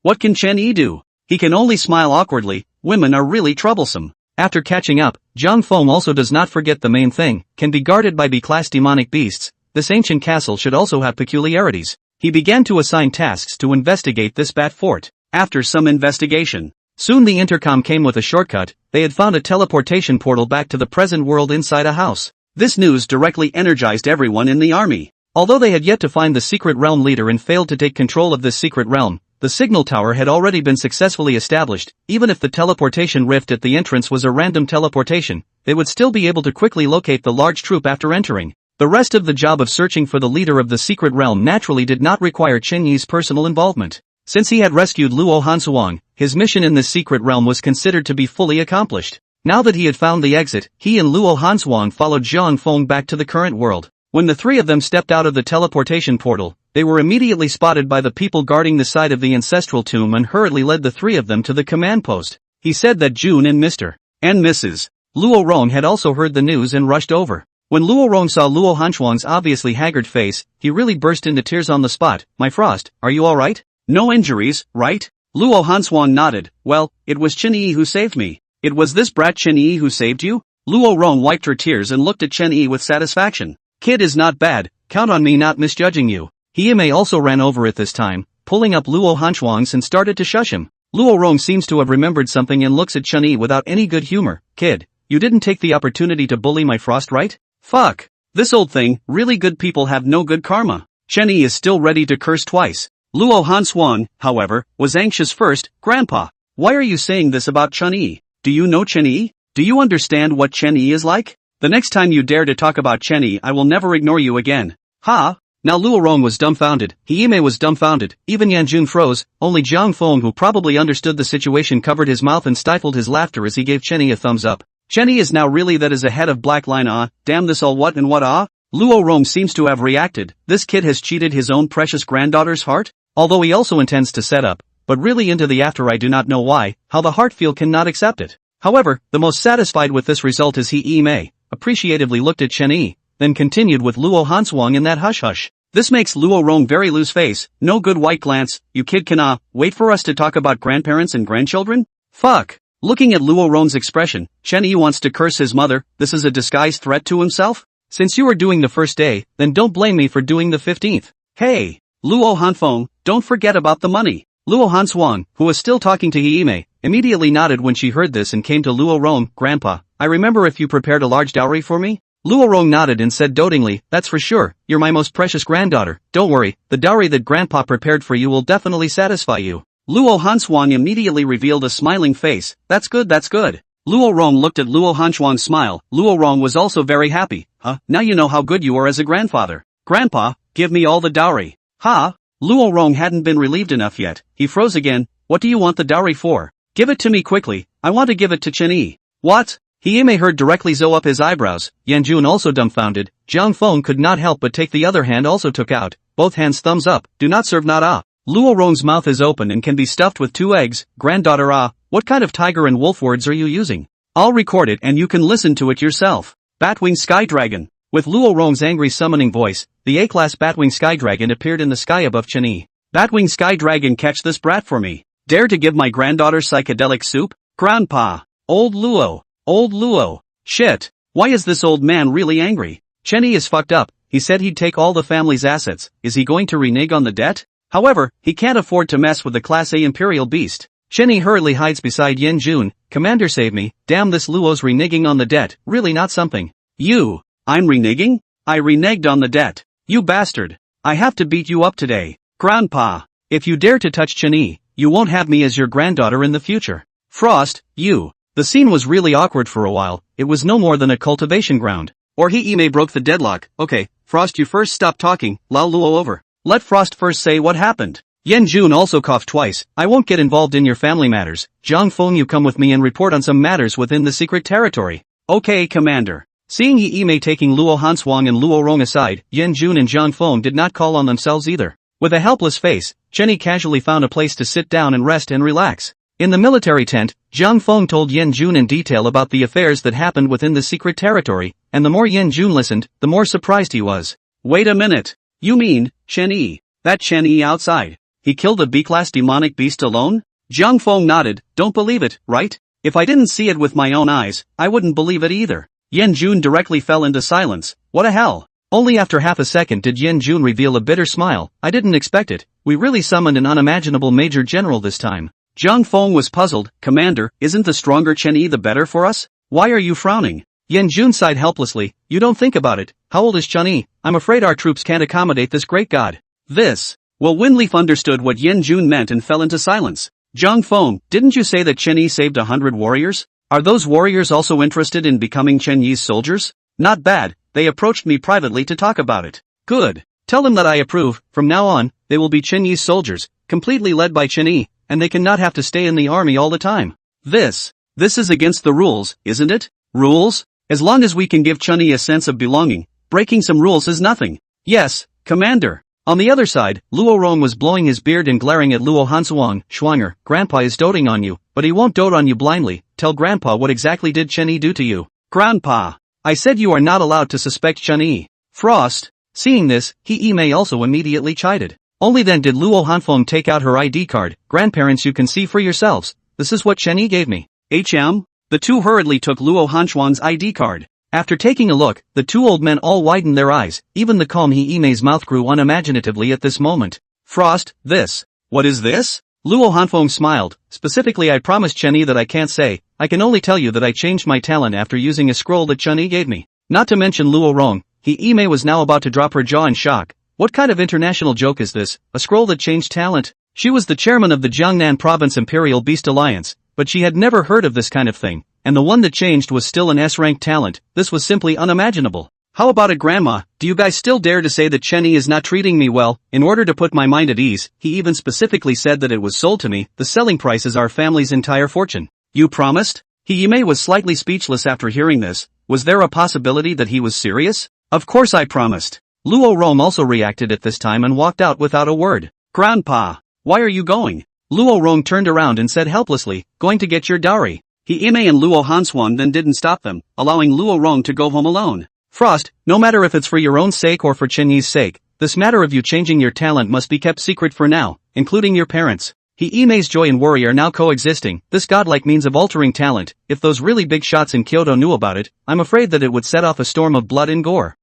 What can Chen Yi do? He can only smile awkwardly. Women are really troublesome. After catching up, Jiang Feng also does not forget the main thing, can be guarded by B-class demonic beasts. This ancient castle should also have peculiarities. He began to assign tasks to investigate this bat fort. After some investigation, soon the intercom came with a shortcut. They had found a teleportation portal back to the present world inside a house. This news directly energized everyone in the army. Although they had yet to find the secret realm leader and failed to take control of this secret realm, the signal tower had already been successfully established. Even if the teleportation rift at the entrance was a random teleportation, they would still be able to quickly locate the large troop after entering. The rest of the job of searching for the leader of the secret realm naturally did not require Chen Yi's personal involvement. Since he had rescued Luo Hanshuang, his mission in this secret realm was considered to be fully accomplished. Now that he had found the exit, he and Luo Hanshuang followed Zhang Feng back to the current world. When the three of them stepped out of the teleportation portal, they were immediately spotted by the people guarding the side of the ancestral tomb and hurriedly led the three of them to the command post. He said that June and Mr. and Mrs. Luo Rong had also heard the news and rushed over. When Luo Rong saw Luo Hanshuang's obviously haggard face, he really burst into tears on the spot. "My Frost, are you alright? No injuries, right?" Luo Hanshuang nodded. "Well, it was Chen Yi who saved me." "It was this brat Chen Yi who saved you?" Luo Rong wiped her tears and looked at Chen Yi with satisfaction. "Kid is not bad, count on me not misjudging you." Hieme also ran over at this time, pulling up Luo Hanshuang's and started to shush him. Luo Rong seems to have remembered something and looks at Chen Yi without any good humor. "Kid, you didn't take the opportunity to bully my Frost, right? Fuck. This old thing, really good people have no good karma." Chen Yi is still ready to curse twice. Luo Hanshuang, however, was anxious first. "Grandpa, why are you saying this about Chen Yi? Do you know Chen Yi? Do you understand what Chen Yi is like? The next time you dare to talk about Chen Yi, I will never ignore you again." "Ha?" Now Luo Rong was dumbfounded, Hieme was dumbfounded, even Yanjun froze. Only Zhang Feng, who probably understood the situation, covered his mouth and stifled his laughter as he gave Chen Yi a thumbs up. "Chen Yi is now really that is a head of black line, ah, damn this all what and what ah?" Luo Rong seems to have reacted. This kid has cheated his own precious granddaughter's heart? Although he also intends to set up, but really into the after I do not know why, how the heart feel cannot accept it. However, the most satisfied with this result is Hieme, appreciatively looked at Chen Yi, then continued with Luo Hanshuang in that hush-hush. "This makes Luo Rong very lose face, no good white glance, you kid cannot wait for us to talk about grandparents and grandchildren? Fuck." Looking at Luo Rong's expression, Chen Yi wants to curse his mother. This is a disguised threat to himself? "Since you are doing the first day, then don't blame me for doing the 15th. Hey, Luo Hanfeng, don't forget about the money." Luo Hanshuang, who was still talking to Hieme, immediately nodded when she heard this and came to Luo Rong. "Grandpa, I remember if you prepared a large dowry for me?" Luo Rong nodded and said dotingly, "That's for sure, you're my most precious granddaughter. Don't worry, the dowry that Grandpa prepared for you will definitely satisfy you." Luo Hanshuang immediately revealed a smiling face. "That's good, that's good." Luo Rong looked at Luo Hanshuang's smile. Luo Rong was also very happy. "Huh, now you know how good you are as a grandfather. Grandpa, give me all the dowry." "Ha?" Luo Rong hadn't been relieved enough yet. He froze again. "What do you want the dowry for? Give it to me quickly, I want to give it to Chen Yi." "What?" Hieme heard directly zo up his eyebrows. Yanjun also dumbfounded. Zhang Feng could not help but take the other hand also took out. Both hands thumbs up. "Do not serve not ah." Luo Rong's mouth is open and can be stuffed with 2 eggs. "Granddaughter ah, what kind of tiger and wolf words are you using? I'll record it and you can listen to it yourself." "Batwing Sky Dragon." With Luo Rong's angry summoning voice, the A-class Batwing Sky Dragon appeared in the sky above Chen Yi. "Batwing Sky Dragon, catch this brat for me. Dare to give my granddaughter psychedelic soup? Grandpa. Old Luo. Old Luo. Shit. Why is this old man really angry? Chen Yi is fucked up. He said he'd take all the family's assets. Is he going to renege on the debt? However, he can't afford to mess with the Class A Imperial Beast." Chen Yi hurriedly hides beside Yen Jun. "Commander, save me. Damn, this Luo's reneging on the debt. Really not something." "You. I'm reneging? I reneged on the debt. You bastard. I have to beat you up today. Grandpa. If you dare to touch Chen Yi, you won't have me as your granddaughter in the future. Frost, you." The scene was really awkward for a while. It was no more than a cultivation ground. Or Hieme broke the deadlock. "Okay, Frost, you first stop talking, Lao Luo over. Let Frost first say what happened." Yen Jun also coughed twice. "I won't get involved in your family matters. Zhang Feng, you come with me and report on some matters within the secret territory." "Okay, Commander." Seeing Hieme taking Luo Hanshuang and Luo Rong aside, Yen Jun and Zhang Feng did not call on themselves either. With a helpless face, Chen Yi casually found a place to sit down and rest and relax. In the military tent, Zhang Feng told Yen Jun in detail about the affairs that happened within the secret territory, and the more Yen Jun listened, the more surprised he was. "Wait a minute. You mean, Chen Yi? That Chen Yi outside? He killed a B-class demonic beast alone?" Zhang Feng nodded. "Don't believe it, right? If I didn't see it with my own eyes, I wouldn't believe it either." Yen Jun directly fell into silence. "What a hell?" Only after half a second did Yen Jun reveal a bitter smile. "I didn't expect it. We really summoned an unimaginable major general this time." Zhang Feng was puzzled. "Commander, isn't the stronger Chen Yi the better for us? Why are you frowning?" Yen Jun sighed helplessly. "You don't think about it. How old is Chen Yi? I'm afraid our troops can't accommodate this great god." "This. Well, Winleaf understood what Yan Jun meant and fell into silence. Zhang Feng, didn't you say that Chen Yi saved 100 warriors? Are those warriors also interested in becoming Chen Yi's soldiers? Not bad, they approached me privately to talk about it. Good. Tell them that I approve. From now on, they will be Chen Yi's soldiers, completely led by Chen Yi, and they cannot have to stay in the army all the time. This is against the rules, isn't it? Rules? As long as we can give Chen Yi a sense of belonging, breaking some rules is nothing. Yes, Commander. On the other side, Luo Rong was blowing his beard and glaring at Luo Hanshuang. Schwanger, Grandpa is doting on you, but he won't dote on you blindly. Tell Grandpa what exactly did Chen Yi do to you. Grandpa, I said you are not allowed to suspect Chen Yi. Frost. Seeing this, He Mei also immediately chided. Only then did Luo Hanfeng take out her ID card. Grandparents, you can see for yourselves. This is what Chen Yi gave me. The two hurriedly took Luo Hanshuang's ID card. After taking a look, the two old men all widened their eyes. Even the calm He Mei's mouth grew unimaginatively at this moment. Frost, this. What is this? Luo Hanfeng smiled. Specifically, I promised Chen Yi that I can't say. I can only tell you that I changed my talent after using a scroll that Chen Yi gave me. Not to mention Luo Rong. He Mei was now about to drop her jaw in shock. What kind of international joke is this? A scroll that changed talent? She was the chairman of the Jiangnan Province Imperial Beast Alliance, but she had never heard of this kind of thing. And the one that changed was still an S-rank talent. This was simply unimaginable. How about it, Grandma? Do you guys still dare to say that Chen Yi is not treating me well? In order to put my mind at ease, he even specifically said that it was sold to me. The selling price is our family's entire fortune. You promised? He Mei was slightly speechless after hearing this. Was there a possibility that he was serious? Of course I promised. Luo Rong also reacted at this time and walked out without a word. Grandpa, why are you going? Luo Rong turned around and said helplessly, going to get your dowry. He Mei and Luo Hanshuang then didn't stop them, allowing Luo Rong to go home alone. Frost, no matter if it's for your own sake or for Chen Yi's sake, this matter of you changing your talent must be kept secret for now, including your parents. He Mei's joy and worry are now coexisting. This godlike means of altering talent, if those really big shots in Kyoto knew about it, I'm afraid that it would set off a storm of blood and gore.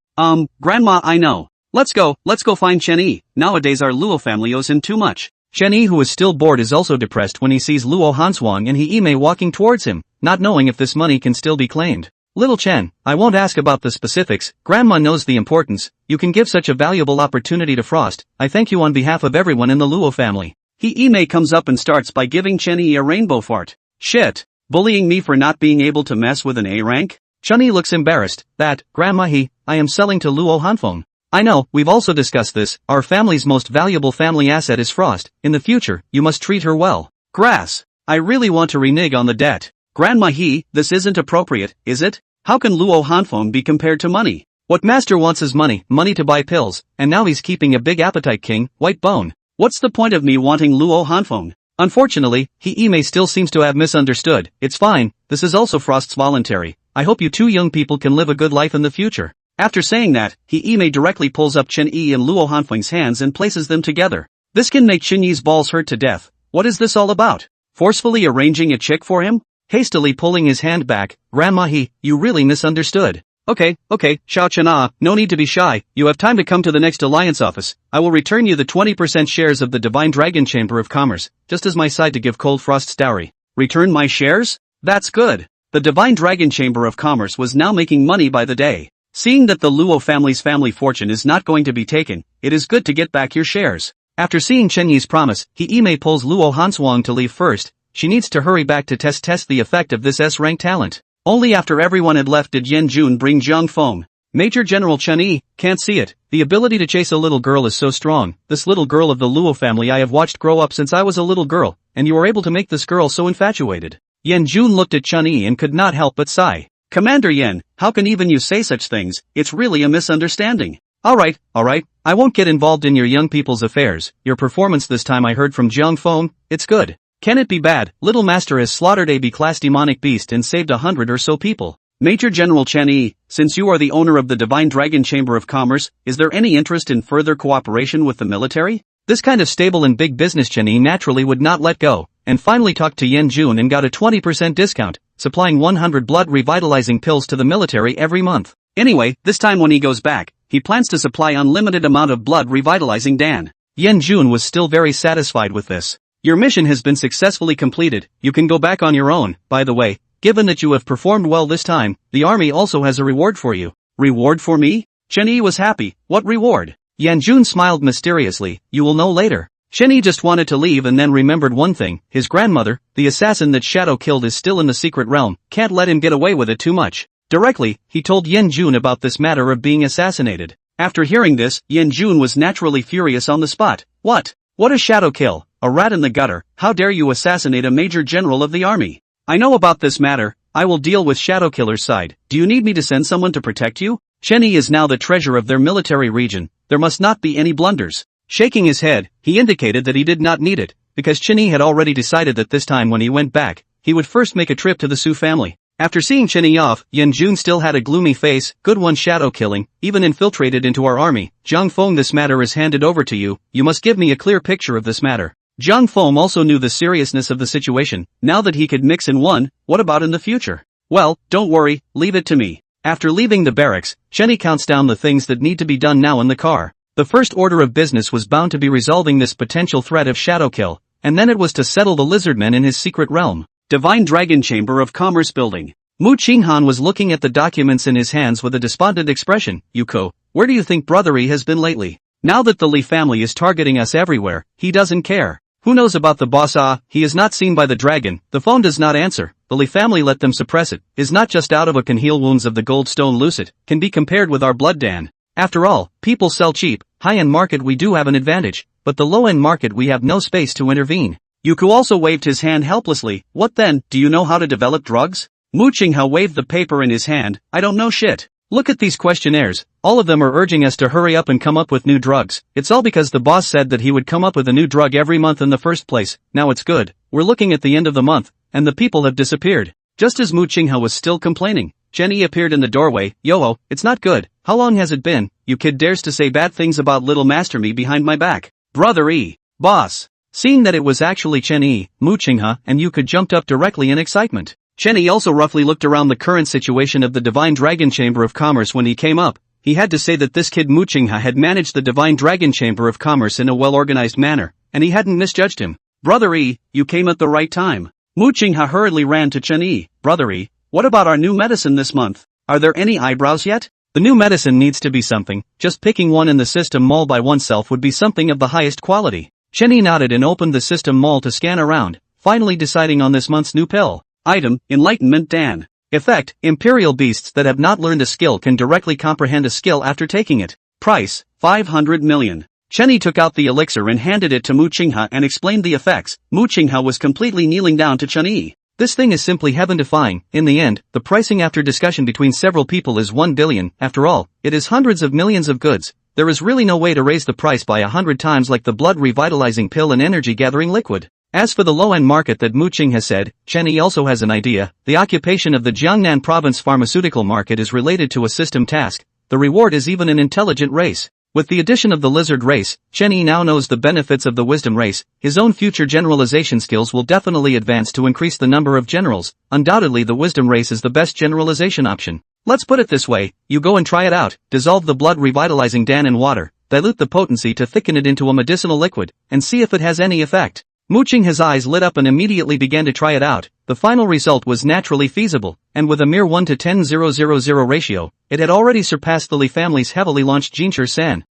Grandma, I know. Let's go find Chen Yi. Nowadays our Luo family owes him too much. Chen Yi, who is still bored, is also depressed when he sees Luo Hanshuang and He Mei walking towards him, not knowing if this money can still be claimed. Little Chen, I won't ask about the specifics, Grandma knows the importance. You can give such a valuable opportunity to Frost. I thank you on behalf of everyone in the Luo family. He Mei comes up and starts by giving Chen Yi a rainbow fart. Shit. Bullying me for not being able to mess with an A rank? Chen Yi looks embarrassed. That, Grandma, I am selling to Luo Hanfeng. I know, we've also discussed this. Our family's most valuable family asset is Frost. In the future, you must treat her well. Grass. I really want to renege on the debt. Grandma, this isn't appropriate, is it? How can Luo Hanfeng be compared to money? What master wants is money to buy pills, and now he's keeping a big appetite, King, white bone. What's the point of me wanting Luo Hanfeng? Unfortunately, He Mei still seems to have misunderstood. It's fine, this is also Frost's voluntary. I hope you two young people can live a good life in the future. After saying that, He Mei directly pulls up Chen Yi and Luo Hanfeng's hands and places them together. This can make Chen Yi's balls hurt to death. What is this all about? Forcefully arranging a chick for him? Hastily pulling his hand back, Grandma, you really misunderstood. Okay, Xiao Chen, no need to be shy, you have time to come to the next alliance office. I will return you the 20% shares of the Divine Dragon Chamber of Commerce, just as my side to give Cold Frost's dowry. Return my shares? That's good. The Divine Dragon Chamber of Commerce was now making money by the day. Seeing that the Luo family's family fortune is not going to be taken, it is good to get back your shares. After seeing Chen Yi's promise, He Mei pulls Luo Hanshuang to leave first. She needs to hurry back to test the effect of this S-rank talent. Only after everyone had left did Yan Jun bring Zhang Feng. Major General Chen Yi, can't see it. The ability to chase a little girl is so strong. This little girl of the Luo family I have watched grow up since I was a little girl, and you were able to make this girl so infatuated. Yan Jun looked at Chen Yi and could not help but sigh. Commander Yan, how can even you say such things? It's really a misunderstanding. Alright, I won't get involved in your young people's affairs. Your performance this time I heard from Zhang Feng, it's good. Can it be bad? Little Master has slaughtered a B-class demonic beast and saved 100 or so people. Major General Chen Yi, since you are the owner of the Divine Dragon Chamber of Commerce, is there any interest in further cooperation with the military? This kind of stable and big business Chen Yi naturally would not let go, and finally talked to Yan Jun and got a 20% discount, supplying 100 blood revitalizing pills to the military every month. Anyway, this time when he goes back, he plans to supply unlimited amount of blood revitalizing Dan. Yan Jun was still very satisfied with this. Your mission has been successfully completed, you can go back on your own. By the way, given that you have performed well this time, the army also has a reward for you. Reward for me? Chen Yi was happy. What reward? Yanjun smiled mysteriously. You will know later. Chen Yi just wanted to leave and then remembered one thing. His grandmother, the assassin that Shadow killed, is still in the secret realm. Can't let him get away with it too much. Directly, he told Yanjun about this matter of being assassinated. After hearing this, Yanjun was naturally furious on the spot. What? What a Shadow kill? A rat in the gutter. How dare you assassinate a major general of the army? I know about this matter. I will deal with Shadow Killer's side. Do you need me to send someone to protect you? Chen Yi is now the treasurer of their military region. There must not be any blunders. Shaking his head, he indicated that he did not need it, because Chen Yi had already decided that this time when he went back, he would first make a trip to the Su family. After seeing Chen Yi off, Yanjun still had a gloomy face. Good one, Shadow killing, even infiltrated into our army. Zhang Feng, this matter is handed over to you. You must give me a clear picture of this matter. Zhang Feng also knew the seriousness of the situation. Now that he could mix in one, what about in the future? Well, don't worry, leave it to me. After leaving the barracks, Chen Yi counts down the things that need to be done now in the car. The first order of business was bound to be resolving this potential threat of Shadow kill, and then it was to settle the lizardmen in his secret realm. Divine Dragon Chamber of Commerce Building. Mu Qinghan was looking at the documents in his hands with a despondent expression. Yuko, where do you think Brothery has been lately? Now that the Lee family is targeting us everywhere, he doesn't care. Who knows about the boss? He is not seen by the dragon. The phone does not answer. The Lee family let them suppress it. Is not just out of a can heal wounds of the gold stone lucid. Can be compared with our blood dan. After all, people sell cheap. High-end market we do have an advantage, but the low-end market we have no space to intervene. Yuko also waved his hand helplessly. What then? Do you know how to develop drugs? Mu Qingha waved the paper in his hand. I don't know shit. Look at these questionnaires. All of them are urging us to hurry up and come up with new drugs. It's all because the boss said that he would come up with a new drug every month in the first place. Now it's good. We're looking at the end of the month, and the people have disappeared. Just as Mu Qingha was still complaining, Chen Yi appeared in the doorway. Yo-ho, it's not good. How long has it been? You kid dares to say bad things about little Master Me behind my back. Brother E. Boss. Seeing that it was actually Chen Yi, Mu Qingha and Yuka jumped up directly in excitement. Chen Yi also roughly looked around the current situation of the Divine Dragon Chamber of Commerce when he came up. He had to say that this kid Mu Qingha had managed the Divine Dragon Chamber of Commerce in a well-organized manner, and he hadn't misjudged him. Brother E, you came at the right time. Mu Qingha hurriedly ran to Chen Yi. Brother E, what about our new medicine this month? Are there any eyebrows yet? The new medicine needs to be something. Just picking one in the system mall by oneself would be something of the highest quality. Chen Yi nodded and opened the system mall to scan around, finally deciding on this month's new pill. Item, Enlightenment Dan. Effect, Imperial beasts that have not learned a skill can directly comprehend a skill after taking it. Price, 500 million. Chen Yi took out the elixir and handed it to Mu Qingha and explained the effects. Mu Qingha was completely kneeling down to Chen Yi. This thing is simply heaven-defying. In the end, the pricing after discussion between several people is 1 billion. After all, it is hundreds of millions of goods. There is really no way to raise the price by 100 times like the blood revitalizing pill and energy gathering liquid. As for the low-end market that Mu Qingha said, Chen Yi also has an idea. The occupation of the Jiangnan province pharmaceutical market is related to a system task. The reward is even an intelligent race. With the addition of the lizard race, Chen Yi now knows the benefits of the wisdom race. His own future generalization skills will definitely advance to increase the number of generals. Undoubtedly the wisdom race is the best generalization option. Let's put it this way, you go and try it out. Dissolve the blood revitalizing Dan in water, dilute the potency to thicken it into a medicinal liquid, and see if it has any effect. Mu Qingha's eyes lit up and immediately began to try it out. The final result was naturally feasible, and with a mere 1 to 10,000 ratio, it had already surpassed the Lee family's heavily launched Jincher San.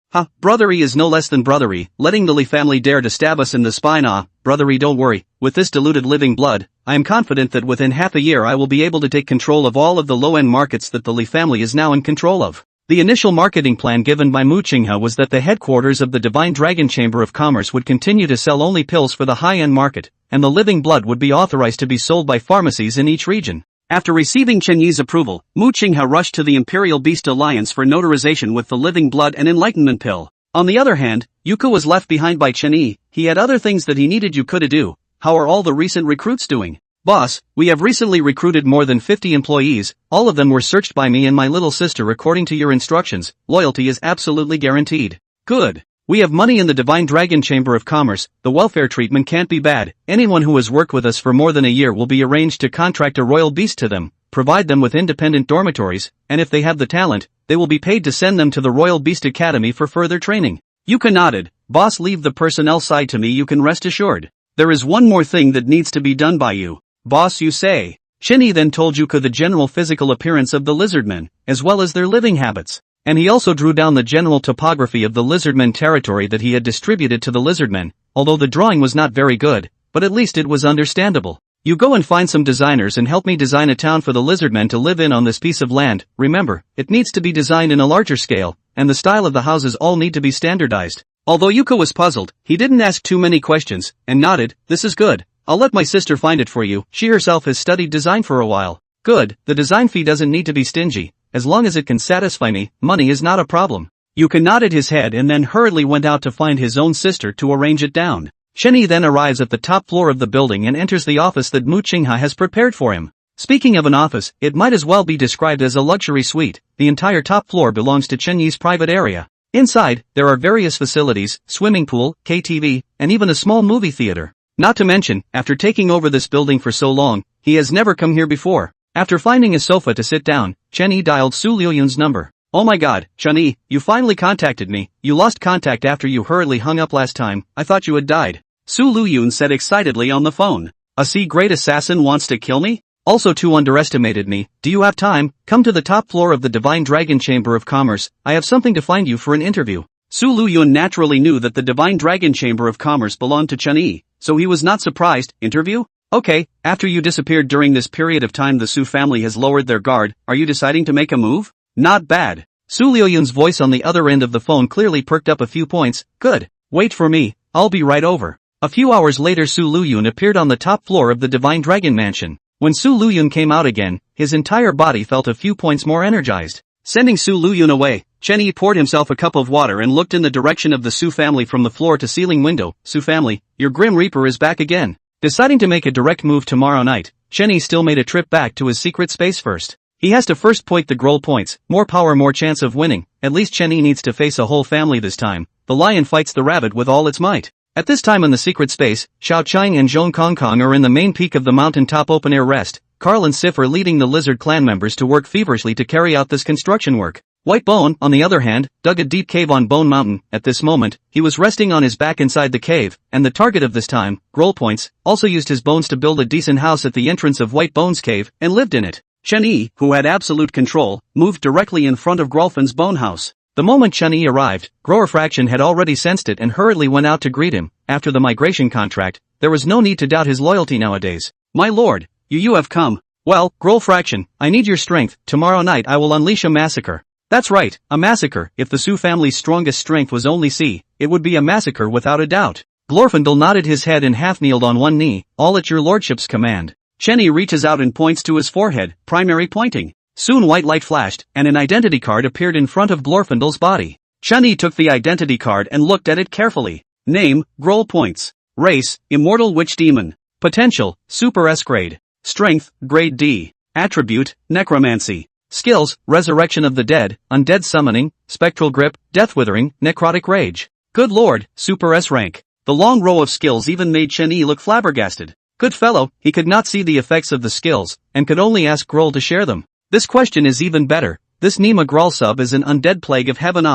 Brothery is no less than brothery, letting the Lee family dare to stab us in the spine. Brothery, don't worry, with this diluted living blood, I am confident that within half a year I will be able to take control of all of the low-end markets that the Lee family is now in control of. The initial marketing plan given by Mu Qingha was that the headquarters of the Divine Dragon Chamber of Commerce would continue to sell only pills for the high-end market, and the living blood would be authorized to be sold by pharmacies in each region. After receiving Chen Yi's approval, Mu Qingha rushed to the Imperial Beast Alliance for notarization with the living blood and enlightenment pill. On the other hand, Yuka was left behind by Chen Yi. He had other things that he needed Yuka to do. How are all the recent recruits doing? Boss, we have recently recruited more than 50 employees, all of them were searched by me and my little sister according to your instructions. Loyalty is absolutely guaranteed. Good. We have money in the Divine Dragon Chamber of Commerce, the welfare treatment can't be bad. Anyone who has worked with us for more than a year will be arranged to contract a royal beast to them, provide them with independent dormitories, and if they have the talent, they will be paid to send them to the Royal Beast Academy for further training. Yuka nodded. Boss, leave the personnel side to me, you can rest assured. There is one more thing that needs to be done by you. Boss, you say. Chen Yi then told Yuka the general physical appearance of the lizardmen, as well as their living habits. And he also drew down the general topography of the lizardmen territory that he had distributed to the lizardmen, although the drawing was not very good, but at least it was understandable. You go and find some designers and help me design a town for the lizardmen to live in on this piece of land. Remember, it needs to be designed in a larger scale, and the style of the houses all need to be standardized. Although Yuko was puzzled, he didn't ask too many questions, and nodded. This is good. I'll let my sister find it for you. She herself has studied design for a while. Good, the design fee doesn't need to be stingy. As long as it can satisfy me, money is not a problem. Yuko nodded his head and then hurriedly went out to find his own sister to arrange it down. Chen Yi then arrives at the top floor of the building and enters the office that Mu Qingha has prepared for him. Speaking of an office, it might as well be described as a luxury suite. The entire top floor belongs to Chen Yi's private area. Inside, there are various facilities, swimming pool, KTV, and even a small movie theater. Not to mention, after taking over this building for so long, he has never come here before. After finding a sofa to sit down, Chen Yi dialed Su Liuyun's number. Oh my god, Chen Yi, you finally contacted me. You lost contact after you hurriedly hung up last time. I thought you had died. Su Liuyun said excitedly on the phone. A C-grade assassin wants to kill me? Also too underestimated me. Do you have time? Come to the top floor of the Divine Dragon Chamber of Commerce. I have something to find you for an interview. Su Liuyun naturally knew that the Divine Dragon Chamber of Commerce belonged to Chen Yi, so he was not surprised. Interview? Okay, after you disappeared during this period of time the Su family has lowered their guard. Are you deciding to make a move? Not bad. Su Liuyun's voice on the other end of the phone clearly perked up a few points. Good. Wait for me. I'll be right over. A few hours later Su Liuyun appeared on the top floor of the Divine Dragon Mansion. When Su Liuyun came out again, his entire body felt a few points more energized. Sending Su Liuyun away, Chen Yi poured himself a cup of water and looked in the direction of the Su family from the floor-to-ceiling window. Su family, your Grim Reaper is back again. Deciding to make a direct move tomorrow night, Chen Yi still made a trip back to his secret space first. He has to first point the Groll points, more power more chance of winning. At least Chen Yi needs to face a whole family this time. The lion fights the rabbit with all its might. At this time in the secret space, Xiao Chang and Zhong Kongkong are in the main peak of the mountain top open-air rest. Carl and Sif are leading the lizard clan members to work feverishly to carry out this construction work. White Bone, on the other hand, dug a deep cave on Bone Mountain. At this moment, he was resting on his back inside the cave, and the target of this time, Groll Points, also used his bones to build a decent house at the entrance of White Bone's cave, and lived in it. Chen Yi, who had absolute control, moved directly in front of Grolfin's bone house. The moment Chen Yi arrived, Grower Fraction had already sensed it and hurriedly went out to greet him. After the migration contract, there was no need to doubt his loyalty nowadays. My lord, you have come. Well, Groll Fraction, I need your strength. Tomorrow night I will unleash a massacre. That's right, a massacre. If the Su family's strongest strength was only C, it would be a massacre without a doubt. Glorfindel nodded his head and half-kneeled on one knee. All at your lordship's command. Chen Yi reaches out and points to his forehead, primary pointing. Soon white light flashed, and an identity card appeared in front of Glorfindel's body. Chen Yi took the identity card and looked at it carefully. Name, Groll Points. Race, Immortal Witch Demon. Potential, Super S grade. Strength, Grade D. Attribute, Necromancy. Skills, Resurrection of the Dead, Undead Summoning, Spectral Grip, Death Withering, Necrotic Rage. Good lord, Super S rank. The long row of skills even made Chen Yi look flabbergasted. Good fellow, he could not see the effects of the skills, and could only ask Groll to share them. This question is even better. This Nima Groll sub is an undead plague of heaven.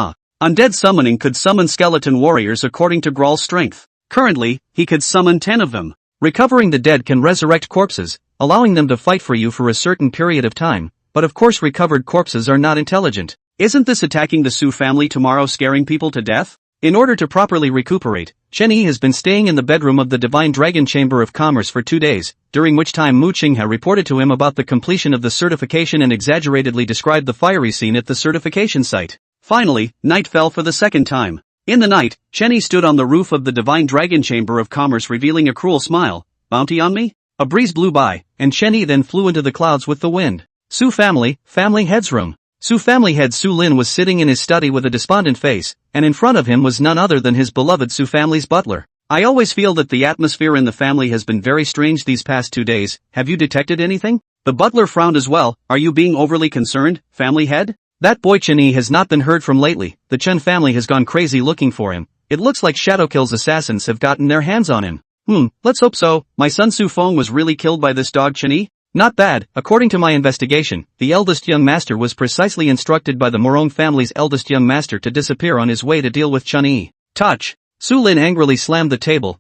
Undead summoning could summon skeleton warriors according to Groll's strength. Currently, he could summon 10 of them. Recovering the dead can resurrect corpses, allowing them to fight for you for a certain period of time. But of course recovered corpses are not intelligent. Isn't this attacking the Su family tomorrow scaring people to death? In order to properly recuperate, Chen Yi has been staying in the bedroom of the Divine Dragon Chamber of Commerce for 2 days, during which time Mu Qingha reported to him about the completion of the certification and exaggeratedly described the fiery scene at the certification site. Finally, night fell for the second time. In the night, Chen Yi stood on the roof of the Divine Dragon Chamber of Commerce revealing a cruel smile. Bounty on me? A breeze blew by, and Chen Yi then flew into the clouds with the wind. Su family head's room. Su family head Su Lin was sitting in his study with a despondent face, and in front of him was none other than his beloved Su family's butler. I always feel that the atmosphere in the family has been very strange these past 2 days. Have you detected anything? The butler frowned as well. Are you being overly concerned, family head? That boy Chen Yi has not been heard from lately. The Chen family has gone crazy looking for him. It looks like Shadowkill's assassins have gotten their hands on him. Let's hope so. My son Su Feng was really killed by this dog Chen Yi? Not bad. According to my investigation, the eldest young master was precisely instructed by the Murong family's eldest young master to disappear on his way to deal with Chen Yi. Touch! Su Lin angrily slammed the table.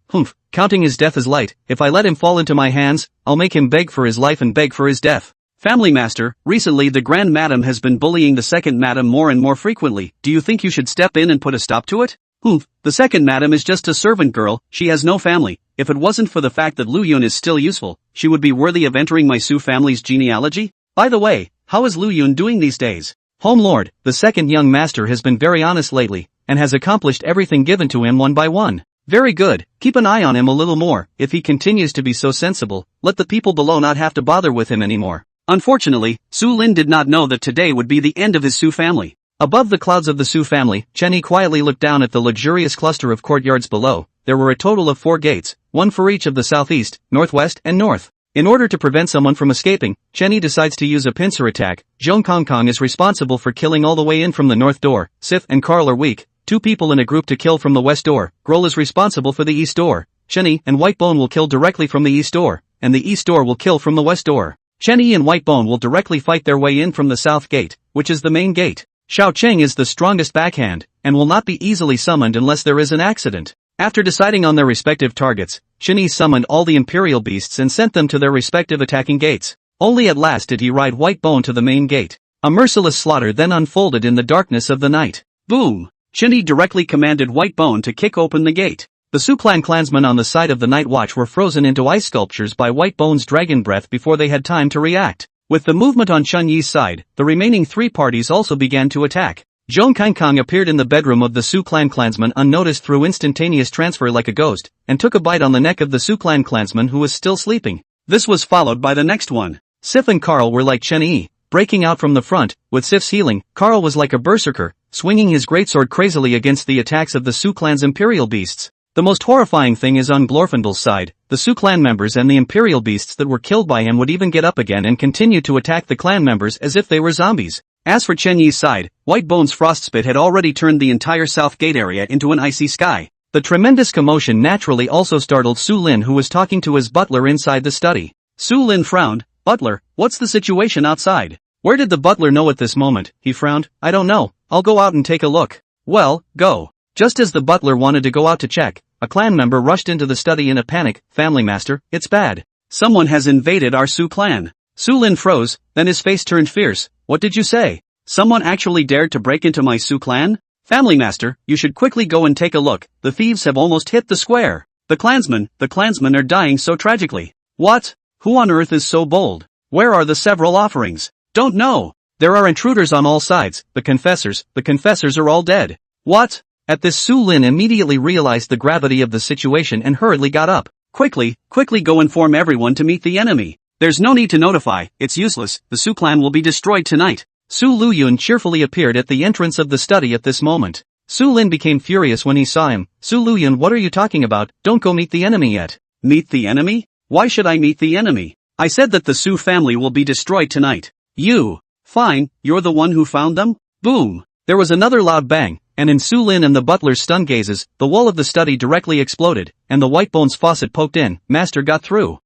Counting his death as light. If I let him fall into my hands, I'll make him beg for his life and beg for his death. Family Master, recently the Grand Madam has been bullying the Second Madam more and more frequently. Do you think you should step in and put a stop to it? The Second Madam is just a servant girl, she has no family. If it wasn't for the fact that Lu Yun is still useful, she would be worthy of entering my Su family's genealogy? By the way, how is Lu Yun doing these days? Home Lord, the second young master has been very honest lately, and has accomplished everything given to him one by one. Very good, keep an eye on him a little more. If he continues to be so sensible, let the people below not have to bother with him anymore. Unfortunately, Su Lin did not know that today would be the end of his Su family. Above the clouds of the Su family, Chen Yi quietly looked down at the luxurious cluster of courtyards below. There were a total of 4 gates, one for each of the southeast, northwest, and north. In order to prevent someone from escaping, Chen Yi decides to use a pincer attack. Zhong Kong is responsible for killing all the way in from the north door. Sif and Carl are weak. 2 people in a group to kill from the west door. Grol is responsible for the east door. Chen Yi and White Bone will kill directly from the east door, and the east door will kill from the west door. Chen Yi and White Bone will directly fight their way in from the south gate, which is the main gate. Xiao Cheng is the strongest backhand, and will not be easily summoned unless there is an accident. After deciding on their respective targets, Chen Yi summoned all the imperial beasts and sent them to their respective attacking gates. Only at last did he ride White Bone to the main gate. A merciless slaughter then unfolded in the darkness of the night. Boom! Chen Yi directly commanded White Bone to kick open the gate. The Su clan clansmen on the side of the Night Watch were frozen into ice sculptures by White Bone's dragon breath before they had time to react. With the movement on Chen Yi's side, the remaining 3 parties also began to attack. Zhong Kong appeared in the bedroom of the Su clan clansman unnoticed through instantaneous transfer like a ghost, and took a bite on the neck of the Su clan clansman who was still sleeping. This was followed by the next one. Sif and Carl were like Chen Yi, breaking out from the front. With Sif's healing, Carl was like a berserker, swinging his greatsword crazily against the attacks of the Su clan's imperial beasts. The most horrifying thing is on Glorfindel's side, the Su clan members and the imperial beasts that were killed by him would even get up again and continue to attack the clan members as if they were zombies. As for Chen Yi's side, White Bone's frostspit had already turned the entire south gate area into an icy sky. The tremendous commotion naturally also startled Su Lin, who was talking to his butler inside the study. Su Lin frowned. Butler, what's the situation outside? Where did the butler know at this moment? He frowned. I don't know, I'll go out and take a look. Well, go. Just as the butler wanted to go out to check, a clan member rushed into the study in a panic. Family Master, it's bad. Someone has invaded our Su clan. Su Lin froze, then his face turned fierce. What did you say? Someone actually dared to break into my Su clan? Family Master, you should quickly go and take a look. The thieves have almost hit the square. The clansmen are dying so tragically. What? Who on earth is so bold? Where are the several offerings? Don't know. There are intruders on all sides. The confessors are all dead. What? At this, Su Lin immediately realized the gravity of the situation and hurriedly got up. Quickly go inform everyone to meet the enemy. There's no need to notify, it's useless, the Su clan will be destroyed tonight. Su Luyun cheerfully appeared at the entrance of the study at this moment. Su Lin became furious when he saw him. Su Luyun, what are you talking about? Don't go meet the enemy yet. Meet the enemy? Why should I meet the enemy? I said that the Su family will be destroyed tonight. You. Fine, you're the one who found them? Boom. There was another loud bang, and in Su Lin and the butler's stunned gazes, the wall of the study directly exploded, and the White Bone's faucet poked in. Master got through.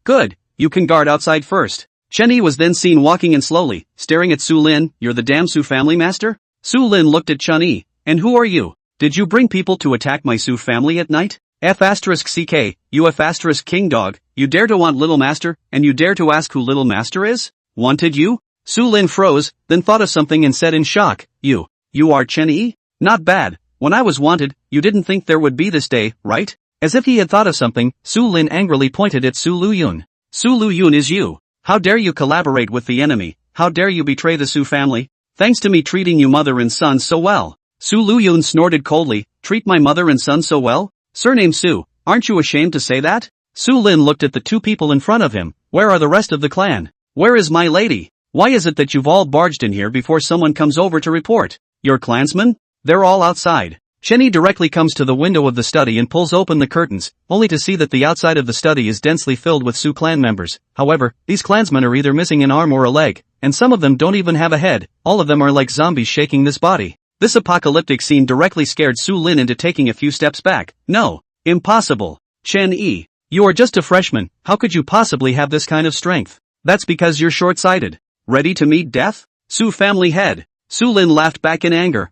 Good. You can guard outside first. Chen Yi was then seen walking in slowly, staring at Su Lin. You're the damn Su family, Master? Su Lin looked at Chen Yi. And who are you? Did you bring people to attack my Su family at night? F***CK, you F***King Dog, you dare to want Little Master, and you dare to ask who Little Master is? Wanted you? Su Lin froze, then thought of something and said in shock, You are Chen Yi? Not bad. When I was wanted, you didn't think there would be this day, right? As if he had thought of something, Su Lin angrily pointed at Su Luyun. Su Luyun is you. How dare you collaborate with the enemy? How dare you betray the Su family? Thanks to me treating you mother and son so well. Su Luyun snorted coldly. Treat my mother and son so well? Surname Su, aren't you ashamed to say that? Su Lin looked at the 2 people in front of him. Where are the rest of the clan? Where is my lady? Why is it that you've all barged in here before someone comes over to report? Your clansmen? They're all outside. Chen Yi directly comes to the window of the study and pulls open the curtains, only to see that the outside of the study is densely filled with Su clan members. However, these clansmen are either missing an arm or a leg, and some of them don't even have a head. All of them are like zombies shaking this body. This apocalyptic scene directly scared Su Lin into taking a few steps back. No. Impossible. Chen Yi. You are just a freshman, how could you possibly have this kind of strength? That's because you're short-sighted. Ready to meet death? Su family head. Su Lin laughed back in anger.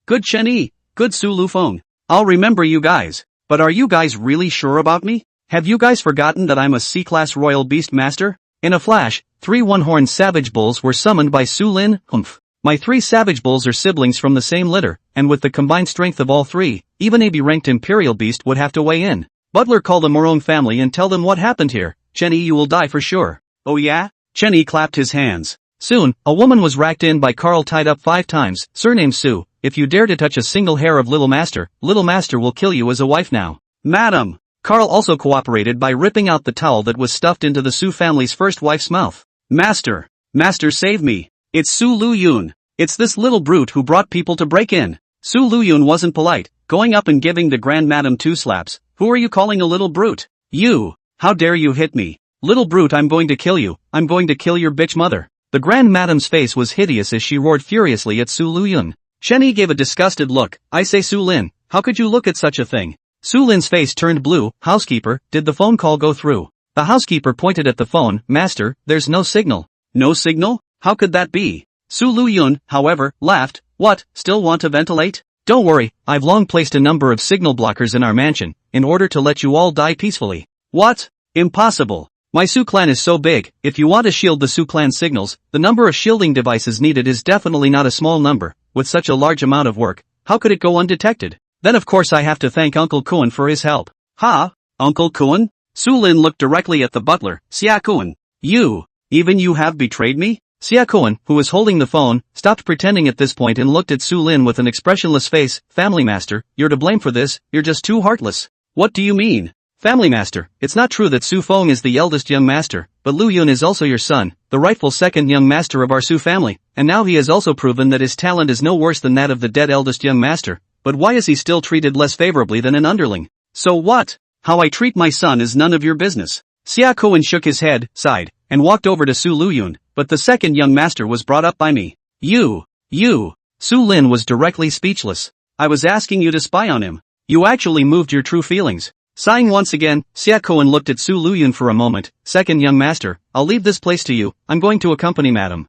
Good Chen Yi. Good Su Lufeng. I'll remember you guys. But are you guys really sure about me? Have you guys forgotten that I'm a C-class royal beast master? In a flash, 3 one-horned savage bulls were summoned by Su Lin. Humph. My 3 savage bulls are siblings from the same litter, and with the combined strength of all 3, even a B-ranked imperial beast would have to weigh in. Butler, call the Murong family and tell them what happened here. Chen Yi, you will die for sure. Oh yeah? Chen Yi clapped his hands. Soon, a woman was racked in by Carl, tied up 5 times, surnamed Su. If you dare to touch a single hair of Little Master will kill you as a wife now. Madam! Carl also cooperated by ripping out the towel that was stuffed into the Su family's first wife's mouth. Master! Master, save me! It's Su Luyun! It's this little brute who brought people to break in. Su Luyun wasn't polite, going up and giving the Grand Madam 2 slaps. Who are you calling a little brute? You! How dare you hit me? Little brute, I'm going to kill you. I'm going to kill your bitch mother. The Grand Madam's face was hideous as she roared furiously at Su Luyun. Chen Yi gave a disgusted look. I say, Su Lin, how could you look at such a thing? Su Lin's face turned blue. Housekeeper, did the phone call go through? The housekeeper pointed at the phone. Master, there's no signal. No signal? How could that be? Su Luyun, however, laughed. What, still want to ventilate? Don't worry, I've long placed a number of signal blockers in our mansion, in order to let you all die peacefully. What? Impossible. My Su clan is so big, if you want to shield the Su clan signals, the number of shielding devices needed is definitely not a small number. With such a large amount of work, how could it go undetected? Then of course I have to thank Uncle Kuan for his help. Ha? Uncle Kuan? Su Lin looked directly at the butler. Xia Kuan. You? Even you have betrayed me? Xia Kuan, who was holding the phone, stopped pretending at this point and looked at Su Lin with an expressionless face. Family Master, you're to blame for this, you're just too heartless. What do you mean? Family Master, it's not true that Su Feng is the eldest young master, but Lu Yun is also your son, the rightful second young master of our Su family, and now he has also proven that his talent is no worse than that of the dead eldest young master, but why is he still treated less favorably than an underling? So what? How I treat my son is none of your business. Xia Kuan shook his head, sighed, and walked over to Su Luyun, but the second young master was brought up by me. You. Su Lin was directly speechless. I was asking you to spy on him. You actually moved your true feelings. Sighing once again, Xia Kuan looked at Su Luyun for a moment. Second young master, I'll leave this place to you, I'm going to accompany madam.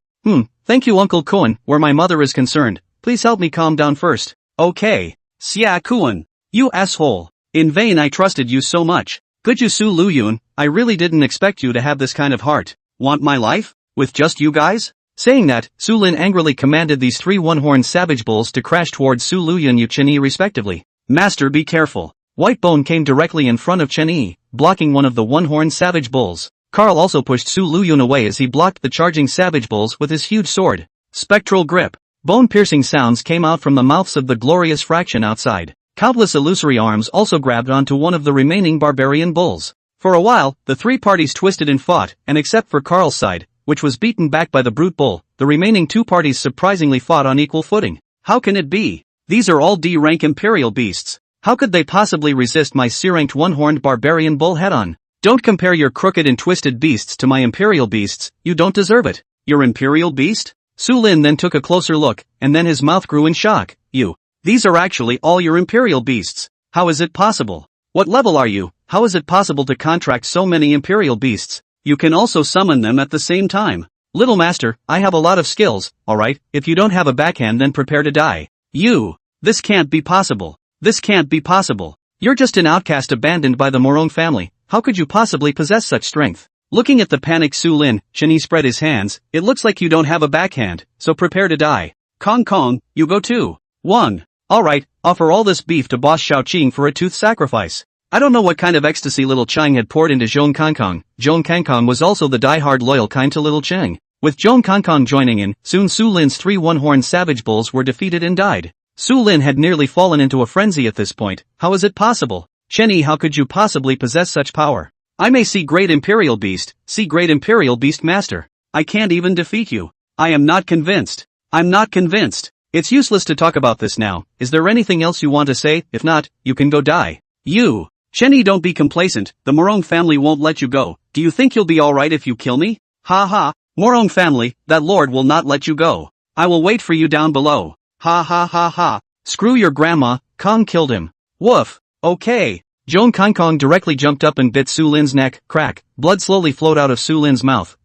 Thank you Uncle Kuan, where my mother is concerned, please help me calm down first. Okay. Xia Kuan. You asshole. In vain I trusted you so much. Could you Su Luyun, I really didn't expect you to have this kind of heart. Want my life? With just you guys? Saying that, Su Lin angrily commanded these 3 one-horned savage bulls to crash towards Su Luyun and Chen Yi respectively. Master, be careful. White Bone came directly in front of Chen Yi, blocking one of the one-horned savage bulls. Carl also pushed Su Luyun away as he blocked the charging savage bulls with his huge sword. Spectral grip. Bone-piercing sounds came out from the mouths of the glorious fraction outside. Countless illusory arms also grabbed onto one of the remaining barbarian bulls. For a while, the 3 parties twisted and fought, and except for Carl's side, which was beaten back by the brute bull, the remaining 2 parties surprisingly fought on equal footing. How can it be? These are all D-rank imperial beasts. How could they possibly resist my C-ranked one-horned barbarian bull head-on? Don't compare your crooked and twisted beasts to my imperial beasts, you don't deserve it. Your imperial beast? Su Lin then took a closer look, and then his mouth grew in shock. These are actually all your imperial beasts. How is it possible? What level are you? How is it possible to contract so many imperial beasts? You can also summon them at the same time. Little master, I have a lot of skills, alright, if you don't have a backhand then prepare to die. This can't be possible. This can't be possible. You're just an outcast abandoned by the Murong family, how could you possibly possess such strength? Looking at the panicked Su Lin, Chen Yi spread his hands. It looks like you don't have a backhand, so prepare to die. Kong, you go too. 1. Alright, offer all this beef to boss Shaoqing for a tooth sacrifice. I don't know what kind of ecstasy little Chang had poured into Zhong Kangkong. Zhong Kangkong was also the die-hard loyal kind to little Cheng. With Zhong Kangkong joining in, soon Su Lin's 3 one-horned savage bulls were defeated and died. Su Lin had nearly fallen into a frenzy at this point. How is it possible? Chen Yi, how could you possibly possess such power? I may see great imperial beast, master. I can't even defeat you. I am not convinced. I'm not convinced. It's useless to talk about this now. Is there anything else you want to say? If not, you can go die. Chen Yi, don't be complacent. The Murong family won't let you go. Do you think you'll be alright if you kill me? Ha ha. Murong family, that lord will not let you go. I will wait for you down below. Ha ha ha ha. Screw your grandma, Kong killed him. Woof. Okay. Zhong Kangkong directly jumped up and bit Su Lin's neck. Crack. Blood slowly flowed out of Su Lin's mouth.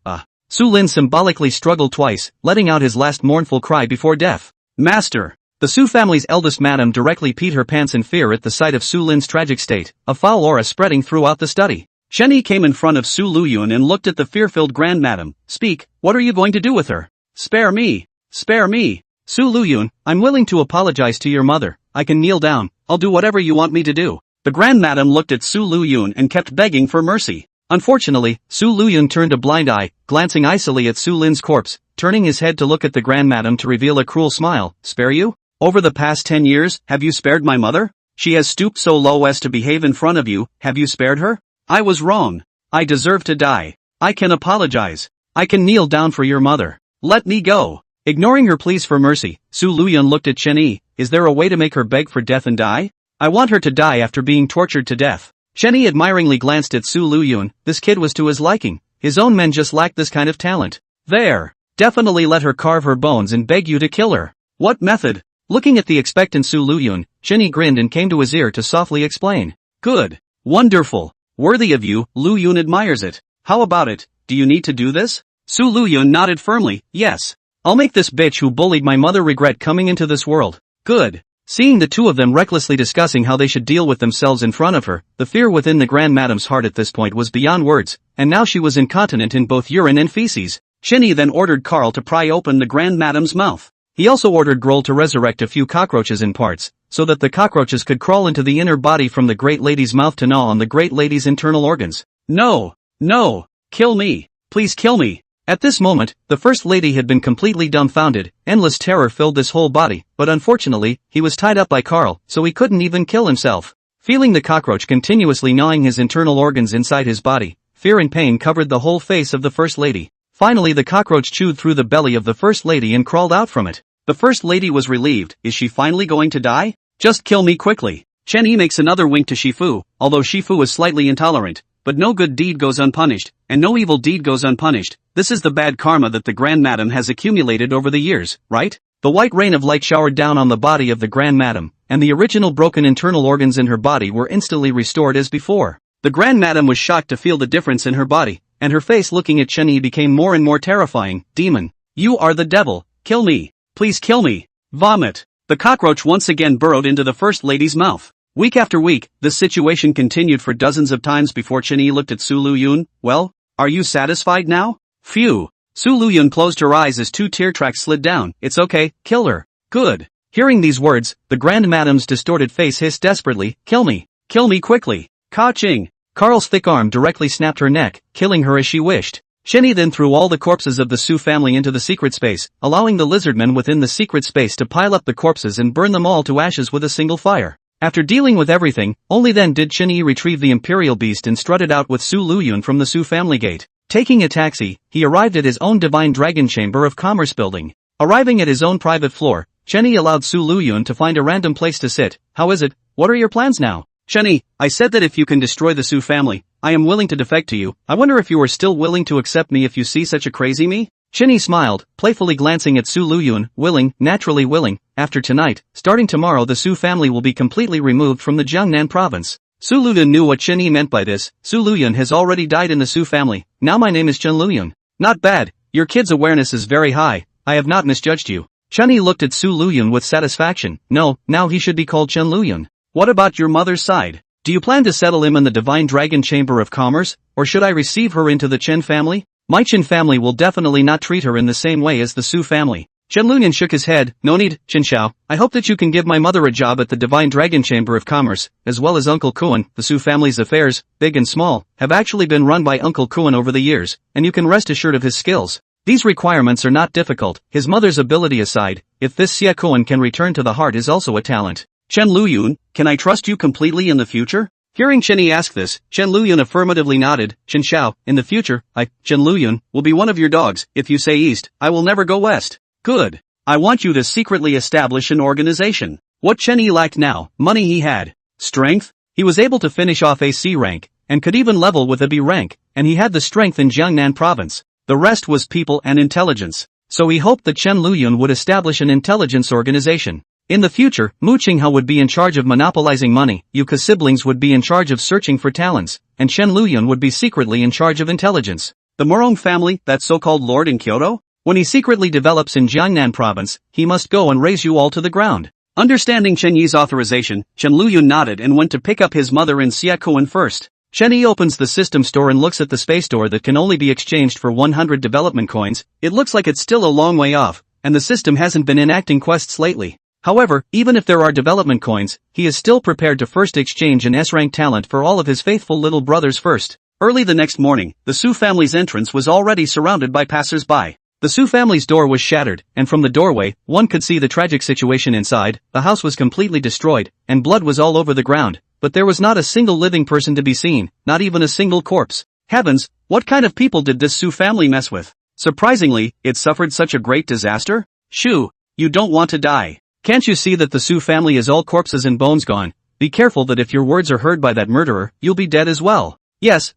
Su Lin symbolically struggled twice, letting out his last mournful cry before death. Master. The Su family's eldest madam directly peed her pants in fear at the sight of Su Lin's tragic state, a foul aura spreading throughout the study. Chen Yi came in front of Su Luyun and looked at the fear-filled Grand Madam. Speak, what are you going to do with her? Spare me! Spare me! Su Luyun, I'm willing to apologize to your mother. I can kneel down. I'll do whatever you want me to do. The Grand Madam looked at Su Luyun and kept begging for mercy. Unfortunately, Su Luyun turned a blind eye, glancing icily at Su Lin's corpse, turning his head to look at the Grand Madam to reveal a cruel smile. Spare you? Over the past 10 years, have you spared my mother? She has stooped so low as to behave in front of you. Have you spared her? I was wrong. I deserve to die. I can apologize. I can kneel down for your mother. Let me go. Ignoring her pleas for mercy, Su Luyun looked at Chen Yi. Is there a way to make her beg for death and die? I want her to die after being tortured to death. Chen Yi admiringly glanced at Su Luyun. This kid was to his liking. His own men just lacked this kind of talent. There. Definitely let her carve her bones and beg you to kill her. What method? Looking at the expectant Su Luyun, Chen Yi grinned and came to his ear to softly explain. Good. Wonderful. Worthy of you, Luyun admires it. How about it? Do you need to do this? Su Luyun nodded firmly. Yes. I'll make this bitch who bullied my mother regret coming into this world. Good. Seeing the two of them recklessly discussing how they should deal with themselves in front of her, the fear within the Grand Madam's heart at this point was beyond words, and now she was incontinent in both urine and feces. Chen Yi then ordered Carl to pry open the Grand Madam's mouth. He also ordered Grohl to resurrect a few cockroaches in parts, so that the cockroaches could crawl into the inner body from the great lady's mouth to gnaw on the great lady's internal organs. No! No! Kill me! Please kill me! At this moment, the First Lady had been completely dumbfounded. Endless terror filled his whole body, but unfortunately, he was tied up by Carl, so he couldn't even kill himself. Feeling the cockroach continuously gnawing his internal organs inside his body, fear and pain covered the whole face of the First Lady. Finally the cockroach chewed through the belly of the First Lady and crawled out from it. The First Lady was relieved. Is she finally going to die? Just kill me quickly. Chen Yi makes another wink to Shifu, although Shifu is slightly intolerant. But no good deed goes unpunished, and no evil deed goes unpunished. This is the bad karma that the Grand Madam has accumulated over the years, right? The white rain of light showered down on the body of the Grand Madam, and the original broken internal organs in her body were instantly restored as before. The Grand Madam was shocked to feel the difference in her body, and her face looking at Chen Yi became more and more terrifying. Demon. You are the devil. Kill me. Please kill me. Vomit. The cockroach once again burrowed into the First Lady's mouth. Week after week, this situation continued for dozens of times before Chen Yi looked at Su Luyun. Well, are you satisfied now? Phew. Su Luyun closed her eyes as 2 tear tracks slid down. It's okay, kill her. Good. Hearing these words, the Grand Madam's distorted face hissed desperately. Kill me. Kill me quickly. Ka-ching. Carl's thick arm directly snapped her neck, killing her as she wished. Chen Yi then threw all the corpses of the Su family into the secret space, allowing the lizardmen within the secret space to pile up the corpses and burn them all to ashes with a single fire. After dealing with everything, only then did Chen Yi retrieve the Imperial Beast and strut it out with Su Luyun from the Su family gate. Taking a taxi, he arrived at his own Divine Dragon Chamber of Commerce building. Arriving at his own private floor, Chen Yi allowed Su Luyun to find a random place to sit. How is it? What are your plans now? Chen Yi, I said that if you can destroy the Su family, I am willing to defect to you. I wonder if you are still willing to accept me if you see such a crazy me? Chen Yi smiled, playfully glancing at Su Luyun. Willing, naturally willing. After tonight, starting tomorrow the Su family will be completely removed from the Jiangnan province. Su Luyun knew what Chen Yi meant by this. Su Luyun has already died in the Su family. Now my name is Chen Luyun. Not bad. Your kid's awareness is very high. I have not misjudged you. Chen Yi looked at Su Luyun with satisfaction. No, now he should be called Chen Luyun. What about your mother's side? Do you plan to settle him in the Divine Dragon Chamber of Commerce, or should I receive her into the Chen family? My Chen family will definitely not treat her in the same way as the Su family. Chen Luyun shook his head. No need, Chen Xiao. I hope that you can give my mother a job at the Divine Dragon Chamber of Commerce, as well as Uncle Kuan. The Su family's affairs, big and small, have actually been run by Uncle Kuan over the years, and you can rest assured of his skills. These requirements are not difficult. His mother's ability aside, if this Xie Kuan can return to the heart is also a talent. Chen Luyun, can I trust you completely in the future? Hearing Chen Yi ask this, Chen Luyun affirmatively nodded. Chen Xiao, in the future, Chen Luyun, will be one of your dogs. If you say east, I will never go west. Good. I want you to secretly establish an organization. What Chen Yi lacked now, money he had. Strength? He was able to finish off a C rank, and could even level with a B rank, and he had the strength in Jiangnan province. The rest was people and intelligence. So he hoped that Chen Luyun would establish an intelligence organization. In the future, Mu Qinghao would be in charge of monopolizing money, Yuka siblings would be in charge of searching for talents, and Chen Luyun would be secretly in charge of intelligence. The Murong family, that so-called lord in Kyoto? When he secretly develops in Jiangnan province, he must go and raise you all to the ground. Understanding Chen Yi's authorization, Chen Luyun nodded and went to pick up his mother in Xie Kuan first. Chen Yi opens the system store and looks at the space door that can only be exchanged for 100 development coins. It looks like it's still a long way off, and the system hasn't been enacting quests lately. However, even if there are development coins, he is still prepared to first exchange an S-rank talent for all of his faithful little brothers first. Early the next morning, the Su family's entrance was already surrounded by passers-by. The Su family's door was shattered, and from the doorway, one could see the tragic situation inside. The house was completely destroyed, and blood was all over the ground, but there was not a single living person to be seen, not even a single corpse. Heavens, what kind of people did this Su family mess with? Surprisingly, it suffered such a great disaster? Shoo, you don't want to die. Can't you see that the Su family is all corpses and bones gone? Be careful that if your words are heard by that murderer, you'll be dead as well. Yes,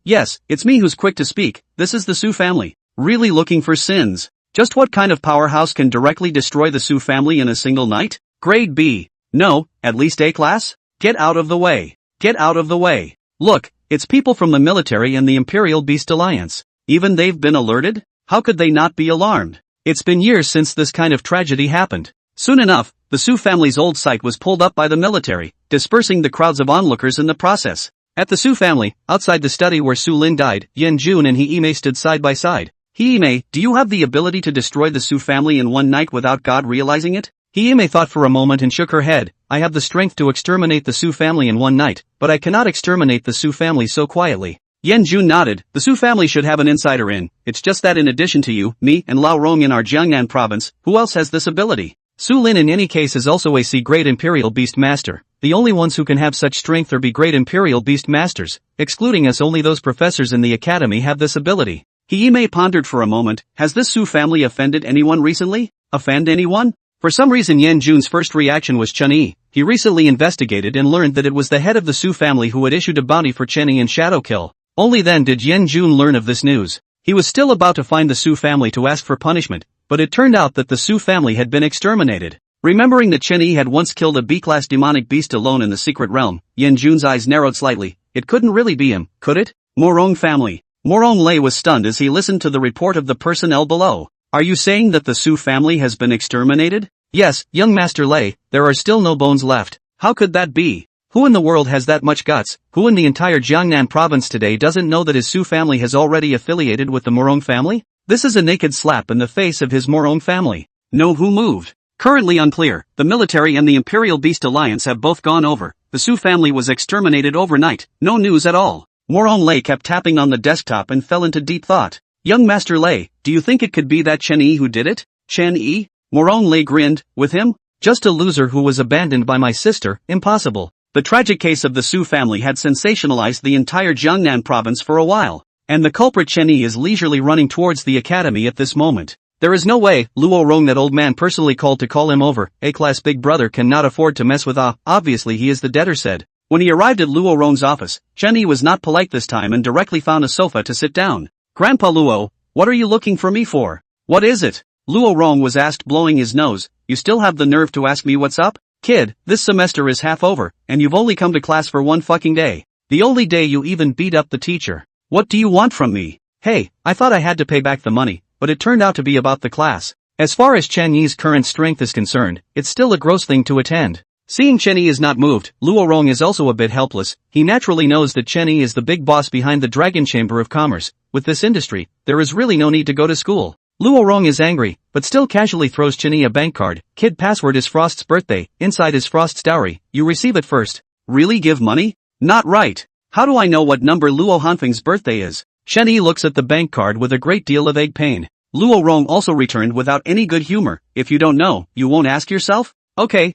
it's me who's quick to speak. This is the Su family. Really looking for sins. Just what kind of powerhouse can directly destroy the Su family in a single night? Grade B. No, at least A class? Get out of the way. Get out of the way. Look, it's people from the military and the Imperial Beast Alliance. Even they've been alerted? How could they not be alarmed? It's been years since this kind of tragedy happened. Soon enough, the Su family's old site was pulled up by the military, dispersing the crowds of onlookers in the process. At the Su family, outside the study where Su Lin died, Yan Jun and Hime stood side by side. Hime, do you have the ability to destroy the Su family in one night without God realizing it? Hime thought for a moment and shook her head. I have the strength to exterminate the Su family in one night, but I cannot exterminate the Su family so quietly. Yan Jun nodded. The Su family should have an insider in. It's just that in addition to you, me, and Lao Rong in our Jiangnan province, who else has this ability? Su Lin in any case is also a C-grade Imperial Beast Master. The only ones who can have such strength or be great Imperial Beast Masters. Excluding us, only those professors in the academy have this ability. Hime pondered for a moment. Has this Su family offended anyone recently? Offend anyone? For some reason Yan Jun's first reaction was Chen Yi. He recently investigated and learned that it was the head of the Su family who had issued a bounty for Chen Yi and Shadow Kill. Only then did Yan Jun learn of this news. He was still about to find the Su family to ask for punishment, but it turned out that the Su family had been exterminated. Remembering that Chen Yi had once killed a B-class demonic beast alone in the secret realm, Yan Jun's eyes narrowed slightly. It couldn't really be him, could it? Murong family. Murong Lei was stunned as he listened to the report of the personnel below. Are you saying that the Su family has been exterminated? Yes, young Master Lei, there are still no bones left. How could that be? Who in the world has that much guts? Who in the entire Jiangnan province today doesn't know that his Su family has already affiliated with the Murong family? This is a naked slap in the face of his Murong family. Know who moved? Currently unclear. The military and the Imperial Beast Alliance have both gone over. The Su family was exterminated overnight. No news at all. Murong Lei kept tapping on the desktop and fell into deep thought. Young Master Lei, do you think it could be that Chen Yi who did it? Chen Yi? Murong Lei grinned. With him? Just a loser who was abandoned by my sister. Impossible. The tragic case of the Su family had sensationalized the entire Jiangnan province for a while, and the culprit Chen Yi is leisurely running towards the academy at this moment. There is no way. Luo Rong, that old man personally called to call him over. A-class big brother cannot afford to mess with obviously he is the debtor said. When he arrived at Luo Rong's office, Chen Yi was not polite this time and directly found a sofa to sit down. Grandpa Luo, what are you looking for me for? What is it? Luo Rong was asked, blowing his nose. You still have the nerve to ask me what's up? Kid, this semester is half over, and you've only come to class for one fucking day. The only day you even beat up the teacher. What do you want from me? Hey, I thought I had to pay back the money, but it turned out to be about the class. As far as Chen Yi's current strength is concerned, it's still a gross thing to attend. Seeing Chen Yi is not moved, Luo Rong is also a bit helpless. He naturally knows that Chen Yi is the big boss behind the Dragon Chamber of Commerce. With this industry, there is really no need to go to school. Luo Rong is angry, but still casually throws Chen Yi a bank card. Kid, password is Frost's birthday, inside is Frost's dowry, you receive it first. Really give money? Not right. How do I know what number Luo Hanfeng's birthday is? Chen Yi looks at the bank card with a great deal of egg pain. Luo Rong also returned without any good humor. If you don't know, you won't ask yourself? Okay.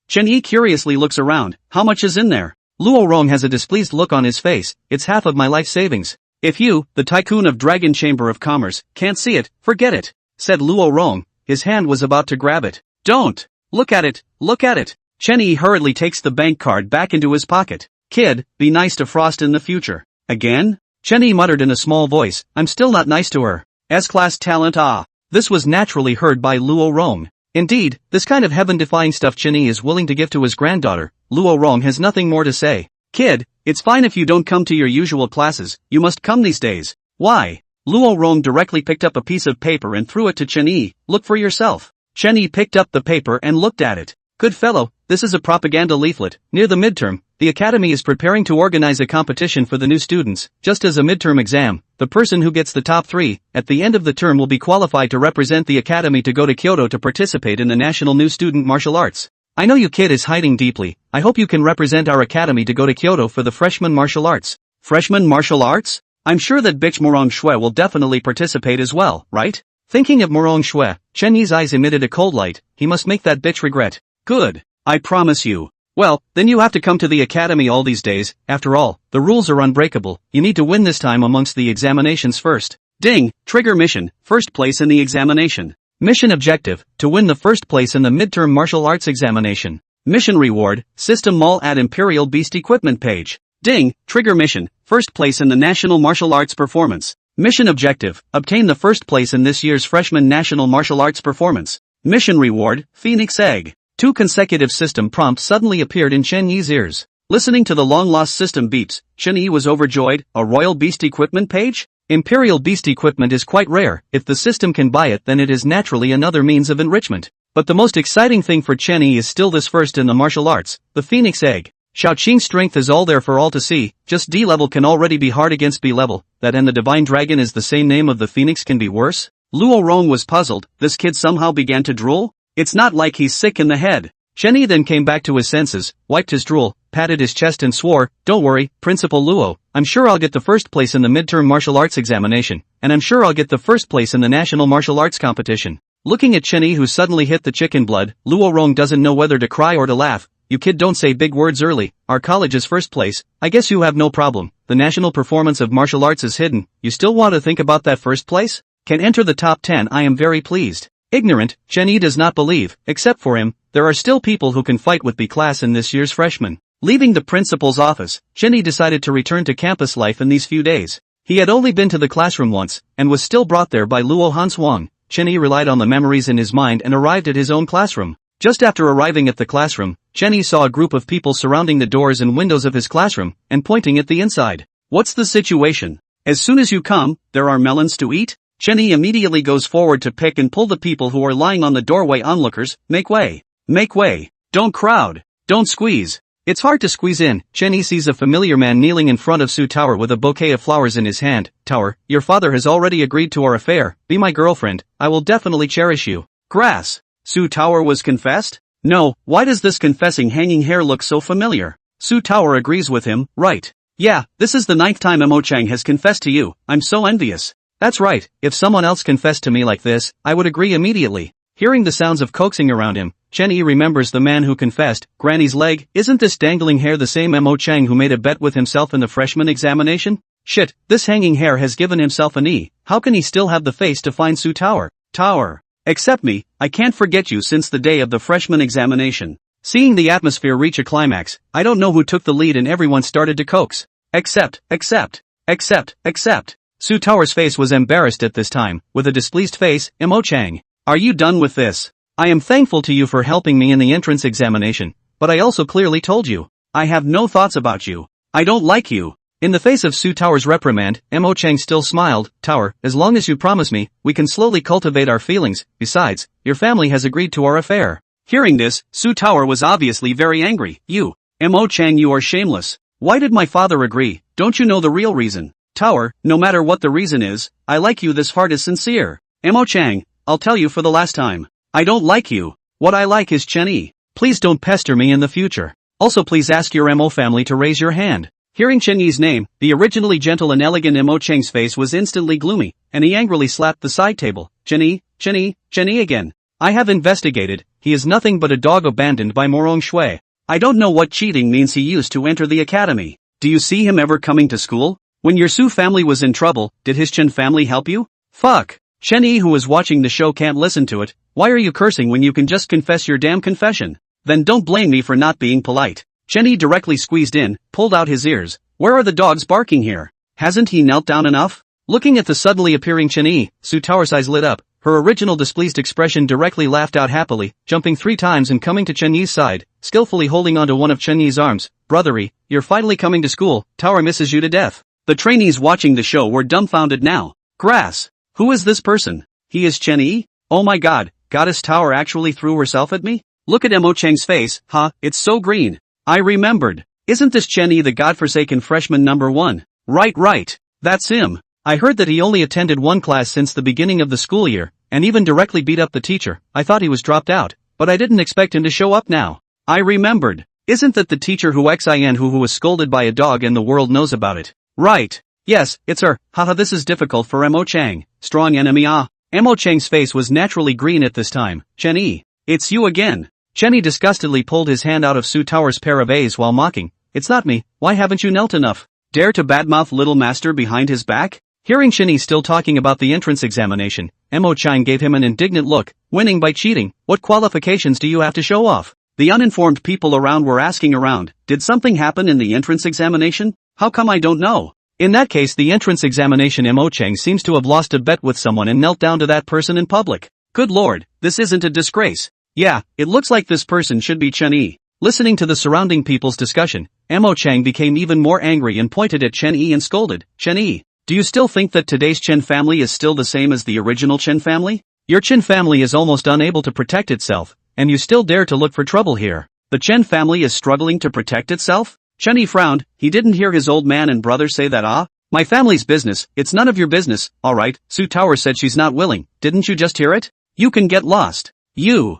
Chen Yi curiously looks around. How much is in there? Luo Rong has a displeased look on his face. It's half of my life savings. If you, the tycoon of Dragon Chamber of Commerce, can't see it, forget it, said Luo Rong. His hand was about to grab it. Don't! Look at it! Chen Yi hurriedly takes the bank card back into his pocket. Kid, be nice to Frost in the future. Again? Chen Yi muttered in a small voice. I'm still not nice to her. S-class talent This was naturally heard by Luo Rong. Indeed, this kind of heaven-defying stuff Chen Yi is willing to give to his granddaughter. Luo Rong has nothing more to say. Kid, it's fine if you don't come to your usual classes, you must come these days. Why? Luo Rong directly picked up a piece of paper and threw it to Chen Yi. Look for yourself. Chen Yi picked up the paper and looked at it. Good fellow, this is a propaganda leaflet. Near the midterm, the academy is preparing to organize a competition for the new students. Just as a midterm exam, the person who gets the top 3 at the end of the term will be qualified to represent the academy to go to Kyoto to participate in the National New Student Martial Arts. I know you kid is hiding deeply. I hope you can represent our academy to go to Kyoto for the freshman martial arts. Freshman martial arts? I'm sure that bitch Murong Shui will definitely participate as well, right? Thinking of Murong Shui, Chen Yi's eyes emitted a cold light. He must make that bitch regret. Good. I promise you. Well, then you have to come to the academy all these days. After all, the rules are unbreakable. You need to win this time amongst the examinations first. Ding! Trigger mission. First place in the examination. Mission objective, to win the first place in the midterm martial arts examination. Mission reward, System Mall at Imperial Beast Equipment page. Ding! Trigger mission, first place in the National Martial Arts Performance. Mission objective, obtain the first place in this year's Freshman National Martial Arts Performance. Mission reward, Phoenix Egg. 2 consecutive system prompts suddenly appeared in Chen Yi's ears. Listening to the long-lost system beeps, Chen Yi was overjoyed. A Royal Beast Equipment page? Imperial Beast Equipment is quite rare. If the system can buy it, then it is naturally another means of enrichment. But the most exciting thing for Chen Yi is still this first in the martial arts, the Phoenix Egg. Shaoqing's strength is all there for all to see. Just D level can already be hard against B level. That and the Divine Dragon is the same name of the Phoenix can be worse? Luo Rong was puzzled. This kid somehow began to drool? It's not like he's sick in the head. Chen Yi then came back to his senses, wiped his drool, patted his chest and swore, "Don't worry, Principal Luo, I'm sure I'll get the first place in the midterm martial arts examination, and I'm sure I'll get the first place in the national martial arts competition." Looking at Chen Yi who suddenly hit the chicken blood, Luo Rong doesn't know whether to cry or to laugh. "You kid don't say big words early, our college is first place, I guess you have no problem, the national performance of martial arts is hidden, you still want to think about that first place? Can enter the top 10, I am very pleased." Ignorant, Chen Yi does not believe, except for him, there are still people who can fight with B class in this year's freshman. Leaving the principal's office, Chen Yi decided to return to campus life in these few days. He had only been to the classroom once, and was still brought there by Luo Hanshuang. Chen Yi relied on the memories in his mind and arrived at his own classroom. Just after arriving at the classroom, Chen Yi saw a group of people surrounding the doors and windows of his classroom, and pointing at the inside. "What's the situation? As soon as you come, there are melons to eat?" Chen Yi immediately goes forward to pick and pull the people who are lying on the doorway. "Onlookers, make way. Make way. Don't crowd. Don't squeeze." It's hard to squeeze in. Chen Yi sees a familiar man kneeling in front of Su Tower with a bouquet of flowers in his hand. "Tower, your father has already agreed to our affair. Be my girlfriend. I will definitely cherish you." Grass. Su Tower was confessed? No, why does this confessing hanging hair look so familiar? Su Tower agrees with him, right? "Yeah, this is the 9th time Mo Chang has confessed to you. I'm so envious." "That's right, if someone else confessed to me like this, I would agree immediately." Hearing the sounds of coaxing around him, Chen Yi remembers the man who confessed. Granny's leg. Isn't this dangling hair the same Mo Chang who made a bet with himself in the freshman examination? Shit, this hanging hair has given himself a knee. How can he still have the face to find Su Tower? Tower. Accept me, I can't forget you since the day of the freshman examination. Seeing the atmosphere reach a climax, I don't know who took the lead and everyone started to coax. Accept. Su Tower's face was embarrassed at this time. With a displeased face, Mo Chang. "Are you done with this? I am thankful to you for helping me in the entrance examination, but I also clearly told you. I have no thoughts about you. I don't like you." In the face of Su Tower's reprimand, Mo Chang still smiled. "Tower, as long as you promise me, we can slowly cultivate our feelings. Besides, your family has agreed to our affair." Hearing this, Su Tower was obviously very angry. "You, Mo Chang, you are shameless. Why did my father agree? Don't you know the real reason?" "Tower, no matter what the reason is, I like you. This heart is sincere." "Mo Chang, I'll tell you for the last time. I don't like you. What I like is Chen Yi. Please don't pester me in the future. Also please ask your Mo family to raise your hand." Hearing Chen Yi's name, the originally gentle and elegant Mo Chang's face was instantly gloomy, and he angrily slapped the side table. Chen Yi again. "I have investigated, he is nothing but a dog abandoned by Murong Shui. I don't know what cheating means. He used to enter the academy. Do you see him ever coming to school? When your Su family was in trouble, did his Chen family help you? Fuck." Chen Yi who is watching the show can't listen to it. "Why are you cursing when you can just confess your damn confession? Then don't blame me for not being polite." Chen Yi directly squeezed in, pulled out his ears. "Where are the dogs barking here? Hasn't he knelt down enough?" Looking at the suddenly appearing Chen Yi, Su Tower's eyes lit up. Her original displeased expression directly laughed out happily, jumping 3 times and coming to Chen Yi's side, skillfully holding onto one of Chen Yi's arms. "Brothery, you're finally coming to school. Tower misses you to death." The trainees watching the show were dumbfounded now. Grass. Who is this person? He is Chen Yi? Oh my god, Goddess Tower actually threw herself at me? Look at Mo Chang's face, huh, it's so green. I remembered. Isn't this Chen Yi the godforsaken freshman number 1? Right. That's him. I heard that he only attended one class since the beginning of the school year, and even directly beat up the teacher. I thought he was dropped out, but I didn't expect him to show up now. I remembered. Isn't that the teacher who was scolded by a dog and the world knows about it? Right. Yes, it's her. Haha, this is difficult for Mo Chang. Strong enemy Mo Chang's face was naturally green at this time. Chen Yi. It's you again. Chen Yi disgustedly pulled his hand out of Su Tower's pair of A's while mocking. It's not me, why haven't you knelt enough? Dare to badmouth little master behind his back? Hearing Chen Yi still talking about the entrance examination, Mo Chang gave him an indignant look. Winning by cheating, what qualifications do you have to show off? The uninformed people around were asking around, did something happen in the entrance examination? How come I don't know? In that case, the entrance examination, Mo Chang seems to have lost a bet with someone and knelt down to that person in public. Good lord, this isn't a disgrace. Yeah, it looks like this person should be Chen Yi. Listening to the surrounding people's discussion, Mo Chang became even more angry and pointed at Chen Yi and scolded, Chen Yi, do you still think that today's Chen family is still the same as the original Chen family? Your Chen family is almost unable to protect itself, and you still dare to look for trouble here. The Chen family is struggling to protect itself? Chen Yi frowned. He didn't hear his old man and brother say that. My family's business, it's none of your business. Alright, Su Tower said she's not willing, didn't you just hear it? You can get lost. You.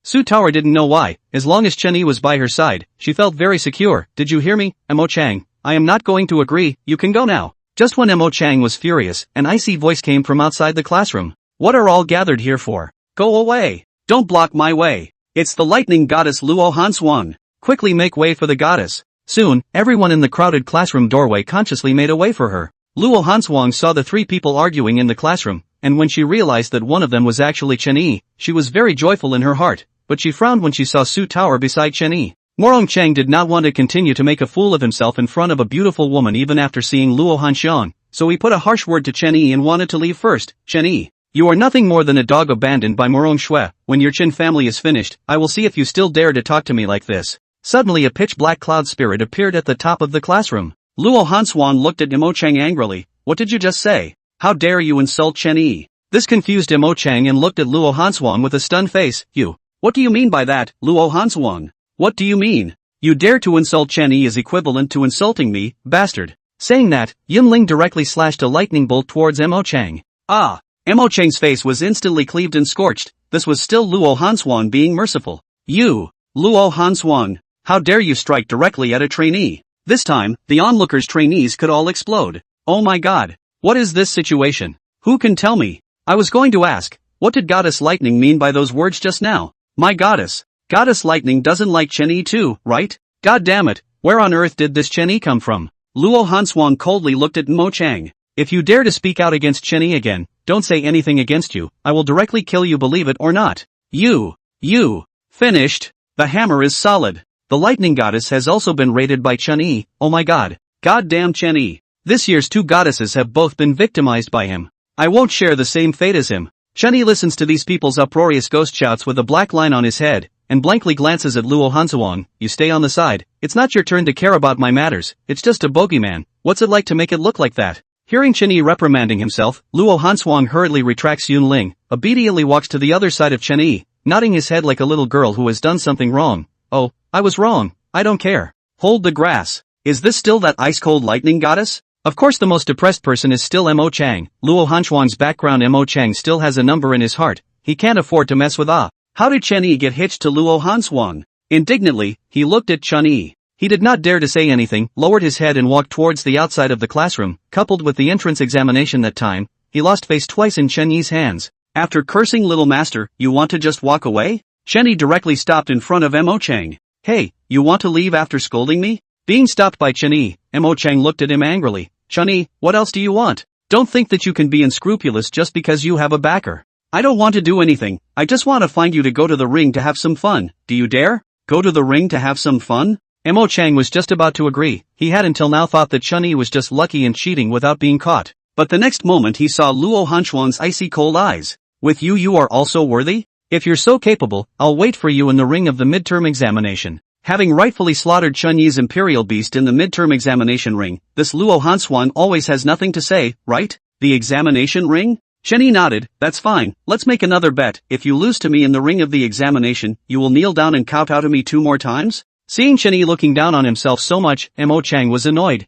Su Tower didn't know why. As long as Chen Yi was by her side, she felt very secure. Did you hear me, Mo Chang? I am not going to agree, you can go now. Just when Mo Chang was furious, an icy voice came from outside the classroom. What are all gathered here for? Go away. Don't block my way. It's the lightning goddess Luo Hanshuang. Quickly make way for the goddess. Soon, everyone in the crowded classroom doorway consciously made a way for her. Luo Hanshuang saw the three people arguing in the classroom, and when she realized that one of them was actually Chen Yi, she was very joyful in her heart, but she frowned when she saw Su Tower beside Chen Yi. Murong Cheng did not want to continue to make a fool of himself in front of a beautiful woman even after seeing Luo Hanshuang, so he put a harsh word to Chen Yi and wanted to leave first. Chen Yi, you are nothing more than a dog abandoned by Murong Shui. When your Chen family is finished, I will see if you still dare to talk to me like this. Suddenly a pitch-black cloud spirit appeared at the top of the classroom. Luo Hanshuang looked at Mo Chang angrily. What did you just say? How dare you insult Chen Yi? This confused Mo Chang and looked at Luo Hanshuang with a stunned face. You. What do you mean by that, Luo Hanshuang? What do you mean? You dare to insult Chen Yi is equivalent to insulting me, bastard. Saying that, Yunling directly slashed a lightning bolt towards Mo Chang. Mo Chang's face was instantly cleaved and scorched. This was still Luo Hanshuang being merciful. You, Luo Hanshuang, how dare you strike directly at a trainee? This time, the onlookers' trainees could all explode. Oh my god. What is this situation? Who can tell me? I was going to ask, what did Goddess Lightning mean by those words just now? My goddess. Goddess Lightning doesn't like Chen Yi too, right? God damn it, where on earth did this Chen Yi come from? Luo Hanshuang coldly looked at Mo Chang. If you dare to speak out against Chen Yi again, don't say anything against you, I will directly kill you, believe it or not. You. Finished. The hammer is solid. The lightning goddess has also been raided by Chen Yi. Oh my god. Goddamn Chen Yi. This year's two goddesses have both been victimized by him. I won't share the same fate as him. Chen Yi listens to these people's uproarious ghost shouts with a black line on his head, and blankly glances at Luo Hanshuang. You stay on the side. It's not your turn to care about my matters, it's just a bogeyman. What's it like to make it look like that? Hearing Chen Yi reprimanding himself, Luo Hanshuang hurriedly retracts Yunling, obediently walks to the other side of Chen Yi, nodding his head like a little girl who has done something wrong. Oh, I was wrong. I don't care. Hold the grass. Is this still that ice-cold lightning goddess? Of course the most depressed person is still Mo Chang. Luo Hanshuang's background. Mo Chang still has a number in his heart. He can't afford to mess with How did Chen Yi get hitched to Luo Hanshuang? Indignantly, he looked at Chen Yi. He did not dare to say anything, lowered his head and walked towards the outside of the classroom. Coupled with the entrance examination that time, he lost face twice in Chen Yi's hands. After cursing little master, you want to just walk away? Chen Yi directly stopped in front of Mo Chang. Hey, you want to leave after scolding me? Being stopped by Chen Yi, Mo Chang looked at him angrily. Chen Yi, what else do you want? Don't think that you can be unscrupulous just because you have a backer. I don't want to do anything, I just want to find you to go to the ring to have some fun. Do you dare? Go to the ring to have some fun? Mo Chang was just about to agree. He had until now thought that Chen Yi was just lucky in cheating without being caught. But the next moment he saw Luo Hanshuang's icy cold eyes. With you are also worthy? If you're so capable, I'll wait for you in the ring of the midterm examination. Having rightfully slaughtered Chen Yi's imperial beast in the midterm examination ring, this Luo Hanshuang always has nothing to say, right? The examination ring? Chen Yi nodded. That's fine, let's make another bet. If you lose to me in the ring of the examination, you will kneel down and kowtow to me 2 more times? Seeing Chen Yi looking down on himself so much, Mo Chang was annoyed.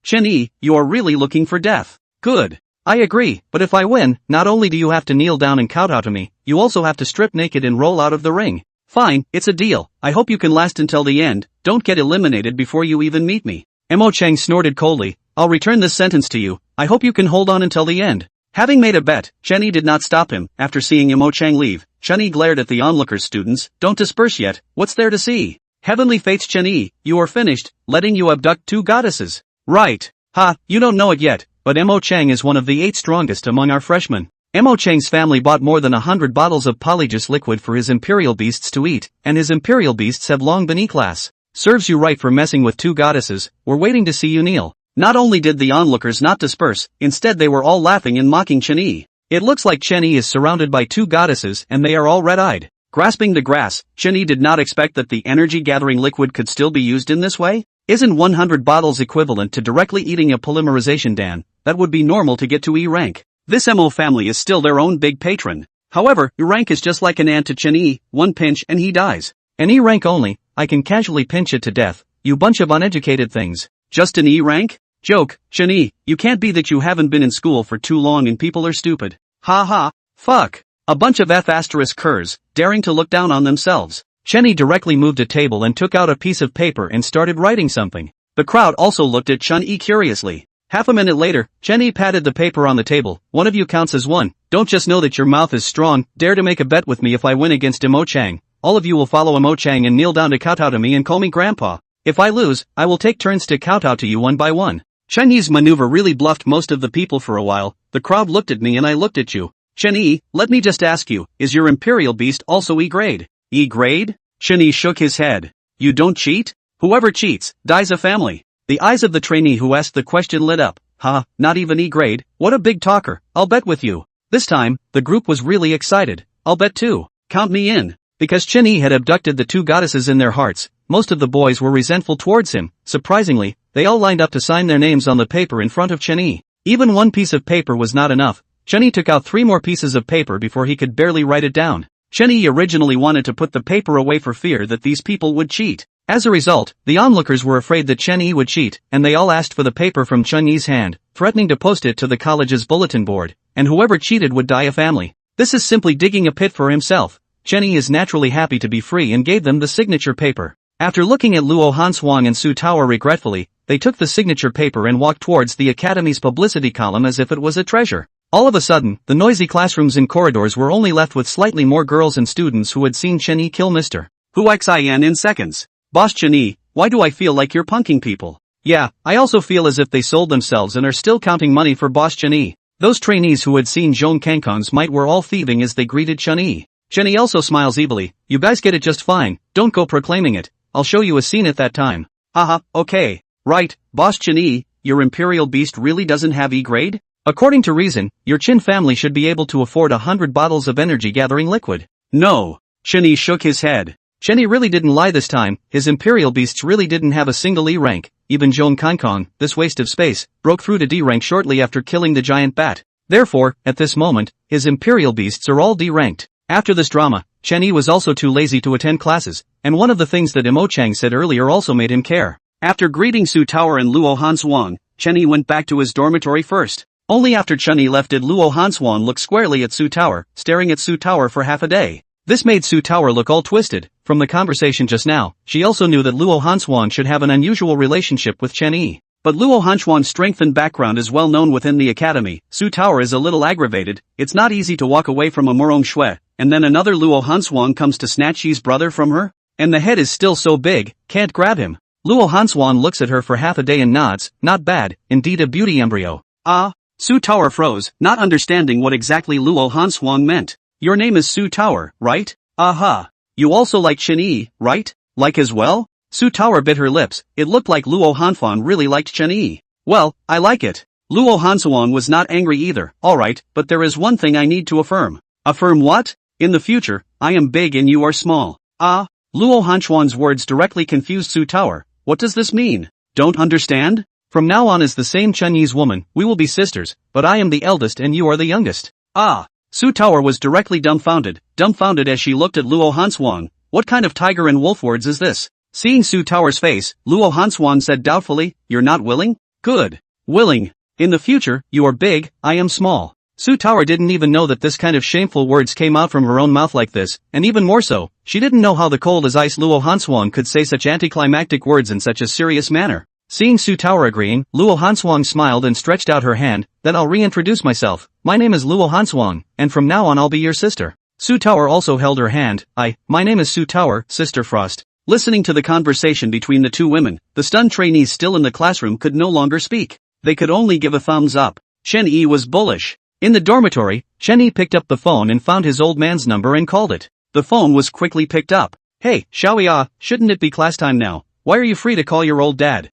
Chen Yi, you are really looking for death. Good. I agree, but if I win, not only do you have to kneel down and kowtow to me, you also have to strip naked and roll out of the ring. Fine, it's a deal. I hope you can last until the end. Don't get eliminated before you even meet me. Mo Chang snorted coldly. I'll return this sentence to you. I hope you can hold on until the end. Having made a bet, Chen Yi did not stop him. After seeing Mo Chang leave, Chen Yi glared at the onlookers. Students, don't disperse yet. What's there to see? Heavenly fates. Chen Yi, you are finished, letting you abduct 2 goddesses. Right. Ha, you don't know it yet, but Mo Chang is one of the 8 strongest among our freshmen. Mo Chang's family bought more than 100 bottles of polyjuice liquid for his imperial beasts to eat, and his imperial beasts have long been E-class. Serves you right for messing with 2 goddesses. We're waiting to see you kneel. Not only did the onlookers not disperse, instead they were all laughing and mocking Chen Yi. It looks like Chen Yi is surrounded by 2 goddesses and they are all red-eyed. Grasping the grass, Chen Yi did not expect that the energy-gathering liquid could still be used in this way. Isn't 100 bottles equivalent to directly eating a polymerization Dan? That would be normal to get to E rank. This Mo family is still their own big patron. However, E rank is just like an ant to Chen Yi, 1 pinch and he dies. An E rank only, I can casually pinch it to death, you bunch of uneducated things. Just an E rank? Joke, Chen Yi, you can't be that you haven't been in school for too long and people are stupid. Ha ha, fuck. A bunch of F***curs, daring to look down on themselves. Chen Yi directly moved a table and took out a piece of paper and started writing something. The crowd also looked at Chen Yi curiously. Half a minute later, Chen Yi patted the paper on the table. One of you counts as one. Don't just know that your mouth is strong, dare to make a bet with me. If I win against Mo Chang, all of you will follow Mo Chang and kneel down to kowtow to me and call me grandpa. If I lose, I will take turns to kowtow to you one by one. Chen Yi's maneuver really bluffed most of the people for a while. The crowd looked at me and I looked at you. Chen Yi, let me just ask you, is your imperial beast also E grade? E grade? Chen Yi shook his head. You don't cheat? Whoever cheats, dies a family. The eyes of the trainee who asked the question lit up. Ha, not even E grade, what a big talker, I'll bet with you. This time, the group was really excited. I'll bet too. Count me in. Because Chen Yi had abducted the 2 goddesses in their hearts, most of the boys were resentful towards him. Surprisingly, they all lined up to sign their names on the paper in front of Chen Yi. Even 1 piece of paper was not enough. Chen Yi took out 3 more pieces of paper before he could barely write it down. Chen Yi originally wanted to put the paper away for fear that these people would cheat. As a result, the onlookers were afraid that Chen Yi would cheat, and they all asked for the paper from Chen Yi's hand, threatening to post it to the college's bulletin board, and whoever cheated would die a family. This is simply digging a pit for himself. Chen Yi is naturally happy to be free and gave them the signature paper. After looking at Luo Hanshuang and Su Tower regretfully, they took the signature paper and walked towards the academy's publicity column as if it was a treasure. All of a sudden, the noisy classrooms and corridors were only left with slightly more girls and students who had seen Chen Yi kill Mr. Huaxian in seconds. Boss Chen Yi, why do I feel like you're punking people? Yeah, I also feel as if they sold themselves and are still counting money for Boss Chen Yi. Those trainees who had seen Zhong Kangkong's might were all thieving as they greeted Chen Yi. Chen Yi also smiles evilly. You guys get it just fine, don't go proclaiming it. I'll show you a scene at that time. Haha, okay. Right, Boss Chen Yi, your imperial beast really doesn't have E grade? According to reason, your Chen family should be able to afford 100 bottles of energy-gathering liquid. No. Chen Yi shook his head. Chen Yi really didn't lie this time, his imperial beasts really didn't have a single E rank. Even Zhong Kangkong, this waste of space, broke through to D rank shortly after killing the giant bat. Therefore, at this moment, his imperial beasts are all D ranked. After this drama, Chen Yi was also too lazy to attend classes, and one of the things that Mo Chang said earlier also made him care. After greeting Su Tower and Luo Hanshuang, Chen Yi went back to his dormitory first. Only after Chen Yi left did Luo Hanshuang look squarely at Su Tower, staring at Su Tower for half a day. This made Su Tower look all twisted. From the conversation just now, she also knew that Luo Hanshuang should have an unusual relationship with Chen Yi. But Luo Hanshuang's strength and background is well known within the academy. Su Tower is a little aggravated. It's not easy to walk away from a Murong Shui, and then another Luo Hanshuang comes to snatch Yi's brother from her? And the head is still so big, can't grab him. Luo Hanshuang looks at her for half a day and nods. Not bad, indeed a beauty embryo. Ah. Su Tower froze, not understanding what exactly Luo Hanshuang meant. Your name is Su Tower, right? Aha. You also like Chen Yi, right? Like as well? Su Tower bit her lips. It looked like Luo Hanshuang really liked Chen Yi. Well, I like it. Luo Hanshuang was not angry either. Alright, but there is one thing I need to affirm. Affirm what? In the future, I am big and you are small. Ah. Luo Hanshuang's words directly confused Su Tower. What does this mean? Don't understand? From now on as the same Chen Yi's woman, we will be sisters, but I am the eldest and you are the youngest. Ah! Su Tower was directly dumbfounded as she looked at Luo Hanshuang. What kind of tiger and wolf words is this? Seeing Su Tower's face, Luo Hanshuang said doubtfully, "You're not willing? Good. Willing. In the future, you are big, I am small." Su Tower didn't even know that this kind of shameful words came out from her own mouth like this, and even more so, she didn't know how the cold as ice Luo Hanshuang could say such anticlimactic words in such a serious manner. Seeing Su Tower agreeing, Luo Hanshuang smiled and stretched out her hand. "Then I'll reintroduce myself. My name is Luo Hanshuang, and from now on I'll be your sister." Su Tower also held her hand. My name is Su Tower, Sister Frost." Listening to the conversation between the two women, the stunned trainees still in the classroom could no longer speak. They could only give a thumbs up. Chen Yi was bullish. In the dormitory, Chen Yi picked up the phone and found his old man's number and called it. The phone was quickly picked up. "Hey, Xiaoya, shouldn't it be class time now? Why are you free to call your old dad?"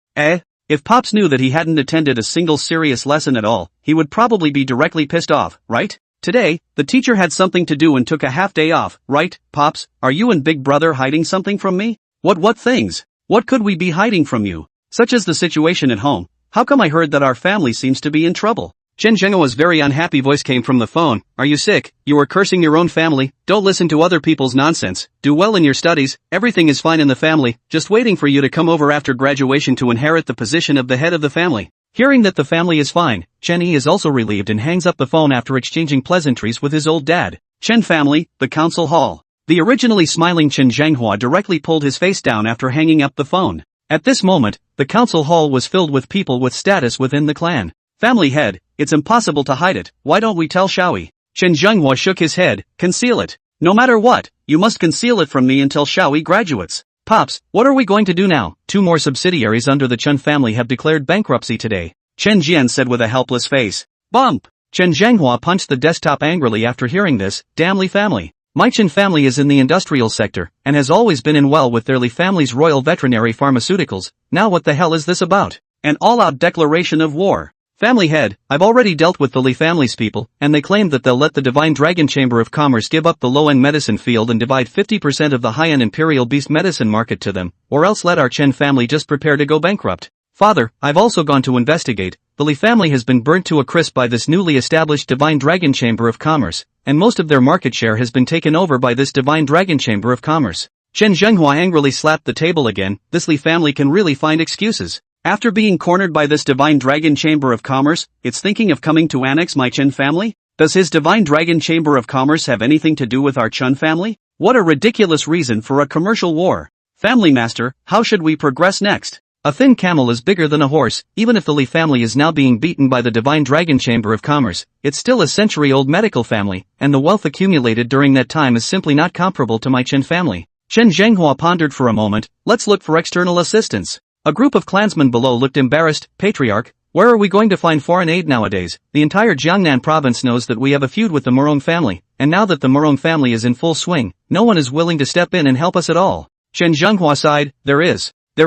If Pops knew that he hadn't attended a single serious lesson at all, he would probably be directly pissed off, right? Today, the teacher had something to do and took a half day off, right? "Pops, are you and Big Brother hiding something from me?" What things? What could we be hiding from you? Such is the situation at home. How come I heard that our family seems to be in trouble? Chen Zhenghua's very unhappy voice came from the phone. "Are you sick? You are cursing your own family. Don't listen to other people's nonsense. Do well in your studies. Everything is fine in the family, just waiting for you to come over after graduation to inherit the position of the head of the family." Hearing that the family is fine, Chen Yi is also relieved and hangs up the phone after exchanging pleasantries with his old dad. Chen family, the council hall. The originally smiling Chen Zhenghua directly pulled his face down after hanging up the phone. At this moment, the council hall was filled with people with status within the clan. "Family head, it's impossible to hide it. Why don't we tell Xiaoyi?" Chen Zhenghua shook his head. "Conceal it. No matter what, you must conceal it from me until Xiaoyi graduates." "Pops, what are we going to do now?" "Two more subsidiaries under the Chen family have declared bankruptcy today," Chen Jian said with a helpless face. Bump! Chen Zhenghua punched the desktop angrily after hearing this. "Damn Li family. My Chen family is in the industrial sector, and has always been in well with their Li family's royal veterinary pharmaceuticals. Now what the hell is this about? An all-out declaration of war. Family head, I've already dealt with the Li family's people, and they claimed that they'll let the Divine Dragon Chamber of Commerce give up the low-end medicine field and divide 50% of the high-end Imperial Beast medicine market to them, or else let our Chen family just prepare to go bankrupt. Father, I've also gone to investigate. The Li family has been burnt to a crisp by this newly established Divine Dragon Chamber of Commerce, and most of their market share has been taken over by this Divine Dragon Chamber of Commerce." Chen Zhenghua angrily slapped the table again. This Li family can really find excuses. After being cornered by this Divine Dragon Chamber of Commerce, it's thinking of coming to annex my Chen family? Does his Divine Dragon Chamber of Commerce have anything to do with our Chen family? What a ridiculous reason for a commercial war. Family master, how should we progress next? A thin camel is bigger than a horse. Even if the Li family is now being beaten by the Divine Dragon Chamber of Commerce, it's still a century-old medical family, and the wealth accumulated during that time is simply not comparable to my Chen family. Chen Zhenghua pondered for a moment. Let's look for external assistance. A group of clansmen below looked embarrassed. Patriarch, where are we going to find foreign aid nowadays? The entire Jiangnan province knows that we have a feud with the Murong family, and now that the Murong family is in full swing, no one is willing to step in and help us at all. Chen Zhenghua sighed. There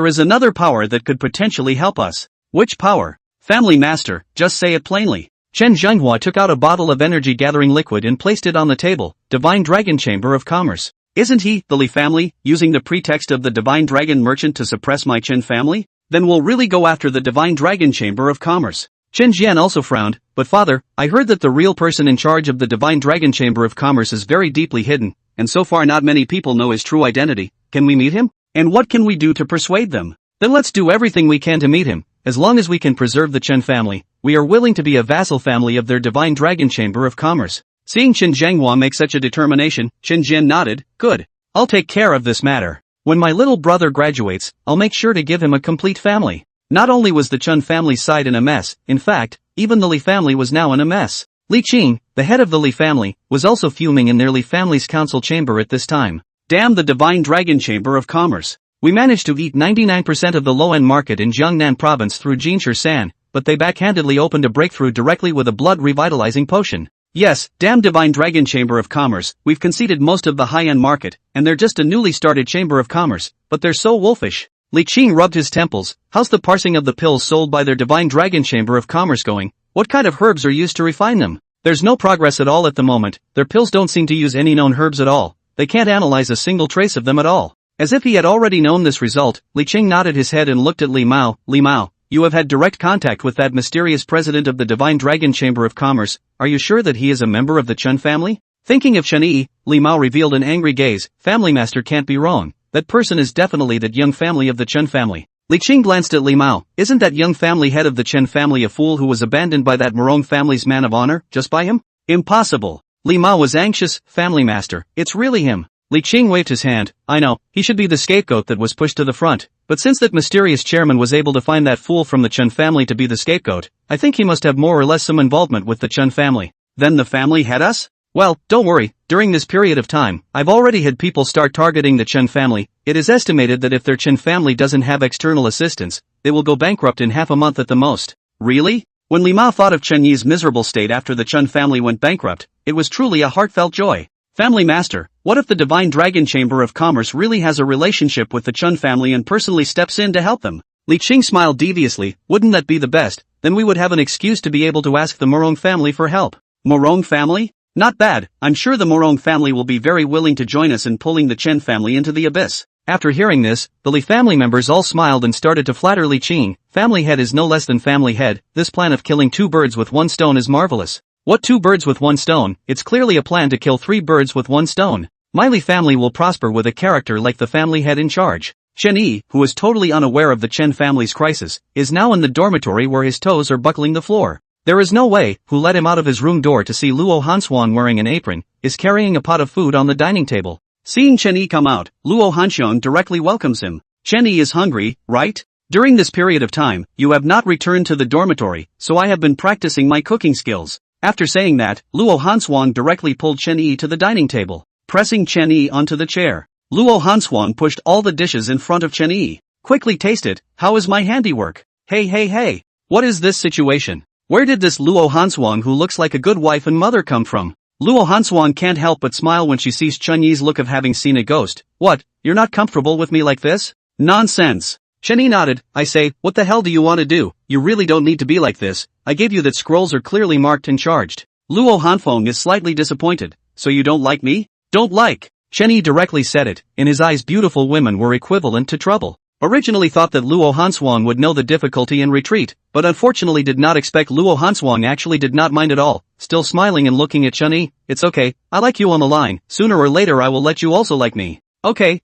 is another power that could potentially help us. Which power? Family master, just say it plainly. Chen Zhenghua took out a bottle of energy-gathering liquid and placed it on the table. Divine Dragon Chamber of Commerce. Isn't he, the Li family, using the pretext of the Divine Dragon Merchant to suppress my Chen family? Then we'll really go after the Divine Dragon Chamber of Commerce. Chen Jian also frowned. But father, I heard that the real person in charge of the Divine Dragon Chamber of Commerce is very deeply hidden, and so far not many people know his true identity. Can we meet him? And what can we do to persuade them? Then let's do everything we can to meet him. As long as we can preserve the Chen family, we are willing to be a vassal family of their Divine Dragon Chamber of Commerce. Seeing Chen Zhenghua make such a determination, Chen Jian nodded. Good. I'll take care of this matter. When my little brother graduates, I'll make sure to give him a complete family. Not only was the Chen family side in a mess, in fact, even the Li family was now in a mess. Li Qing, the head of the Li family, was also fuming in their Li family's council chamber at this time. Damn the Divine Dragon Chamber of Commerce. We managed to eat 99% of the low-end market in Jiangnan province through Jinshi San, but they backhandedly opened a breakthrough directly with a blood-revitalizing potion. Yes, damn Divine Dragon Chamber of Commerce, we've conceded most of the high-end market, and they're just a newly started Chamber of Commerce, but they're so wolfish. Li Qing rubbed his temples. How's the parsing of the pills sold by their Divine Dragon Chamber of Commerce going? What kind of herbs are used to refine them? There's no progress at all at the moment. Their pills don't seem to use any known herbs at all. They can't analyze a single trace of them at all. As if he had already known this result, Li Qing nodded his head and looked at Li Mao. Li Mao, You have had direct contact with that mysterious president of the Divine Dragon Chamber of Commerce. Are you sure that he is a member of the Chen family? Thinking of Chen Yi, Li Mao revealed an angry gaze. Family master can't be wrong. That person is definitely that young family of the Chen family. Li Qing glanced at Li Mao. Isn't that young family head of the Chen family a fool who was abandoned by that Murong family's man of honor, just by him? Impossible. Li Mao was anxious. Family master, it's really him. Li Qing waved his hand. I know, he should be the scapegoat that was pushed to the front. But since that mysterious chairman was able to find that fool from the Chen family to be the scapegoat, I think he must have more or less some involvement with the Chen family. Then the family had us? Well, don't worry, during this period of time, I've already had people start targeting the Chen family. It is estimated that if their Chen family doesn't have external assistance, they will go bankrupt in half a month at the most. Really? When Li Mao thought of Chen Yi's miserable state after the Chen family went bankrupt, it was truly a heartfelt joy. Family master, what if the Divine Dragon Chamber of Commerce really has a relationship with the Chen family and personally steps in to help them? Li Qing smiled deviously. Wouldn't that be the best? Then we would have an excuse to be able to ask the Murong family for help. Murong family? Not bad. I'm sure the Murong family will be very willing to join us in pulling the Chen family into the abyss. After hearing this, the Li family members all smiled and started to flatter Li Qing. Family head is no less than family head. This plan of killing 2 birds with 1 stone is marvelous. What 2 birds with 1 stone? It's clearly a plan to kill 3 birds with 1 stone. My Li family will prosper with a character like the family head in charge. Chen Yi, who is totally unaware of the Chen family's crisis, is now in the dormitory where his toes are buckling the floor. There is no way, who let him out of his room door to see Luo Hanshuang wearing an apron, is carrying a pot of food on the dining table. Seeing Chen Yi come out, Luo Hanshuang directly welcomes him. Chen Yi is hungry, right? During this period of time, you have not returned to the dormitory, so I have been practicing my cooking skills. After saying that, Luo Hanshuang directly pulled Chen Yi to the dining table, pressing Chen Yi onto the chair. Luo Hanshuang pushed all the dishes in front of Chen Yi. Quickly taste it. How is my handiwork? Hey. What is this situation? Where did this Luo Hanshuang who looks like a good wife and mother come from? Luo Hanshuang can't help but smile when she sees Chen Yi's look of having seen a ghost. What, you're not comfortable with me like this? Nonsense. Chen Yi nodded. I say, what the hell do you want to do? You really don't need to be like this. I gave you that scrolls are clearly marked and charged. Luo Hanshuang is slightly disappointed. So you don't like me? Don't like. Chen Yi directly said it. In his eyes beautiful women were equivalent to trouble. Originally thought that Luo Hanshuang would know the difficulty and retreat, but unfortunately did not expect Luo Hanshuang actually did not mind at all, still smiling and looking at Chen Yi. It's okay, I like you on the line, sooner or later I will let you also like me. Okay.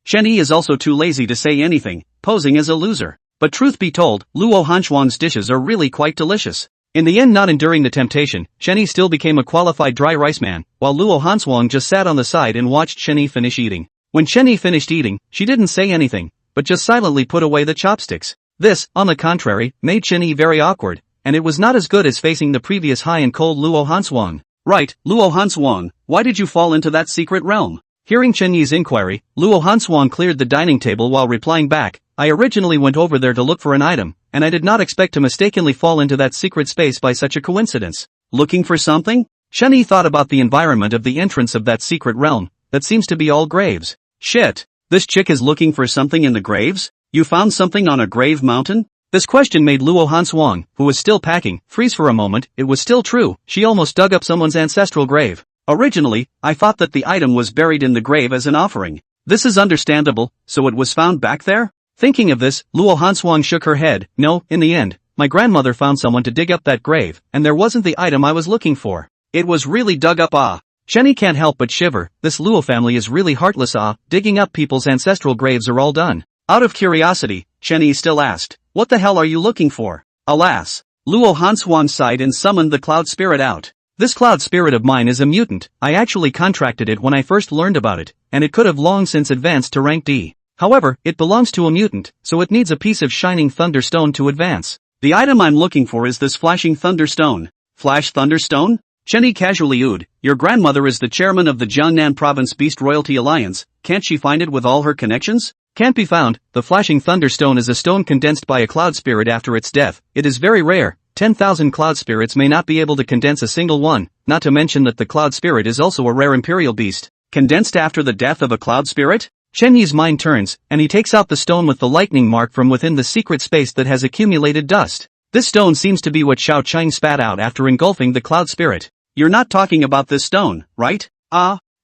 Chen Yi is also too lazy to say anything, posing as a loser. But truth be told, Luo Hanshuang's dishes are really quite delicious. In the end, not enduring the temptation, Chen Yi still became a qualified dry rice man, while Luo Hanshuang just sat on the side and watched Chen Yi finish eating. When Chen Yi finished eating, she didn't say anything, but just silently put away the chopsticks. This, on the contrary, made Chen Yi very awkward, and it was not as good as facing the previous high and cold Luo Hanshuang. Right, Luo Hanshuang, why did you fall into that secret realm? Hearing Chen Yi's inquiry, Luo Hanshuang cleared the dining table while replying back, I originally went over there to look for an item, and I did not expect to mistakenly fall into that secret space by such a coincidence. Looking for something? Chen Yi thought about the environment of the entrance of that secret realm, that seems to be all graves. Shit. This chick is looking for something in the graves? You found something on a grave mountain? This question made Luo Hanshuang, who was still packing, freeze for a moment. It was still true, she almost dug up someone's ancestral grave. Originally, I thought that the item was buried in the grave as an offering. This is understandable, so it was found back there? Thinking of this, Luo Hanshuang shook her head. No, in the end, my grandmother found someone to dig up that grave, and there wasn't the item I was looking for. It was really dug up. Chen Yi can't help but shiver. This Luo family is really heartless. Digging up people's ancestral graves are all done. Out of curiosity, Chen Yi still asked, what the hell are you looking for? Alas. Luo Hanshuang sighed and summoned the cloud spirit out. This cloud spirit of mine is a mutant. I actually contracted it when I first learned about it, and it could have long since advanced to rank D. However, it belongs to a mutant, so it needs a piece of shining thunderstone to advance. The item I'm looking for is this flashing thunderstone. Flash thunderstone? Chen Yi casually oohed, your grandmother is the chairman of the Jiangnan Province Beast Royalty Alliance, can't she find it with all her connections? Can't be found. The flashing thunderstone is a stone condensed by a cloud spirit after its death. It is very rare. 10,000 cloud spirits may not be able to condense a single one, not to mention that the cloud spirit is also a rare imperial beast. Condensed after the death of a cloud spirit? Chen Yi's mind turns, and he takes out the stone with the lightning mark from within the secret space that has accumulated dust. This stone seems to be what Xiao Chang spat out after engulfing the cloud spirit. You're not talking about this stone, right?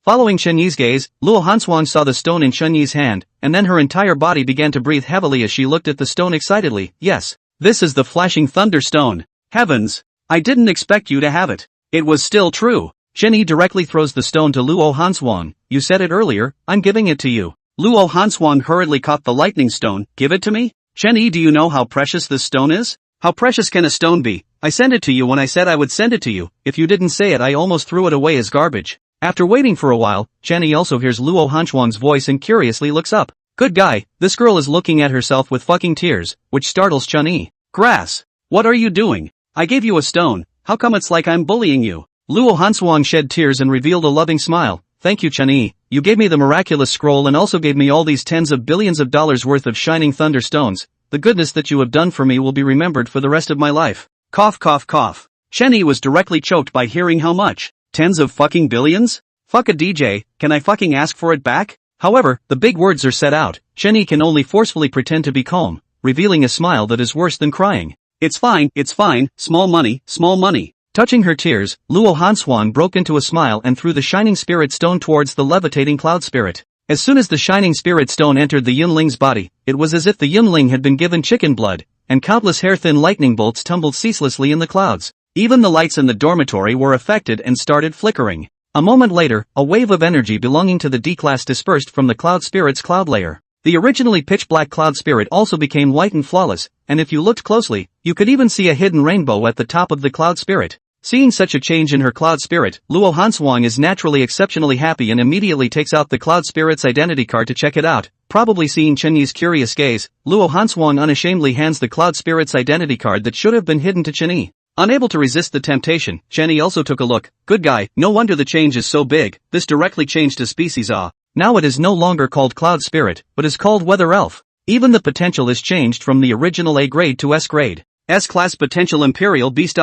Following Chen Yi's gaze, Luo Hanshuang saw the stone in Chen Yi's hand, and then her entire body began to breathe heavily as she looked at the stone excitedly. Yes, This is the flashing thunderstone. Heavens! I didn't expect you to have it. It was still true. Chen Yi directly throws the stone to Luo Hanshuang. You said it earlier, I'm giving it to you. Luo Hanshuang hurriedly caught the lightning stone. Give it to me? Chen Yi, do you know how precious this stone is? How precious can a stone be? I sent it to you when I said I would send it to you. If you didn't say it, I almost threw it away as garbage. After waiting for a while, Chen Yi also hears Luo Hanshuang's voice and curiously looks up. Good guy, this girl is looking at herself with fucking tears, which startles Chen Yi. Grass! What are you doing? I gave you a stone, how come it's like I'm bullying you? Luo Hanshuang shed tears and revealed a loving smile. Thank you, Chen Yi. You gave me the miraculous scroll and also gave me all these tens of billions of dollars worth of shining thunder stones. The goodness that you have done for me will be remembered for the rest of my life. Cough cough cough. Chen Yi was directly choked by hearing how much. Tens of fucking billions? Fuck a DJ, can I fucking ask for it back? However, the big words are said out. Chen Yi can only forcefully pretend to be calm, revealing a smile that is worse than crying. It's fine, small money, small money. Touching her tears, Luo Hanshuang broke into a smile and threw the shining spirit stone towards the levitating cloud spirit. As soon as the shining spirit stone entered the Yunling's body, it was as if the Yunling had been given chicken blood, and countless hair-thin lightning bolts tumbled ceaselessly in the clouds. Even the lights in the dormitory were affected and started flickering. A moment later, a wave of energy belonging to the D-class dispersed from the cloud spirit's cloud layer. The originally pitch-black cloud spirit also became white and flawless, and if you looked closely, you could even see a hidden rainbow at the top of the cloud spirit. Seeing such a change in her cloud spirit, Luo Hanshuang is naturally exceptionally happy and immediately takes out the cloud spirit's identity card to check it out. Probably seeing Chen Yi's curious gaze, Luo Hanshuang unashamedly hands the cloud spirit's identity card that should have been hidden to Chen Yi. Unable to resist the temptation, Chen Yi also took a look. Good guy, no wonder the change is so big. This directly changed a species. Now it is no longer called Cloud Spirit, but is called Weather Elf. Even the potential is changed from the original A grade to S grade. S-class potential Imperial Beast.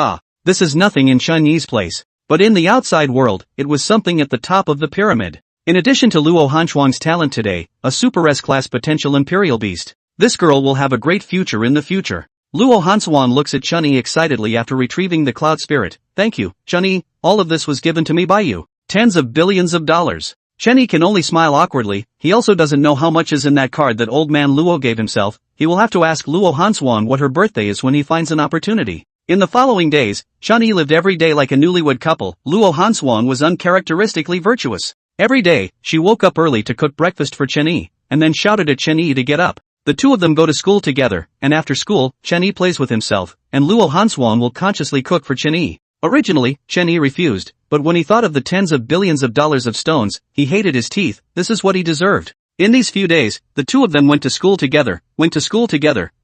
This is nothing in Chen Yi's place. But in the outside world, it was something at the top of the pyramid. In addition to Luo Hanshuang's talent today, a super S-class potential Imperial Beast. This girl will have a great future in the future. Luo Hanshuang looks at Chen Yi excitedly after retrieving the Cloud Spirit. Thank you, Chen Yi, all of this was given to me by you. Tens of billions of dollars. Chen Yi can only smile awkwardly. He also doesn't know how much is in that card that old man Luo gave himself. He will have to ask Luo Hanshuang what her birthday is when he finds an opportunity. In the following days, Chen Yi lived every day like a newlywed couple. Luo Hanshuang was uncharacteristically virtuous. Every day, she woke up early to cook breakfast for Chen Yi, and then shouted at Chen Yi to get up. The two of them go to school together, and after school, Chen Yi plays with himself, and Luo Hanshuang will consciously cook for Chen Yi. Originally, Chen Yi refused, but when he thought of the tens of billions of dollars of stones, he hated his teeth. This is what he deserved. In these few days, the two of them went to school together,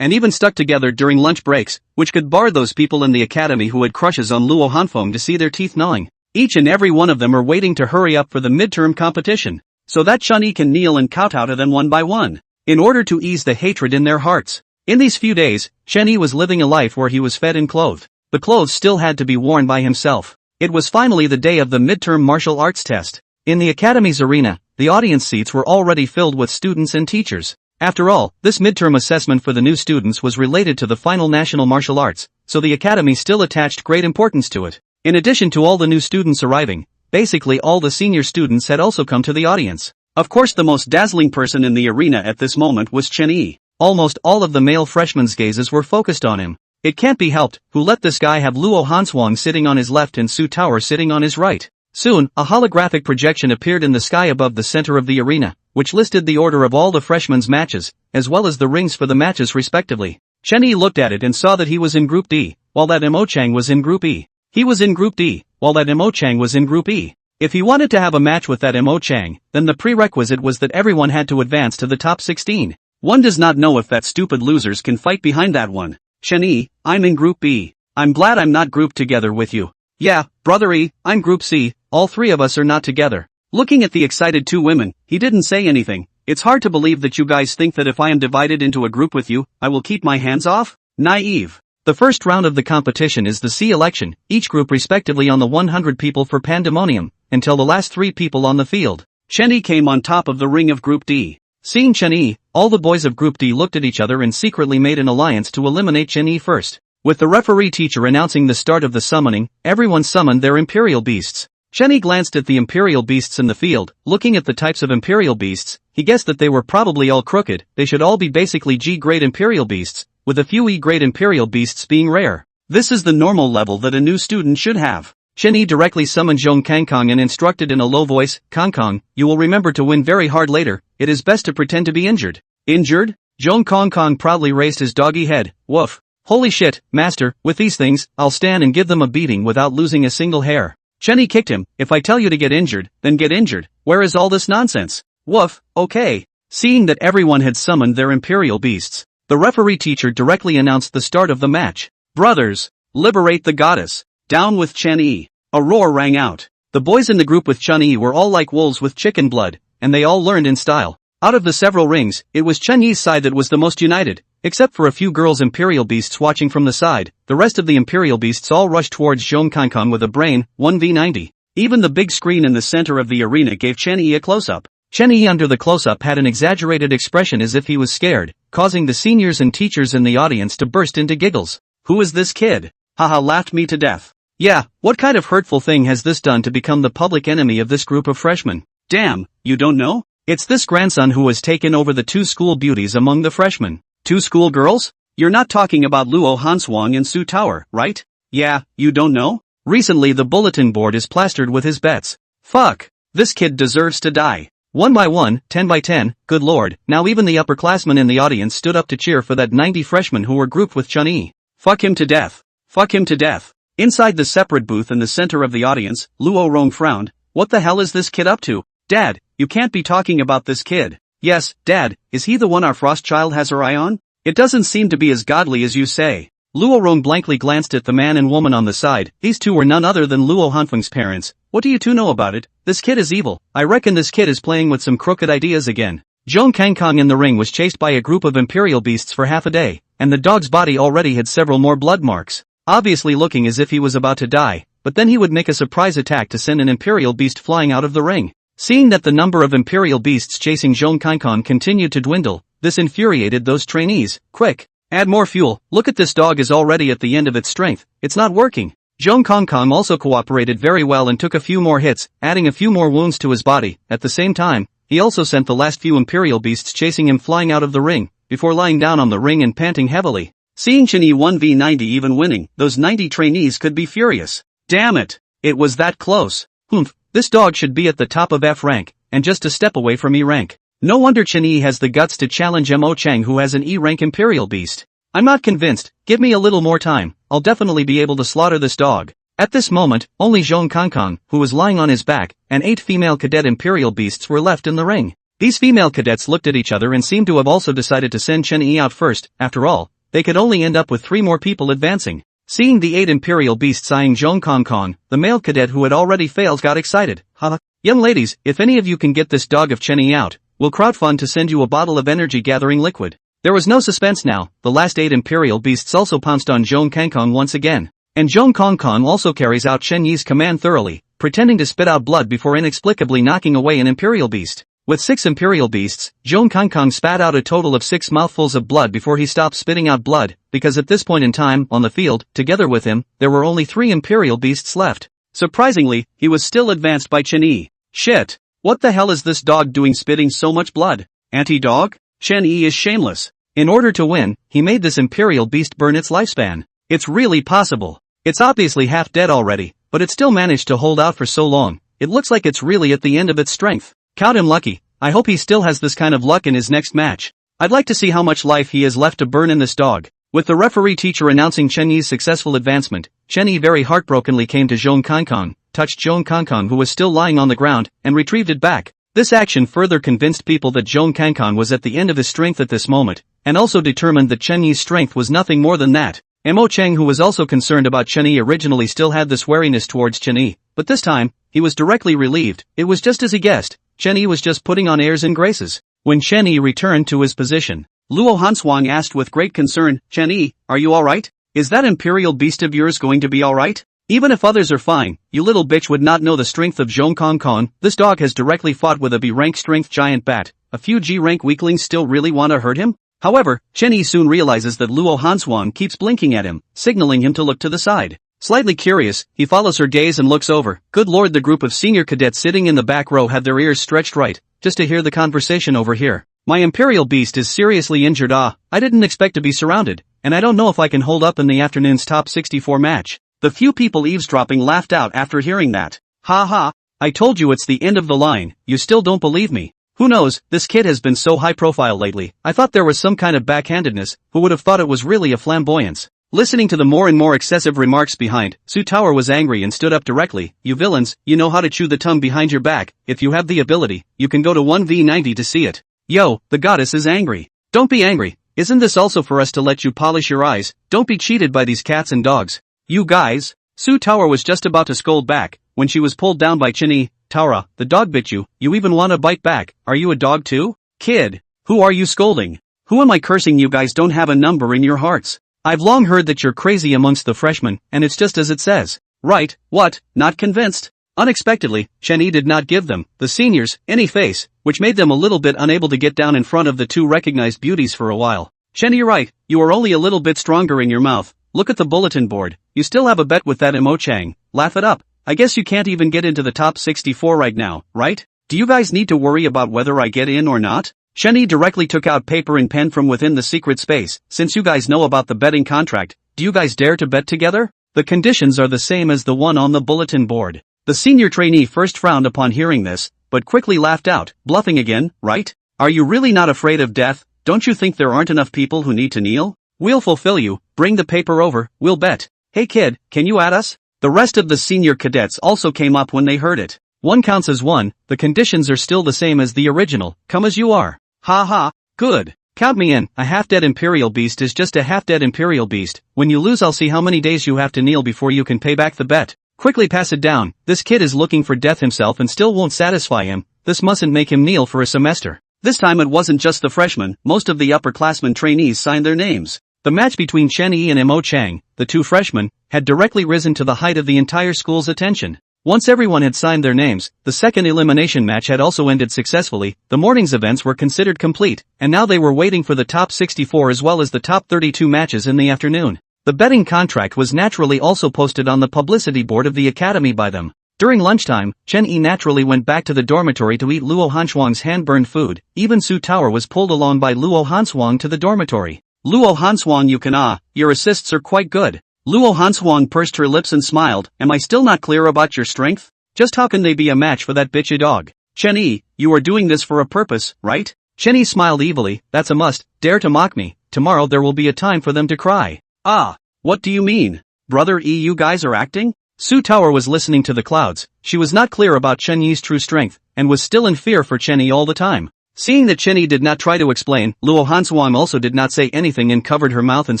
and even stuck together during lunch breaks, which could bar those people in the academy who had crushes on Luo Hanshuang to see their teeth gnawing. Each and every one of them are waiting to hurry up for the midterm competition, so that Chen Yi can kneel and kowtow to them one by one, in order to ease the hatred in their hearts. In these few days, Chen Yi was living a life where he was fed and clothed. The clothes still had to be worn by himself. It was finally the day of the midterm martial arts test. In the academy's arena, the audience seats were already filled with students and teachers. After all, this midterm assessment for the new students was related to the final national martial arts, so the academy still attached great importance to it. In addition to all the new students arriving, basically all the senior students had also come to the audience. Of course, the most dazzling person in the arena at this moment was Chen Yi. Almost all of the male freshmen's gazes were focused on him. It can't be helped, who let this guy have Luo Hanshuang sitting on his left and Su Tower sitting on his right. Soon, a holographic projection appeared in the sky above the center of the arena, which listed the order of all the freshmen's matches, as well as the rings for the matches respectively. Chen Yi looked at it and saw that he was in Group D, while that Mo Chang was in Group E. He was in Group D, while that Mo Chang was in Group E. If he wanted to have a match with that Mo Chang, then the prerequisite was that everyone had to advance to the top 16. One does not know if that stupid losers can fight behind that one. Chen Yi, I'm in Group B. I'm glad I'm not grouped together with you. Yeah, brother E, I'm Group C, all three of us are not together. Looking at the excited two women, he didn't say anything. It's hard to believe that you guys think that if I am divided into a group with you, I will keep my hands off? Naive. The first round of the competition is the C election, each group respectively on the 100 people for Pandemonium, until the last 3 people on the field. Chen Yi came on top of the ring of Group D. Seeing Chen Yi, all the boys of Group D looked at each other and secretly made an alliance to eliminate Chen Yi first. With the referee teacher announcing the start of the summoning, everyone summoned their Imperial Beasts. Chen Yi glanced at the Imperial Beasts in the field. Looking at the types of Imperial Beasts, he guessed that they were probably all crooked. They should all be basically G-grade Imperial Beasts, with a few E-grade Imperial beasts being rare. This is the normal level that a new student should have. Chen Yi directly summoned Zhong Kangkong and instructed in a low voice, Kangkong, you will remember to win very hard later, it is best to pretend to be injured. Injured? Zhong Kangkong proudly raised his doggy head, woof. Holy shit, master, with these things, I'll stand and give them a beating without losing a single hair. Chen Yi kicked him, if I tell you to get injured, then get injured, where is all this nonsense? Woof, okay. Seeing that everyone had summoned their Imperial beasts, the referee teacher directly announced the start of the match. Brothers, liberate the goddess. Down with Chen Yi. A roar rang out. The boys in the group with Chen Yi were all like wolves with chicken blood, and they all learned in style. Out of the several rings, it was Chen Yi's side that was the most united, except for a few girls Imperial beasts watching from the side. The rest of the Imperial beasts all rushed towards Zhong Kangkong with a brain, 1v90. Even the big screen in the center of the arena gave Chen Yi a close-up. Chen Yi under the close-up had an exaggerated expression as if he was scared, causing the seniors and teachers in the audience to burst into giggles. Who is this kid? Haha, laughed me to death. Yeah, what kind of hurtful thing has this done to become the public enemy of this group of freshmen? Damn, you don't know? It's this grandson who has taken over the two school beauties among the freshmen. Two school girls? You're not talking about Luo Hanshuang and Su Tower, right? Yeah, you don't know? Recently the bulletin board is plastered with his bets. Fuck. This kid deserves to die. 1 by 1, 10 by 10, good lord, now even the upperclassmen in the audience stood up to cheer for that 90 freshmen who were grouped with Chen Yi. Fuck him to death. Fuck him to death. Inside the separate booth in the center of the audience, Luo Rong frowned. What the hell is this kid up to? Dad, you can't be talking about this kid. Yes, Dad, is he the one our frost child has her eye on? It doesn't seem to be as godly as you say. Luo Rong blankly glanced at the man and woman on the side. These two were none other than Luo Hanfeng's parents. What do you two know about it? This kid is evil. I reckon this kid is playing with some crooked ideas again. Zhong Kangkong in the ring was chased by a group of Imperial beasts for half a day, and the dog's body already had several more blood marks. Obviously looking as if he was about to die, but then he would make a surprise attack to send an Imperial beast flying out of the ring. Seeing that the number of Imperial beasts chasing Zhong Kangkong continued to dwindle, this infuriated those trainees. Quick, add more fuel, look at this dog is already at the end of its strength, it's not working. Zhong Kangkong also cooperated very well and took a few more hits, adding a few more wounds to his body. At the same time, he also sent the last few Imperial beasts chasing him flying out of the ring, before lying down on the ring and panting heavily. Seeing Chen Yi 1v90 even winning, those 90 trainees could be furious. Damn it! It was that close. Humph, this dog should be at the top of F rank, and just a step away from E rank. No wonder Chen Yi has the guts to challenge Mo Chang who has an E rank Imperial beast. I'm not convinced, give me a little more time, I'll definitely be able to slaughter this dog. At this moment, only Zhong Kangkong, who was lying on his back, and 8 female cadet Imperial beasts were left in the ring. These female cadets looked at each other and seemed to have also decided to send Chen Yi out first. After all, they could only end up with 3 more people advancing. Seeing the 8 Imperial beasts eyeing Zhong Kangkong, the male cadet who had already failed got excited. Haha. Young ladies, if any of you can get this dog of Chen Yi out, we'll crowdfund to send you a bottle of energy-gathering liquid. There was no suspense now, the last 8 Imperial beasts also pounced on Zhong Kangkong once again. And Zhong Kangkong also carries out Chen Yi's command thoroughly, pretending to spit out blood before inexplicably knocking away an Imperial beast. With 6 Imperial beasts, Zhong Kangkong spat out a total of 6 mouthfuls of blood before he stopped spitting out blood, because at this point in time, on the field, together with him, there were only 3 Imperial beasts left. Surprisingly, he was still advanced by Chen Yi. Shit! What the hell is this dog doing spitting so much blood? Anti-dog? Chen Yi is shameless. In order to win, he made this Imperial beast burn its lifespan. It's really possible. It's obviously half dead already, but it still managed to hold out for so long. It looks like it's really at the end of its strength. Count him lucky. I hope he still has this kind of luck in his next match. I'd like to see how much life he has left to burn in this dog. With the referee teacher announcing Chen Yi's successful advancement, Chen Yi very heartbrokenly came to Zhong Kangkong, touched Zhong Kangkong who was still lying on the ground, and retrieved it back. This action further convinced people that Zhong Kangkong was at the end of his strength at this moment, and also determined that Chen Yi's strength was nothing more than that. Mo Chang who was also concerned about Chen Yi originally still had this wariness towards Chen Yi, but this time, he was directly relieved. It was just as he guessed. Chen Yi was just putting on airs and graces. When Chen Yi returned to his position, Luo Hanshuang asked with great concern, Chen Yi, are you alright? Is that Imperial beast of yours going to be alright? Even if others are fine, you little bitch would not know the strength of Zhong Kangkong. This dog has directly fought with a B-rank strength giant bat. A few G-rank weaklings still really want to hurt him? However, Chen Yi soon realizes that Luo Hanshuang keeps blinking at him, signaling him to look to the side. Slightly curious, he follows her gaze and looks over. Good lord, the group of senior cadets sitting in the back row had their ears stretched right, just to hear the conversation over here. My Imperial beast is seriously injured. I didn't expect to be surrounded, and I don't know if I can hold up in the afternoon's top 64 match. The few people eavesdropping laughed out after hearing that. Ha ha, I told you it's the end of the line, you still don't believe me. Who knows, this kid has been so high profile lately, I thought there was some kind of backhandedness, who would have thought it was really a flamboyance. Listening to the more and more excessive remarks behind, Su Tower was angry and stood up directly. You villains, you know how to chew the tongue behind your back. If you have the ability, you can go to 1v90 to see it. Yo, the goddess is angry. Don't be angry. Isn't this also for us to let you polish your eyes? Don't be cheated by these cats and dogs. You guys. Su Tower was just about to scold back, when she was pulled down by Chen Yi. Taura, the dog bit you, you even want to bite back, are you a dog too? Kid, who are you scolding? Who am I cursing? You guys don't have a number in your hearts. I've long heard that you're crazy amongst the freshmen, and it's just as it says. Right, what, not convinced? Unexpectedly, Chen Yi did not give them, the seniors, any face, which made them a little bit unable to get down in front of the two recognized beauties for a while. Chen Yi, right, you are only a little bit stronger in your mouth. Look at the bulletin board, you still have a bet with that Chang. Laugh it up. I guess you can't even get into the top 64 right now, right? Do you guys need to worry about whether I get in or not? Chen Yi directly took out paper and pen from within the secret space. Since you guys know about the betting contract, do you guys dare to bet together? The conditions are the same as the one on the bulletin board. The senior trainee first frowned upon hearing this, but quickly laughed out. Bluffing again, right? Are you really not afraid of death? Don't you think there aren't enough people who need to kneel? We'll fulfill you. Bring the paper over, we'll bet. Hey kid, can you add us? The rest of the senior cadets also came up when they heard it. One counts as one, the conditions are still the same as the original, come as you are. Ha ha, good. Count me in, a half-dead Imperial Beast is just a half-dead Imperial Beast. When you lose I'll see how many days you have to kneel before you can pay back the bet. Quickly pass it down, this kid is looking for death himself and still won't satisfy him, this mustn't make him kneel for a semester. This time it wasn't just the freshmen, most of the upperclassmen trainees signed their names. The match between Chen Yi and Chang, the two freshmen, had directly risen to the height of the entire school's attention. Once everyone had signed their names, the second elimination match had also ended successfully, the morning's events were considered complete, and now they were waiting for the top 64 as well as the top 32 matches in the afternoon. The betting contract was naturally also posted on the publicity board of the academy by them. During lunchtime, Chen Yi naturally went back to the dormitory to eat Luo Hanshuang's hand-burned food. Even Su Tower was pulled along by Luo Hanshuang to the dormitory. Luo Hanshuang, you can your assists are quite good. Luo Hanshuang pursed her lips and smiled. Am I still not clear about your strength? Just how can they be a match for that bitchy dog? Chen Yi, you are doing this for a purpose, right? Chen Yi smiled evilly. That's a must. Dare to mock me. Tomorrow there will be a time for them to cry. Ah, what do you mean? Brother E, you guys are acting? Su Tower was listening to the clouds. She was not clear about Chen Yi's true strength, and was still in fear for Chen Yi all the time. Seeing that Chen Yi did not try to explain, Luo Hanshuang also did not say anything and covered her mouth and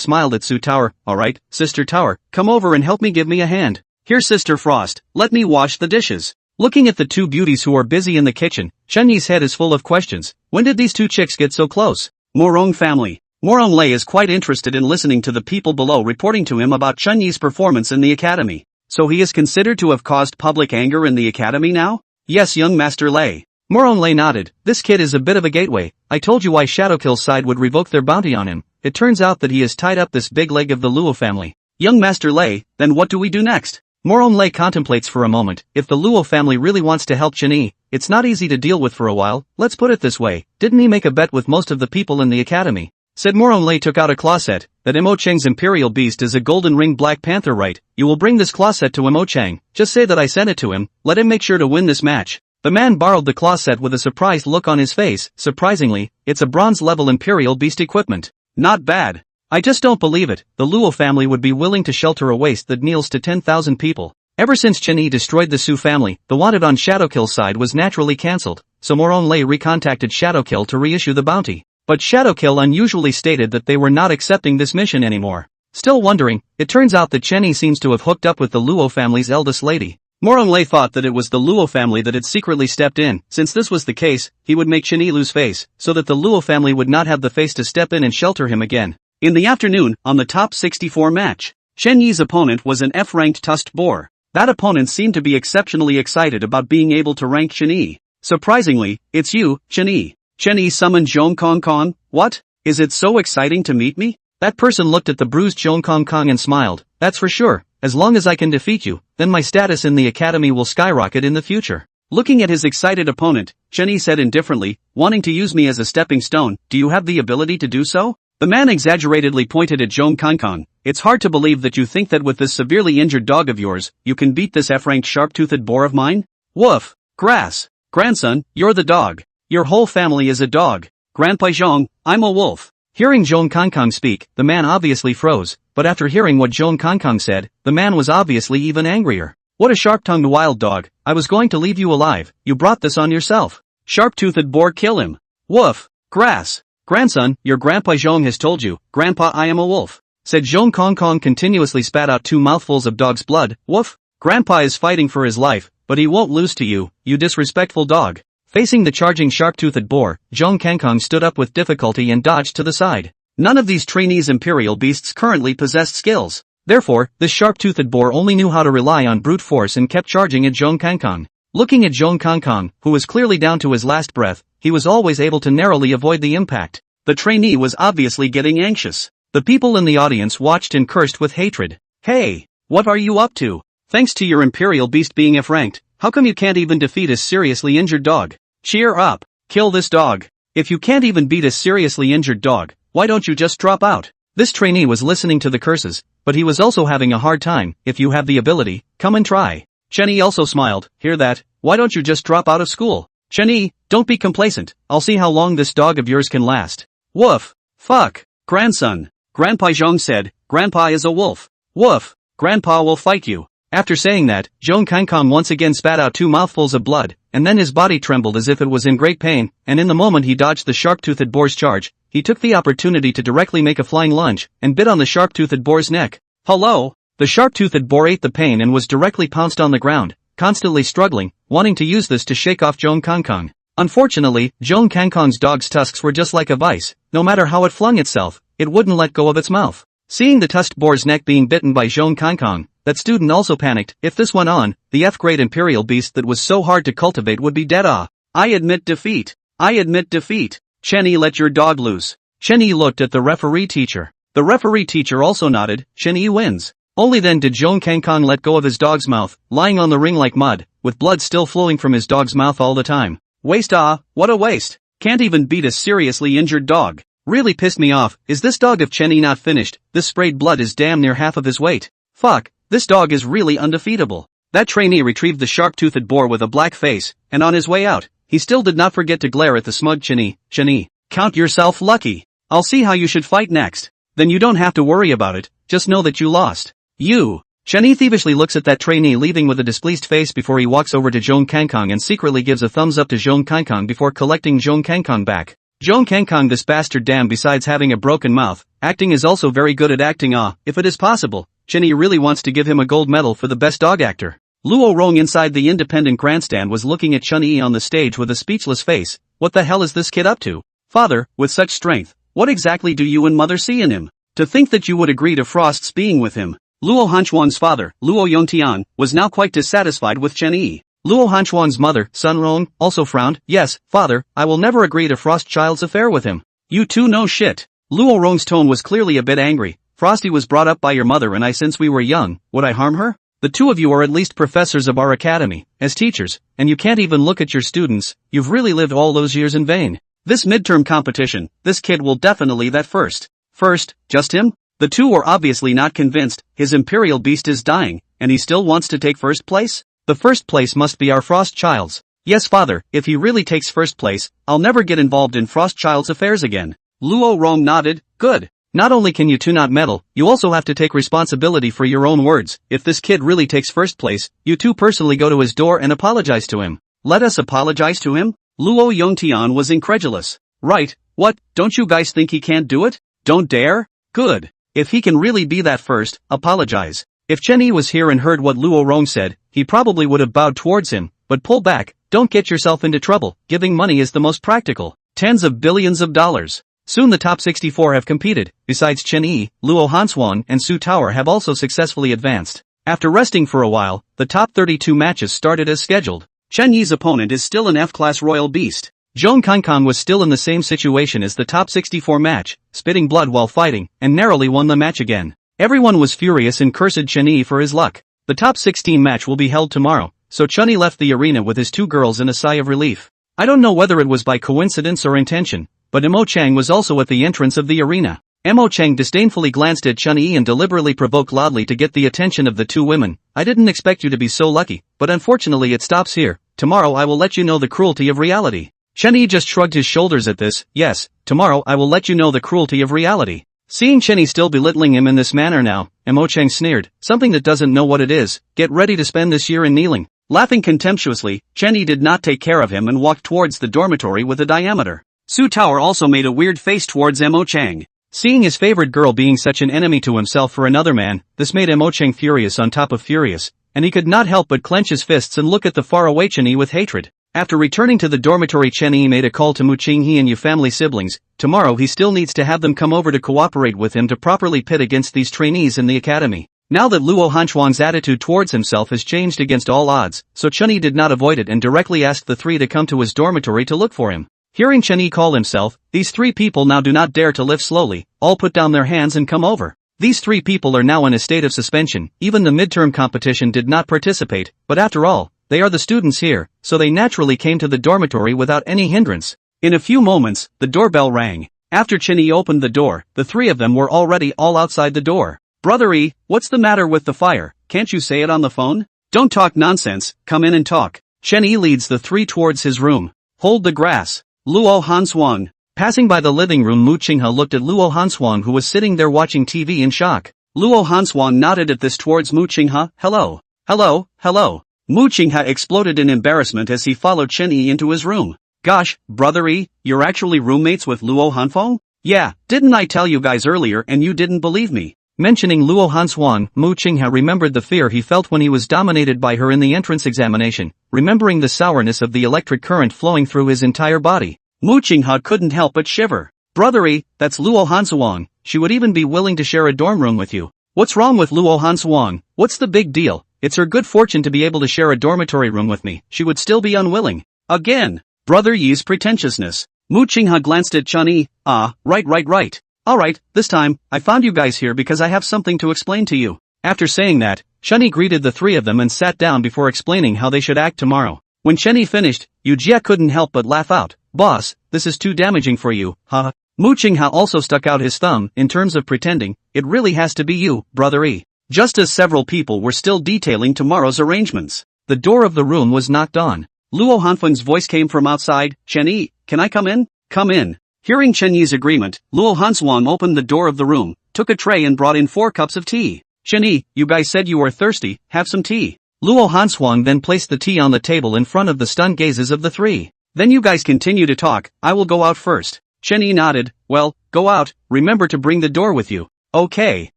smiled at Su Tower. Alright, Sister Tower, come over and help me, give me a hand. Here Sister Frost, let me wash the dishes. Looking at the two beauties who are busy in the kitchen, Chen Yi's head is full of questions. When did these two chicks get so close? Murong family. Murong Lei is quite interested in listening to the people below reporting to him about Chen Yi's performance in the academy. So he is considered to have caused public anger in the academy now? Yes, young Master Lei. Murong Lei nodded. This kid is a bit of a gateway. I told you why Shadowkill's side would revoke their bounty on him. It turns out that he has tied up this big leg of the Luo family. Young Master Lei, then what do we do next? Murong Lei contemplates for a moment. If the Luo family really wants to help Chen Yi, it's not easy to deal with for a while. Let's put it this way. Didn't he make a bet with most of the people in the academy? Said Murong Lei took out a claw set. That Chang's Imperial Beast is a golden ring Black Panther, right? You will bring this claw set to Chang. Just say that I sent it to him. Let him make sure to win this match. The man borrowed the claw set with a surprised look on his face. Surprisingly, it's a bronze-level Imperial Beast equipment. Not bad. I just don't believe it. The Luo family would be willing to shelter a waste that kneels to 10,000 people. Ever since Chen Yi destroyed the Su family, the wanted on Shadowkill's side was naturally cancelled, so Murong Lei recontacted Shadowkill to reissue the bounty. But Shadowkill unusually stated that they were not accepting this mission anymore. Still wondering, it turns out that Chen Yi seems to have hooked up with the Luo family's eldest lady. Murong Lei thought that it was the Luo family that had secretly stepped in. Since this was the case, he would make Chen Yi lose face, so that the Luo family would not have the face to step in and shelter him again. In the afternoon, on the top 64 match, Chen Yi's opponent was an F-ranked tusked boar. That opponent seemed to be exceptionally excited about being able to rank Chen Yi. Surprisingly, it's you, Chen Yi. Chen Yi summoned Zhong Kong Kong. What? Is it so exciting to meet me? That person looked at the bruised Zhong Kong Kong and smiled. That's for sure. As long as I can defeat you, then my status in the academy will skyrocket in the future. Looking at his excited opponent, Chen Yi said indifferently, wanting to use me as a stepping stone, do you have the ability to do so? The man exaggeratedly pointed at Zhong Kankang. It's hard to believe that you think that with this severely injured dog of yours, you can beat this F-ranked sharp-toothed boar of mine? Woof. Grass. Grandson, you're the dog. Your whole family is a dog. Grandpa Zhong, I'm a wolf. Hearing Zhong Kankang speak, the man obviously froze, but after hearing what Zhong Kankang said, the man was obviously even angrier. What a sharp-tongued wild dog, I was going to leave you alive, you brought this on yourself. Sharp-toothed boar, kill him. Woof. Grass. Grandson, your Grandpa Zhong has told you, Grandpa, I am a wolf. Said Zhong Kankang, continuously spat out 2 mouthfuls of dog's blood. Woof. Grandpa is fighting for his life, but he won't lose to you, you disrespectful dog. Facing the charging sharp-toothed boar, Zhong Kankang stood up with difficulty and dodged to the side. None of these trainees' imperial beasts currently possessed skills. Therefore, this sharp-toothed boar only knew how to rely on brute force and kept charging at Zhong Kankang. Looking at Zhong Kankang, who was clearly down to his last breath, he was always able to narrowly avoid the impact. The trainee was obviously getting anxious. The people in the audience watched and cursed with hatred. Hey, what are you up to? Thanks to your imperial beast being F-ranked, how come you can't even defeat a seriously injured dog? Cheer up. Kill this dog. If you can't even beat a seriously injured dog, why don't you just drop out? This trainee was listening to the curses, but he was also having a hard time. If you have the ability, come and try. Chen Yi also smiled. Hear that? Why don't you just drop out of school? Chen Yi, don't be complacent. I'll see how long this dog of yours can last. Woof. Fuck. Grandson. Grandpa Zhong said, Grandpa is a wolf. Woof. Grandpa will fight you. After saying that, Zhong Kankang once again spat out 2 mouthfuls of blood, and then his body trembled as if it was in great pain, and in the moment he dodged the sharp-toothed boar's charge, he took the opportunity to directly make a flying lunge, and bit on the sharp-toothed boar's neck. Hello? The sharp-toothed boar ate the pain and was directly pounced on the ground, constantly struggling, wanting to use this to shake off Zhong Kankang. Unfortunately, Zhong Kankang's dog's tusks were just like a vice. No matter how it flung itself, it wouldn't let go of its mouth. Seeing the tusked boar's neck being bitten by Zhong Kankang, that student also panicked. If this went on, the F-grade imperial beast that was so hard to cultivate would be dead. I admit defeat. I admit defeat. Chen Yi, let your dog loose. Chen Yi looked at the referee teacher. The referee teacher also nodded. Chen Yi wins. Only then did Zhong Kankang let go of his dog's mouth, lying on the ring like mud, with blood still flowing from his dog's mouth all the time. Waste. What a waste. Can't even beat a seriously injured dog. Really pissed me off. Is this dog of Chen Yi not finished? This sprayed blood is damn near half of his weight. Fuck, this dog is really undefeatable. That trainee retrieved the sharp-toothed boar with a black face, and on his way out, he still did not forget to glare at the smug Chen Yi. Chen Yi, count yourself lucky. I'll see how you should fight next. Then you don't have to worry about it, just know that you lost. You. Chen Yi thievishly looks at that trainee leaving with a displeased face before he walks over to Zhong Kankang and secretly gives a thumbs up to Zhong Kankang before collecting Zhong Kankang back. Zhong Kankang, this bastard damn, besides having a broken mouth, acting is also very good at acting. If it is possible, Chen Yi really wants to give him a gold medal for the best dog actor. Luo Rong inside the independent grandstand was looking at Chen Yi on the stage with a speechless face. What the hell is this kid up to? Father, with such strength, what exactly do you and mother see in him? To think that you would agree to Frost's being with him. Luo Hanshuang's father, Luo Yongtian, was now quite dissatisfied with Chen Yi. Luo Hanshuang's mother, Sun Rong, also frowned. Yes, father, I will never agree to Frostchild's affair with him. You two know shit. Luo Rong's tone was clearly a bit angry. Frosty was brought up by your mother and I since we were young. Would I harm her? The two of you are at least professors of our academy, as teachers, and you can't even look at your students. You've really lived all those years in vain. This midterm competition, this kid will definitely that first. First, just him? The two were obviously not convinced. His imperial beast is dying, and he still wants to take first place? The first place must be our Frostchild's. Yes, father, if he really takes first place, I'll never get involved in Frostchild's affairs again. Luo Rong nodded. Good. Not only can you two not meddle, you also have to take responsibility for your own words. If this kid really takes first place, you two personally go to his door and apologize to him. Let us apologize to him? Luo Yongtian was incredulous. Right, what, don't you guys think he can't do it? Don't dare? Good. If he can really be that first, apologize. If Chen Yi was here and heard what Luo Rong said, he probably would have bowed towards him, but pull back, don't get yourself into trouble. Giving money is the most practical. Tens of billions of dollars. Soon the top 64 have competed. Besides Chen Yi, Luo Hanshuang and Su Tower have also successfully advanced. After resting for a while, the top 32 matches started as scheduled. Chen Yi's opponent is still an F-class royal beast. Zhong Kankang was still in the same situation as the top 64 match, spitting blood while fighting, and narrowly won the match again. Everyone was furious and cursed Chen Yi for his luck. The top 16 match will be held tomorrow, so Chen Yi left the arena with his two girls in a sigh of relief. I don't know whether it was by coincidence or intention, but Mo Chang was also at the entrance of the arena. Mo Chang disdainfully glanced at Chen Yi and deliberately provoked loudly to get the attention of the two women. I didn't expect you to be so lucky, but unfortunately it stops here. Tomorrow I will let you know the cruelty of reality. Chen Yi just shrugged his shoulders at this. Yes, tomorrow I will let you know the cruelty of reality. Seeing Chen Yi still belittling him in this manner now, Mo Chang sneered, something that doesn't know what it is. Get ready to spend this year in kneeling. Laughing contemptuously, Chen Yi did not take care of him and walked towards the dormitory with a diameter. Su Tower also made a weird face towards Mo Chang. Seeing his favorite girl being such an enemy to himself for another man, this made Mo Chang furious on top of furious, and he could not help but clench his fists and look at the faraway Chen Yi with hatred. After returning to the dormitory, Chen Yi made a call to Mu Qinghe and Yu family siblings. Tomorrow he still needs to have them come over to cooperate with him to properly pit against these trainees in the academy. Now that Luo Hanshuang's attitude towards himself has changed against all odds, so Chen Yi did not avoid it and directly asked the three to come to his dormitory to look for him. Hearing Chen Yi call himself, these three people now do not dare to lift slowly, all put down their hands and come over. These three people are now in a state of suspension. Even the midterm competition did not participate, but after all, they are the students here, so they naturally came to the dormitory without any hindrance. In a few moments, the doorbell rang. After Chen Yi opened the door, the three of them were already all outside the door. Brother Yi, what's the matter with the fire? Can't you say it on the phone? Don't talk nonsense, come in and talk. Chen Yi leads the three towards his room. Hold the grass. Luo Hanshuang. Passing by the living room, Mu Qinghe looked at Luo Hanshuang, who was sitting there watching TV in shock. Luo Hanshuang nodded at this towards Mu Qinghe. Hello. Hello, hello. Mu Qinghe exploded in embarrassment as he followed Chen Yi into his room. Gosh, Brother Yi, you're actually roommates with Luo Hanshuang? Yeah, didn't I tell you guys earlier and you didn't believe me? Mentioning Luo Hanshuang, Mu Qinghe remembered the fear he felt when he was dominated by her in the entrance examination, remembering the sourness of the electric current flowing through his entire body. Mu Qinghe couldn't help but shiver. Brother Yi, that's Luo Hanshuang, she would even be willing to share a dorm room with you. What's wrong with Luo Hanshuang? What's the big deal? It's her good fortune to be able to share a dormitory room with me. She would still be unwilling. Again. Brother Yi's pretentiousness. Mu Qinghe glanced at Chen Yi. Right. Alright, this time, I found you guys here because I have something to explain to you. After saying that, Chen Yi greeted the three of them and sat down before explaining how they should act tomorrow. When Chen Yi finished, Yu Jie couldn't help but laugh out. Boss, this is too damaging for you, huh? Mu Qinghe also stuck out his thumb. In terms of pretending, it really has to be you, Brother Yi. Just as several people were still detailing tomorrow's arrangements, the door of the room was knocked on. Luo Hanshuang's voice came from outside. Chen Yi, can I come in? Come in. Hearing Chen Yi's agreement, Luo Hanshuang opened the door of the room, took a tray and brought in 4 cups of tea. Chen Yi, you guys said you were thirsty, have some tea. Luo Hanshuang then placed the tea on the table in front of the stunned gazes of the three. Then you guys continue to talk, I will go out first. Chen Yi nodded. Well, go out, remember to bring the door with you. Okay.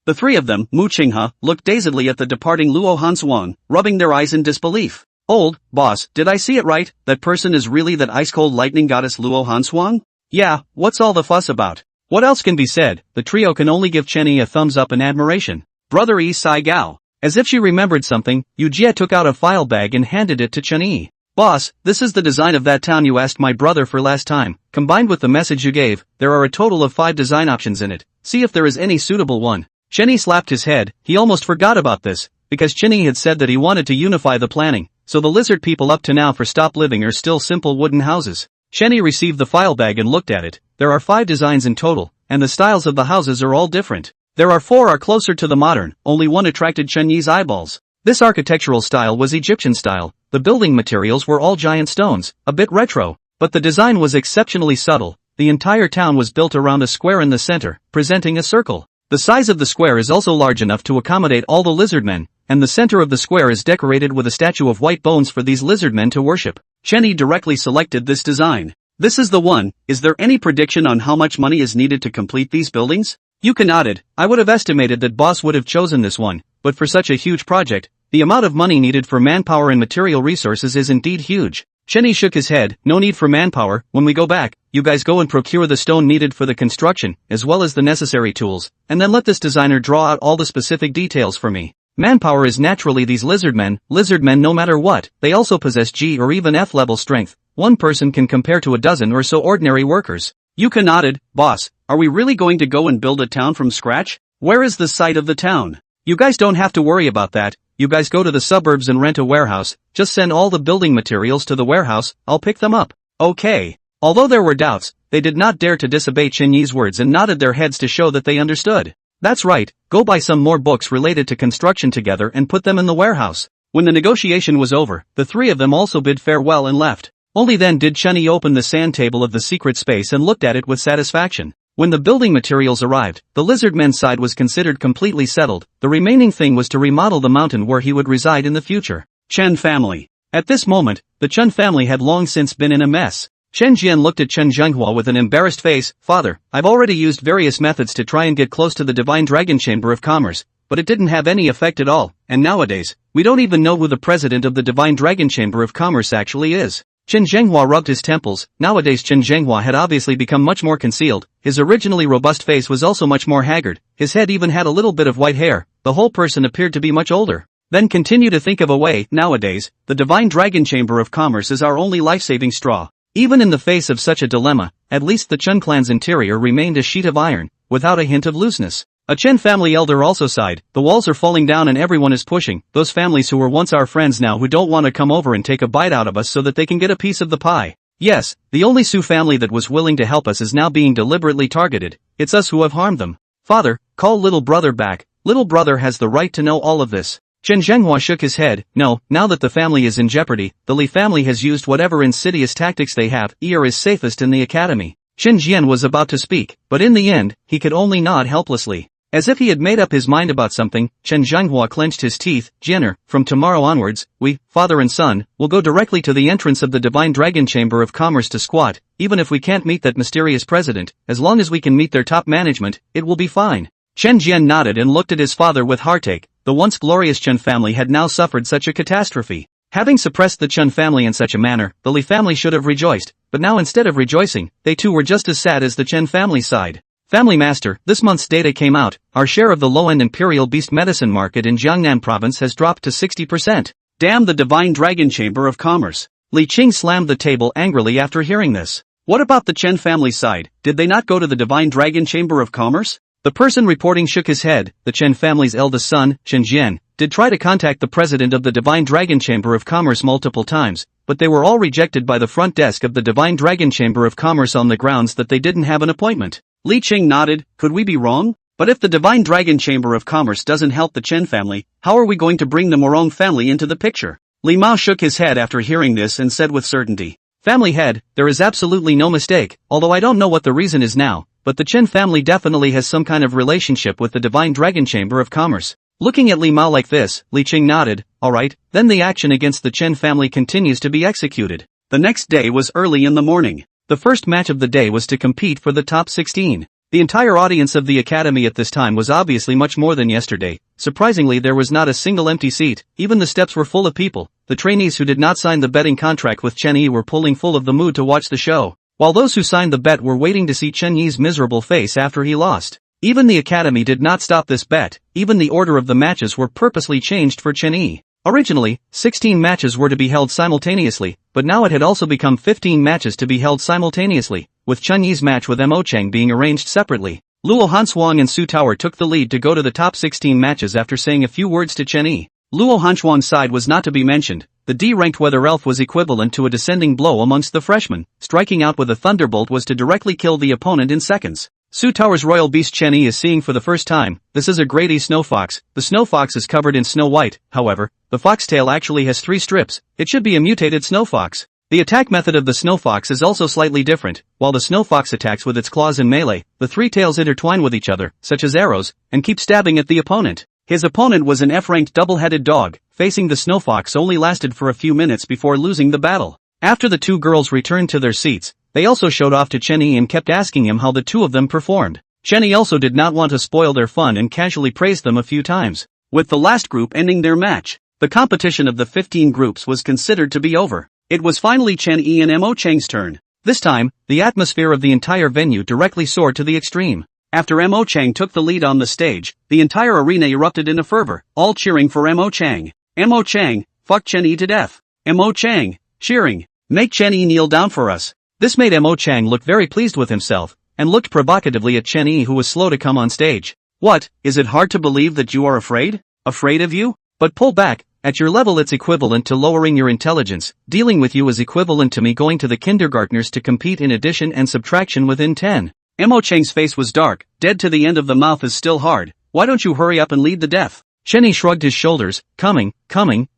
The three of them, Mu Qinghe, looked dazedly at the departing Luo Hanshuang, rubbing their eyes in disbelief. Old, boss, did I see it right? That person is really that ice-cold lightning goddess Luo Hanshuang? Yeah, what's all the fuss about? What else can be said? The trio can only give Chen Yi a thumbs up in admiration. Brother Yi Sai Gao. As if she remembered something, Yu Jie took out a file bag and handed it to Chen Yi. Boss, this is the design of that town you asked my brother for last time. Combined with the message you gave, there are a total of 5 design options in it. See if there is any suitable one. Chen Yi slapped his head. He almost forgot about this, because Chen Yi had said that he wanted to unify the planning, so the lizard people up to now for stop living are still simple wooden houses. Chen Yi received the file bag and looked at it. There are 5 designs in total, and the styles of the houses are all different. There are 4 are closer to the modern, only one attracted Chen Yi's eyeballs. This architectural style was Egyptian style. The building materials were all giant stones, a bit retro, but the design was exceptionally subtle. The entire town was built around a square in the center, presenting a circle. The size of the square is also large enough to accommodate all the lizardmen, and the center of the square is decorated with a statue of white bones for these lizardmen to worship. Chen Yi directly selected this design. This is the one. Is there any prediction on how much money is needed to complete these buildings? Yuka nodded. I would have estimated that boss would have chosen this one, but for such a huge project, the amount of money needed for manpower and material resources is indeed huge. Chen Yi shook his head. No need for manpower. When we go back, you guys go and procure the stone needed for the construction, as well as the necessary tools, and then let this designer draw out all the specific details for me. Manpower is naturally these lizardmen no matter what, they also possess G or even F level strength. One person can compare to a dozen or so ordinary workers. Yuka nodded. Boss, are we really going to go and build a town from scratch? Where is the site of the town? You guys don't have to worry about that. You guys go to the suburbs and rent a warehouse. Just send all the building materials to the warehouse, I'll pick them up. Okay. Although there were doubts, they did not dare to disobey Chen Yi's words and nodded their heads to show that they understood. That's right, go buy some more books related to construction together and put them in the warehouse. When the negotiation was over, the three of them also bid farewell and left. Only then did Chen Yi open the sand table of the secret space and looked at it with satisfaction. When the building materials arrived, the lizard men's side was considered completely settled. The remaining thing was to remodel the mountain where he would reside in the future. Chen family. At this moment, the Chen family had long since been in a mess. Chen Jian looked at Chen Zhenghua with an embarrassed face. Father, I've already used various methods to try and get close to the Divine Dragon Chamber of Commerce, but it didn't have any effect at all, and nowadays, we don't even know who the president of the Divine Dragon Chamber of Commerce actually is. Chen Zhenghua rubbed his temples. Nowadays Chen Zhenghua had obviously become much more concealed, his originally robust face was also much more haggard, his head even had a little bit of white hair, the whole person appeared to be much older. Then continue to think of a way. Nowadays, the Divine Dragon Chamber of Commerce is our only life-saving straw. Even in the face of such a dilemma, at least the Chen clan's interior remained a sheet of iron, without a hint of looseness. A Chen family elder also sighed. The walls are falling down and everyone is pushing. Those families who were once our friends now who don't want to come over and take a bite out of us so that they can get a piece of the pie. Yes, the only Su family that was willing to help us is now being deliberately targeted. It's us who have harmed them. Father, call little brother back. Little brother has the right to know all of this. Chen Zhenghua shook his head. No, now that the family is in jeopardy, the Li family has used whatever insidious tactics they have. Ear is safest in the academy. Chen Jian was about to speak, but in the end, he could only nod helplessly. As if he had made up his mind about something, Chen Zhenghua clenched his teeth. Jianer, from tomorrow onwards, we, father and son, will go directly to the entrance of the Divine Dragon Chamber of Commerce to squat. Even if we can't meet that mysterious president, as long as we can meet their top management, it will be fine. Chen Jian nodded and looked at his father with heartache. The once glorious Chen family had now suffered such a catastrophe. Having suppressed the Chen family in such a manner, the Li family should have rejoiced, but now instead of rejoicing, they too were just as sad as the Chen family side. Family Master, this month's data came out. Our share of the low-end Imperial Beast Medicine market in Jiangnan province has dropped to 60%. Damn the Divine Dragon Chamber of Commerce. Li Qing slammed the table angrily after hearing this. What about the Chen family side? Did they not go to the Divine Dragon Chamber of Commerce? The person reporting shook his head. The Chen family's eldest son, Chen Jian, did try to contact the president of the Divine Dragon Chamber of Commerce multiple times, but they were all rejected by the front desk of the Divine Dragon Chamber of Commerce on the grounds that they didn't have an appointment. Li Qing nodded. Could we be wrong? But if the Divine Dragon Chamber of Commerce doesn't help the Chen family, how are we going to bring the Murong family into the picture? Li Mao shook his head after hearing this and said with certainty. Family head, there is absolutely no mistake, although I don't know what the reason is now, but the Chen family definitely has some kind of relationship with the Divine Dragon Chamber of Commerce. Looking at Li Mao like this, Li Qing nodded. Alright, then the action against the Chen family continues to be executed. The next day was early in the morning. The first match of the day was to compete for the top 16. The entire audience of the academy at this time was obviously much more than yesterday. Surprisingly, there was not a single empty seat. Even the steps were full of people. The trainees who did not sign the betting contract with Chen Yi were pulling full of the mood to watch the show, while those who signed the bet were waiting to see Chen Yi's miserable face after he lost. Even the academy did not stop this bet. Even the order of the matches were purposely changed for Chen Yi. Originally, 16 matches were to be held simultaneously, but now it had also become 15 matches to be held simultaneously, with Chen Yi's match with Mo Cheng being arranged separately. Luo Hanshuang and Su Tower took the lead to go to the top 16 matches after saying a few words to Chen Yi. Luo Hanshuang's side was not to be mentioned. The D-ranked weather elf was equivalent to a descending blow amongst the freshmen. Striking out with a thunderbolt was to directly kill the opponent in seconds. Su Tower's royal beast Chen Yi is seeing for the first time. This is a Grady snow fox. The snow fox is covered in snow white, however, the foxtail actually has 3 strips. It should be a mutated snow fox. The attack method of the snow fox is also slightly different. While the snow fox attacks with its claws in melee, the 3 tails intertwine with each other, such as arrows, and keep stabbing at the opponent. His opponent was an F-ranked double-headed dog. Facing the snow fox only lasted for a few minutes before losing the battle. After the 2 girls returned to their seats, they also showed off to Chen Yi and kept asking him how the 2 of them performed. Chen Yi also did not want to spoil their fun and casually praised them a few times. With the last group ending their match, the competition of the 15 groups was considered to be over. It was finally Chen Yi and Mo Cheng's turn. This time, the atmosphere of the entire venue directly soared to the extreme. After Mo Cheng took the lead on the stage, the entire arena erupted in a fervor, all cheering for Mo Cheng. Mo Cheng, fuck Chen Yi to death. Mo Cheng, cheering, make Chen Yi kneel down for us. This made Mo Cheng look very pleased with himself, and looked provocatively at Chen Yi, who was slow to come on stage. What, is it hard to believe that you are afraid? Afraid of you? But pull back, At your level it's equivalent to lowering your intelligence. Dealing with you is equivalent to me going to the kindergartners to compete in addition and subtraction within 10. Mo Cheng's face was dark, dead to the end of the mouth is still hard. Why don't you hurry up and lead the death? Chen Yi shrugged his shoulders. Coming,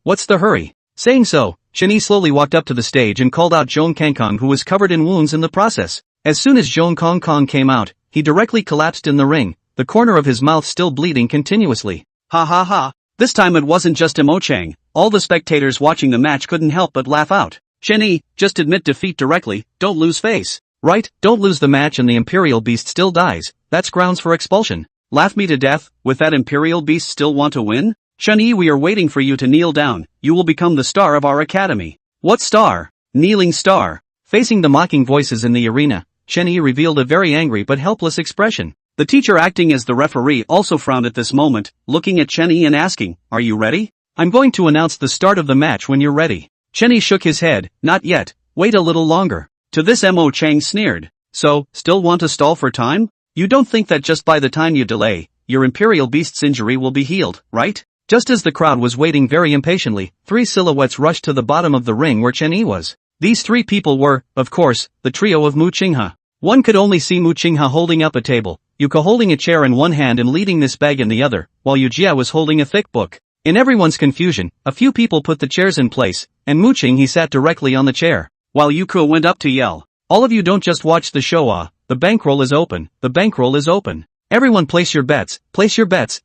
what's the hurry? Saying so, Chen Yi slowly walked up to the stage and called out Zhong Kangkong, who was covered in wounds in the process. As soon as Zhong Kangkong came out, he directly collapsed in the ring, the corner of his mouth still bleeding continuously. Ha ha ha. This time it wasn't just Mo Cheng. All the spectators watching the match couldn't help but laugh out. Chen Yi, just admit defeat directly, don't lose face. Right, don't lose the match and the Imperial Beast still dies, that's grounds for expulsion. Laugh me to death, with that Imperial Beast still want to win? Chen Yi, we are waiting for you to kneel down, you will become the star of our academy. What star? Kneeling star. Facing the mocking voices in the arena, Chen Yi revealed a very angry but helpless expression. The teacher acting as the referee also frowned at this moment, looking at Chen Yi and asking, are you ready? I'm going to announce the start of the match when you're ready. Chen Yi shook his head, not yet, wait a little longer. To this Mo Cheng sneered. So, still want to stall for time? You don't think that just by the time you delay, your Imperial Beast's injury will be healed, right? Just as the crowd was waiting very impatiently, 3 silhouettes rushed to the bottom of the ring where Chen Yi was. These 3 people were, of course, the trio of Mu Qinghe. One could only see Mu Qinghe holding up a table, Yuko holding a chair in one hand and leading this bag in the other, while Yu Jia was holding a thick book. In everyone's confusion, a few people put the chairs in place, and Mu Qinghe sat directly on the chair. While Yuko went up to yell, all of you don't just watch the show the bankroll is open, the bankroll is open. Everyone place your bets,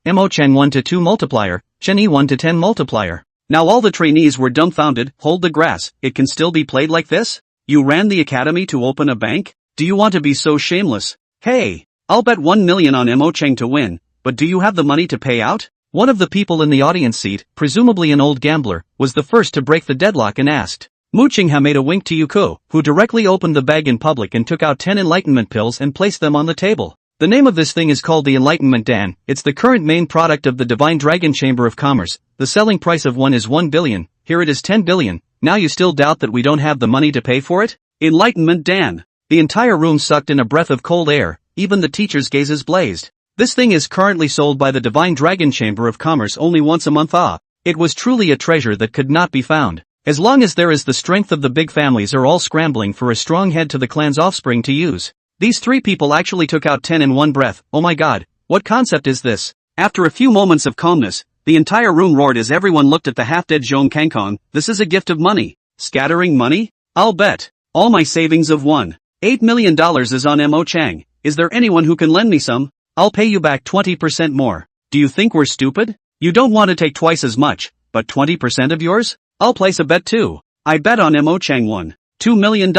Mo Cheng 1 to 2 multiplier, Chen Yi 1 to 10 multiplier. Now all the trainees were dumbfounded, hold the grass, it can still be played like this? You ran the academy to open a bank? Do you want to be so shameless? Hey, I'll bet 1 million on Mo Cheng to win, but do you have the money to pay out? One of the people in the audience seat, presumably an old gambler, was the first to break the deadlock and asked. Mu Qinghe made a wink to Yuko, who directly opened the bag in public and took out 10 enlightenment pills and placed them on the table. The name of this thing is called the Enlightenment Dan. It's the current main product of the Divine Dragon Chamber of Commerce. The selling price of one is 1 billion, here it is 10 billion. Now you still doubt that we don't have the money to pay for it? Enlightenment Dan. The entire room sucked in a breath of cold air, even the teachers' gazes blazed. This thing is currently sold by the Divine Dragon Chamber of Commerce only once a month. It was truly a treasure that could not be found. As long as there is the strength of the big families are all scrambling for a strong head to the clan's offspring to use. These 3 people actually took out 10 in one breath. Oh my god, what concept is this? After a few moments of calmness, the entire room roared as everyone looked at the half-dead Zhong Kangkong. This is a gift of money. Scattering money? I'll bet. All my savings of $1.8 million is on Mo Cheng. Is there anyone who can lend me some? I'll pay you back 20% more. Do you think we're stupid? You don't want to take twice as much, but 20% of yours? I'll place a bet too. I bet on Mo Cheng $2 million.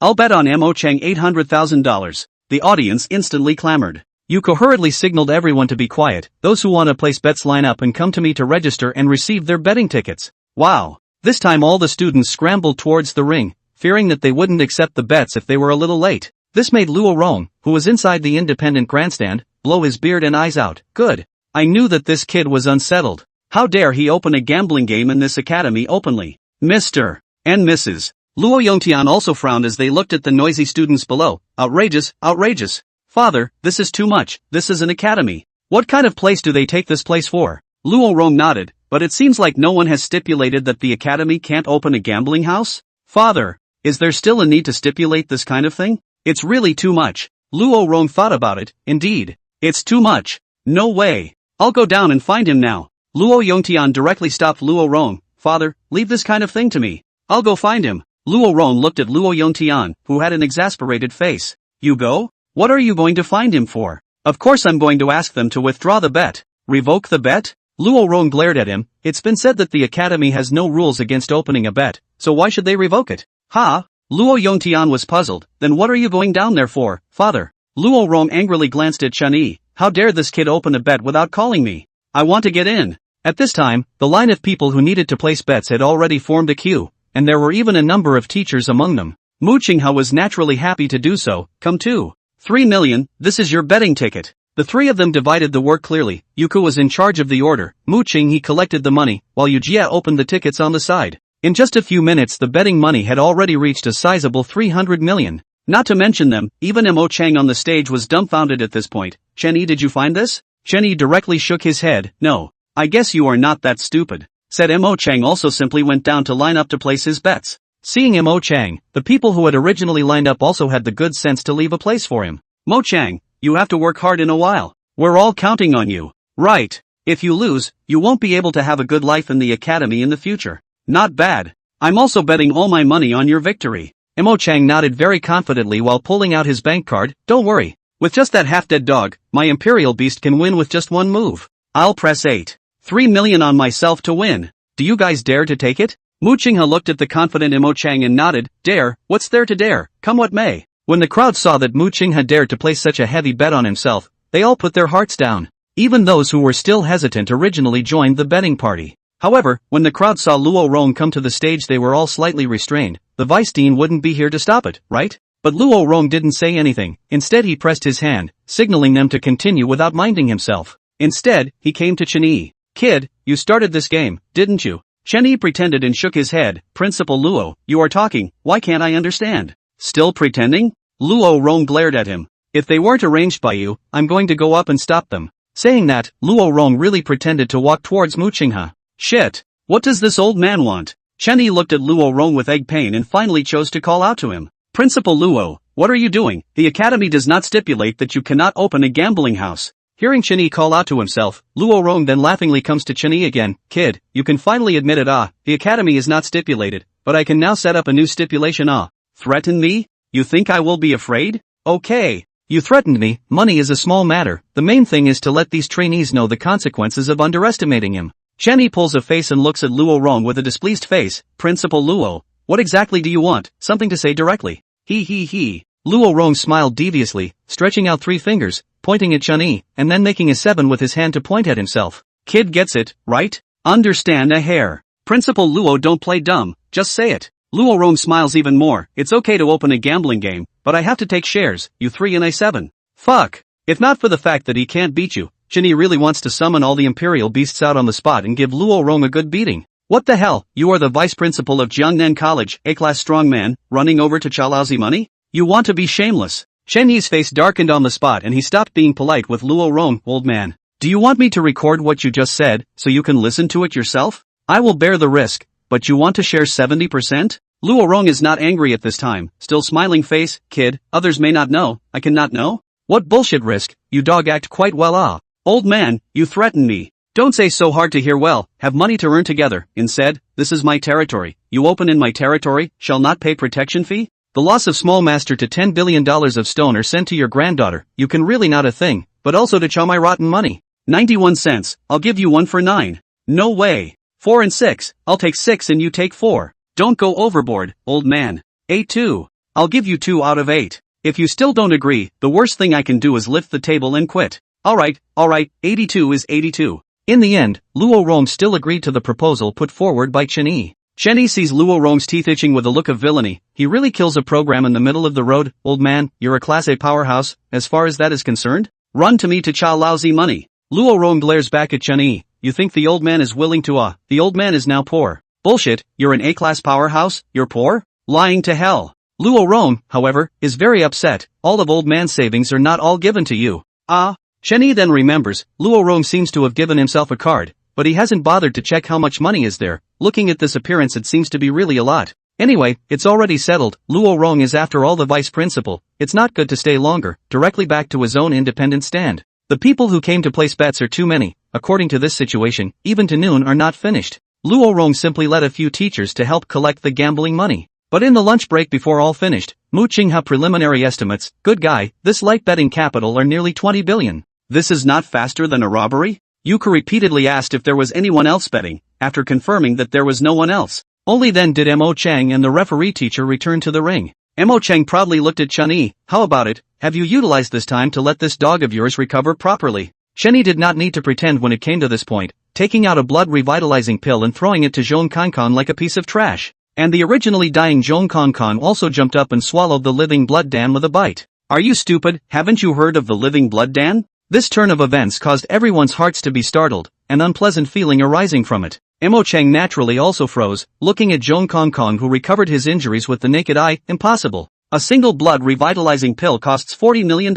I'll bet on Mo Cheng $800,000. The audience instantly clamored. Yuko hurriedly signaled everyone to be quiet. Those who want to place bets line up and come to me to register and receive their betting tickets. Wow. This time all the students scrambled towards the ring, fearing that they wouldn't accept the bets if they were a little late. This made Luo Rong, who was inside the independent grandstand, blow his beard and eyes out. Good. I knew that this kid was unsettled. How dare he open a gambling game in this academy openly? Mr. and Mrs. Luo Yongtian also frowned as they looked at the noisy students below. Outrageous, outrageous. Father, this is too much, this is an academy. What kind of place do they take this place for? Luo Rong nodded, but it seems like no one has stipulated that the academy can't open a gambling house? Father, is there still a need to stipulate this kind of thing? It's really too much. Luo Rong thought about it. Indeed. It's too much. No way. I'll go down and find him now. Luo Yongtian directly stopped Luo Rong. Father, leave this kind of thing to me. I'll go find him. Luo Rong looked at Luo Yongtian, who had an exasperated face. You go? What are you going to find him for? Of course I'm going to ask them to withdraw the bet. Revoke the bet? Luo Rong glared at him. It's been said that the academy has no rules against opening a bet, so why should they revoke it? Ha? Luo Yongtian was puzzled. Then what are you going down there for, father? Luo Rong angrily glanced at Chen Yi. How dare this kid open a bet without calling me? I want to get in. At this time, the line of people who needed to place bets had already formed a queue, and there were even a number of teachers among them. Mu Qinghe was naturally happy to do so. Come to. 3 million, this is your betting ticket. The 3 of them divided the work clearly. Yuko was in charge of the order. Mu Qinghe collected the money, while Yu Jia opened the tickets on the side. In just a few minutes the betting money had already reached a sizable 300 million. Not to mention them, even Mo Cheng on the stage was dumbfounded at this point. Chen Yi, did you find this? Chen Yi directly shook his head. No. I guess you are not that stupid. said Mo Chang also simply went down to line up to place his bets. Seeing Mo Chang, the people who had originally lined up also had the good sense to leave a place for him. Mo Chang, you have to work hard in a while. We're all counting on you. Right. If you lose, you won't be able to have a good life in the academy in the future. Not bad. I'm also betting all my money on your victory. Mo Chang nodded very confidently while pulling out his bank card. Don't worry. With just that half-dead dog, my Imperial Beast can win with just one move. I'll press 3 million on myself to win. Do you guys dare to take it? Mu Qinghe looked at the confident Mo Chang and nodded. Dare? What's there to dare? Come what may. When the crowd saw that Mu Qinghe dared to place such a heavy bet on himself, they all put their hearts down. Even those who were still hesitant originally joined the betting party. However, when the crowd saw Luo Rong come to the stage they were all slightly restrained. The vice dean wouldn't be here to stop it, right? But Luo Rong didn't say anything. Instead he pressed his hand, signaling them to continue without minding himself. Instead, he came to Chen Yi. Kid, you started this game, didn't you? Chen Yi pretended and shook his head. Principal Luo, you are talking, why can't I understand? Still pretending? Luo Rong glared at him. If they weren't arranged by you, I'm going to go up and stop them. Saying that, Luo Rong really pretended to walk towards Mu Qinghe. Shit! What does this old man want? Chen Yi looked at Luo Rong with egg pain and finally chose to call out to him. Principal Luo, what are you doing? The academy does not stipulate that you cannot open a gambling house. Hearing Chen Yi call out to himself, Luo Rong then laughingly comes to Chen Yi again. Kid, you can finally admit it. The academy is not stipulated, but I can now set up a new stipulation. Threaten me? You think I will be afraid? Okay. You threatened me. Money is a small matter. The main thing is to let these trainees know the consequences of underestimating him. Chen Yi pulls a face and looks at Luo Rong with a displeased face. Principal Luo, what exactly do you want? Something to say directly. He. Luo Rong smiled deviously, stretching out 3 fingers, pointing at Chen Yi, and then making a 7 with his hand to point at himself. Kid gets it, right? Understand a hair. Principal Luo, don't play dumb, just say it. Luo Rong smiles even more. It's okay to open a gambling game, but I have to take shares, you 3 and I 7. Fuck. If not for the fact that he can't beat you, Chen Yi really wants to summon all the Imperial Beasts out on the spot and give Luo Rong a good beating. What the hell, you are the vice principal of Jiangnan College, A-class strongman, running over to Chalaozi money? You want to be shameless. Chen Yi's face darkened on the spot and he stopped being polite with Luo Rong. Old man, do you want me to record what you just said, so you can listen to it yourself? I will bear the risk, but you want to share 70%? Luo Rong is not angry at this time, still smiling face. Kid, others may not know, I cannot know? What bullshit risk, you dog act quite well. Old man, you threaten me. Don't say so hard to hear. Well, have money to earn together. Instead, this is my territory. You open in my territory, shall not pay protection fee? The loss of small master to $10 billion of stone are sent to your granddaughter. You can really not a thing, but also to chow my rotten money. 91 cents, I'll give you 1 for 9. No way. 4 and 6, I'll take 6 and you take 4. Don't go overboard, old man. 8-2. I'll give you 2 out of 8. If you still don't agree, the worst thing I can do is lift the table and quit. Alright, 82 is 82. In the end, Luo Rong still agreed to the proposal put forward by Chen Yi. Chen Yi sees Luo Rong's teeth itching with a look of villainy. He really kills a program in the middle of the road. Old man, you're a class A powerhouse, as far as that is concerned? Run to me to Cha Laozi money. Luo Rong glares back at Chen Yi. You think the old man is willing to the old man is now poor. Bullshit, you're an A-class powerhouse, you're poor? Lying to hell. Luo Rong, however, is very upset. All of old man's savings are not all given to you. Chen Yi then remembers, Luo Rong seems to have given himself a card, but he hasn't bothered to check how much money is there. Looking at this appearance it seems to be really a lot. Anyway, it's already settled. Luo Rong is after all the vice principal. It's not good to stay longer. Directly back to his own independent stand. The people who came to place bets are too many. According to this situation, even to noon are not finished. Luo Rong simply led a few teachers to help collect the gambling money. But in the lunch break before all finished, Mu Qinghe preliminary estimates, good guy, this light betting capital are nearly 20 billion. This is not faster than a robbery? Yuka repeatedly asked if there was anyone else betting, after confirming that there was no one else. Only then did Mo Chang and the referee teacher return to the ring. Mo Chang proudly looked at Chen Yi. How about it, have you utilized this time to let this dog of yours recover properly? Chen Yi did not need to pretend when it came to this point, taking out a blood revitalizing pill and throwing it to Zhong Kankan like a piece of trash. And the originally dying Zhong Kankan also jumped up and swallowed the living blood Dan with a bite. Are you stupid? Haven't you heard of the living blood Dan? This turn of events caused everyone's hearts to be startled, an unpleasant feeling arising from it. Mo Chang naturally also froze, looking at Zhong Kong who recovered his injuries with the naked eye. Impossible. A single blood revitalizing pill costs $40 million.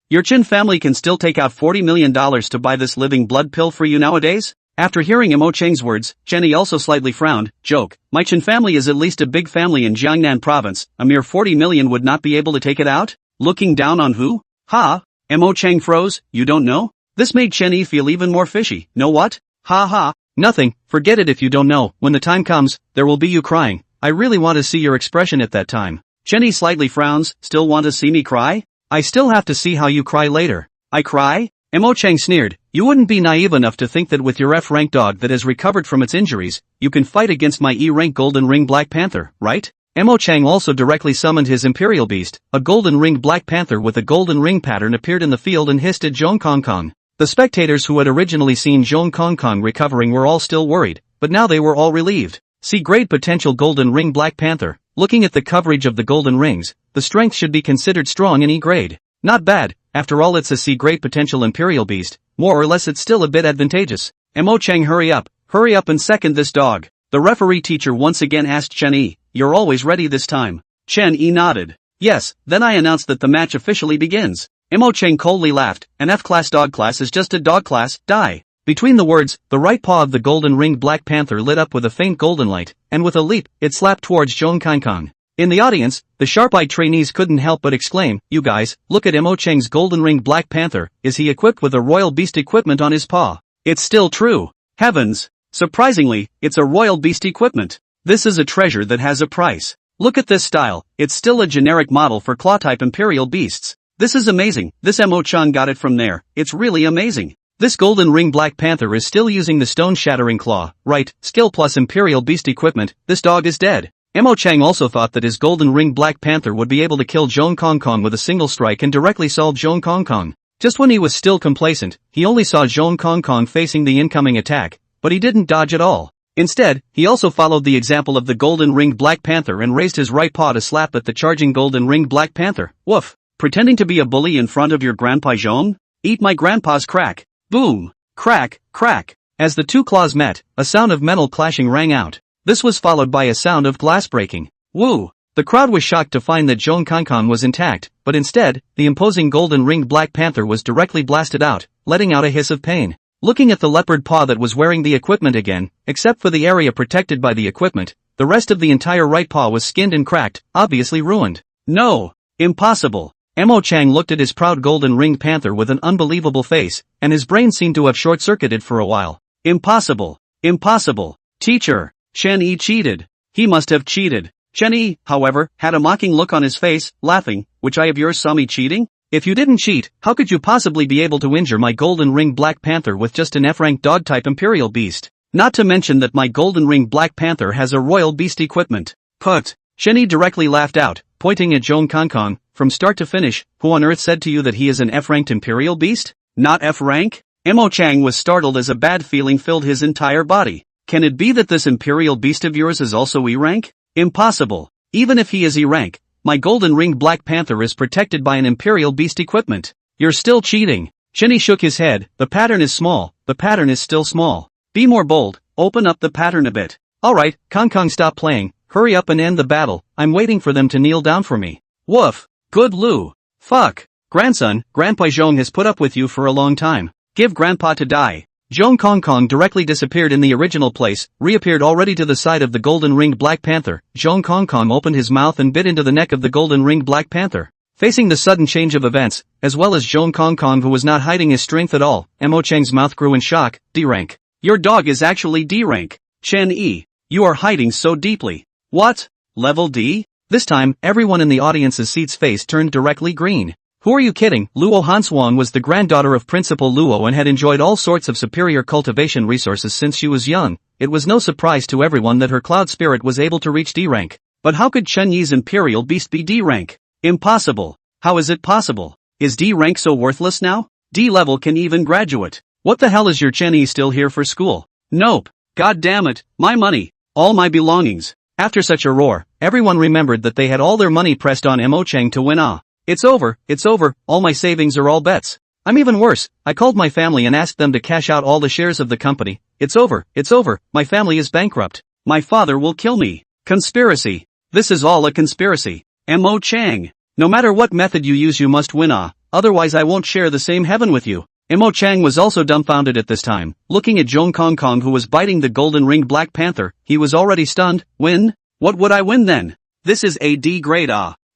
Your Chen family can still take out $40 million to buy this living blood pill for you nowadays? After hearing Mo Chang's words, Chen Yi also slightly frowned. Joke, my Chen family is at least a big family in Jiangnan province, a mere 40 million would not be able to take it out? Looking down on who? Ha? Mo Chang froze, you don't know? This made Chen Yi feel even more fishy. Know what? Ha ha. Nothing, forget it if you don't know. When the time comes, there will be you crying. I really want to see your expression at that time. Chen Yi slightly frowns, still want to see me cry? I still have to see how you cry later. I cry? Mo Chang sneered, you wouldn't be naive enough to think that with your F-rank dog that has recovered from its injuries, you can fight against my E-rank Golden Ring Black Panther, right? Mo Chang also directly summoned his Imperial Beast. A golden ringed black panther with a golden ring pattern appeared in the field and hissed at Zhong Kong Kong. The spectators who had originally seen Zhong Kong Kong recovering were all still worried, but now they were all relieved. See grade potential golden ring black panther. Looking at the coverage of the golden rings, the strength should be considered strong in E grade. Not bad, after all it's a C grade potential Imperial Beast, more or less it's still a bit advantageous. Mo Chang hurry up and second this dog. The referee teacher once again asked Chen Yi, you're always ready this time. Chen Yi nodded. Yes, then I announced that the match officially begins. Mo Chang coldly laughed, an F-class dog class is just a dog class, die. Between the words, the right paw of the golden ringed black panther lit up with a faint golden light, and with a leap, it slapped towards Zhong Kong Kong. In the audience, the sharp-eyed trainees couldn't help but exclaim, you guys, look at Mo Chang's golden ringed black panther, is he equipped with a royal beast equipment on his paw? It's still true. Heavens! Surprisingly, it's a royal beast equipment. This is a treasure that has a price. Look at this style, it's still a generic model for claw-type imperial beasts. This is amazing, this Mo Chang got it from there, it's really amazing. This golden ring black panther is still using the stone-shattering claw, right, skill plus imperial beast equipment, this dog is dead. Mo Chang also thought that his golden ring black panther would be able to kill Zhong Kong Kong with a single strike and directly solve Zhong Kong Kong. Just when he was still complacent, he only saw Zhong Kong Kong facing the incoming attack, but he didn't dodge at all. Instead, he also followed the example of the golden ringed black panther and raised his right paw to slap at the charging golden ringed black panther. Woof! Pretending to be a bully in front of your grandpa Jean? Eat my grandpa's crack. Boom! Crack, crack. As the two claws met, a sound of metal clashing rang out. This was followed by a sound of glass breaking. Woo! The crowd was shocked to find that Zhong Kong Kong was intact, but instead, the imposing golden ringed black panther was directly blasted out, letting out a hiss of pain. Looking at the leopard paw that was wearing the equipment again, except for the area protected by the equipment, the rest of the entire right paw was skinned and cracked, obviously ruined. No! Impossible! Mo Chang looked at his proud golden ringed panther with an unbelievable face, and his brain seemed to have short-circuited for a while. Impossible! Impossible! Teacher! Chen Yi cheated. He must have cheated. Chen Yi, however, had a mocking look on his face, laughing, which eye of yours saw me cheating? If you didn't cheat, how could you possibly be able to injure my golden ringed black panther with just an F-rank dog-type imperial beast? Not to mention that my golden ringed black panther has a royal beast equipment. Put. Chen Yi directly laughed out, pointing at Zhong Kong Kong, from start to finish, who on earth said to you that he is an F-ranked imperial beast? Not F-rank? Mo Chang was startled as a bad feeling filled his entire body. Can it be that this imperial beast of yours is also E-rank? Impossible. Even if he is E-rank, my golden ringed black panther is protected by an imperial beast equipment. You're still cheating. Chen Yi shook his head, the pattern is small, the pattern is still small. Be more bold, open up the pattern a bit. Alright, Kong Kong stop playing, hurry up and end the battle, I'm waiting for them to kneel down for me. Woof. Good Lu. Fuck. Grandson, Grandpa Zhong has put up with you for a long time. Give Grandpa to die. Zhong Kong Kong directly disappeared in the original place, reappeared already to the side of the golden ringed black panther. Zhong Kong Kong opened his mouth and bit into the neck of the golden ringed black panther. Facing the sudden change of events, as well as Zhong Kong Kong who was not hiding his strength at all, Mo Chang's mouth grew in shock. D-rank. Your dog is actually D-rank. Chen Yi. You are hiding so deeply. What? Level D? This time, everyone in the audience's seat's face turned directly green. Who are you kidding? Luo Hanshuang was the granddaughter of Principal Luo and had enjoyed all sorts of superior cultivation resources since she was young. It was no surprise to everyone that her cloud spirit was able to reach D-rank. But how could Chen Yi's imperial beast be D-rank? Impossible. How is it possible? Is D-rank so worthless now? D-level can even graduate. What the hell is your Chen Yi still here for school? Nope. God damn it, my money. All my belongings. After such a roar, everyone remembered that they had all their money pressed on Mo Chang to win. It's over, all my savings are all bets. I'm even worse, I called my family and asked them to cash out all the shares of the company. It's over, my family is bankrupt. My father will kill me. Conspiracy. This is all a conspiracy. Mo Chang. No matter what method you use you must win. Otherwise I won't share the same heaven with you. Mo Chang was also dumbfounded at this time, looking at Zhong Kong Kong who was biting the golden ringed Black Panther. He was already stunned. Win? What would I win then? This is a D grade.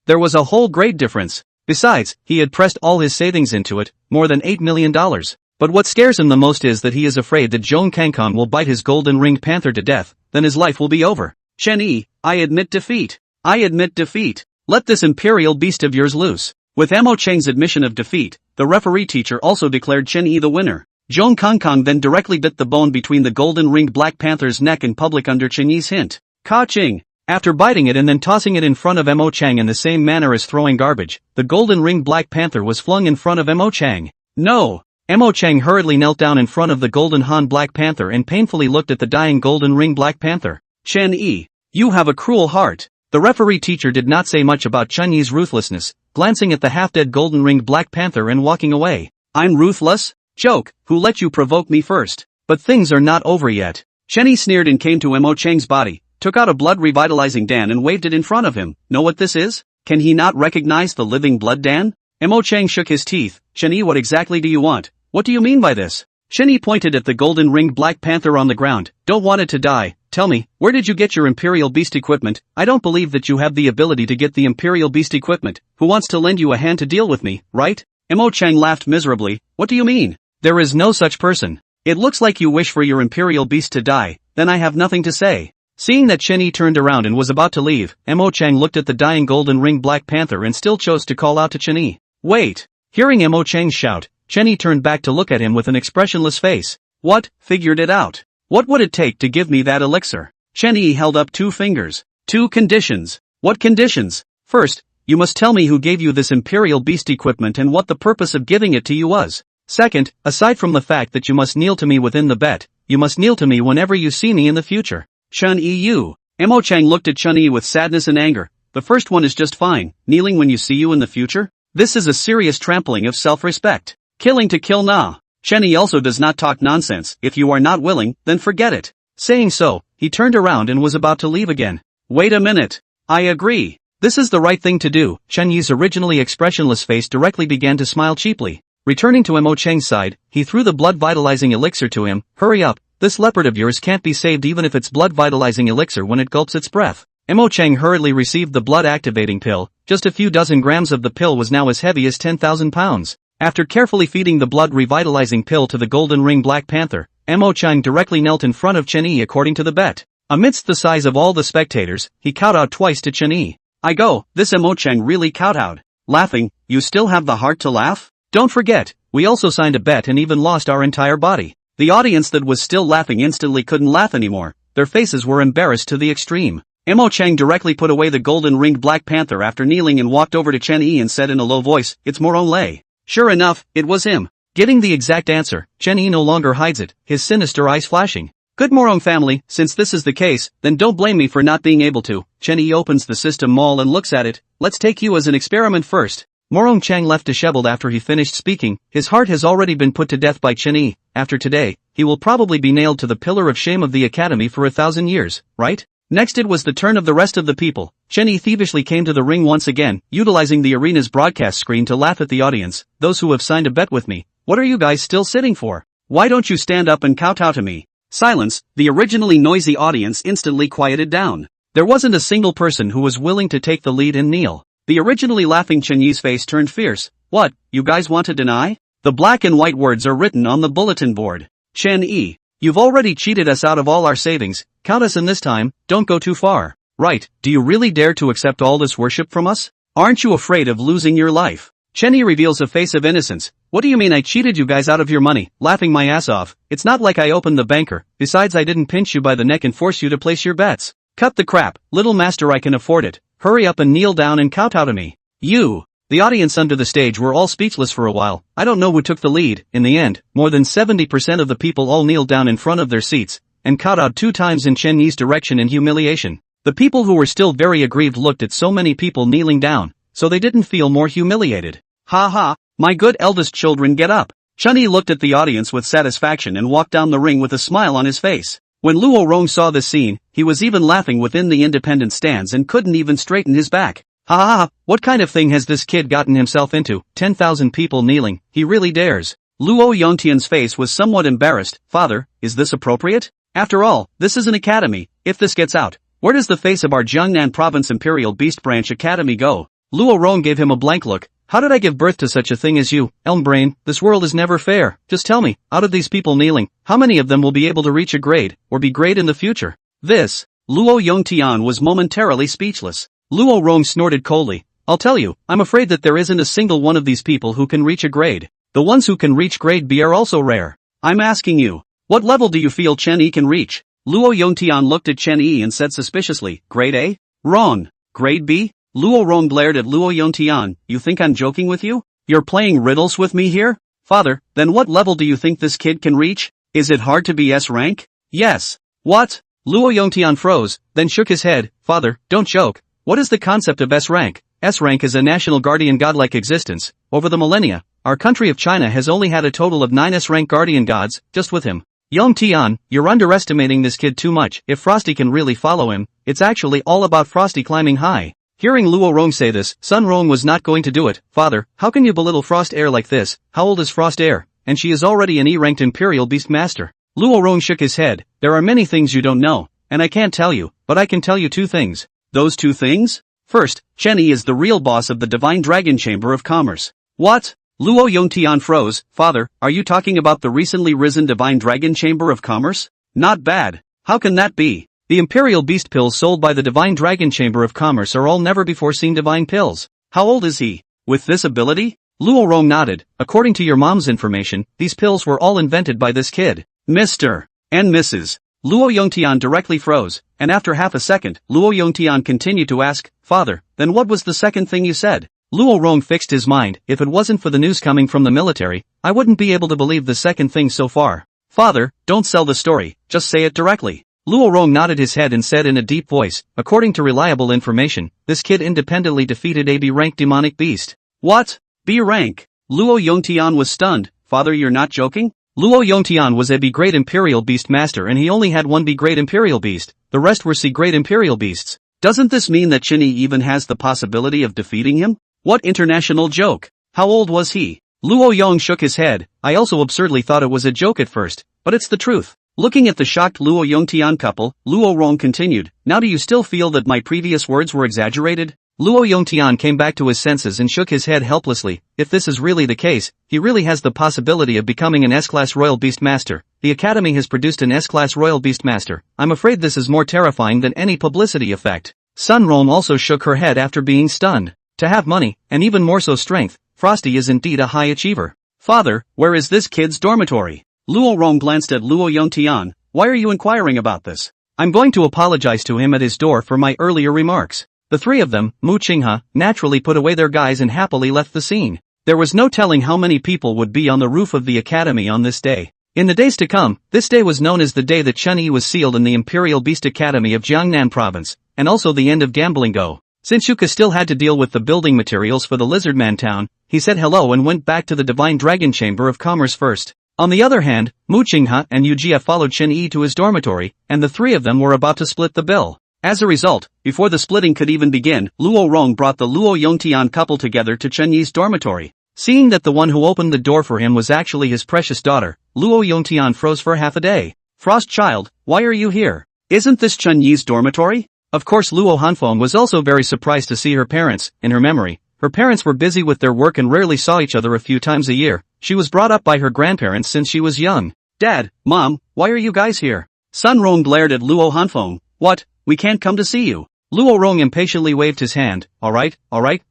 There was a whole grade difference. Besides, he had pressed all his savings into it, more than $8 million. But what scares him the most is that he is afraid that Zhong Kangkong will bite his golden ringed panther to death, then his life will be over. Chen Yi, I admit defeat. I admit defeat. Let this imperial beast of yours loose. With Mo Chang's admission of defeat, the referee teacher also declared Chen Yi the winner. Zhong Kangkong then directly bit the bone between the golden ringed Black Panther's neck in public under Chen Yi's hint. Ka-ching! After biting it and then tossing it in front of Mo Chang in the same manner as throwing garbage, the golden ringed Black Panther was flung in front of Mo Chang. No! Mo Chang hurriedly knelt down in front of the golden Han Black Panther and painfully looked at the dying golden ring Black Panther. Chen Yi, you have a cruel heart. The referee teacher did not say much about Chen Yi's ruthlessness, glancing at the half-dead golden ringed Black Panther and walking away. I'm ruthless? Joke, who let you provoke me first? But things are not over yet. Chen Yi sneered and came to Mo Chang's body, took out a blood-revitalizing Dan and waved it in front of him. Know what this is? Can he not recognize the living blood Dan? Mo Chang shook his teeth. Chen Yi, what exactly do you want? What do you mean by this? Chen Yi pointed at the golden ringed Black Panther on the ground. Don't want it to die. Tell me, where did you get your Imperial Beast equipment? I don't believe that you have the ability to get the Imperial Beast equipment. Who wants to lend you a hand to deal with me, right? Mo Chang laughed miserably. What do you mean? There is no such person. It looks like you wish for your Imperial Beast to die, then I have nothing to say. Seeing that Chen Yi turned around and was about to leave, Mo Chang looked at the dying golden ringed Black Panther and still chose to call out to Chen Yi. Wait! Hearing Mo Chang's shout, Chen Yi turned back to look at him with an expressionless face. What? Figured it out. What would it take to give me that elixir? Chen Yi held up 2 fingers. 2 conditions. What conditions? First, you must tell me who gave you this Imperial Beast equipment and what the purpose of giving it to you was. Second, aside from the fact that you must kneel to me within the bet, you must kneel to me whenever you see me in the future. Chen Yi, you. Mo Chang looked at Chen Yi with sadness and anger. The first one is just fine, kneeling when you see you in the future? This is a serious trampling of self-respect. Killing to kill nah. Chen Yi also does not talk nonsense. If you are not willing, then forget it. Saying so, he turned around and was about to leave again. Wait a minute. I agree. This is the right thing to do. Chen Yi's originally expressionless face directly began to smile cheaply. Returning to Mo Chang's side, he threw the blood-vitalizing elixir to him. Hurry up. This leopard of yours can't be saved even if it's blood-vitalizing elixir when it gulps its breath. Mo Chang hurriedly received the blood-activating pill. Just a few dozen grams of the pill was now as heavy as 10,000 pounds. After carefully feeding the blood-revitalizing pill to the golden ring Black Panther, Mo Chang directly knelt in front of Chen Yi according to the bet. Amidst the size of all the spectators, he kowtowed twice to Chen Yi. I go, this Mo Chang really kowtowed. Laughing, you still have the heart to laugh? Don't forget, we also signed a bet and even lost our entire body. The audience that was still laughing instantly couldn't laugh anymore. Their faces were embarrassed to the extreme. Mo Chang directly put away the golden ringed Black Panther after kneeling and walked over to Chen Yi and said in a low voice, it's Murong Lei. Sure enough, it was him. Getting the exact answer, Chen Yi no longer hides it, his sinister eyes flashing. Good Murong family, since this is the case, then don't blame me for not being able to. Chen Yi opens the system mall and looks at it. Let's take you as an experiment first. Murong Chang left disheveled after he finished speaking. His heart has already been put to death by Chen Yi. After today, he will probably be nailed to the pillar of shame of the academy for 1,000 years, right? Next it was the turn of the rest of the people. Chen Yi thievishly came to the ring once again, utilizing the arena's broadcast screen to laugh at the audience. Those who have signed a bet with me. What are you guys still sitting for? Why don't you stand up and kowtow to me? Silence. The originally noisy audience instantly quieted down. There wasn't a single person who was willing to take the lead and kneel. The originally laughing Chen Yi's face turned fierce. What, you guys want to deny? The black and white words are written on the bulletin board. Chen Yi, you've already cheated us out of all our savings. Count us in this time, don't go too far. Right, do you really dare to accept all this worship from us? Aren't you afraid of losing your life? Chen Yi reveals a face of innocence. What do you mean I cheated you guys out of your money? Laughing my ass off. It's not like I opened the banker. Besides I didn't pinch you by the neck and force you to place your bets. Cut the crap, little master, I can afford it. Hurry up and kneel down and kowtow to me. You. The audience under the stage were all speechless for a while. I don't know who took the lead. In the end, more than 70% of the people all kneeled down in front of their seats and kowtowed 2 times in Chen Yi's direction in humiliation. The people who were still very aggrieved looked at so many people kneeling down, so they didn't feel more humiliated. Ha ha, my good eldest children, get up. Chen Yi looked at the audience with satisfaction and walked down the ring with a smile on his face. When Luo Rong saw this scene, he was even laughing within the independent stands and couldn't even straighten his back. Ha ha ha, what kind of thing has this kid gotten himself into? 10,000 people kneeling, he really dares. Luo Yongtian's face was somewhat embarrassed. Father, is this appropriate? After all, this is an academy. If this gets out, where does the face of our Jiangnan Province Imperial Beast Branch Academy go? Luo Rong gave him a blank look. How did I give birth to such a thing as you, Elm Brain? This world is never fair. Just tell me, out of these people kneeling, how many of them will be able to reach a grade, or be great in the future? Luo Yongtian was momentarily speechless. Luo Rong snorted coldly. I'll tell you, I'm afraid that there isn't a single one of these people who can reach a grade. The ones who can reach grade B are also rare. I'm asking you, what level do you feel Chen Yi can reach? Luo Yongtian looked at Chen Yi and said suspiciously, grade A? Wrong. Grade B? Luo Rong glared at Luo Yongtian. You think I'm joking with you? You're playing riddles with me here? Father, then what level do you think this kid can reach? Is it hard to be S rank? Yes. What? Luo Yongtian froze, then shook his head. Father, don't joke. What is the concept of S rank? S rank is a national guardian godlike existence. Over the millennia, our country of China has only had a total of 9 S rank guardian gods, just with him. Yongtian, you're underestimating this kid too much. If Frosty can really follow him, it's actually all about Frosty climbing high. Hearing Luo Rong say this, Sun Rong was not going to do it. Father, how can you belittle Frost Heir like this? How old is Frost Heir? And she is already an E-ranked Imperial Beast Master. Luo Rong shook his head. There are many things you don't know, and I can't tell you, but I can tell you 2 things. Those 2 things? First, Chen Yi is the real boss of the Divine Dragon Chamber of Commerce. What? Luo Yongtian froze. Father, are you talking about the recently risen Divine Dragon Chamber of Commerce? Not bad. How can that be? The Imperial Beast pills sold by the Divine Dragon Chamber of Commerce are all never-before-seen divine pills. How old is he? With this ability? Luo Rong nodded. According to your mom's information, these pills were all invented by this kid. Mr. and Mrs. Luo Yongtian directly froze, and after half a second, Luo Yongtian continued to ask, Father, then what was the second thing you said? Luo Rong fixed his mind. If it wasn't for the news coming from the military, I wouldn't be able to believe the second thing so far. Father, don't sell the story, just say it directly. Luo Rong nodded his head and said in a deep voice, according to reliable information, this kid independently defeated a B-rank demonic beast. What? B-rank? Luo Yongtian was stunned. Father, you're not joking? Luo Yongtian was a B-grade Imperial Beast Master and he only had 1 B-grade Imperial Beast. The rest were C-grade Imperial Beasts. Doesn't this mean that Chen Yi even has the possibility of defeating him? What international joke? How old was he? Luo Yong shook his head. I also absurdly thought it was a joke at first, but it's the truth. Looking at the shocked Luo Yongtian couple, Luo Rong continued, now do you still feel that my previous words were exaggerated? Luo Yongtian came back to his senses and shook his head helplessly. If this is really the case, he really has the possibility of becoming an S-Class Royal Beast Master. The Academy has produced an S-Class Royal Beast Master. I'm afraid this is more terrifying than any publicity effect. Sun Rong also shook her head after being stunned. To have money, and even more so strength, Frosty is indeed a high achiever. Father, where is this kid's dormitory? Luo Rong glanced at Luo Yongtian. Why are you inquiring about this? I'm going to apologize to him at his door for my earlier remarks. The 3 of them, Mu Qinghe, naturally put away their guys and happily left the scene. There was no telling how many people would be on the roof of the academy on this day. In the days to come, this day was known as the day that Chen Yi was sealed in the Imperial Beast Academy of Jiangnan Province, and also the end of Gambling Go. Since Yuka still had to deal with the building materials for the Lizardman town, he said hello and went back to the Divine Dragon Chamber of Commerce first. On the other hand, Mu Qinghe and Yu Jie followed Chen Yi to his dormitory, and the 3 of them were about to split the bill. As a result, before the splitting could even begin, Luo Rong brought the Luo Yongtian couple together to Chen Yi's dormitory. Seeing that the one who opened the door for him was actually his precious daughter, Luo Yongtian froze for half a day. Frost child, why are you here? Isn't this Chen Yi's dormitory? Of course Luo Hanshuang was also very surprised to see her parents. In her memory, her parents were busy with their work and rarely saw each other a few times a year. She was brought up by her grandparents since she was young. Dad, Mom, why are you guys here? Sun Rong glared at Luo Hanshuang. What? We can't come to see you. Luo Rong impatiently waved his hand. Alright,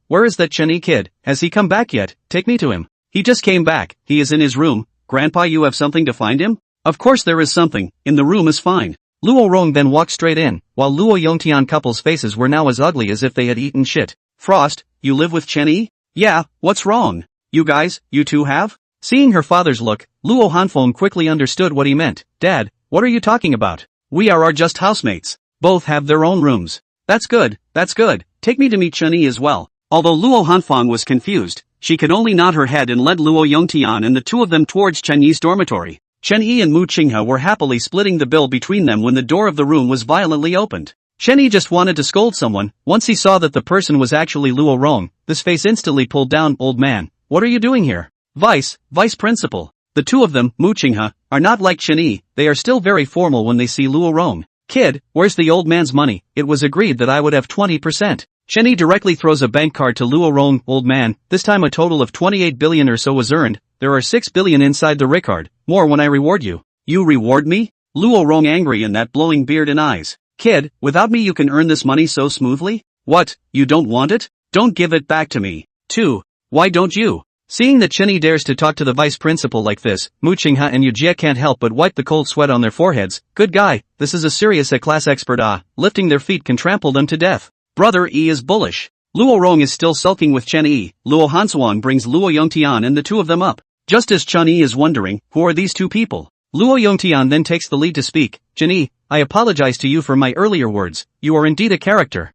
where is that Chen Yi kid? Has he come back yet? Take me to him. He just came back. He is in his room. Grandpa, you have something to find him? Of course there is something. In the room is fine. Luo Rong then walked straight in, while Luo Yongtian couple's faces were now as ugly as if they had eaten shit. Frost, you live with Chen Yi? Yeah, what's wrong? You guys, you two have? Seeing her father's look, Luo Hanshuang quickly understood what he meant. Dad, what are you talking about? We are just housemates. Both have their own rooms. That's good. Take me to meet Chen Yi as well. Although Luo Hanshuang was confused, she could only nod her head and led Luo Yongtian and the 2 of them towards Chen Yi's dormitory. Chen Yi and Mu Qinghe were happily splitting the bill between them when the door of the room was violently opened. Chen Yi just wanted to scold someone. Once he saw that the person was actually Luo Rong, this face instantly pulled down. Old man, what are you doing here? Vice Principal. The two of them, Mu Qinghe, are not like Chen Yi, they are still very formal when they see Luo Rong. Kid, where's the old man's money? It was agreed that I would have 20%. Chen Yi directly throws a bank card to Luo Rong. Old man, this time a total of 28 billion or so was earned, there are 6 billion inside the Ricard, more when I reward you. You reward me? Luo Rong angry in that blowing beard and eyes. Kid, without me you can earn this money so smoothly? What, you don't want it? Don't give it back to me. 2. Why don't you? Seeing that Chen Yi dares to talk to the vice principal like this, Mu Qinghe and Yu Jie can't help but wipe the cold sweat on their foreheads. Good guy, this is a serious A-class expert. Lifting their feet can trample them to death. Brother E is bullish. Luo Rong is still sulking with Chen Yi. Luo Hanshuang brings Luo Yongtian and the two of them up. Just as Chen Yi is wondering, who are these two people? Luo Yongtian then takes the lead to speak. Chen Yi, I apologize to you for my earlier words, you are indeed a character.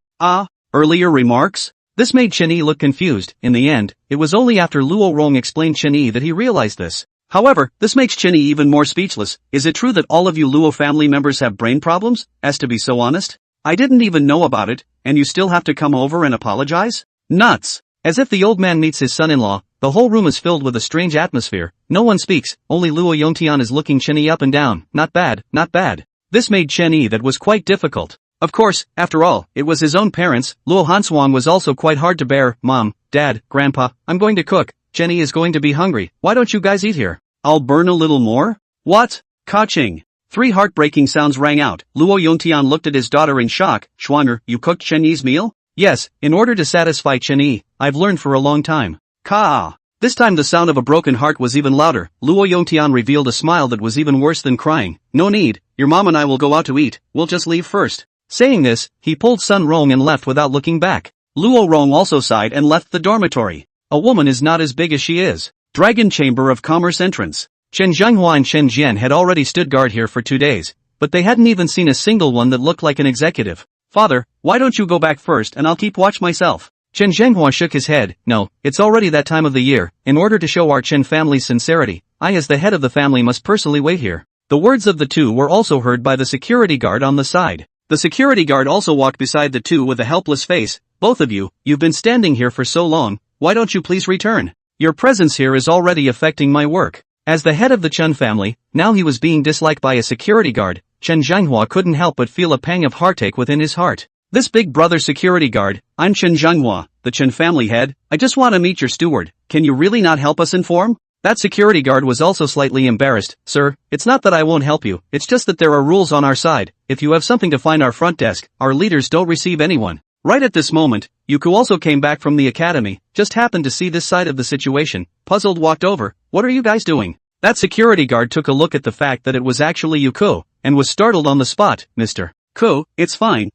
Earlier remarks? This made Chen Yi look confused. In the end, it was only after Luo Rong explained Chen Yi that he realized this. However, this makes Chen Yi even more speechless. Is it true that all of you Luo family members have brain problems? As to be so honest? I didn't even know about it, and you still have to come over and apologize? Nuts! As if the old man meets his son-in-law, the whole room is filled with a strange atmosphere. No one speaks, only Luo Yongtian is looking Chen Yi up and down. Not bad, not bad. This made Chen Yi that was quite difficult. Of course, after all, it was his own parents. Luo Hanshuang was also quite hard to bear. Mom, Dad, Grandpa, I'm going to cook. Chen Yi is going to be hungry. Why don't you guys eat here? I'll burn a little more? What? Ka-ching. 3 heartbreaking sounds rang out. Luo Yongtian looked at his daughter in shock. Schwanger, you cooked Chen Yi's meal? Yes, in order to satisfy Chen Yi, I've learned for a long time. Ka. This time the sound of a broken heart was even louder. Luo Yongtian revealed a smile that was even worse than crying. No need, your mom and I will go out to eat, we'll just leave first. Saying this, he pulled Sun Rong and left without looking back. Luo Rong also sighed and left the dormitory. A woman is not as big as she is. Dragon Chamber of Commerce entrance. Chen Zhenghua and Chen Jian had already stood guard here for 2 days, but they hadn't even seen a single one that looked like an executive. Father, why don't you go back first and I'll keep watch myself? Chen Zhenghua shook his head. No, it's already that time of the year. In order to show our Chen family's sincerity, I as the head of the family must personally wait here. The words of the two were also heard by the security guard on the side. The security guard also walked beside the two with a helpless face. Both of you, you've been standing here for so long, why don't you please return? Your presence here is already affecting my work. As the head of the Chen family, now he was being disliked by a security guard. Chen Zhenghua couldn't help but feel a pang of heartache within his heart. This big brother security guard, I'm Chen Zhenghua, the Chen family head, I just want to meet your steward, can you really not help us inform? That security guard was also slightly embarrassed. Sir, it's not that I won't help you, it's just that there are rules on our side. If you have something to find our front desk, our leaders don't receive anyone. Right at this moment, Yuko also came back from the academy, just happened to see this side of the situation, puzzled walked over. What are you guys doing? That security guard took a look at the fact that it was actually Yuko, and was startled on the spot. Mr. Ko, it's fine,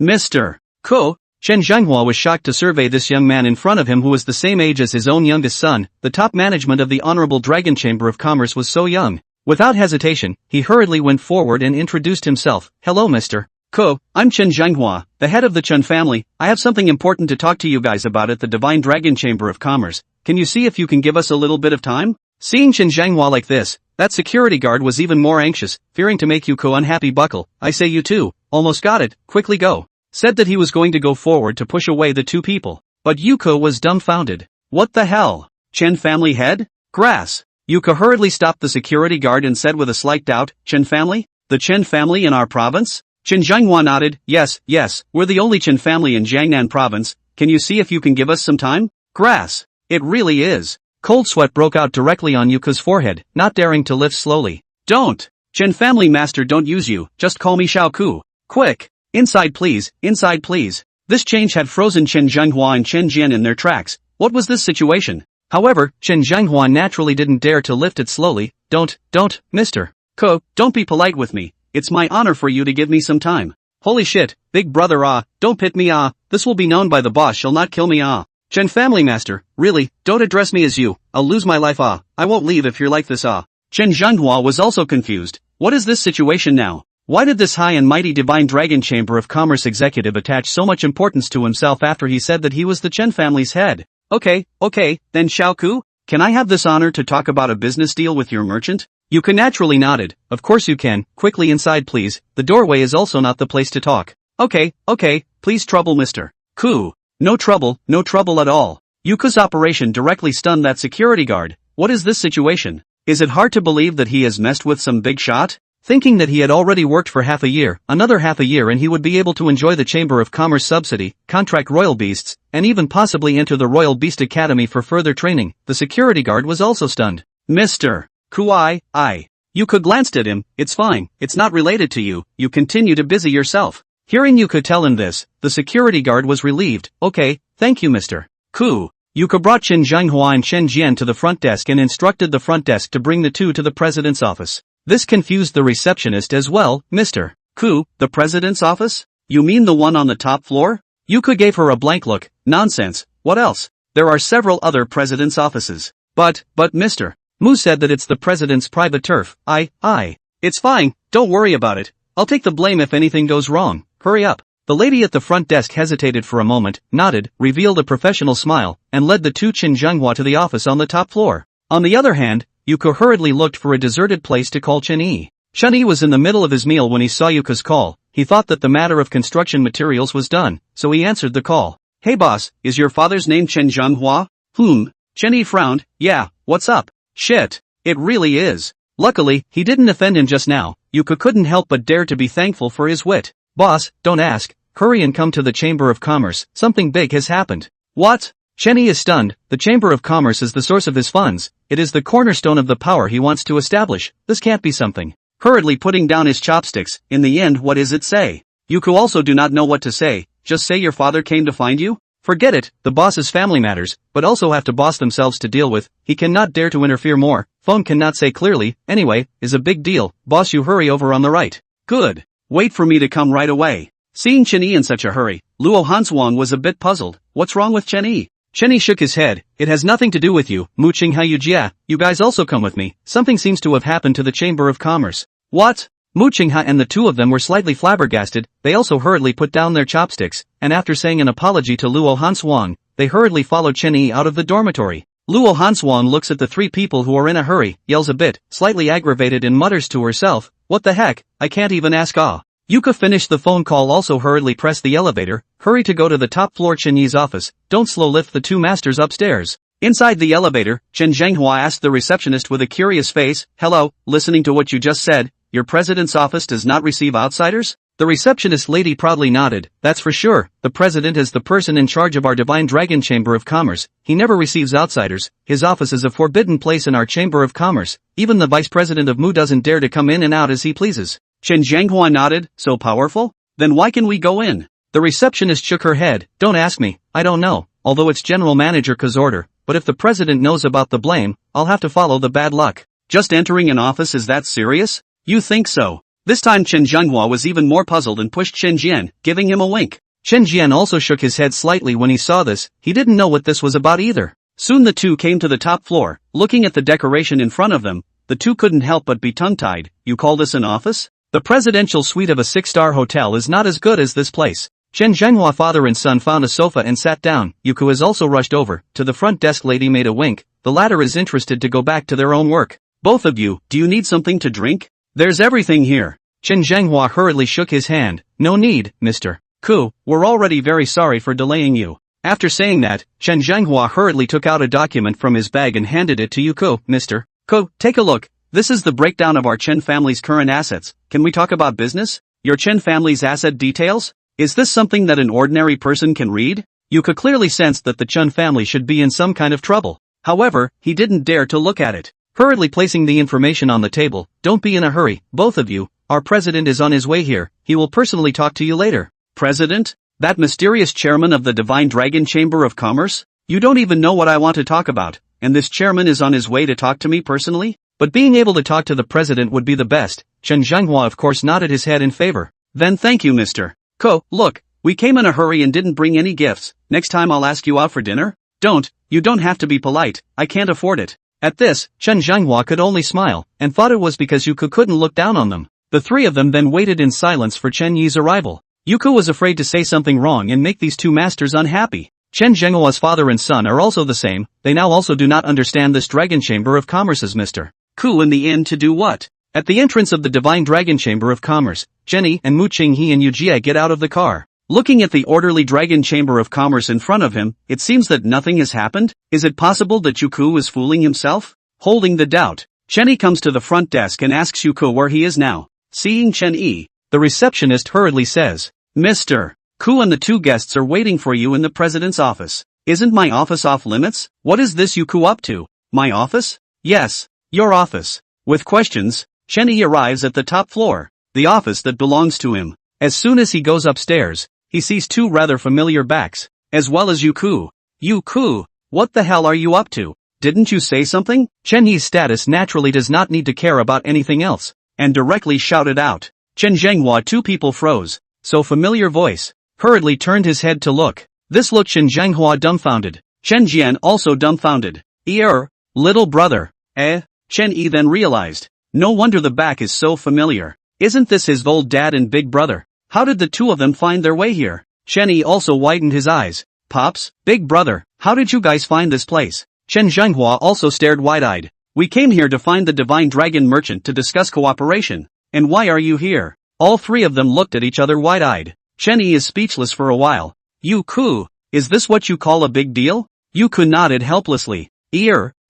Mr. Ko. Chen Zhenghua was shocked to survey this young man in front of him who was the same age as his own youngest son. The top management of the Honorable Dragon Chamber of Commerce was so young. Without hesitation, he hurriedly went forward and introduced himself. Hello Mr. Ko, I'm Chen Zhenghua, the head of the Chen family. I have something important to talk to you guys about at the Divine Dragon Chamber of Commerce. Can you see if you can give us a little bit of time? Seeing Chen Zhenghua like this, that security guard was even more anxious, fearing to make Yuko unhappy. Buckle, I say you too, almost got it, quickly go. Said that he was going to go forward to push away the two people. But Yuko was dumbfounded. What the hell? Chen family head? Grass. Yuko hurriedly stopped the security guard and said with a slight doubt, Chen family? The Chen family in our province? Chen Zhenghua nodded. Yes, we're the only Chen family in Jiangnan province. Can you see if you can give us some time? Grass. It really is. Cold sweat broke out directly on Yuko's forehead, not daring to lift slowly. Don't. Chen family master, don't use you, just call me Xiao Ku. Quick. Inside please, inside please. This change had frozen Chen Zhenghua and Chen Jian in their tracks. What was this situation? However, Chen Zhenghua naturally didn't dare to lift it slowly. Don't, Mr. Ko, don't be polite with me. It's my honor for you to give me some time. Holy shit, big brother don't pit me this will be known by the boss, she'll not kill me Chen family master, really, don't address me as you, I'll lose my life I won't leave if you're like this Chen Zhenghua was also confused. What is this situation now? Why did this high and mighty Divine Dragon Chamber of Commerce executive attach so much importance to himself after he said that he was the Chen family's head? Okay, then Xiao Ku, can I have this honor to talk about a business deal with your merchant? Yuka naturally nodded. Of course you can, quickly inside please, the doorway is also not the place to talk. Okay, please trouble Mr. Ku. No trouble at all. Yuka's operation directly stunned that security guard. What is this situation? Is it hard to believe that he has messed with some big shot? Thinking that he had already worked for half a year, another half a year and he would be able to enjoy the Chamber of Commerce subsidy, contract royal beasts, and even possibly enter the Royal Beast Academy for further training, the security guard was also stunned. Mr. Kuai, Yuka glanced at him. It's fine, it's not related to you, you continue to busy yourself. Hearing Yuka tell him this, the security guard was relieved. Okay, thank you Mr. Ku. Yuka brought Chen Zhanghua and Chen Jian to the front desk and instructed the front desk to bring the two to the president's office. This confused the receptionist as well. Mr. Ku, the president's office? You mean the one on the top floor? Yuka gave her a blank look. Nonsense, what else? There are several other president's offices. But Mr. Mu said that it's the president's private turf. It's fine, don't worry about it. I'll take the blame if anything goes wrong. Hurry up. The lady at the front desk hesitated for a moment, nodded, revealed a professional smile, and led the two Chen Zhanghua to the office on the top floor. On the other hand, Yuka hurriedly looked for a deserted place to call Chen Yi. Chen Yi was in the middle of his meal when he saw Yuka's call. He thought that the matter of construction materials was done, so he answered the call. Hey boss, is your father's name Chen Zhanghua? Chen Yi frowned. Yeah, what's up? Shit, it really is. Luckily, he didn't offend him just now. Yuka couldn't help but dare to be thankful for his wit. Boss, don't ask. Hurry and come to the Chamber of Commerce, something big has happened. What? Chen Yi is stunned. The Chamber of Commerce is the source of his funds. It is the cornerstone of the power he wants to establish. This can't be something. Hurriedly putting down his chopsticks, in the end what is it say? Yuka also do not know what to say. Just say your father came to find you? Forget it, the boss's family matters, but also have to boss themselves to deal with. He cannot dare to interfere more. Phone cannot say clearly. Anyway, is a big deal. Boss, you hurry over on the right. Good. Wait for me to come right away. Seeing Chen Yi in such a hurry, Luo Hanshuang was a bit puzzled. What's wrong with Chen Yi? Chen Yi shook his head. It has nothing to do with you. Mu Qingha Yujia, you guys also come with me. Something seems to have happened to the Chamber of Commerce. What? Mu Qingha and the two of them were slightly flabbergasted. They also hurriedly put down their chopsticks, and after saying an apology to Luo Hanshuang, they hurriedly followed Chen Yi out of the dormitory. Luo Hanshuang looks at the three people who are in a hurry, yells a bit, slightly aggravated and mutters to herself, what the heck, I can't even ask Yuka finished the phone call, also hurriedly pressed the elevator, hurry to go to the top floor Chen Yi's office, don't slow lift the two masters upstairs. Inside the elevator, Chen Zhanghua asked the receptionist with a curious face, hello, listening to what you just said, your president's office does not receive outsiders? The receptionist lady proudly nodded, that's for sure, the president is the person in charge of our Divine Dragon Chamber of Commerce, he never receives outsiders, his office is a forbidden place in our Chamber of Commerce, even the vice president of Mu doesn't dare to come in and out as he pleases. Chen Zhanghua nodded, so powerful? Then why can we go in? The receptionist shook her head, don't ask me, I don't know, although it's General Manager Ka's order, but if the president knows about the blame, I'll have to follow the bad luck. Just entering an office is that serious? You think so? This time Chen Zhanghua was even more puzzled and pushed Chen Jian, giving him a wink. Chen Jian also shook his head slightly when he saw this, he didn't know what this was about either. Soon the two came to the top floor, looking at the decoration in front of them, the two couldn't help but be tongue-tied. You call this an office? The presidential suite of a 6-star hotel is not as good as this place. Chen Zhanghua father and son found a sofa and sat down. Yuka has also rushed over, to the front desk lady made a wink, the latter is interested to go back to their own work. Both of you, do you need something to drink? There's everything here. Chen Zhanghua hurriedly shook his hand. No need, Mr. Ku, we're already very sorry for delaying you. After saying that, Chen Zhanghua hurriedly took out a document from his bag and handed it to Yuko. Mr. Ku, take a look. This is the breakdown of our Chen family's current assets. Can we talk about business? Your Chen family's asset details? Is this something that an ordinary person can read? Yuka clearly sensed that the Chen family should be in some kind of trouble. However, he didn't dare to look at it. Hurriedly placing the information on the table, don't be in a hurry, both of you. Our president is on his way here, he will personally talk to you later. President? That mysterious chairman of the Divine Dragon Chamber of Commerce? You don't even know what I want to talk about, and this chairman is on his way to talk to me personally? But being able to talk to the president would be the best. Chen Zhanghua of course nodded his head in favor. Then thank you Mr. Ko, look, we came in a hurry and didn't bring any gifts, next time I'll ask you out for dinner? You don't have to be polite, I can't afford it. At this, Chen Zhanghua could only smile, and thought it was because Yuka couldn't look down on them. The three of them then waited in silence for Chen Yi's arrival. Yuka was afraid to say something wrong and make these two masters unhappy. Chen Zhenghua's father and son are also the same, they now also do not understand this Dragon Chamber of Commerce's Mr. Ku in the end to do what? At the entrance of the Divine Dragon Chamber of Commerce, Jenny and Mu Qinghe and Yujie get out of the car. Looking at the orderly Dragon Chamber of Commerce in front of him, it seems that nothing has happened. Is it possible that Yuku is fooling himself? Holding the doubt, Chen Yi comes to the front desk and asks Ku where he is now. Seeing Chen Yi, the receptionist hurriedly says, Mr. Ku and the two guests are waiting for you in the president's office. Isn't my office off limits? What is this Ku up to? My office? Yes, your office. With questions, Chen Yi arrives at the top floor, the office that belongs to him. As soon as he goes upstairs, he sees two rather familiar backs, as well as Ku. Ku, what the hell are you up to? Didn't you say something? Chen Yi's status naturally does not need to care about anything else, and directly shouted out. Chen Zhenghua. Two people froze, so familiar voice, hurriedly turned his head to look. This looked Chen Zhenghua dumbfounded. Chen Jian also dumbfounded. Little brother. Chen Yi then realized. No wonder the back is so familiar. Isn't this his old dad and big brother? How did the two of them find their way here? Chen Yi also widened his eyes. Pops, big brother, how did you guys find this place? Chen Zhenghua also stared wide-eyed. We came here to find the Divine Dragon Merchant to discuss cooperation. And why are you here? All three of them looked at each other wide-eyed. Chen Yi is speechless for a while. Ku, is this what you call a big deal? Ku nodded helplessly.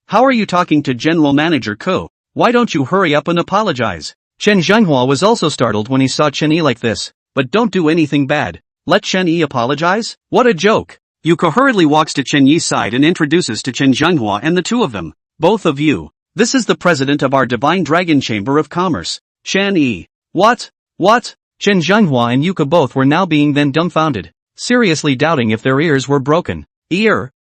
How are you talking to General Manager Ku? Why don't you hurry up and apologize? Chen Zhenghua was also startled when he saw Chen Yi like this. But don't do anything bad. Let Chen Yi apologize? What a joke. Ku hurriedly walks to Chen Yi's side and introduces to Chen Zhenghua and the two of them. Both of you. This is the president of our Divine Dragon Chamber of Commerce. Chen Yi. What? Chen Zhenghua and Ku both were now being then dumbfounded, seriously doubting if their ears were broken. You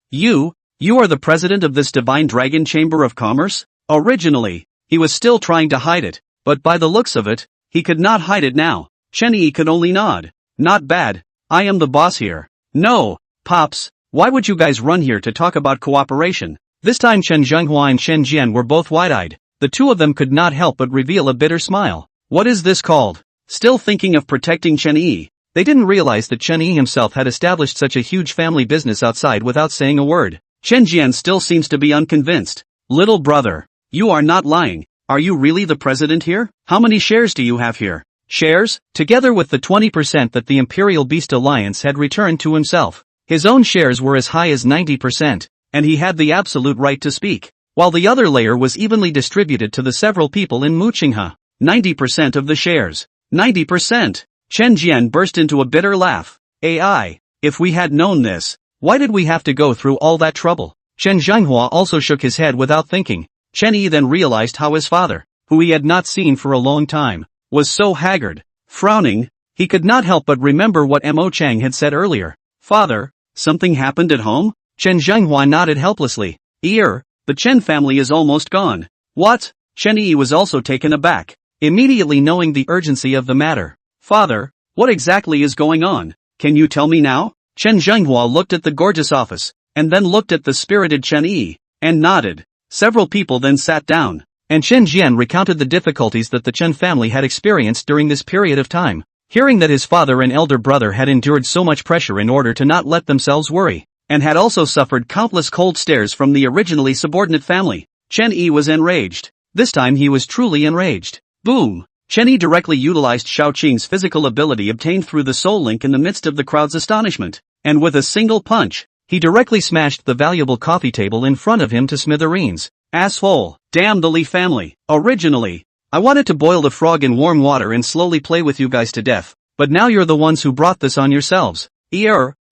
are the president of this Divine Dragon Chamber of Commerce? Originally, he was still trying to hide it, but by the looks of it, he could not hide it now. Chen Yi could only nod. Not bad. I am the boss here. No, Pops, why would you guys run here to talk about cooperation? This time Chen Zhenghua and Chen Jian were both wide-eyed. The two of them could not help but reveal a bitter smile. What is this called? Still thinking of protecting Chen Yi. They didn't realize that Chen Yi himself had established such a huge family business outside without saying a word. Chen Jian still seems to be unconvinced. Little brother, you are not lying. Are you really the president here? How many shares do you have here? Shares? Together with the 20% that the Imperial Beast Alliance had returned to himself. His own shares were as high as 90%, and he had the absolute right to speak, while the other layer was evenly distributed to the several people in Muqinghe. 90% of the shares. 90%! Chen Jian burst into a bitter laugh. If we had known this, why did we have to go through all that trouble? Chen Zhenghua also shook his head without thinking. Chen Yi then realized how his father, who he had not seen for a long time, was so haggard. Frowning, he could not help but remember what Mo Chang had said earlier. Father, something happened at home? Chen Zhenghua nodded helplessly. The Chen family is almost gone. What? Chen Yi was also taken aback, immediately knowing the urgency of the matter. Father, what exactly is going on? Can you tell me now? Chen Zhenghua looked at the gorgeous office, and then looked at the spirited Chen Yi, and nodded. Several people then sat down, and Chen Jian recounted the difficulties that the Chen family had experienced during this period of time. Hearing that his father and elder brother had endured so much pressure in order to not let themselves worry, and had also suffered countless cold stares from the originally subordinate family, Chen Yi was enraged. This time he was truly enraged. Boom! Chen Yi directly utilized Shao Qing's physical ability obtained through the soul link in the midst of the crowd's astonishment, and with a single punch, he directly smashed the valuable coffee table in front of him to smithereens. Asshole! Damn the Lee family! Originally, I wanted to boil the frog in warm water and slowly play with you guys to death, but now you're the ones who brought this on yourselves.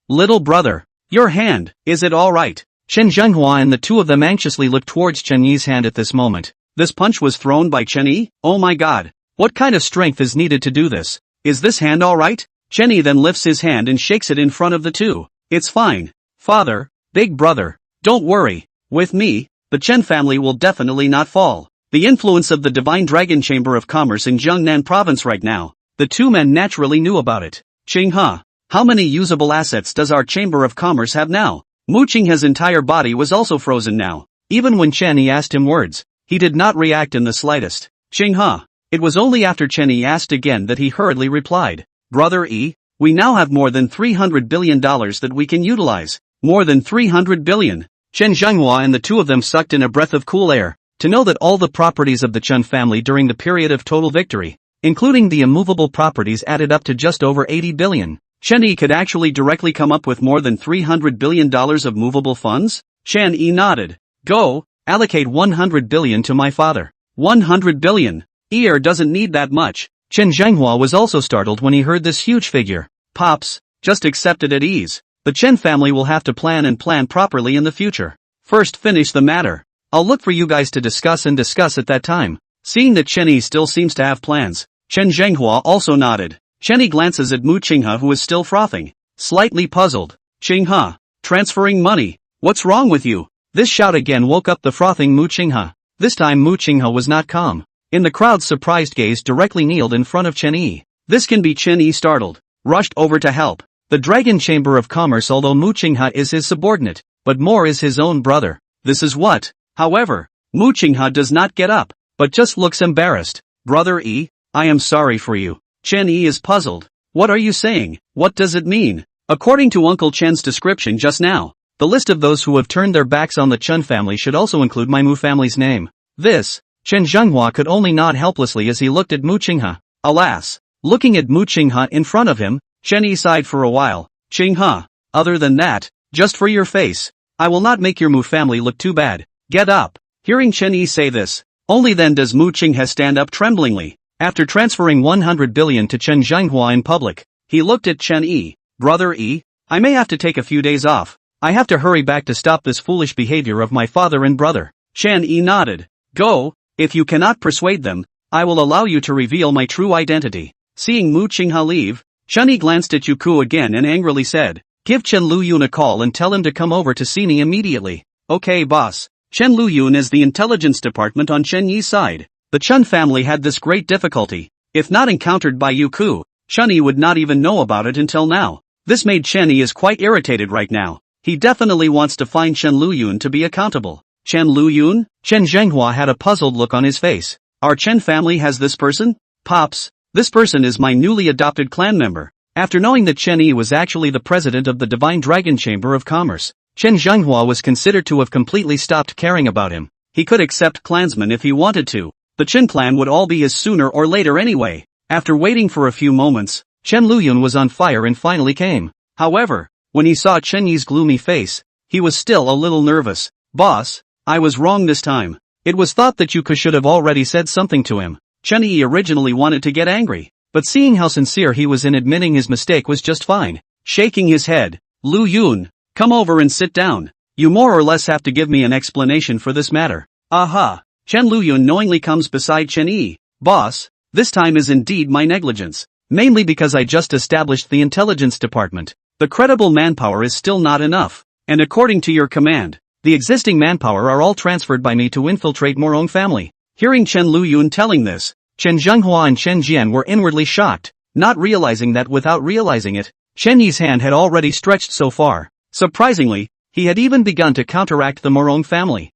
Little brother, your hand, is it alright? Chen Zhenghua and the two of them anxiously looked towards Chen Yi's hand at this moment. This punch was thrown by Chen Yi? Oh my god. What kind of strength is needed to do this? Is this hand alright? Chen Yi then lifts his hand and shakes it in front of the two. It's fine. Father, big brother, don't worry. With me, the Chen family will definitely not fall. The influence of the Divine Dragon Chamber of Commerce in Jiangnan province right now. The two men naturally knew about it. Qinghe, how many usable assets does our Chamber of Commerce have now? Muqinghe's entire body was also frozen now. Even when Chen Yi asked him words, he did not react in the slightest. Qinghe. It was only after Chen Yi asked again that he hurriedly replied. Brother Yi, we now have more than $300 billion that we can utilize. More than 300 billion. Chen Zhenghua and the two of them sucked in a breath of cool air, to know that all the properties of the Chen family during the period of total victory, including the immovable properties, added up to just over 80 billion. Chen Yi could actually directly come up with more than $300 billion of movable funds? Chen Yi nodded. Go, allocate 100 billion to my father. 100 billion. Ear doesn't need that much. Chen Zhenghua was also startled when he heard this huge figure. Pops, just accept it at ease. The Chen family will have to plan properly in the future. First finish the matter. I'll look for you guys to discuss at that time. Seeing that Chen Yi still seems to have plans, Chen Zhenghua also nodded. Chen Yi glances at Mu Qinghe, who is still frothing, slightly puzzled. Qinghe, transferring money. What's wrong with you? This shout again woke up the frothing Mu Qinghe. This time Mu Qinghe was not calm. In the crowd's surprised gaze directly kneeled in front of Chen Yi. This can be. Chen Yi startled, rushed over to help. The Dragon Chamber of Commerce, although Mu Qinghe is his subordinate, but more is his own brother. This is what? However, Mu Qinghe does not get up, but just looks embarrassed. Brother Yi, I am sorry for you. Chen Yi is puzzled. What are you saying? What does it mean? According to Uncle Chen's description just now, the list of those who have turned their backs on the Chen family should also include my Mu family's name. This, Chen Zhenghua could only nod helplessly as he looked at Mu Qinghe. Alas, looking at Mu Qinghe in front of him, Chen Yi sighed for a while. Qinghe, other than that, just for your face, I will not make your Mu family look too bad. Get up. Hearing Chen Yi say this, only then does Mu Qinghe stand up tremblingly. After transferring 100 billion to Chen Zhenghua in public, he looked at Chen Yi. Brother Yi, I may have to take a few days off. I have to hurry back to stop this foolish behavior of my father and brother. Chen Yi nodded. Go, if you cannot persuade them, I will allow you to reveal my true identity. Seeing Mu Qinghe leave, Chen Yi glanced at Youku again and angrily said, give Chen Luyun a call and tell him to come over to see me immediately. Okay boss. Chen Luyun is the intelligence department on Chen Yi's side. The Chen family had this great difficulty. If not encountered by Youku, Chen Yi would not even know about it until now. This made Chen Yi is quite irritated right now. He definitely wants to find Chen Luyun to be accountable. Chen Luyun? Chen Zhenghua had a puzzled look on his face. Our Chen family has this person? Pops, this person is my newly adopted clan member. After knowing that Chen Yi was actually the president of the Divine Dragon Chamber of Commerce, Chen Zhenghua was considered to have completely stopped caring about him. He could accept clansmen if he wanted to. The Chen clan would all be his sooner or later anyway. After waiting for a few moments, Chen Luyun was on fire and finally came. However, when he saw Chen Yi's gloomy face, he was still a little nervous. Boss, I was wrong this time. It was thought that you should have already said something to him. Chen Yi originally wanted to get angry, but seeing how sincere he was in admitting his mistake was just fine. Shaking his head, Luyun, come over and sit down. You more or less have to give me an explanation for this matter. Aha! Chen Luyun knowingly comes beside Chen Yi. Boss, this time is indeed my negligence. Mainly because I just established the intelligence department. The credible manpower is still not enough. And according to your command, the existing manpower are all transferred by me to infiltrate Murong family. Hearing Chen Luyun telling this, Chen Zhenghua and Chen Jian were inwardly shocked, not realizing that without realizing it, Chen Yi's hand had already stretched so far. Surprisingly, he had even begun to counteract the Murong family.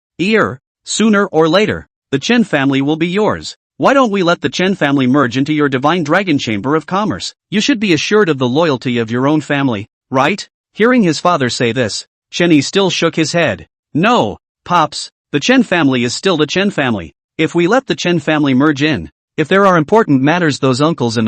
Sooner or later, the Chen family will be yours. Why don't we let the Chen family merge into your Divine Dragon Chamber of Commerce? You should be assured of the loyalty of your own family, right? Hearing his father say this, Chen Yi still shook his head. No, Pops, the Chen family is still the Chen family. If we let the Chen family merge in, if there are important matters, those uncles and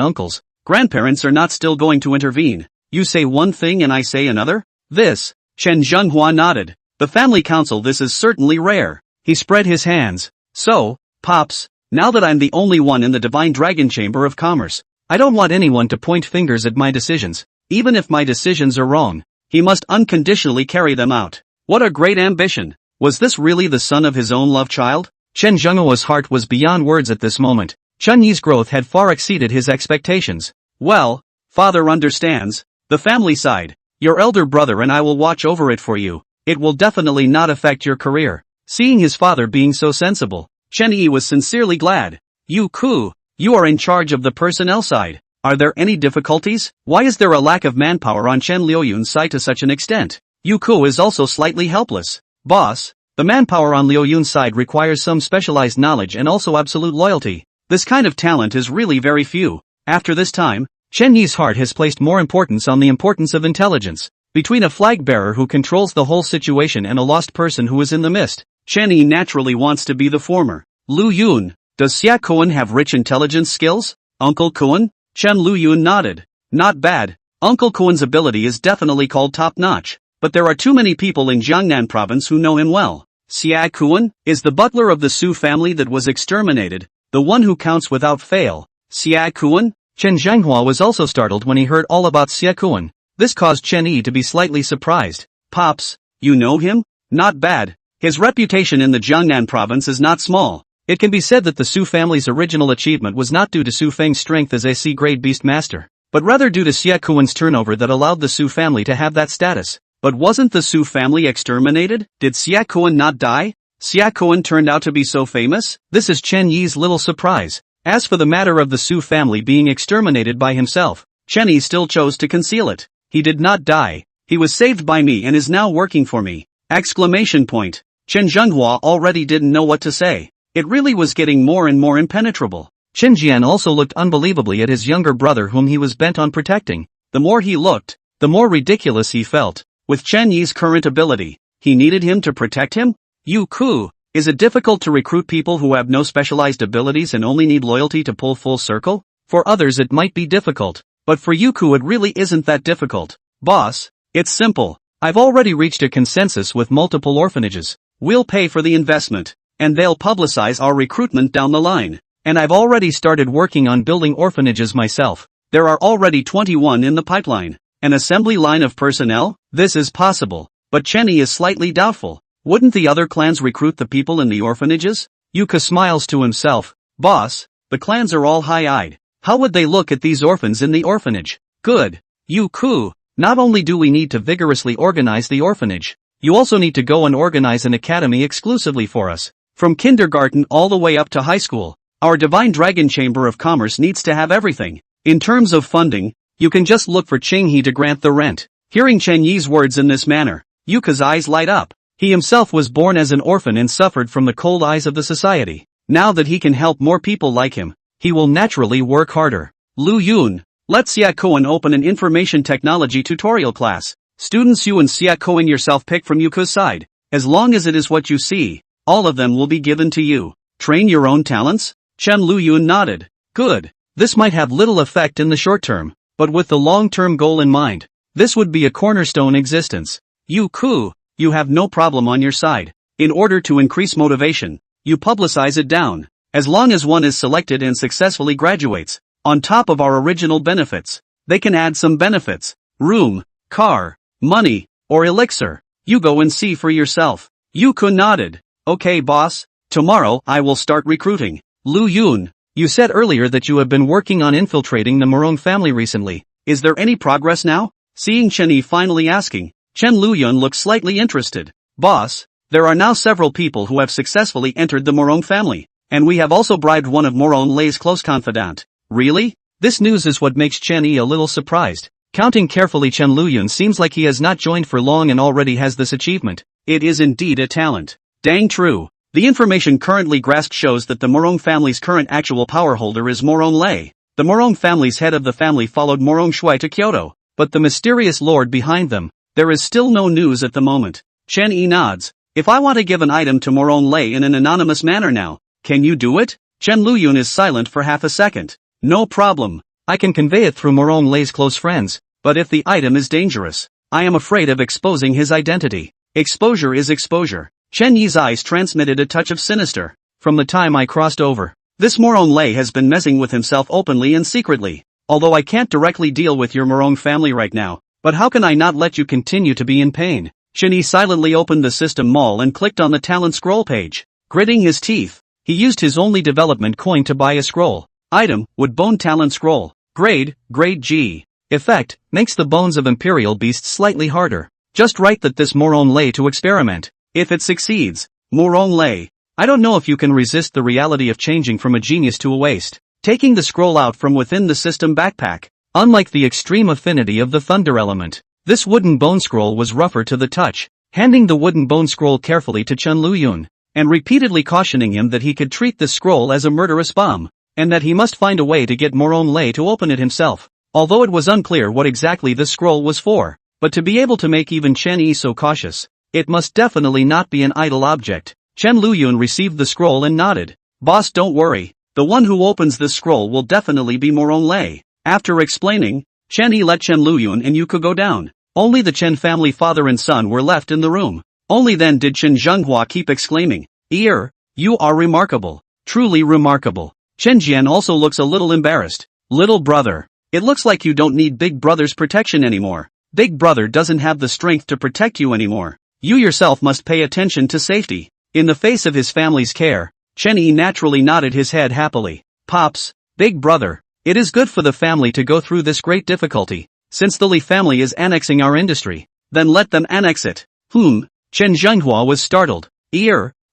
grandparents are not still going to intervene. You say one thing and I say another? This, Chen Zhenghua nodded. The family council, this is certainly rare. He spread his hands. So, Pops, now that I'm the only one in the Divine Dragon Chamber of Commerce, I don't want anyone to point fingers at my decisions. Even if my decisions are wrong, he must unconditionally carry them out. What a great ambition. Was this really the son of his own love child? Chen Zhenghua's heart was beyond words at this moment. Chen Yi's growth had far exceeded his expectations. Well, father understands. The family side. Your elder brother and I will watch over it for you. It will definitely not affect your career. Seeing his father being so sensible, Chen Yi was sincerely glad. Youku, you are in charge of the personnel side. Are there any difficulties? Why is there a lack of manpower on Chen Liuyun's side to such an extent? Youku is also slightly helpless. Boss, the manpower on Liuyun's side requires some specialized knowledge and also absolute loyalty. This kind of talent is really very few. After this time, Chen Yi's heart has placed more importance on the importance of intelligence. Between a flag bearer who controls the whole situation and a lost person who is in the mist, Chen Yi naturally wants to be the former. Luyun, does Xia Kuan have rich intelligence skills? Uncle Kuan? Chen Luyun nodded. Not bad. Uncle Kuan's ability is definitely called top-notch. But there are too many people in Jiangnan province who know him well. Xia Kuan is the butler of the Su family that was exterminated, the one who counts without fail. Xia Kuan? Chen Zhanghua was also startled when he heard all about Xia Kuan. This caused Chen Yi to be slightly surprised. Pops, you know him? Not bad. His reputation in the Jiangnan province is not small. It can be said that the Su family's original achievement was not due to Su Feng's strength as a C-grade beast master, but rather due to Xia Kuan's turnover that allowed the Su family to have that status. But wasn't the Su family exterminated? Did Xia Kuan not die? Xia Kuan turned out to be so famous? This is Chen Yi's little surprise. As for the matter of the Su family being exterminated by himself, Chen Yi still chose to conceal it. He did not die. He was saved by me and is now working for me! Exclamation point. Chen Zhenghua already didn't know what to say. It really was getting more and more impenetrable. Chen Jian also looked unbelievably at his younger brother whom he was bent on protecting. The more he looked, the more ridiculous he felt. With Chen Yi's current ability, he needed him to protect him? Yu Ku, is it difficult to recruit people who have no specialized abilities and only need loyalty to pull full circle? For others it might be difficult, but for Yu Ku it really isn't that difficult. Boss, it's simple. I've already reached a consensus with multiple orphanages. We'll pay for the investment, and they'll publicize our recruitment down the line. And I've already started working on building orphanages myself. There are already 21 in the pipeline. An assembly line of personnel? This is possible, but Chen Yi is slightly doubtful. Wouldn't the other clans recruit the people in the orphanages? Yuka smiles to himself. Boss, the clans are all high-eyed. How would they look at these orphans in the orphanage? Good. Yu Ku, not only do we need to vigorously organize the orphanage, you also need to go and organize an academy exclusively for us. From kindergarten all the way up to high school, our Divine Dragon Chamber of Commerce needs to have everything. In terms of funding, you can just look for Chen Yi to grant the rent. Hearing Chen Yi's words in this manner, Yuka's eyes light up. He himself was born as an orphan and suffered from the cold eyes of the society. Now that he can help more people like him, he will naturally work harder. Lu Yun, let Xia Kuan open an information technology tutorial class. Students, you and Xia Kuan yourself pick from Yuka's side. As long as it is what you see, all of them will be given to you. Train your own talents? Chen Lu Yun nodded. Good. This might have little effect in the short term, but with the long-term goal in mind, this would be a cornerstone existence. Yu Ku, you have no problem on your side. In order to increase motivation, you publicize it down. As long as one is selected and successfully graduates, on top of our original benefits, they can add some benefits. Room, car, money, or elixir. You go and see for yourself. Yu Ku nodded. Okay boss, tomorrow I will start recruiting. Lu Yun, you said earlier that you have been working on infiltrating the Murong family recently. Is there any progress now? Seeing Chen Yi finally asking, Chen Luyun looked slightly interested. Boss, there are now several people who have successfully entered the Murong family, and we have also bribed one of Murong Lei's close confidant. Really? This news is what makes Chen Yi a little surprised. Counting carefully, Chen Luyun seems like he has not joined for long and already has this achievement. It is indeed a talent. Dang true. The information currently grasped shows that the Murong family's current actual power holder is Murong Lei. The Murong family's head of the family followed Murong Shui to Kyoto, but the mysterious lord behind them, there is still no news at the moment. Chen Yi nods. If I want to give an item to Murong Lei in an anonymous manner now, can you do it? Chen Luyun is silent for half a second. No problem. I can convey it through Murong Lei's close friends, but if the item is dangerous, I am afraid of exposing his identity. Exposure is exposure. Chen Yi's eyes transmitted a touch of sinister. From the time I crossed over, this Murong Lei has been messing with himself openly and secretly. Although I can't directly deal with your Murong family right now, but how can I not let you continue to be in pain? Chen Yi silently opened the system mall and clicked on the talent scroll page. Gritting his teeth, he used his only development coin to buy a scroll. Item, wood bone talent scroll. Grade G. Effect, makes the bones of imperial beasts slightly harder. Just write that this Murong Lei to experiment. If it succeeds, Murong Lei, I don't know if you can resist the reality of changing from a genius to a waste. Taking the scroll out from within the system backpack. Unlike the extreme affinity of the thunder element, this wooden bone scroll was rougher to the touch. Handing the wooden bone scroll carefully to Chen Luyun, and repeatedly cautioning him that he could treat this scroll as a murderous bomb, and that he must find a way to get Murong Lei to open it himself. Although it was unclear what exactly this scroll was for, but to be able to make even Chen Yi so cautious, it must definitely not be an idle object. Chen Luyun received the scroll and nodded. Boss, don't worry. The one who opens this scroll will definitely be Murong Lei. After explaining, Chen Yi let Chen Luyun and Yuka go down. Only the Chen family father and son were left in the room. Only then did Chen Zhenghua keep exclaiming, you are remarkable. Truly remarkable. Chen Jian also looks a little embarrassed. Little brother. It looks like you don't need Big Brother's protection anymore. Big Brother doesn't have the strength to protect you anymore. You yourself must pay attention to safety. In the face of his family's care, Chen Yi naturally nodded his head happily. Pops, Big Brother, it is good for the family to go through this great difficulty. Since the Li family is annexing our industry, then let them annex it. Chen Zhenghua was startled.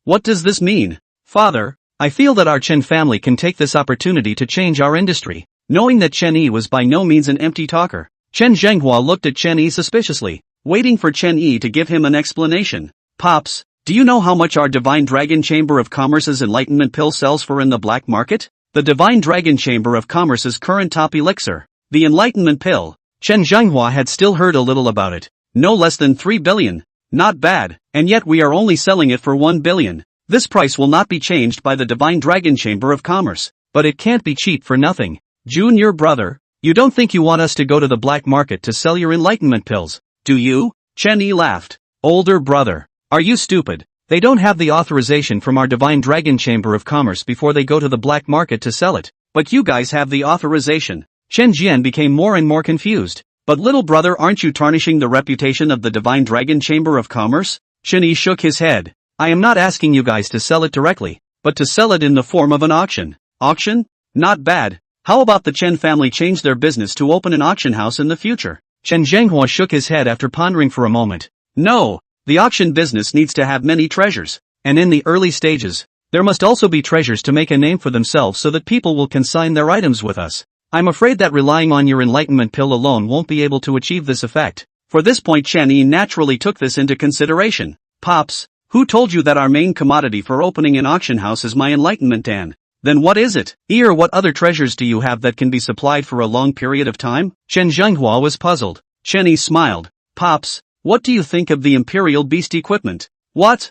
What does this mean? Father, I feel that our Chen family can take this opportunity to change our industry. Knowing that Chen Yi was by no means an empty talker, Chen Zhenghua looked at Chen Yi suspiciously, waiting for Chen Yi to give him an explanation. Pops, do you know how much our Divine Dragon Chamber of Commerce's Enlightenment Pill sells for in the black market? The Divine Dragon Chamber of Commerce's current top elixir, the Enlightenment Pill. Chen Zhenghua had still heard a little about it. No less than 3 billion. Not bad, and yet we are only selling it for 1 billion. This price will not be changed by the Divine Dragon Chamber of Commerce, but it can't be cheap for nothing. Junior brother, you don't think you want us to go to the black market to sell your enlightenment pills, do you? Chen Yi laughed. Older brother, are you stupid? They don't have the authorization from our Divine Dragon Chamber of Commerce before they go to the black market to sell it, but you guys have the authorization. Chen Jian became more and more confused. But little brother, aren't you tarnishing the reputation of the Divine Dragon Chamber of Commerce? Chen Yi shook his head. I am not asking you guys to sell it directly, but to sell it in the form of an auction. Auction? Not bad. How about the Chen family change their business to open an auction house in the future? Chen Zhenghua shook his head after pondering for a moment. No, the auction business needs to have many treasures, and in the early stages, there must also be treasures to make a name for themselves so that people will consign their items with us. I'm afraid that relying on your enlightenment pill alone won't be able to achieve this effect. For this point, Chen Yi naturally took this into consideration. Pops, who told you that our main commodity for opening an auction house is my enlightenment dan? Then what is it? What other treasures do you have that can be supplied for a long period of time? Chen Zhenghua was puzzled. Chen Yi smiled. Pops, what do you think of the Imperial Beast equipment? What?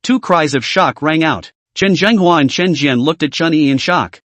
Two cries of shock rang out. Chen Zhenghua and Chen Jian looked at Chen Yi in shock.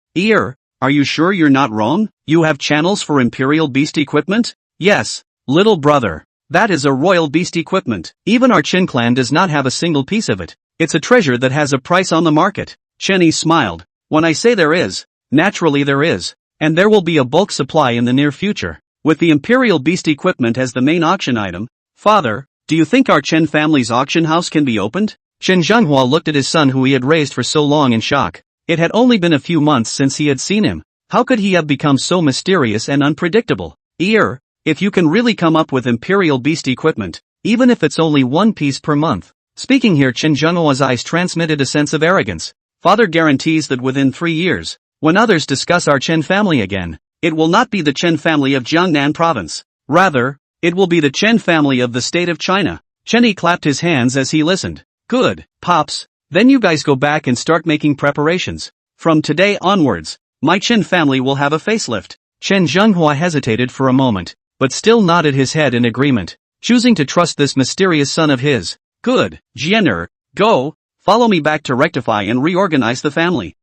Are you sure you're not wrong? You have channels for Imperial Beast equipment? Yes, little brother. That is a royal beast equipment. Even our Chen clan does not have a single piece of it. It's a treasure that has a price on the market. Chen Yi smiled. When I say there is, naturally there is. And there will be a bulk supply in the near future. With the Imperial Beast equipment as the main auction item, Father, do you think our Chen family's auction house can be opened? Chen Zhenghua looked at his son who he had raised for so long in shock. It had only been a few months since he had seen him. How could he have become so mysterious and unpredictable? If you can really come up with Imperial Beast equipment, even if it's only 1 piece per month. Speaking here, Chen Zhenghua's eyes transmitted a sense of arrogance. Father guarantees that within 3 years, when others discuss our Chen family again, it will not be the Chen family of Jiangnan province. Rather, it will be the Chen family of the state of China. Chen Yi clapped his hands as he listened. Good, Pops. Then you guys go back and start making preparations. From today onwards, my Chen family will have a facelift. Chen Zhenghua hesitated for a moment, but still nodded his head in agreement, choosing to trust this mysterious son of his. Good, Jianer, go, follow me back to rectify and reorganize the family.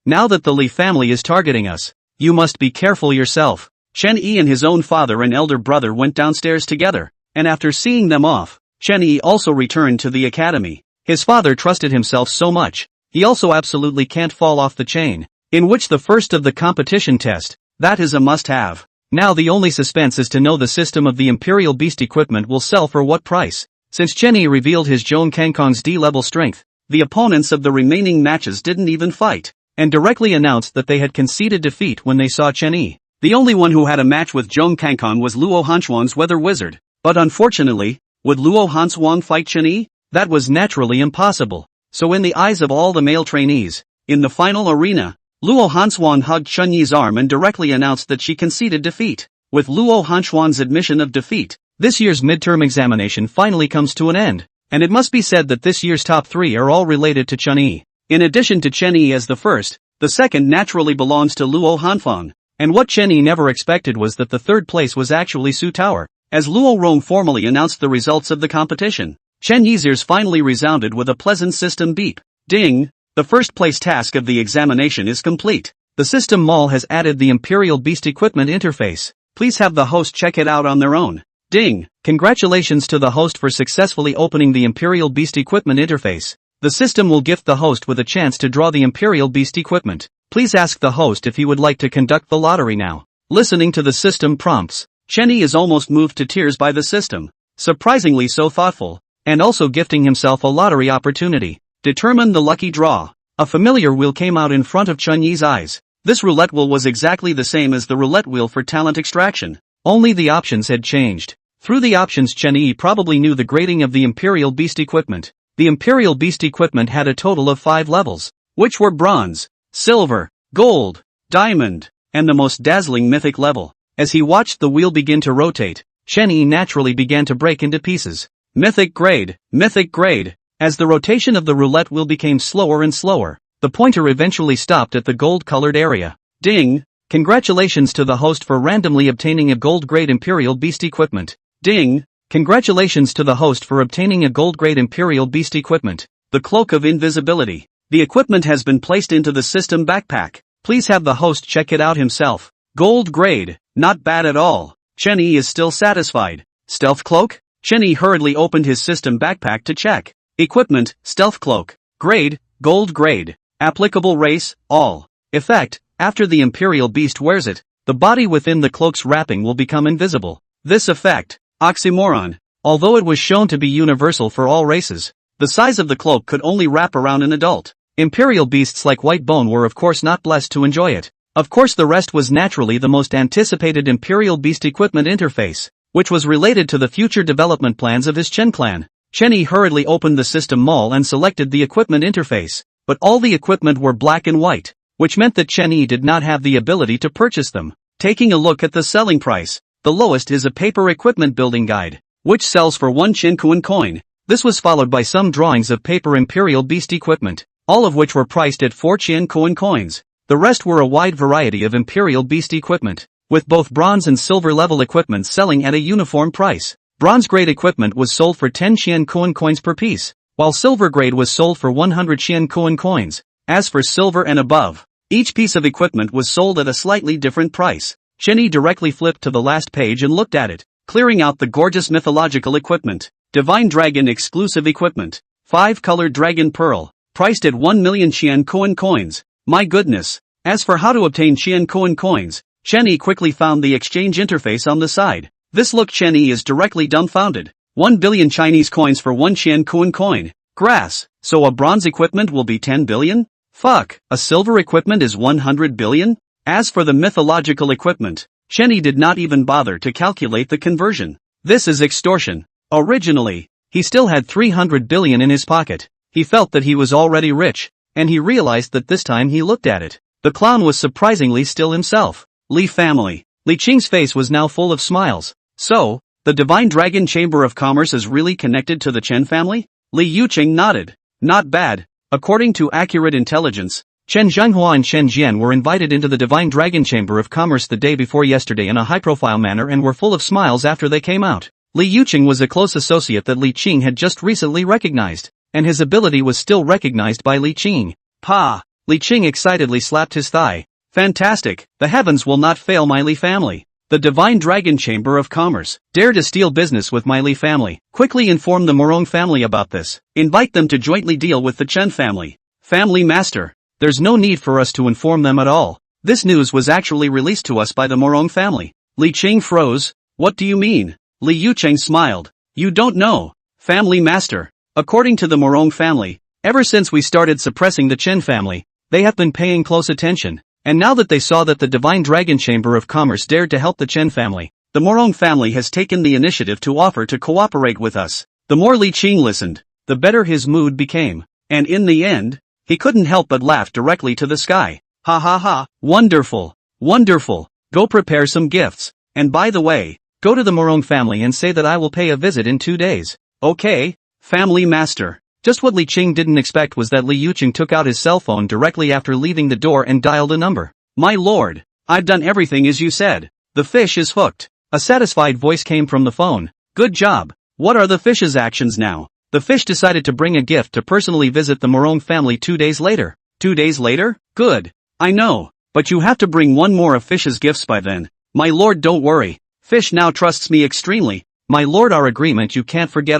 Now that the Li family is targeting us, you must be careful yourself. Chen Yi and his own father and elder brother went downstairs together, and after seeing them off, Chen Yi also returned to the academy. His father trusted himself so much, he also absolutely can't fall off the chain, in which the first of the competition test, that is a must-have. Now the only suspense is to know the system of the Imperial Beast equipment will sell for what price. Since Chen Yi revealed his Zhong Kangkong's D-level strength, the opponents of the remaining matches didn't even fight, and directly announced that they had conceded defeat when they saw Chen Yi. The only one who had a match with Zhong Kangkong was Luo Hanshuang's weather wizard, but unfortunately, would Luo Hanshuang fight Chen Yi? That was naturally impossible. So in the eyes of all the male trainees, in the final arena, Luo Hanshuang hugged Chen Yi's arm and directly announced that she conceded defeat. With Luo Hanshuang's admission of defeat, this year's midterm examination finally comes to an end, and it must be said that this year's top 3 are all related to Chen Yi. In addition to Chen Yi as the first, the second naturally belongs to Luo Hanfang, and what Chen Yi never expected was that the third place was actually Su Tower. As Luo Rong formally announced the results of the competition, Chen Yi's ears finally resounded with a pleasant system beep. Ding! The first place task of the examination is complete. The system mall has added the Imperial Beast equipment interface. Please have the host check it out on their own. Ding! Congratulations to the host for successfully opening the Imperial Beast Equipment interface. The system will gift the host with a chance to draw the Imperial Beast equipment. Please ask the host if he would like to conduct the lottery now. Listening to the system prompts, Chen Yi is almost moved to tears by the system. Surprisingly so thoughtful, and also gifting himself a lottery opportunity. Determine the lucky draw. A familiar wheel came out in front of Chen Yi's eyes. This roulette wheel was exactly the same as the roulette wheel for talent extraction. Only the options had changed. Through the options, Chen Yi probably knew the grading of the Imperial Beast equipment. The Imperial Beast equipment had a total of 5 levels, which were bronze, silver, gold, diamond, and the most dazzling mythic level. As he watched the wheel begin to rotate, Chen Yi naturally began to break into pieces. Mythic grade, mythic grade. As the rotation of the roulette wheel became slower and slower, the pointer eventually stopped at the gold-colored area. Ding! Congratulations to the host for randomly obtaining a gold-grade Imperial Beast equipment. Ding! Congratulations to the host for obtaining a gold-grade Imperial Beast equipment. The Cloak of Invisibility. The equipment has been placed into the system backpack. Please have the host check it out himself. Gold grade. Not bad at all. Chen Yi is still satisfied. Stealth Cloak? Chen Yi hurriedly opened his system backpack to check. Equipment, Stealth Cloak. Grade, Gold grade. Applicable race, all. Effect, after the Imperial Beast wears it, the body within the cloak's wrapping will become invisible. This effect, oxymoron. Although it was shown to be universal for all races, the size of the cloak could only wrap around an adult. Imperial beasts like White Bone were of course not blessed to enjoy it. Of course the rest was naturally the most anticipated Imperial Beast equipment interface, which was related to the future development plans of his Chen clan. Chen Yi hurriedly opened the system mall and selected the equipment interface, but all the equipment were black and white, which meant that Chen Yi did not have the ability to purchase them. Taking a look at the selling price, the lowest is a paper equipment building guide, which sells for 1 Qian coin. This was followed by some drawings of paper Imperial Beast equipment, all of which were priced at 4 Qian coins. The rest were a wide variety of Imperial Beast equipment, with both bronze and silver level equipment selling at a uniform price. Bronze grade equipment was sold for 10 Qian coins per piece, while silver grade was sold for 100 Qian coins. As for silver and above, each piece of equipment was sold at a slightly different price. Chen Yi directly flipped to the last page and looked at it, clearing out the gorgeous mythological equipment. Divine Dragon exclusive equipment. 5-colored dragon pearl, priced at 1 million Qian coins. My goodness. As for how to obtain Qian coins, Chen Yi quickly found the exchange interface on the side. This look, Chen Yi is directly dumbfounded. 1 billion Chinese coins for 1 Qian coin. Grass. So a bronze equipment will be 10 billion? Fuck. A silver equipment is 100 billion? As for the mythological equipment, Chen Yi did not even bother to calculate the conversion. This is extortion. Originally, he still had 300 billion in his pocket. He felt that he was already rich, and he realized that this time he looked at it, the clown was surprisingly still himself. Li family. Li Qing's face was now full of smiles. So, the Divine Dragon Chamber of Commerce is really connected to the Chen family? Li Yuqing nodded. Not bad. According to accurate intelligence, Chen Zhenghua and Chen Jian were invited into the Divine Dragon Chamber of Commerce the day before yesterday in a high-profile manner and were full of smiles after they came out. Li Yuqing was a close associate that Li Qing had just recently recognized, and his ability was still recognized by Li Qing. Pa! Li Qing excitedly slapped his thigh. Fantastic, the heavens will not fail my Li family. The Divine Dragon Chamber of Commerce dare to steal business with my Li family. Quickly inform the Murong family about this. Invite them to jointly deal with the Chen family. Family master. There's no need for us to inform them at all. This news was actually released to us by the Murong family. Li Qing froze. What do you mean? Li Yuqing smiled. You don't know. Family master. According to the Murong family, ever since we started suppressing the Chen family, they have been paying close attention. And now that they saw that the Divine Dragon Chamber of Commerce dared to help the Chen family, the Murong family has taken the initiative to offer to cooperate with us. The more Li Qing listened, the better his mood became. And in the end, he couldn't help but laugh directly to the sky. Ha ha ha, wonderful, wonderful. Go prepare some gifts. And by the way, go to the Murong family and say that I will pay a visit in 2 days. Okay, family master. Just what Li Qing didn't expect was that Li Yuqing took out his cell phone directly after leaving the door and dialed a number. My lord, I've done everything as you said. The fish is hooked. A satisfied voice came from the phone. Good job. What are the fish's actions now? The fish decided to bring a gift to personally visit the Murong family 2 days later. 2 days later? Good. I know, but you have to bring one more of fish's gifts by then. My lord, don't worry. Fish now trusts me extremely. My lord, our agreement you can't forget.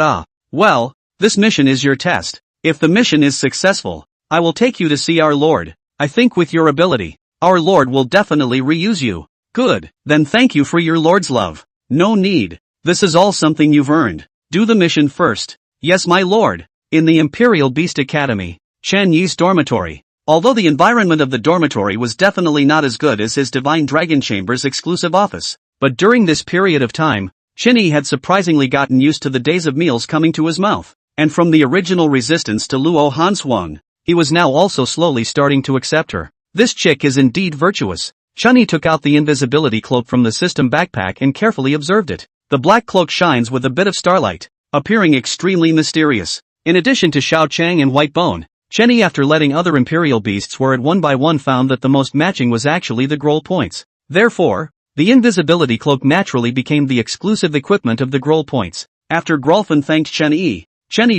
Well, this mission is your test. If the mission is successful, I will take you to see our lord. I think with your ability, our lord will definitely reuse you. Good, then thank you for your lord's love. No need. This is all something you've earned. Do the mission first. Yes, my lord. In the Imperial Beast Academy, Chen Yi's dormitory. Although the environment of the dormitory was definitely not as good as his Divine Dragon Chamber's exclusive office, but during this period of time, Chen Yi had surprisingly gotten used to the days of meals coming to his mouth, and from the original resistance to Luo Hanshuang, he was now also slowly starting to accept her. This chick is indeed virtuous. Chen Yi took out the invisibility cloak from the system backpack and carefully observed it. The black cloak shines with a bit of starlight, appearing extremely mysterious. In addition to Xiao Chang and White Bone, Chen Yi, after letting other imperial beasts wear it one by one, found that the most matching was actually the Groll points. Therefore, the invisibility cloak naturally became the exclusive equipment of the Groll points. After Grolfin thanked Chen Yi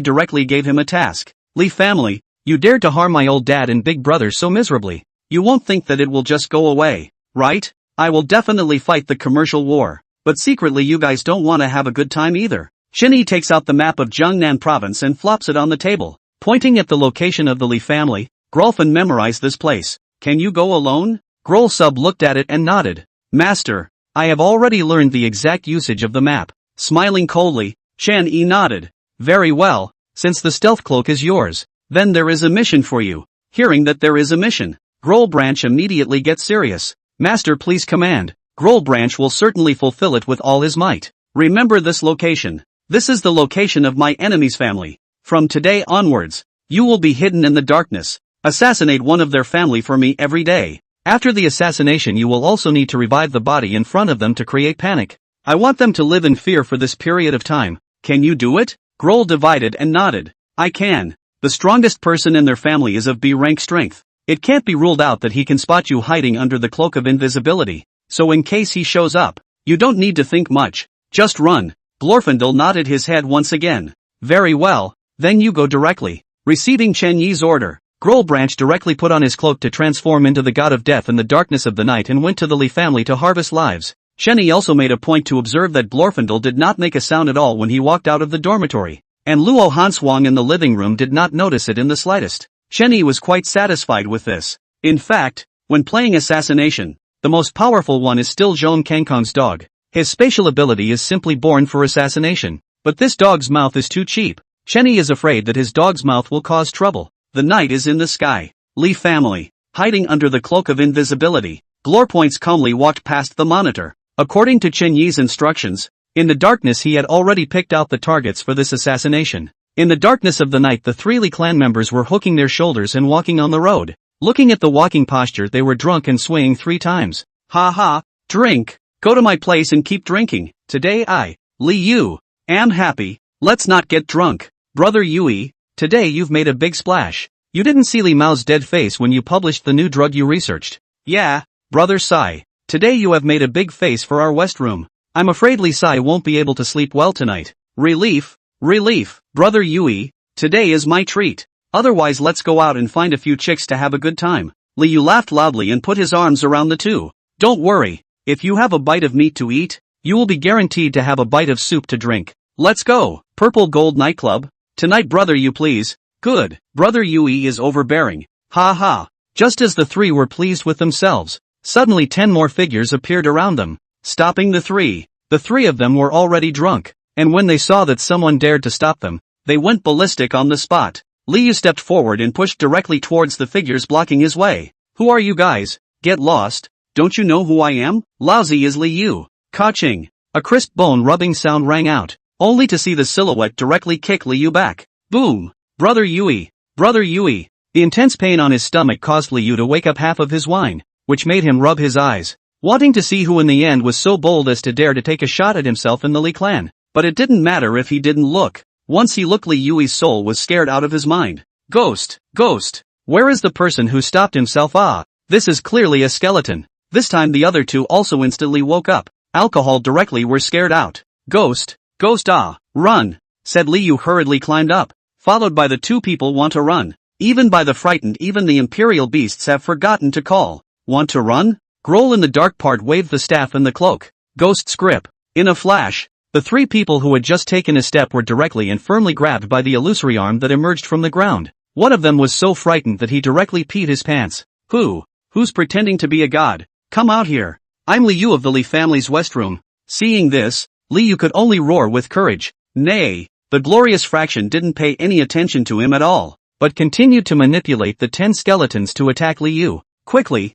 directly gave him a task. Lee family, you dared to harm my old dad and big brother so miserably. You won't think that it will just go away, right? I will definitely fight the commercial war. But secretly you guys don't want to have a good time either. Chen Yi takes out the map of Jiangnan province and flops it on the table. Pointing at the location of the Lee family, Grolfin memorized this place. Can you go alone? Groll sub looked at it and nodded. Master, I have already learned the exact usage of the map. Smiling coldly, Chen Yi nodded. Very well, since the stealth cloak is yours, then there is a mission for you. Hearing that there is a mission, Groll branch immediately gets serious. Master, please command. Groll branch will certainly fulfill it with all his might. Remember this location. This is the location of my enemy's family. From today onwards, you will be hidden in the darkness. Assassinate one of their family for me every day. After the assassination you will also need to revive the body in front of them to create panic. I want them to live in fear for this period of time. Can you do it? Groll divided and nodded. I can. The strongest person in their family is of B rank strength. It can't be ruled out that he can spot you hiding under the cloak of invisibility. So in case he shows up, you don't need to think much. Just run. Glorfindel nodded his head once again. Very well. Then you go directly. Receiving Chen Yi's order, Groll branch directly put on his cloak to transform into the god of death in the darkness of the night and went to the Lee family to harvest lives. Chen Yi also made a point to observe that Glorfindel did not make a sound at all when he walked out of the dormitory, and Luo Hanshuang in the living room did not notice it in the slightest. Chen Yi was quite satisfied with this. In fact, when playing assassination, the most powerful one is still Zhong Kangkong's dog. His spatial ability is simply born for assassination, but this dog's mouth is too cheap. Chen Yi is afraid that his dog's mouth will cause trouble. The night is in the sky. Lee family, hiding under the cloak of invisibility, Glorpoints calmly walked past the monitor. According to Chen Yi's instructions, in the darkness he had already picked out the targets for this assassination. In the darkness of the night the three Lee clan members were hooking their shoulders and walking on the road. Looking at the walking posture they were drunk and swaying 3 times. Ha ha, drink. Go to my place and keep drinking. Today I, Li Yu, am happy. Let's not get drunk. Brother Yui, today you've made a big splash. You didn't see Li Mao's dead face when you published the new drug you researched. Yeah, Brother Sai. Today you have made a big face for our West room. I'm afraid Li Sai won't be able to sleep well tonight. Relief, relief. Brother Yui, today is my treat. Otherwise let's go out and find a few chicks to have a good time. Li Yu laughed loudly and put his arms around the two. Don't worry, if you have a bite of meat to eat, you will be guaranteed to have a bite of soup to drink. Let's go. Purple Gold Nightclub. Tonight brother you please. Good. Brother Yui is overbearing. Ha ha. Just as the three were pleased with themselves, suddenly 10 more figures appeared around them, stopping the three. The 3 of them were already drunk, and when they saw that someone dared to stop them, they went ballistic on the spot. Liu stepped forward and pushed directly towards the figures blocking his way. Who are you guys? Get lost. Don't you know who I am? Lousy is Liu. Ka-ching. A crisp bone-rubbing sound rang out, only to see the silhouette directly kick Liu back. Boom. Brother Yui. Brother Yui. The intense pain on his stomach caused Liu to wake up half of his wine, which made him rub his eyes, wanting to see who in the end was so bold as to dare to take a shot at himself in the Li clan. But it didn't matter if he didn't look. Once he looked, Li Yui's soul was scared out of his mind. Ghost. Ghost. Where is the person who stopped himself? Ah, this is clearly a skeleton. This time the other two also instantly woke up. Alcohol directly were scared out. Ghost. Ghost. Ah, run, said Liu hurriedly climbed up, followed by the 2 people want to run. Even by the frightened, even the imperial beasts have forgotten to call. Want to run? Groll in the dark part waved the staff and the cloak. Ghost's grip. In a flash, The three people who had just taken a step were directly and firmly grabbed by the illusory arm that emerged from the ground. One of them was so frightened that he directly peed his pants. Who's pretending to be a god? Come out here. I'm Li Yu of the Li family's West Room. Seeing this, Li Yu could only roar with courage. Nay, the glorious fraction didn't pay any attention to him at all, but continued to manipulate the 10 skeletons to attack Li Yu. Quickly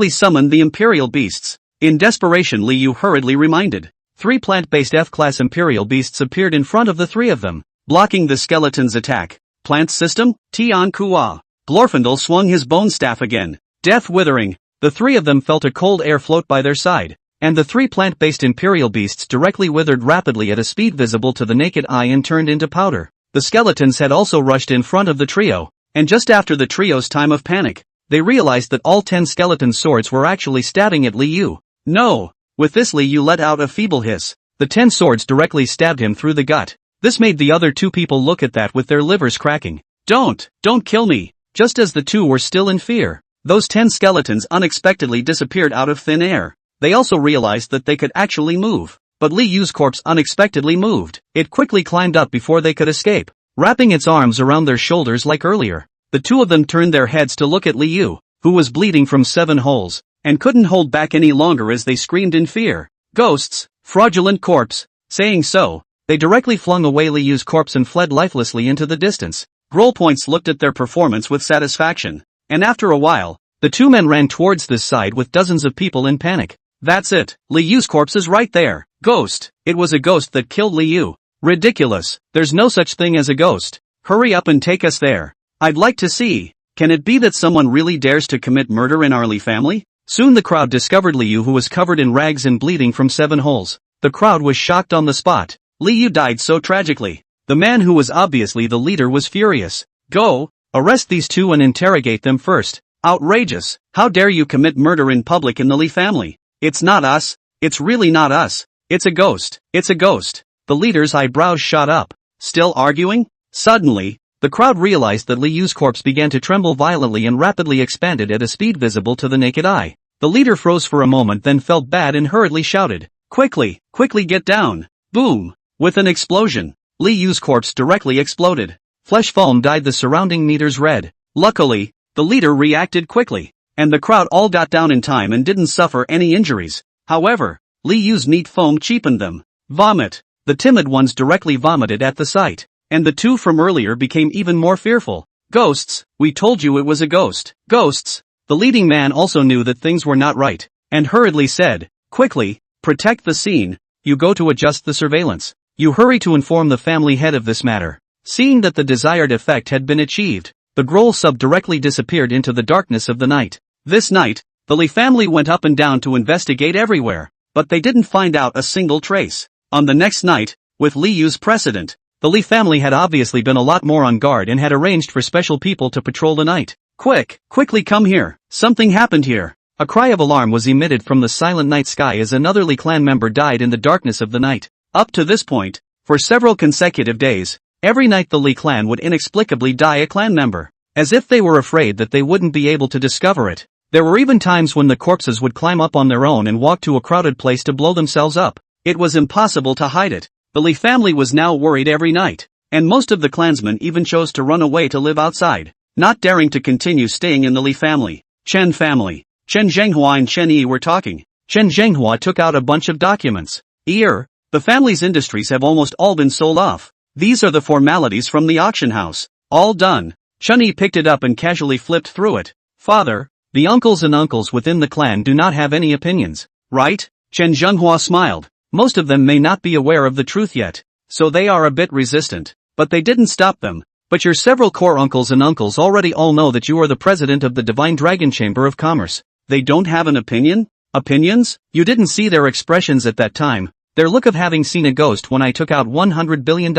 summon the Imperial Beasts. In desperation, Li Yu hurriedly reminded. 3 plant-based F-class Imperial Beasts appeared in front of the 3 of them, blocking the skeletons' attack. Plant system, Tian Kua. Glorfindel swung his bone staff again. Death withering. The 3 of them felt a cold air float by their side, and the 3 plant-based Imperial Beasts directly withered rapidly at a speed visible to the naked eye and turned into powder. The skeletons had also rushed in front of the trio, and just after the trio's time of panic, they realized that all 10 skeleton swords were actually stabbing at Li Yu. No! With this, Li Yu let out a feeble hiss. The 10 swords directly stabbed him through the gut. This made the other 2 people look at that with their livers cracking. Don't kill me! Just as the 2 were still in fear, those 10 skeletons unexpectedly disappeared out of thin air. They also realized that they could actually move. But Li Yu's corpse unexpectedly moved. It quickly climbed up before they could escape, wrapping its arms around their shoulders like earlier. The 2 of them turned their heads to look at Li Yu, who was bleeding from 7 holes, and couldn't hold back any longer as they screamed in fear. Ghosts! Fraudulent corpse! Saying so, they directly flung away Li Yu's corpse and fled lifelessly into the distance. Roll points looked at their performance with satisfaction, and after a while, the 2 men ran towards this side with dozens of people in panic. That's it, Li Yu's corpse is right there. Ghost! It was a ghost that killed Li Yu. Ridiculous, there's no such thing as a ghost. Hurry up and take us there. I'd like to see. Can it be that someone really dares to commit murder in our Li family? Soon the crowd discovered Li Yu, who was covered in rags and bleeding from 7 holes. The crowd was shocked on the spot. Li Yu died so tragically. The man who was obviously the leader was furious. Go, arrest these 2 and interrogate them first. Outrageous! How dare you commit murder in public in the Li family? It's not us. It's really not us. It's a ghost. It's a ghost. The leader's eyebrows shot up. Still arguing? Suddenly, the crowd realized that Li Yu's corpse began to tremble violently and rapidly expanded at a speed visible to the naked eye. The leader froze for a moment, then felt bad and hurriedly shouted, Quickly get down! Boom! With an explosion, Li Yu's corpse directly exploded. Flesh foam dyed the surrounding meters red. Luckily, the leader reacted quickly, and the crowd all got down in time and didn't suffer any injuries. However, Li Yu's neat foam cheapened them. Vomit! The timid ones directly vomited at the sight, and the 2 from earlier became even more fearful. Ghosts! We told you it was a ghost. Ghosts! The leading man also knew that things were not right, and hurriedly said, Quickly, protect the scene. You go to adjust the surveillance. You hurry to inform the family head of this matter. Seeing that the desired effect had been achieved, the Groll sub directly disappeared into the darkness of the night. This night, the Li family went up and down to investigate everywhere, but they didn't find out a single trace. On the next night, with Li Yu's precedent, the Li family had obviously been a lot more on guard and had arranged for special people to patrol the night. Quickly come here, something happened here. A cry of alarm was emitted from the silent night sky as another Li clan member died in the darkness of the night. Up to this point, for several consecutive days, every night the Li clan would inexplicably die a clan member, as if they were afraid that they wouldn't be able to discover it. There were even times when the corpses would climb up on their own and walk to a crowded place to blow themselves up. It was impossible to hide it. The Li family was now worried every night, and most of the clansmen even chose to run away to live outside, not daring to continue staying in the Li family. Chen family. Chen Zhenghua and Chen Yi were talking. Chen Zhenghua took out a bunch of documents. The family's industries have almost all been sold off. These are the formalities from the auction house. All done. Chen Yi picked it up and casually flipped through it. Father, the uncles and uncles within the clan do not have any opinions, right? Chen Zhenghua smiled. Most of them may not be aware of the truth yet, so they are a bit resistant, but they didn't stop them. But your several core uncles and uncles already all know that you are the president of the Divine Dragon Chamber of Commerce. They don't have an opinion? Opinions? You didn't see their expressions at that time, their look of having seen a ghost when I took out $100 billion.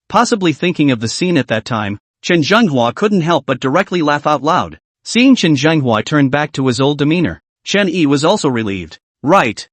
Possibly thinking of the scene at that time, Chen Zhenghua couldn't help but directly laugh out loud. Seeing Chen Zhenghua turn back to his old demeanor, Chen Yi was also relieved. Right,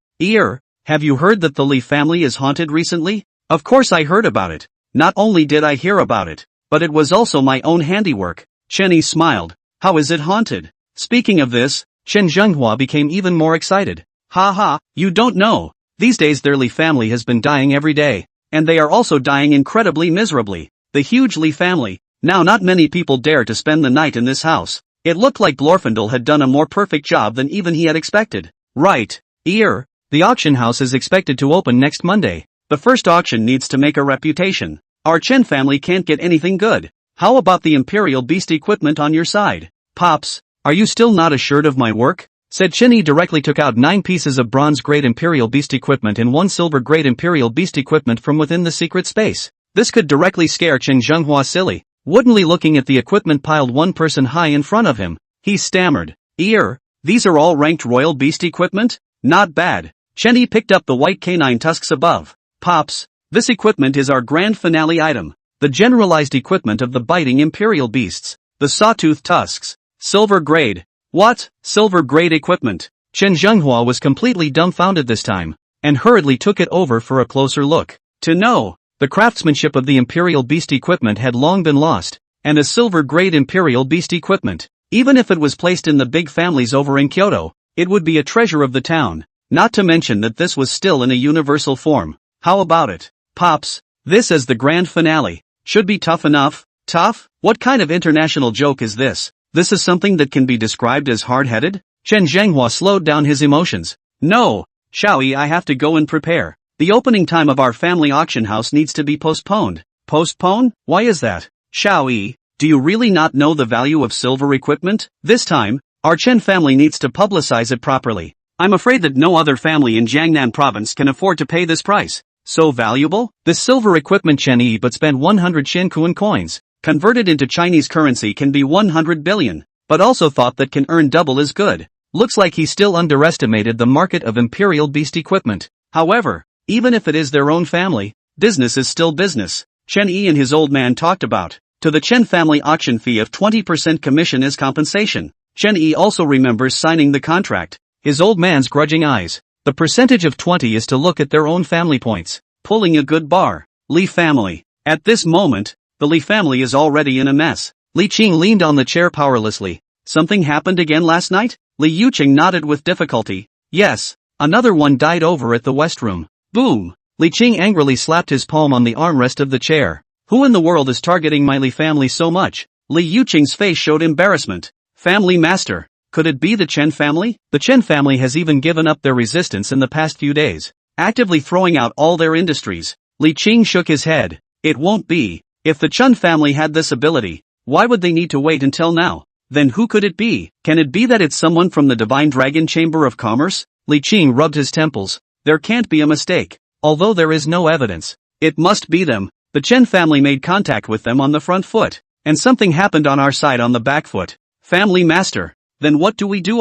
have you heard that the Li family is haunted recently? Of course I heard about it. Not only did I hear about it, but it was also my own handiwork. Chen Yi smiled. How is it haunted? Speaking of this, Chen Zhenghua became even more excited. Ha ha, you don't know. These days their Li family has been dying every day, and they are also dying incredibly miserably. The huge Li family. Now not many people dare to spend the night in this house. It looked like Glorfindel had done a more perfect job than even he had expected. Right. The auction house is expected to open next Monday. The first auction needs to make a reputation. Our Chen family can't get anything good. How about the Imperial Beast equipment on your side? Pops, are you still not assured of my work? Said Chen Yi directly took out 9 pieces of bronze-grade Imperial Beast equipment and 1 silver-grade Imperial Beast equipment from within the secret space. This could directly scare Chen Zhenghua silly. Woodenly looking at the equipment piled one person high in front of him, he stammered. These are all ranked Royal Beast equipment? Not bad. Chen Yi picked up the white canine tusks above. Pops, this equipment is our grand finale item. The generalized equipment of the biting Imperial Beasts. The sawtooth tusks. Silver grade. What? Silver grade equipment? Chen Zhenghua was completely dumbfounded this time, and hurriedly took it over for a closer look. To know, the craftsmanship of the Imperial Beast equipment had long been lost, and a silver grade Imperial Beast equipment, even if it was placed in the big families over in Kyoto, it would be a treasure of the town, not to mention that this was still in a universal form. How about it? Pops, this as the grand finale, should be tough enough. Tough? What kind of international joke is this? This is something that can be described as hard-headed? Chen Zhenghua slowed down his emotions. No, Xiaoyi, I have to go and prepare. The opening time of our family auction house needs to be postponed. Postpone? Why is that? Xiaoyi, do you really not know the value of silver equipment? This time, our Chen family needs to publicize it properly. I'm afraid that no other family in Jiangnan province can afford to pay this price. So valuable? This silver equipment Chen Yi but spent 100 Shinkuan coins. Converted into Chinese currency can be 100 billion, but also thought that can earn double as good. Looks like he still underestimated the market of Imperial Beast equipment. However, even if it is their own family, business is still business. Chen Yi and his old man talked about, to the Chen family auction fee of 20% commission as compensation. Chen Yi also remembers signing the contract. His old man's grudging eyes. The percentage of 20 is to look at their own family points. Pulling a good bar. Li family. At this moment, the Li family is already in a mess. Li Qing leaned on the chair powerlessly. Something happened again last night? Li Yuqing nodded with difficulty. Yes, another one died over at the West Room. Boom! Li Qing angrily slapped his palm on the armrest of the chair. Who in the world is targeting my Li family so much? Li Yuqing's face showed embarrassment. Family master. Could it be the Chen family? The Chen family has even given up their resistance in the past few days, actively throwing out all their industries. Li Qing shook his head. It won't be. If the Chen family had this ability, why would they need to wait until now? Then who could it be? Can it be that it's someone from the Divine Dragon Chamber of Commerce? Li Qing rubbed his temples. There can't be a mistake. Although there is no evidence, it must be them. The Chen family made contact with them on the front foot, and something happened on our side on the back foot. Family master. Then what do we do?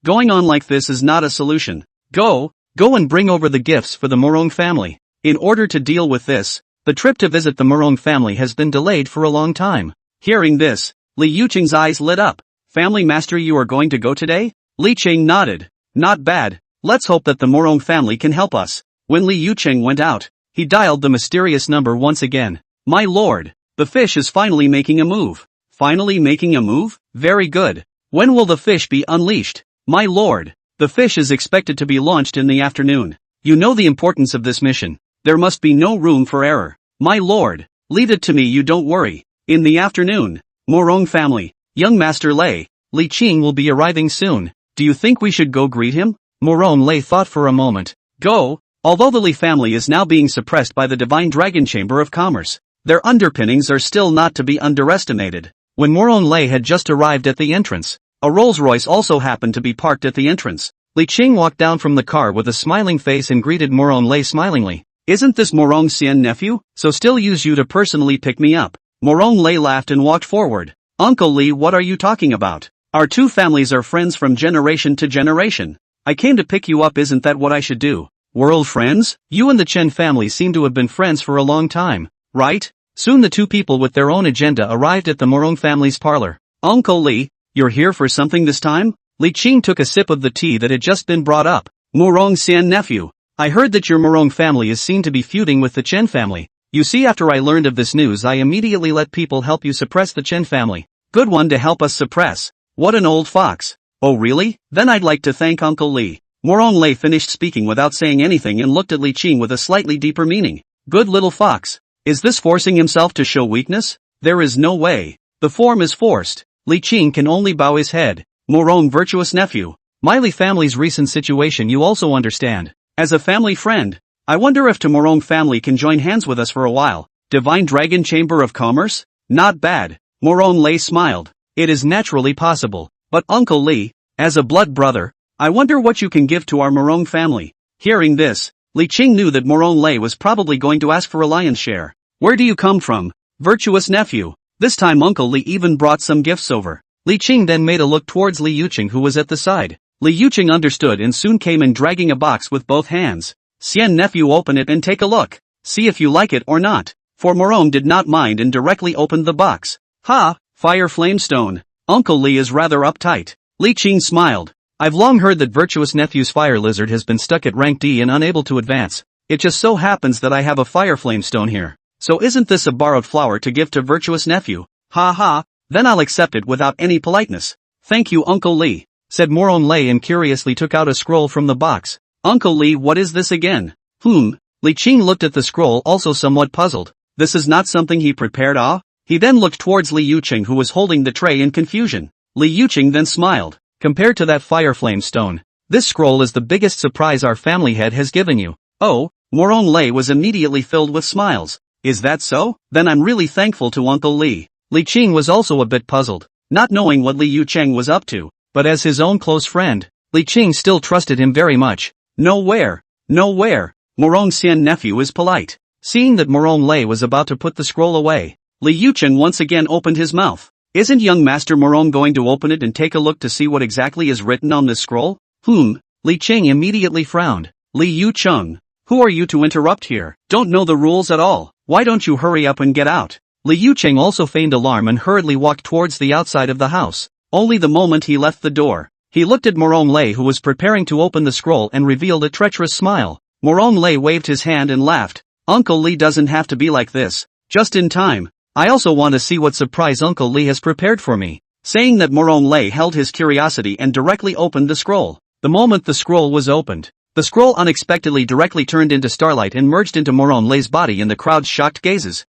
Going on like this is not a solution. Go and bring over the gifts for the Murong family. In order to deal with this, the trip to visit the Murong family has been delayed for a long time. Hearing this, Li Yuqing's eyes lit up. Family master, you are going to go today? Li Qing nodded. Not bad. Let's hope that the Murong family can help us. When Li Yuqing went out, he dialed the mysterious number once again. My lord, the fish is finally making a move. Finally making a move? Very good. When will the fish be unleashed? My lord, the fish is expected to be launched in the afternoon. You know the importance of this mission. There must be no room for error. My lord, leave it to me, you don't worry. In the afternoon, Murong family, young Master Lei, Li Qing will be arriving soon. Do you think we should go greet him? Murong Lei thought for a moment. Go. Although the Li family is now being suppressed by the Divine Dragon Chamber of Commerce, their underpinnings are still not to be underestimated. When Murong Lei had just arrived at the entrance, a Rolls-Royce also happened to be parked at the entrance. Li Qing walked down from the car with a smiling face and greeted Murong Lei smilingly. Isn't this Murong Xian nephew? So still use you to personally pick me up. Murong Lei laughed and walked forward. Uncle Li, what are you talking about? Our two families are friends from generation to generation. I came to pick you up, isn't that what I should do? World friends? You and the Chen family seem to have been friends for a long time, right? Soon the two people with their own agenda arrived at the Murong family's parlor. Uncle Li, you're here for something this time? Li Qing took a sip of the tea that had just been brought up. Murong Xian nephew, I heard that your Murong family is seen to be feuding with the Chen family. You see, after I learned of this news, I immediately let people help you suppress the Chen family. Good one to help us suppress. What an old fox. Oh really? Then I'd like to thank Uncle Li. Murong Lei finished speaking without saying anything and looked at Li Qing with a slightly deeper meaning. Good little fox. Is this forcing himself to show weakness? There is no way. The form is forced. Li Qing can only bow his head. Murong, virtuous nephew. My Li family's recent situation you also understand. As a family friend, I wonder if the Murong family can join hands with us for a while. Divine Dragon Chamber of Commerce? Not bad. Murong Lei smiled. It is naturally possible. But Uncle Li, as a blood brother, I wonder what you can give to our Murong family. Hearing this, Li Qing knew that Murong Lei was probably going to ask for a lion's share. Where do you come from, virtuous nephew? This time Uncle Li even brought some gifts over. Li Qing then made a look towards Li Yuqing who was at the side. Li Yuqing understood and soon came in dragging a box with both hands. Xian nephew, open it and take a look. See if you like it or not. For Murong did not mind and directly opened the box. Ha, fire flamestone. Uncle Li is rather uptight. Li Qing smiled. I've long heard that virtuous nephew's fire lizard has been stuck at rank D and unable to advance. It just so happens that I have a fire flamestone here. So isn't this a borrowed flower to give to virtuous nephew? Ha ha, then I'll accept it without any politeness. Thank you Uncle Li, said Murong Lei and curiously took out a scroll from the box. Uncle Li, what is this again? Li Qing looked at the scroll also somewhat puzzled. This is not something he prepared He then looked towards Li Yuqing who was holding the tray in confusion. Li Yuqing then smiled. Compared to that fire flame stone, this scroll is the biggest surprise our family head has given you. Oh, Murong Lei was immediately filled with smiles. Is that so? Then I'm really thankful to Uncle Li. Li Qing was also a bit puzzled, not knowing what Li Yuqing was up to, but as his own close friend, Li Qing still trusted him very much. Nowhere. Murong Xian nephew is polite. Seeing that Murong Lei was about to put the scroll away, Li Yuqing once again opened his mouth. Isn't young Master Murong going to open it and take a look to see what exactly is written on this scroll? Li Qing immediately frowned. Li Yuqing, who are you to interrupt here? Don't know the rules at all. Why don't you hurry up and get out? Li Yuqing also feigned alarm and hurriedly walked towards the outside of the house. Only the moment he left the door, he looked at Murong Lei who was preparing to open the scroll and revealed a treacherous smile. Murong Lei waved his hand and laughed. Uncle Li doesn't have to be like this. Just in time. I also want to see what surprise Uncle Li has prepared for me. Saying that, Murong Lei held his curiosity and directly opened the scroll. The moment the scroll was opened, the scroll unexpectedly directly turned into starlight and merged into Murong Lei's body in the crowd's shocked gazes.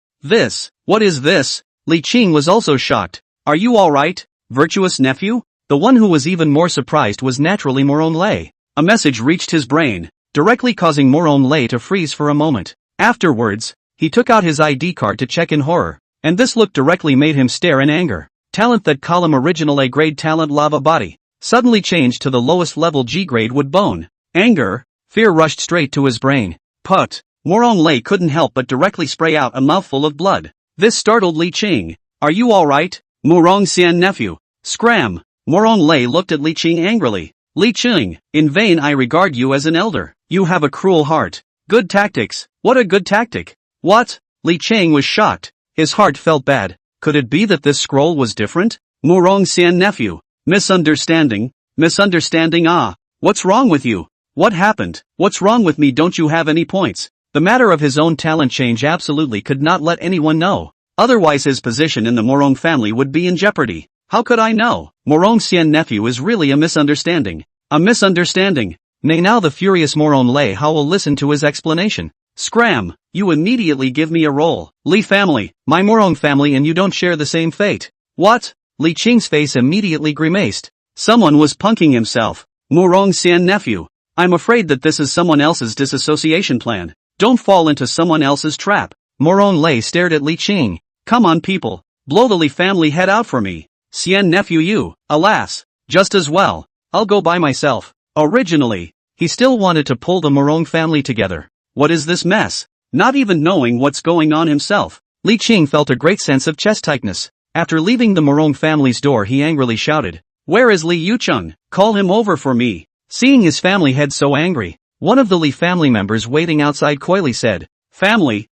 What is this? Li Qing was also shocked. Are you alright, virtuous nephew? The one who was even more surprised was naturally Murong Lei. A message reached his brain, directly causing Murong Lei to freeze for a moment. Afterwards, he took out his ID card to check in horror. And this look directly made him stare in anger. Talent that column original A grade talent lava body. Suddenly changed to the lowest level G grade wood bone. Anger, fear rushed straight to his brain. Put. Murong Lei couldn't help but directly spray out a mouthful of blood. This startled Li Qing. Are you alright, Murong Xian nephew? Scram. Murong Lei looked at Li Qing angrily. Li Qing, in vain I regard you as an elder. You have a cruel heart. Good tactics. What a good tactic. What? Li Qing was shocked. His heart felt bad. Could it be that this scroll was different? Murong Xian nephew. Misunderstanding. What's wrong with you? What happened? What's wrong with me? Don't you have any points? The matter of his own talent change absolutely could not let anyone know. Otherwise his position in the Murong family would be in jeopardy. How could I know? Murong Xian nephew is really a misunderstanding. A misunderstanding. Nay, now the furious Murong Lei will listen to his explanation. Scram, you immediately give me a roll. Li family, my Murong family, and you don't share the same fate. What? Li Qing's face immediately grimaced. Someone was punking himself. Murong Xian nephew. I'm afraid that this is someone else's disassociation plan. Don't fall into someone else's trap. Murong Lei stared at Li Qing. Come on people, blow the Li family head out for me. Xian nephew, you, alas, just as well. I'll go by myself. Originally, he still wanted to pull the Murong family together. What is this mess? Not even knowing what's going on himself, Li Qing felt a great sense of chest tightness. After leaving the Murong family's door he angrily shouted, "Where is Li Yuqing? Call him over for me." Seeing his family head so angry, one of the Li family members waiting outside coyly said, Family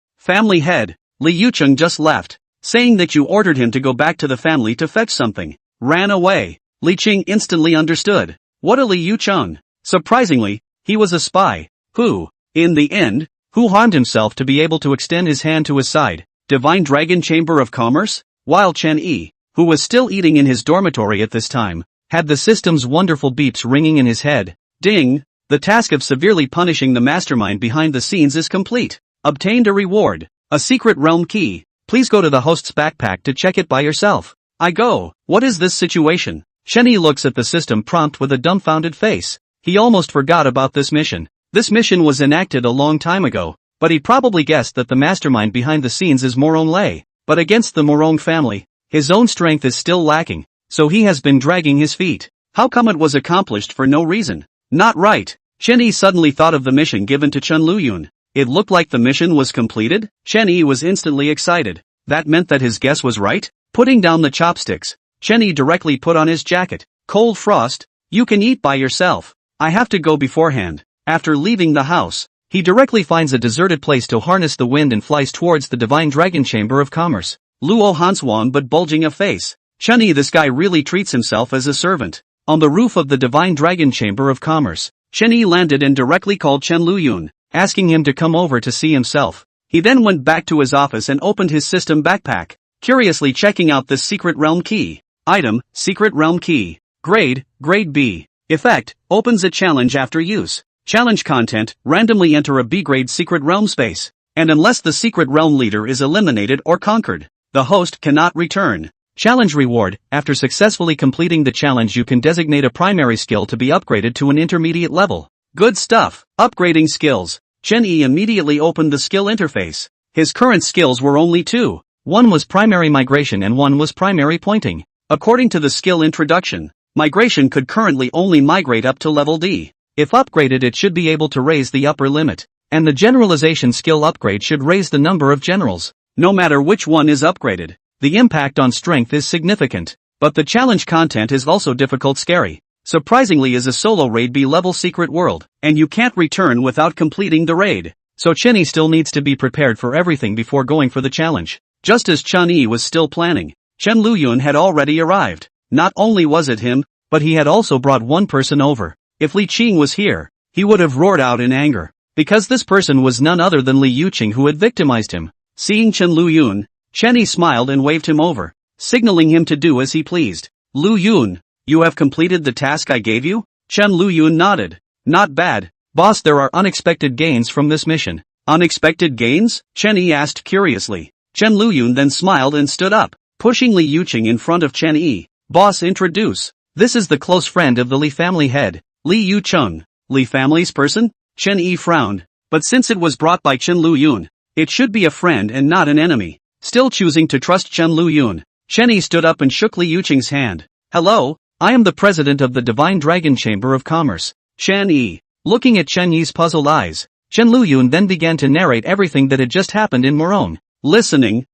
head, Li Yuqing just left, saying that you ordered him to go back to the family to fetch something. Ran away. Li Qing instantly understood. What a Li Yuqing. Surprisingly, he was a spy. Who, in the end, who harmed himself to be able to extend his hand to his side? Divine Dragon Chamber of Commerce? While Chen Yi, who was still eating in his dormitory at this time, had the system's wonderful beeps ringing in his head. Ding, The task of severely punishing the mastermind behind the scenes is complete. Obtained a reward. A secret realm key. Please go to the host's backpack to check it by yourself. I go. What is this situation? Chen Yi looks at the system prompt with a dumbfounded face. He almost forgot about this mission. This mission was enacted a long time ago, but he probably guessed that the mastermind behind the scenes is Murong Lei. But against the Murong family, his own strength is still lacking, so he has been dragging his feet. How come it was accomplished for no reason? Not right. Chen Yi suddenly thought of the mission given to Chen Luyun. It looked like the mission was completed? Chen Yi was instantly excited. That meant that his guess was right? Putting down the chopsticks, Chen Yi directly put on his jacket. Cold frost? You can eat by yourself. I have to go beforehand. After leaving the house, he directly finds a deserted place to harness the wind and flies towards the Divine Dragon Chamber of Commerce. Luo Hanshuang but bulging a face. Chen Yi, this guy really treats himself as a servant. On the roof of the Divine Dragon Chamber of Commerce, Chen Yi landed and directly called Chen Luyun, asking him to come over to see himself. He then went back to his office and opened his system backpack, curiously checking out this secret realm key. Item, secret realm key. Grade B. Effect, opens a challenge after use. Challenge content, randomly enter a B-grade secret realm space. And unless the secret realm leader is eliminated or conquered, the host cannot return. Challenge reward, after successfully completing the challenge you can designate a primary skill to be upgraded to an intermediate level. Good stuff. Upgrading skills. Chen Yi immediately opened the skill interface. His current skills were only two. One was primary migration and one was primary pointing. According to the skill introduction, migration could currently only migrate up to level D. If upgraded it should be able to raise the upper limit. And the generalization skill upgrade should raise the number of generals. No matter which one is upgraded, the impact on strength is significant. But the challenge content is also difficult scary. Surprisingly is a solo raid B-level secret world, and you can't return without completing the raid. So Chen Yi still needs to be prepared for everything before going for the challenge. Just as Chen Yi was still planning, Chen Luyun had already arrived. Not only was it him, but he had also brought one person over. If Li Qing was here, he would have roared out in anger, because this person was none other than Li Yuqing who had victimized him. Seeing Chen Luyun, Chen Yi smiled and waved him over, signaling him to do as he pleased. Luyun, you have completed the task I gave you? Chen Luyun nodded. Not bad, boss. There are unexpected gains from this mission. Unexpected gains? Chen Yi asked curiously. Chen Luyun then smiled and stood up, pushing Li Yuqing in front of Chen Yi. Boss, introduce. This is the close friend of the Li family head, Li Yucheng. Li family's person? Chen Yi frowned, but since it was brought by Chen Luyun, it should be a friend and not an enemy. Still choosing to trust Chen Luyun, Chen Yi stood up and shook Li Yuqing's hand. Hello, I am the president of the Divine Dragon Chamber of Commerce, Chen Yi. Looking at Chen Yi's puzzled eyes, Chen Luyun then began to narrate everything that had just happened in Murong. Listening,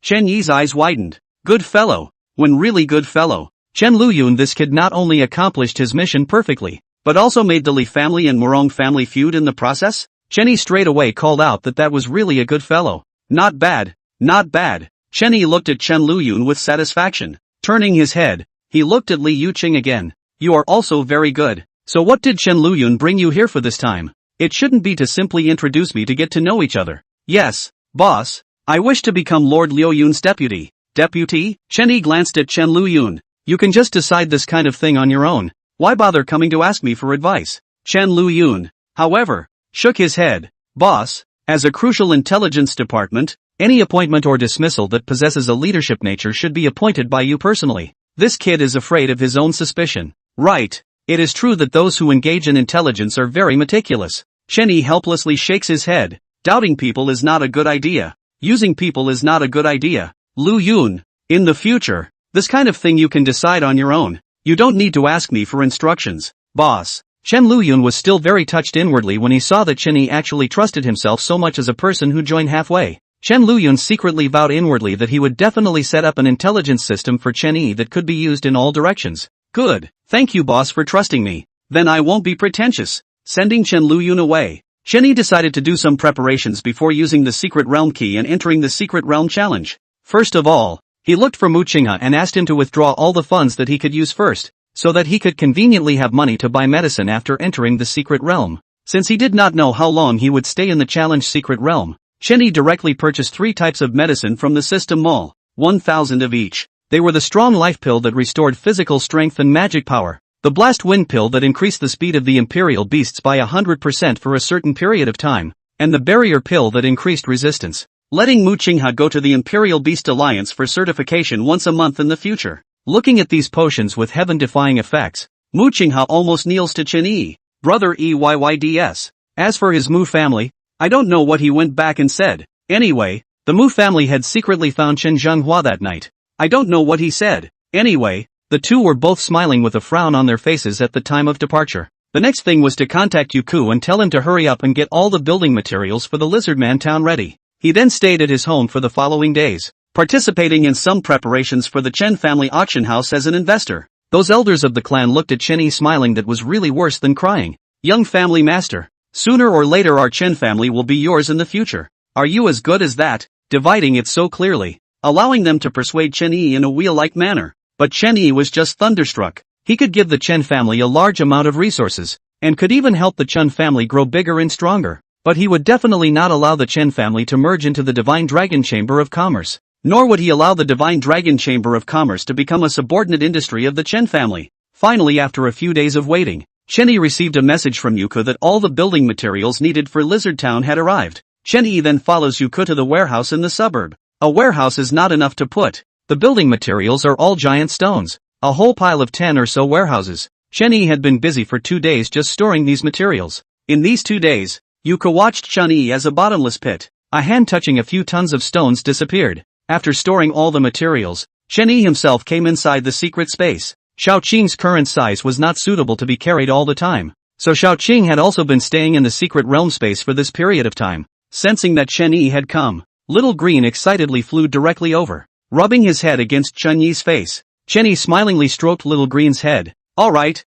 Chen Yi's eyes widened. Good fellow, when really good fellow. Chen Luyun, this kid not only accomplished his mission perfectly, but also made the Li family and Murong family feud in the process? Chen Yi straight away called out that was really a good fellow. Not bad, not bad. Chen Yi looked at Chen Luyun with satisfaction. Turning his head, he looked at Li Yuqing again. You are also very good. So what did Chen Luyun bring you here for this time? It shouldn't be to simply introduce me to get to know each other. Yes, boss. I wish to become Lord Liu Yun's deputy. Deputy? Chen Yi glanced at Chen Luyun. You can just decide this kind of thing on your own. Why bother coming to ask me for advice? Chen Luyun, however, shook his head. Boss, as a crucial intelligence department, any appointment or dismissal that possesses a leadership nature should be appointed by you personally. This kid is afraid of his own suspicion. Right. It is true that those who engage in intelligence are very meticulous. Chen Yi helplessly shakes his head. Doubting people is not a good idea. Using people is not a good idea. Luyun, in the future, this kind of thing you can decide on your own. You don't need to ask me for instructions, boss. Chen Luyun was still very touched inwardly when he saw that Chen Yi actually trusted himself so much as a person who joined halfway. Chen Luyun secretly vowed inwardly that he would definitely set up an intelligence system for Chen Yi that could be used in all directions. Good, thank you boss for trusting me. Then I won't be pretentious. Sending Chen Luyun away, Chen Yi decided to do some preparations before using the secret realm key and entering the secret realm challenge. First of all, he looked for Mu Qinghe and asked him to withdraw all the funds that he could use first, so that he could conveniently have money to buy medicine after entering the secret realm. Since he did not know how long he would stay in the challenge secret realm, Chen Yi directly purchased 3 types of medicine from the system mall, 1,000 of each. They were the strong life pill that restored physical strength and magic power, The blast wind pill that increased the speed of the Imperial beasts by 100% for a certain period of time, and the barrier pill that increased resistance, letting Mu Qinghe go to the Imperial Beast Alliance for certification once a month in the future. Looking at these potions with heaven-defying effects, Mu Qinghe almost kneels to Chen Yi, brother EyYds. As for his Mu family, I don't know what he went back and said. Anyway, the Mu family had secretly found Chen Zhenghua that night. I don't know what he said. Anyway, the two were both smiling with a frown on their faces at the time of departure. The next thing was to contact Youku and tell him to hurry up and get all the building materials for the Lizardman town ready. He then stayed at his home for the following days, participating in some preparations for the Chen family auction house as an investor. Those elders of the clan looked at Chen Yi smiling that was really worse than crying. Young family master, sooner or later our Chen family will be yours in the future. Are you as good as that? Dividing it so clearly, allowing them to persuade Chen Yi in a wheel-like manner. But Chen Yi was just thunderstruck. He could give the Chen family a large amount of resources, and could even help the Chen family grow bigger and stronger. But he would definitely not allow the Chen family to merge into the Divine Dragon Chamber of Commerce. Nor would he allow the Divine Dragon Chamber of Commerce to become a subordinate industry of the Chen family. Finally, after a few days of waiting, Chen Yi received a message from Youku that all the building materials needed for Lizard Town had arrived. Chen Yi then follows Youku to the warehouse in the suburb. A warehouse is not enough to put. The building materials are all giant stones. A whole pile of 10 or so warehouses. Chen Yi had been busy for 2 days just storing these materials. In these 2 days, Youku watched Chen Yi as a bottomless pit. A hand touching a few tons of stones disappeared. After storing all the materials, Chen Yi himself came inside the secret space. Xiaoqing's current size was not suitable to be carried all the time, so Xiaoqing had also been staying in the secret realm space for this period of time. Sensing that Chen Yi had come, Little Green excitedly flew directly over, rubbing his head against Chen Yi's face. Chen Yi smilingly stroked Little Green's head. Alright,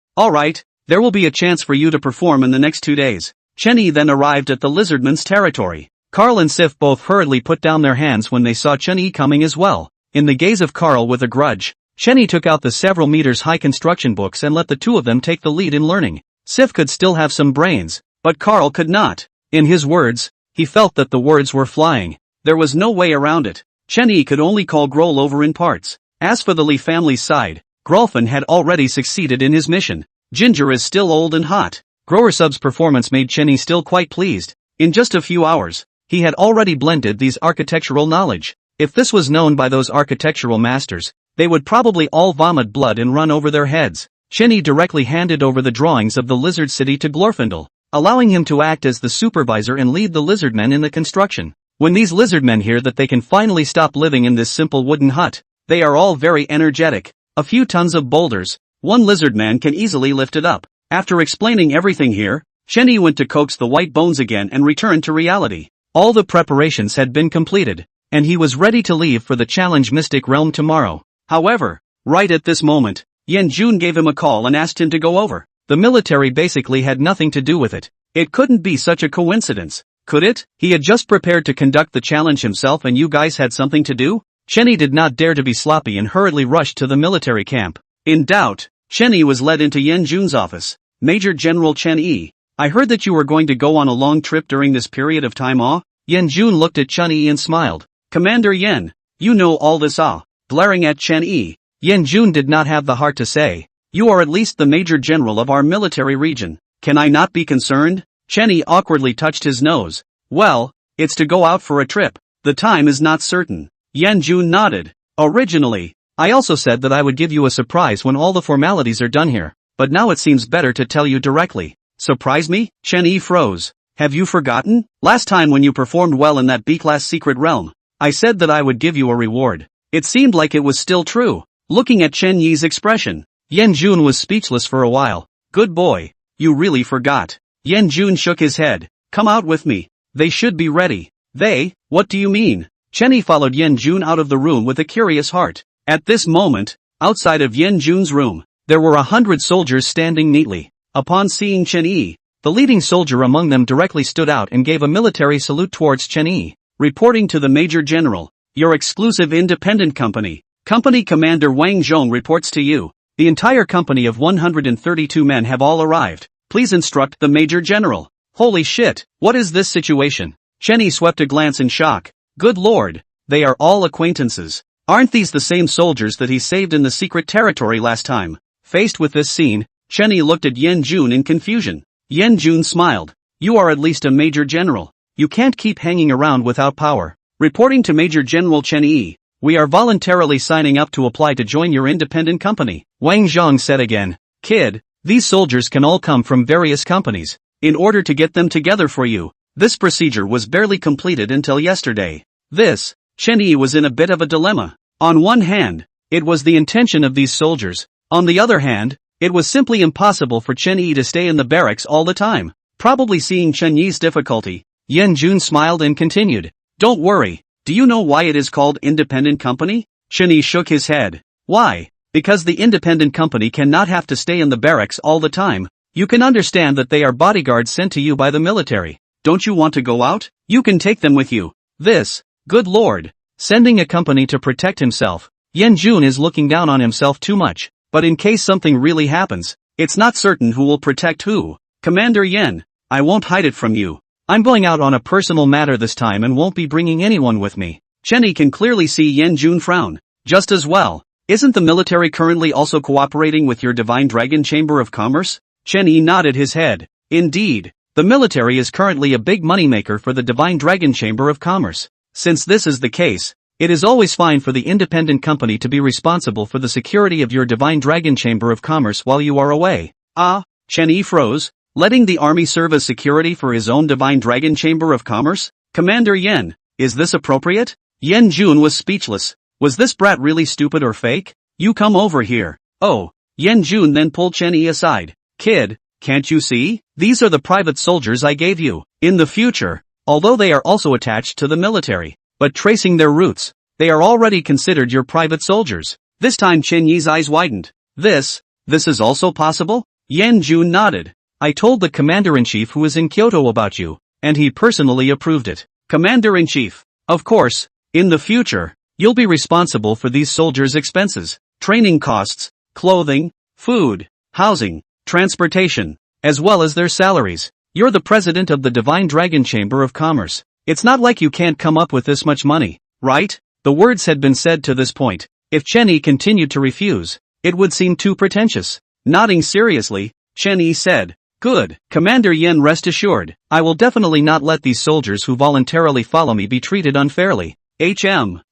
there will be a chance for you to perform in the next 2 days. Chen Yi then arrived at the Lizardman's territory. Carl and Sif both hurriedly put down their hands when they saw Chen Yi coming as well. In the gaze of Carl with a grudge, Chen Yi took out the several meters high construction books and let the two of them take the lead in learning. Sif could still have some brains, but Carl could not. In his words, he felt that the words were flying. There was no way around it. Chen Yi could only call Grohl over in parts. As for the Lee family's side, Grolfin had already succeeded in his mission. Ginger is still old and hot. Growersub's performance made Chen Yi still quite pleased. In just a few hours, he had already blended these architectural knowledge. If this was known by those architectural masters, they would probably all vomit blood and run over their heads. Chen Yi directly handed over the drawings of the Lizard City to Glorfindel, allowing him to act as the supervisor and lead the lizardmen in the construction. When these lizardmen hear that they can finally stop living in this simple wooden hut, they are all very energetic. A few tons of boulders, one lizardman can easily lift it up. After explaining everything here, Chen Yi went to coax the white bones again and returned to reality. All the preparations had been completed, and he was ready to leave for the Challenge Mystic Realm tomorrow. However, right at this moment, Yan Jun gave him a call and asked him to go over. The military basically had nothing to do with it. It couldn't be such a coincidence, could it? He had just prepared to conduct the challenge himself and you guys had something to do? Chen Yi did not dare to be sloppy and hurriedly rushed to the military camp. In doubt, Chen Yi was led into Yan Jun's office. Major General Chen Yi, I heard that you were going to go on a long trip during this period of time. Yan Jun looked at Chen Yi and smiled. Commander Yan, you know all this. Glaring at Chen Yi, Yan Jun did not have the heart to say, you are at least the Major General of our military region. Can I not be concerned? Chen Yi awkwardly touched his nose. Well, it's to go out for a trip. The time is not certain. Yan Jun nodded. Originally, I also said that I would give you a surprise when all the formalities are done here, but now it seems better to tell you directly. Surprise me? Chen Yi froze. Have you forgotten? Last time when you performed well in that B-class secret realm, I said that I would give you a reward. It seemed like it was still true. Looking at Chen Yi's expression, Yan Jun was speechless for a while. Good boy, you really forgot. Yan Jun shook his head. Come out with me. They should be ready. They? What do you mean? Chen Yi followed Yan Jun out of the room with a curious heart. At this moment, outside of Yan Jun's room, there were 100 soldiers standing neatly. Upon seeing Chen Yi, the leading soldier among them directly stood out and gave a military salute towards Chen Yi. Reporting to the Major General, your exclusive independent company, Company Commander Wang Zhong reports to you. The entire company of 132 men have all arrived. Please instruct the Major General. Holy shit, what is this situation? Chen Yi swept a glance in shock. Good lord, they are all acquaintances. Aren't these the same soldiers that he saved in the secret territory last time? Faced with this scene, Chen Yi looked at Yan Jun in confusion. Yan Jun smiled. You are at least a major general. You can't keep hanging around without power. Reporting to Major General Chen Yi, we are voluntarily signing up to apply to join your independent company. Wang Zhang said again. Kid, these soldiers can all come from various companies. In order to get them together for you, this procedure was barely completed until yesterday. Chen Yi was in a bit of a dilemma. On one hand, it was the intention of these soldiers. On the other hand, it was simply impossible for Chen Yi to stay in the barracks all the time. Probably seeing Chen Yi's difficulty, Yan Jun smiled and continued. Don't worry, do you know why it is called independent company? Chen Yi shook his head. Why? Because the independent company cannot have to stay in the barracks all the time. You can understand that they are bodyguards sent to you by the military. Don't you want to go out? You can take them with you. Good lord. Sending a company to protect himself. Yan Jun is looking down on himself too much. But in case something really happens, it's not certain who will protect who. Commander Yan, I won't hide it from you. I'm going out on a personal matter this time and won't be bringing anyone with me. Chen Yi can clearly see Yan Jun frown. Just as well. Isn't the military currently also cooperating with your Divine Dragon Chamber of Commerce? Chen Yi nodded his head. Indeed, the military is currently a big moneymaker for the Divine Dragon Chamber of Commerce. Since this is the case, it is always fine for the independent company to be responsible for the security of your Divine Dragon Chamber of Commerce while you are away. Chen Yi froze. Letting the army serve as security for his own Divine Dragon Chamber of Commerce? Commander Yan, is this appropriate? Yan Jun was speechless. Was this brat really stupid or fake? You come over here. Oh. Yan Jun then pulled Chen Yi aside. Kid, can't you see? These are the private soldiers I gave you. In the future, although they are also attached to the military, but tracing their roots, they are already considered your private soldiers. This time Chen Yi's eyes widened. This is also possible? Yan Jun nodded. I told the Commander-in-Chief who is in Kyoto about you, and he personally approved it. Commander-in-Chief. Of course, in the future, you'll be responsible for these soldiers' expenses, training costs, clothing, food, housing, transportation, as well as their salaries. You're the president of the Divine Dragon Chamber of Commerce. It's not like you can't come up with this much money, right? The words had been said to this point. If Chen Yi continued to refuse, it would seem too pretentious. Nodding seriously, Chen Yi said, Good, Commander Yan, rest assured, I will definitely not let these soldiers who voluntarily follow me be treated unfairly.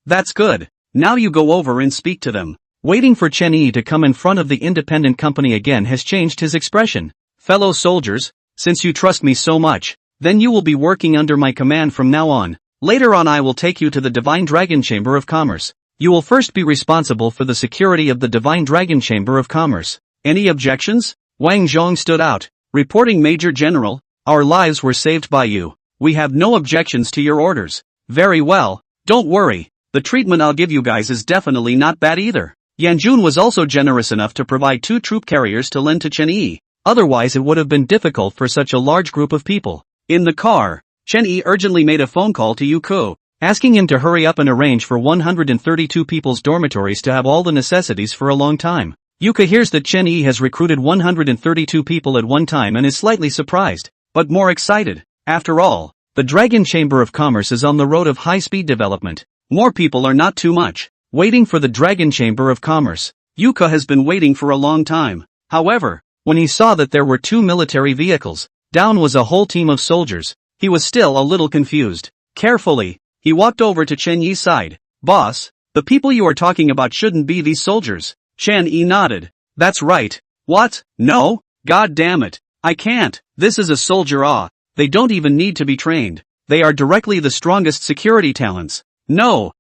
That's good. Now you go over and speak to them. Waiting for Chen Yi to come in front of the independent company again has changed his expression. Fellow soldiers, since you trust me so much, then you will be working under my command from now on. Later on I will take you to the Divine Dragon Chamber of Commerce. You will first be responsible for the security of the Divine Dragon Chamber of Commerce. Any objections? Wang Zhong stood out. Reporting Major General, our lives were saved by you. We have no objections to your orders. Very well, don't worry, the treatment I'll give you guys is definitely not bad either. Yan Jun was also generous enough to provide 2 troop carriers to lend to Chen Yi. Otherwise it would have been difficult for such a large group of people. In the car, Chen Yi urgently made a phone call to Yuko, asking him to hurry up and arrange for 132 people's dormitories to have all the necessities for a long time. Yuka hears that Chen Yi has recruited 132 people at one time and is slightly surprised, but more excited. After all, the Dragon Chamber of Commerce is on the road of high-speed development. More people are not too much. Waiting for the Dragon Chamber of Commerce. Yuka has been waiting for a long time. However, when he saw that there were 2 military vehicles, down was a whole team of soldiers, he was still a little confused. Carefully, he walked over to Chen Yi's side. Boss, the people you are talking about shouldn't be these soldiers. Chen Yi nodded. That's right. What? No? God damn it. I can't. This is a soldier. They don't even need to be trained. They are directly the strongest security talents. No.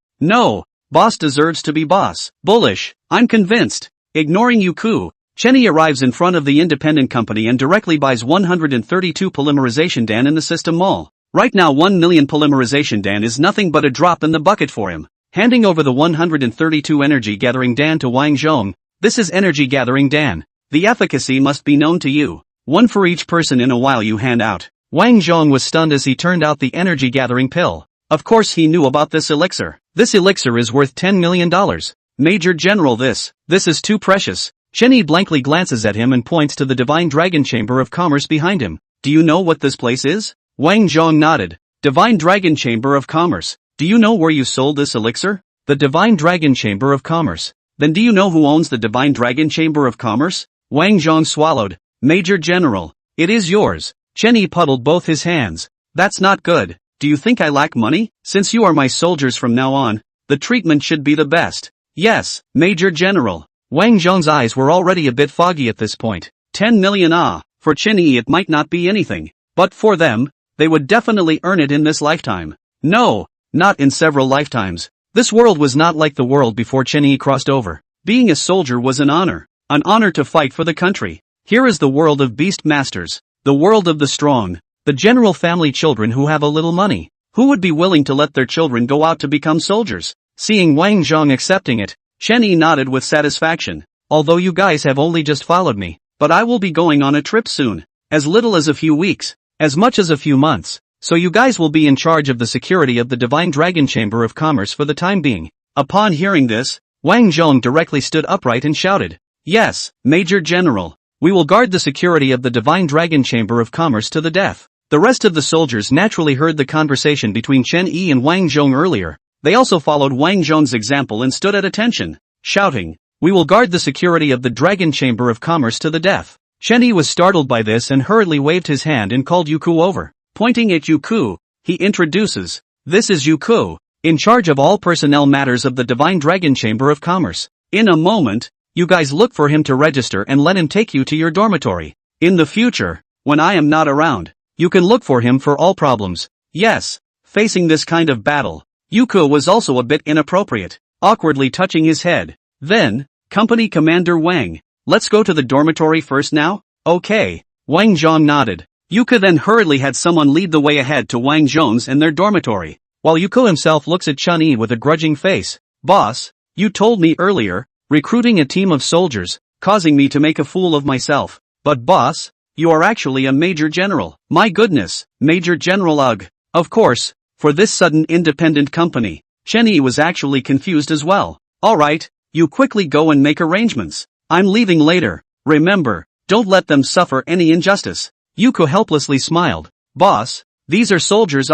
Boss deserves to be boss. Bullish. I'm convinced. Ignoring Yuku, Chen Yi arrives in front of the independent company and directly buys 132 polymerization Dan in the system mall. Right now 1 million polymerization Dan is nothing but a drop in the bucket for him. Handing over the 132 energy gathering Dan to Wang Zhong. This is energy gathering Dan. The efficacy must be known to you. 1 for each person in a while you hand out. Wang Zhong was stunned as he turned out the energy gathering pill. Of course he knew about this elixir. This elixir is worth $10 million. Major General, this is too precious. Chen Yi blankly glances at him and points to the Divine Dragon Chamber of Commerce behind him. Do you know what this place is? Wang Zhong nodded. Divine Dragon Chamber of Commerce. Do you know where you sold this elixir? The Divine Dragon Chamber of Commerce. Then do you know who owns the Divine Dragon Chamber of Commerce? Wang Zhong swallowed. Major General, it is yours. Chen Yi puddled both his hands. That's not good. Do you think I lack money? Since you are my soldiers from now on, the treatment should be the best. Yes, Major General. Wang Zhong's eyes were already a bit foggy at this point. 10 million for Chen Yi it might not be anything. But for them, they would definitely earn it in this lifetime. No, not in several lifetimes. This world was not like the world before Chen Yi crossed over. Being a soldier was an honor to fight for the country. Here is the world of beast masters, the world of the strong, the general family children who have a little money. Who would be willing to let their children go out to become soldiers? Seeing Wang Zhong accepting it, Chen Yi nodded with satisfaction. Although you guys have only just followed me, but I will be going on a trip soon. As little as a few weeks, as much as a few months. So you guys will be in charge of the security of the Divine Dragon Chamber of Commerce for the time being. Upon hearing this, Wang Zhong directly stood upright and shouted, Yes, Major General. We will guard the security of the Divine Dragon Chamber of Commerce to the death. The rest of the soldiers naturally heard the conversation between Chen Yi and Wang Zhong earlier. They also followed Wang Zhong's example and stood at attention, shouting, We will guard the security of the Dragon Chamber of Commerce to the death. Chen Yi was startled by this and hurriedly waved his hand and called Yuku over. Pointing at Yuku, he introduces, This is Yuku, in charge of all personnel matters of the Divine Dragon Chamber of Commerce. In a moment, you guys look for him to register and let him take you to your dormitory. In the future, when I am not around, you can look for him for all problems. Yes, facing this kind of battle, Yuku was also a bit inappropriate, awkwardly touching his head. Then, Company Commander Wang, let's go to the dormitory first now? Okay, Wang Zhong nodded. Yuku then hurriedly had someone lead the way ahead to Wang Zhong's and their dormitory, while Yuku himself looks at Chen Yi with a grudging face. Boss, you told me earlier, recruiting a team of soldiers, causing me to make a fool of myself. But boss, you are actually a Major General. My goodness, Major General ugh. Of course, for this sudden independent company, Chen Yi was actually confused as well. Alright, you quickly go and make arrangements. I'm leaving later. Remember, don't let them suffer any injustice. Yuku helplessly smiled. Boss, these are soldiers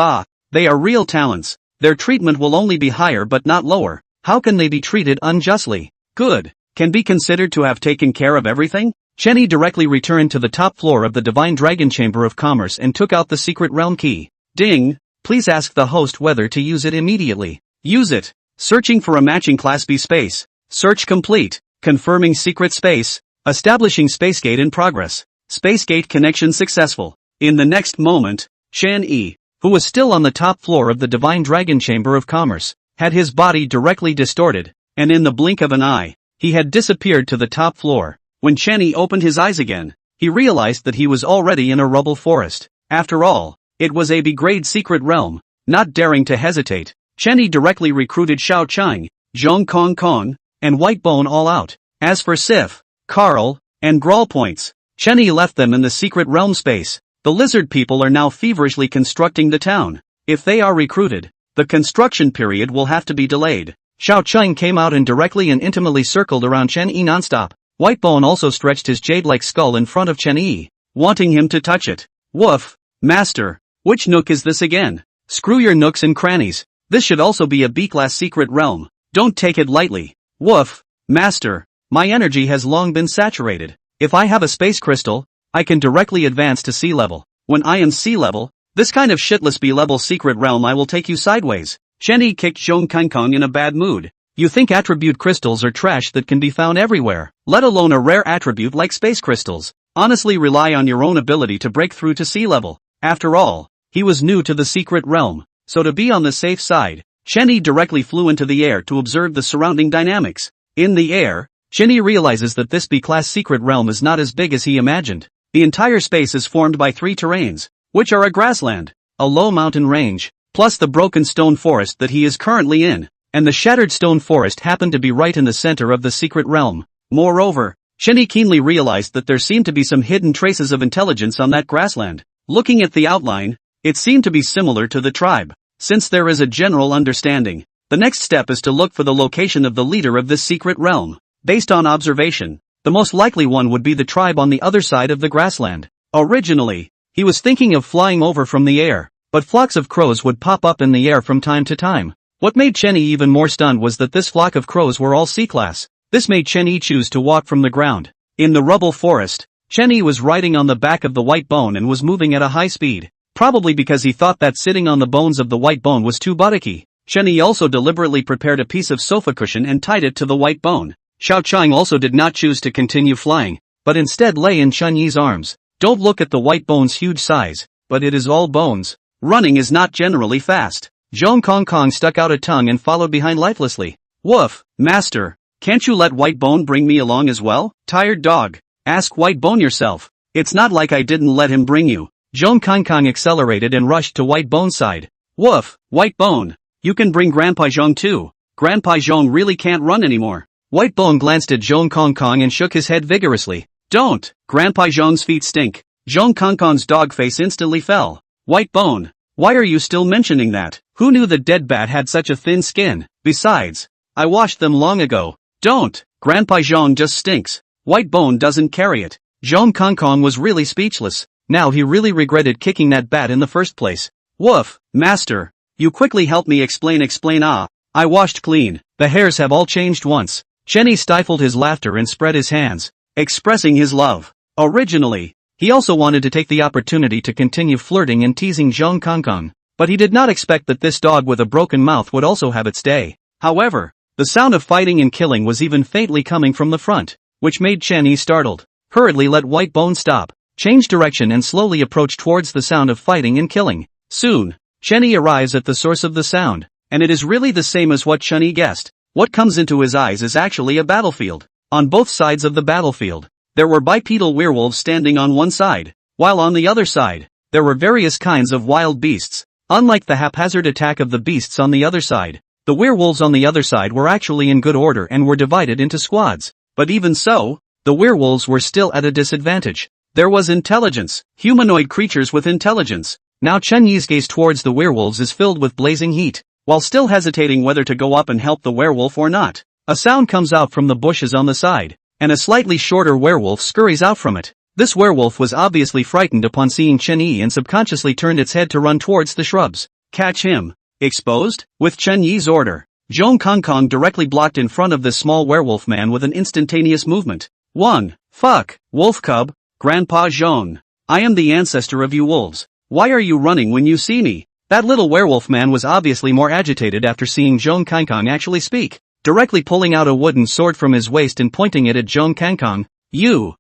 they are real talents. Their treatment will only be higher but not lower. How can they be treated unjustly? Good. Can be considered to have taken care of everything? Chen Yi directly returned to the top floor of the Divine Dragon Chamber of Commerce and took out the secret realm key. Ding! Please ask the host whether to use it immediately. Use it. Searching for a matching Class B space. Search complete. Confirming secret space. Establishing space gate in progress. Space gate connection successful. In the next moment, Chen Yi, who was still on the top floor of the Divine Dragon Chamber of Commerce, had his body directly distorted, and in the blink of an eye, he had disappeared to the top floor. When Chen Yi opened his eyes again, he realized that he was already in a rubble forest. After all, it was a B-grade secret realm. Not daring to hesitate, Chen Yi directly recruited Xiao Chang, Zhong Kong Kong, and White Bone all out. As for Sif, Carl, and Grawl points, Chen Yi left them in the secret realm space. The lizard people are now feverishly constructing the town. If they are recruited, the construction period will have to be delayed. Xiao Chang came out and directly and intimately circled around Chen Yi nonstop. Whitebone also stretched his jade-like skull in front of Chen Yi, wanting him to touch it. Woof, master, which nook is this again? Screw your nooks and crannies. This should also be a B-class secret realm. Don't take it lightly. Woof, master, my energy has long been saturated. If I have a space crystal, I can directly advance to sea level. When I am sea level, this kind of shitless B-level secret realm I will take you sideways. Chen Yi kicked Zhong Kong in a bad mood. You think attribute crystals are trash that can be found everywhere, let alone a rare attribute like space crystals. Honestly, rely on your own ability to break through to sea level. After all, he was new to the secret realm, so to be on the safe side, Chen Yi directly flew into the air to observe the surrounding dynamics. In the air, Chen Yi realizes that this B-class secret realm is not as big as he imagined. The entire space is formed by 3 terrains, which are a grassland, a low mountain range, plus the broken stone forest that he is currently in, and the shattered stone forest happened to be right in the center of the secret realm. Moreover, Chen Yi keenly realized that there seemed to be some hidden traces of intelligence on that grassland. Looking at the outline, it seemed to be similar to the tribe. Since there is a general understanding, the next step is to look for the location of the leader of this secret realm. Based on observation, the most likely one would be the tribe on the other side of the grassland. Originally, he was thinking of flying over from the air, but flocks of crows would pop up in the air from time to time. What made Chen Yi even more stunned was that this flock of crows were all C-class. This made Chen Yi choose to walk from the ground. In the rubble forest, Chen Yi was riding on the back of the white bone and was moving at a high speed. Probably because he thought that sitting on the bones of the white bone was too buttocky. Chen Yi also deliberately prepared a piece of sofa cushion and tied it to the white bone. Xiao Chang also did not choose to continue flying, but instead lay in Chen Yi's arms. Don't look at the white bone's huge size, but it is all bones. Running is not generally fast. Zhong Kong Kong stuck out a tongue and followed behind lifelessly. Woof, master. Can't you let White Bone bring me along as well? Tired dog. Ask White Bone yourself. It's not like I didn't let him bring you. Zhong Kong Kong accelerated and rushed to White Bone's side. Woof, White Bone. You can bring Grandpa Zhong too. Grandpa Zhong really can't run anymore. White Bone glanced at Zhong Kong Kong and shook his head vigorously. Don't. Grandpa Zhong's feet stink. Zhong Kong Kong's dog face instantly fell. White Bone. Why are you still mentioning that? Who knew the dead bat had such a thin skin? Besides, I washed them long ago. Don't. Grandpa Zhong just stinks. White Bone doesn't carry it. Zhong Kong Kong was really speechless. Now he really regretted kicking that bat in the first place. Woof, master. You quickly help me explain. I washed clean. The hairs have all changed once. Chen Yi stifled his laughter and spread his hands, expressing his love. Originally, he also wanted to take the opportunity to continue flirting and teasing Zhong Kong Kong, but he did not expect that this dog with a broken mouth would also have its day. However, the sound of fighting and killing was even faintly coming from the front, which made Chen Yi startled. Hurriedly let White Bone stop, change direction and slowly approach towards the sound of fighting and killing. Soon, Chen Yi arrives at the source of the sound, and it is really the same as what Chen Yi guessed. What comes into his eyes is actually a battlefield. On both sides of the battlefield, there were bipedal werewolves standing on one side, while on the other side, there were various kinds of wild beasts. Unlike the haphazard attack of the beasts on the other side, the werewolves on the other side were actually in good order and were divided into squads. But even so, the werewolves were still at a disadvantage. There was intelligence, humanoid creatures with intelligence. Now Chen Yi's gaze towards the werewolves is filled with blazing heat, while still hesitating whether to go up and help the werewolf or not. A sound comes out from the bushes on the side, and a slightly shorter werewolf scurries out from it. This werewolf was obviously frightened upon seeing Chen Yi and subconsciously turned its head to run towards the shrubs. Catch him. Exposed? With Chen Yi's order, Zhong Kong Kong directly blocked in front of this small werewolf man with an instantaneous movement. 1. Fuck, wolf cub, Grandpa Zhong. I am the ancestor of you wolves. Why are you running when you see me? That little werewolf man was obviously more agitated after seeing Zhong Kong Kong actually speak, directly pulling out a wooden sword from his waist and pointing it at Zhong Kong Kong.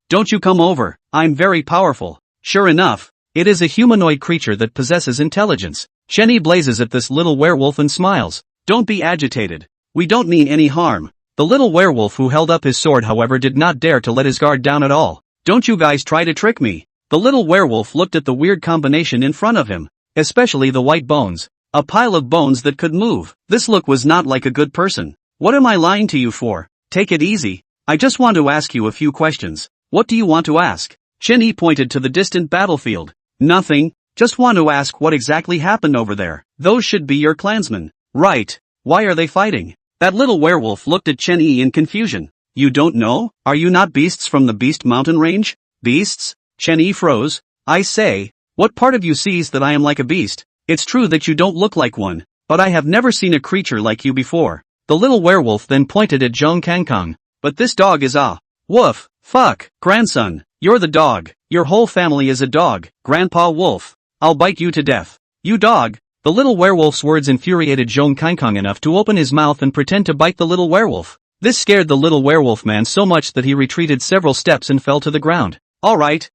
Don't you come over, I'm very powerful. Sure enough, it is a humanoid creature that possesses intelligence. Chen Yi blazes at this little werewolf and smiles. Don't be agitated. We don't mean any harm. The little werewolf who held up his sword however did not dare to let his guard down at all. Don't you guys try to trick me. The little werewolf looked at the weird combination in front of him, especially the white bones. A pile of bones that could move. This look was not like a good person. What am I lying to you for? Take it easy. I just want to ask you a few questions. What do you want to ask? Chen Yi pointed to the distant battlefield. Nothing. Just want to ask what exactly happened over there. Those should be your clansmen. Right. Why are they fighting? That little werewolf looked at Chen Yi in confusion. You don't know? Are you not beasts from the Beast Mountain range? Beasts? Chen Yi froze. I say, what part of you sees that I am like a beast? It's true that you don't look like one, but I have never seen a creature like you before. The little werewolf then pointed at Zhong Kong Kong. But this dog is a woof. Fuck, grandson. You're the dog. Your whole family is a dog. Grandpa Wolf. I'll bite you to death. You dog. The little werewolf's words infuriated Zhong Kong Kong enough to open his mouth and pretend to bite the little werewolf. This scared the little werewolf man so much that he retreated several steps and fell to the ground. Alright,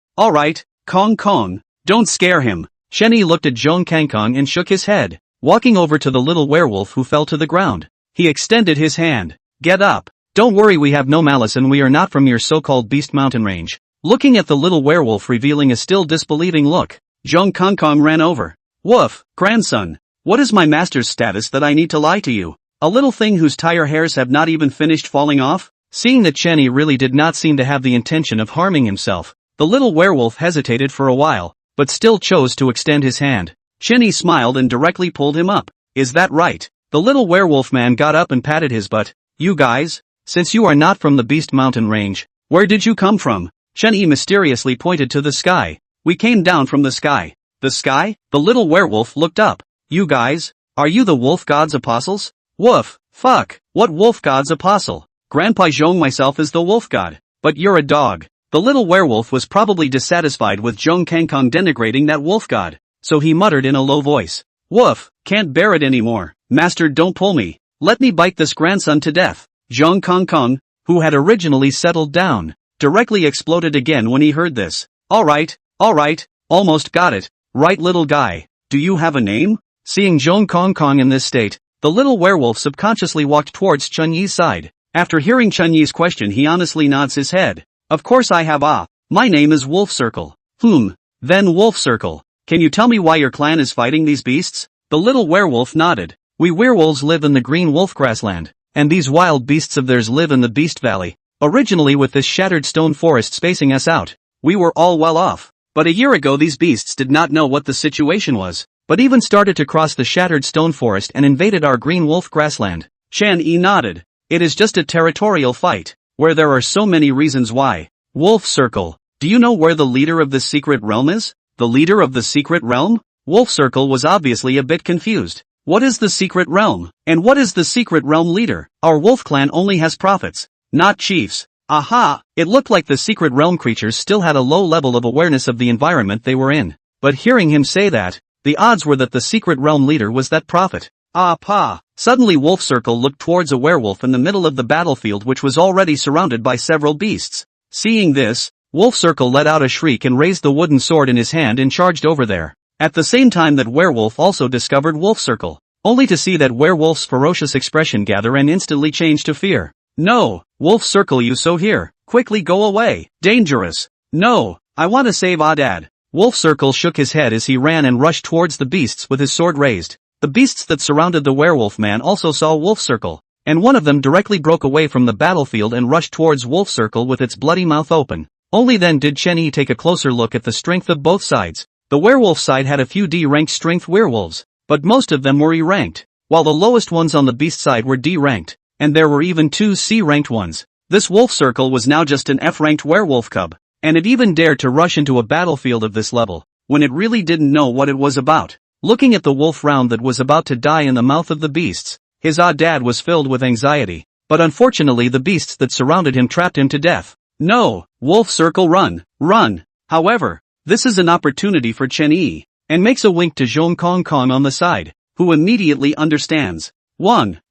Kong Kong. Don't scare him. Chen Yi looked at Zhong Kong Kong and shook his head. Walking over to the little werewolf who fell to the ground, he extended his hand. Get up. Don't worry, we have no malice and we are not from your so-called Beast Mountain range. Looking at the little werewolf revealing a still disbelieving look, Zhong Kong Kong ran over. Woof, grandson. What is my master's status that I need to lie to you? A little thing whose tire hairs have not even finished falling off? Seeing that Chen Yi really did not seem to have the intention of harming himself, the little werewolf hesitated for a while, but still chose to extend his hand. Chen Yi smiled and directly pulled him up. Is that right? The little werewolf man got up and patted his butt. You guys? Since you are not from the Beast Mountain range, where did you come from? Chen Yi mysteriously pointed to the sky. We came down from the sky. The sky? The little werewolf looked up. You guys? Are you the wolf god's apostles? Woof. Fuck. What wolf god's apostle? Grandpa Zhong myself is the wolf god. But you're a dog. The little werewolf was probably dissatisfied with Zhong Kangkong denigrating that wolf god, so he muttered in a low voice. Woof, can't bear it anymore. Master, don't pull me. Let me bite this grandson to death. Zhong Kangkong, who had originally settled down, directly exploded again when he heard this. Alright, almost got it. Right, little guy. Do you have a name? Seeing Zhong Kangkong in this state, the little werewolf subconsciously walked towards Chen Yi's side. After hearing Chen Yi's question, he honestly nods his head. Of course I have. My name is Wolf Circle. Then Wolf Circle. Can you tell me why your clan is fighting these beasts? The little werewolf nodded. We werewolves live in the green wolf grassland, and these wild beasts of theirs live in the Beast Valley. Originally, with this shattered stone forest spacing us out, we were all well off. But a year ago these beasts did not know what the situation was, but even started to cross the shattered stone forest and invaded our green wolf grassland. Chen Yi nodded. It is just a territorial fight, where there are so many reasons why. Wolf Circle. Do you know where the leader of this secret realm is? The leader of the secret realm? Wolf Circle was obviously a bit confused. What is the secret realm? And what is the secret realm leader? Our wolf clan only has prophets, not chiefs. Aha! It looked like the secret realm creatures still had a low level of awareness of the environment they were in. But hearing him say that, the odds were that the secret realm leader was that prophet. Suddenly Wolf Circle looked towards a werewolf in the middle of the battlefield, which was already surrounded by several beasts. Seeing this, Wolf Circle let out a shriek and raised the wooden sword in his hand and charged over there. At the same time that werewolf also discovered Wolf Circle, only to see that werewolf's ferocious expression gather and instantly change to fear. No, Wolf Circle, you so here, quickly go away, dangerous. No, I want to save Dad. Wolf Circle shook his head as he ran and rushed towards the beasts with his sword raised. The beasts that surrounded the werewolf man also saw Wolf Circle, and one of them directly broke away from the battlefield and rushed towards Wolf Circle with its bloody mouth open. Only then did Chen Yi take a closer look at the strength of both sides. The werewolf side had a few D-ranked strength werewolves, but most of them were E-ranked, while the lowest ones on the beast side were D-ranked. And there were even 2 C-ranked ones. This Wolf Circle was now just an F-ranked werewolf cub, and it even dared to rush into a battlefield of this level, when it really didn't know what it was about. Looking at the wolf round that was about to die in the mouth of the beasts, his dad was filled with anxiety, but unfortunately the beasts that surrounded him trapped him to death. No, Wolf Circle, run, run! However, this is an opportunity for Chen Yi, and makes a wink to Zhong Kangkong on the side, who immediately understands.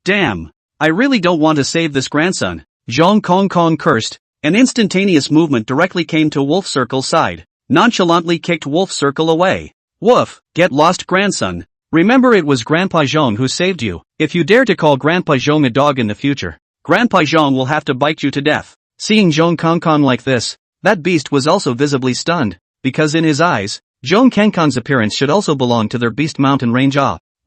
Damn! I really don't want to save this grandson. Zhong Kangkong cursed. An instantaneous movement directly came to Wolf Circle's side, nonchalantly kicked Wolf Circle away. Woof, get lost grandson. Remember, it was Grandpa Zhong who saved you. If you dare to call Grandpa Zhong a dog in the future, Grandpa Zhong will have to bite you to death. Seeing Zhong Kangkong like this, that beast was also visibly stunned, because in his eyes, Zhong Kangkong's appearance should also belong to their beast mountain range.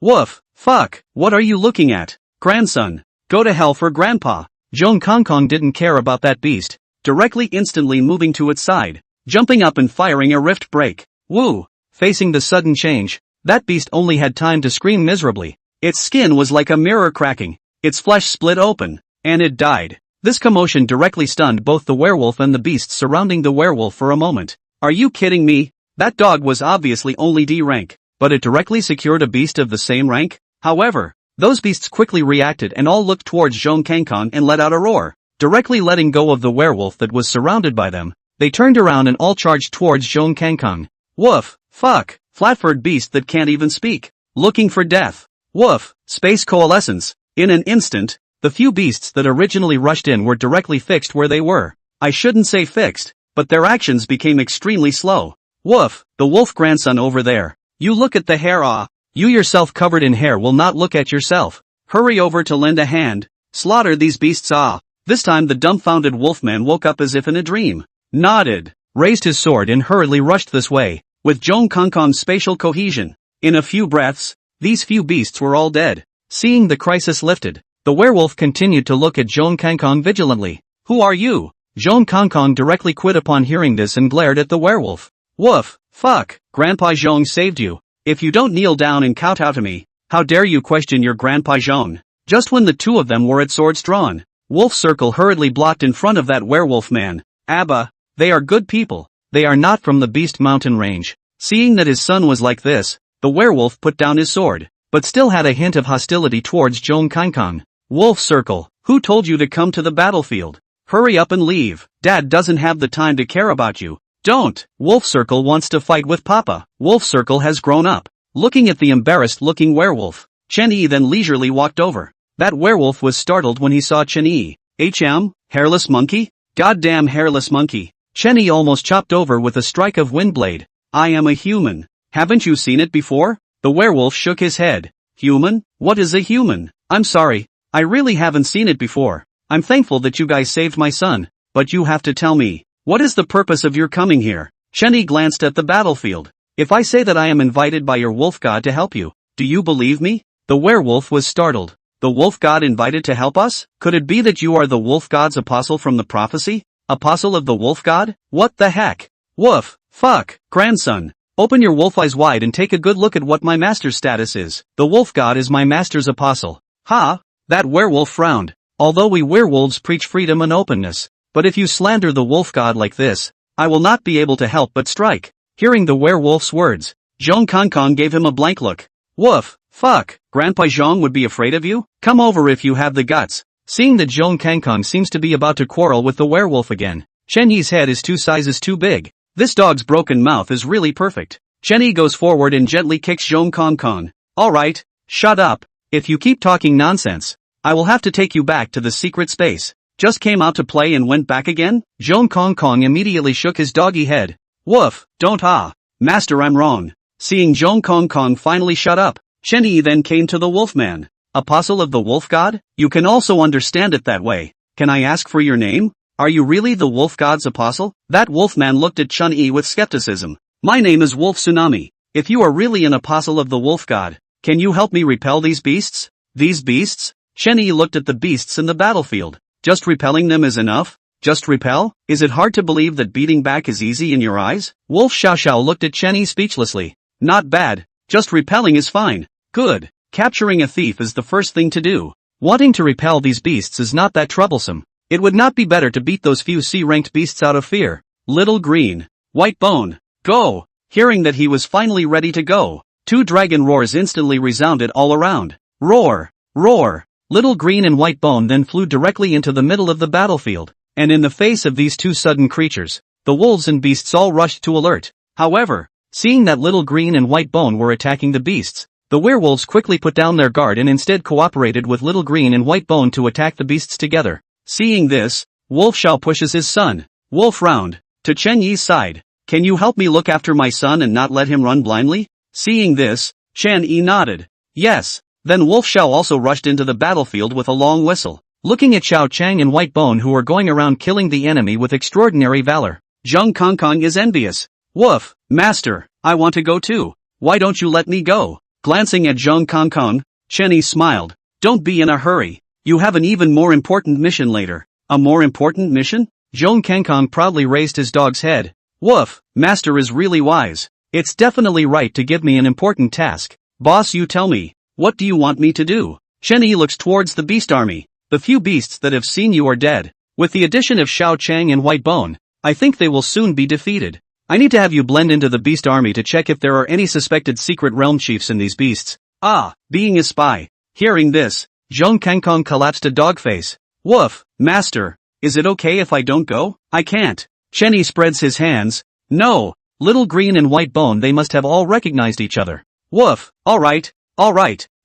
Woof, fuck, what are you looking at? Grandson. Go to hell for Grandpa. Zhong Kangkong didn't care about that beast, directly instantly moving to its side, jumping up and firing a rift break. Woo! Facing the sudden change, that beast only had time to scream miserably. Its skin was like a mirror cracking, its flesh split open, and it died. This commotion directly stunned both the werewolf and the beasts surrounding the werewolf for a moment. Are you kidding me? That dog was obviously only D rank, but it directly secured a beast of the same rank? However, those beasts quickly reacted and all looked towards Zhong Kangkong and let out a roar. Directly letting go of the werewolf that was surrounded by them, they turned around and all charged towards Zhong Kangkong. Woof, fuck, flat-furred beast that can't even speak. Looking for death. Woof, space coalescence. In an instant, the few beasts that originally rushed in were directly fixed where they were. I shouldn't say fixed, but their actions became extremely slow. Woof, the wolf grandson over there. You look at the hair. You yourself covered in hair will not look at yourself. Hurry over to lend a hand. Slaughter these beasts. This time the dumbfounded wolfman woke up as if in a dream. Nodded, raised his sword and hurriedly rushed this way, with Zhong Kangkong's spatial cohesion. In a few breaths, these few beasts were all dead. Seeing the crisis lifted, the werewolf continued to look at Zhong Kangkong vigilantly. Who are you? Zhong Kangkong directly quit upon hearing this and glared at the werewolf. Woof, fuck, Grandpa Zhong saved you. If you don't kneel down and kowtow to me, how dare you question your Grandpa Zhong? Just when the two of them were at swords drawn, Wolf Circle hurriedly blocked in front of that werewolf man. Abba, they are good people. They are not from the Beast Mountain range. Seeing that his son was like this, the werewolf put down his sword, but still had a hint of hostility towards Zhong Kangkong. Wolf Circle, who told you to come to the battlefield? Hurry up and leave. Dad doesn't have the time to care about you. Don't. Wolf Circle wants to fight with Papa. Wolf Circle has grown up. Looking at the embarrassed-looking werewolf, Chen Yi then leisurely walked over. That werewolf was startled when he saw Chen Yi. Hairless monkey? Goddamn hairless monkey. Chen Yi almost chopped over with a strike of windblade. I am a human. Haven't you seen it before? The werewolf shook his head. Human? What is a human? I'm sorry. I really haven't seen it before. I'm thankful that you guys saved my son, but you have to tell me, what is the purpose of your coming here? Chen Yi glanced at the battlefield. If I say that I am invited by your wolf god to help you, do you believe me? The werewolf was startled. The wolf god invited to help us? Could it be that you are the wolf god's apostle from the prophecy? Apostle of the wolf god? What the heck? Woof. Fuck. Grandson. Open your wolf eyes wide and take a good look at what my master's status is. The wolf god is my master's apostle. Ha! That werewolf frowned. Although we werewolves preach freedom and openness, but if you slander the wolf god like this, I will not be able to help but strike. Hearing the werewolf's words, Zhong Kongkong gave him a blank look. Woof. Fuck. Grandpa Zhong would be afraid of you? Come over if you have the guts. Seeing that Zhong Kongkong seems to be about to quarrel with the werewolf again, Chen Yi's head is 2 sizes too big. This dog's broken mouth is really perfect. Chen Yi goes forward and gently kicks Zhong Kongkong. Alright, shut up. If you keep talking nonsense, I will have to take you back to the secret space. Just came out to play and went back again? Zhong Kongkong immediately shook his doggy head. Woof, don't Master, I'm wrong. Seeing Zhong Kongkong finally shut up, Chen Yi then came to the wolfman. Apostle of the wolf god? You can also understand it that way. Can I ask for your name? Are you really the wolf god's apostle? That wolfman looked at Chen Yi with skepticism. My name is Wolf Tsunami. If you are really an apostle of the wolf god, can you help me repel these beasts? These beasts? Chen Yi looked at the beasts in the battlefield. Just repelling them is enough? Just repel? Is it hard to believe that beating back is easy in your eyes? Wolf Xiaoxiao looked at Chen Yi speechlessly. Not bad. Just repelling is fine. Good. Capturing a thief is the first thing to do. Wanting to repel these beasts is not that troublesome. It would not be better to beat those few C-ranked beasts out of fear. Little Green. White Bone. Go! Hearing that he was finally ready to go, 2 dragon roars instantly resounded all around. Roar! Roar! Little Green and White Bone then flew directly into the middle of the battlefield, and in the face of these 2 sudden creatures, the wolves and beasts all rushed to alert. However, seeing that Little Green and White Bone were attacking the beasts, the werewolves quickly put down their guard and instead cooperated with Little Green and White Bone to attack the beasts together. Seeing this, Wolf Xiao pushes his son, Wolf round, to Chen Yi's side. Can you help me look after my son and not let him run blindly? Seeing this, Chen Yi nodded. Yes. Then Wolf Xiao also rushed into the battlefield with a long whistle, looking at Xiao Chang and White Bone who were going around killing the enemy with extraordinary valor. Zhong Kongkong is envious. Woof, master, I want to go too. Why don't you let me go? Glancing at Zhong Kongkong, Chen Yi smiled. Don't be in a hurry. You have an even more important mission later. A more important mission? Zhong Kongkong proudly raised his dog's head. Woof, master is really wise. It's definitely right to give me an important task. Boss, you tell me. What do you want me to do? Chen Yi looks towards the beast army. The few beasts that have seen you are dead. With the addition of Xiao Chang and White Bone, I think they will soon be defeated. I need to have you blend into the beast army to check if there are any suspected secret realm chiefs in these beasts. Being a spy. Hearing this, Zhong Kongkong collapsed a dog face. Woof, master, is it okay if I don't go? I can't. Chen Yi spreads his hands. No, Little Green and White Bone, they must have all recognized each other. Woof, alright.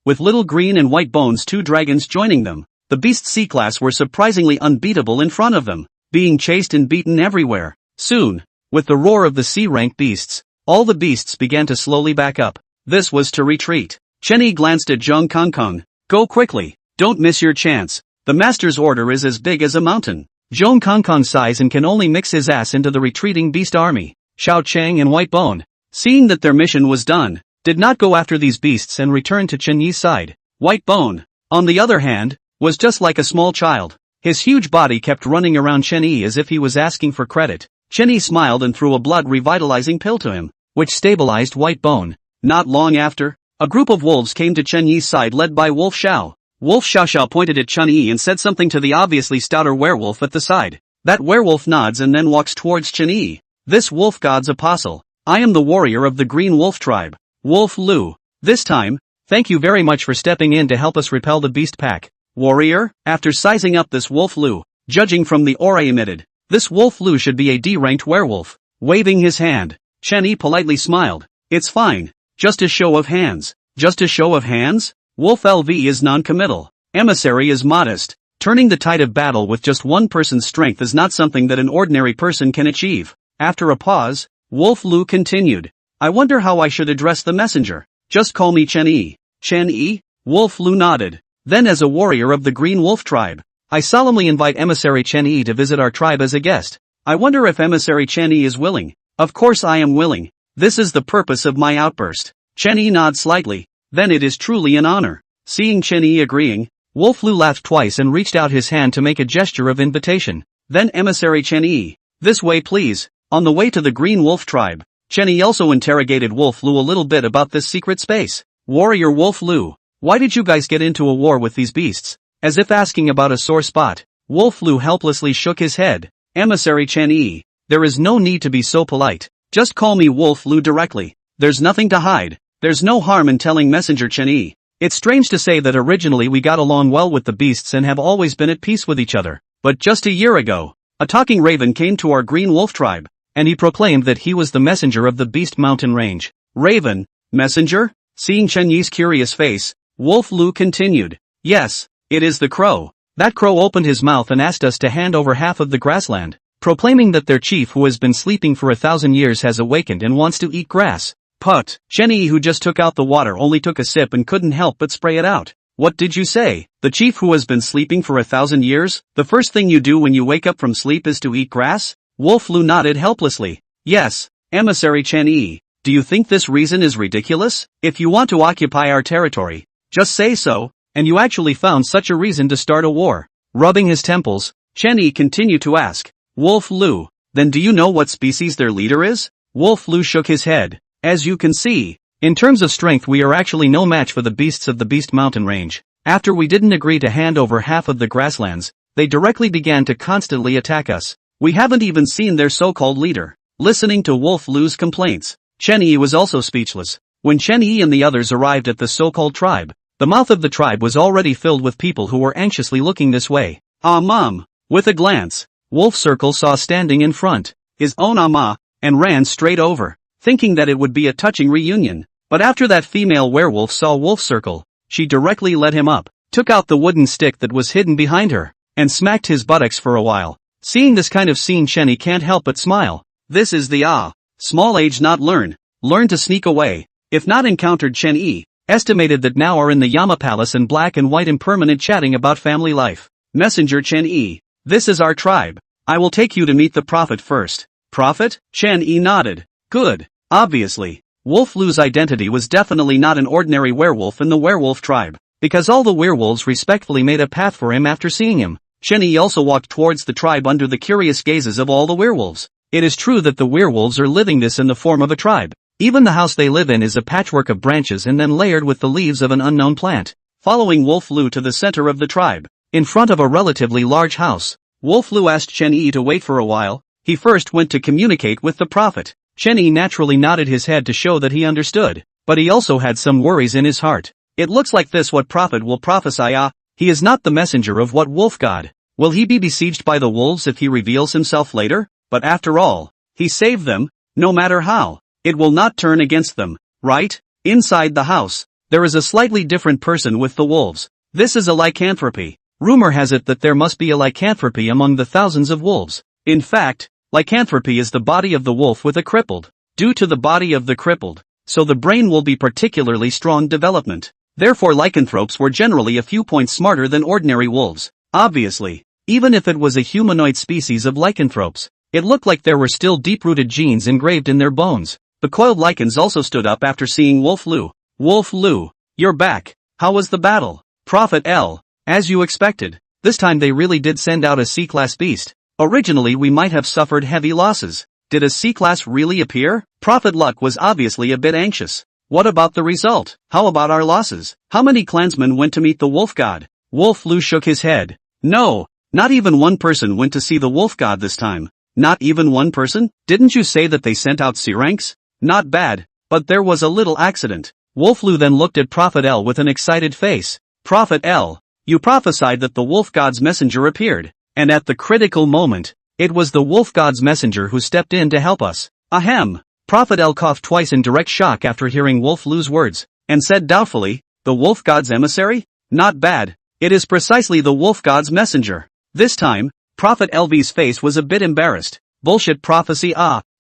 With Little Green and White Bone's 2 dragons joining them, the beasts C-class were surprisingly unbeatable in front of them, being chased and beaten everywhere. Soon, with the roar of the C-rank beasts, all the beasts began to slowly back up. This was to retreat. Chen Yi glanced at Zhong Kongkong. Go quickly, don't miss your chance. The master's order is as big as a mountain. Zhong Kongkong sighs and can only mix his ass into the retreating beast army. Xiao Chang and White Bone, seeing that their mission was done, did not go after these beasts and returned to Chen Yi's side. White Bone, on the other hand, was just like a small child. His huge body kept running around Chen Yi as if he was asking for credit. Chen Yi smiled and threw a blood revitalizing pill to him, which stabilized White Bone. Not long after, a group of wolves came to Chen Yi's side led by Wolf Xiao. Wolf Xiaoxiao pointed at Chen Yi and said something to the obviously stouter werewolf at the side. That werewolf nods and then walks towards Chen Yi. This wolf god's apostle. I am the warrior of the Green Wolf tribe. Wolf Lu. This time, thank you very much for stepping in to help us repel the beast pack. Warrior? After sizing up this Wolf Lu, Judging from the aura emitted, this Wolf Lu should be a D-ranked werewolf. Waving his hand, Chen Yi politely smiled. It's fine. Just a show of hands. Just a show of hands? Wolf LV is non-committal. Emissary is modest. Turning the tide of battle with just one person's strength is not something that an ordinary person can achieve. After a pause, Wolf Lu continued. I wonder how I should address the messenger. Just call me Chen Yi. Chen Yi? Wolf Lu nodded. Then as a warrior of the Green Wolf tribe, I solemnly invite Emissary Chen Yi to visit our tribe as a guest. I wonder if Emissary Chen Yi is willing. Of course I am willing. This is the purpose of my outburst. Chen Yi nods slightly. Then it is truly an honor. Seeing Chen Yi agreeing, Wolf Lu laughed twice and reached out his hand to make a gesture of invitation. Then Emissary Chen Yi. This way please. On the way to the Green Wolf tribe, Chen Yi also interrogated Wolf Lu a little bit about this secret space. Warrior Wolf Lu, why did you guys get into a war with these beasts? As if asking about a sore spot, Wolf Lu helplessly shook his head. Emissary Chen Yi, there is no need to be so polite. Just call me Wolf Lu directly. There's nothing to hide. There's no harm in telling Messenger Chen Yi. It's strange to say that originally we got along well with the beasts and have always been at peace with each other. But just a year ago, a talking raven came to our Green Wolf tribe, and he proclaimed that he was the messenger of the Beast Mountain Range. Raven? Messenger? Seeing Chen Yi's curious face, Wolf Lu continued. Yes, it is the crow. That crow opened his mouth and asked us to hand over half of the grassland, proclaiming that their chief who has been sleeping for 1,000 years has awakened and wants to eat grass. Put. Chen Yi who just took out the water only took a sip and couldn't help but spray it out. What did you say? The chief who has been sleeping for 1,000 years? The first thing you do when you wake up from sleep is to eat grass? Wolf Lu nodded helplessly. Yes, Emissary Chen Yi. Do you think this reason is ridiculous? If you want to occupy our territory, just say so, and you actually found such a reason to start a war. Rubbing his temples, Chen Yi continued to ask. Wolf Lu, then do you know what species their leader is? Wolf Lu shook his head. As you can see, in terms of strength we are actually no match for the beasts of the Beast Mountain Range. After we didn't agree to hand over half of the grasslands, they directly began to constantly attack us. We haven't even seen their so-called leader. Listening to Wolf Lu's complaints, Chen Yi was also speechless. When Chen Yi and the others arrived at the so-called tribe, the mouth of the tribe was already filled with people who were anxiously looking this way. Mom. With a glance, Wolf Circle saw standing in front his own Ama, and ran straight over, thinking that it would be a touching reunion. But after that female werewolf saw Wolf Circle, she directly led him up, took out the wooden stick that was hidden behind her, and smacked his buttocks for a while. Seeing this kind of scene, Chen Yi can't help but smile. This is the small age not learn to sneak away. If not encountered, Chen Yi estimated that now are in the Yama Palace in black and white impermanent chatting about family life. Messenger Chen Yi, this is our tribe. I will take you to meet the prophet first. Prophet? Chen Yi nodded. Good. Obviously, Wolf Lu's identity was definitely not an ordinary werewolf in the werewolf tribe, because all the werewolves respectfully made a path for him after seeing him. Chen Yi also walked towards the tribe under the curious gazes of all the werewolves. It is true that the werewolves are living this in the form of a tribe. Even the house they live in is a patchwork of branches and then layered with the leaves of an unknown plant. Following Wolf Lu to the center of the tribe, in front of a relatively large house, Wolf Lu asked Chen Yi to wait for a while. He first went to communicate with the prophet. Chen Yi naturally nodded his head to show that he understood, but he also had some worries in his heart. It looks like this what prophet will prophesy. He is not the messenger of what wolf god. Will he be besieged by the wolves if he reveals himself later? But after all, he saved them. No matter how, it will not turn against them, right? Inside the house, there is a slightly different person with the wolves. This is a lycanthropy. Rumor has it that there must be a lycanthropy among the thousands of wolves. In fact, lycanthropy is the body of the wolf with a crippled. Due to the body of the crippled, so the brain will be particularly strong development. Therefore lycanthropes were generally a few points smarter than ordinary wolves. Obviously, even if it was a humanoid species of lycanthropes, it looked like there were still deep-rooted genes engraved in their bones. The coiled lichens also stood up after seeing Wolf Lu. Wolf Lu, you're back. How was the battle? Prophet L. As you expected, this time they really did send out a C-class beast. Originally we might have suffered heavy losses. Did a C-class really appear? Prophet Luck was obviously a bit anxious. What about the result? How about our losses? How many clansmen went to meet the wolf god? Wolf Lu shook his head. No, not even one person went to see the wolf god this time. Not even one person? Didn't you say that they sent out C-ranks? Not bad, but there was a little accident. Wolf Lu then looked at Prophet L with an excited face. Prophet L, you prophesied that the wolf god's messenger appeared, And at the critical moment, it was the wolf god's messenger who stepped in to help us. Ahem. Prophet L coughed twice in direct shock after hearing Wolf Lu's words, and said doubtfully, the wolf god's emissary? Not bad. It is precisely the wolf god's messenger. This time, Prophet LV's face was a bit embarrassed. Bullshit prophecy.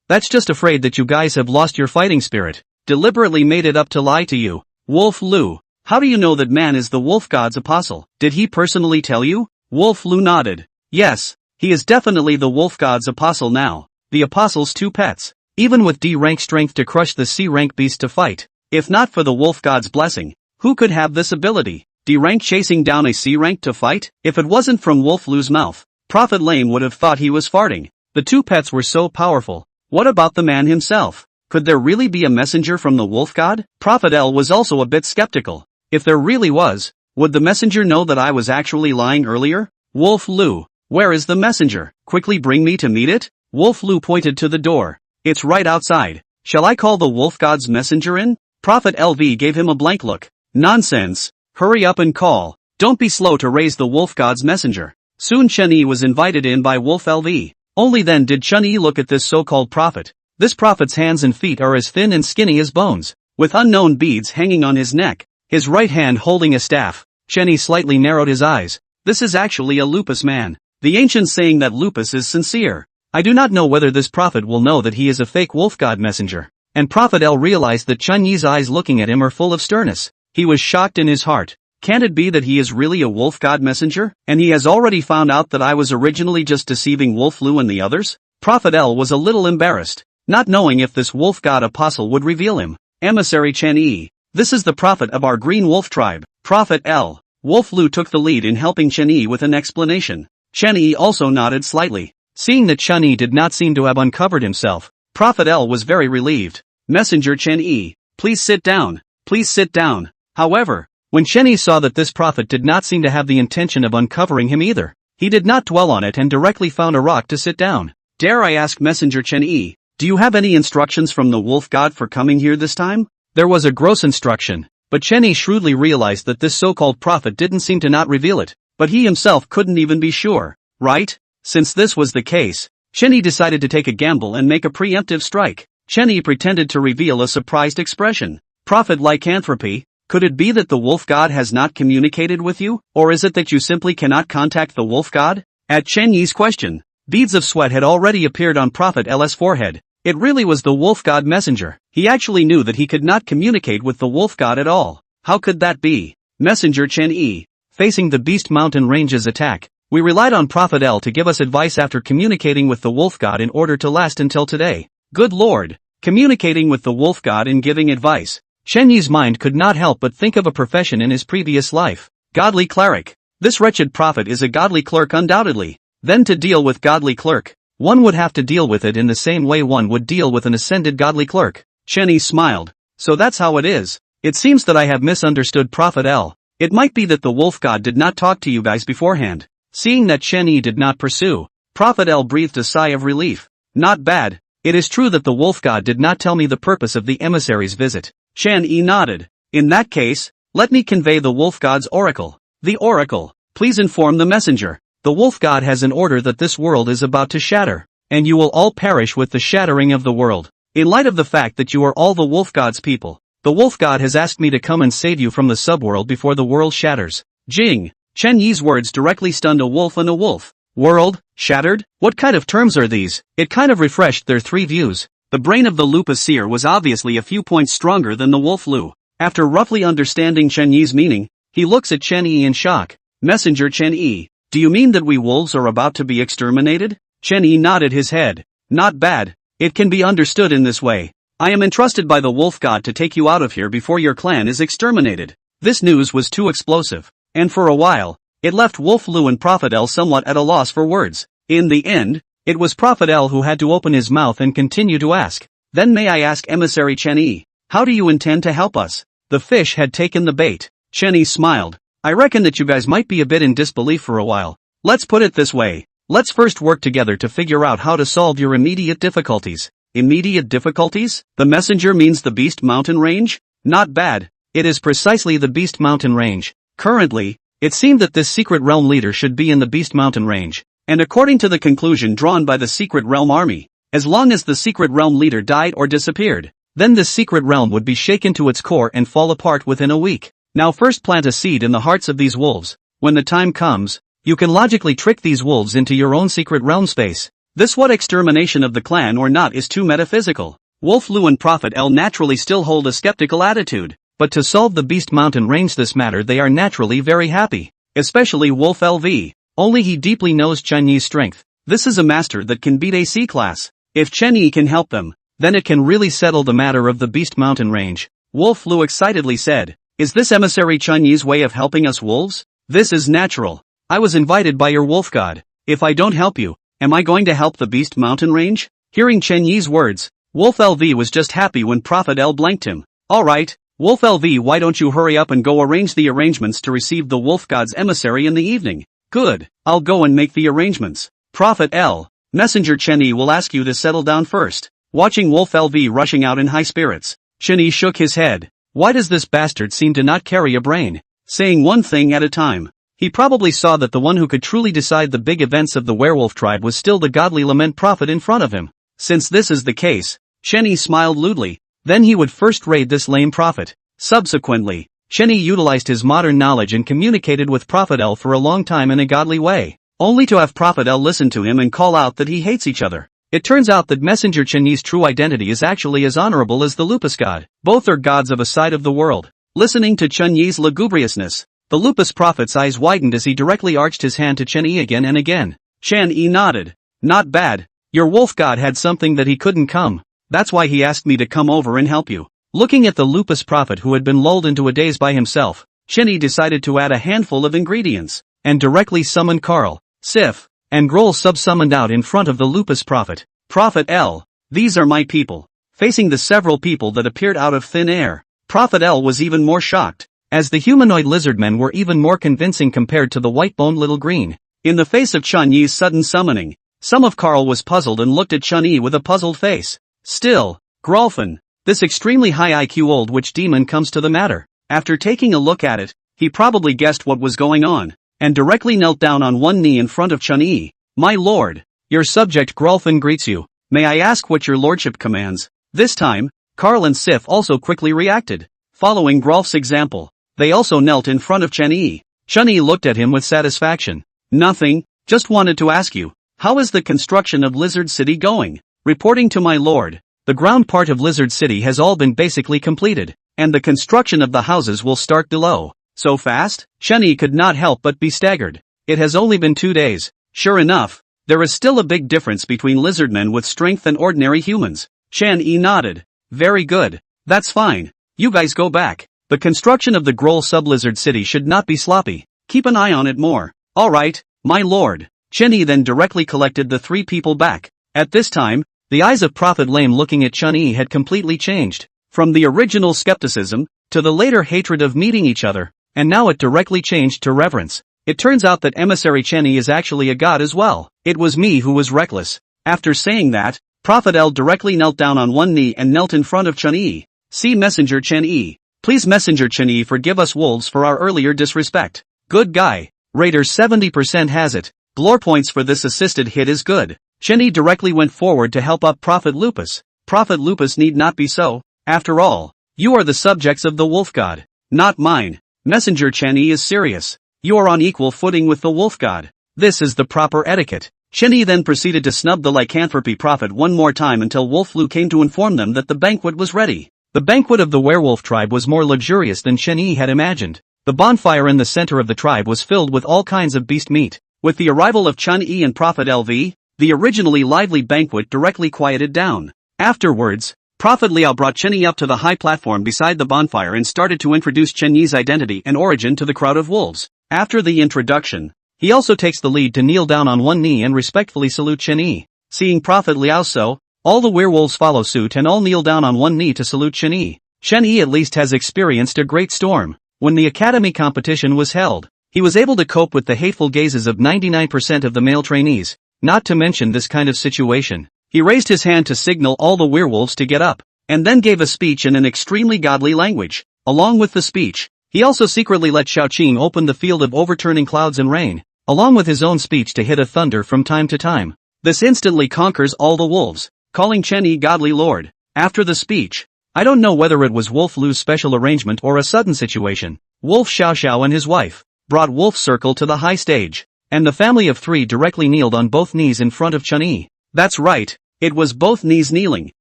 That's just afraid that you guys have lost your fighting spirit. Deliberately made it up to lie to you. Wolf Lu, how do you know that man is the wolf god's apostle? Did he personally tell you? Wolf Lu nodded. Yes, he is definitely the wolf god's apostle now. The apostle's two pets. Even with D rank strength to crush the C rank beast to fight. If not for the wolf god's blessing, who could have this ability? D rank chasing down a C rank to fight? If it wasn't from Wolf Lu's mouth, Prophet Lame would have thought he was farting. The two pets were so powerful. What about the man himself? Could there really be a messenger from the wolf god? Prophet L was also a bit skeptical. If there really was, would the messenger know that I was actually lying earlier? Wolf Lu, where is the messenger? Quickly bring me to meet it? Wolf Lu pointed to the door. It's right outside. Shall I call the wolf god's messenger in? Prophet LV gave him a blank look. Nonsense. Hurry up and call. Don't be slow to raise the wolf god's messenger. Soon Chen Yi was invited in by Wolf LV. Only then did Chen Yi look at this so-called prophet. This prophet's hands and feet are as thin and skinny as bones, with unknown beads hanging on his neck, his right hand holding a staff. Chen Yi slightly narrowed his eyes. This is actually a lupus man. The ancients saying that lupus is sincere. I do not know whether this prophet will know that he is a fake wolf god messenger. And Prophet L realized that Chen Yi's eyes looking at him are full of sternness. He was shocked in his heart. Can it be that he is really a wolf god messenger, and he has already found out that I was originally just deceiving Wolf Lu and the others? Prophet L was a little embarrassed, not knowing if this wolf god apostle would reveal him. Emissary Chen Yi, this is the prophet of our green wolf tribe. Prophet L. Wolf Lu took the lead in helping Chen Yi with an explanation. Chen Yi also nodded slightly. Seeing that Chen Yi did not seem to have uncovered himself, Prophet L was very relieved. Messenger Chen Yi, please sit down. Please sit down. However, when Chen Yi saw that this prophet did not seem to have the intention of uncovering him either, he did not dwell on it and directly found a rock to sit down. Dare I ask Messenger Chen Yi, do you have any instructions from the wolf god for coming here this time? There was a gross instruction, but Chen Yi shrewdly realized that this so-called prophet didn't seem to not reveal it, but he himself couldn't even be sure, right? Since this was the case, Chen Yi decided to take a gamble and make a preemptive strike. Chen Yi pretended to reveal a surprised expression. Prophet lycanthropy, could it be that the wolf god has not communicated with you, or is it that you simply cannot contact the wolf god? At Chen Yi's question, beads of sweat had already appeared on Prophet L's forehead. It really was the wolf god messenger. He actually knew that he could not communicate with the wolf god at all. How could that be? Messenger Chen Yi, facing the Beast Mountain Range's attack, we relied on Prophet L to give us advice after communicating with the wolf god in order to last until today. Good lord, communicating with the wolf god and giving advice. Chen Yi's mind could not help but think of a profession in his previous life. Godly cleric. This wretched prophet is a godly clerk undoubtedly. Then to deal with godly clerk, one would have to deal with it in the same way one would deal with an ascended godly clerk. Chen Yi smiled. So that's how it is. It seems that I have misunderstood Prophet L. It might be that the wolf god did not talk to you guys beforehand. Seeing that Chen Yi did not pursue, Prophet L breathed a sigh of relief. Not bad. It is true that the wolf god did not tell me the purpose of the emissary's visit. Chen Yi nodded. In that case, let me convey the wolf god's oracle. The oracle, please inform the messenger. The wolf god has an order that this world is about to shatter, and you will all perish with the shattering of the world. In light of the fact that you are all the wolf god's people, the wolf god has asked me to come and save you from the subworld before the world shatters. Jing. Chen Yi's words directly stunned a wolf and a wolf. World? Shattered? What kind of terms are these? It kind of refreshed their three views. The brain of the lupus seer was obviously a few points stronger than the wolf Lu. After roughly understanding Chen Yi's meaning, he looks at Chen Yi in shock. Messenger Chen Yi, do you mean that we wolves are about to be exterminated? Chen Yi nodded his head. Not bad. It can be understood in this way. I am entrusted by the wolf god to take you out of here before your clan is exterminated. This news was too explosive, and for a while, it left Wolf Lu and Prophet L somewhat at a loss for words. In the end, it was Prophet L who had to open his mouth and continue to ask. Then may I ask Emissary Chen Yi, how do you intend to help us? The fish had taken the bait. Chen Yi smiled. I reckon that you guys might be a bit in disbelief for a while. Let's put it this way. Let's first work together to figure out how to solve your immediate difficulties. Immediate difficulties? The messenger means the Beast Mountain Range? Not bad. It is precisely the Beast Mountain Range. Currently, it seemed that this secret realm leader should be in the Beast Mountain Range. And according to the conclusion drawn by the Secret Realm army, as long as the Secret Realm leader died or disappeared, then this Secret Realm would be shaken to its core and fall apart within a week. Now first plant a seed in the hearts of these wolves. When the time comes, you can logically trick these wolves into your own Secret Realm space. This what extermination of the clan or not is too metaphysical. Wolf Lu and Prophet L naturally still hold a skeptical attitude, but to solve the Beast Mountain range this matter they are naturally very happy. Especially Wolf LV. Only he deeply knows Chen Yi's strength. This is a master that can beat a C-class. If Chen Yi can help them, then it can really settle the matter of the Beast Mountain range. Wolf Lu excitedly said, "Is this emissary Chen Yi's way of helping us wolves? This is natural. I was invited by your wolf god. If I don't help you, am I going to help the Beast Mountain range?" Hearing Chen Yi's words, Wolf LV was just happy when Prophet L blanked him. "Alright, Wolf LV, why don't you hurry up and go arrange the arrangements to receive the wolf god's emissary in the evening?" "Good, I'll go and make the arrangements." Prophet L. "Messenger Chen Yi will ask you to settle down first." Watching Wolf LV rushing out in high spirits, Chen Yi shook his head. Why does this bastard seem to not carry a brain? Saying one thing at a time. He probably saw that the one who could truly decide the big events of the werewolf tribe was still the godly lament prophet in front of him. Since this is the case, Chen Yi smiled lewdly. Then he would first raid this lame prophet. Subsequently, Chen Yi utilized his modern knowledge and communicated with Prophet L for a long time in a godly way, only to have Prophet L listen to him and call out that he hates each other. It turns out that Messenger Chen Yi's true identity is actually as honorable as the Lupus god. Both are gods of a side of the world. Listening to Chen Yi's lugubriousness, the Lupus prophet's eyes widened as he directly arched his hand to Chen Yi again and again. Chen Yi nodded. "Not bad. Your wolf god had something that he couldn't come. That's why he asked me to come over and help you." Looking at the Lupus prophet who had been lulled into a daze by himself, Chen Yi decided to add a handful of ingredients, and directly summoned Karl, Sif, and Groll summoned out in front of the Lupus prophet. Prophet L. "These are my people." Facing the several people that appeared out of thin air, Prophet L was even more shocked, as the humanoid lizardmen were even more convincing compared to the white-boned little green. In the face of Chen Yi's sudden summoning, some of Karl was puzzled and looked at Chen Yi with a puzzled face. Still, Grolfin, this extremely high IQ old witch demon comes to the matter. After taking a look at it, he probably guessed what was going on, and directly knelt down on one knee in front of Chen Yi. "My lord, your subject Grolfin greets you. May I ask what your lordship commands?" This time, Karl and Sif also quickly reacted. Following Grolf's example, they also knelt in front of Chen Yi. Chen Yi looked at him with satisfaction. "Nothing, just wanted to ask you, how is the construction of Lizard City going?" Reporting to my lord, the ground part of Lizard City has all been basically completed, and the construction of the houses will start below. So fast? Chen Yi could not help but be staggered. It has only been 2 days. Sure enough, there is still a big difference between lizardmen with strength and ordinary humans. Chen Yi nodded. "Very good. That's fine. You guys go back. The construction of the Groll sub-lizard city should not be sloppy. Keep an eye on it more." "Alright, my lord." Chen Yi then directly collected the 3 people back. At this time, the eyes of Prophet Lame looking at Chen Yi had completely changed. From the original skepticism, to the later hatred of meeting each other, and now it directly changed to reverence. It turns out that emissary Chen Yi is actually a god as well. "It was me who was reckless." After saying that, Prophet L directly knelt down on one knee and knelt in front of Chen Yi. "See Messenger Chen Yi. Please Messenger Chen Yi forgive us wolves for our earlier disrespect." "Good guy. Raider 70% has it. Glory points for this assisted hit is good." Chen Yi directly went forward to help up Prophet Lupus. "Prophet Lupus need not be so. After all, you are the subjects of the wolf god, not mine." Messenger Chen Yi is serious. "You are on equal footing with the wolf god. This is the proper etiquette." Chen Yi then proceeded to snub the lycanthropy prophet one more time until Wolf Lu came to inform them that the banquet was ready. The banquet of the werewolf tribe was more luxurious than Chen Yi had imagined. The bonfire in the center of the tribe was filled with all kinds of beast meat. With the arrival of Chen Yi and Prophet LV, the originally lively banquet directly quieted down. Afterwards, Prophet Liao brought Chen Yi up to the high platform beside the bonfire and started to introduce Chen Yi's identity and origin to the crowd of wolves. After the introduction, he also takes the lead to kneel down on one knee and respectfully salute Chen Yi. Seeing Prophet Liao so, all the werewolves follow suit and all kneel down on one knee to salute Chen Yi. Chen Yi at least has experienced a great storm. When the academy competition was held, he was able to cope with the hateful gazes of 99% of the male trainees, not to mention this kind of situation. He raised his hand to signal all the werewolves to get up, and then gave a speech in an extremely godly language. Along with the speech, he also secretly let Xiaoqing open the field of overturning clouds and rain. along with his own speech to hit a thunder from time to time. This instantly conquers all the wolves, calling Chen Yi godly lord. After the speech, I don't know whether it was Wolf Lu's special arrangement or a sudden situation, Wolf Xiaoxiao and his wife brought Wolf Circle to the high stage, and the family of three directly kneeled on both knees in front of Chen Yi. That's right, it was both knees kneeling,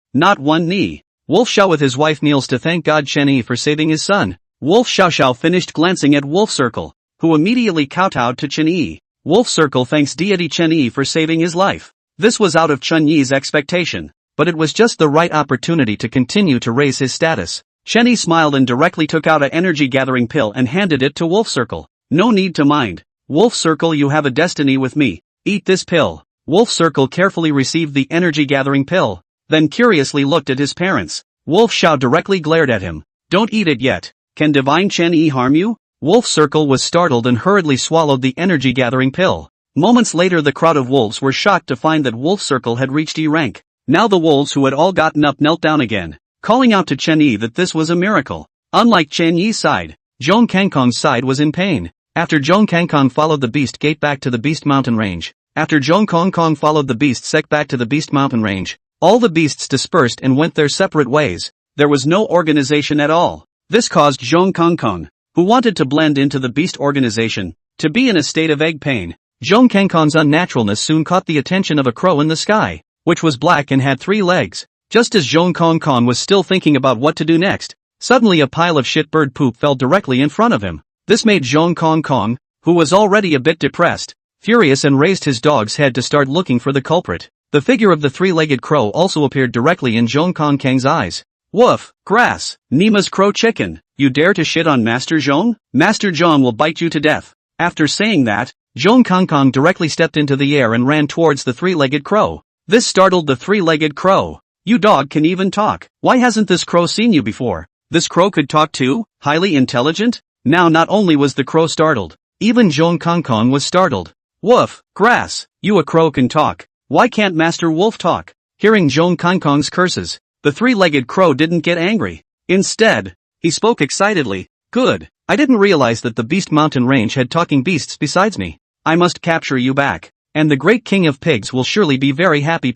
not one knee. Wolf Xiao with his wife kneels to thank God Chen Yi for saving his son. Wolf Xiaoxiao finished glancing at Wolf Circle, who immediately kowtowed to Chen Yi. Wolf Circle thanks deity Chen Yi for saving his life. This was out of Chen Yi's expectation, but it was just the right opportunity to continue to raise his status. Chen Yi smiled and directly took out an energy-gathering pill and handed it to Wolf Circle. No need to mind. Wolf Circle, you have a destiny with me. Eat this pill. Wolf Circle carefully received the energy-gathering pill, then curiously looked at his parents. Wolf Xiao directly glared at him. Don't eat it yet. Can divine Chen Yi harm you? Wolf Circle was startled and hurriedly swallowed the energy-gathering pill. Moments later the crowd of wolves were shocked to find that Wolf Circle had reached E rank. Now the wolves who had all gotten up knelt down again, calling out to Chen Yi that this was a miracle. Unlike Chen Yi's side, Zhong Kangkong's side was in pain. After Zhong Kangkong followed the Beast Gate back to the Beast Mountain Range, after Zhong Kangkong followed the Beast Sect back to the Beast Mountain Range, all the beasts dispersed and went their separate ways. There was no organization at all. This caused Zhong Kangkong, who wanted to blend into the beast organization, to be in a state of egg pain. Zhong Kangkong's unnaturalness soon caught the attention of a crow in the sky, which was black and had 3 legs. Just as Zhong Kangkong was still thinking about what to do next, suddenly a pile of shit bird poop fell directly in front of him. This made Zhong Kangkong, who was already a bit depressed, furious and raised his dog's head to start looking for the culprit. The figure of the 3-legged crow also appeared directly in Zhong Kangkong's eyes. Woof, grass, Nima's crow chicken, you dare to shit on Master Zhong? Master Zhong will bite you to death. After saying that, Zhong Kangkong directly stepped into the air and ran towards the 3-legged crow. This startled the 3-legged crow. You dog can even talk. Why hasn't this crow seen you before? This crow could talk too? Highly intelligent? Now not only was the crow startled, even Zhong Kangkong was startled. Woof, grass, you a crow can talk. Why can't Master Wolf talk? Hearing Zhong Kangkong's curses, the 3-legged crow didn't get angry. Instead, he spoke excitedly. Good, I didn't realize that the Beast Mountain Range had talking beasts besides me. I must capture you back, and the Great King of Pigs will surely be very happy.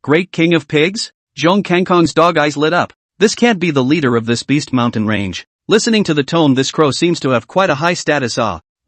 Great King of Pigs? Zhong Kangkong's dog eyes lit up. This can't be the leader of this Beast Mountain Range. Listening to the tone, this crow seems to have quite a high status.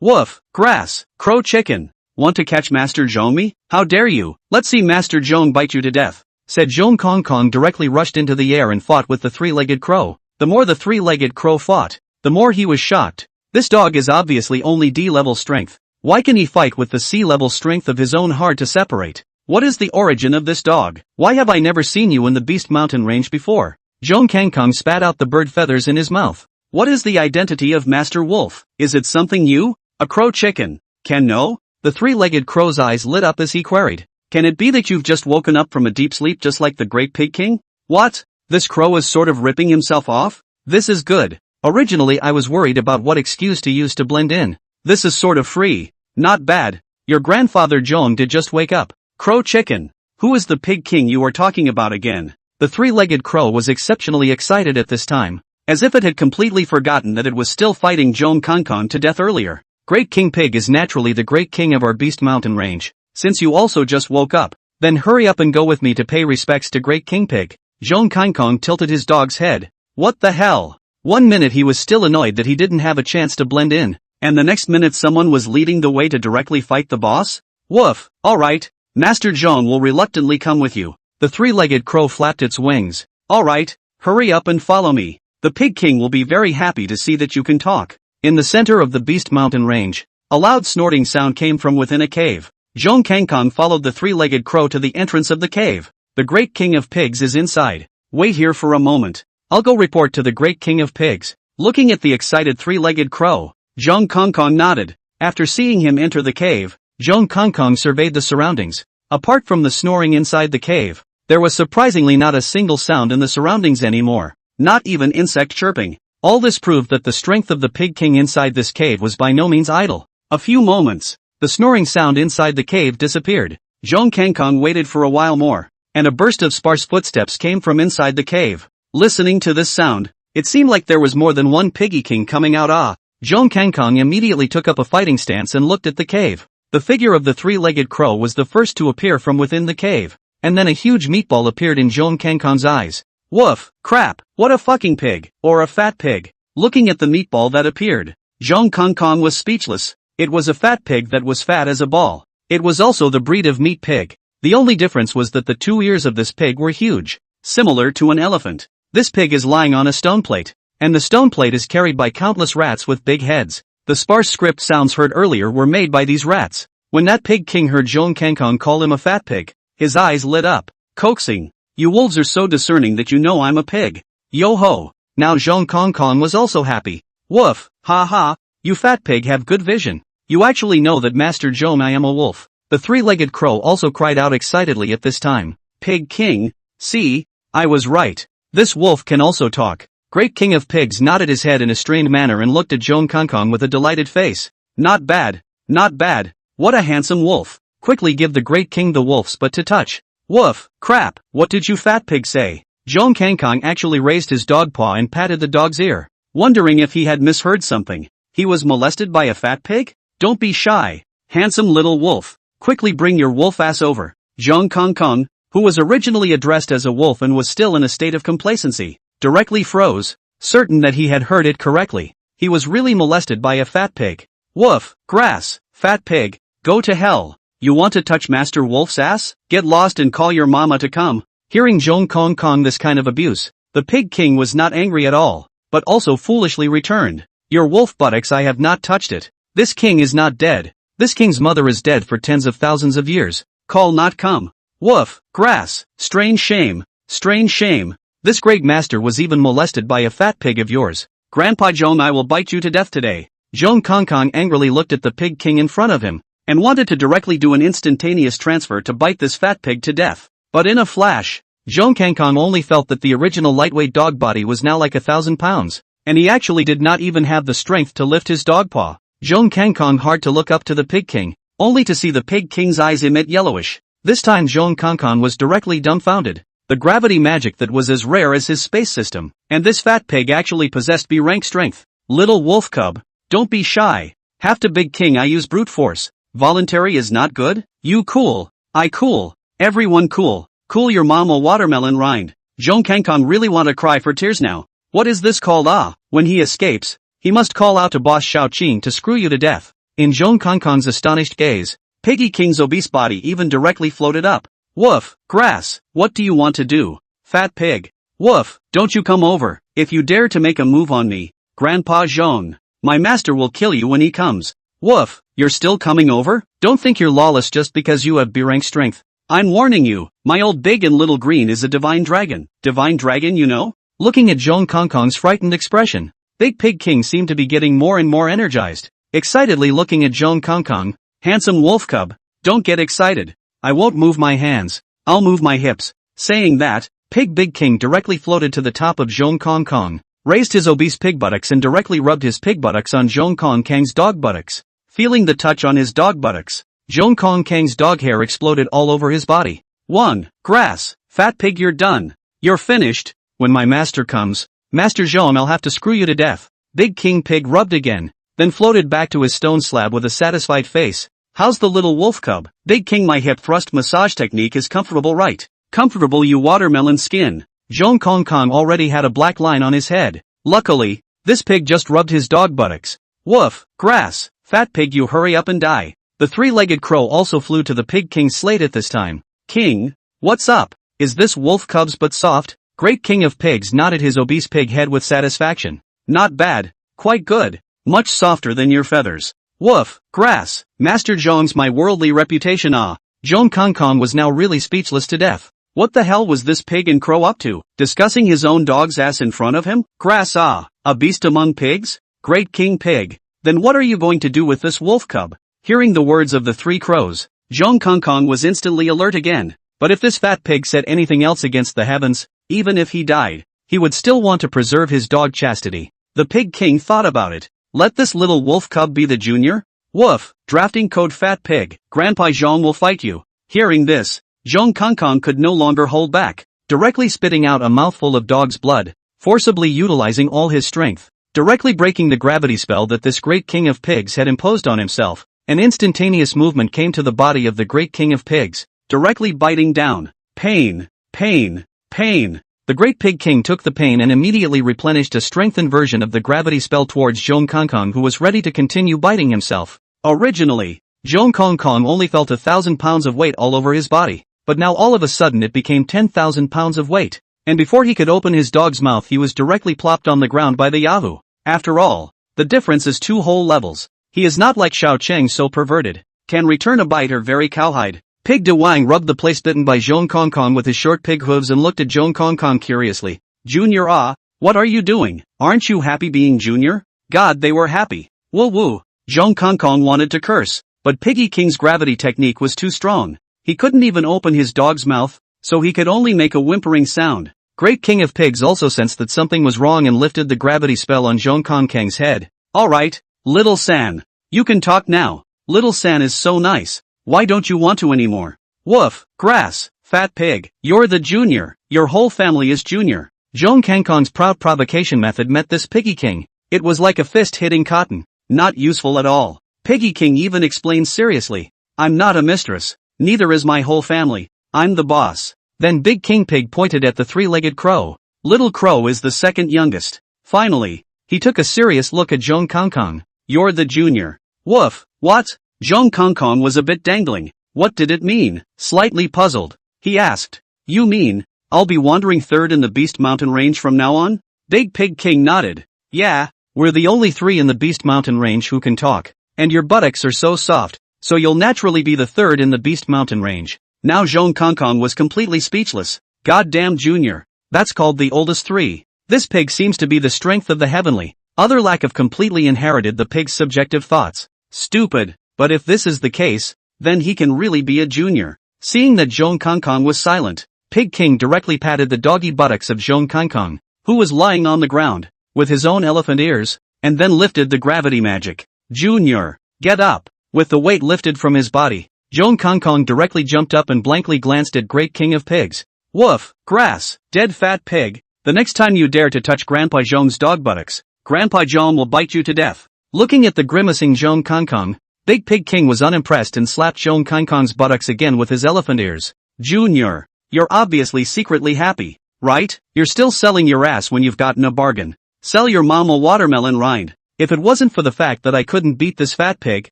Woof, grass, crow chicken. Want to catch Master Zhong me? How dare you? Let's see Master Zhong bite you to death, said Zhong Kangkong directly rushed into the air and fought with the 3-legged crow. The more the 3-legged crow fought, the more he was shocked. This dog is obviously only D-level strength. Why can he fight with the C-level strength of his own? Hard to separate. What is the origin of this dog? Why have I never seen you in the Beast Mountain Range before? Zhong Kangkong spat out the bird feathers in his mouth. What is the identity of Master Wolf? Is it something new? A crow chicken? Can no? The 3-legged crow's eyes lit up as he queried. Can it be that you've just woken up from a deep sleep just like the Great Pig King? What? This crow is sort of ripping himself off? This is good. Originally I was worried about what excuse to use to blend in. This is sort of free. Not bad. Your grandfather Zhong did just wake up. Crow chicken. Who is the Pig King you are talking about again? The 3-legged crow was exceptionally excited at this time, as if it had completely forgotten that it was still fighting Zhong Kangkong to death earlier. Great King Pig is naturally the Great King of our Beast Mountain Range. Since you also just woke up, then hurry up and go with me to pay respects to Great King Pig. Zhong Kangkong tilted his dog's head. What the hell? 1 minute he was still annoyed that he didn't have a chance to blend in, and the next minute someone was leading the way to directly fight the boss? Woof, alright, Master Zhong will reluctantly come with you. The 3-legged crow flapped its wings. Alright, hurry up and follow me. The Pig King will be very happy to see that you can talk. In the center of the Beast Mountain Range, a loud snorting sound came from within a cave. Zhong Kangkong followed the 3-legged crow to the entrance of the cave. The Great King of Pigs is inside. Wait here for a moment. I'll go report to the Great King of Pigs. Looking at the excited 3-legged crow, Zhong Kangkong nodded. After seeing him enter the cave, Zhong Kangkong surveyed the surroundings. Apart from the snoring inside the cave, there was surprisingly not a single sound in the surroundings anymore. Not even insect chirping. All this proved that the strength of the Pig King inside this cave was by no means idle. A few moments, the snoring sound inside the cave disappeared. Zhong Kangkong waited for a while more, and a burst of sparse footsteps came from inside the cave. Listening to this sound, it seemed like there was more than one Piggy King coming out. Zhong Kangkong immediately took up a fighting stance and looked at the cave. The figure of the three-legged crow was the first to appear from within the cave, and then a huge meatball appeared in Zhong Kangkong's eyes. Woof, crap, what a fucking pig, or a fat pig. Looking at the meatball that appeared, Zhong Kangkong was speechless. It was a fat pig that was fat as a ball. It was also the breed of meat pig. The only difference was that the two ears of this pig were huge, similar to an elephant. This pig is lying on a stone plate, and the stone plate is carried by countless rats with big heads. The sparse script sounds heard earlier were made by these rats. When that pig king heard Zhong Kangkong call him a fat pig, his eyes lit up, coaxing. You wolves are so discerning that you know I'm a pig. Yo ho! Now Zhong Kangkong was also happy. Woof, ha ha, you fat pig have good vision. You actually know that Master Zhong I am a wolf. The three-legged crow also cried out excitedly at this time. Pig king, see, I was right. This wolf can also talk. Great King of Pigs nodded his head in a strained manner and looked at Zhong Kangkong with a delighted face. Not bad, not bad. What a handsome wolf. Quickly give the Great King the wolf's butt to touch. Woof, crap, what did you fat pig say? Zhong Kangkong actually raised his dog paw and patted the dog's ear, wondering if he had misheard something. He was molested by a fat pig? Don't be shy, handsome little wolf. Quickly bring your wolf ass over. Zhong Kangkong, who was originally addressed as a wolf and was still in a state of complacency, directly froze, certain that he had heard it correctly. He was really molested by a fat pig. Woof, grass, fat pig, go to hell. You want to touch Master Wolf's ass? Get lost and call your mama to come. Hearing Zhong Kangkong this kind of abuse, the pig king was not angry at all, but also foolishly returned. Your wolf buttocks, I have not touched it. This king is not dead. This king's mother is dead for tens of thousands of years. Call not come. Woof, grass, strange shame, strange shame. This great master was even molested by a fat pig of yours. Grandpa Zhong, I will bite you to death today. Zhong Kangkong angrily looked at the pig king in front of him, and wanted to directly do an instantaneous transfer to bite this fat pig to death. But in a flash, Zhong Kangkong only felt that the original lightweight dog body was now like 1,000 pounds, and he actually did not even have the strength to lift his dog paw. Zhong Kangkong hard to look up to the pig king, only to see the pig king's eyes emit yellowish. This time Zhong Kangkong was directly dumbfounded. The gravity magic that was as rare as his space system, and this fat pig actually possessed B-rank strength. Little wolf cub, don't be shy. Have to big king I use brute force. Voluntary is not good? You cool. I cool. Everyone cool. Cool your mama watermelon rind. Zhong Kangkong really want to cry for tears now. What is this called? When he escapes, he must call out to boss Shao Qing to screw you to death. In Zhong Kangkong's astonished gaze, Piggy King's obese body even directly floated up. Woof, grass, what do you want to do? Fat pig. Woof, don't you come over. If you dare to make a move on me, Grandpa Zhong, my master will kill you when he comes. Woof, you're still coming over? Don't think you're lawless just because you have B-rank strength. I'm warning you, my old big and little green is a divine dragon. Divine dragon, you know? Looking at Zhong Kangkong's frightened expression, Big Pig King seemed to be getting more and more energized. Excitedly looking at Zhong Kangkong, handsome wolf cub, don't get excited. I won't move my hands, I'll move my hips. Saying that, Big King directly floated to the top of Zhong Kangkong, raised his obese pig buttocks and directly rubbed his pig buttocks on Zhong Kangkong's dog buttocks. Feeling the touch on his dog buttocks, Zhong Kangkong's dog hair exploded all over his body. 1. Grass, fat pig, you're done. You're finished. When my master comes, Master Zhong, I'll have to screw you to death. Big King Pig rubbed again, then floated back to his stone slab with a satisfied face. How's the little wolf cub? Big King, my hip thrust massage technique is comfortable, right? Comfortable, you watermelon skin. Zhong Kangkong already had a black line on his head. Luckily, this pig just rubbed his dog buttocks. Woof, grass, fat pig, you hurry up and die. The three-legged crow also flew to the Pig King's slate at this time. King, what's up? Is this wolf cub's butt soft? Great King of Pigs nodded his obese pig head with satisfaction. Not bad, quite good, much softer than your feathers. Woof, grass, Master Zhong's my worldly reputation. Zhong Kangkong was now really speechless to death. What the hell was this pig and crow up to, discussing his own dog's ass in front of him? Grass, a beast among pigs? Great King Pig, then what are you going to do with this wolf cub? Hearing the words of the three crows, Zhong Kangkong was instantly alert again. But if this fat pig said anything else against the heavens, even if he died, he would still want to preserve his dog chastity. The Pig King thought about it. Let this little wolf cub be the junior? Woof, drafting code fat pig, Grandpa Zhong will fight you. Hearing this, Zhong Kangkong could no longer hold back, directly spitting out a mouthful of dog's blood, forcibly utilizing all his strength, directly breaking the gravity spell that this great king of pigs had imposed on himself, An instantaneous movement came to the body of the great king of pigs, directly biting down. Pain, pain, pain. The great pig king took the pain and immediately replenished a strengthened version of the gravity spell towards Zhong Kongkong, who was ready to continue biting himself. Originally, Zhong Kongkong only felt 1,000 pounds of weight all over his body, but now all of a sudden it became 10,000 pounds of weight. And before he could open his dog's mouth, he was directly plopped on the ground by the Yahoo. After all, the difference is 2 whole levels. He is not like Xiao Cheng, so perverted, can return a bite or very cowhide. Pig De Wang rubbed the place bitten by Zhong Kongkong with his short pig hooves and looked at Zhong Kongkong curiously. Junior, what are you doing? Aren't you happy being Junior? God, they were happy. Woo woo. Zhong Kongkong wanted to curse, but Piggy King's gravity technique was too strong. He couldn't even open his dog's mouth, so he could only make a whimpering sound. Great King of Pigs also sensed that something was wrong and lifted the gravity spell on Zhong Kongkong's head. Alright, Little San. You can talk now. Little San is so nice. Why don't you want to anymore? Woof, grass, fat pig. You're the Junior. Your whole family is Junior. Zhong Kongkong's proud provocation method met this Piggy King. It was like a fist hitting cotton. Not useful at all. Piggy King even explained seriously. I'm not a mistress. Neither is my whole family. I'm the boss. Then Big King Pig pointed at the 3-legged crow. Little Crow is the second youngest. Finally, he took a serious look at Zhong Kongkong. You're the Junior. Woof, what? Zhong Kongkong was a bit dangling. What did it mean? Slightly puzzled, he asked. You mean, I'll be wandering third in the Beast Mountain Range from now on? Big Pig King nodded. Yeah, we're the only 3 in the Beast Mountain Range who can talk. And your buttocks are so soft, so you'll naturally be the 3rd in the Beast Mountain Range. Now Zhong Kongkong was completely speechless. Goddamn Junior. That's called the oldest 3. This pig seems to be the strength of the heavenly. Other lack of completely inherited the pig's subjective thoughts. Stupid, but if this is the case, then he can really be a Junior. Seeing that Zhong Kongkong was silent, Pig King directly patted the doggy buttocks of Zhong Kongkong, who was lying on the ground, with his own elephant ears, and then lifted the gravity magic. Junior, get up. With the weight lifted from his body, Zhong Kongkong directly jumped up and blankly glanced at Great King of Pigs. Woof, grass, dead fat pig. The next time you dare to touch Grandpa Zhong's dog buttocks, Grandpa Zhong will bite you to death. Looking at the grimacing Zhong Kongkong, Big Pig King was unimpressed and slapped Zhong Kongkong's buttocks again with his elephant ears. Junior, you're obviously secretly happy, right? You're still selling your ass when you've gotten a bargain. Sell your mom a watermelon rind. If it wasn't for the fact that I couldn't beat this fat pig,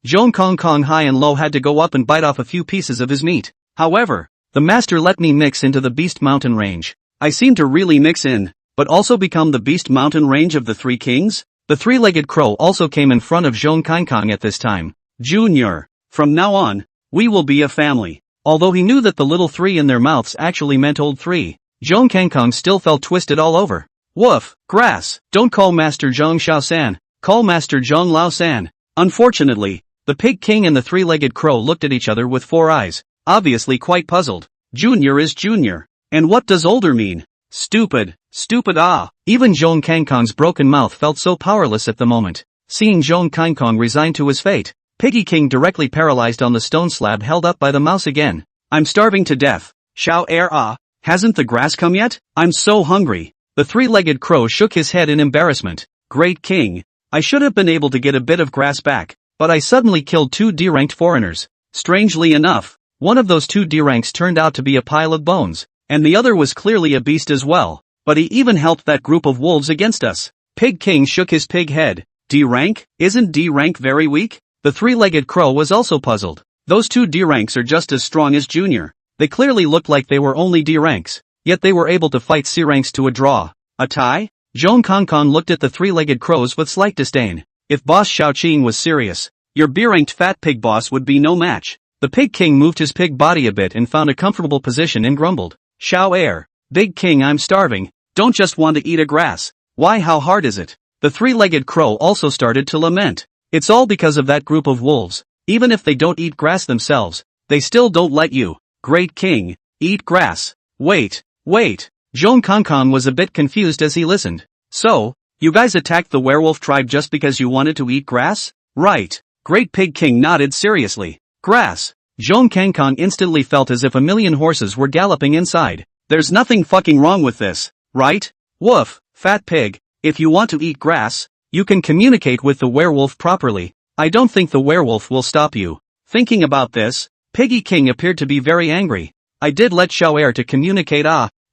Zhong Kongkong high and low had to go up and bite off a few pieces of his meat. However, the master let me mix into the Beast Mountain Range. I seem to really mix in, but also become the Beast Mountain Range of the 3 kings? The 3-legged crow also came in front of Zhong Kongkong at this time. Junior, from now on, we will be a family. Although he knew that the little 3 in their mouths actually meant old 3, Zhong Kongkong still felt twisted all over. Woof, grass, don't call Master Zhong Xiao-san, call Master Zhong Lao-san. Unfortunately, the Pig King and the 3-legged crow looked at each other with 4 eyes, obviously quite puzzled. Junior is Junior. And what does older mean? Stupid, stupid Even Zhong Kongkong's broken mouth felt so powerless at the moment. Seeing Zhong Kongkong resign to his fate, Piggy King directly paralyzed on the stone slab held up by the mouse again. I'm starving to death. Xiao Er hasn't the grass come yet? I'm so hungry. The 3-legged crow shook his head in embarrassment. Great King, I should have been able to get a bit of grass back, but I suddenly killed 2 D-ranked foreigners. Strangely enough, one of those 2 D-ranks turned out to be a pile of bones, and the other was clearly a beast as well, but he even helped that group of wolves against us. Pig King shook his pig head. D-rank? Isn't D-rank very weak? The 3-legged crow was also puzzled. Those 2 D-ranks are just as strong as Junior. They clearly looked like they were only D-ranks, yet they were able to fight C-ranks to a draw. A tie? Zhong Kongkong looked at the 3-legged crows with slight disdain. If Boss Xiaoqing was serious, your B-ranked fat pig boss would be no match. The Pig King moved his pig body a bit and found a comfortable position and grumbled. Xiao Er, Big King, I'm starving. Don't just want to eat a grass. Why, how hard is it? The 3-legged crow also started to lament. It's all because of that group of wolves. Even if they don't eat grass themselves, they still don't let you. Great King, eat grass. Wait. Zhong Kongkong was a bit confused as he listened. So, you guys attacked the werewolf tribe just because you wanted to eat grass? Right. Great Pig King nodded seriously. Grass. Zhong Kongkong instantly felt as if a million horses were galloping inside. There's nothing fucking wrong with this, right? Woof, fat pig, if you want to eat grass, you can communicate with the werewolf properly. I don't think the werewolf will stop you. Thinking about this, Piggy King appeared to be very angry. I did let Xiao to communicate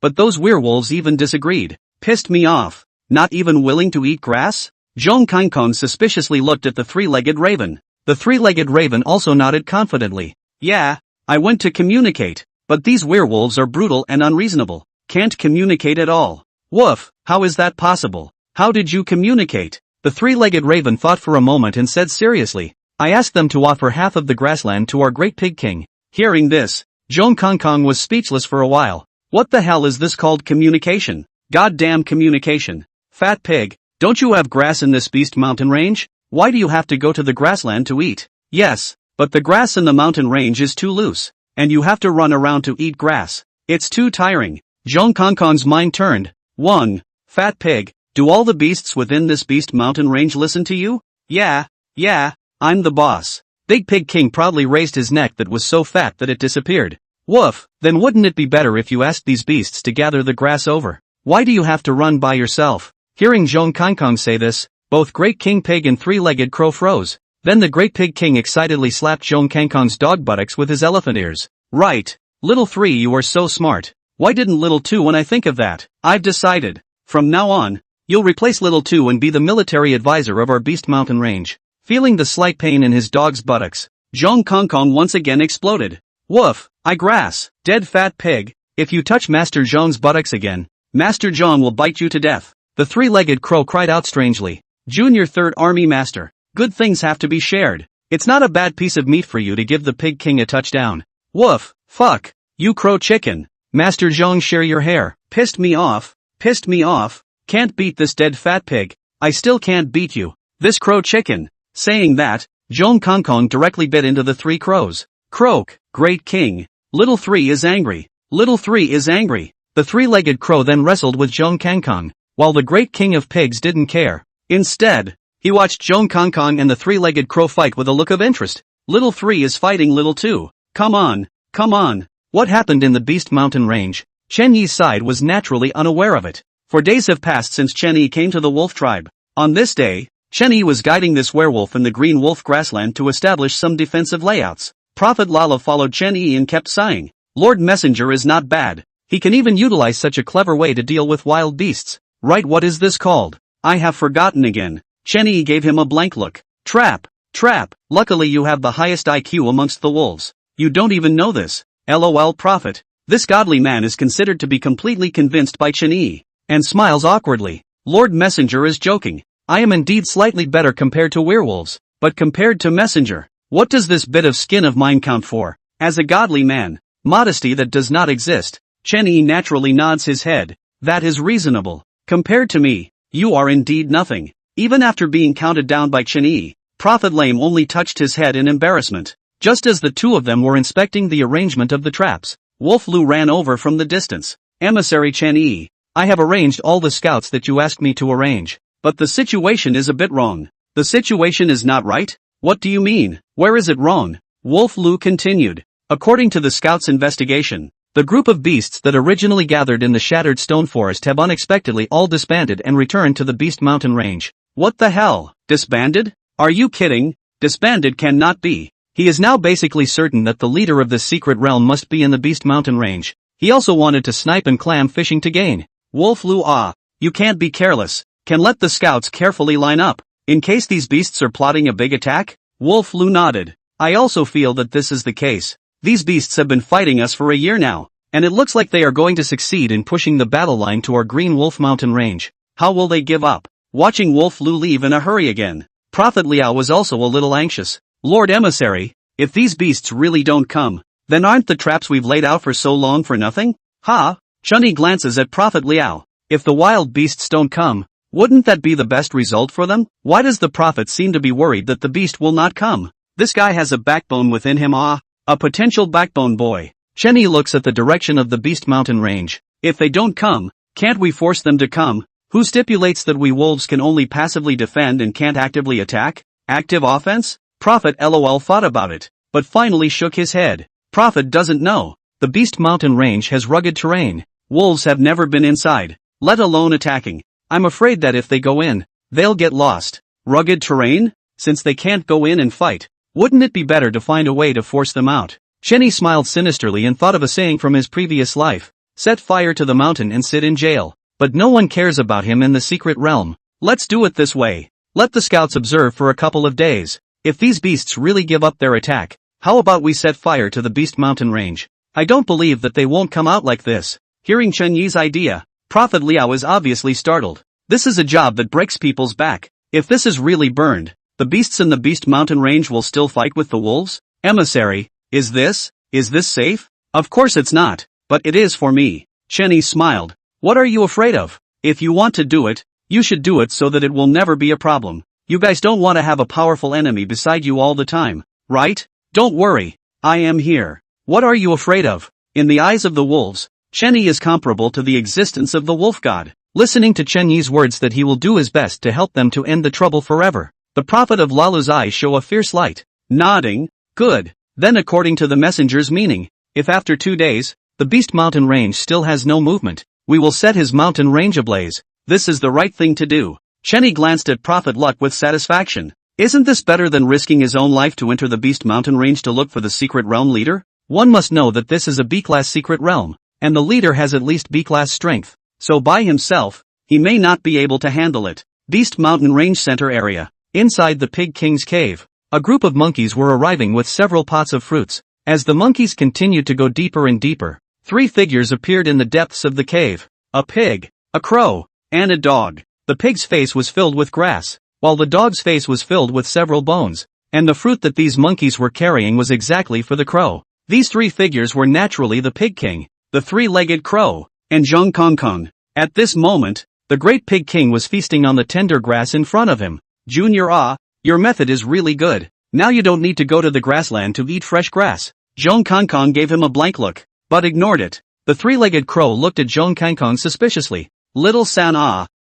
but those werewolves even disagreed. Pissed me off. Not even willing to eat grass? Zhong Kangkong suspiciously looked at the three-legged raven. The three-legged raven also nodded confidently. Yeah, I went to communicate, but these werewolves are brutal and unreasonable. Can't communicate at all. Woof, how is that possible? How did you communicate? The three-legged raven thought for a moment and said seriously, I asked them to offer half of the grassland to our great pig king. Hearing this, Zhong Kangkong was speechless for a while. What the hell is this called communication? Goddamn communication. Fat pig, don't you have grass in this beast mountain range? Why do you have to go to the grassland to eat? Yes, but the grass in the mountain range is too loose, and you have to run around to eat grass. It's too tiring. Zhong Kangkong's mind turned. 1. Fat pig, do all the beasts within this beast mountain range listen to you? Yeah, I'm the boss. Big Pig King proudly raised his neck that was so fat that it disappeared. Woof, then wouldn't it be better if you asked these beasts to gather the grass over? Why do you have to run by yourself? Hearing Zhong Kangkong say this, both Great King Pig and Three-Legged Crow froze. Then the Great Pig King excitedly slapped Zhong Kangkong's dog buttocks with his elephant ears. Right. Little 3, you are so smart. Why didn't Little 2 when I think of that? I've decided. From now on, you'll replace Little 2 and be the military advisor of our beast mountain range. Feeling the slight pain in his dog's buttocks, Zhong Kangkong once again exploded. Woof, I grass, dead fat pig, if you touch Master Zhong's buttocks again, Master Zhong will bite you to death. The three-legged crow cried out strangely. Junior 3rd Army Master, good things have to be shared. It's not a bad piece of meat for you to give the Pig King a touchdown. Woof, fuck, you crow chicken. Master Zhong, share your hair. Pissed me off, can't beat this dead fat pig. I still can't beat you, this crow chicken. Saying that, Zhong Kangkong directly bit into the 3 crows. Croak, Great King. Little 3 is angry. Little 3 is angry. The three-legged crow then wrestled with Zhong Kangkong, while the Great King of Pigs didn't care. Instead, he watched Zhong Kangkong and the three-legged crow fight with a look of interest. Little 3 is fighting Little 2. Come on. What happened in the Beast Mountain Range? Chen Yi's side was naturally unaware of it. For days have passed since Chen Yi came to the wolf tribe. On this day, Chen Yi was guiding this werewolf in the green wolf grassland to establish some defensive layouts. Prophet Lala followed Chen Yi and kept sighing. Lord Messenger is not bad. He can even utilize such a clever way to deal with wild beasts. Right, what is this called? I have forgotten again. Chen Yi gave him a blank look. Trap. Luckily you have the highest IQ amongst the wolves. You don't even know this. LOL Prophet. This godly man is considered to be completely convinced by Chen Yi, and smiles awkwardly. Lord Messenger is joking. I am indeed slightly better compared to werewolves, but compared to Messenger, what does this bit of skin of mine count for? As a godly man, modesty that does not exist. Chen Yi naturally nods his head. That is reasonable. Compared to me, you are indeed nothing. Even after being counted down by Chen Yi, Prophet Lame only touched his head in embarrassment. Just as the two of them were inspecting the arrangement of the traps, Wolf Lu ran over from the distance. Emissary Chen Yi, I have arranged all the scouts that you asked me to arrange. But the situation is a bit wrong. The situation is not right? What do you mean? Where is it wrong? Wolf Lu continued. According to the scouts' investigation, the group of beasts that originally gathered in the Shattered Stone Forest have unexpectedly all disbanded and returned to the Beast Mountain Range. What the hell? Disbanded? Are you kidding? Disbanded cannot be. He is now basically certain that the leader of this secret realm must be in the Beast Mountain Range. He also wanted to snipe and clam fishing to gain. Wolf Lu, you can't be careless. Can let the scouts carefully line up, in case these beasts are plotting a big attack? Wolf Lu nodded. I also feel that this is the case. These beasts have been fighting us for a year now, and it looks like they are going to succeed in pushing the battle line to our Green Wolf Mountain Range. How will they give up? Watching Wolf Lu leave in a hurry again, Prophet Liao was also a little anxious. Lord Emissary, if these beasts really don't come, then aren't the traps we've laid out for so long for nothing? Chen Yi glances at Prophet Liao. If the wild beasts don't come, wouldn't that be the best result for them? Why does the prophet seem to be worried that the beast will not come? This guy has a backbone within him, a potential backbone boy. Chen Yi looks at the direction of the Beast Mountain Range. If they don't come, can't we force them to come? Who stipulates that we wolves can only passively defend and can't actively attack? Active offense? Prophet LOL thought about it, but finally shook his head. Prophet doesn't know. The Beast Mountain Range has rugged terrain. Wolves have never been inside, let alone attacking. I'm afraid that if they go in, they'll get lost. Rugged terrain? since they can't go in and fight, wouldn't it be better to find a way to force them out? Chen Yi smiled sinisterly and thought of a saying from his previous life: set fire to the mountain and sit in jail. But no one cares about him in the secret realm. Let's do it this way. Let the scouts observe for a couple of days. If these beasts really give up their attack, how about we set fire to the beast mountain range? I don't believe that they won't come out like this. Hearing Chen Yi's idea, Prophet Liao is obviously startled. This is a job that breaks people's back. If this is really burned, the beasts in the beast mountain range will still fight with the wolves? Emissary, is this safe? Of course it's not, but it is for me. Chen Yi smiled. What are you afraid of? If you want to do it, you should do it so that it will never be a problem. You guys don't want to have a powerful enemy beside you all the time, right? Don't worry, I am here. What are you afraid of? In the eyes of the wolves, Chen Yi is comparable to the existence of the wolf god. Listening to Chen Yi's words that he will do his best to help them to end the trouble forever, the prophet of Lalu's eyes show a fierce light. Nodding, good. Then according to the messenger's meaning, if after 2 days, the beast mountain range still has no movement, we will set his mountain range ablaze. This is the right thing to do. Chen Yi glanced at Prophet Luck with satisfaction. Isn't this better than risking his own life to enter the beast mountain range to look for the secret realm leader? One must know that this is a B-class secret realm, and the leader has at least B-class strength, so by himself, he may not be able to handle it. Beast mountain range center area. Inside the Pig King's cave, a group of monkeys were arriving with several pots of fruits. As the monkeys continued to go deeper and deeper, 3 figures appeared in the depths of the cave. A pig, a crow, and a dog. The pig's face was filled with grass, while the dog's face was filled with several bones, and the fruit that these monkeys were carrying was exactly for the crow. These 3 figures were naturally the Pig King, the 3-legged crow, and Zhong Kongkong. At this moment, the great Pig King was feasting on the tender grass in front of him. Junior, your method is really good. Now you don't need to go to the grassland to eat fresh grass. Zhong Kongkong gave him a blank look, but ignored it. The 3-legged crow looked at Zhong Kongkong suspiciously. Little San,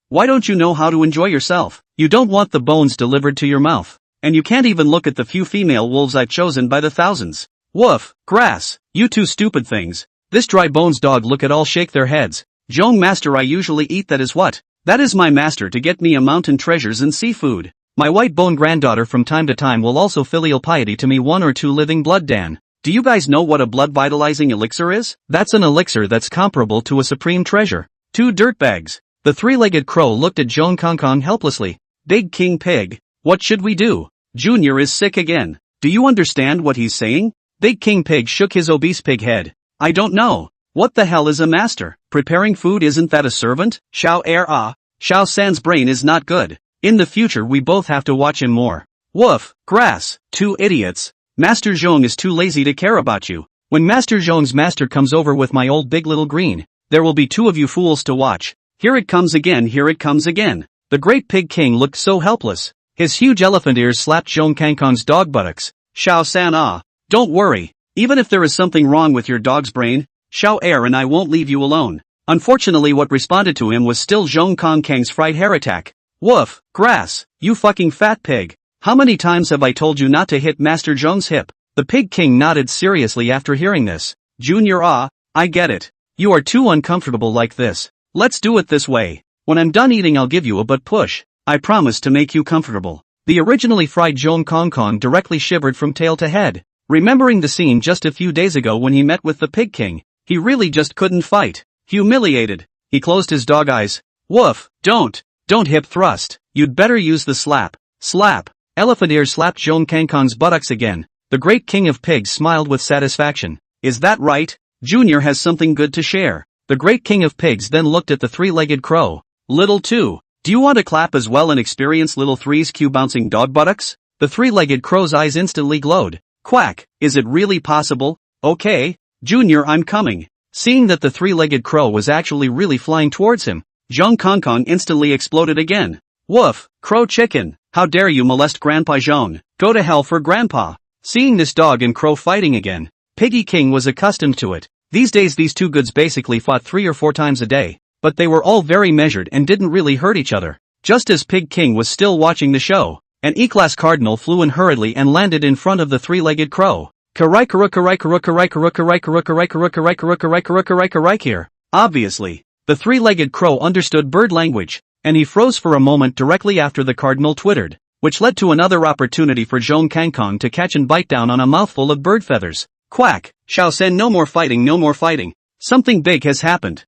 why don't you know how to enjoy yourself? You don't want the bones delivered to your mouth, and you can't even look at the few female wolves I've chosen by the thousands. Woof, grass, you 2 stupid things. This dry bones dog look at all shake their heads. Zhong master, I usually eat that is what? That is my master to get me a mountain treasures and seafood. My white bone granddaughter from time to time will also filial piety to me 1 or 2 living blood Dan. Do you guys know what a blood vitalizing elixir is? That's an elixir that's comparable to a supreme treasure. 2 dirtbags. The 3-legged crow looked at Zhong Kongkong helplessly. Big King Pig, what should we do? Junior is sick again. Do you understand what he's saying? Big King Pig shook his obese pig head. I don't know. What the hell is a master? Preparing food, isn't that a servant? Xiao San's brain is not good. In the future we both have to watch him more. Woof, grass, 2 idiots. Master Zhong is too lazy to care about you. When Master Zhong's master comes over with my old big little green, there will be 2 of you fools to watch. Here it comes again, here it comes again. The great Pig King looked so helpless. His huge elephant ears slapped Zhong Kongkong's dog buttocks. Xiao San, don't worry. Even if there is something wrong with your dog's brain, Xiao and I won't leave you alone. Unfortunately what responded to him was still Zhong Kongkong's fright hair attack. Woof, grass, you fucking fat pig. How many times have I told you not to hit Master Zhong's hip? The Pig King nodded seriously after hearing this. Junior, I get it. You are too uncomfortable like this. Let's do it this way. When I'm done eating I'll give you a butt push. I promise to make you comfortable. The originally fried Zhong Kongkong directly shivered from tail to head. Remembering the scene just a few days ago when he met with the Pig King, he really just couldn't fight. Humiliated, he closed his dog eyes. Woof, don't hip thrust. You'd better use the slap. Slap. Elephant ears slapped Zhong Kongkong's buttocks again. The great king of pigs smiled with satisfaction. Is that right? Junior has something good to share. The great king of pigs then looked at the 3-legged crow. Little 2, do you want to clap as well and experience little 3's cue bouncing dog buttocks? The 3-legged crow's eyes instantly glowed. Quack, is it really possible? Okay, Junior, I'm coming. Seeing that the 3-legged crow was actually really flying towards him, Zhong Kongkong instantly exploded again. Woof, crow chicken, how dare you molest Grandpa Zhong, go to hell for Grandpa. Seeing this dog and crow fighting again, Piggy King was accustomed to it. These days these 2 goods basically fought 3 or 4 times a day, but they were all very measured and didn't really hurt each other. Just as Pig King was still watching the show, an E-class cardinal flew in hurriedly and landed in front of the 3-legged crow. Here. Obviously, the 3-legged crow understood bird language, and he froze for a moment directly after the cardinal twittered. which led to another opportunity for Zhong Kangkong to catch and bite down on a mouthful of bird feathers. Quack! Xiao Sen, no more fighting, no more fighting. Something big has happened.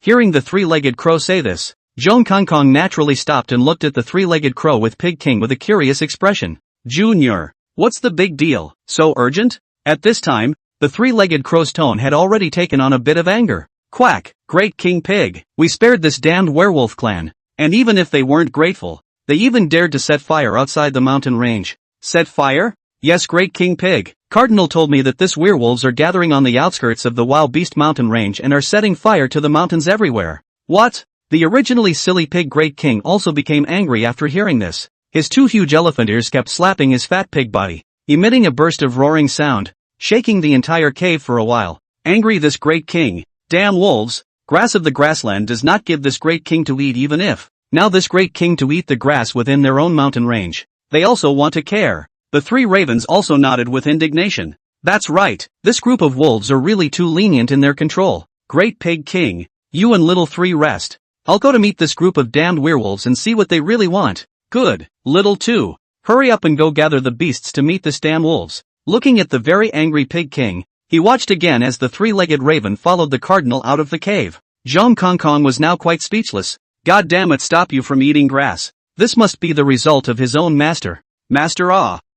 Hearing the three-legged crow say this, Zhong Kangkong naturally stopped and looked at the three-legged crow with Pig King with a curious expression. Junior, what's the big deal? So urgent? At this time, the three-legged crow's tone had already taken on a bit of anger. Quack, Great King Pig, we spared this damned werewolf clan, and even if they weren't grateful, they even dared to set fire outside the mountain range. Set fire? Yes, Great King Pig. Cardinal told me that this werewolves are gathering on the outskirts of the Wild Beast mountain range and are setting fire to the mountains everywhere. What? The originally silly pig Great King also became angry after hearing this. His two huge elephant ears kept slapping his fat pig body, emitting a burst of roaring sound, shaking the entire cave for a while. Angry this Great King. Damn wolves, grass of the grassland does not give this Great King to eat even if. Now this Great King to eat the grass within their own mountain range. They also want to care. The three ravens also nodded with indignation. That's right, this group of wolves are really too lenient in their control. Great Pig King, you and Little Three rest. I'll go to meet this group of damned werewolves and see what they really want. Good, Little Two. Hurry up and go gather the beasts to meet this damn wolves. Looking at the very angry Pig King, he watched again as the three-legged raven followed the cardinal out of the cave. Zhong Kangkong was now quite speechless. God damn it, stop you from eating grass. This must be the result of his own master. Master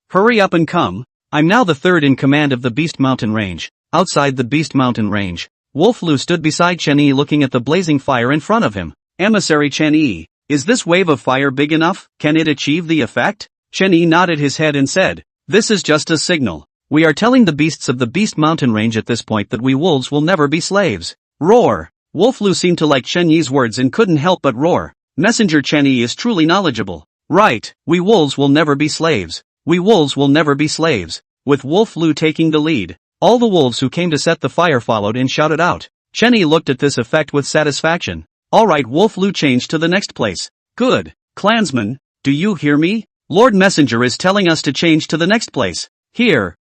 hurry up and come. I'm now the third in command of the Beast Mountain Range. Outside the Beast Mountain Range, Wolf Lu stood beside Chen Yi looking at the blazing fire in front of him. Emissary Chen Yi, is this wave of fire big enough? Can it achieve the effect? Chen Yi nodded his head and said, this is just a signal. We are telling the beasts of the Beast Mountain Range at this point that we wolves will never be slaves. Roar! Wolf Lu seemed to like Chen Yi's words and couldn't help but roar. Messenger Chen Yi is truly knowledgeable. Right, we wolves will never be slaves. We wolves will never be slaves. With Wolf Lu taking the lead, all the wolves who came to set the fire followed and shouted out. Chen Yi looked at this effect with satisfaction. Alright, Wolf Lu changed to the next place. Good. Clansmen, do you hear me? Lord Messenger is telling us to change to the next place. Here,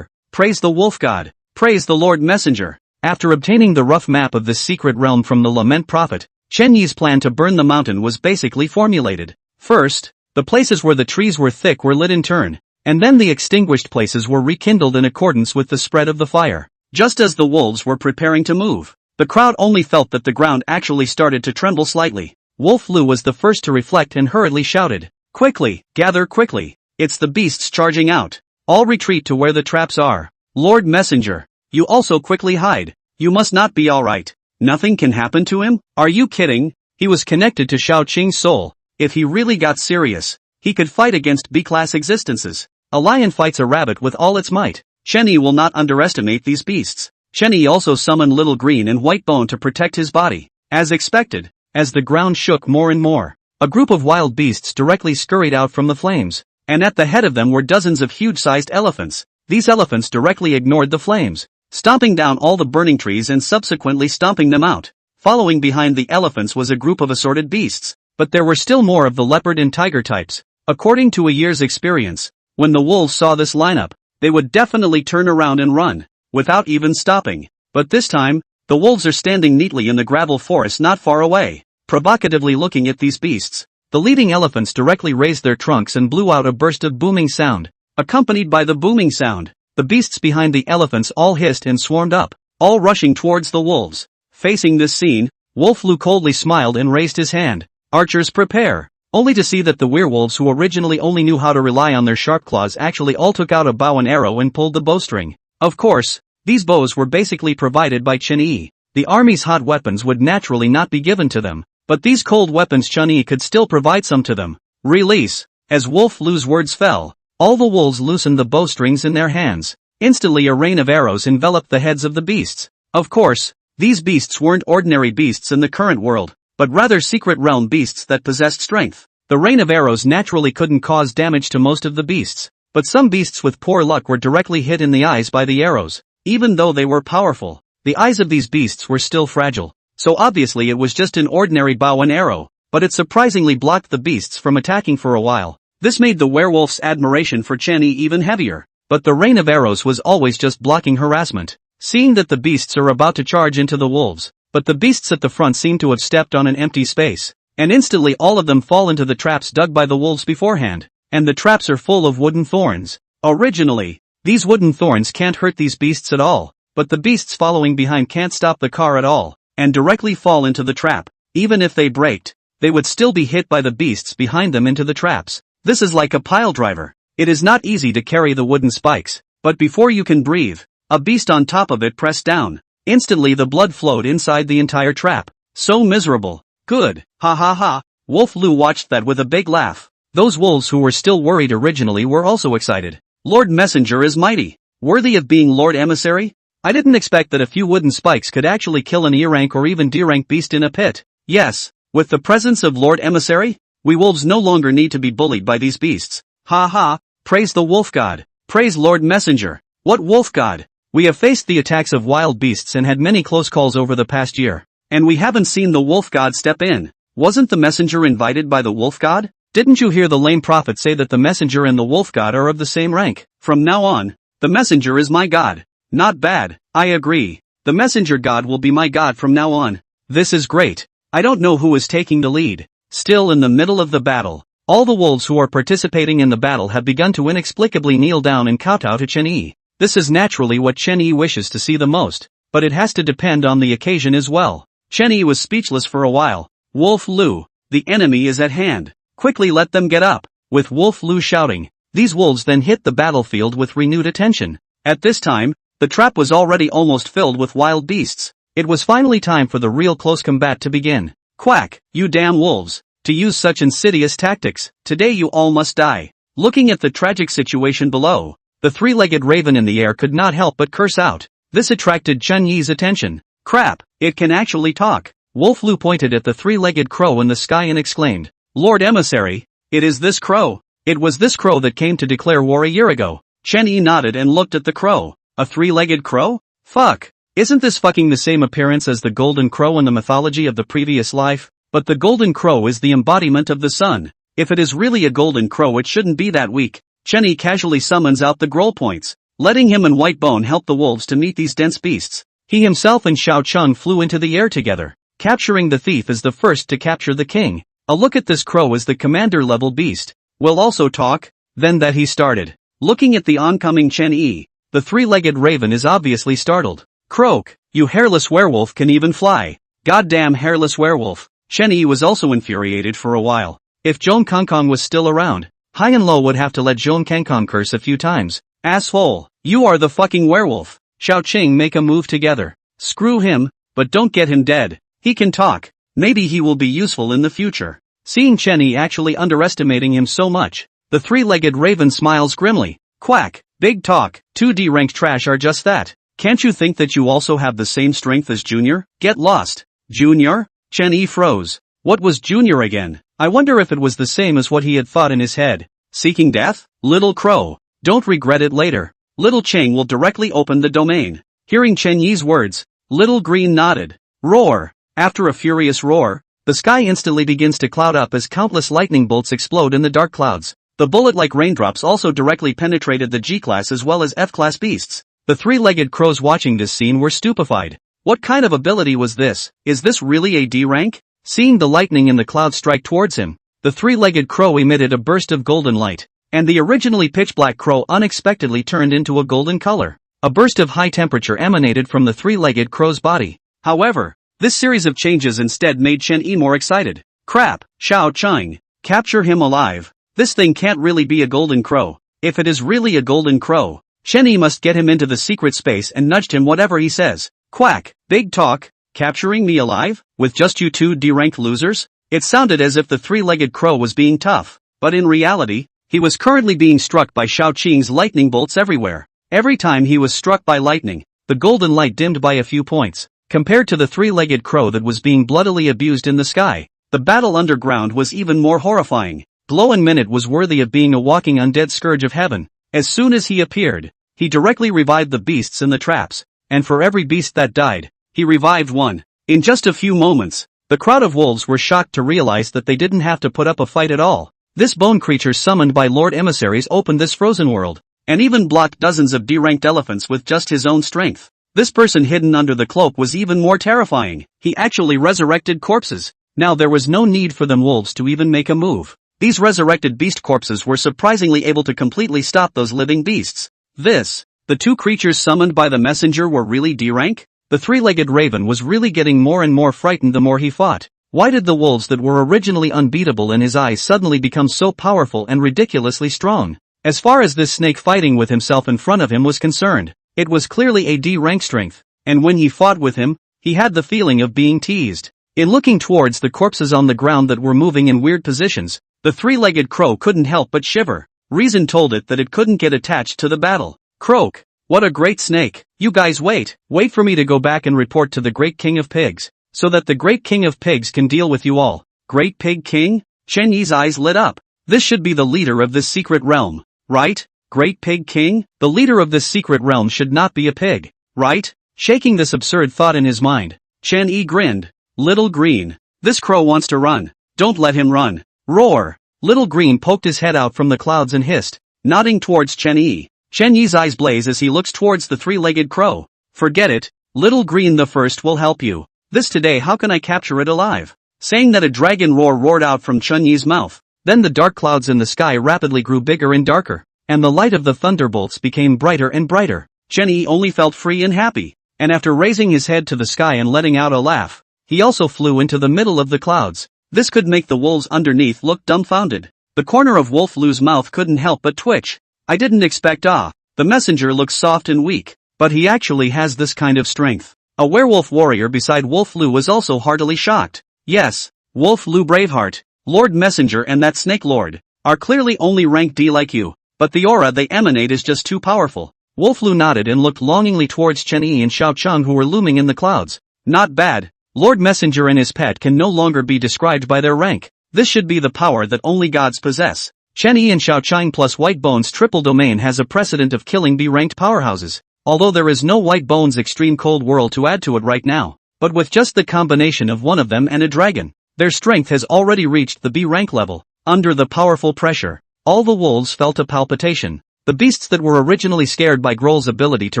praise the wolf god. Praise the Lord Messenger. After obtaining the rough map of this secret realm from the Lament Prophet, Chen Yi's plan to burn the mountain was basically formulated. First, the places where the trees were thick were lit in turn, and then the extinguished places were rekindled in accordance with the spread of the fire. Just as the wolves were preparing to move, the crowd only felt that the ground actually started to tremble slightly. Wolf Lu was the first to reflect and hurriedly shouted, quickly, gather quickly, it's the beasts charging out. All retreat to where the traps are. Lord Messenger, you also quickly hide. You must not be alright. Nothing can happen to him? Are you kidding? He was connected to Shao Qing's soul. If he really got serious, he could fight against B-class existences. A lion fights a rabbit with all its might. Chen Yi will not underestimate these beasts. Chen Yi also summoned Little Green and White Bone to protect his body. As expected, as the ground shook more and more, a group of wild beasts directly scurried out from the flames, and at the head of them were dozens of huge-sized elephants. These elephants directly ignored the flames, stomping down all the burning trees and subsequently stomping them out. Following behind the elephants was a group of assorted beasts, but there were still more of the leopard and tiger types. According to a year's experience, when the wolves saw this lineup, they would definitely turn around and run, without even stopping. But this time, the wolves are standing neatly in the gravel forest not far away, provocatively looking at these beasts. The leading elephants directly raised their trunks and blew out a burst of booming sound. Accompanied by the booming sound, the beasts behind the elephants all hissed and swarmed up, all rushing towards the wolves. Facing this scene, Wolf Lu coldly smiled and raised his hand. Archers prepare. Only to see that the werewolves who originally only knew how to rely on their sharp claws actually all took out a bow and arrow and pulled the bowstring. Of course, these bows were basically provided by Chen Yi. The army's hot weapons would naturally not be given to them, but these cold weapons Chen Yi could still provide some to them. Release. As Wolf Lu's words fell, all the wolves loosened the bowstrings in their hands. Instantly a rain of arrows enveloped the heads of the beasts. Of course, these beasts weren't ordinary beasts in the current world, but rather secret realm beasts that possessed strength. The rain of arrows naturally couldn't cause damage to most of the beasts, but some beasts with poor luck were directly hit in the eyes by the arrows. Even though they were powerful, the eyes of these beasts were still fragile, so obviously it was just an ordinary bow and arrow, but it surprisingly blocked the beasts from attacking for a while. This made the werewolf's admiration for Chen Yi even heavier, but the rain of arrows was always just blocking harassment. Seeing that the beasts are about to charge into the wolves, but the beasts at the front seem to have stepped on an empty space, and instantly all of them fall into the traps dug by the wolves beforehand. and the traps are full of wooden thorns. Originally, these wooden thorns can't hurt these beasts at all, but the beasts following behind can't stop the car at all, and directly fall into the trap. Even if they braked, they would still be hit by the beasts behind them into the traps. This is like a pile driver. It is not easy to carry the wooden spikes, but before you can breathe, a beast on top of it pressed down. Instantly the blood flowed inside the entire trap. So miserable. Good. Ha ha ha. Wolf Lu watched that with a big laugh. Those wolves who were still worried originally were also excited. Lord Messenger is mighty. Worthy of being Lord Emissary? I didn't expect that a few wooden spikes could actually kill an E-rank or even D-rank beast in a pit. Yes, with the presence of Lord Emissary, we wolves no longer need to be bullied by these beasts. Ha ha, praise the wolf god. Praise Lord Messenger. What wolf god? We have faced the attacks of wild beasts and had many close calls over the past year. And we haven't seen the wolf god step in. Wasn't the messenger invited by the wolf god? Didn't you hear the lame prophet say that the messenger and the wolf god are of the same rank? From now on, the messenger is my god. Not bad, I agree. The messenger god will be my god from now on. This is great. I don't know who is taking the lead. Still in the middle of the battle, all the wolves who are participating in the battle have begun to inexplicably kneel down and kowtow to Chen Yi. This is naturally what Chen Yi wishes to see the most, but it has to depend on the occasion as well. Chen Yi was speechless for a while. Wolf Lu, the enemy is at hand. Quickly let them get up. With Wolf Lu shouting, these wolves then hit the battlefield with renewed attention. At this time, the trap was already almost filled with wild beasts. It was finally time for the real close combat to begin. Quack, you damn wolves, to use such insidious tactics, today you all must die. Looking at the tragic situation below, the three-legged raven in the air could not help but curse out. This attracted Chen Yi's attention. Crap, it can actually talk. Wolf Lu pointed at the three-legged crow in the sky and exclaimed, Lord Emissary, it is this crow. It was this crow that came to declare war a year ago. Chen Yi nodded and looked at the crow. A three-legged crow? Fuck. Isn't this fucking the same appearance as the golden crow in the mythology of the previous life? But the golden crow is the embodiment of the sun. If it is really a golden crow it shouldn't be that weak. Chen Yi casually summons out the growl points, letting him and Whitebone help the wolves to meet these dense beasts. He himself and Xiao Cheng flew into the air together. Capturing the thief is the first to capture the king. A look at this crow as the commander-level beast. Will also talk? Then that he started. Looking at the oncoming Chen Yi, the three-legged raven is obviously startled. Croak, you hairless werewolf can even fly. Goddamn hairless werewolf. Chen Yi was also infuriated for a while. If Zhong Kongkong was still around, High and Low would have to let Zhong Kongkong curse a few times. Asshole, you are the fucking werewolf. Xiao Qing make a move together. Screw him, but don't get him dead. He can talk. Maybe he will be useful in the future. Seeing Chen Yi actually underestimating him so much, the three-legged raven smiles grimly. Quack, big talk, 2D ranked trash are just that. Can't you think that you also have the same strength as Junior? Get lost. Junior? Chen Yi froze. What was Junior again? I wonder if it was the same as what he had thought in his head. Seeking death? Little crow. Don't regret it later. Little Cheng will directly open the domain. Hearing Chen Yi's words, Little Green nodded. Roar. After a furious roar, the sky instantly begins to cloud up as countless lightning bolts explode in the dark clouds. The bullet-like raindrops also directly penetrated the G-class as well as F-class beasts. The three-legged crows watching this scene were stupefied. What kind of ability was this? Is this really a D rank? Seeing the lightning in the cloud strike towards him, the three-legged crow emitted a burst of golden light, and the originally pitch-black crow unexpectedly turned into a golden color. A burst of high temperature emanated from the three-legged crow's body. However, this series of changes instead made Chen Yi more excited. Crap, Xiao Cheng, capture him alive. This thing can't really be a golden crow. If it is really a golden crow, Chen Yi must get him into the secret space and nudge him whatever he says. Quack, big talk, capturing me alive, with just you two D-rank losers? It sounded as if the three-legged crow was being tough, but in reality, he was currently being struck by Xiao Qing's lightning bolts everywhere. Every time he was struck by lightning, the golden light dimmed by a few points. Compared to the three-legged crow that was being bloodily abused in the sky, the battle underground was even more horrifying. Glowing Minute was worthy of being a walking undead scourge of heaven. As soon as he appeared, he directly revived the beasts in the traps, and for every beast that died, he revived one. In just a few moments, the crowd of wolves were shocked to realize that they didn't have to put up a fight at all. This bone creature summoned by Lord Emissaries opened this frozen world, and even blocked dozens of D-ranked elephants with just his own strength. This person hidden under the cloak was even more terrifying. He actually resurrected corpses. Now there was no need for them wolves to even make a move. These resurrected beast corpses were surprisingly able to completely stop those living beasts. The two creatures summoned by the messenger were really D-rank? The three-legged raven was really getting more and more frightened the more he fought. Why did the wolves that were originally unbeatable in his eyes suddenly become so powerful and ridiculously strong? As far as this snake fighting with himself in front of him was concerned, it was clearly a D-rank strength, and when he fought with him, he had the feeling of being teased. In looking towards the corpses on the ground that were moving in weird positions, the three-legged crow couldn't help but shiver. Reason told it that it couldn't get attached to the battle. Croak, what a great snake. You guys wait for me to go back and report to the Great King of Pigs, so that the Great King of Pigs can deal with you all. Great Pig King? Chen Yi's eyes lit up. This should be the leader of this secret realm, right? Great Pig King? The leader of this secret realm should not be a pig, right? Shaking this absurd thought in his mind, Chen Yi grinned. Little Green. This crow wants to run. Don't let him run. Roar. Little Green poked his head out from the clouds and hissed, nodding towards Chen Yi. Chen Yi's eyes blaze as he looks towards the three-legged crow. Forget it. Little Green the first will help you. This today how can I capture it alive? Saying that a dragon roar roared out from Chen Yi's mouth. Then the dark clouds in the sky rapidly grew bigger and darker, and the light of the thunderbolts became brighter and brighter. Chen Yi only felt free and happy, and after raising his head to the sky and letting out a laugh, he also flew into the middle of the clouds. This could make the wolves underneath look dumbfounded. The corner of Wolf Lu's mouth couldn't help but twitch. I didn't expect the messenger looks soft and weak, but he actually has this kind of strength. A werewolf warrior beside Wolf Lu was also heartily shocked. Yes, Wolf Lu Braveheart, Lord Messenger and that Snake Lord, are clearly only rank D like you, but the aura they emanate is just too powerful. Wolf Lu nodded and looked longingly towards Chen Yi and Xiao Cheng who were looming in the clouds. Not bad. Lord Messenger and his pet can no longer be described by their rank. This should be the power that only gods possess. Chen Yi and Xiao Cheng plus White Bones triple domain has a precedent of killing B-ranked powerhouses, although there is no White Bones extreme cold world to add to it right now, but with just the combination of one of them and a dragon, their strength has already reached the B-rank level. Under the powerful pressure, all the wolves felt a palpitation. The beasts that were originally scared by Grol's ability to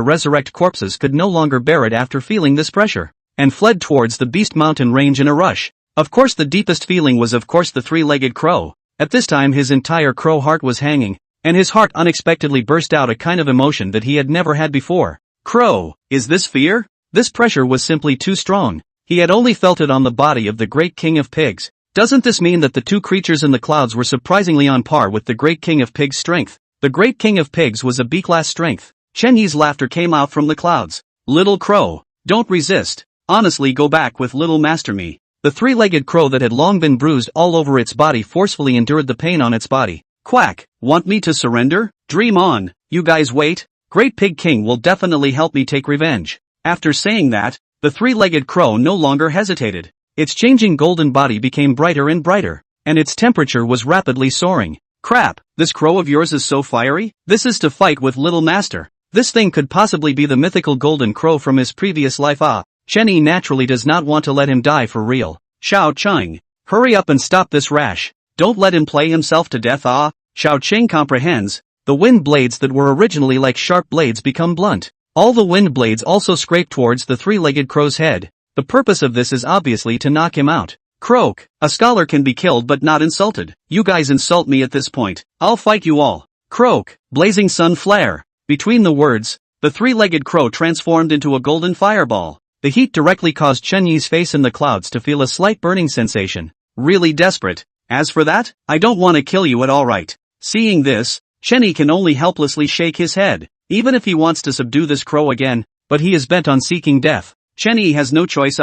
resurrect corpses could no longer bear it after feeling this pressure, and fled towards the Beast Mountain range in a rush. Of course the deepest feeling was of course the three-legged crow. At this time his entire crow heart was hanging, and his heart unexpectedly burst out a kind of emotion that he had never had before. Crow, is this fear? This pressure was simply too strong. He had only felt it on the body of the Great King of Pigs. Doesn't this mean that the two creatures in the clouds were surprisingly on par with the Great King of Pigs' strength? The Great King of Pigs was a B-class strength. Chen Yi's laughter came out from the clouds. Little crow, don't resist. Honestly go back with little master me. The three-legged crow that had long been bruised all over its body forcefully endured the pain on its body. Quack, want me to surrender? Dream on, you guys wait. Great Pig King will definitely help me take revenge. After saying that, the three-legged crow no longer hesitated. Its changing golden body became brighter and brighter, and its temperature was rapidly soaring. Crap, this crow of yours is so fiery? This is to fight with little master. This thing could possibly be the mythical golden crow from his previous life. Chen Yi naturally does not want to let him die for real. Xiao Cheng, hurry up and stop this rash. Don't let him play himself to death. Xiao Cheng comprehends. The wind blades that were originally like sharp blades become blunt. All the wind blades also scrape towards the three-legged crow's head. The purpose of this is obviously to knock him out. Croak, a scholar can be killed but not insulted. You guys insult me at this point. I'll fight you all. Croak, blazing sun flare. Between the words, the three-legged crow transformed into a golden fireball. The heat directly caused Chen Yi's face in the clouds to feel a slight burning sensation. Really desperate. As for that, I don't want to kill you at all right. Seeing this, Chen Yi can only helplessly shake his head. Even if he wants to subdue this crow again, but he is bent on seeking death. Chen Yi has no choice.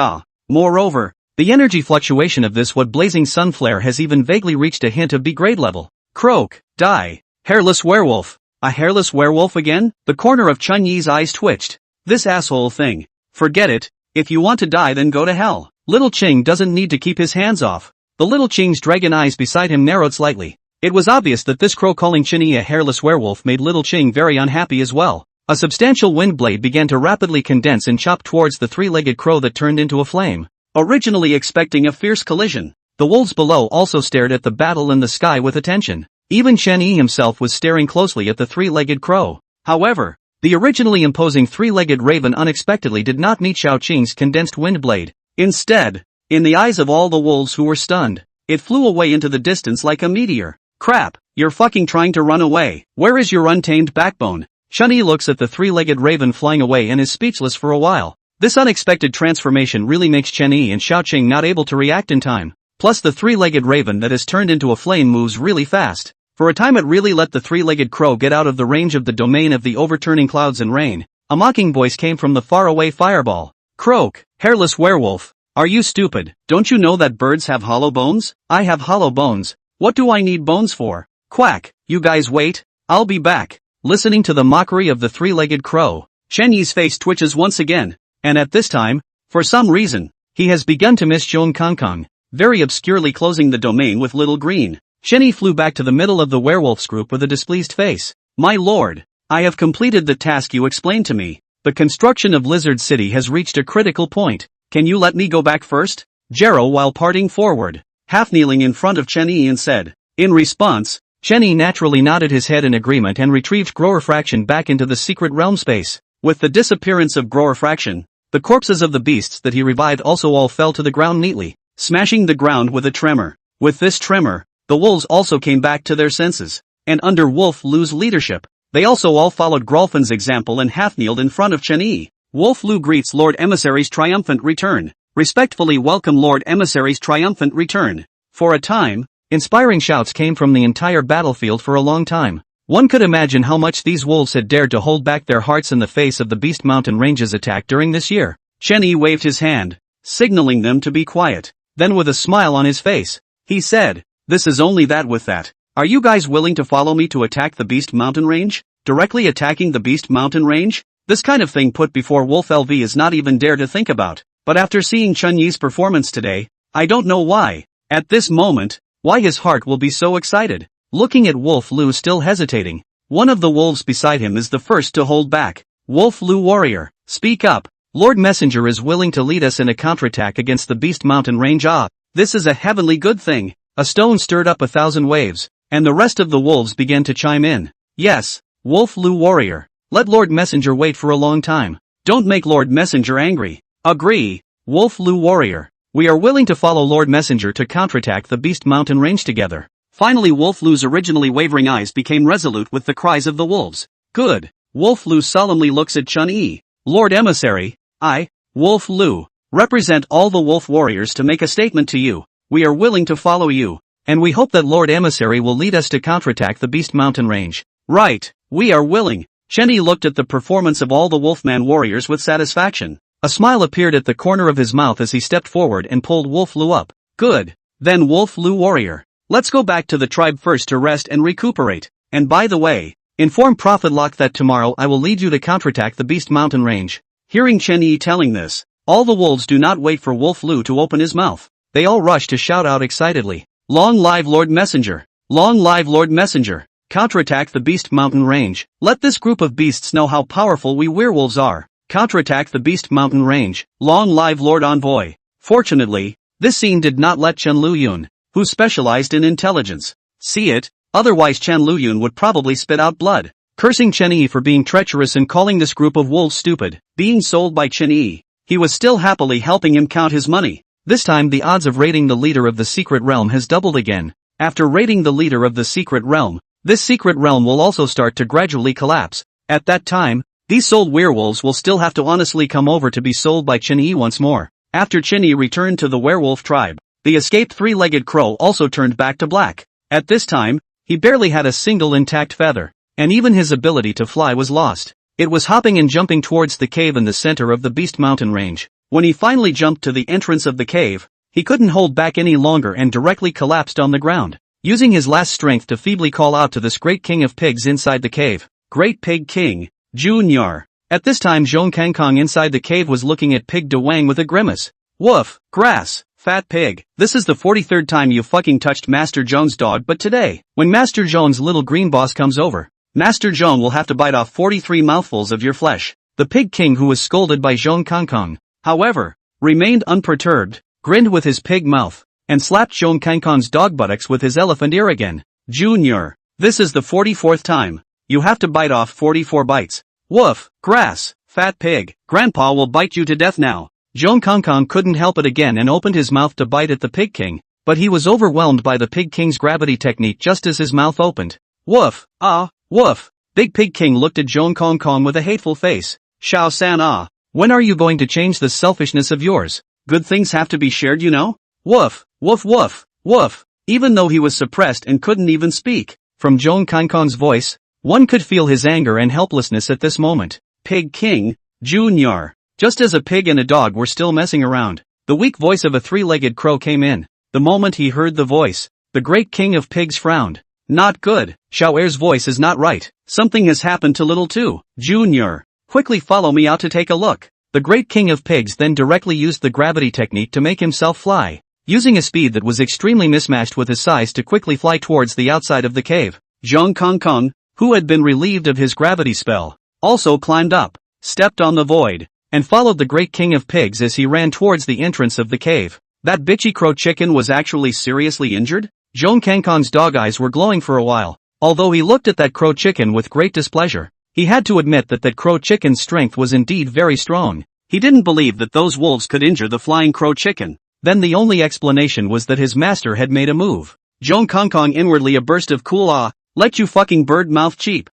Moreover, the energy fluctuation of this what blazing sun flare has even vaguely reached a hint of B-grade level. Croak, die. Hairless werewolf. A hairless werewolf again? The corner of Chen Yi's eyes twitched. This asshole thing. Forget it. If you want to die then go to hell. Little Ching doesn't need to keep his hands off. The little Ching's dragon eyes beside him narrowed slightly. It was obvious that this crow calling Chen Yi a hairless werewolf made little Ching very unhappy as well. A substantial wind blade began to rapidly condense and chop towards the three-legged crow that turned into a flame. Originally expecting a fierce collision, the wolves below also stared at the battle in the sky with attention. Even Chen Yi himself was staring closely at the three-legged crow. However, the originally imposing three-legged raven unexpectedly did not meet Xiao Qing's condensed wind blade. Instead, in the eyes of all the wolves who were stunned, it flew away into the distance like a meteor. Crap, you're fucking trying to run away. Where is your untamed backbone? Chen Yi looks at the three-legged raven flying away and is speechless for a while. This unexpected transformation really makes Chen Yi and Xiaoqing not able to react in time. Plus the three-legged raven that has turned into a flame moves really fast. For a time it really let the three-legged crow get out of the range of the domain of the overturning clouds and rain. A mocking voice came from the faraway fireball. Croak, hairless werewolf. Are you stupid? Don't you know that birds have hollow bones? I have hollow bones. What do I need bones for? Quack, you guys wait, I'll be back. Listening to the mockery of the three-legged crow, Chen Yi's face twitches once again, and at this time, for some reason, he has begun to miss Zhong Kangkang, very obscurely closing the domain with little green. Chen Yi flew back to the middle of the werewolf's group with a displeased face. My lord, I have completed the task you explained to me. The construction of Lizard City has reached a critical point. Can you let me go back first? Jero while parting forward, half kneeling in front of Chen Yi and said. In response, Chen Yi naturally nodded his head in agreement and retrieved Grower Fraction back into the secret realm space. With the disappearance of Grower Fraction, the corpses of the beasts that he revived also all fell to the ground neatly, smashing the ground with a tremor. With this tremor, the wolves also came back to their senses, and under Wolf Lu's leadership, they also all followed Grolfan's example and half-kneeled in front of Chen Yi. Wolf Lu greets Lord Emissary's triumphant return. Respectfully welcome Lord Emissary's triumphant return. For a time, inspiring shouts came from the entire battlefield for a long time. One could imagine how much these wolves had dared to hold back their hearts in the face of the Beast Mountain Range's attack during this year. Chen Yi waved his hand, signaling them to be quiet. Then with a smile on his face, he said, this is only that with that. Are you guys willing to follow me to attack the Beast Mountain Range? Directly attacking the Beast Mountain Range? This kind of thing put before Wolf LV is not even dare to think about. But after seeing Chen Yi's performance today, I don't know why. At this moment, why his heart will be so excited. Looking at Wolf Lu still hesitating, one of the wolves beside him is the first to hold back. Wolf Lu warrior, speak up. Lord Messenger is willing to lead us in a counterattack against the Beast Mountain Range. This is a heavenly good thing. A stone stirred up 1,000 waves, and the rest of the wolves began to chime in. Yes, Wolf Lu warrior. Let Lord Messenger wait for a long time. Don't make Lord Messenger angry. Agree, Wolf Lu warrior. We are willing to follow Lord Messenger to counterattack the Beast Mountain Range together. Finally Wolf Lu's originally wavering eyes became resolute with the cries of the wolves. Good. Wolf Lu solemnly looks at Chen Yi. Lord Emissary, I, Wolf Lu, represent all the wolf warriors to make a statement to you. We are willing to follow you, and we hope that Lord Emissary will lead us to counterattack the Beast Mountain Range. Right, we are willing. Chen Yi looked at the performance of all the Wolfman warriors with satisfaction. A smile appeared at the corner of his mouth as he stepped forward and pulled Wolf Lu up. Good. Then Wolf Lu warrior. Let's go back to the tribe first to rest and recuperate. And by the way, inform Prophet Locke that tomorrow I will lead you to counterattack the Beast Mountain Range. Hearing Chen Yi telling this, all the wolves do not wait for Wolf Lu to open his mouth. They all rush to shout out excitedly. Long live Lord Messenger! Long live Lord Messenger! Counterattack the Beast Mountain Range. Let this group of beasts know how powerful we werewolves are. Counterattack the Beast Mountain Range. Long live Lord Envoy. Fortunately, this scene did not let Chen Luyun, who specialized in intelligence, see it, otherwise Chen Luyun would probably spit out blood. Cursing Chen Yi for being treacherous and calling this group of wolves stupid, being sold by Chen Yi, he was still happily helping him count his money. This time the odds of raiding the leader of the secret realm has doubled again. After raiding the leader of the secret realm, this secret realm will also start to gradually collapse. At that time, these sold werewolves will still have to honestly come over to be sold by Chen Yi once more. After Chen Yi returned to the werewolf tribe, the escaped three-legged crow also turned back to black. At this time, he barely had a single intact feather, and even his ability to fly was lost. It was hopping and jumping towards the cave in the center of the Beast Mountain Range. When he finally jumped to the entrance of the cave, he couldn't hold back any longer and directly collapsed on the ground. Using his last strength to feebly call out to this great king of pigs inside the cave. Great Pig King, Junior. At this time Zhong Kangkong inside the cave was looking at Pig De Wang with a grimace. Woof, grass, fat pig. This is the 43rd time you fucking touched Master Zhong's dog, but today, when Master Zhong's little green boss comes over, Master Zhong will have to bite off 43 mouthfuls of your flesh. The Pig King, who was scolded by Zhong Kangkong, however, remained unperturbed, grinned with his pig mouth, and slapped Zhong Kangkong's dog buttocks with his elephant ear again. Junior, this is the 44th time. You have to bite off 44 bites. Woof, grass, fat pig. Grandpa will bite you to death now. Zhong Kangkong couldn't help it again and opened his mouth to bite at the Pig King, but he was overwhelmed by the Pig King's gravity technique just as his mouth opened. Woof, ah, woof. Big Pig King looked at Zhong Kong Kong with a hateful face. Xiao San ah, when are you going to change this selfishness of yours? Good things have to be shared, you know? Woof, woof woof, woof. Even though he was suppressed and couldn't even speak, from Zhong Kong Kong's voice, one could feel his anger and helplessness at this moment. Pig King, Jr. Just as a pig and a dog were still messing around, the weak voice of a three-legged crow came in. The moment he heard the voice, the great king of pigs frowned. Not good. Xiao Er's voice is not right. Something has happened to Little Two, Jr. Quickly follow me out to take a look. The great king of pigs then directly used the gravity technique to make himself fly, using a speed that was extremely mismatched with his size to quickly fly towards the outside of the cave. Zhong Kong Kong, who had been relieved of his gravity spell, also climbed up, stepped on the void, and followed the great king of pigs as he ran towards the entrance of the cave. That bitchy crow chicken was actually seriously injured? Zhong Kong Kong's dog eyes were glowing for a while. Although he looked at that crow chicken with great displeasure, he had to admit that that crow chicken's strength was indeed very strong. He didn't believe that those wolves could injure the flying crow chicken. Then the only explanation was that his master had made a move. Zhong Kong Kong inwardly a burst of cool ah, let you fucking bird mouth cheap.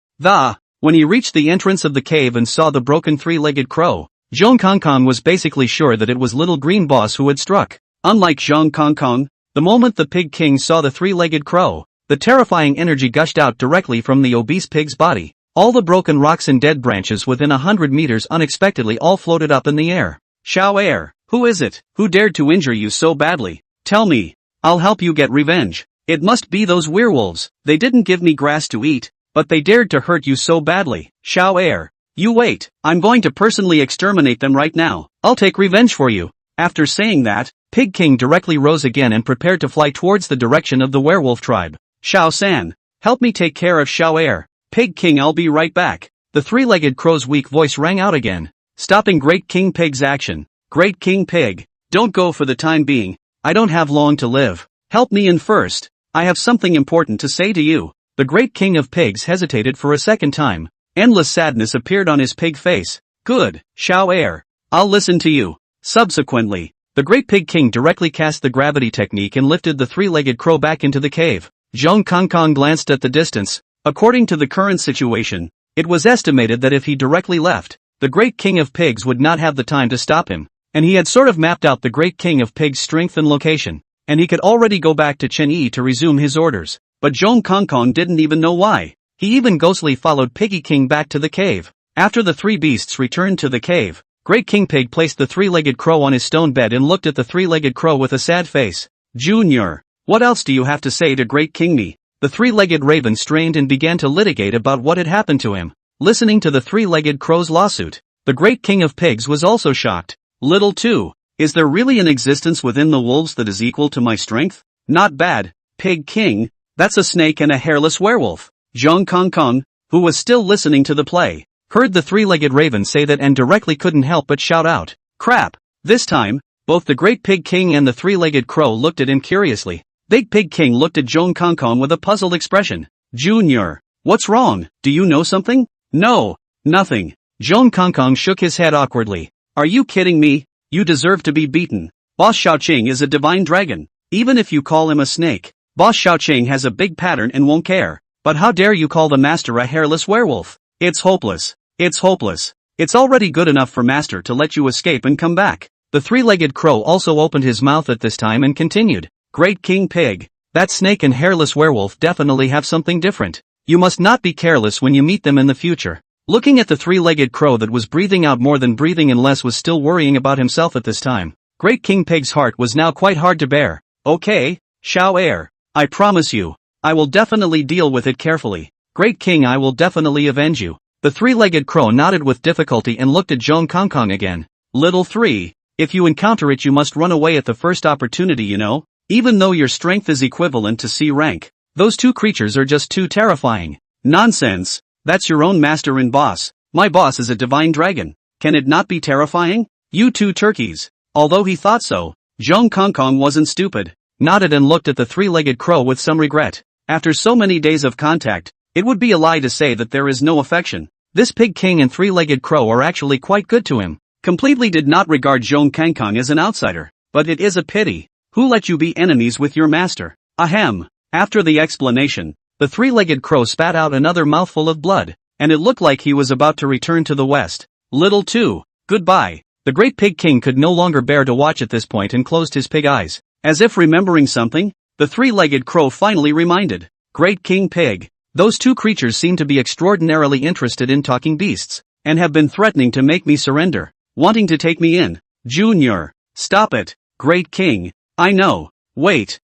When he reached the entrance of the cave and saw the broken three-legged crow, Zhong Kong Kong was basically sure that it was Little Green Boss who had struck. Unlike Zhong Kong Kong, the moment the Pig King saw the three-legged crow, the terrifying energy gushed out directly from the obese pig's body. All the broken rocks and dead branches within 100 meters unexpectedly all floated up in the air. Xiao Er, who is it? Who dared to injure you so badly? Tell me. I'll help you get revenge. It must be those werewolves. They didn't give me grass to eat, but they dared to hurt you so badly. Xiao Er, you wait. I'm going to personally exterminate them right now. I'll take revenge for you. After saying that, Pig King directly rose again and prepared to fly towards the direction of the werewolf tribe. Xiao San, help me take care of Xiao Er. Pig King, I'll be right back. The three-legged crow's weak voice rang out again, stopping Great King Pig's action. Great King Pig, don't go for the time being. I don't have long to live. Help me in first. I have something important to say to you. The Great King of Pigs hesitated for a second time. Endless sadness appeared on his pig face. Good, Xiao Er. I'll listen to you. Subsequently, the Great Pig King directly cast the gravity technique and lifted the three-legged crow back into the cave. Zhong Kong Kong glanced at the distance. According to the current situation, it was estimated that if he directly left, the Great King of Pigs would not have the time to stop him, and he had sort of mapped out the Great King of Pigs' strength and location, and he could already go back to Chen Yi to resume his orders. But Zhong Kong Kong didn't even know why. He even ghostly followed Piggy King back to the cave. After the three beasts returned to the cave, Great King Pig placed the three-legged crow on his stone bed and looked at the three-legged crow with a sad face. Junior, what else do you have to say to Great King Me? The three-legged raven strained and began to litigate about what had happened to him. Listening to the three-legged crow's lawsuit, the Great King of Pigs was also shocked. Little Two, is there really an existence within the wolves that is equal to my strength? Not bad, Pig King, that's a snake and a hairless werewolf. Zhong Kong Kong, who was still listening to the play, heard the three-legged raven say that and directly couldn't help but shout out, crap! This time, both the Great Pig King and the three-legged crow looked at him curiously. Big Pig King looked at Zhong Kong Kong with a puzzled expression. Junior, what's wrong? Do you know something? No, nothing. Zhong Kong Kong shook his head awkwardly. Are you kidding me? You deserve to be beaten. Boss Shaoqing is a divine dragon. Even if you call him a snake, Boss Shaoqing has a big pattern and won't care. But how dare you call the master a hairless werewolf? It's hopeless. It's hopeless. It's already good enough for master to let you escape and come back. The three-legged crow also opened his mouth at this time and continued. Great King Pig, that snake and hairless werewolf definitely have something different. You must not be careless when you meet them in the future. Looking at the three-legged crow that was breathing out more than breathing and less was still worrying about himself at this time, Great King Pig's heart was now quite hard to bear. Okay, Xiao Er, I promise you, I will definitely deal with it carefully. Great King, I will definitely avenge you. The three-legged crow nodded with difficulty and looked at Zhong Kong Kong again. Little Three, if you encounter it you must run away at the first opportunity, you know? Even though your strength is equivalent to C rank, those two creatures are just too terrifying. Nonsense. That's your own master and boss. My boss is a divine dragon. Can it not be terrifying? You two turkeys. Although he thought so, Zhong Kong Kong wasn't stupid. Nodded and looked at the three-legged crow with some regret. After so many days of contact, it would be a lie to say that there is no affection. This Pig King and three-legged crow are actually quite good to him. Completely did not regard Zhong Kong Kong as an outsider. But it is a pity. Who let you be enemies with your master? Ahem. After the explanation, the three-legged crow spat out another mouthful of blood, and it looked like he was about to return to the west. Little 2. Goodbye. The great pig king could no longer bear to watch at this point and closed his pig eyes. As if remembering something, the three-legged crow finally reminded. Great King Pig. Those two creatures seem to be extraordinarily interested in talking beasts, and have been threatening to make me surrender, wanting to take me in. Junior. Stop it, Great King. I know. Wait.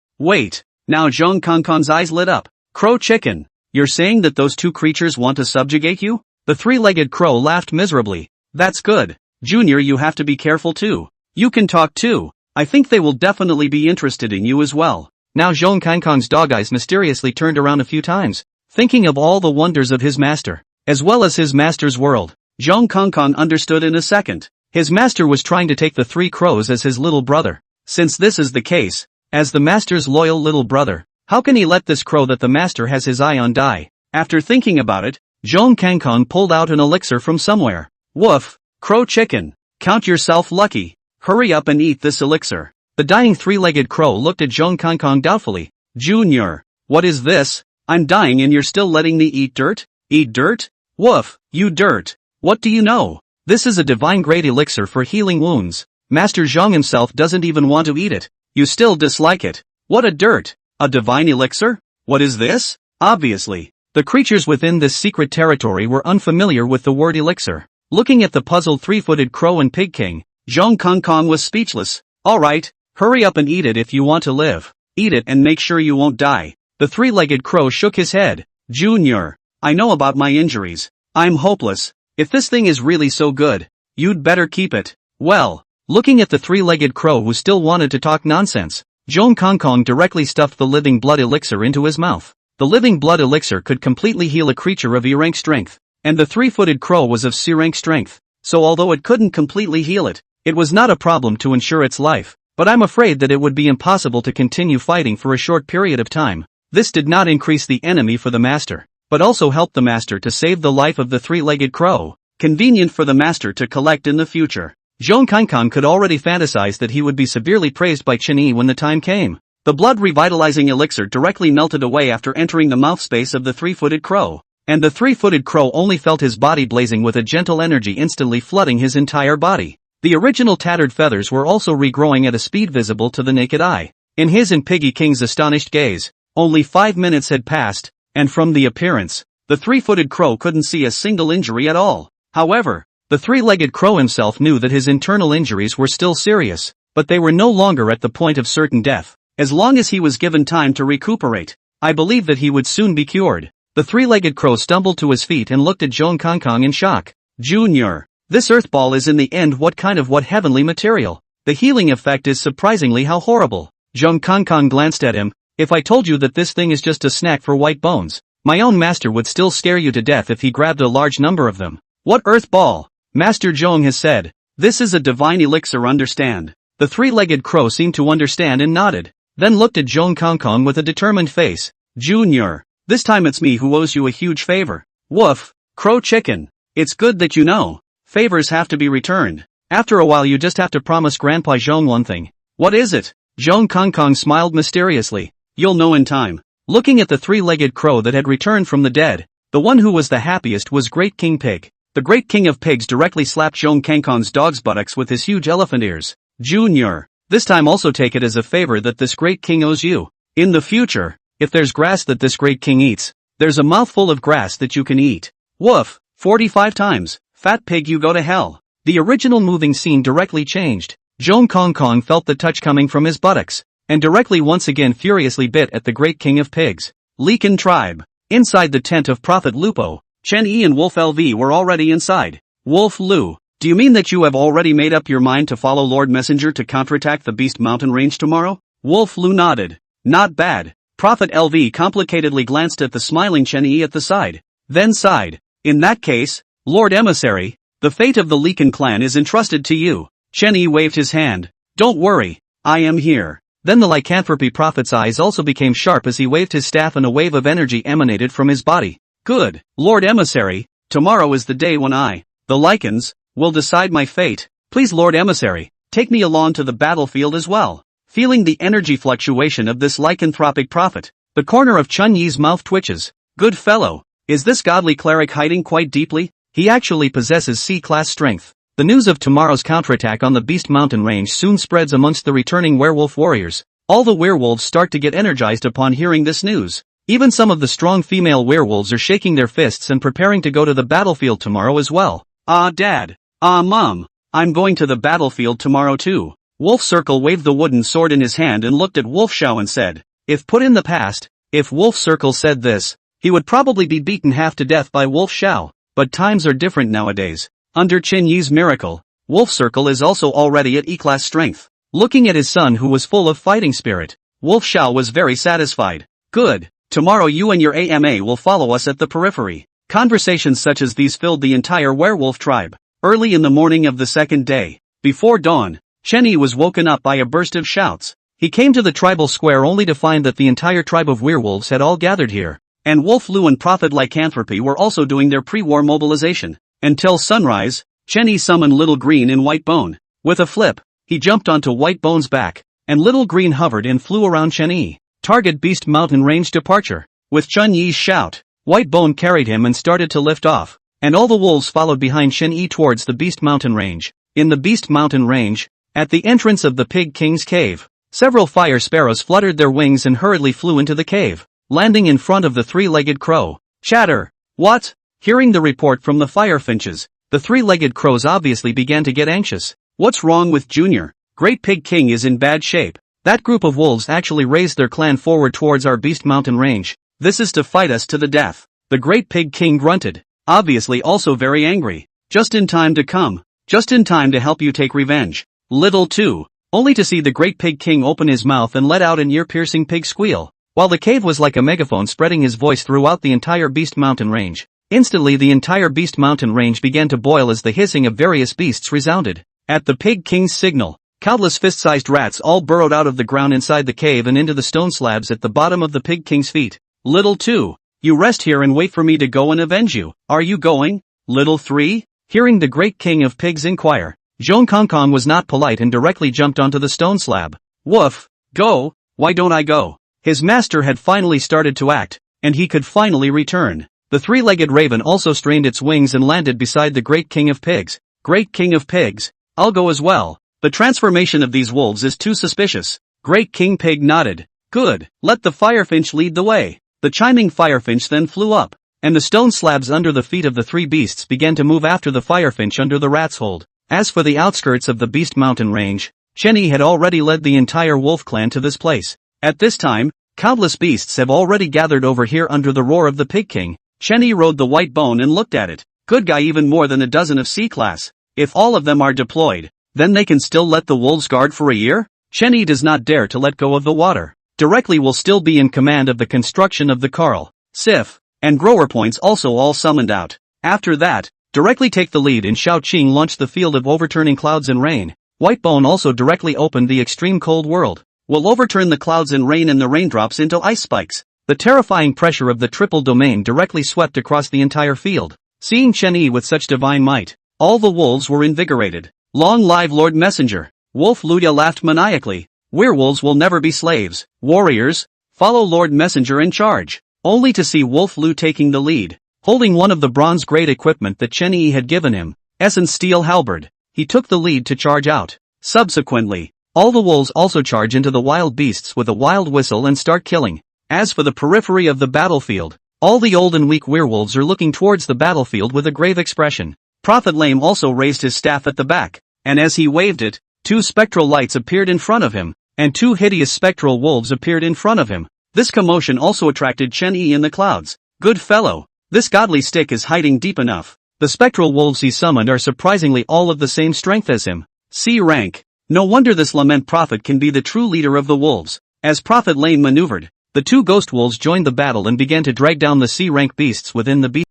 Now Zhong Kongkong's eyes lit up. Crow Chicken. You're saying that those two creatures want to subjugate you? The three-legged crow laughed miserably. That's good. Junior, you have to be careful too. You can talk too. I think they will definitely be interested in you as well. Now Zhong Kongkong's dog eyes mysteriously turned around a few times, thinking of all the wonders of his master, as well as his master's world. Zhong Kongkong understood in a second. His master was trying to take the three crows as his little brother. Since this is the case, as the master's loyal little brother, how can he let this crow that the master has his eye on die? After thinking about it, Zhong Kongkong pulled out an elixir from somewhere. Woof, Crow Chicken. Count yourself lucky. Hurry up and eat this elixir. The dying three-legged crow looked at Zhong Kongkong doubtfully. Junior, what is this? I'm dying and you're still letting me eat dirt? Eat dirt? Woof, you dirt. What do you know? This is a divine grade elixir for healing wounds. Master Zhong himself doesn't even want to eat it. You still dislike it. What a dirt. A divine elixir? What is this? Obviously, the creatures within this secret territory were unfamiliar with the word elixir. Looking at the puzzled three-footed crow and pig king, Zhong Kongkong was speechless. Alright, hurry up and eat it if you want to live. Eat it and make sure you won't die. The three-legged crow shook his head. Junior, I know about my injuries. I'm hopeless. If this thing is really so good, you'd better keep it. Well, looking at the three-legged crow who still wanted to talk nonsense, Zhong Kongkong directly stuffed the living blood elixir into his mouth. The living blood elixir could completely heal a creature of E-rank strength, and the three-footed crow was of C-rank strength, so although it couldn't completely heal it, it was not a problem to ensure its life, but I'm afraid that it would be impossible to continue fighting for a short period of time. This did not increase the enemy for the master, but also helped the master to save the life of the three-legged crow, convenient for the master to collect in the future. Zhong Kongkong could already fantasize that he would be severely praised by Chen Yi when the time came. The blood-revitalizing elixir directly melted away after entering the mouth space of the three-footed crow, and the three-footed crow only felt his body blazing with a gentle energy instantly flooding his entire body. The original tattered feathers were also regrowing at a speed visible to the naked eye. In his and Piggy King's astonished gaze, only 5 minutes had passed, and from the appearance, the three-footed crow couldn't see a single injury at all. However, the three-legged crow himself knew that his internal injuries were still serious, but they were no longer at the point of certain death. As long as he was given time to recuperate, I believe that he would soon be cured. The three-legged crow stumbled to his feet and looked at Zhong Kongkong in shock. Junior, this earth ball is in the end what heavenly material? The healing effect is surprisingly how horrible. Zhong Kongkong glanced at him. If I told you that this thing is just a snack for white bones, my own master would still scare you to death if he grabbed a large number of them. What earth ball? Master Zhong has said. This is a divine elixir, understand? The three-legged crow seemed to understand and nodded, then looked at Zhong Kongkong with a determined face. Junior, this time it's me who owes you a huge favor. Woof, Crow Chicken. It's good that you know. Favors have to be returned. After a while you just have to promise Grandpa Zhong one thing. What is it? Zhong Kongkong smiled mysteriously. You'll know in time. Looking at the three-legged crow that had returned from the dead, the one who was the happiest was Great King Pig. The Great King of Pigs directly slapped Zhong Kongkong's dog's buttocks with his huge elephant ears. Junior, this time also take it as a favor that this Great King owes you. In the future, if there's grass that this Great King eats, there's a mouthful of grass that you can eat. Woof, 45 times. Fat pig, you go to hell. The original moving scene directly changed. Zhong Kongkong felt the touch coming from his buttocks, and directly once again furiously bit at the Great King of Pigs. Leakin tribe. Inside the tent of Prophet Lupo, Chen Yi and Wolf LV were already inside. Wolf Lu, do you mean that you have already made up your mind to follow Lord Messenger to counterattack the Beast Mountain range tomorrow? Wolf Lu nodded. Not bad. Prophet LV complicatedly glanced at the smiling Chen Yi at the side, then sighed. In that case, Lord Emissary, the fate of the Leakin clan is entrusted to you. Chen Yi waved his hand. Don't worry, I am here. Then the lycanthropy prophet's eyes also became sharp as he waved his staff and a wave of energy emanated from his body. Good, Lord Emissary, tomorrow is the day when I, the Lycans, will decide my fate. Please Lord Emissary, take me along to the battlefield as well. feeling the energy fluctuation of this lycanthropic prophet. The corner of Chen Yi's mouth twitches. Good fellow, is this godly cleric hiding quite deeply? He actually possesses C-class strength. The news of tomorrow's counterattack on the Beast Mountain range soon spreads amongst the returning werewolf warriors. All the werewolves start to get energized upon hearing this news. Even some of the strong female werewolves are shaking their fists and preparing to go to the battlefield tomorrow as well. Ah, Dad. Ah, Mom. I'm going to the battlefield tomorrow too. Wolf Circle waved the wooden sword in his hand and looked at Wolf Shao and said, if put in the past, if Wolf Circle said this, he would probably be beaten half to death by Wolf Shao. But times are different nowadays. Under Chen Yi's miracle, Wolf Circle is also already at E-class strength. Looking at his son who was full of fighting spirit, Wolf Shao was very satisfied. Good. Tomorrow you and your AMA will follow us at the periphery. Conversations such as these filled the entire werewolf tribe. Early in the morning of the second day, before dawn, Chen Yi was woken up by a burst of shouts. He came to the tribal square only to find that the entire tribe of werewolves had all gathered here. And Wolf Lu and Prophet Lycanthropy were also doing their pre-war mobilization. Until sunrise, Chen Yi summoned Little Green in White Bone. With a flip, he jumped onto White Bone's back, and Little Green hovered and flew around Chen Yi. Target Beast Mountain range departure. With Chen Yi's shout, White Bone carried him and started to lift off, and all the wolves followed behind Chen Yi towards the Beast Mountain range. In the Beast Mountain range, at the entrance of the Pig King's cave, several fire sparrows fluttered their wings and hurriedly flew into the cave, landing in front of the three-legged crow. Chatter! What? Hearing the report from the firefinches, the three-legged crows obviously began to get anxious. What's wrong with Junior? Great Pig King is in bad shape. That group of wolves actually raised their clan forward towards our Beast Mountain range. This is to fight us to the death. The Great Pig King grunted, obviously also very angry. Just in time to come. Just in time to help you take revenge. Little too. Only to see the Great Pig King open his mouth and let out an ear-piercing pig squeal, while the cave was like a megaphone spreading his voice throughout the entire Beast Mountain range. Instantly the entire Beast Mountain range began to boil as the hissing of various beasts resounded. At the Pig King's signal, countless fist-sized rats all burrowed out of the ground inside the cave and into the stone slabs at the bottom of the Pig King's feet. Little 2, you rest here and wait for me to go and avenge you. Are you going? Little 3? Hearing the Great King of Pigs inquire, Zhong Kong was not polite and directly jumped onto the stone slab. Woof. Go? Why don't I go? His master had finally started to act, and he could finally return. The three-legged raven also strained its wings and landed beside the Great King of Pigs. Great King of Pigs, I'll go as well. The transformation of these wolves is too suspicious. Great King Pig nodded. Good, let the firefinch lead the way. The chiming firefinch then flew up, and the stone slabs under the feet of the three beasts began to move after the firefinch under the rat's hold. As for the outskirts of the Beast Mountain range, Chen Yi had already led the entire wolf clan to this place. At this time, countless beasts have already gathered over here under the roar of the Pig King. Chen Yi rode the White Bone and looked at it. Good guy, even more than a dozen of C-class. If all of them are deployed, then they can still let the wolves guard for a year? Chen Yi does not dare to let go of the water. Directly will still be in command of the construction of the Carl, Sif, and Grower points also all summoned out. After that, directly take the lead in Shaoqing launched the field of overturning clouds and rain. White Bone also directly opened the extreme cold world. Will overturn the clouds and rain and the raindrops into ice spikes. The terrifying pressure of the triple domain directly swept across the entire field. Seeing Chen Yi with such divine might, all the wolves were invigorated. Long live Lord Messenger! Wolf Luya laughed maniacally. Werewolves will never be slaves. Warriors, follow Lord Messenger in charge. Only to see Wolf Lu taking the lead, holding one of the bronze grade equipment that Chen Yi had given him, Essence Steel Halberd. He took the lead to charge out. Subsequently, all the wolves also charge into the wild beasts with a wild whistle and start killing. As for the periphery of the battlefield, all the old and weak werewolves are looking towards the battlefield with a grave expression. Prophet Lame also raised his staff at the back, and as he waved it, two spectral lights appeared in front of him, and two hideous spectral wolves appeared in front of him. This commotion also attracted Chen Yi in the clouds. Good fellow, this godly stick is hiding deep enough. The spectral wolves he summoned are surprisingly all of the same strength as him. C rank. No wonder this lament prophet can be the true leader of the wolves. As Prophet Lane maneuvered, the two ghost wolves joined the battle and began to drag down the C rank beasts within the beast.